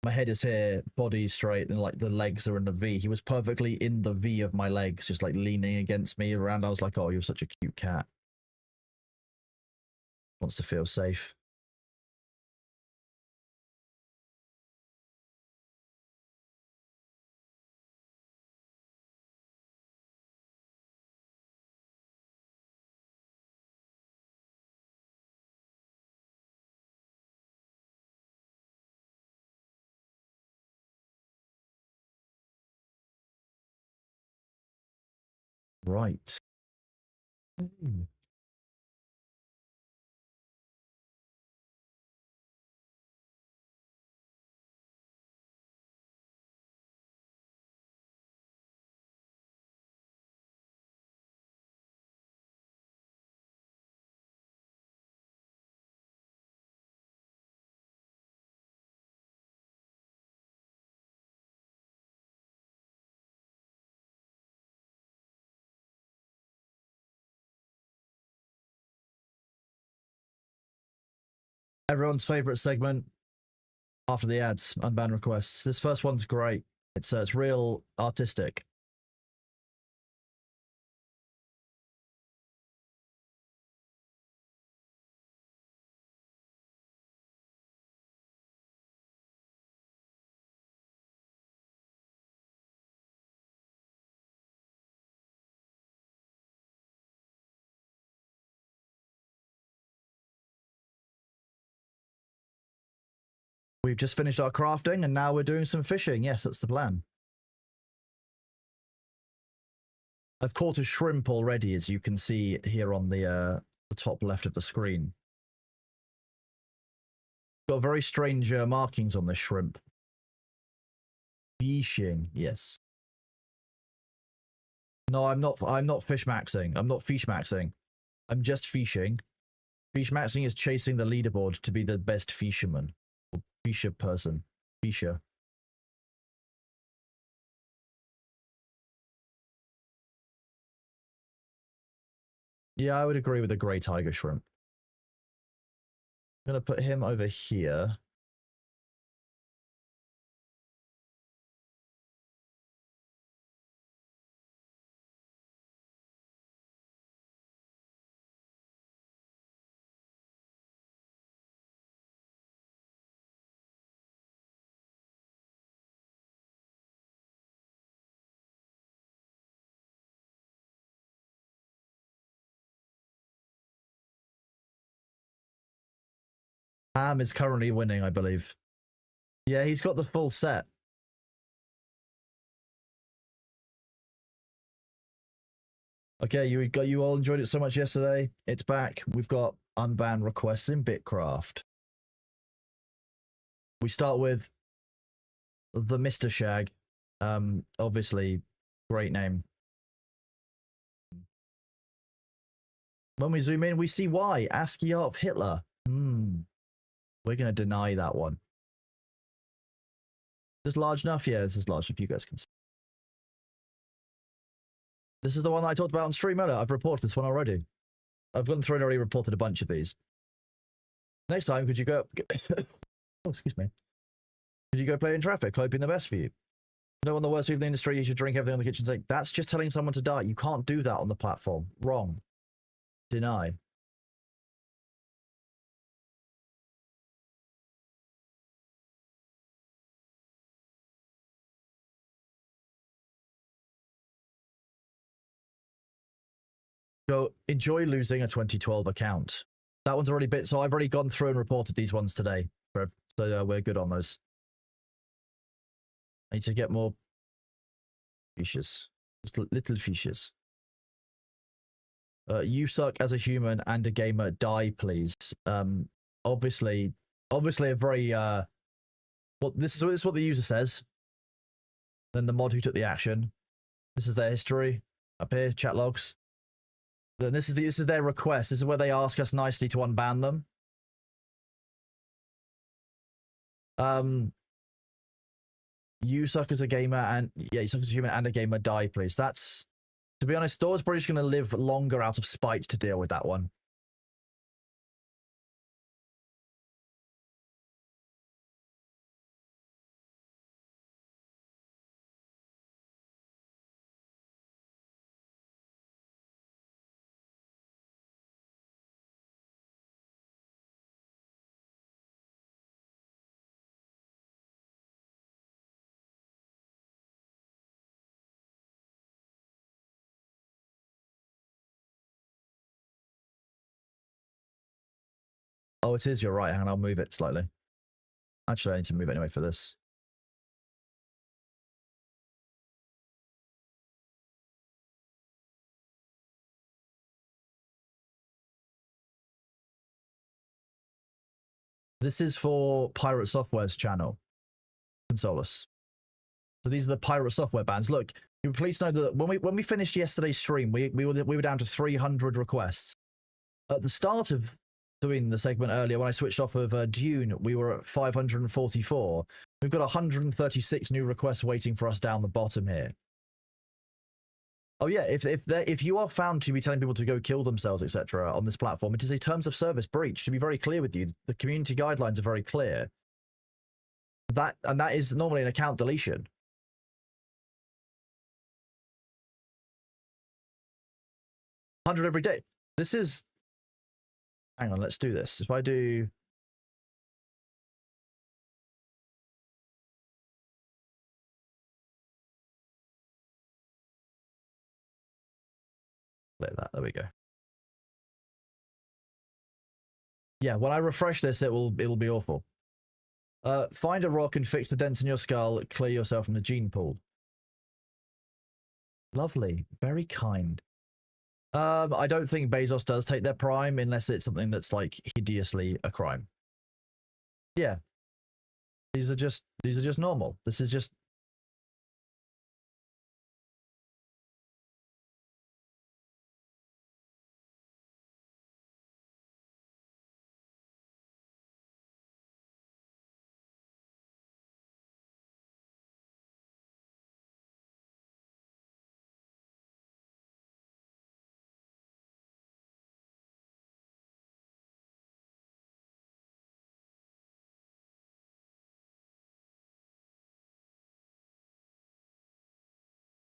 my head is here, body straight, and like the legs are in the V. He was perfectly in the V of my legs, just like leaning against me around. I was like, oh, you're such a cute cat. Wants to feel safe. Right. Everyone's favorite segment after the ads, unbanned requests. This first one's great. It's real artistic. We've just finished our crafting and now we're doing some fishing. Yes, that's the plan. I've caught a shrimp already, as you can see here on the top left of the screen. Got very strange markings on this shrimp. Fishing, yes. No, I'm not fish maxing. I'm not fish maxing. I'm just fishing. Fish maxing is chasing the leaderboard to be the best fisherman. Fisha person. Fisha. Yeah, I would agree with the grey tiger shrimp. I'm gonna put him over here. Ham is currently winning, I believe. Yeah, he's got the full set. Okay, you all enjoyed it so much yesterday. It's back. We've got unbanned requests in Bitcraft. We start with the Mr. Shag. Obviously, great name. When we zoom in, we see why. ASCII art of Hitler. We're gonna deny that one. Is this large enough? Yeah, this is large enough. You guys can see. This is the one that I talked about on stream earlier. I've reported this one already. I've gone through and already reported a bunch of these. Next time, could you go... oh, excuse me. Could you go play in traffic? Hoping the best for you. No one the worst people in the industry, you should drink everything on the kitchen sink. That's just telling someone to die. You can't do that on the platform. Wrong. Deny. So enjoy losing a 2012 account. That one's already bit, so I've already gone through and reported these ones today. So we're good on those. I need to get more fishes. Just little fishes. You suck as a human and a gamer. Die, please. Obviously a very well. This is what the user says. Then the mod who took the action. This is their history up here. Chat logs. Then this is their request. This is where they ask us nicely to unban them. You suck as a gamer and yeah, you suck as a human and a gamer. Die, please. That's, to be honest, Thor's probably just going to live longer out of spite to deal with that one. Oh, it is. You're right. Hang on, I'll move it slightly. Actually, I need to move anyway for this. This is for Pirate Software's channel. Console us. So these are the Pirate Software bans. Look, you please know that when we finished yesterday's stream, we were down to 300 requests. At the start of doing the segment earlier, when I switched off of Dune, we were at 544. We've got 136 new requests waiting for us down the bottom here. Oh yeah, if you are found to be telling people to go kill themselves, etc., on this platform, it is a terms of service breach. To be very clear with you, the community guidelines are very clear. That is normally an account deletion. $100 every day. This is. Hang on, let's do this. If I do. Like that. There we go. Yeah, when I refresh this, it'll be awful. Find a rock and fix the dents in your skull. Clear yourself from the gene pool. Lovely. Very kind. I don't think Bezos does take their prime unless it's something that's like hideously a crime. Yeah. These are just normal. This is just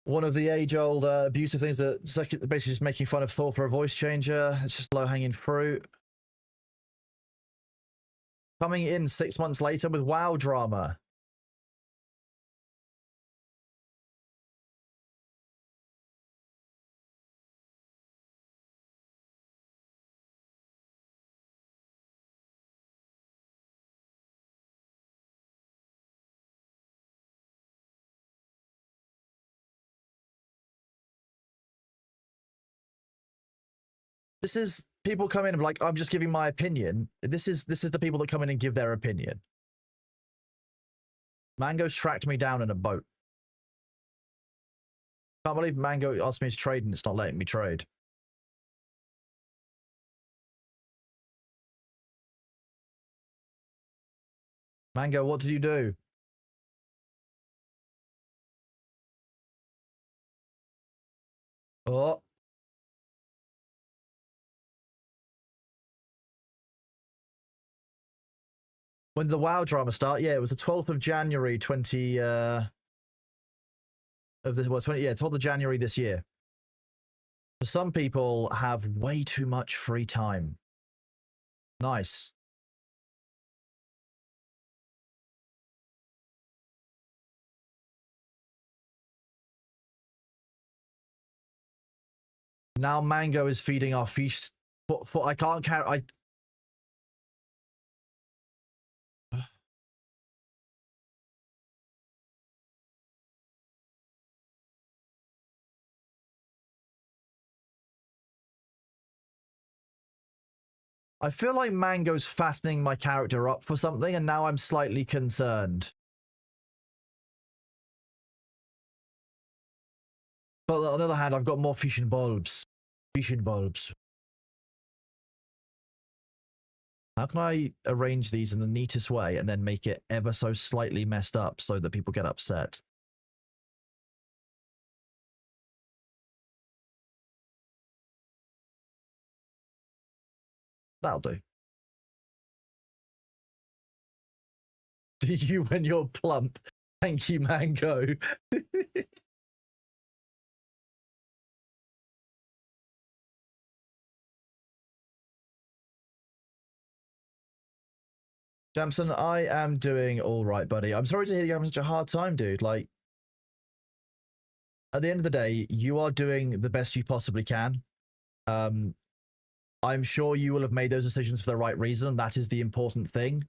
One of the age-old abusive things that basically just making fun of Thor for a voice changer. It's just low-hanging fruit. Coming in 6 months later with WoW drama. This is people come in and be like, I'm just giving my opinion. This is the people that come in and give their opinion. Mango's tracked me down in a boat. Can't believe Mango asked me to trade and it's not letting me trade. Mango, what did you do? Oh. When did the WoW drama start? Yeah, it was the 12th of January, 20 of the well, 20 yeah, 12th of January this year. Some people have way too much free time. Nice. Now Mango is feeding our feast. For I can't count. I feel like Mango's fastening my character up for something, and now I'm slightly concerned. But on the other hand, I've got more fusion bulbs. Fusion bulbs. How can I arrange these in the neatest way and then make it ever so slightly messed up so that people get upset? That'll do. Do you when you're plump? Thank you, Mango. Jamson, I am doing all right, buddy. I'm sorry to hear you're having such a hard time, dude. Like, at the end of the day, you are doing the best you possibly can. I'm sure you will have made those decisions for the right reason. That is the important thing.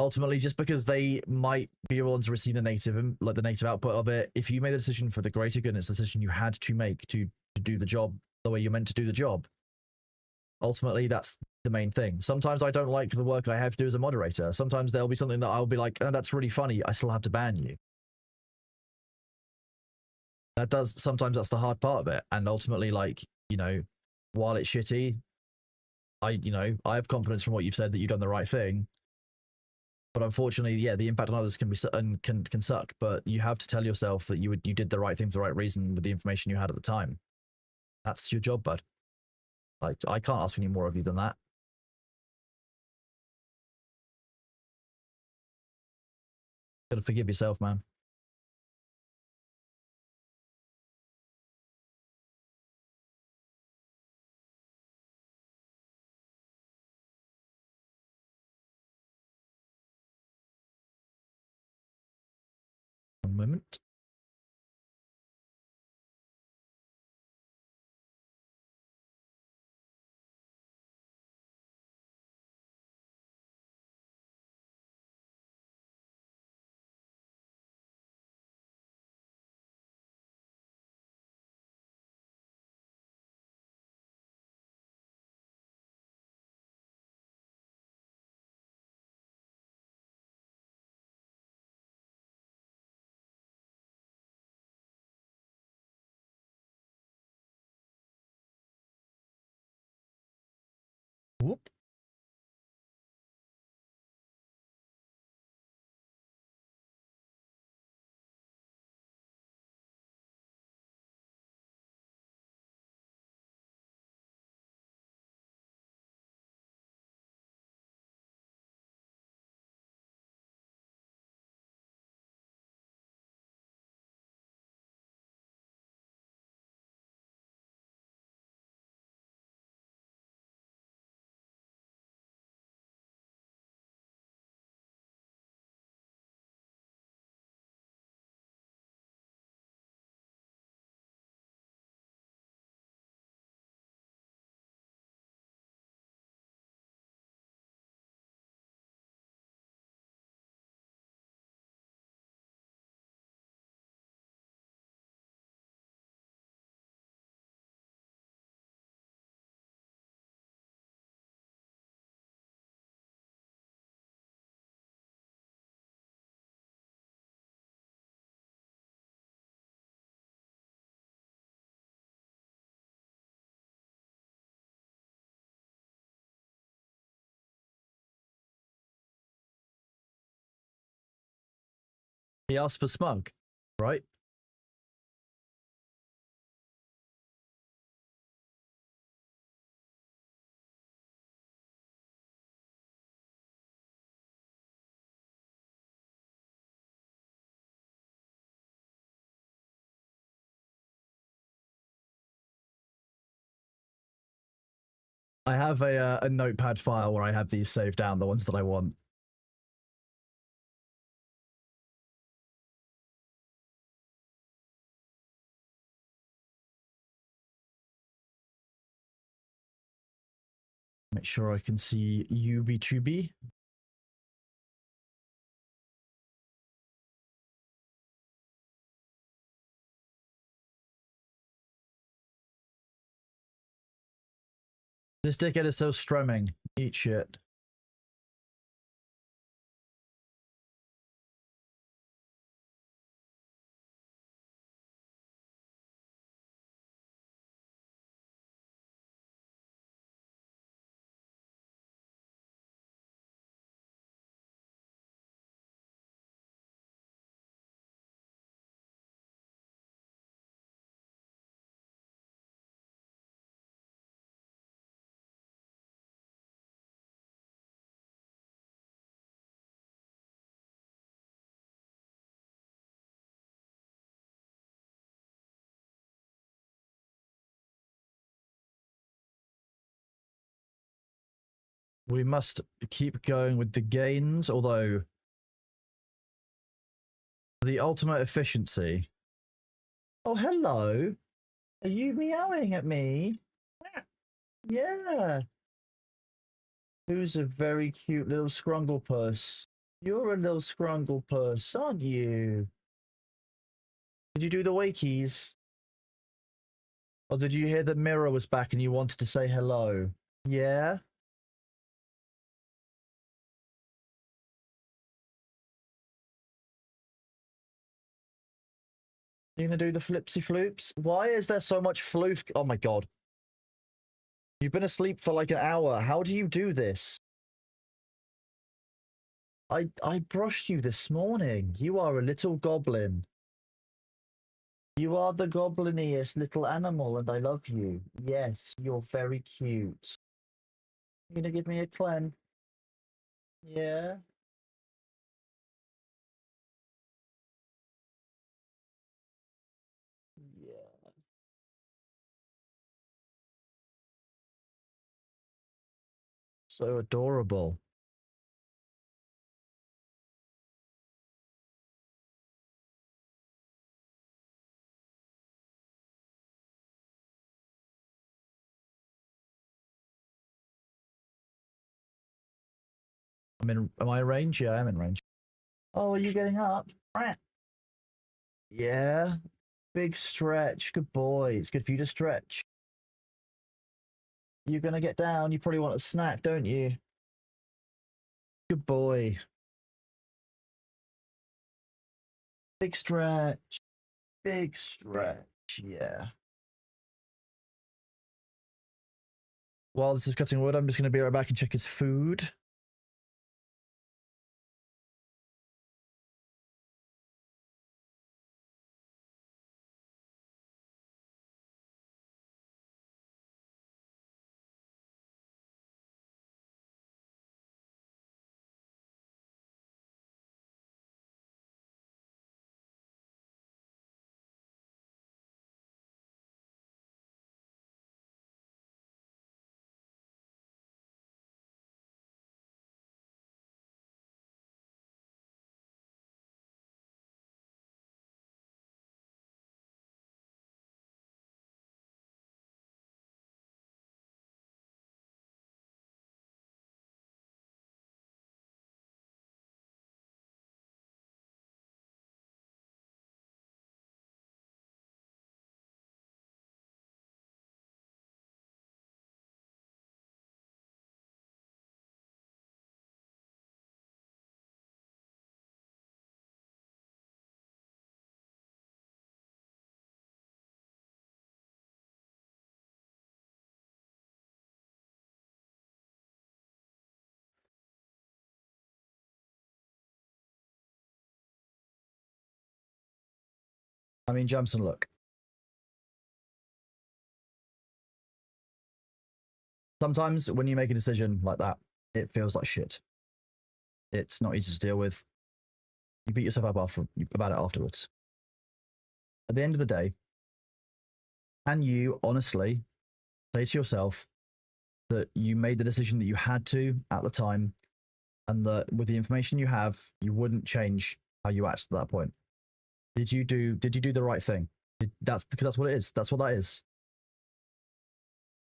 Ultimately, just because they might be able to receive the native output of it, if you made the decision for the greater good, it's a decision you had to make to do the job the way you're meant to do the job. Ultimately, that's the main thing. Sometimes I don't like the work I have to do as a moderator. Sometimes there'll be something that I'll be like, oh, that's really funny. I still have to ban you. Sometimes that's the hard part of it. And ultimately, like, you know, while it's shitty, I have confidence from what you've said that you've done the right thing. But unfortunately, yeah, the impact on others can suck. But you have to tell yourself that you did the right thing for the right reason with the information you had at the time. That's your job, bud. Like, I can't ask any more of you than that. Gotta forgive yourself, man. One moment. Whoop. He asked for smug, right? I have a notepad file where I have these saved down, the ones that I want. Make sure I can see UB2B. This dickhead is so strumming. Eat shit. We must keep going with the gains, although the ultimate efficiency. Oh, hello. Are you meowing at me? Yeah. Who's a very cute little scrungle puss? You're a little scrungle puss, aren't you? Did you do the wakies? Or did you hear that Mirror was back and you wanted to say hello? Yeah? You gonna do the flipsy floops? Why is there so much floof? Oh my god. You've been asleep for like an hour. How do you do this? I brushed you this morning. You are a little goblin. You are the gobliniest little animal and I love you. Yes, you're very cute. You gonna give me a clen? Yeah? Yeah. So adorable. Am I in range? Yeah, I'm in range. Oh, are you getting up? Yeah. Big stretch. Good boy. It's good for you to stretch. You're gonna get down. You probably want a snack, don't you? Good boy. Big stretch. Big stretch. Yeah. While this is cutting wood, I'm just gonna be right back and check his food. I mean, Jamson, look. Sometimes when you make a decision like that, it feels like shit. It's not easy to deal with. You beat yourself up about it afterwards. At the end of the day, can you honestly say to yourself that you made the decision that you had to at the time, and that with the information you have, you wouldn't change how you act at that point? Did you do the right thing? Because that's what it is. That's what that is.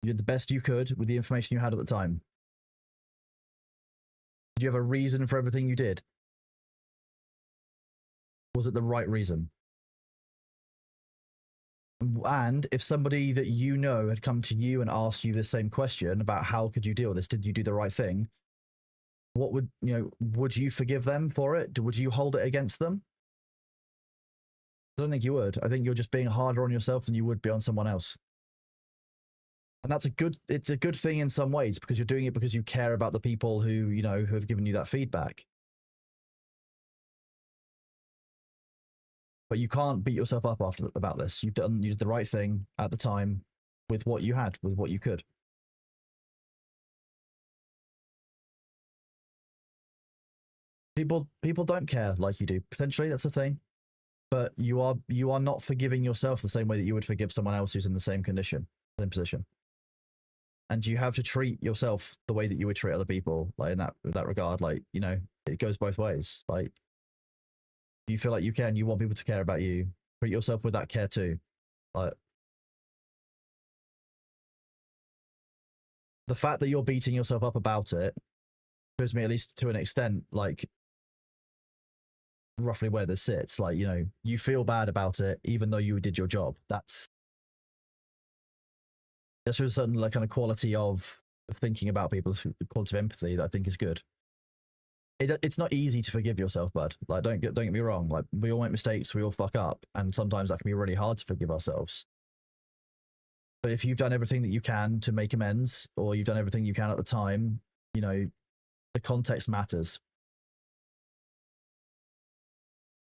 You did the best you could with the information you had at the time. Did you have a reason for everything you did? Was it the right reason? And if somebody that you know had come to you and asked you the same question about how could you deal with this, did you do the right thing? What would, would you forgive them for it? Would you hold it against them? I don't think you would. I think you're just being harder on yourself than you would be on someone else. And it's a good thing in some ways, because you're doing it because you care about the people who, who have given you that feedback. But you can't beat yourself up about this. You did the right thing at the time with what you had, with what you could. People don't care like you do. Potentially, that's the thing. But you are not forgiving yourself the same way that you would forgive someone else who's in the same condition, same position. And you have to treat yourself the way that you would treat other people, like in that regard. Like, it goes both ways. Like, you feel like you can, you want people to care about you, treat yourself with that care too. Like, the fact that you're beating yourself up about it shows me, at least to an extent, like roughly where this sits. Like, you feel bad about it even though you did your job. That's a certain like kind of quality of thinking about people, quality of empathy that I think is good. It's not easy to forgive yourself, bud. Like, don't get me wrong. Like, we all make mistakes, we all fuck up, and sometimes that can be really hard to forgive ourselves. But if you've done everything that you can to make amends, or you've done everything you can at the time, the context matters.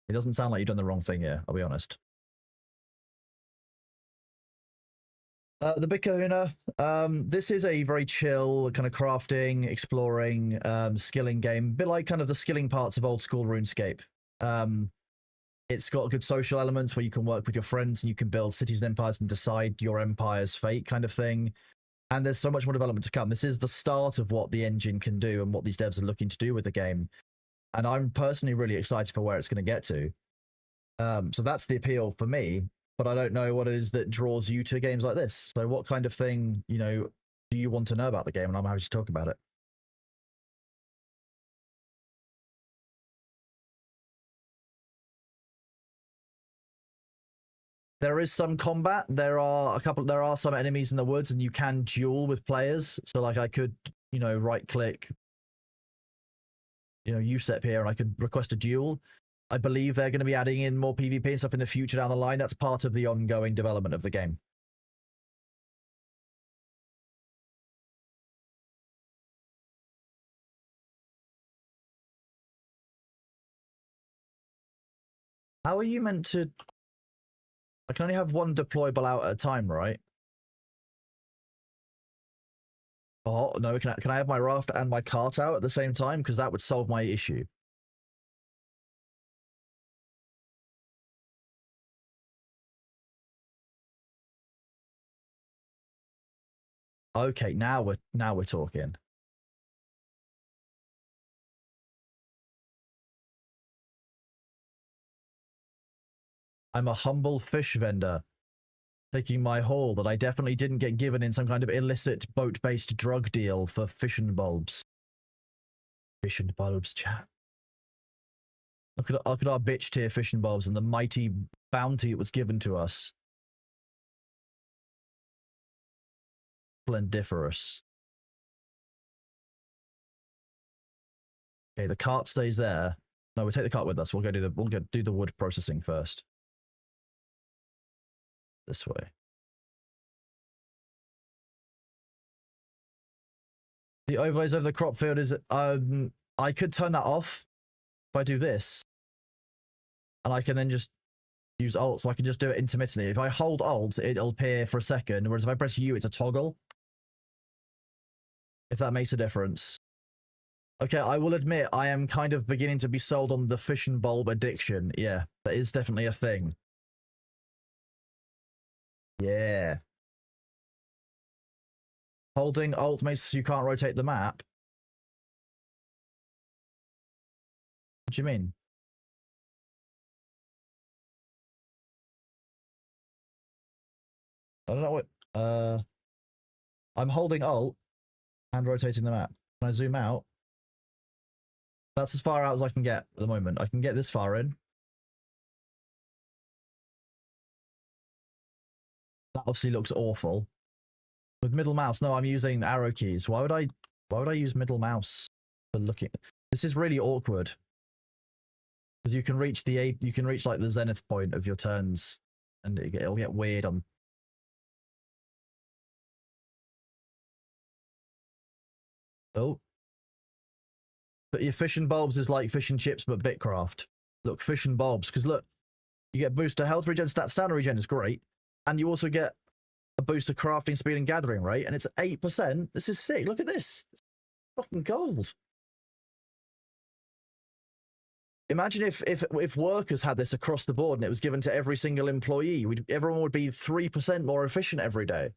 It doesn't sound like you've done the wrong thing here, I'll be honest. The Big Kahuna, this is a very chill kind of crafting, exploring, skilling game, a bit like kind of the skilling parts of old school RuneScape. It's got good social elements where you can work with your friends and you can build cities and empires and decide your empire's fate, kind of thing. And there's so much more development to come. This is the start of what the engine can do and what these devs are looking to do with the game. And I'm personally really excited for where it's going to get to. So that's the appeal for me. But I don't know what it is that draws you to games like this. So what kind of thing, do you want to know about the game? And I'm happy to talk about it. There is some combat. There are some enemies in the woods, and you can duel with players. So like I could, right click, USEP here, and I could request a duel. I believe they're going to be adding in more PvP and stuff in the future down the line. That's part of the ongoing development of the game. How are you meant to... I can only have one deployable out at a time, right? Oh, no, can I have my raft and my cart out at the same time? Because that would solve my issue. Okay, now we're talking. I'm a humble fish vendor, taking my haul that I definitely didn't get given in some kind of illicit boat-based drug deal for fish and bulbs. Fish and bulbs, chat. Look at our bitch tier fish and bulbs and the mighty bounty it was given to us. Splendiferous. Okay, the cart stays there. No, we'll take the cart with us. We'll go do the wood processing first. This way. The overlays over the crop field is I could turn that off if I do this. And I can then just Use Alt so I can just do it intermittently. If I hold Alt, it'll appear for a second, whereas if I press U, it's a toggle. If that makes a difference. Okay, I will admit I am kind of beginning to be sold on the fish and bulb addiction. Yeah, that is definitely a thing. Yeah. Holding Alt makes so you can't rotate the map. What do you mean? I don't know what... I'm holding Alt and rotating the map. When I zoom out, that's as far out as I can get at the moment. I can get this far in. That obviously looks awful. With middle mouse, no, I'm using arrow keys. Why would I use middle mouse for looking? This is really awkward. Because you can reach like the zenith point of your turns, and it'll get weird on. Oh. But your fish and bulbs is like fish and chips, but Bitcraft. Look, fish and bulbs, because look, you get boost to health regen, stamina regen is great, and you also get a boost to crafting speed and gathering rate, and it's 8%. This is sick. Look at this. It's fucking gold. Imagine if workers had this across the board and it was given to every single employee. Everyone would be 3% more efficient every day.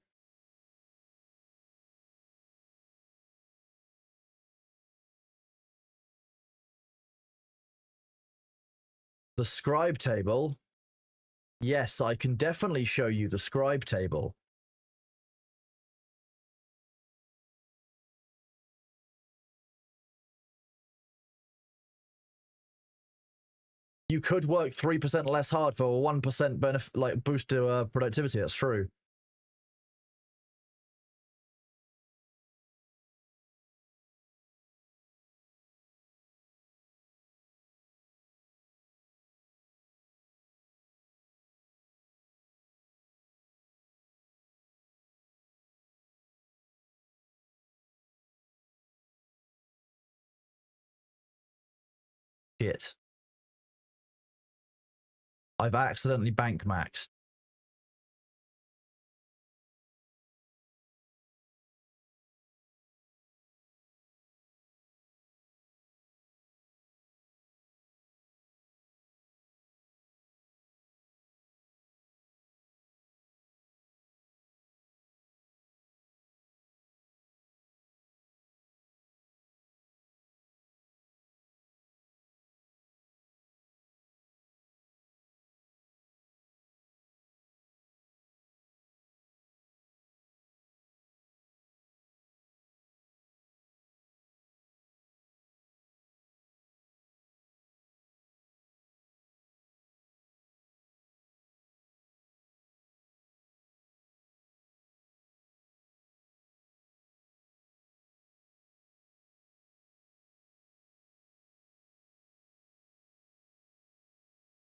The scribe table. Yes, I can definitely show you the scribe table. You could work 3% less hard for a 1% benefit, like boost to productivity. That's true. Shit. I've accidentally bank maxed.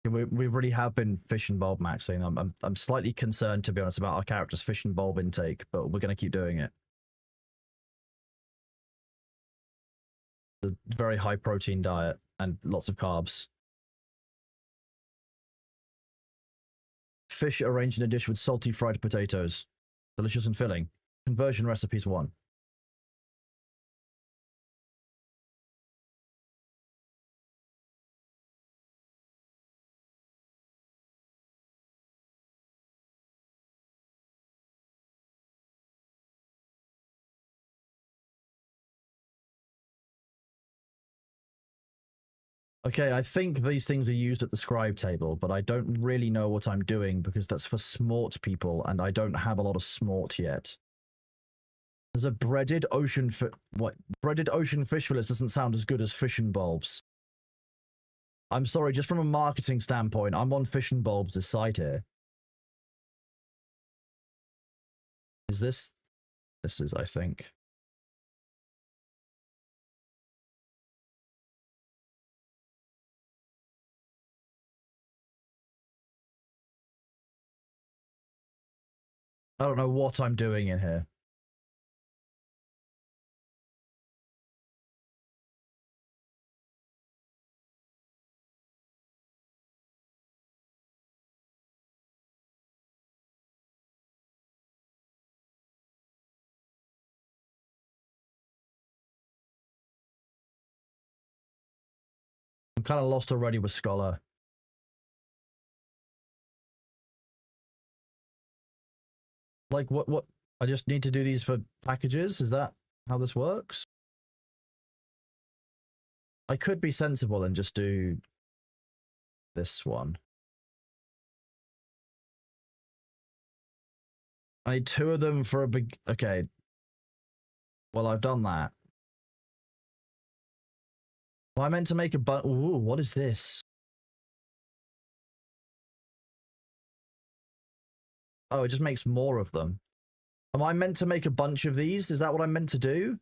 We really have been fish and bulb maxing. I'm slightly concerned, to be honest, about our character's fish and bulb intake, but we're going to keep doing it. A very high protein diet and lots of carbs. Fish arranged in a dish with salty fried potatoes. Delicious and filling. Conversion recipes 1. Okay, I think these things are used at the scribe table, but I don't really know what I'm doing because that's for smart people, and I don't have a lot of smart yet. There's a breaded ocean breaded ocean fish fillets doesn't sound as good as fish and bulbs. I'm sorry, just from a marketing standpoint, I'm on fish and bulbs' side here. Is this? This is, I think. I don't know what I'm doing in here. I'm kind of lost already with Scholar. Like, what? I just need to do these for packages? Is that how this works? I could be sensible and just do this one. I need 2 of them for a big... Okay. Well, I've done that. Well, I meant to make a ooh, what is this? Oh, it just makes more of them. Am I meant to make a bunch of these? Is that what I'm meant to do?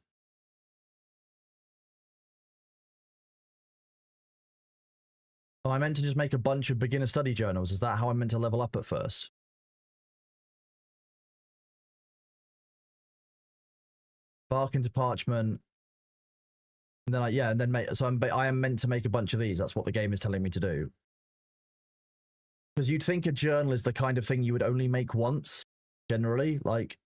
Am I meant to just make a bunch of beginner study journals? Is that how I'm meant to level up at first? Bark into parchment. And then and then make, so I am meant to make a bunch of these. That's what the game is telling me to do. Because you'd think a journal is the kind of thing you would only make once, generally, like...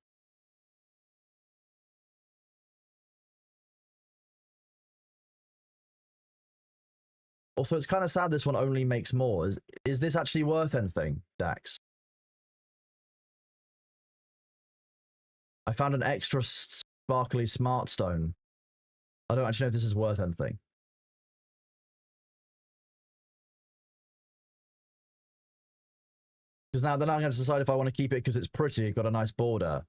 Also, it's kind of sad this one only makes more. Is this actually worth anything, Dax? I found an extra sparkly smart stone. I don't actually know if this is worth anything. Because now then I'm going to decide if I want to keep it because it's pretty, got a nice border.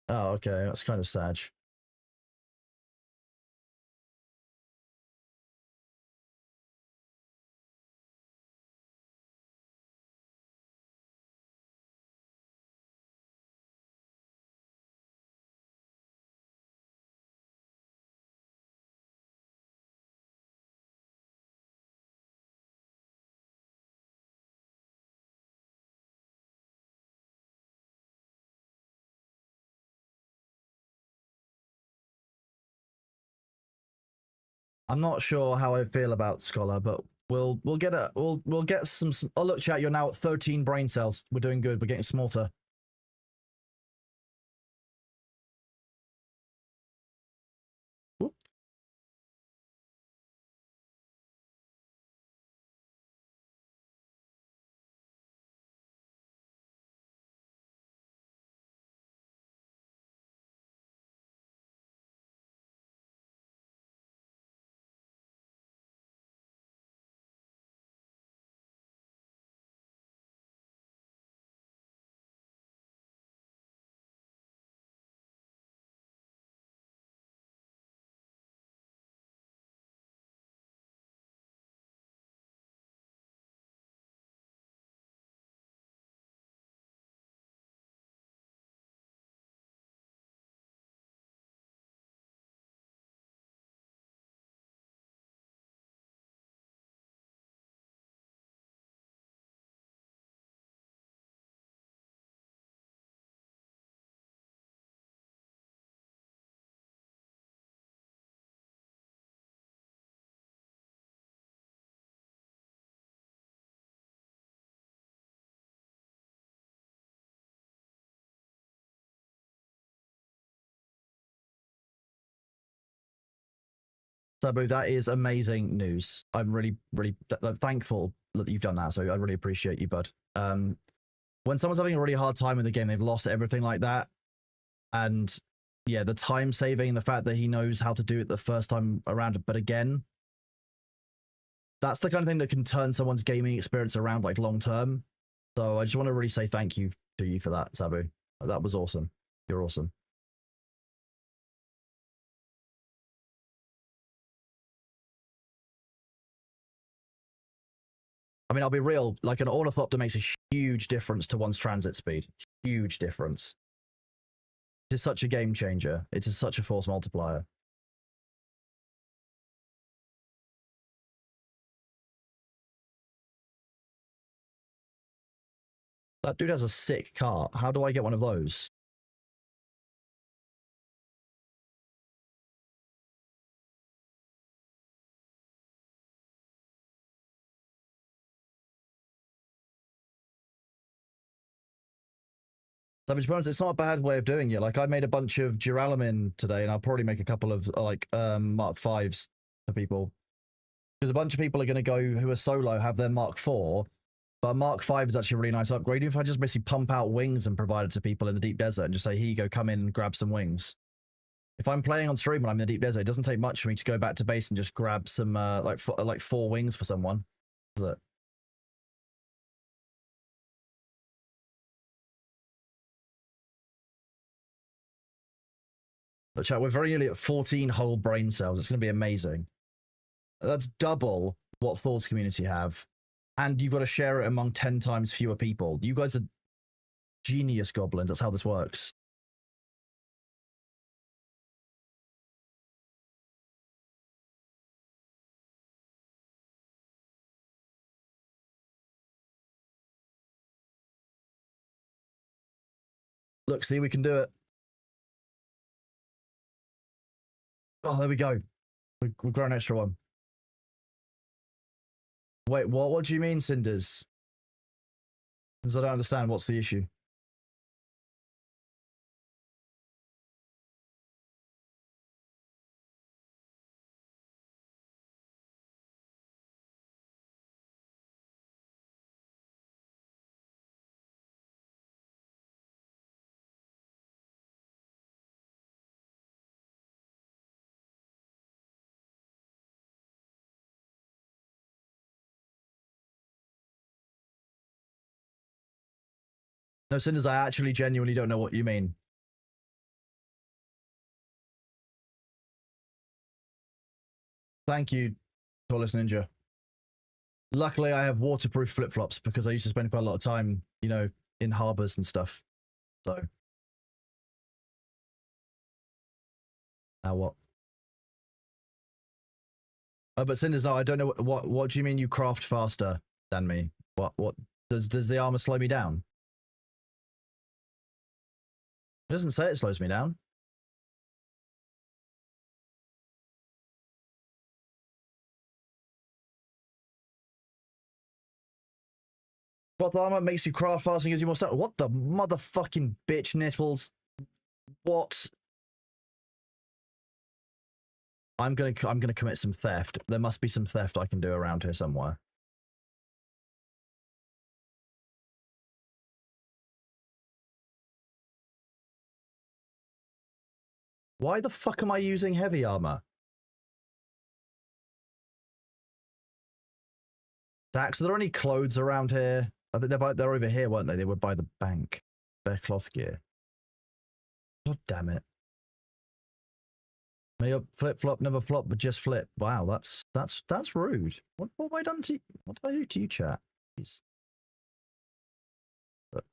Oh, okay, that's kind of sad. I'm not sure how I feel about Scholar, but we'll get some. Oh look, chat, you're now at 13 brain cells. We're doing good. We're getting smarter. Whoop. Sabu, that is amazing news. I'm really thankful that you've done that. So I really appreciate you, bud. When someone's having a really hard time in the game, they've lost everything like that, and yeah, the time saving, the fact that he knows how to do it the first time around, but again, that's the kind of thing that can turn someone's gaming experience around like long term. So I just want to really say thank you to you for that, Sabu. That was awesome. You're awesome. I mean, I'll be real, like an ornithopter makes a huge difference to one's transit speed. Huge difference. It is such a game changer. It is such a force multiplier. That dude has a sick cart. How do I get one of those? So, to be honest, it's not a bad way of doing it. Like, I made a bunch of Duralamin today, and I'll probably make a couple of, like, Mark 5s for people. Because a bunch of people are going to go who are solo, have their Mark 4, but a Mark 5 is actually a really nice upgrade. Even if I just basically pump out wings and provide it to people in the deep desert and just say, here you go, come in and grab some wings. If I'm playing on stream and I'm in the deep desert, it doesn't take much for me to go back to base and just grab some, like 4 wings for someone. Does it? But chat, we're very nearly at 14 whole brain cells. It's going to be amazing. That's double what Thor's community have. And you've got to share it among 10 times fewer people. You guys are genius goblins. That's how this works. Look, see, we can do it. Oh, there we go. We've got an extra one. Wait, what? What do you mean, Cinders? Because I don't understand. What's the issue? No, Cinders, I actually genuinely don't know what you mean. Thank you, Tallest Ninja. Luckily, I have waterproof flip-flops because I used to spend quite a lot of time, you know, in harbors and stuff. So. Now what? Oh, but Cinders, no, I don't know what do you mean you craft faster than me? What does the armor slow me down? It doesn't say it slows me down. Cloth armor makes you craft faster and gives you more stuff. What the motherfucking bitch nipples? What? I'm gonna commit some theft. There must be some theft I can do around here somewhere. Why the fuck am I using heavy armor? Dax, are there any clothes around here? I think they're over here, weren't they? They were by the bank. Their cloth gear. God damn it. May up flip flop, never flop, but just flip. Wow, that's rude. What have I done to you? What did I do to you, chat? Please. Look,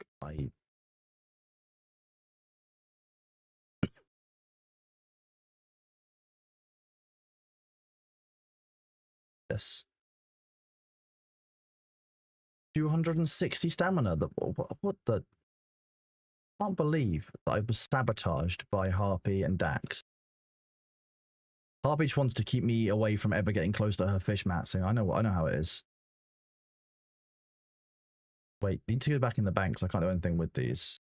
yes. 260 stamina. What the? I can't believe that I was sabotaged by Harpy and Dax. Harpy just wants to keep me away from ever getting close to her fish matsing. I know how it is. Wait, need to go back in the bank because I can't do anything with these.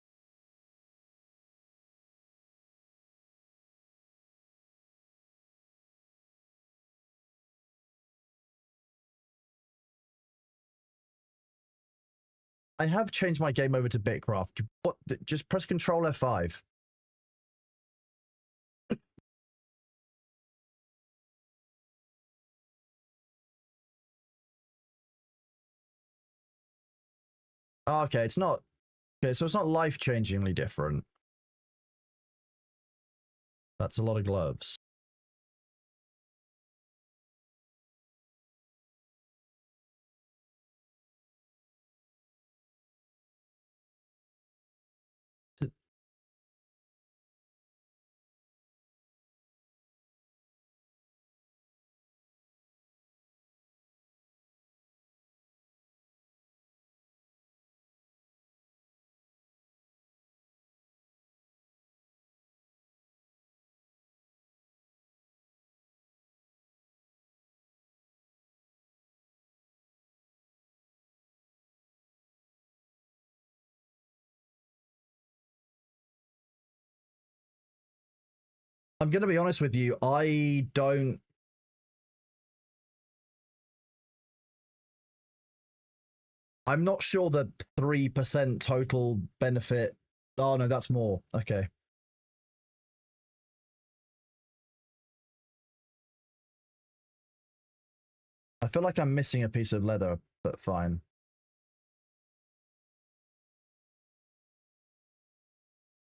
I have changed my game over to Bitcraft. What? Just press Control F5. Oh, okay, it's not. Okay, so it's not life-changingly different. That's a lot of gloves. I'm going to be honest with you. I'm not sure that 3% total benefit. Oh, no, that's more. Okay. I feel like I'm missing a piece of leather, but fine.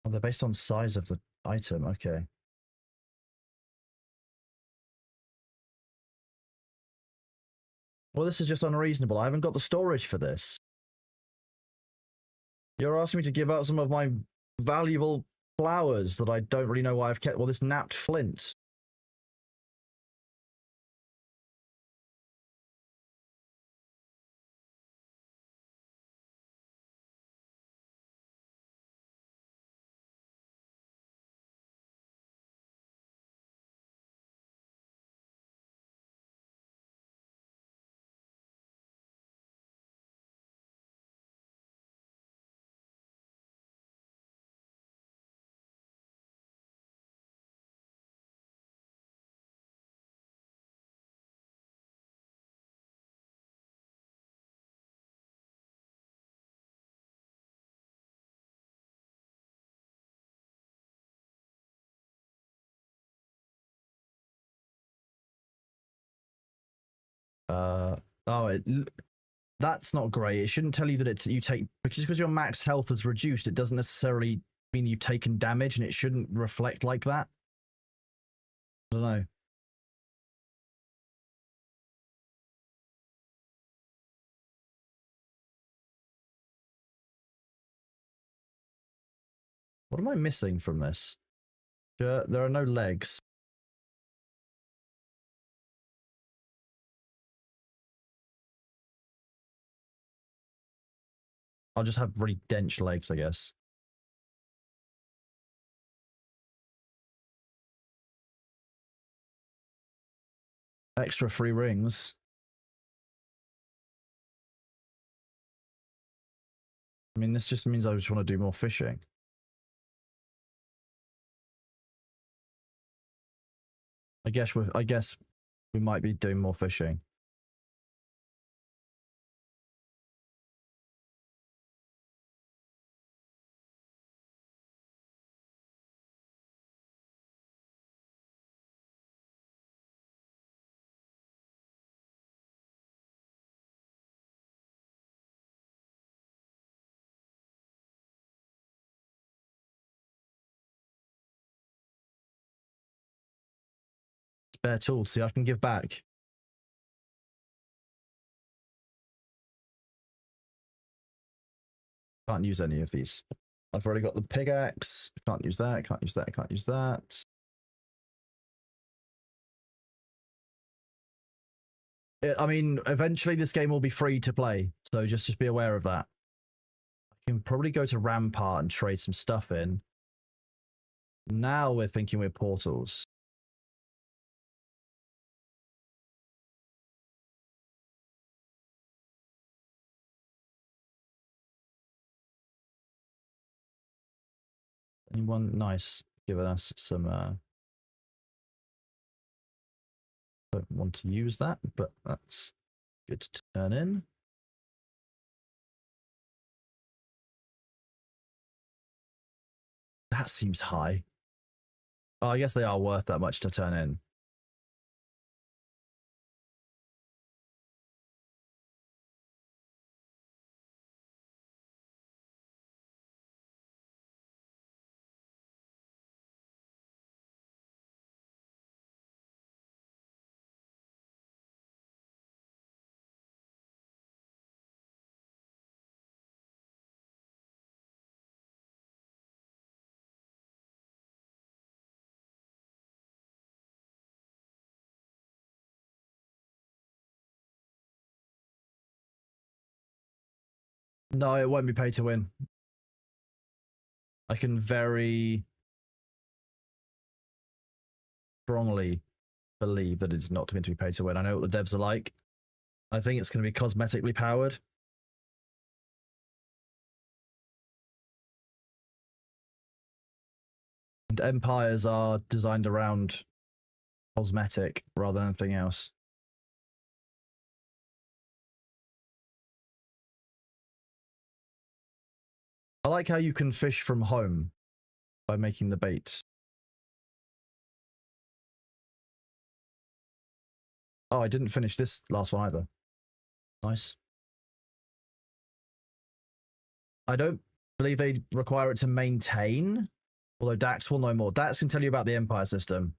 Oh, they're based on size of the item. Okay. Well, this is just unreasonable. I haven't got the storage for this. You're asking me to give out some of my valuable flowers that I don't really know why I've kept. Well, this napped flint. Oh, that's not great. It shouldn't tell you that you take, because your max health is reduced, it doesn't necessarily mean you've taken damage, and it shouldn't reflect like that. I don't know. What am I missing from this? There are no legs. I'll just have really dense legs, I guess. Extra free rings. I mean, this just means I just want to do more fishing. I guess we might be doing more fishing. Spare tools. See, I can give back. Can't use any of these. I've already got the pickaxe. Can't use that. Can't use that. Can't use that. I mean, eventually this game will be free to play, so just be aware of that. I can probably go to Rampart and trade some stuff in. Now we're thinking we're portals. Anyone nice giving us some don't want to use that, but that's good to turn in. That seems high. Oh, I guess they are worth that much to turn in. No, it won't be pay to win. I can very strongly believe that it's not going to be pay to win. I know what the devs are like. I think it's going to be cosmetically powered. empires are designed around cosmetic rather than anything else. I like how you can fish from home by making the bait. Oh, I didn't finish this last one either. Nice. I don't believe they require it to maintain, although Dax will know more. Dax can tell you about the Empire system.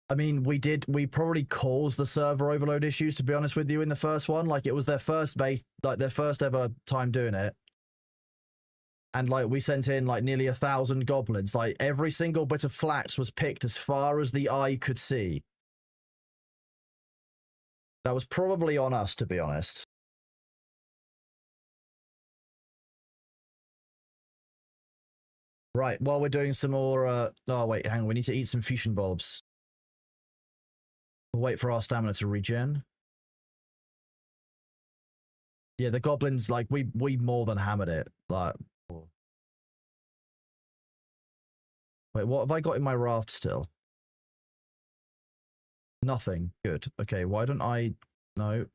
I mean, we probably caused the server overload issues, to be honest with you, in the first one. Like, it was their first bait, like their first ever time doing it. And like, we sent in like nearly 1,000 goblins. Like, every single bit of flax was picked as far as the eye could see. That was probably on us, to be honest. Right, while we're doing some more, oh wait, hang on, we need to eat some fusion bulbs. We'll wait for our stamina to regen. Yeah, the goblins, like, we more than hammered it. Like, wait, what have I got in my raft still? Nothing. Good. Okay, why don't I... No.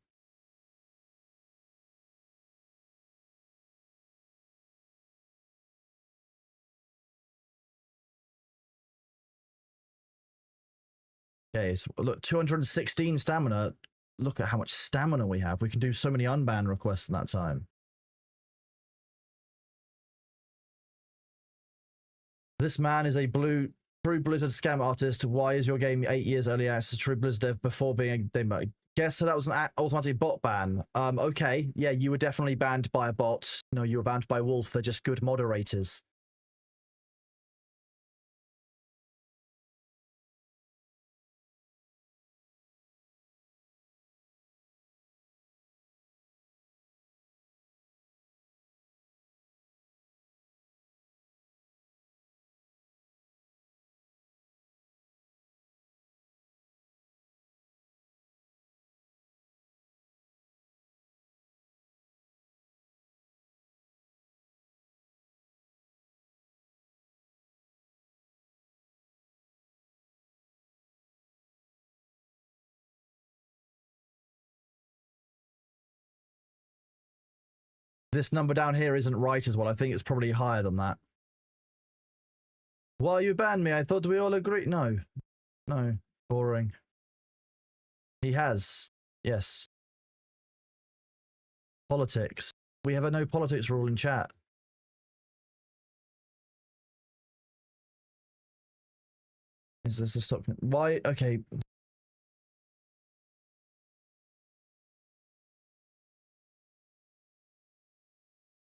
Okay, so look, 216 stamina. Look at how much stamina we have. We can do so many unban requests in that time. This man is a true Blizzard scam artist. Why is your game 8 years early access true Blizzard dev before being a demo? Guess so that was an automatic bot ban. Okay, yeah, you were definitely banned by a bot. No, you were banned by Wolf. They're just good moderators. This number down here isn't right as well. I think it's probably higher than that. Why you banned me? I thought we all agreed. No. No. Boring. He has. Yes. Politics. We have a no politics rule in chat. Is this a stop? Why? Okay.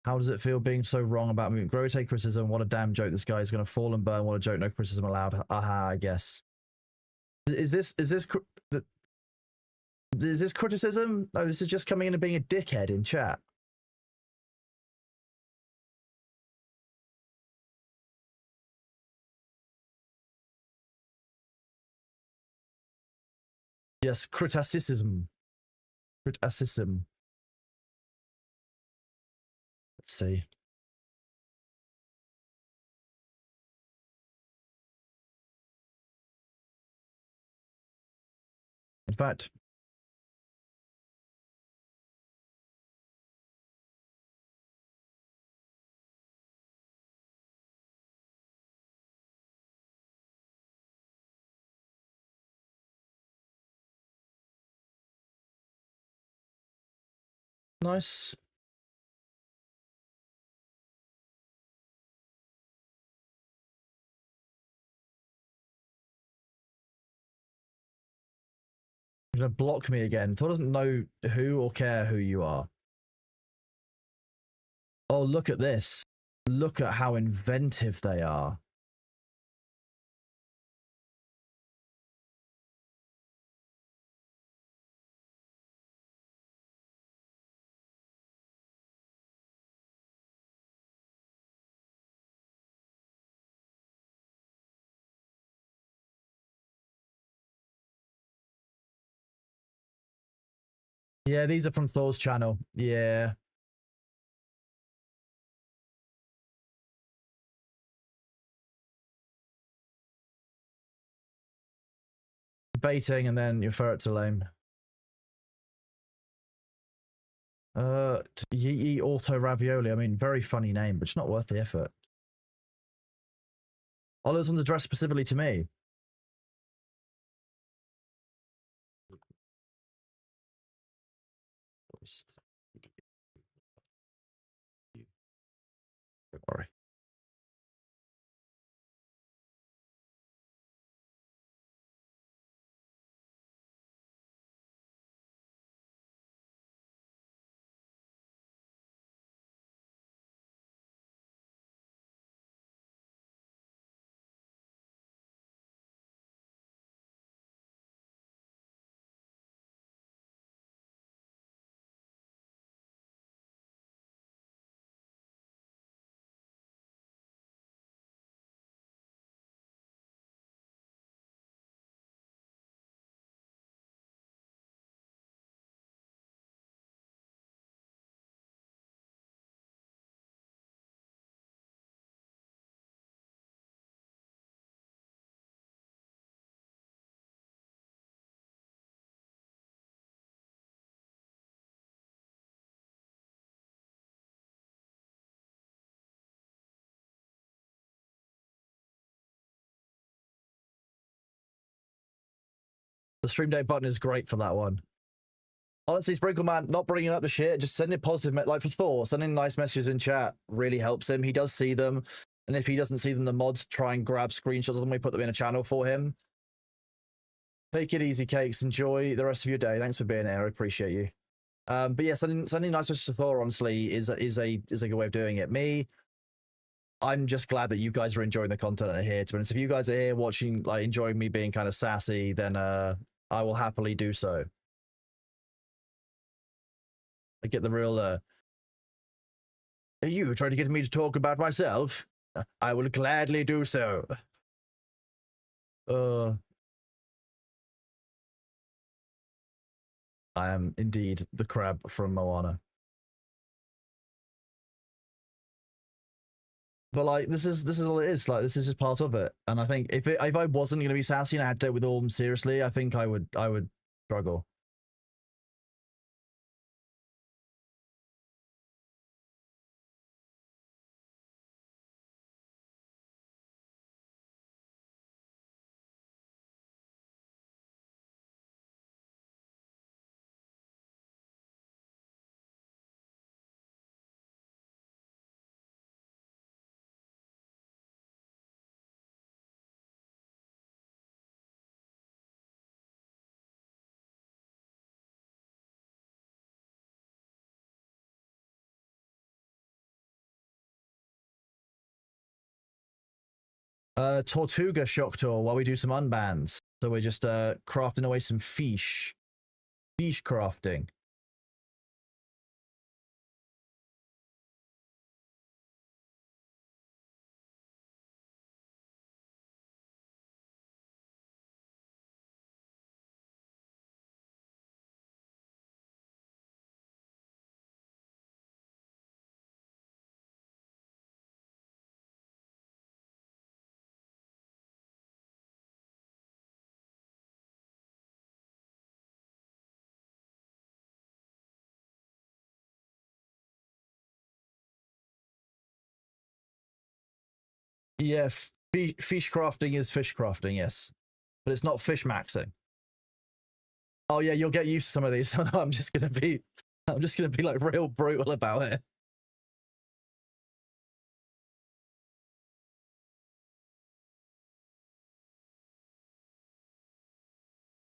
How does it feel being so wrong about me? Grow take criticism. What a damn joke. This guy is going to fall and burn. What a joke. No criticism allowed. Aha, I guess. Is this criticism? No, this is just coming in and being a dickhead in chat. Yes, criticism. Criticism. Let's see. In fact, nice. You're going to block me again. Thor doesn't know who or care who you are. Oh, look at this. Look at how inventive they are. Yeah, these are from Thor's channel. Yeah. Baiting and then you refer it to lame. Yee Auto Ravioli. I mean, very funny name, but it's not worth the effort. All those ones addressed specifically to me. Don't worry. The stream date button is great for that one. Honestly, Sprinkle Man, not bringing up the shit, just sending positive, like for Thor, sending nice messages in chat really helps him. He does see them. And if he doesn't see them, the mods try and grab screenshots of them. We put them in a channel for him. Take it easy, Cakes. Enjoy the rest of your day. Thanks for being here. I appreciate you. But yeah, sending nice messages to Thor, honestly, is a good way of doing it. Me, I'm just glad that you guys are enjoying the content and are here. To be honest, if you guys are here watching, like enjoying me being kind of sassy, then I will happily do so. I get the real, are you trying to get me to talk about myself? I will gladly do so. I am indeed the crab from Moana. But like, this is all it is. Like, this is just part of it. And I think if I wasn't gonna be sassy and I had to do it with all of them seriously, I think I would struggle. Tortuga shock tour while we do some unbans. So we're just crafting away some fish. Fish crafting. Yeah, fish crafting is fish crafting, yes. But it's not fish maxing. Oh yeah, you'll get used to some of these. I'm just gonna be like real brutal about it.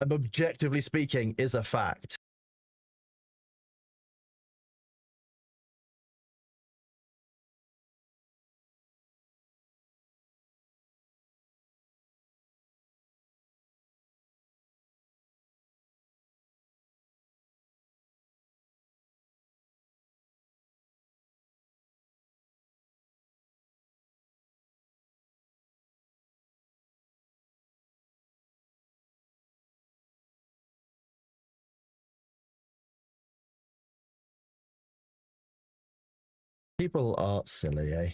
And objectively speaking, is a fact. People are silly, eh?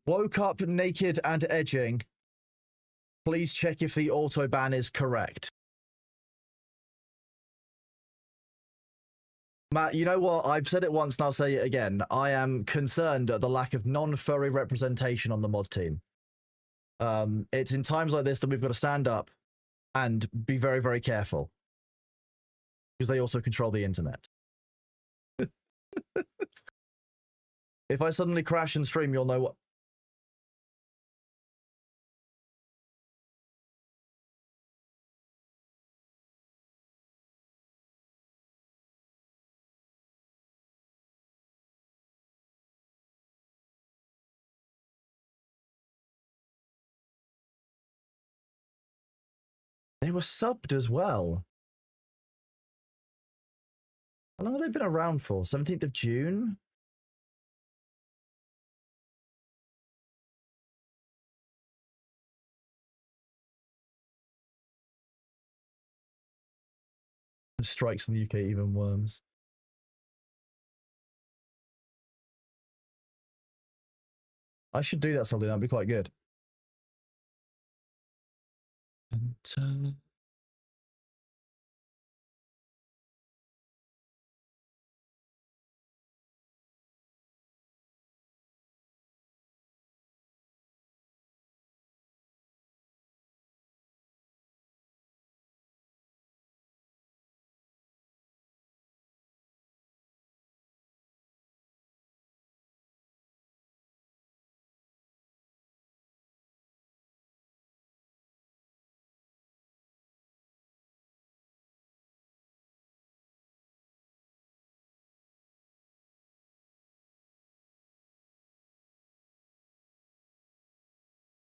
Woke up naked and edging. Please check if the autoban is correct. Matt, you know what? I've said it once and I'll say it again. I am concerned at the lack of non-furry representation on the mod team. It's in times like this that we've got to stand up and be very, very careful. Because they also control the internet. If I suddenly crash and stream, you'll know what... They were subbed as well. How long have they been around for? 17th of June? Strikes in the UK, even worms. I should do that someday. That'd be quite good. And,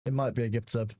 it might be a gift sub.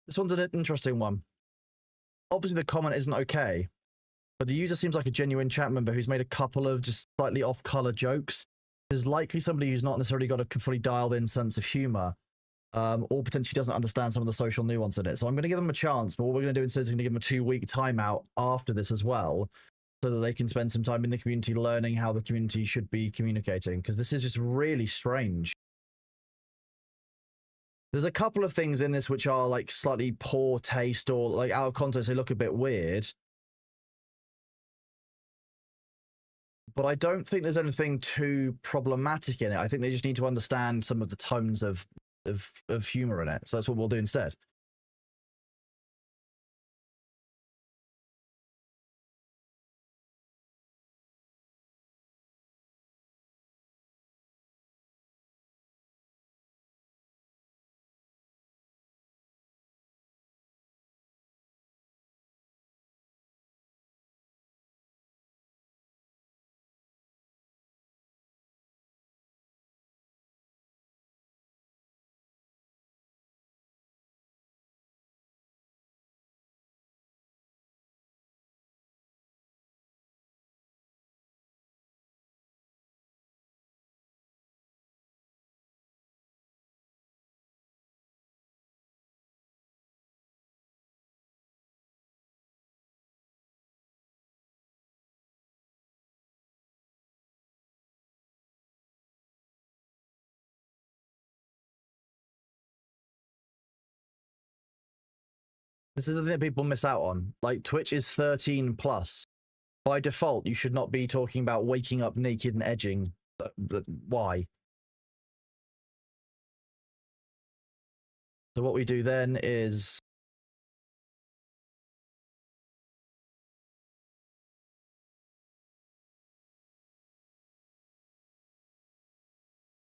This one's an interesting one. Obviously, the comment isn't okay, but the user seems like a genuine chat member who's made a couple of just slightly off-color jokes. There's likely somebody who's not necessarily got a fully dialed-in sense of humor, or potentially doesn't understand some of the social nuance in it. So I'm going to give them a chance, but what we're going to do instead is going to give them a 2-week timeout after this as well, so that they can spend some time in the community learning how the community should be communicating, because this is just really strange. There's a couple of things in this which are like slightly poor taste or like out of context, they look a bit weird. but I don't think there's anything too problematic in it. I think they just need to understand some of the tones of humor in it. So that's what we'll do instead. This is the thing that people miss out on. Like, Twitch is 13 plus. By default, you should not be talking about waking up naked and edging. Why? So what we do then is...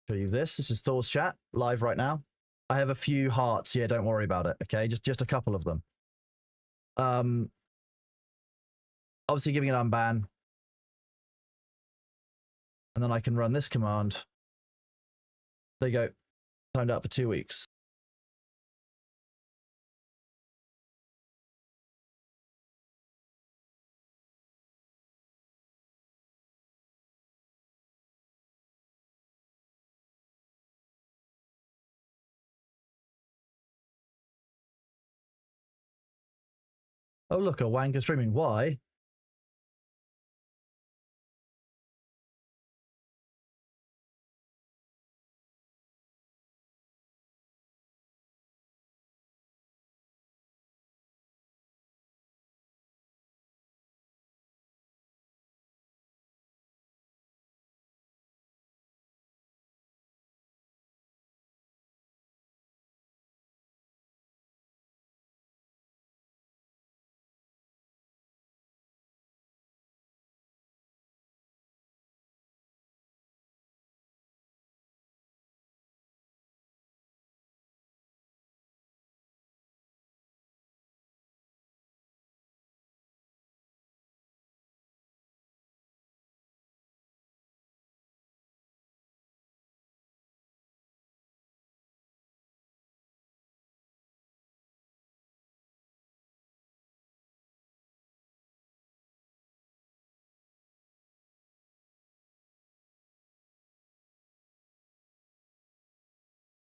show you this. This is Thor's chat, live right now. I have a few hearts. Yeah, don't worry about it, okay? Just a couple of them. Obviously giving it unban. And then I can run this command. There you go. Timed out for 2 weeks. Oh, look, a wanker streaming. Why?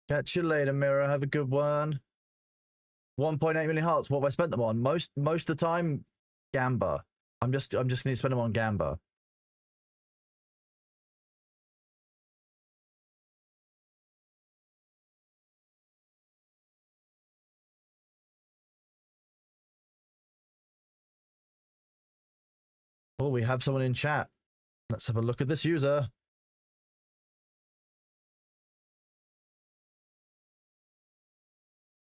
Catch you later, Mirror. Have a good one. 1.8 million hearts. What have I spent them on? Most of the time, Gamba. I'm just going to spend them on Gamba. Oh, we have someone in chat. Let's have a look at this user.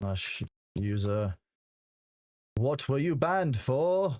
Nice user. What were you banned for?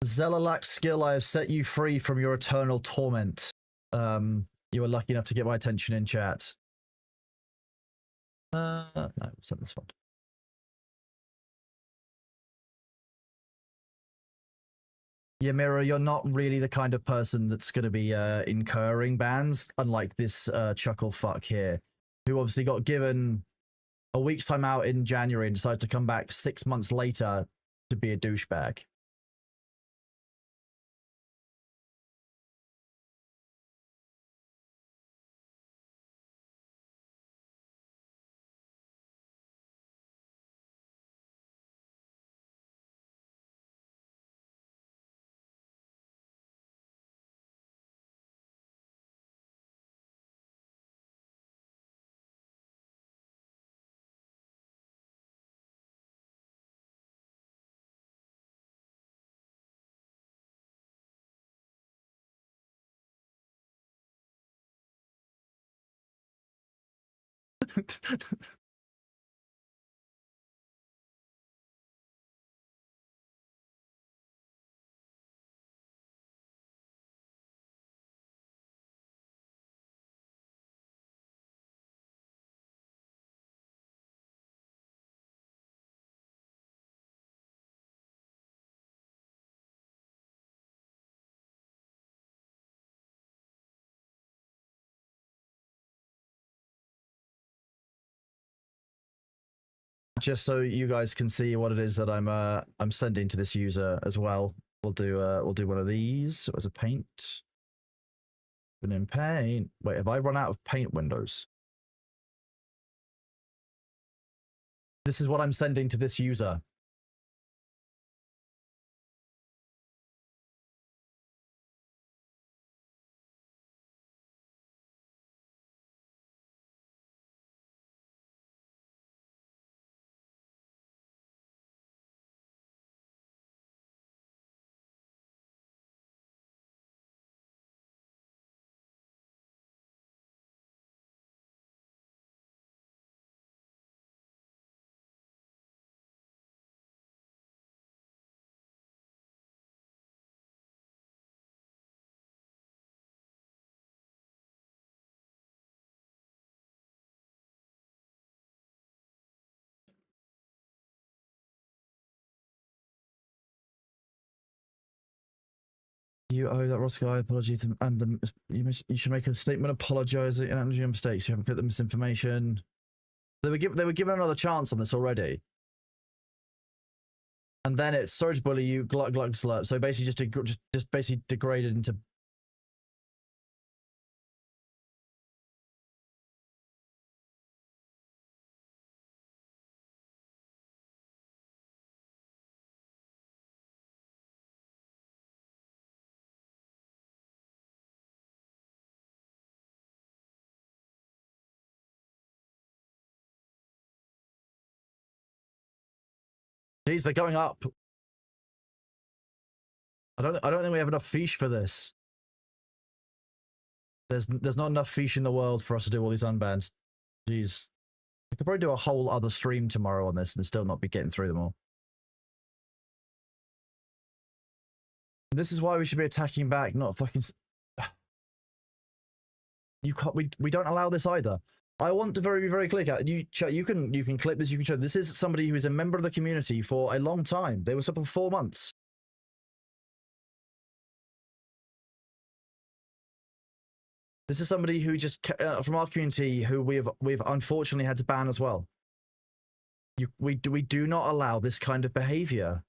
Zelalac skill, I have set you free from your eternal torment. You were lucky enough to get my attention in chat. No, it's not this one. Yeah, Mirror, you're not really the kind of person that's going to be incurring bans, unlike this chuckle fuck here, who obviously got given a week's time out in January and decided to come back 6 months later to be a douchebag. Just so you guys can see what it is that I'm sending to this user as well. We'll do one of these as a paint. Open in paint. Wait, have I run out of paint windows? This is what I'm sending to this user. You owe that Roscoe apologies, and you should make a statement apologizing and your mistakes. You haven't put the misinformation. They were given another chance on this already, and then it's sorry to bully you, glug glug slurp. So basically, just basically degraded into. Jeez, they're going up. I don't think we have enough fish for this. There's not enough fish in the world for us to do all these unbans. Jeez. I could probably do a whole other stream tomorrow on this and still not be getting through them all. This is why we should be attacking back, not fucking. You can't. We don't allow this either. I want to be very clear. You can clip this. You can show. This is somebody who is a member of the community for a long time. They were up for 4 months. This is somebody who just from our community who we've unfortunately had to ban as well. We do not allow this kind of behavior.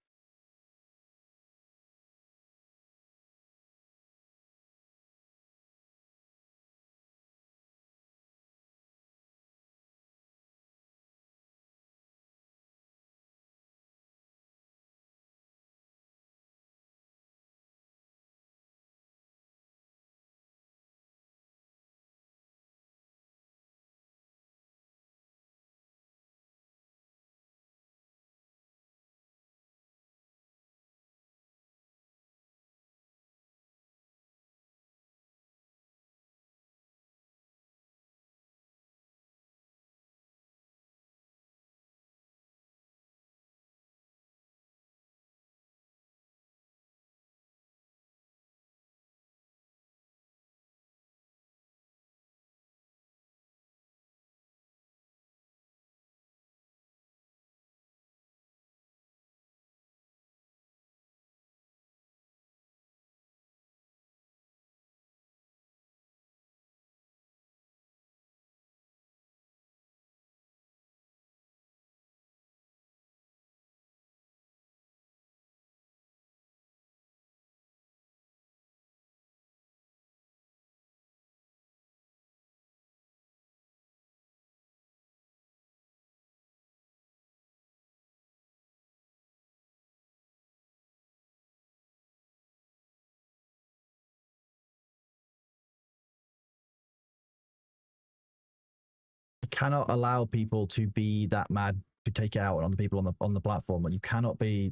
cannot allow people to be that mad to take it out on the people on the platform, and you cannot be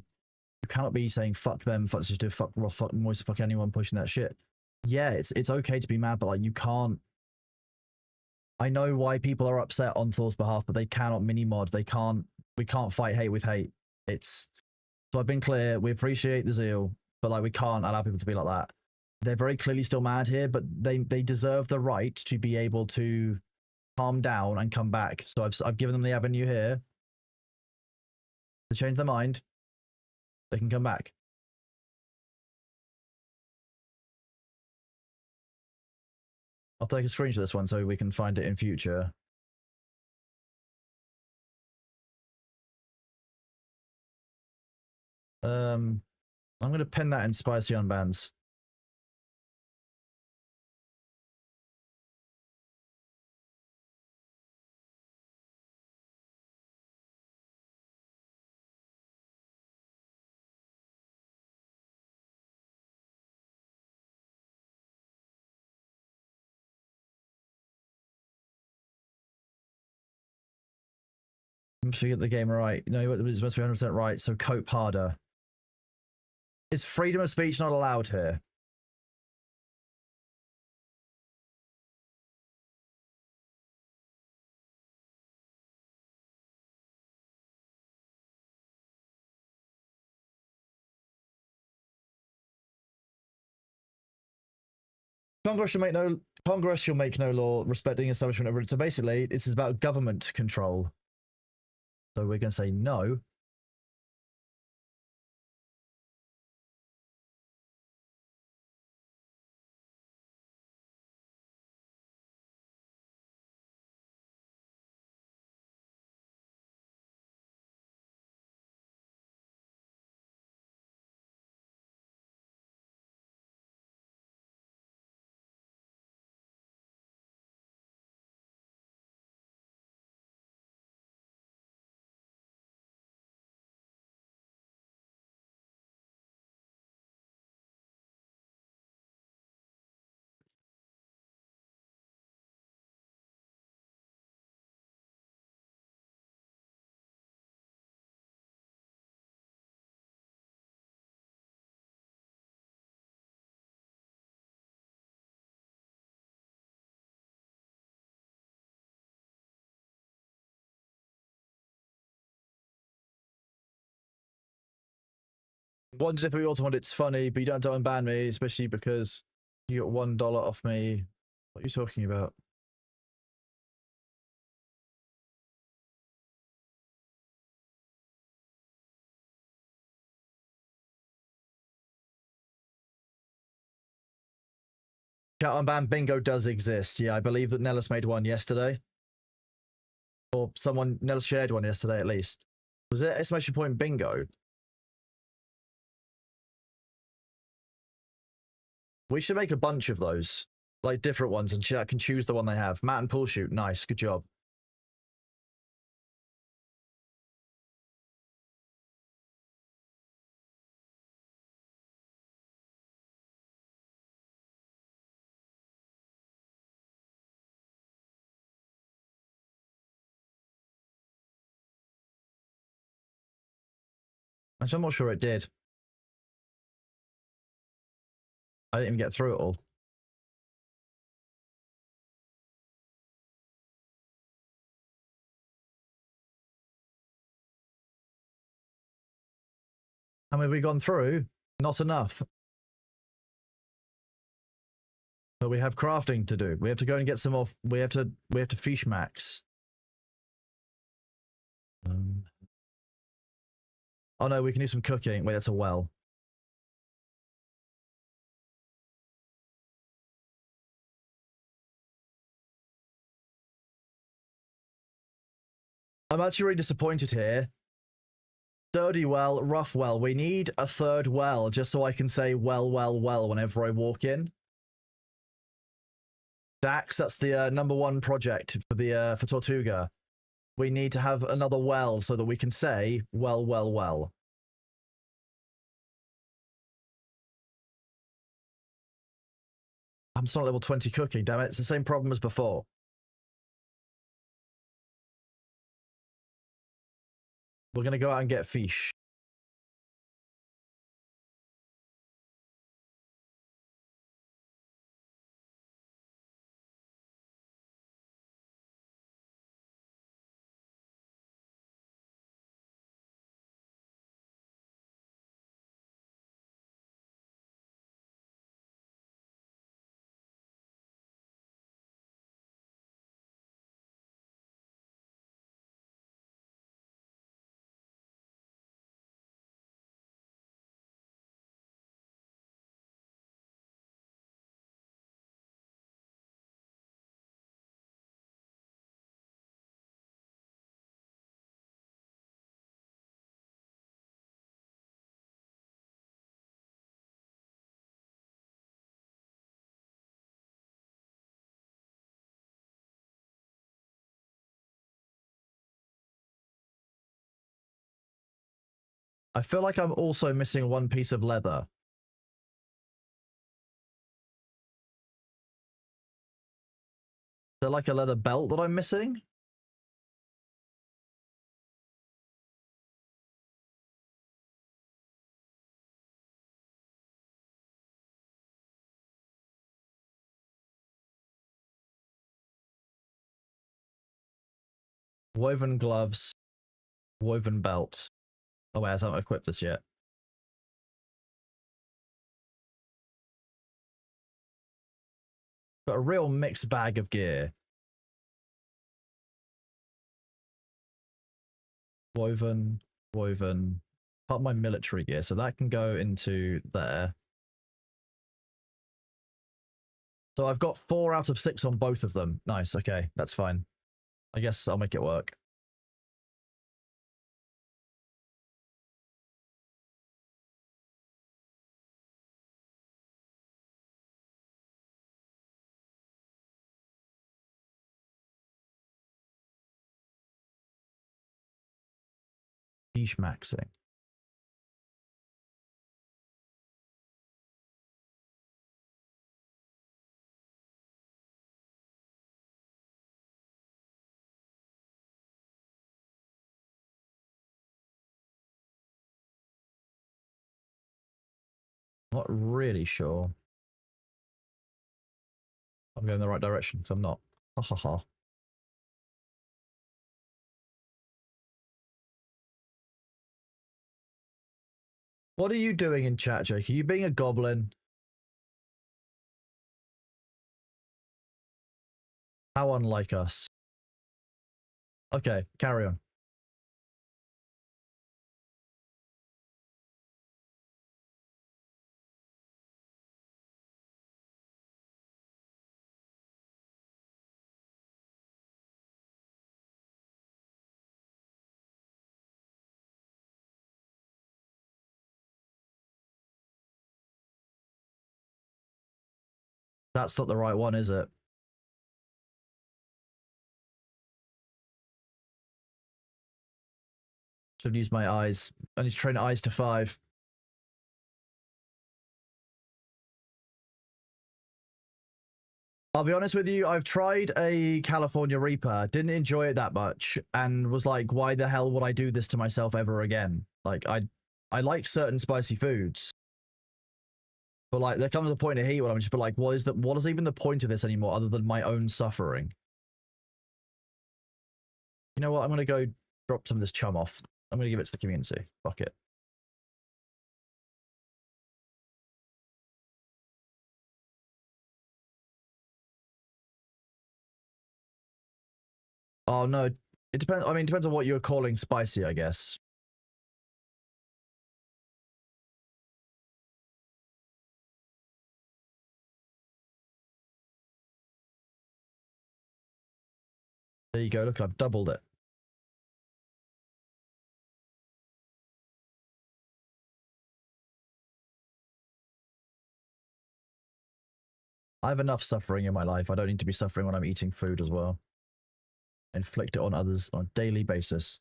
saying fuck them, fuck just do fuck Ross, fuck Moist, fuck anyone pushing that shit. Yeah, it's okay to be mad, but like you can't. I know why people are upset on Thor's behalf, but they cannot mini mod. They can't. We can't fight hate with hate. It's so I've been clear. We appreciate the zeal, but like we can't allow people to be like that. They're very clearly still mad here, but they deserve the right to be able to calm down and come back. So I've given them the avenue here to change their mind. They can come back. I'll take a screenshot of this one so we can find it in future. I'm going to pin that in spicy unbans. I'm to get the game right. No, it's supposed to be 100% right. So cope harder. Is freedom of speech not allowed here? Congress shall make no law respecting establishment of religion. So basically, this is about government control. So we're going to say no. One if we also want it's funny, but you don't have to unban me, especially because you got $1 off me. What are you talking about? Chat unban bingo does exist. Yeah, I believe that Nellis made one yesterday. Or Nellis shared one yesterday at least. Was it exclamation point bingo? We should make a bunch of those. Like different ones, and chat can choose the one they have. Matt and Pool shoot. Nice, good job. Actually, I'm not sure it did. I didn't even get through it all. How many have we gone through? Not enough. But we have crafting to do. We have to go and get some more. We have to fish max. Oh no, we can do some cooking. Wait, that's a well. I'm actually really disappointed here. Dirty well, rough well. We need a third well just so I can say well whenever I walk in. Dax, that's the #1 project for Tortuga. We need to have another well so that we can say well. I'm still at level 20 cooking, damn it. It's the same problem as before. We're gonna go out and get fish. I feel like I'm also missing one piece of leather. Is there like a leather belt that I'm missing? Woven gloves, woven belt. Oh wait, I haven't equipped this yet. Got a real mixed bag of gear. Woven, woven. Part of my military gear, so that can go into there. So I've got 4 out of 6 on both of them. Nice, okay, that's fine. I guess I'll make it work. Niche maxing. Not really sure. I'm going the right direction, so I'm not. Ha ha ha. What are you doing in chat, Jake? Are you being a goblin? How unlike us. Okay, carry on. That's not the right one, is it? Should have used my eyes. I need to train eyes to 5. I'll be honest with you, I've tried a California Reaper, didn't enjoy it that much, and was like, why the hell would I do this to myself ever again? Like, I like certain spicy foods. But like, there comes a point of heat when I'm just like, what is even the point of this anymore other than my own suffering? You know what? I'm gonna go drop some of this chum off. I'm gonna give it to the community. Fuck it. Oh no, it depends. I mean, it depends on what you're calling spicy, I guess. There you go. Look, I've doubled it. I have enough suffering in my life. I don't need to be suffering when I'm eating food as well. Inflict it on others on a daily basis.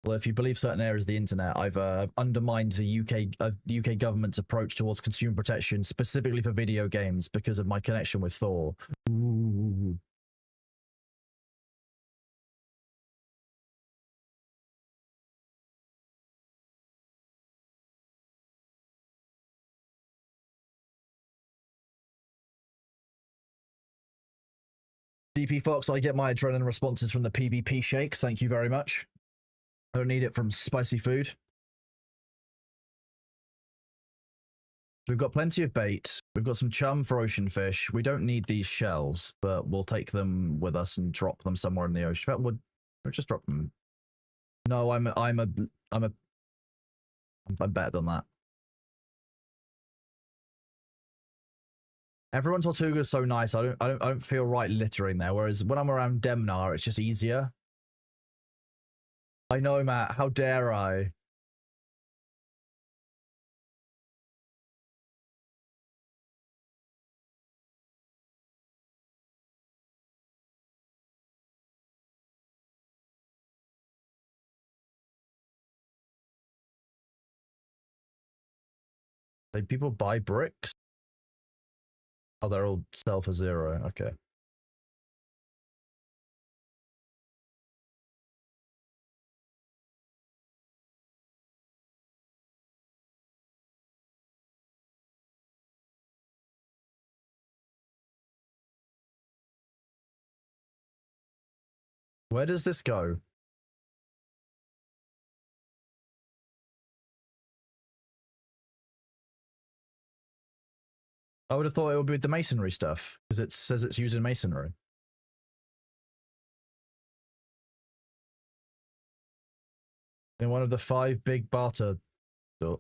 Well, if you believe certain areas of the internet, I've undermined the UK government's approach towards consumer protection, specifically for video games, because of my connection with Thor. Ooh. DP Fox, I get my adrenaline responses from the PvP shakes. Thank you very much. I don't need it from spicy food. We've got plenty of bait. We've got some chum for ocean fish. We don't need these shells, but we'll take them with us and drop them somewhere in the ocean. We'll just drop them. No, I'm better than that. Everyone Tortuga is so nice. I don't feel right littering there. Whereas when I'm around Demnar, it's just easier. I know, Matt. How dare I? Like, people buy bricks? Oh, they're all sell for 0. Okay. Where does this go? I would have thought it would be with the masonry stuff, because it says it's using masonry. In one of the 5 big barter... Oh.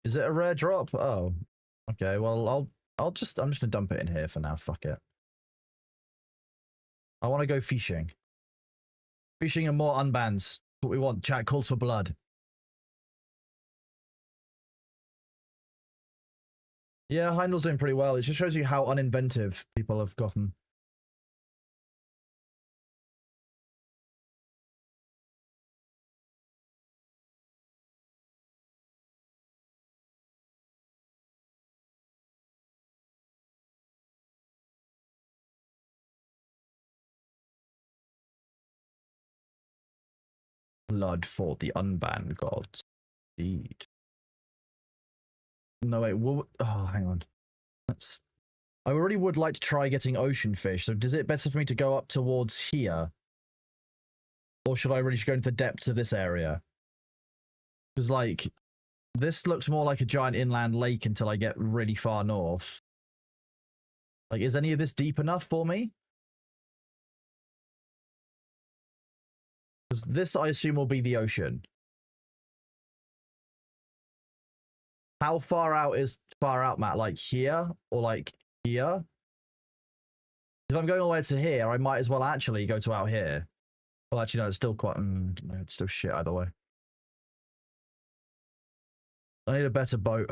Is it a rare drop? Oh. Okay, well, I'm just gonna dump it in here for now. Fuck it. I want to go fishing. Fishing and more unbans. What we want. Chat calls for blood. Yeah, Heindel's doing pretty well. It just shows you how uninventive people have gotten. Blood for the unbanned gods. Indeed. No, wait. What? Oh, hang on. I really would like to try getting ocean fish. So is it better for me to go up towards here? Or should I really just go into the depths of this area? Because, like, this looks more like a giant inland lake until I get really far north. Like, is any of this deep enough for me? Because this, I assume, will be the ocean. How far out is far out, Matt? Like here? Or like here? If I'm going all the way to here, I might as well actually go to out here. Well, actually, no, it's still quite... no, it's still shit either way. I need a better boat.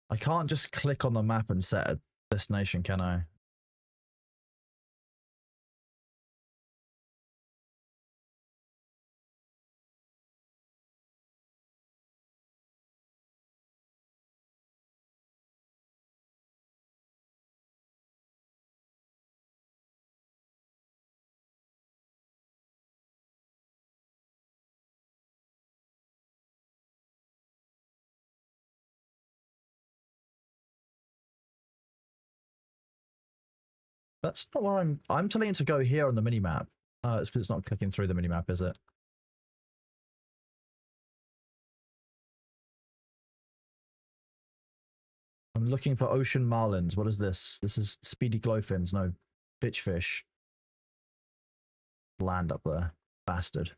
I can't just click on the map and set a destination, can I? That's not where I'm telling it to go here on the minimap. It's because it's not clicking through the minimap, is it? I'm looking for ocean marlins. What is this? This is speedy glowfins. No, bitchfish. Land up there. Bastard.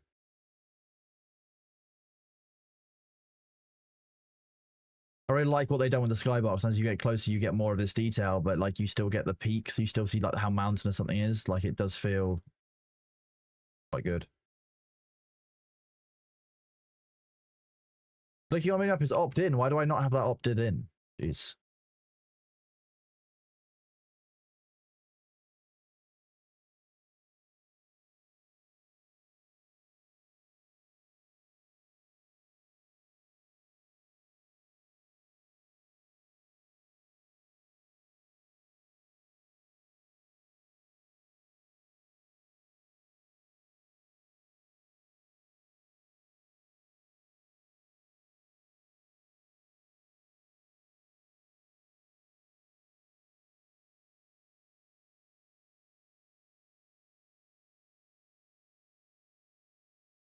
I really like what they've done with the skybox. As you get closer, you get more of this detail, but like you still get the peaks. You still see like how mountainous something is. Like it does feel quite good. Clicking on me up is opt in. Why do I not have that opted in? Jeez.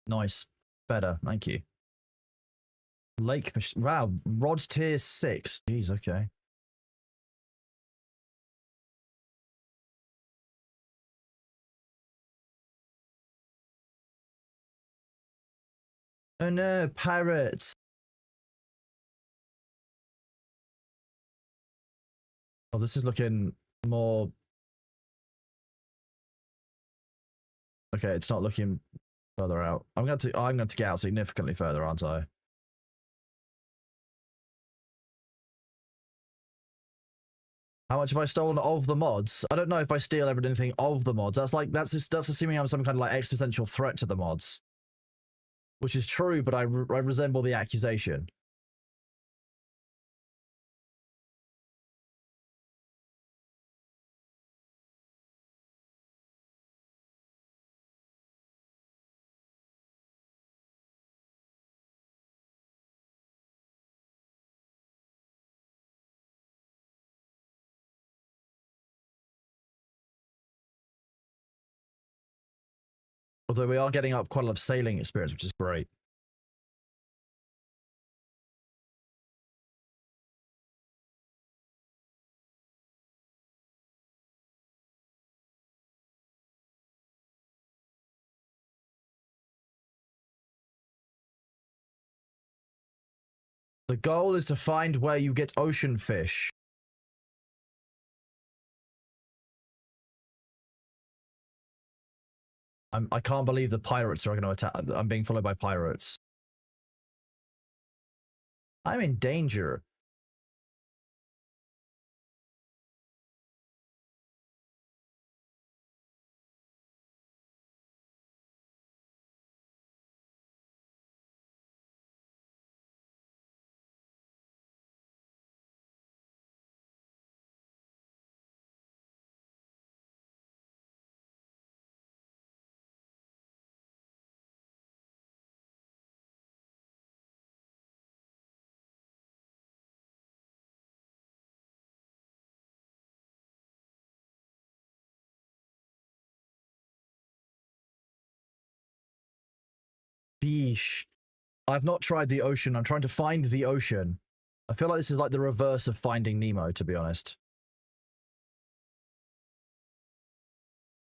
Nice. Better. Thank you. Lake. Wow. Rod tier 6. Jeez, okay. Oh no, pirates. Oh, this is looking more... Okay, it's not looking further out. I'm going to get out significantly further, aren't I? How much have I stolen of the mods? I don't know if I steal everything of the mods. That's assuming I'm some kind of like existential threat to the mods. Which is true, but I resemble the accusation. Although we are getting up quite a lot of sailing experience, which is great. The goal is to find where you get ocean fish. I can't believe the pirates are going to attack. I'm being followed by pirates. I'm in danger. Beesh. I've not tried the ocean. I'm trying to find the ocean. I feel like this is like the reverse of Finding Nemo, to be honest.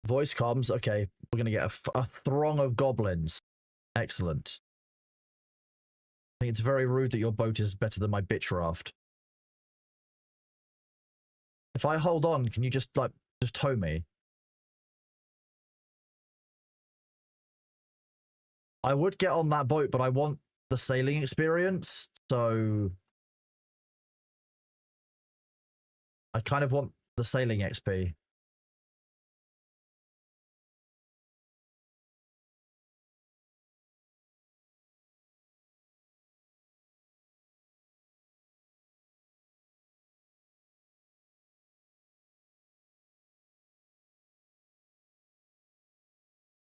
Voice comms. Okay, we're going to get a throng of goblins. Excellent. I think it's very rude that your boat is better than my bitcraft. If I hold on, can you just tow me? I would get on that boat, but I want the sailing experience, so I kind of want the sailing XP.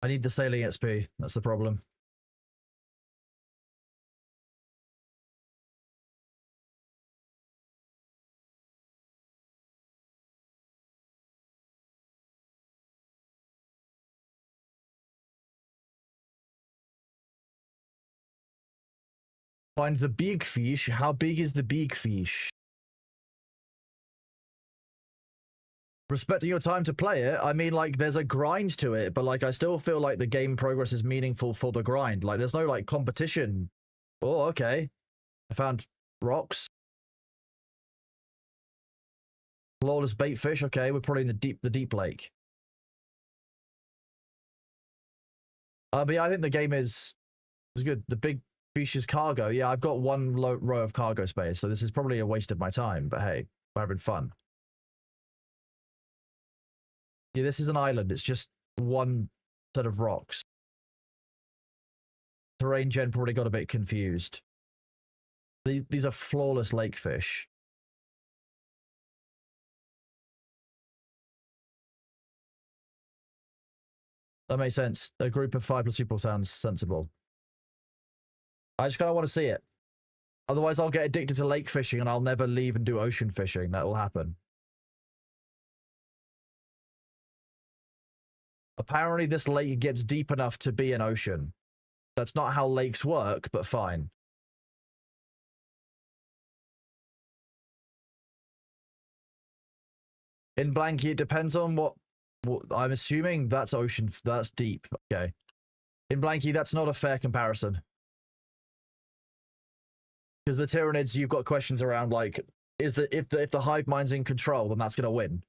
I need the sailing XP. That's the problem. Find the big fish. How big is the big fish? Respecting your time to play it, I mean, like, there's a grind to it, but, like, I still feel like the game progress is meaningful for the grind. Like, there's no, like, competition. Oh, okay. I found rocks. Flawless bait fish. Okay, we're probably in the deep lake. But yeah, I think the game is good. The big fish is cargo. Yeah, I've got one row of cargo space, so this is probably a waste of my time. But hey, we're having fun. Yeah, this is an island. It's just one set of rocks. Terrain gen probably got a bit confused. These are flawless lake fish. That makes sense. A group of 5+ people sounds sensible. I just kind of want to see it. Otherwise, I'll get addicted to lake fishing and I'll never leave and do ocean fishing. That will happen. Apparently, this lake gets deep enough to be an ocean. That's not how lakes work, but fine. In Blanky, it depends on what I'm assuming that's ocean. That's deep. Okay. In Blanky, that's not a fair comparison. Because the Tyranids, you've got questions around like, if the hive mind's in control, then that's gonna win.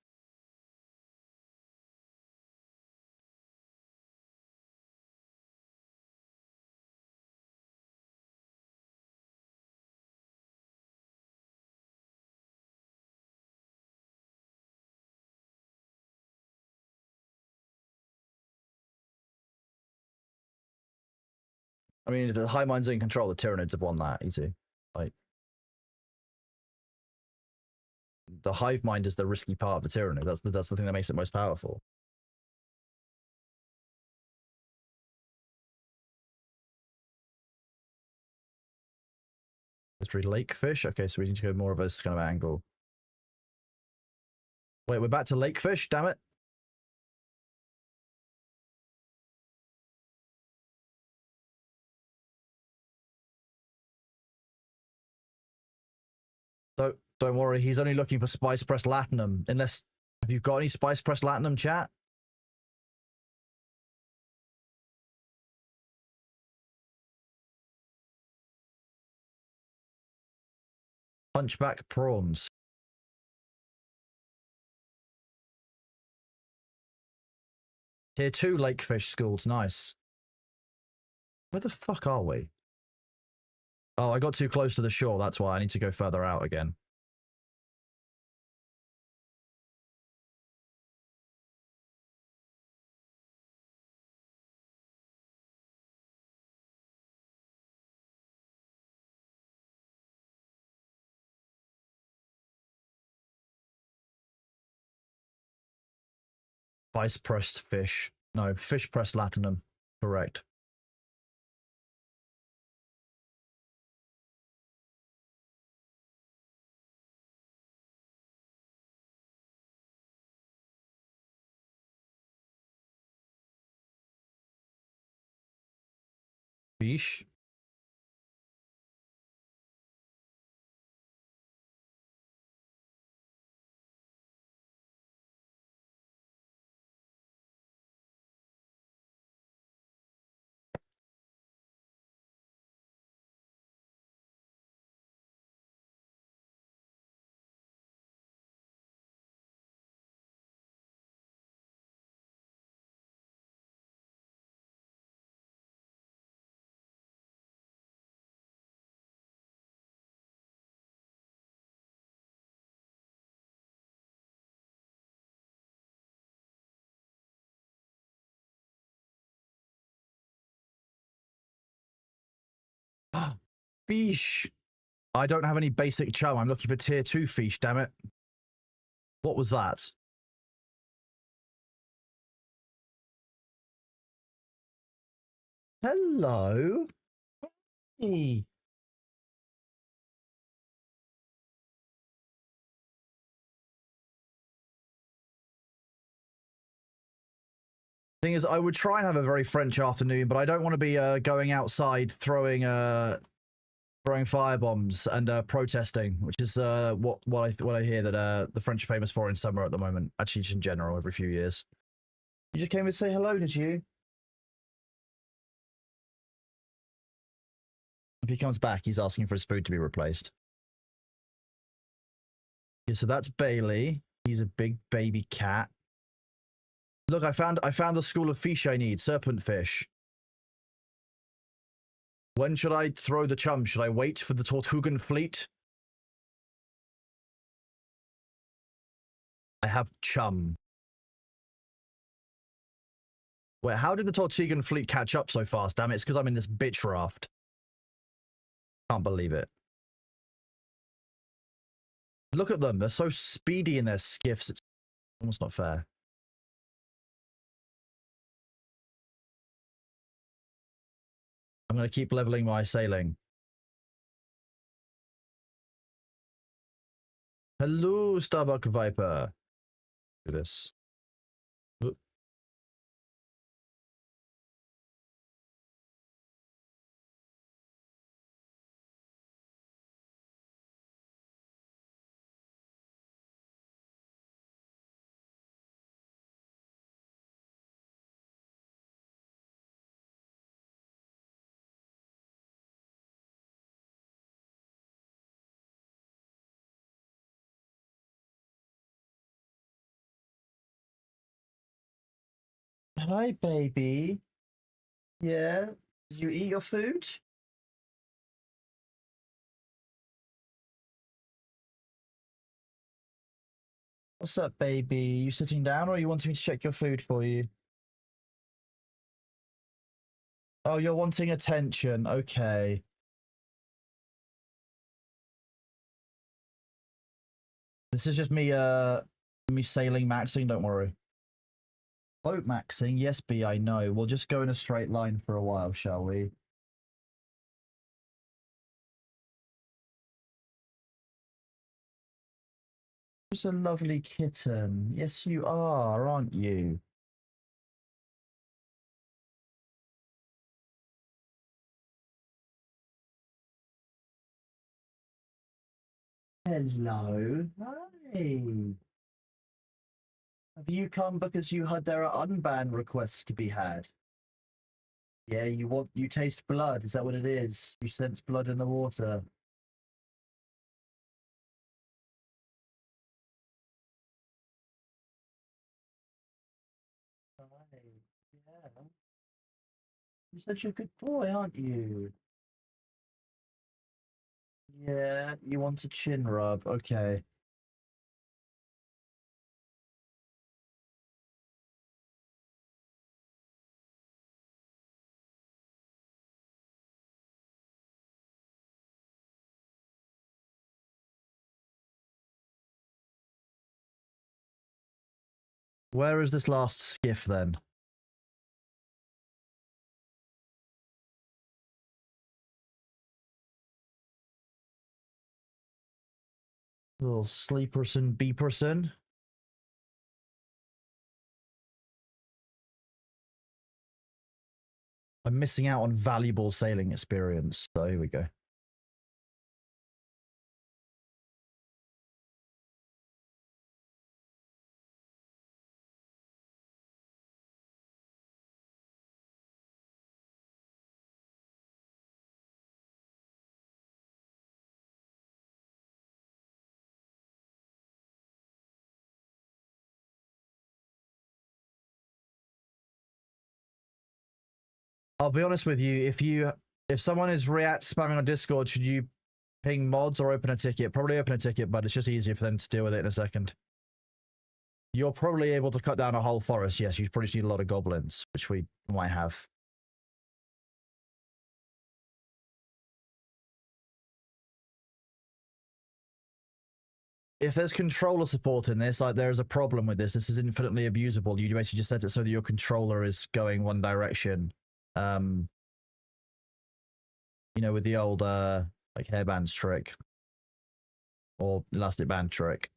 I mean, if the hive mind's in control, the Tyranids have won that easy. Like, the hive mind is the risky part of the Tyranid. That's the thing that makes it most powerful. Mystery lake fish. Okay, so we need to go more of this kind of angle. Wait, we're back to lake fish. Damn it. Don't worry, he's only looking for spice pressed latinum. Unless, have you got any spice pressed latinum, chat? Punchback prawns. Tier 2 lakefish schools, nice. Where the fuck are we? Oh, I got too close to the shore, that's why I need to go further out again. Spice pressed fish. No, fish pressed latinum. Correct. Fish. Fish. I don't have any basic chum. I'm looking for tier 2 fish, damn it. What was that? Hello. Hey. Thing is, I would try and have a very French afternoon, but I don't want to be going outside throwing firebombs and protesting, which is what I hear that the French are famous for in summer at the moment. Actually, just in general, every few years. You just came to say hello, did you? If he comes back, he's asking for his food to be replaced. Yeah, so that's Bailey. He's a big baby cat. Look, I found the school of fish I need. Serpent fish. When should I throw the chum? Should I wait for the Tortugan fleet? I have chum. Wait, how did the Tortugan fleet catch up so fast? Damn it, it's because I'm in this bitch raft. Can't believe it. Look at them. They're so speedy in their skiffs. It's almost not fair. I'm going to keep leveling my sailing. Hello, Starbuck Viper. Do this. Oop. Hi, baby. Yeah? Did you eat your food? What's up, baby? You sitting down or are you wanting me to check your food for you? Oh, you're wanting attention. Okay. This is just me, me sailing maxing, don't worry. Boat maxing? Yes, B, I know. We'll just go in a straight line for a while, shall we? You're a lovely kitten. Yes, you are, aren't you? Hello. Hi. Have you come because you heard there are unban requests to be had? Yeah, you taste blood. Is that what it is? You sense blood in the water. Hi. Yeah. You're such a good boy, aren't you? Yeah, you want a chin rub. Okay. Where is this last skiff then? Little sleeperson beeperson. I'm missing out on valuable sailing experience. So here we go. I'll be honest with you, if someone is react spamming on Discord, should you ping mods or open a ticket? Probably open a ticket, but it's just easier for them to deal with it in a second. You're probably able to cut down a whole forest. Yes, you probably just need a lot of goblins, which we might have. If there's controller support in this, like there is a problem with this. This is infinitely abusable. You basically just set it so that your controller is going one direction. You know, with the old like hairband trick or elastic band trick.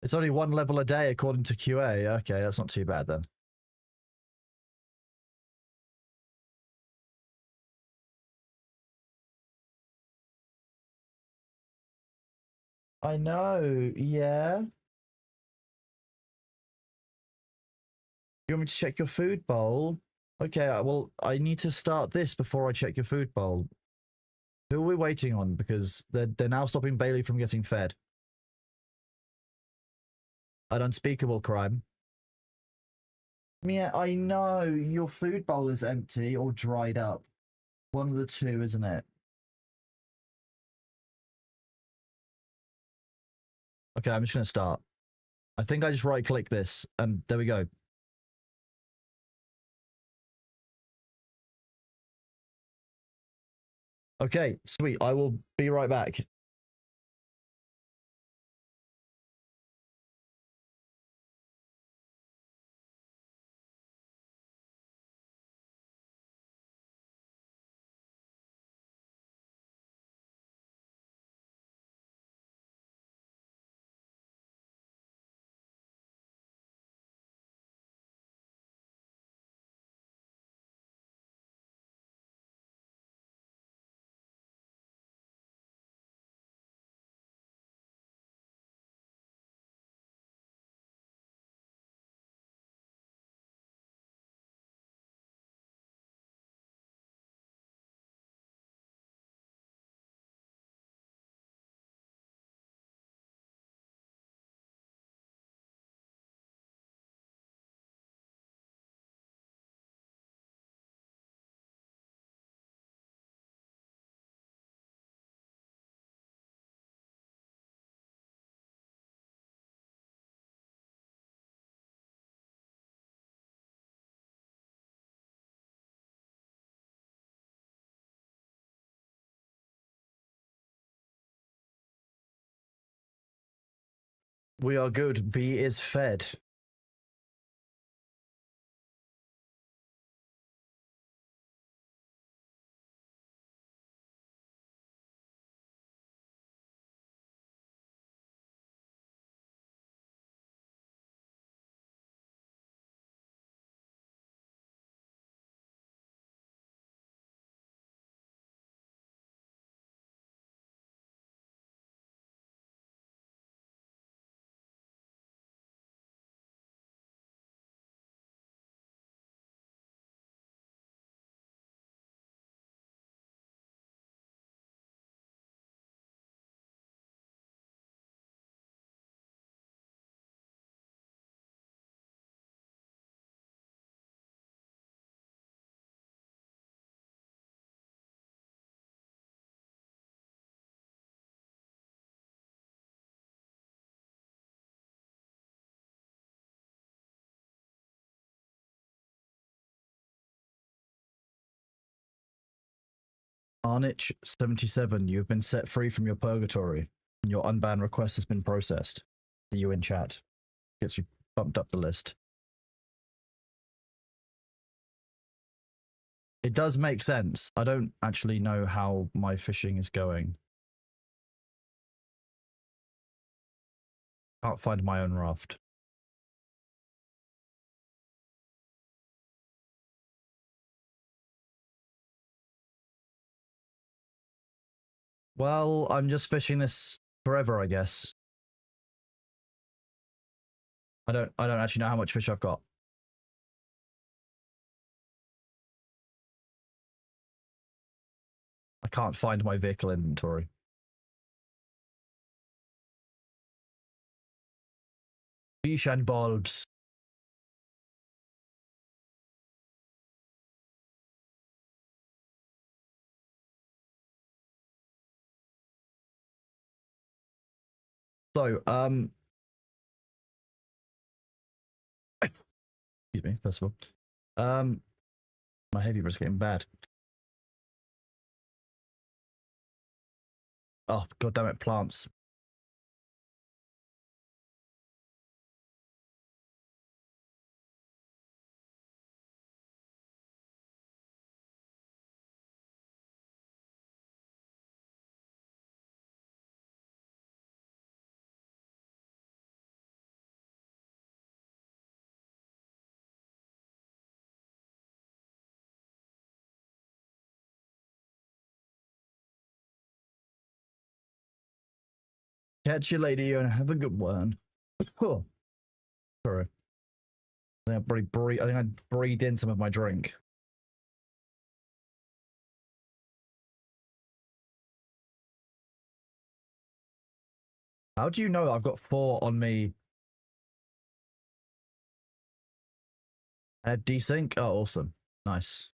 It's only one level a day according to QA. Okay, that's not too bad then. I know, yeah. You want me to check your food bowl? Okay, well, I need to start this before I check your food bowl. Who are we waiting on? Because they're now stopping Bailey from getting fed. An unspeakable crime. Yeah, I know. Your food bowl is empty or dried up. One of the two, isn't it? Okay, I'm just going to start. I think I just right-click this, and there we go. Okay, sweet. I will be right back. We are good. B is fed. Arnich 77, you've been set free from your purgatory. And your unbanned request has been processed. See you in chat. Gets you bumped up the list. It does make sense. I don't actually know how my fishing is going. Can't find my own raft. Well, I'm just fishing this forever, I guess. I don't actually know how much fish I've got. I can't find my vehicle inventory. Fish and bulbs. So, excuse me, first of all. My heavy is getting bad. Oh, god damn it, plants. Catch you later and have a good one. Oh, sorry. I think I breathed in some of my drink. How do you know I've got 4 on me? Desync? Oh, awesome. Nice.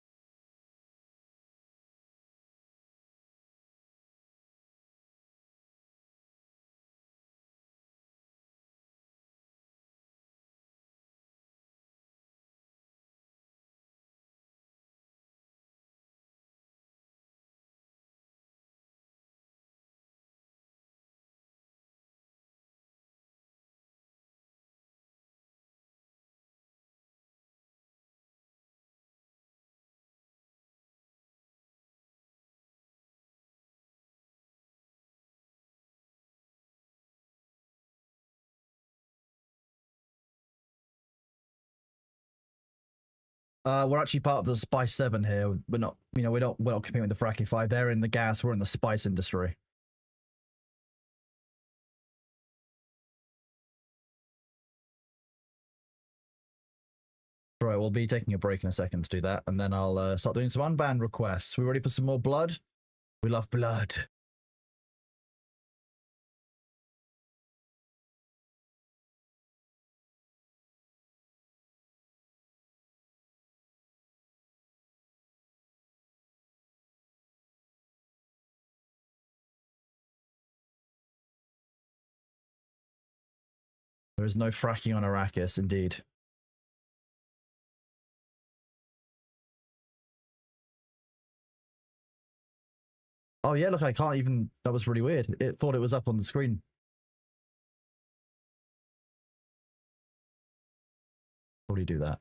We're actually part of the Spice 7 here. We're not, we're not competing with the Fracking 5. They're in the gas, we're in the spice industry. Right, we'll be taking a break in a second to do that, and then I'll start doing some unbanned requests. We ready for some more blood? We love blood. There is no fracking on Arrakis, indeed. Oh yeah, look, I can't even... That was really weird. It thought it was up on the screen. Probably do that.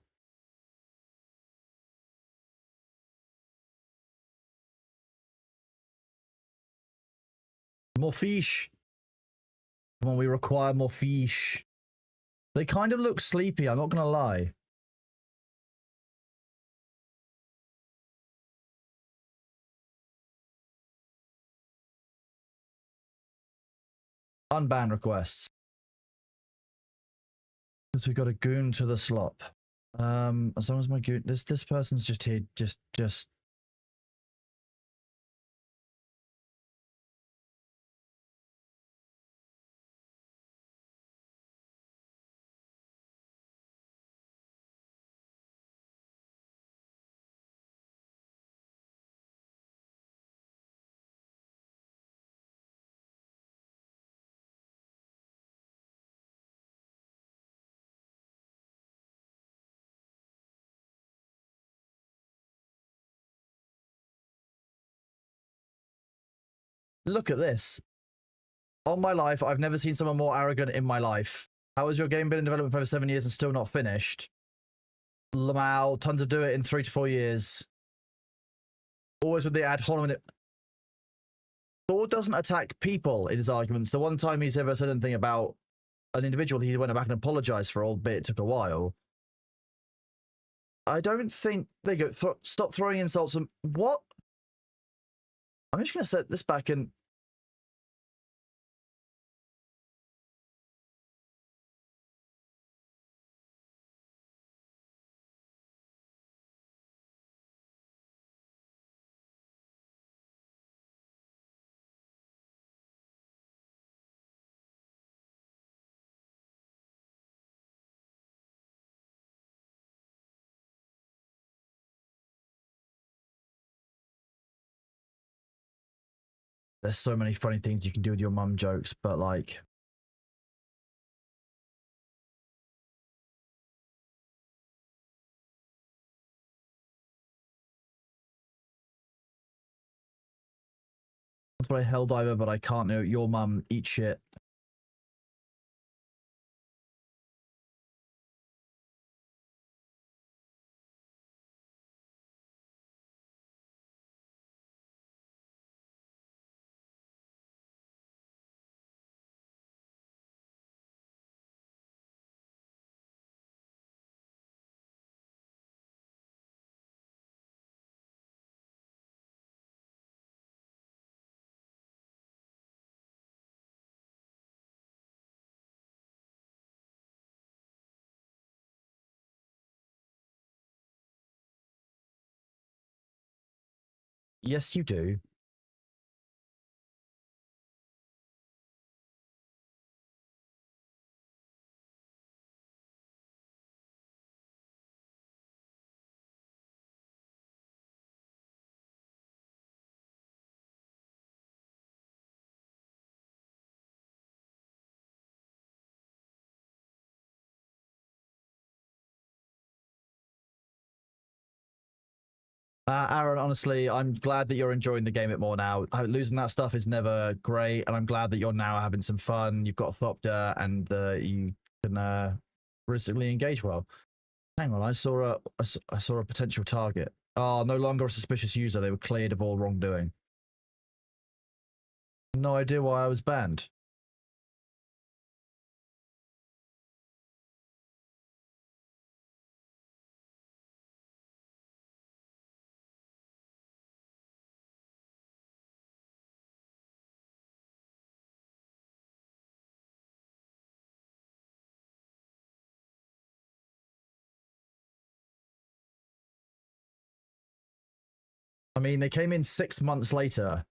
More fish. Come on, we require more fish. They kind of look sleepy, I'm not gonna lie. Unban requests. Because we got a goon to the slop. As long as my goon... This person's just here, just... Look at this. On my life, I've never seen someone more arrogant in my life. How has your game been in development for over 7 years and still not finished? Lamau, tons of do it in 3 to 4 years. Always with the ad hominem. Thor doesn't attack people in his arguments. The one time he's ever said anything about an individual, he went back and apologized for, albeit it took a while. I don't think... There you go. Stop throwing insults. What? I'm just going to set this back and... There's so many funny things you can do with your mum jokes, but like... That's what I Helldiver, but I can't know. Your mum, eat shit. Yes, you do. Aaron, honestly, I'm glad that you're enjoying the game it more now. Losing that stuff is never great, and I'm glad that you're now having some fun. You've got a Thopter, and you can realistically engage well. Hang on, I saw a potential target. Oh, no longer a suspicious user. They were cleared of all wrongdoing. No idea why I was banned. I mean, they came in 6 months later.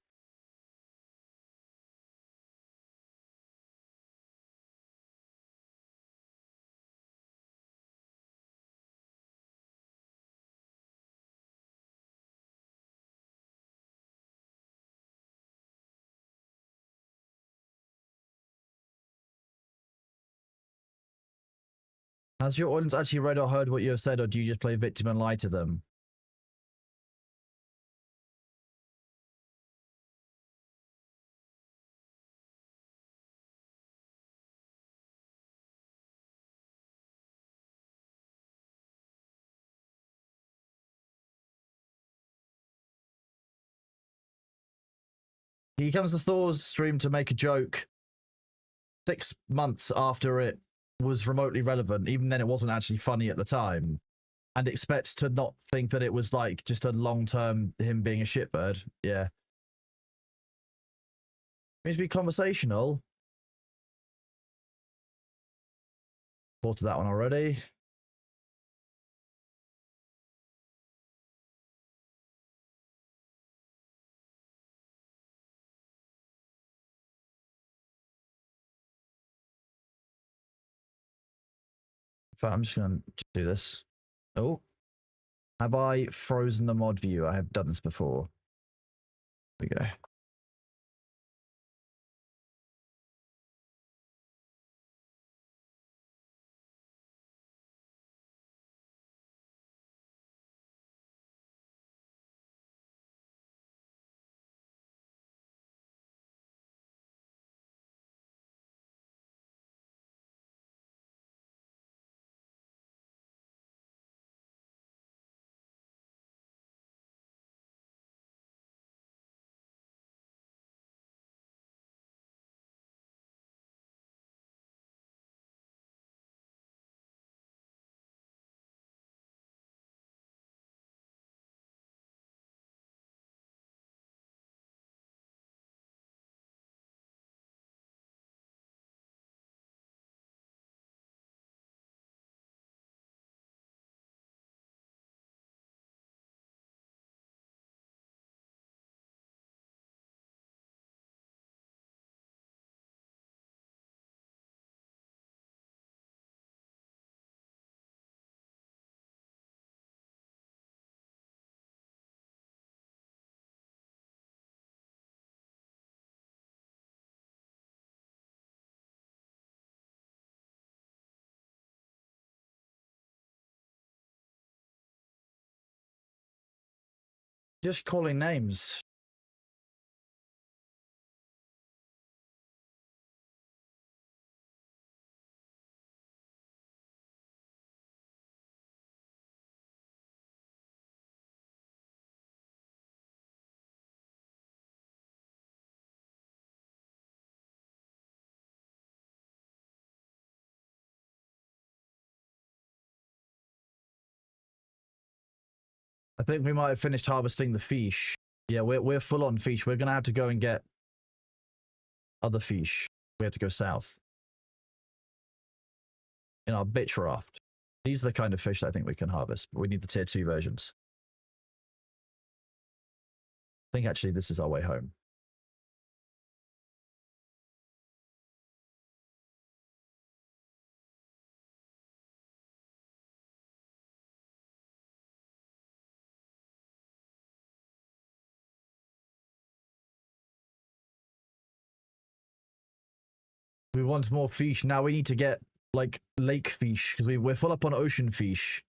Has your audience actually read or heard what you have said, or do you just play victim and lie to them? He comes to Thor's stream to make a joke 6 months after it was remotely relevant. Even then, it wasn't actually funny at the time. And expects to not think that it was like just a long-term him being a shitbird. Yeah. Needs to be conversational. Thought of that one already. In fact, I'm just going to do this. Oh. Have I frozen the mod view? I have done this before. Here we go. Just calling names. I think we might have finished harvesting the fish. Yeah, we're full on fish. We're gonna have to go and get other fish. We have to go south. In our Bitcraft. These are the kind of fish that I think we can harvest, but we need the tier 2 versions. I think actually this is our way home. We want more fish. Now we need to get, like, lake fish, because we're full up on ocean fish.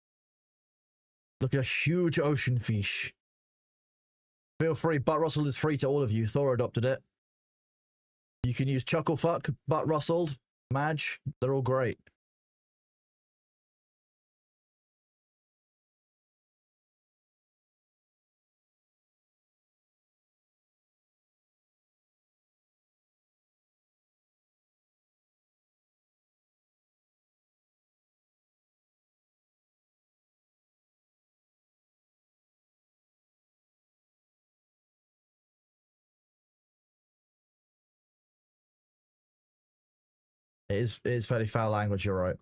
Look at a huge ocean fish. Feel free, Butt Rustle is free to all of you. Thor adopted it. You can use Chucklefuck, Butt Rustled, Madge. They're all great. It is fairly foul language, you're right.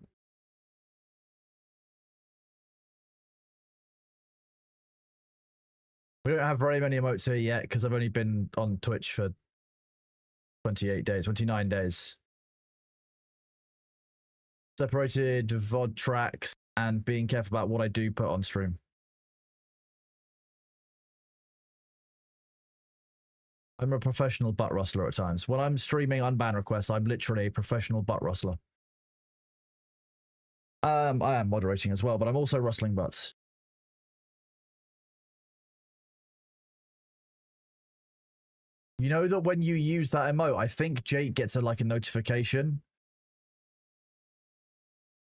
We don't have very many emotes here yet because I've only been on Twitch for 28 days, 29 days. Separated VOD tracks and being careful about what I do put on stream. I'm a professional butt rustler at times. When I'm streaming unban requests, I'm literally a professional butt rustler. I am moderating as well, but I'm also rustling butts. You know that when you use that emote, I think Jake gets a notification.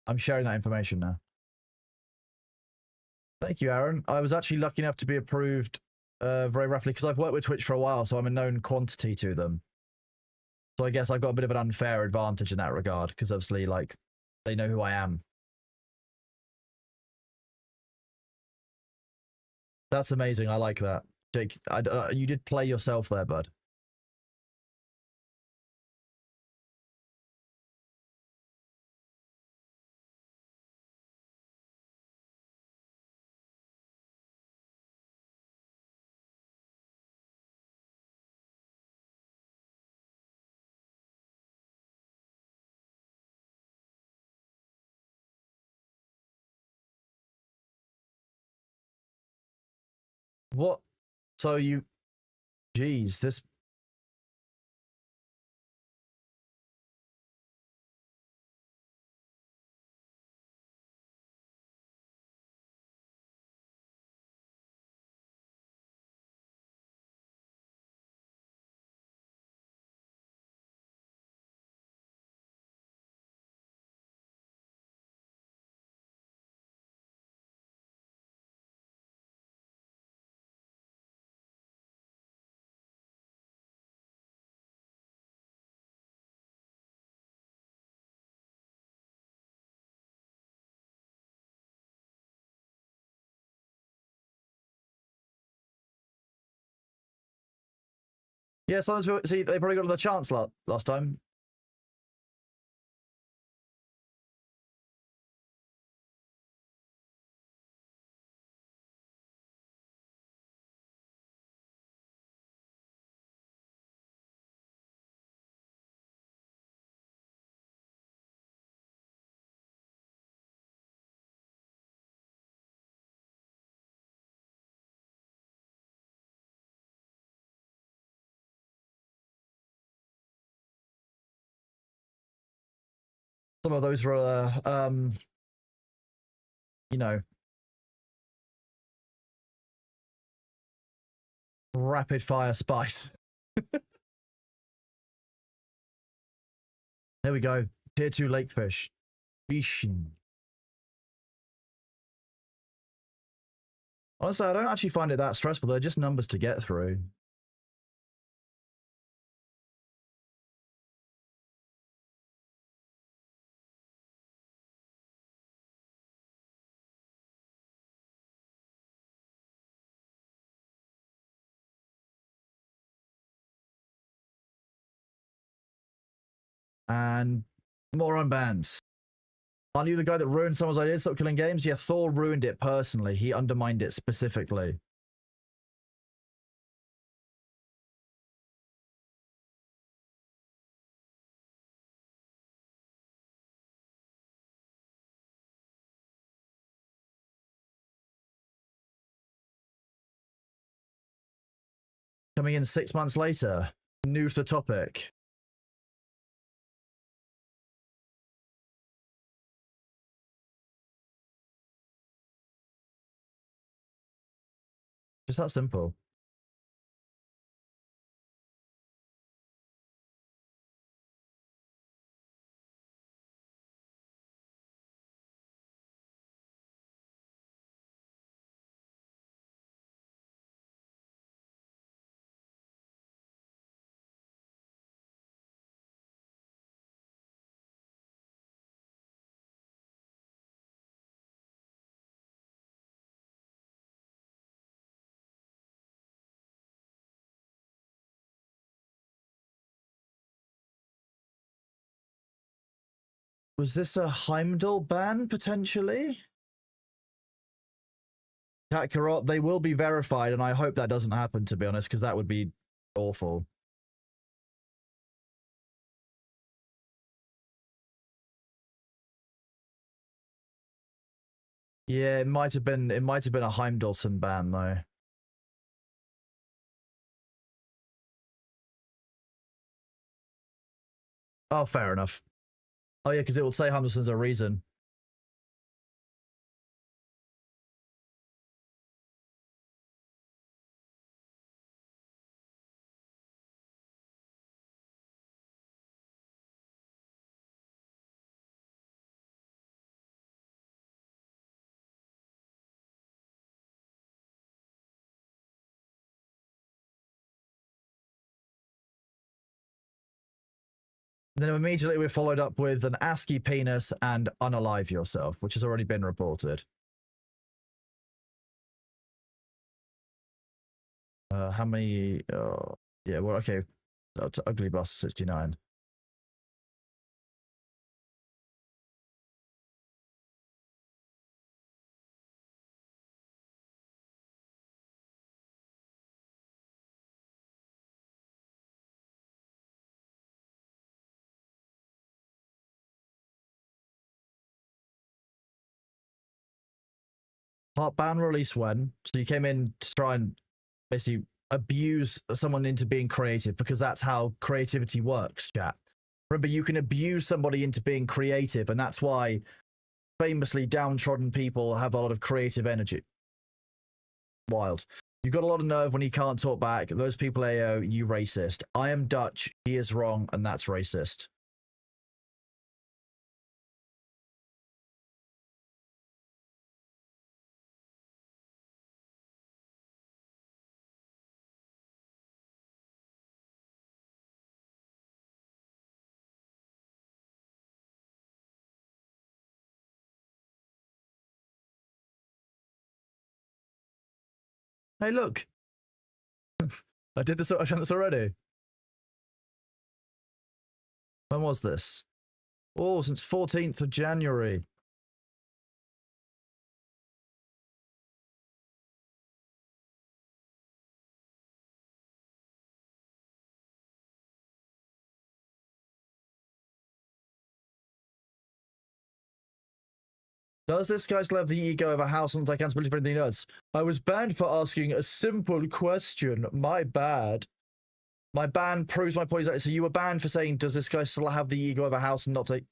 I'm sharing that information now. Thank you, Aaron. I was actually lucky enough to be approved very rapidly because I've worked with Twitch for a while, so I'm a known quantity to them. So I guess I've got a bit of an unfair advantage in that regard because obviously, like, they know who I am. That's amazing. I like that. Jake, you did play yourself there, bud. What? So you... Jeez, this... Yeah, sometimes people, see, they probably got the chance last time. Some of those were, you know, rapid fire spice. There we go. Tier 2 lakefish. Fishing. Honestly, I don't actually find it that stressful. They're just numbers to get through. And more unbans. Aren't you the guy that ruined someone's idea to stop killing games? Yeah, Thor ruined it personally. He undermined it specifically. Coming in 6 months later. New to the topic. Just that simple. Was this a Heimdall ban, potentially? Kakarot, they will be verified, and I hope that doesn't happen, to be honest, because that would be awful. Yeah, it might have been a Heimdallson ban, though. Oh, fair enough. Oh yeah, because it will say Heimdallson's a reason. Then immediately we're followed up with an ASCII penis and unalive yourself, which has already been reported. How many? Oh, yeah, well, okay. That's Ugly Bus 69. Part ban release when? So you came in to try and basically abuse someone into being creative, because that's how creativity works, chat. Remember, you can abuse somebody into being creative, and that's why famously downtrodden people have a lot of creative energy. Wild. You got a lot of nerve when you can't talk back. Those people, AO, you racist. I am Dutch, he is wrong, and that's racist. Hey, look. I did this. I've done this already. When was this? Oh, since 14th of January. Does this guy still have the ego of a house and take accountability for anything he does? I was banned for asking a simple question. My bad. My ban proves my point. So you were banned for saying, does this guy still have the ego of a house and not take...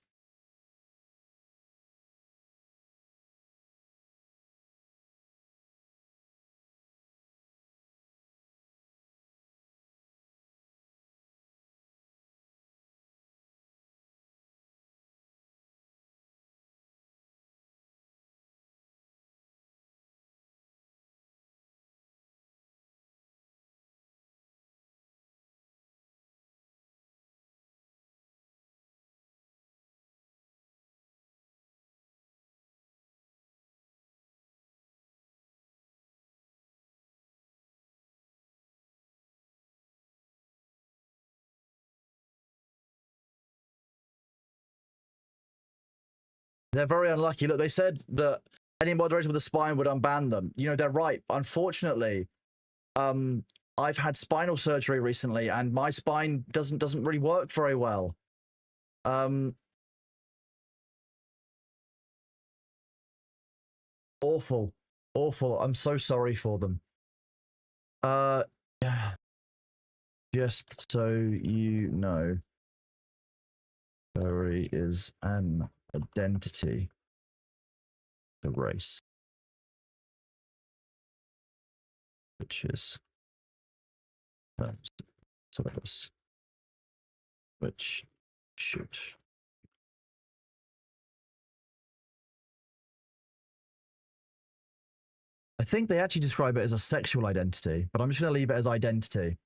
They're very unlucky. Look, they said that any moderator with a spine would unban them. You know, they're right. Unfortunately, I've had spinal surgery recently, and my spine doesn't really work very well. Awful. Awful. I'm so sorry for them. Yeah. Just so you know, furry is an identity, a race, which is syllabus, which should. I think they actually describe it as a sexual identity, but I'm just going to leave it as identity.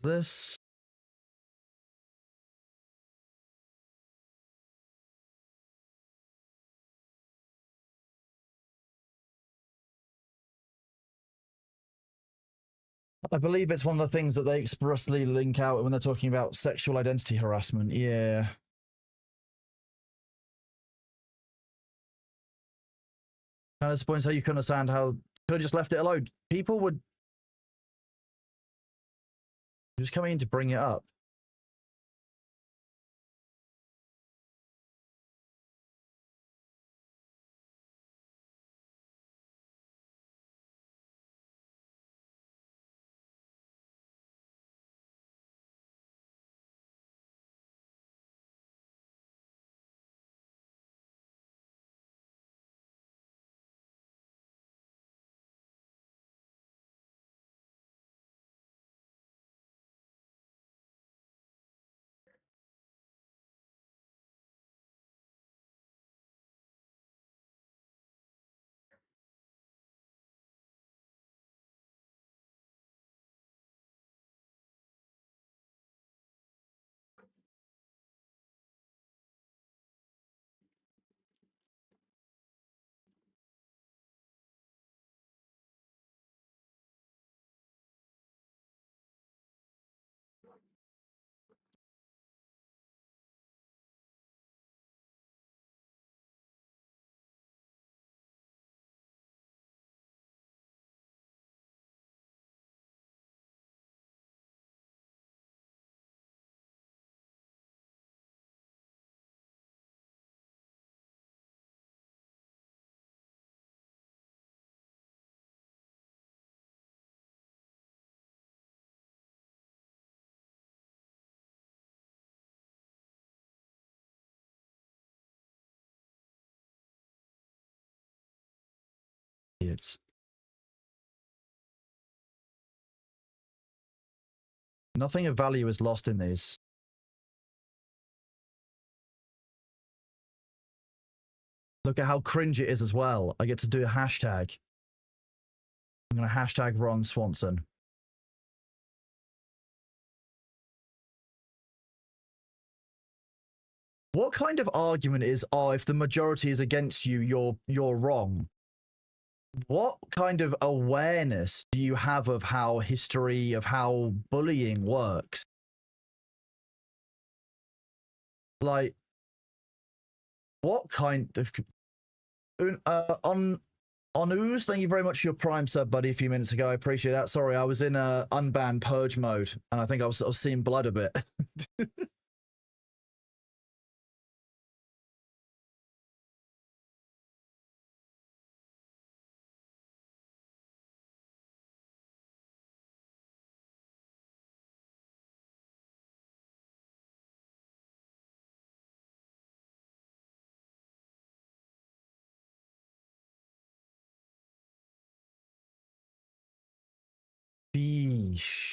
This. I believe it's one of the things that they expressly link out when they're talking about sexual identity harassment. Yeah. Kind of disappoints how you can understand how could have just left it alone. People would just coming in to bring it up. It's nothing of value is lost in these. Look at how cringe it is as well. I get to do a hashtag. I'm going to hashtag Ron Swanson. What kind of argument is, oh, if the majority is against you, you're wrong? What kind of awareness do you have of how history, of how bullying works? Like, what kind of... on Ooze, thank you very much for your Prime sub, buddy, a few minutes ago. I appreciate that. Sorry, I was in unbanned purge mode, and I think I was seeing blood a bit. Beesh.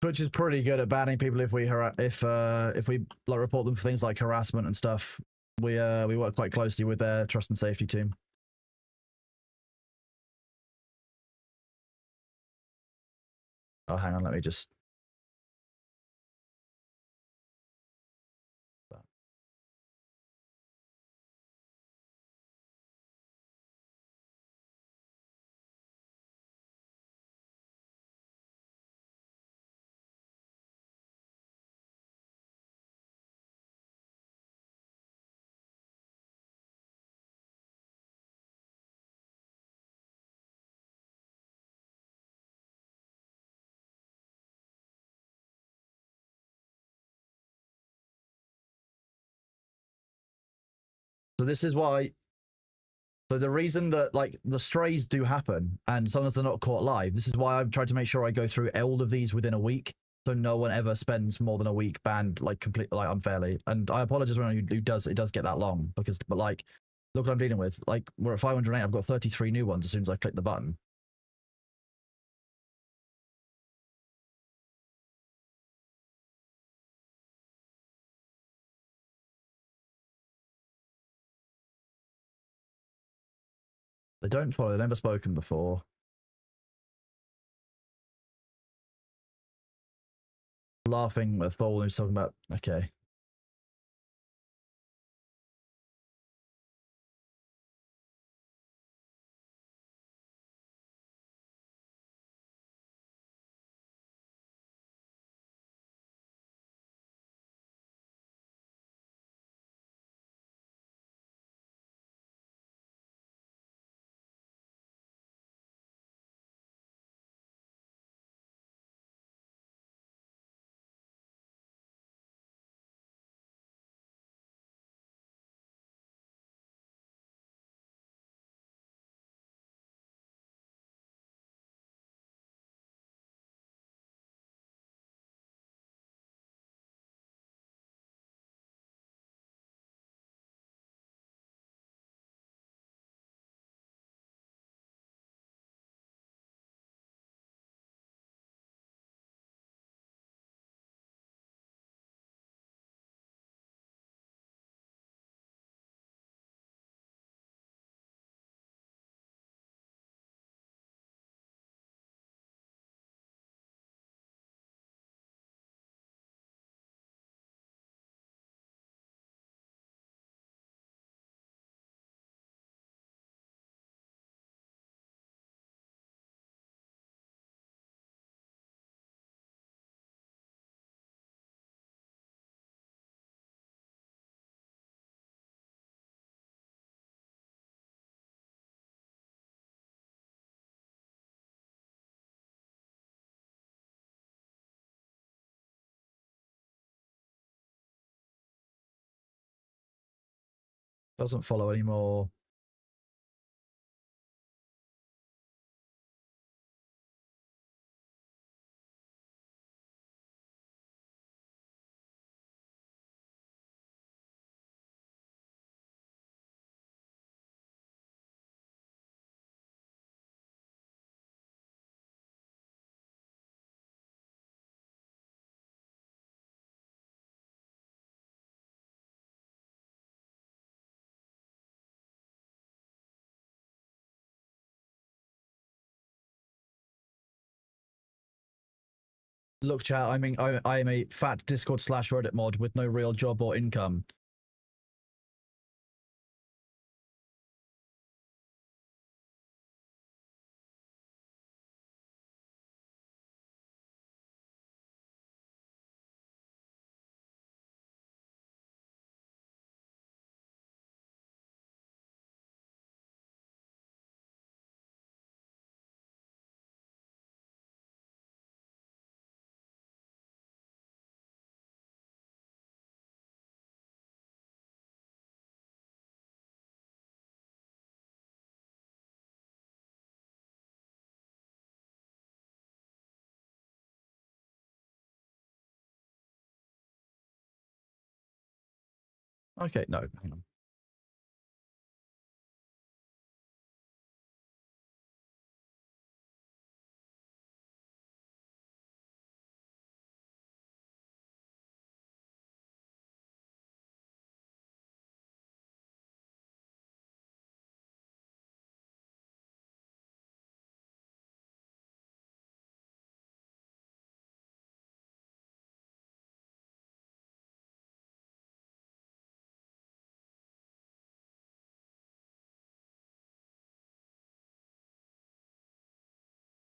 Twitch is pretty good at banning people if we like report them for things like harassment and stuff. We work quite closely with their trust and safety team. Oh, hang on, let me just... So this is why. So the reason that like the strays do happen, and sometimes they're not caught live. This is why I've tried to make sure I go through all of these within a week, so no one ever spends more than a week banned like completely like unfairly. And I apologize to anyone who does it does get that long because, but like, look what I'm dealing with. Like we're at 508. I've got 33 new ones as soon as I click the button. They don't follow. They've never spoken before. Laughing with Paul who's talking about. Okay. Doesn't follow anymore. Look, chat. I am a fat Discord / Reddit mod with no real job or income. Okay, no, hang on.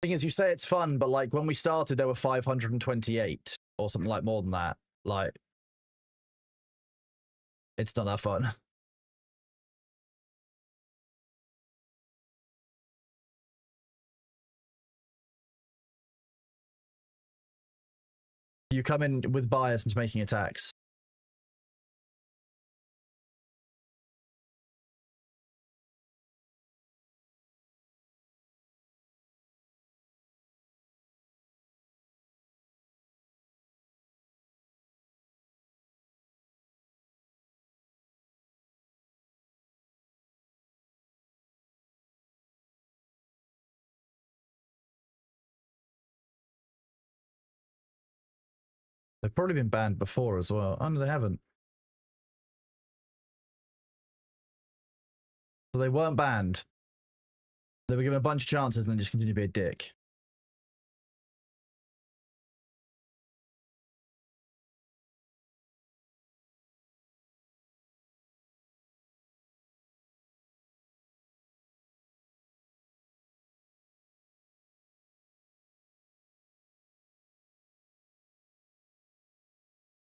Thing is, you say it's fun, but like when we started, there were 528 or something like more than that. Like, it's not that fun. You come in with bias into making attacks. They've probably been banned before as well. Oh, no, they haven't. So they weren't banned. They were given a bunch of chances and then just continued to be a dick.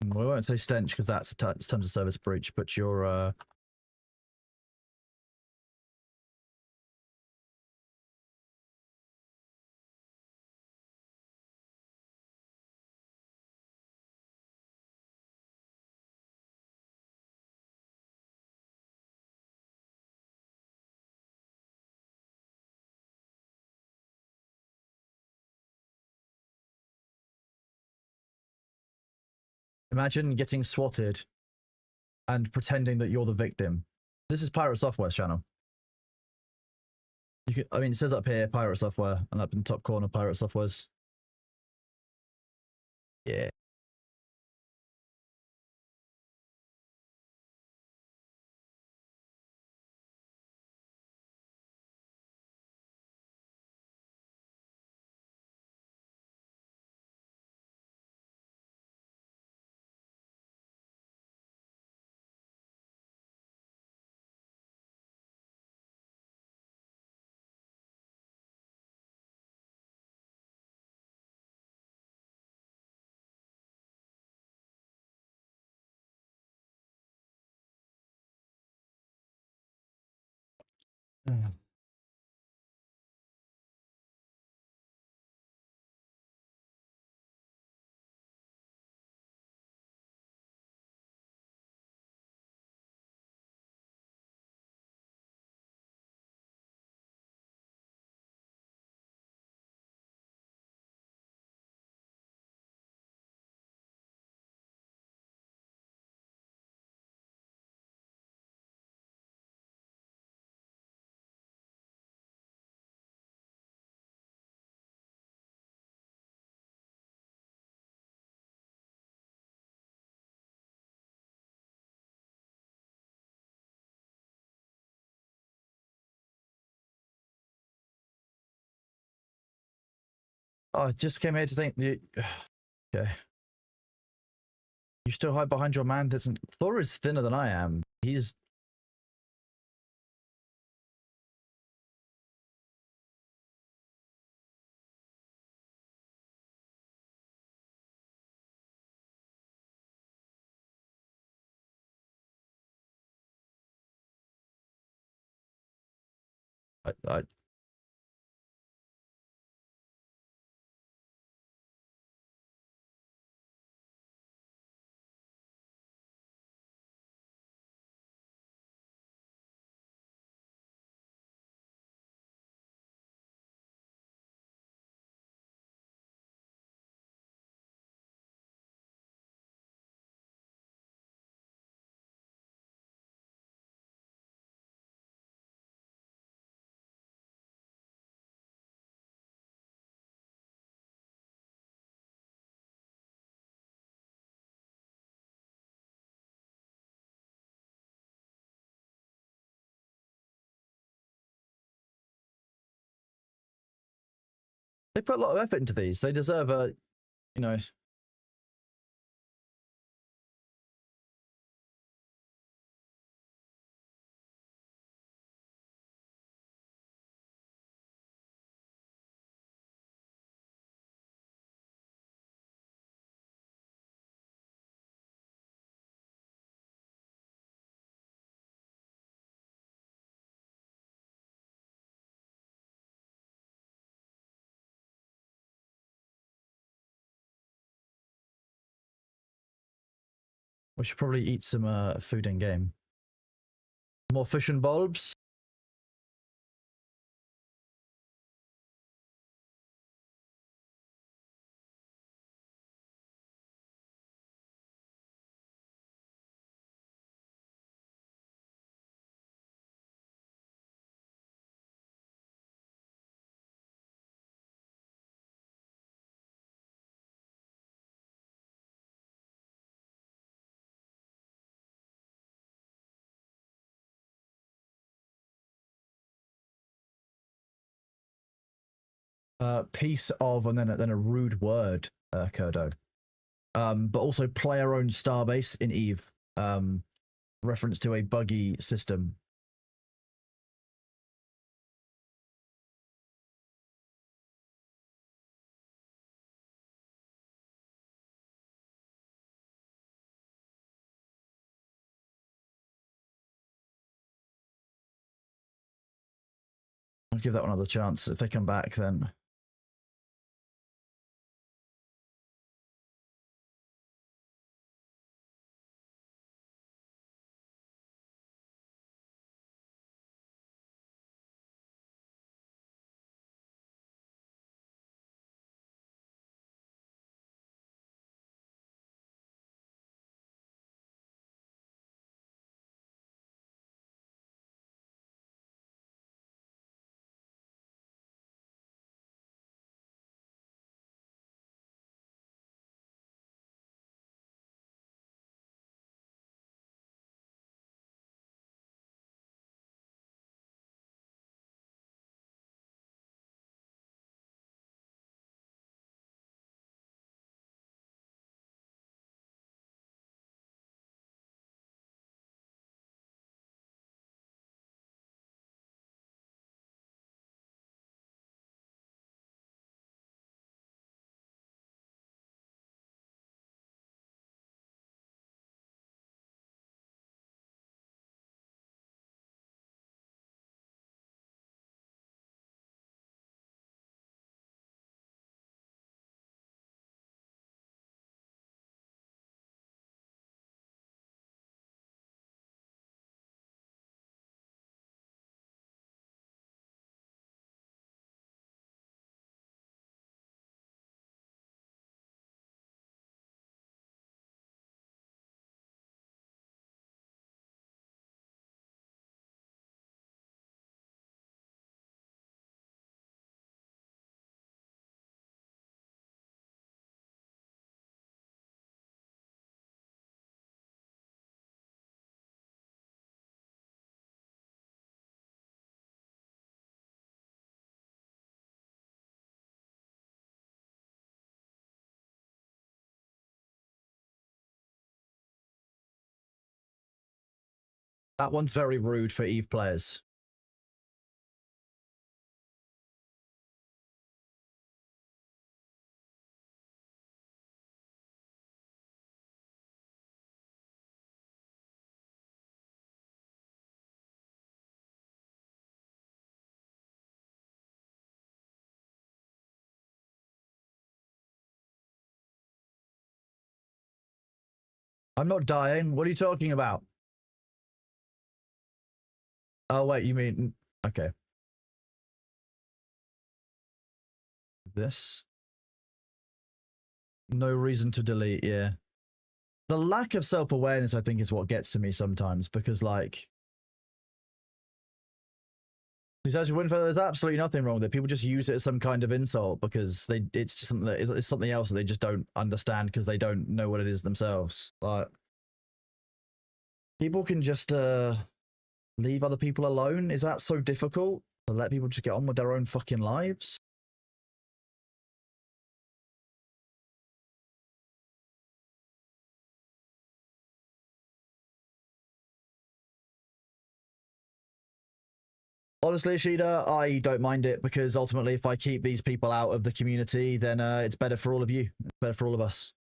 We won't say stench because that's a terms of service breach, but your imagine getting swatted and pretending that you're the victim. This is Pirate Software's channel. You can, I mean, it says up here, Pirate Software, and up in the top corner, Pirate Software's. Yeah. Oh, I just came here to think. Okay. You still hide behind your man. Thor is thinner than I am. He's. I They put a lot of effort into these. They deserve a, you know. We should probably eat some food in game. More fish and bulbs. Piece of, and then a rude word, Kurdo. But also player-owned starbase in Eve. Reference to a buggy system. I'll give that one another chance. If they come back, then that one's very rude for Eve players. I'm not dying. What are you talking about? Oh, wait, you mean... Okay. This? No reason to delete, yeah. The lack of self-awareness, I think, is what gets to me sometimes, because, like... There's absolutely nothing wrong with it. People just use it as some kind of insult because it's just something it's something else that they just don't understand because they don't know what it is themselves. Like, people can just leave other people alone. Is that so difficult to let people just get on with their own fucking lives? Honestly, Ashida, I don't mind it because ultimately, if I keep these people out of the community, then it's better for all of you. It's better for all of us.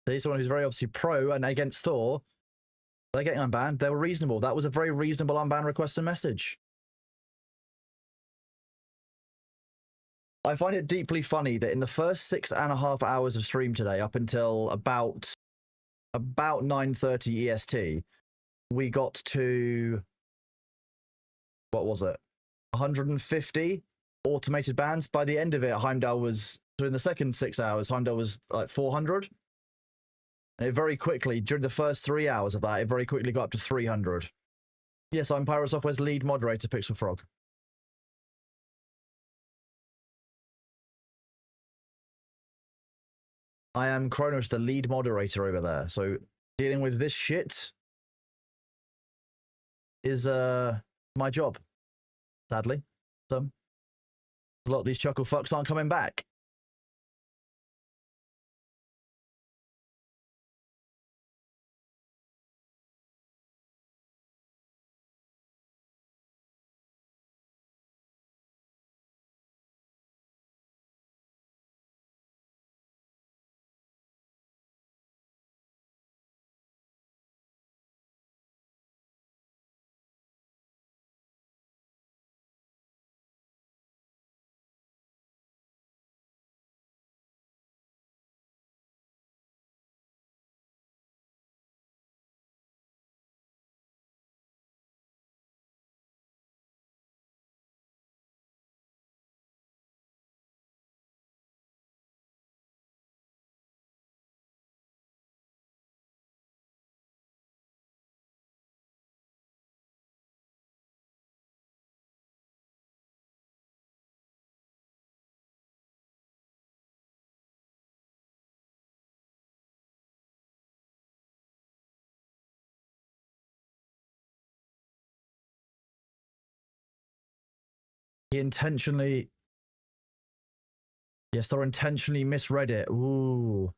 See, someone who's very obviously pro and against Thor, they're getting unbanned. They were reasonable. That was a very reasonable unban request and message. I find it deeply funny that in the first 6.5 hours of stream today, up until about 9:30 EST, we got to, what was it, 150 automated bans. By the end of it, Heimdall was, so in the second 6 hours, Heimdall was like 400. And it very quickly, during the first 3 hours of that, it very quickly got up to 300. Yes, I'm Pyro Software's lead moderator, Pixel Frog. I am Kronos, the lead moderator over there. So dealing with this shit is my job, sadly. So a lot of these chuckle fucks aren't coming back. He intentionally... Yes, Thor intentionally misread it. Ooh.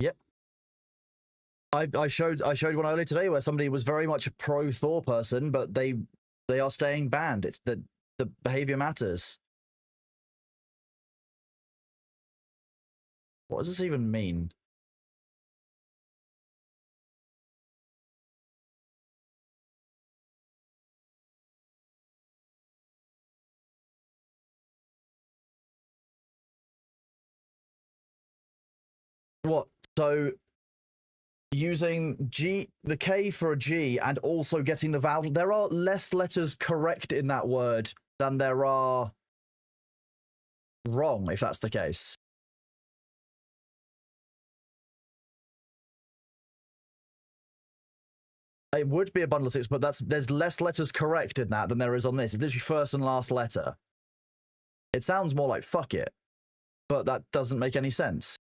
Yep. I showed one earlier today where somebody was very much a pro Thor person, but they are staying banned. It's the behavior matters. What does this even mean? What? So using the K for a G and also getting the vowel, there are less letters correct in that word than there are wrong, if that's the case. It would be a bundle of six, but there's less letters correct in that than there is on this. It's literally first and last letter. It sounds more like fuck it, but that doesn't make any sense.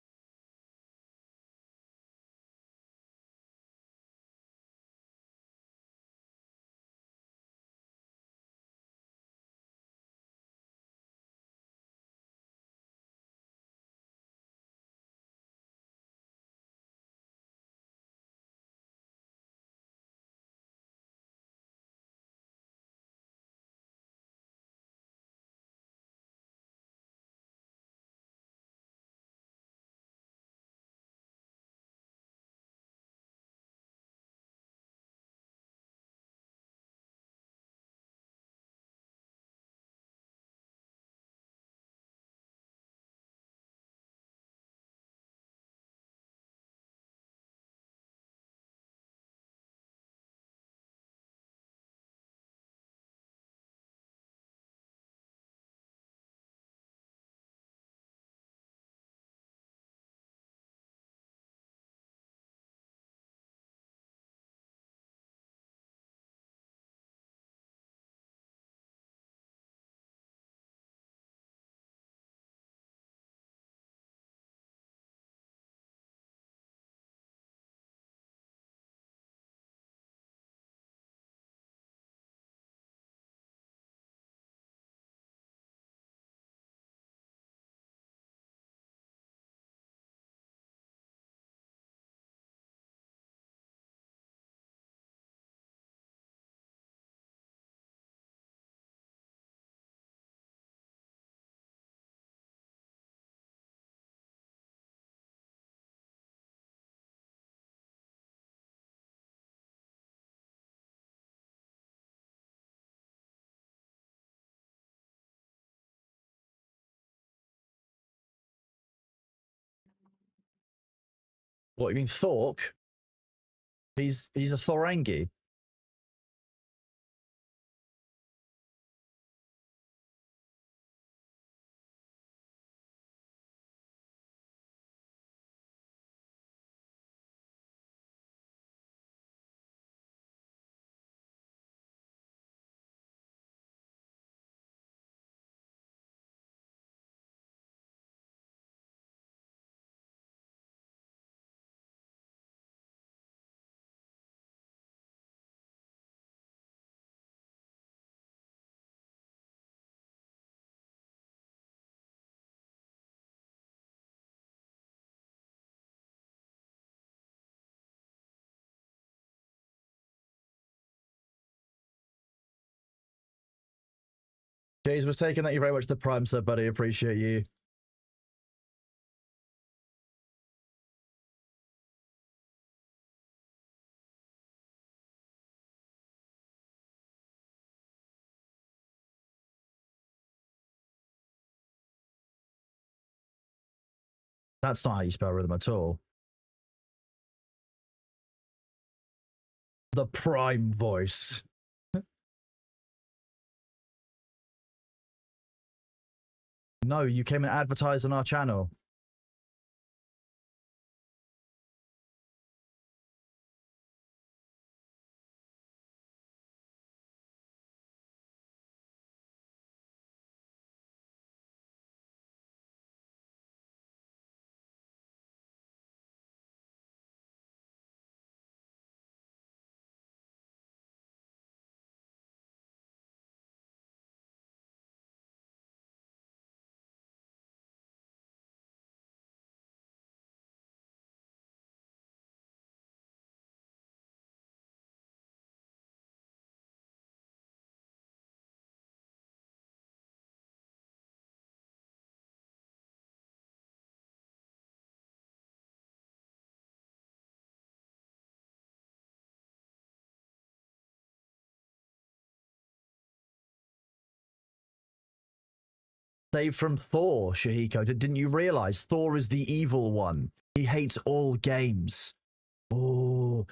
What, you mean Thork? He's a Thorangi. Jays was taken. Thank you very much for the Prime sub, buddy. Appreciate you. That's not how you spell rhythm at all. The Prime voice. No, you came and advertised on our channel. Saved from Thor, Shahiko. Didn't you realize Thor is the evil one? He hates all games. Oh,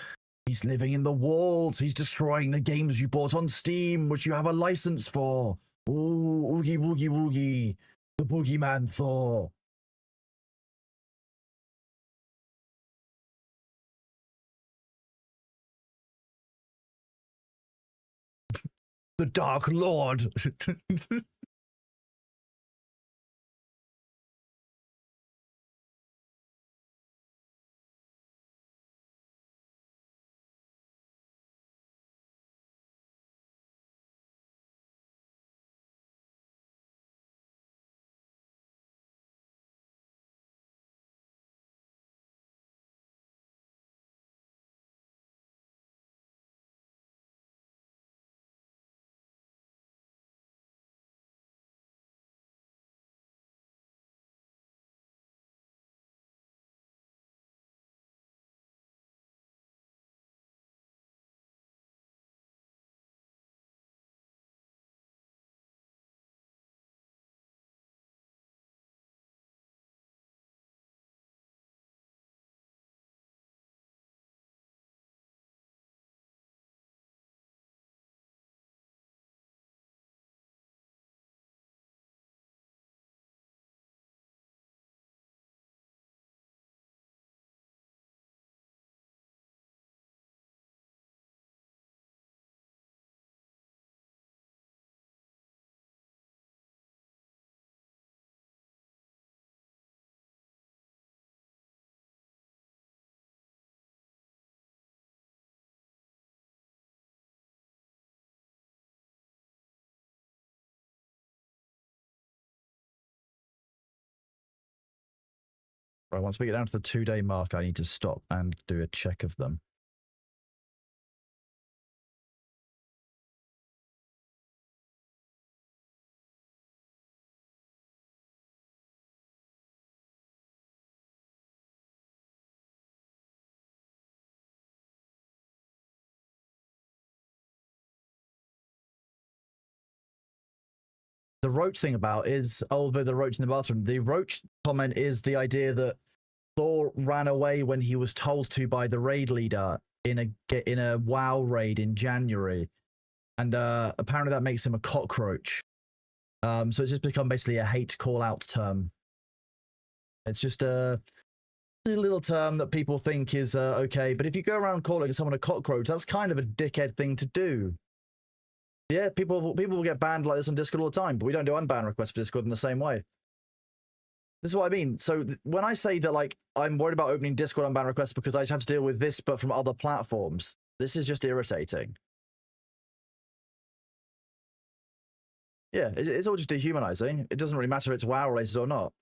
he's living in the walls. He's destroying the games you bought on Steam, which you have a license for. Oh, oogie woogie woogie. The boogeyman Thor. The Dark Lord. Right, once we get down to the 2-day mark, I need to stop and do a check of them. The roach thing about is, oh, but the roach in the bathroom. The roach comment is the idea that Thor ran away when he was told to by the raid leader in a WoW raid in January, and apparently that makes him a cockroach. So it's just become basically a hate call out term. It's just a little term that people think is okay, but if you go around calling someone a cockroach, that's kind of a dickhead thing to do. Yeah, people will get banned like this on Discord all the time, but we don't do unban requests for Discord in the same way. This is what I mean. So when I say that, like, I'm worried about opening Discord unban requests because I just have to deal with this, but from other platforms, this is just irritating. Yeah, it's all just dehumanizing. It doesn't really matter if it's WoW related or not.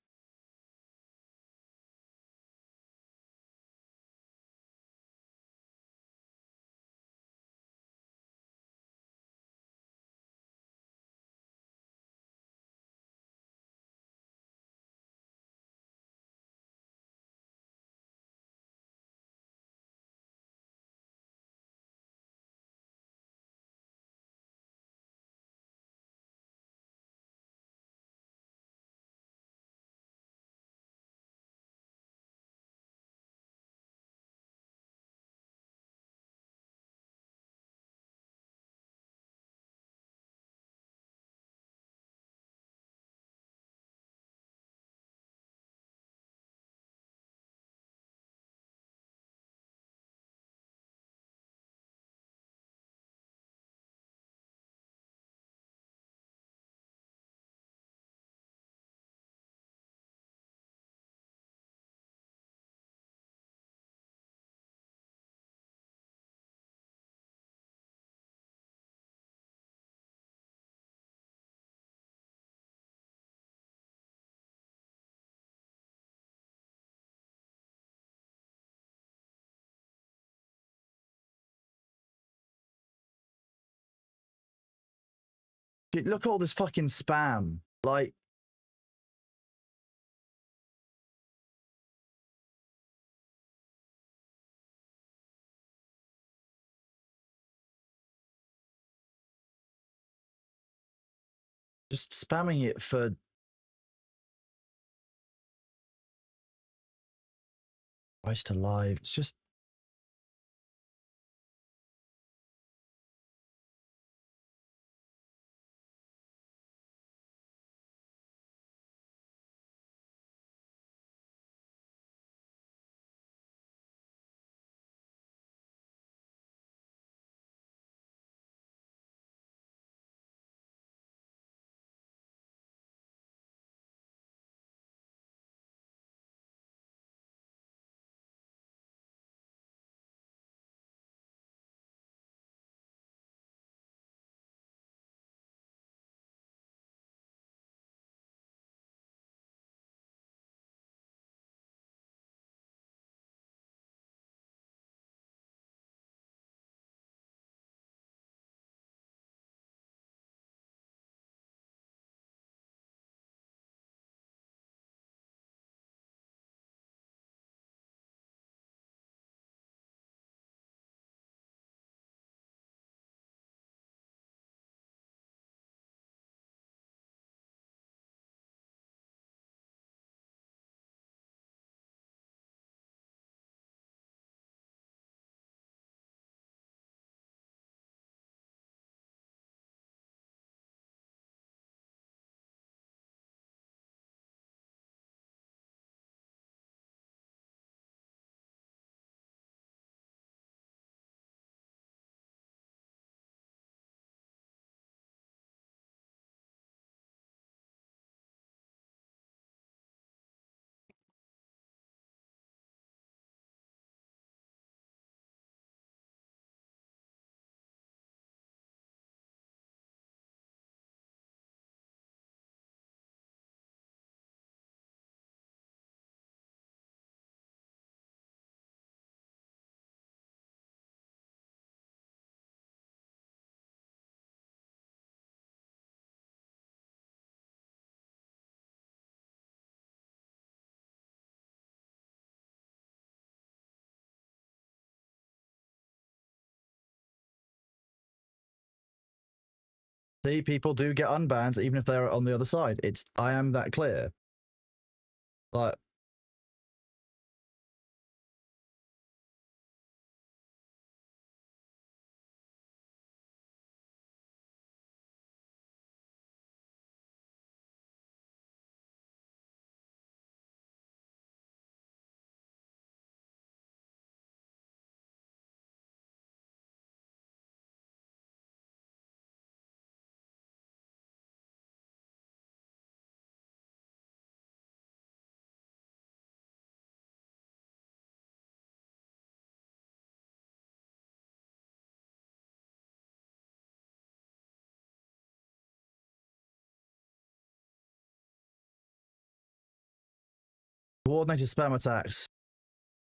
Dude, look at all this fucking spam. Like, just spamming it for Christ alive. It's just see, people do get unbans even if they're on the other side. I am that clear. Like, Coordinated spam attacks.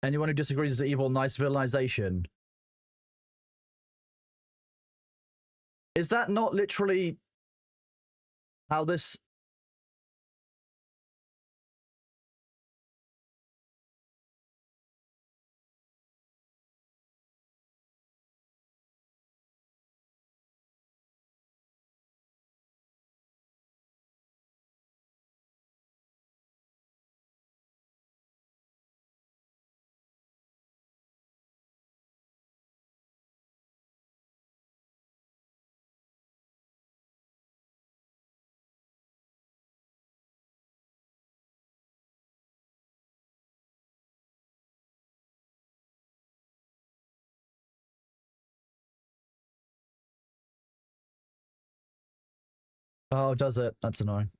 Anyone who disagrees is evil. Nice villainization. Is that not literally how this... Oh, does it? That's annoying.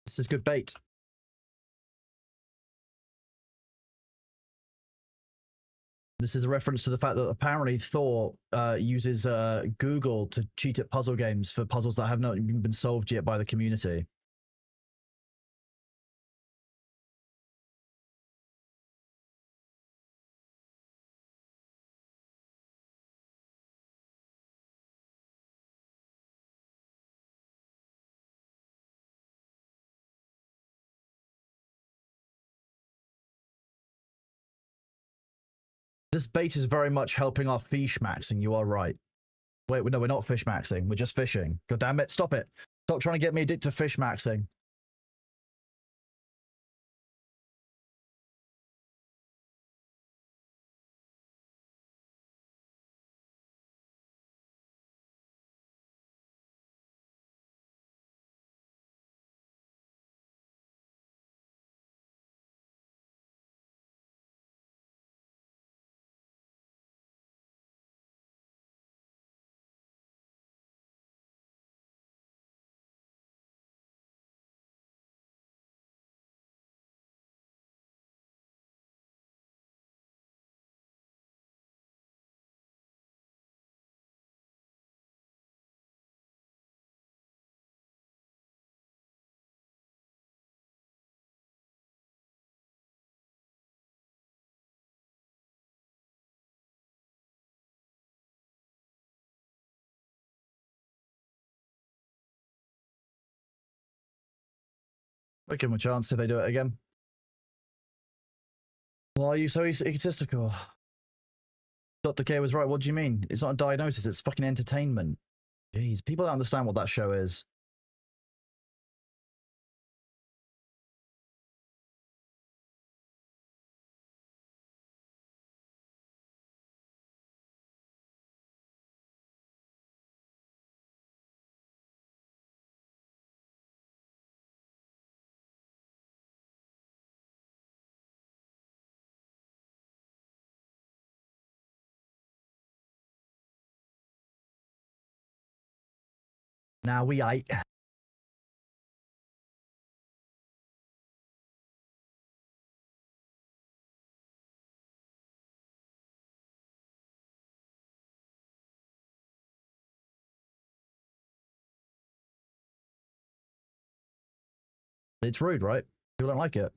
This is good bait. This is a reference to the fact that apparently Thor uses Google to cheat at puzzle games for puzzles that have not even been solved yet by the community. This bait is very much helping our fish maxing. You are right. Wait, no, we're not fish maxing. We're just fishing. God damn it. Stop it. Stop trying to get me addicted to fish maxing. I'll give them a chance if they do it again. Why are you so egotistical? Dr. K was right. What do you mean? It's not a diagnosis. It's fucking entertainment. Jeez, people don't understand what that show is. Now we ate. It's rude, right? People don't like it.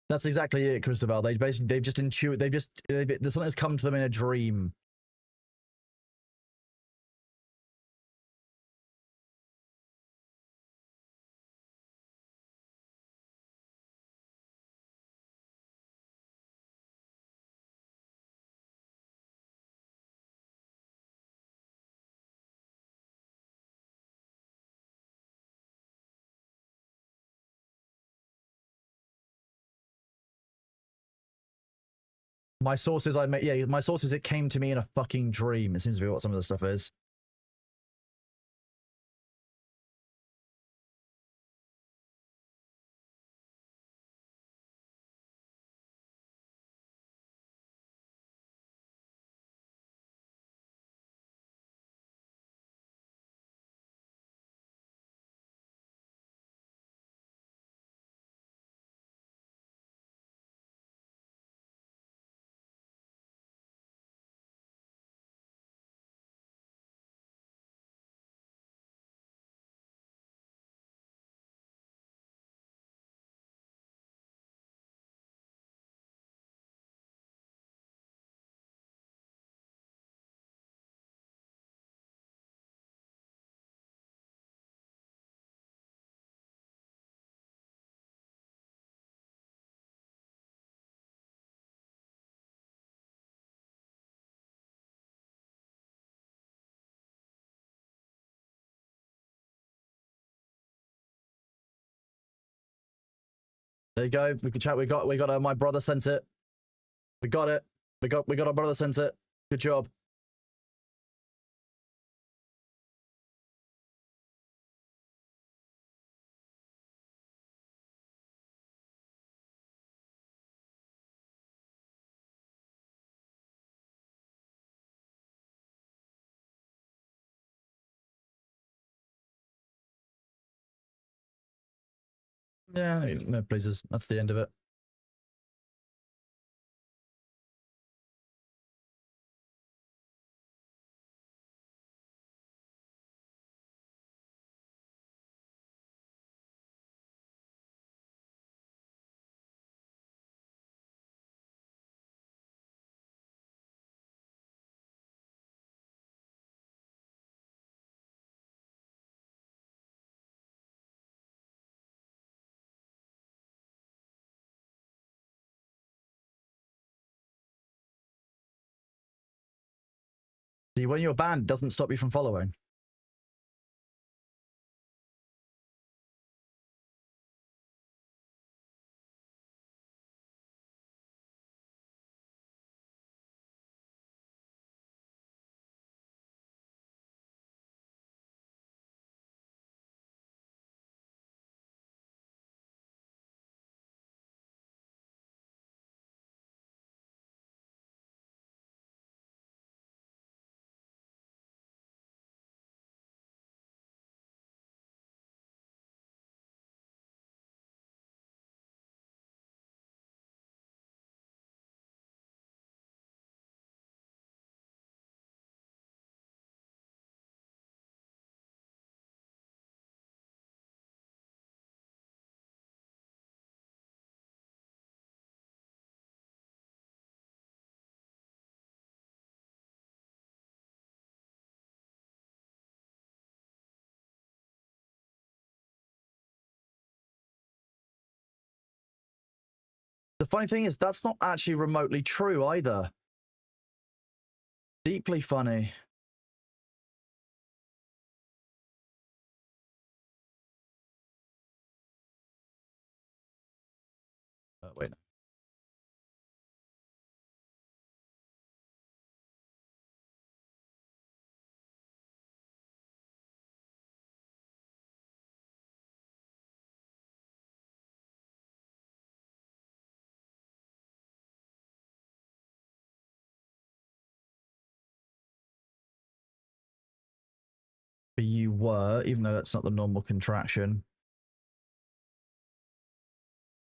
That's exactly it, Christabel. They've just intuit. There's something that's come to them in a dream. My sources, my sources, it came to me in a fucking dream. It seems to be what some of the stuff is. There you go. We can chat. We got my brother sent it. We got it. We got our brother sent it. Good job. Yeah, no pleases. That's the end of it. See, when you're banned, it doesn't stop you from following. The funny thing is, that's not actually remotely true either. Deeply funny. Wait. But you were, even though that's not the normal contraction.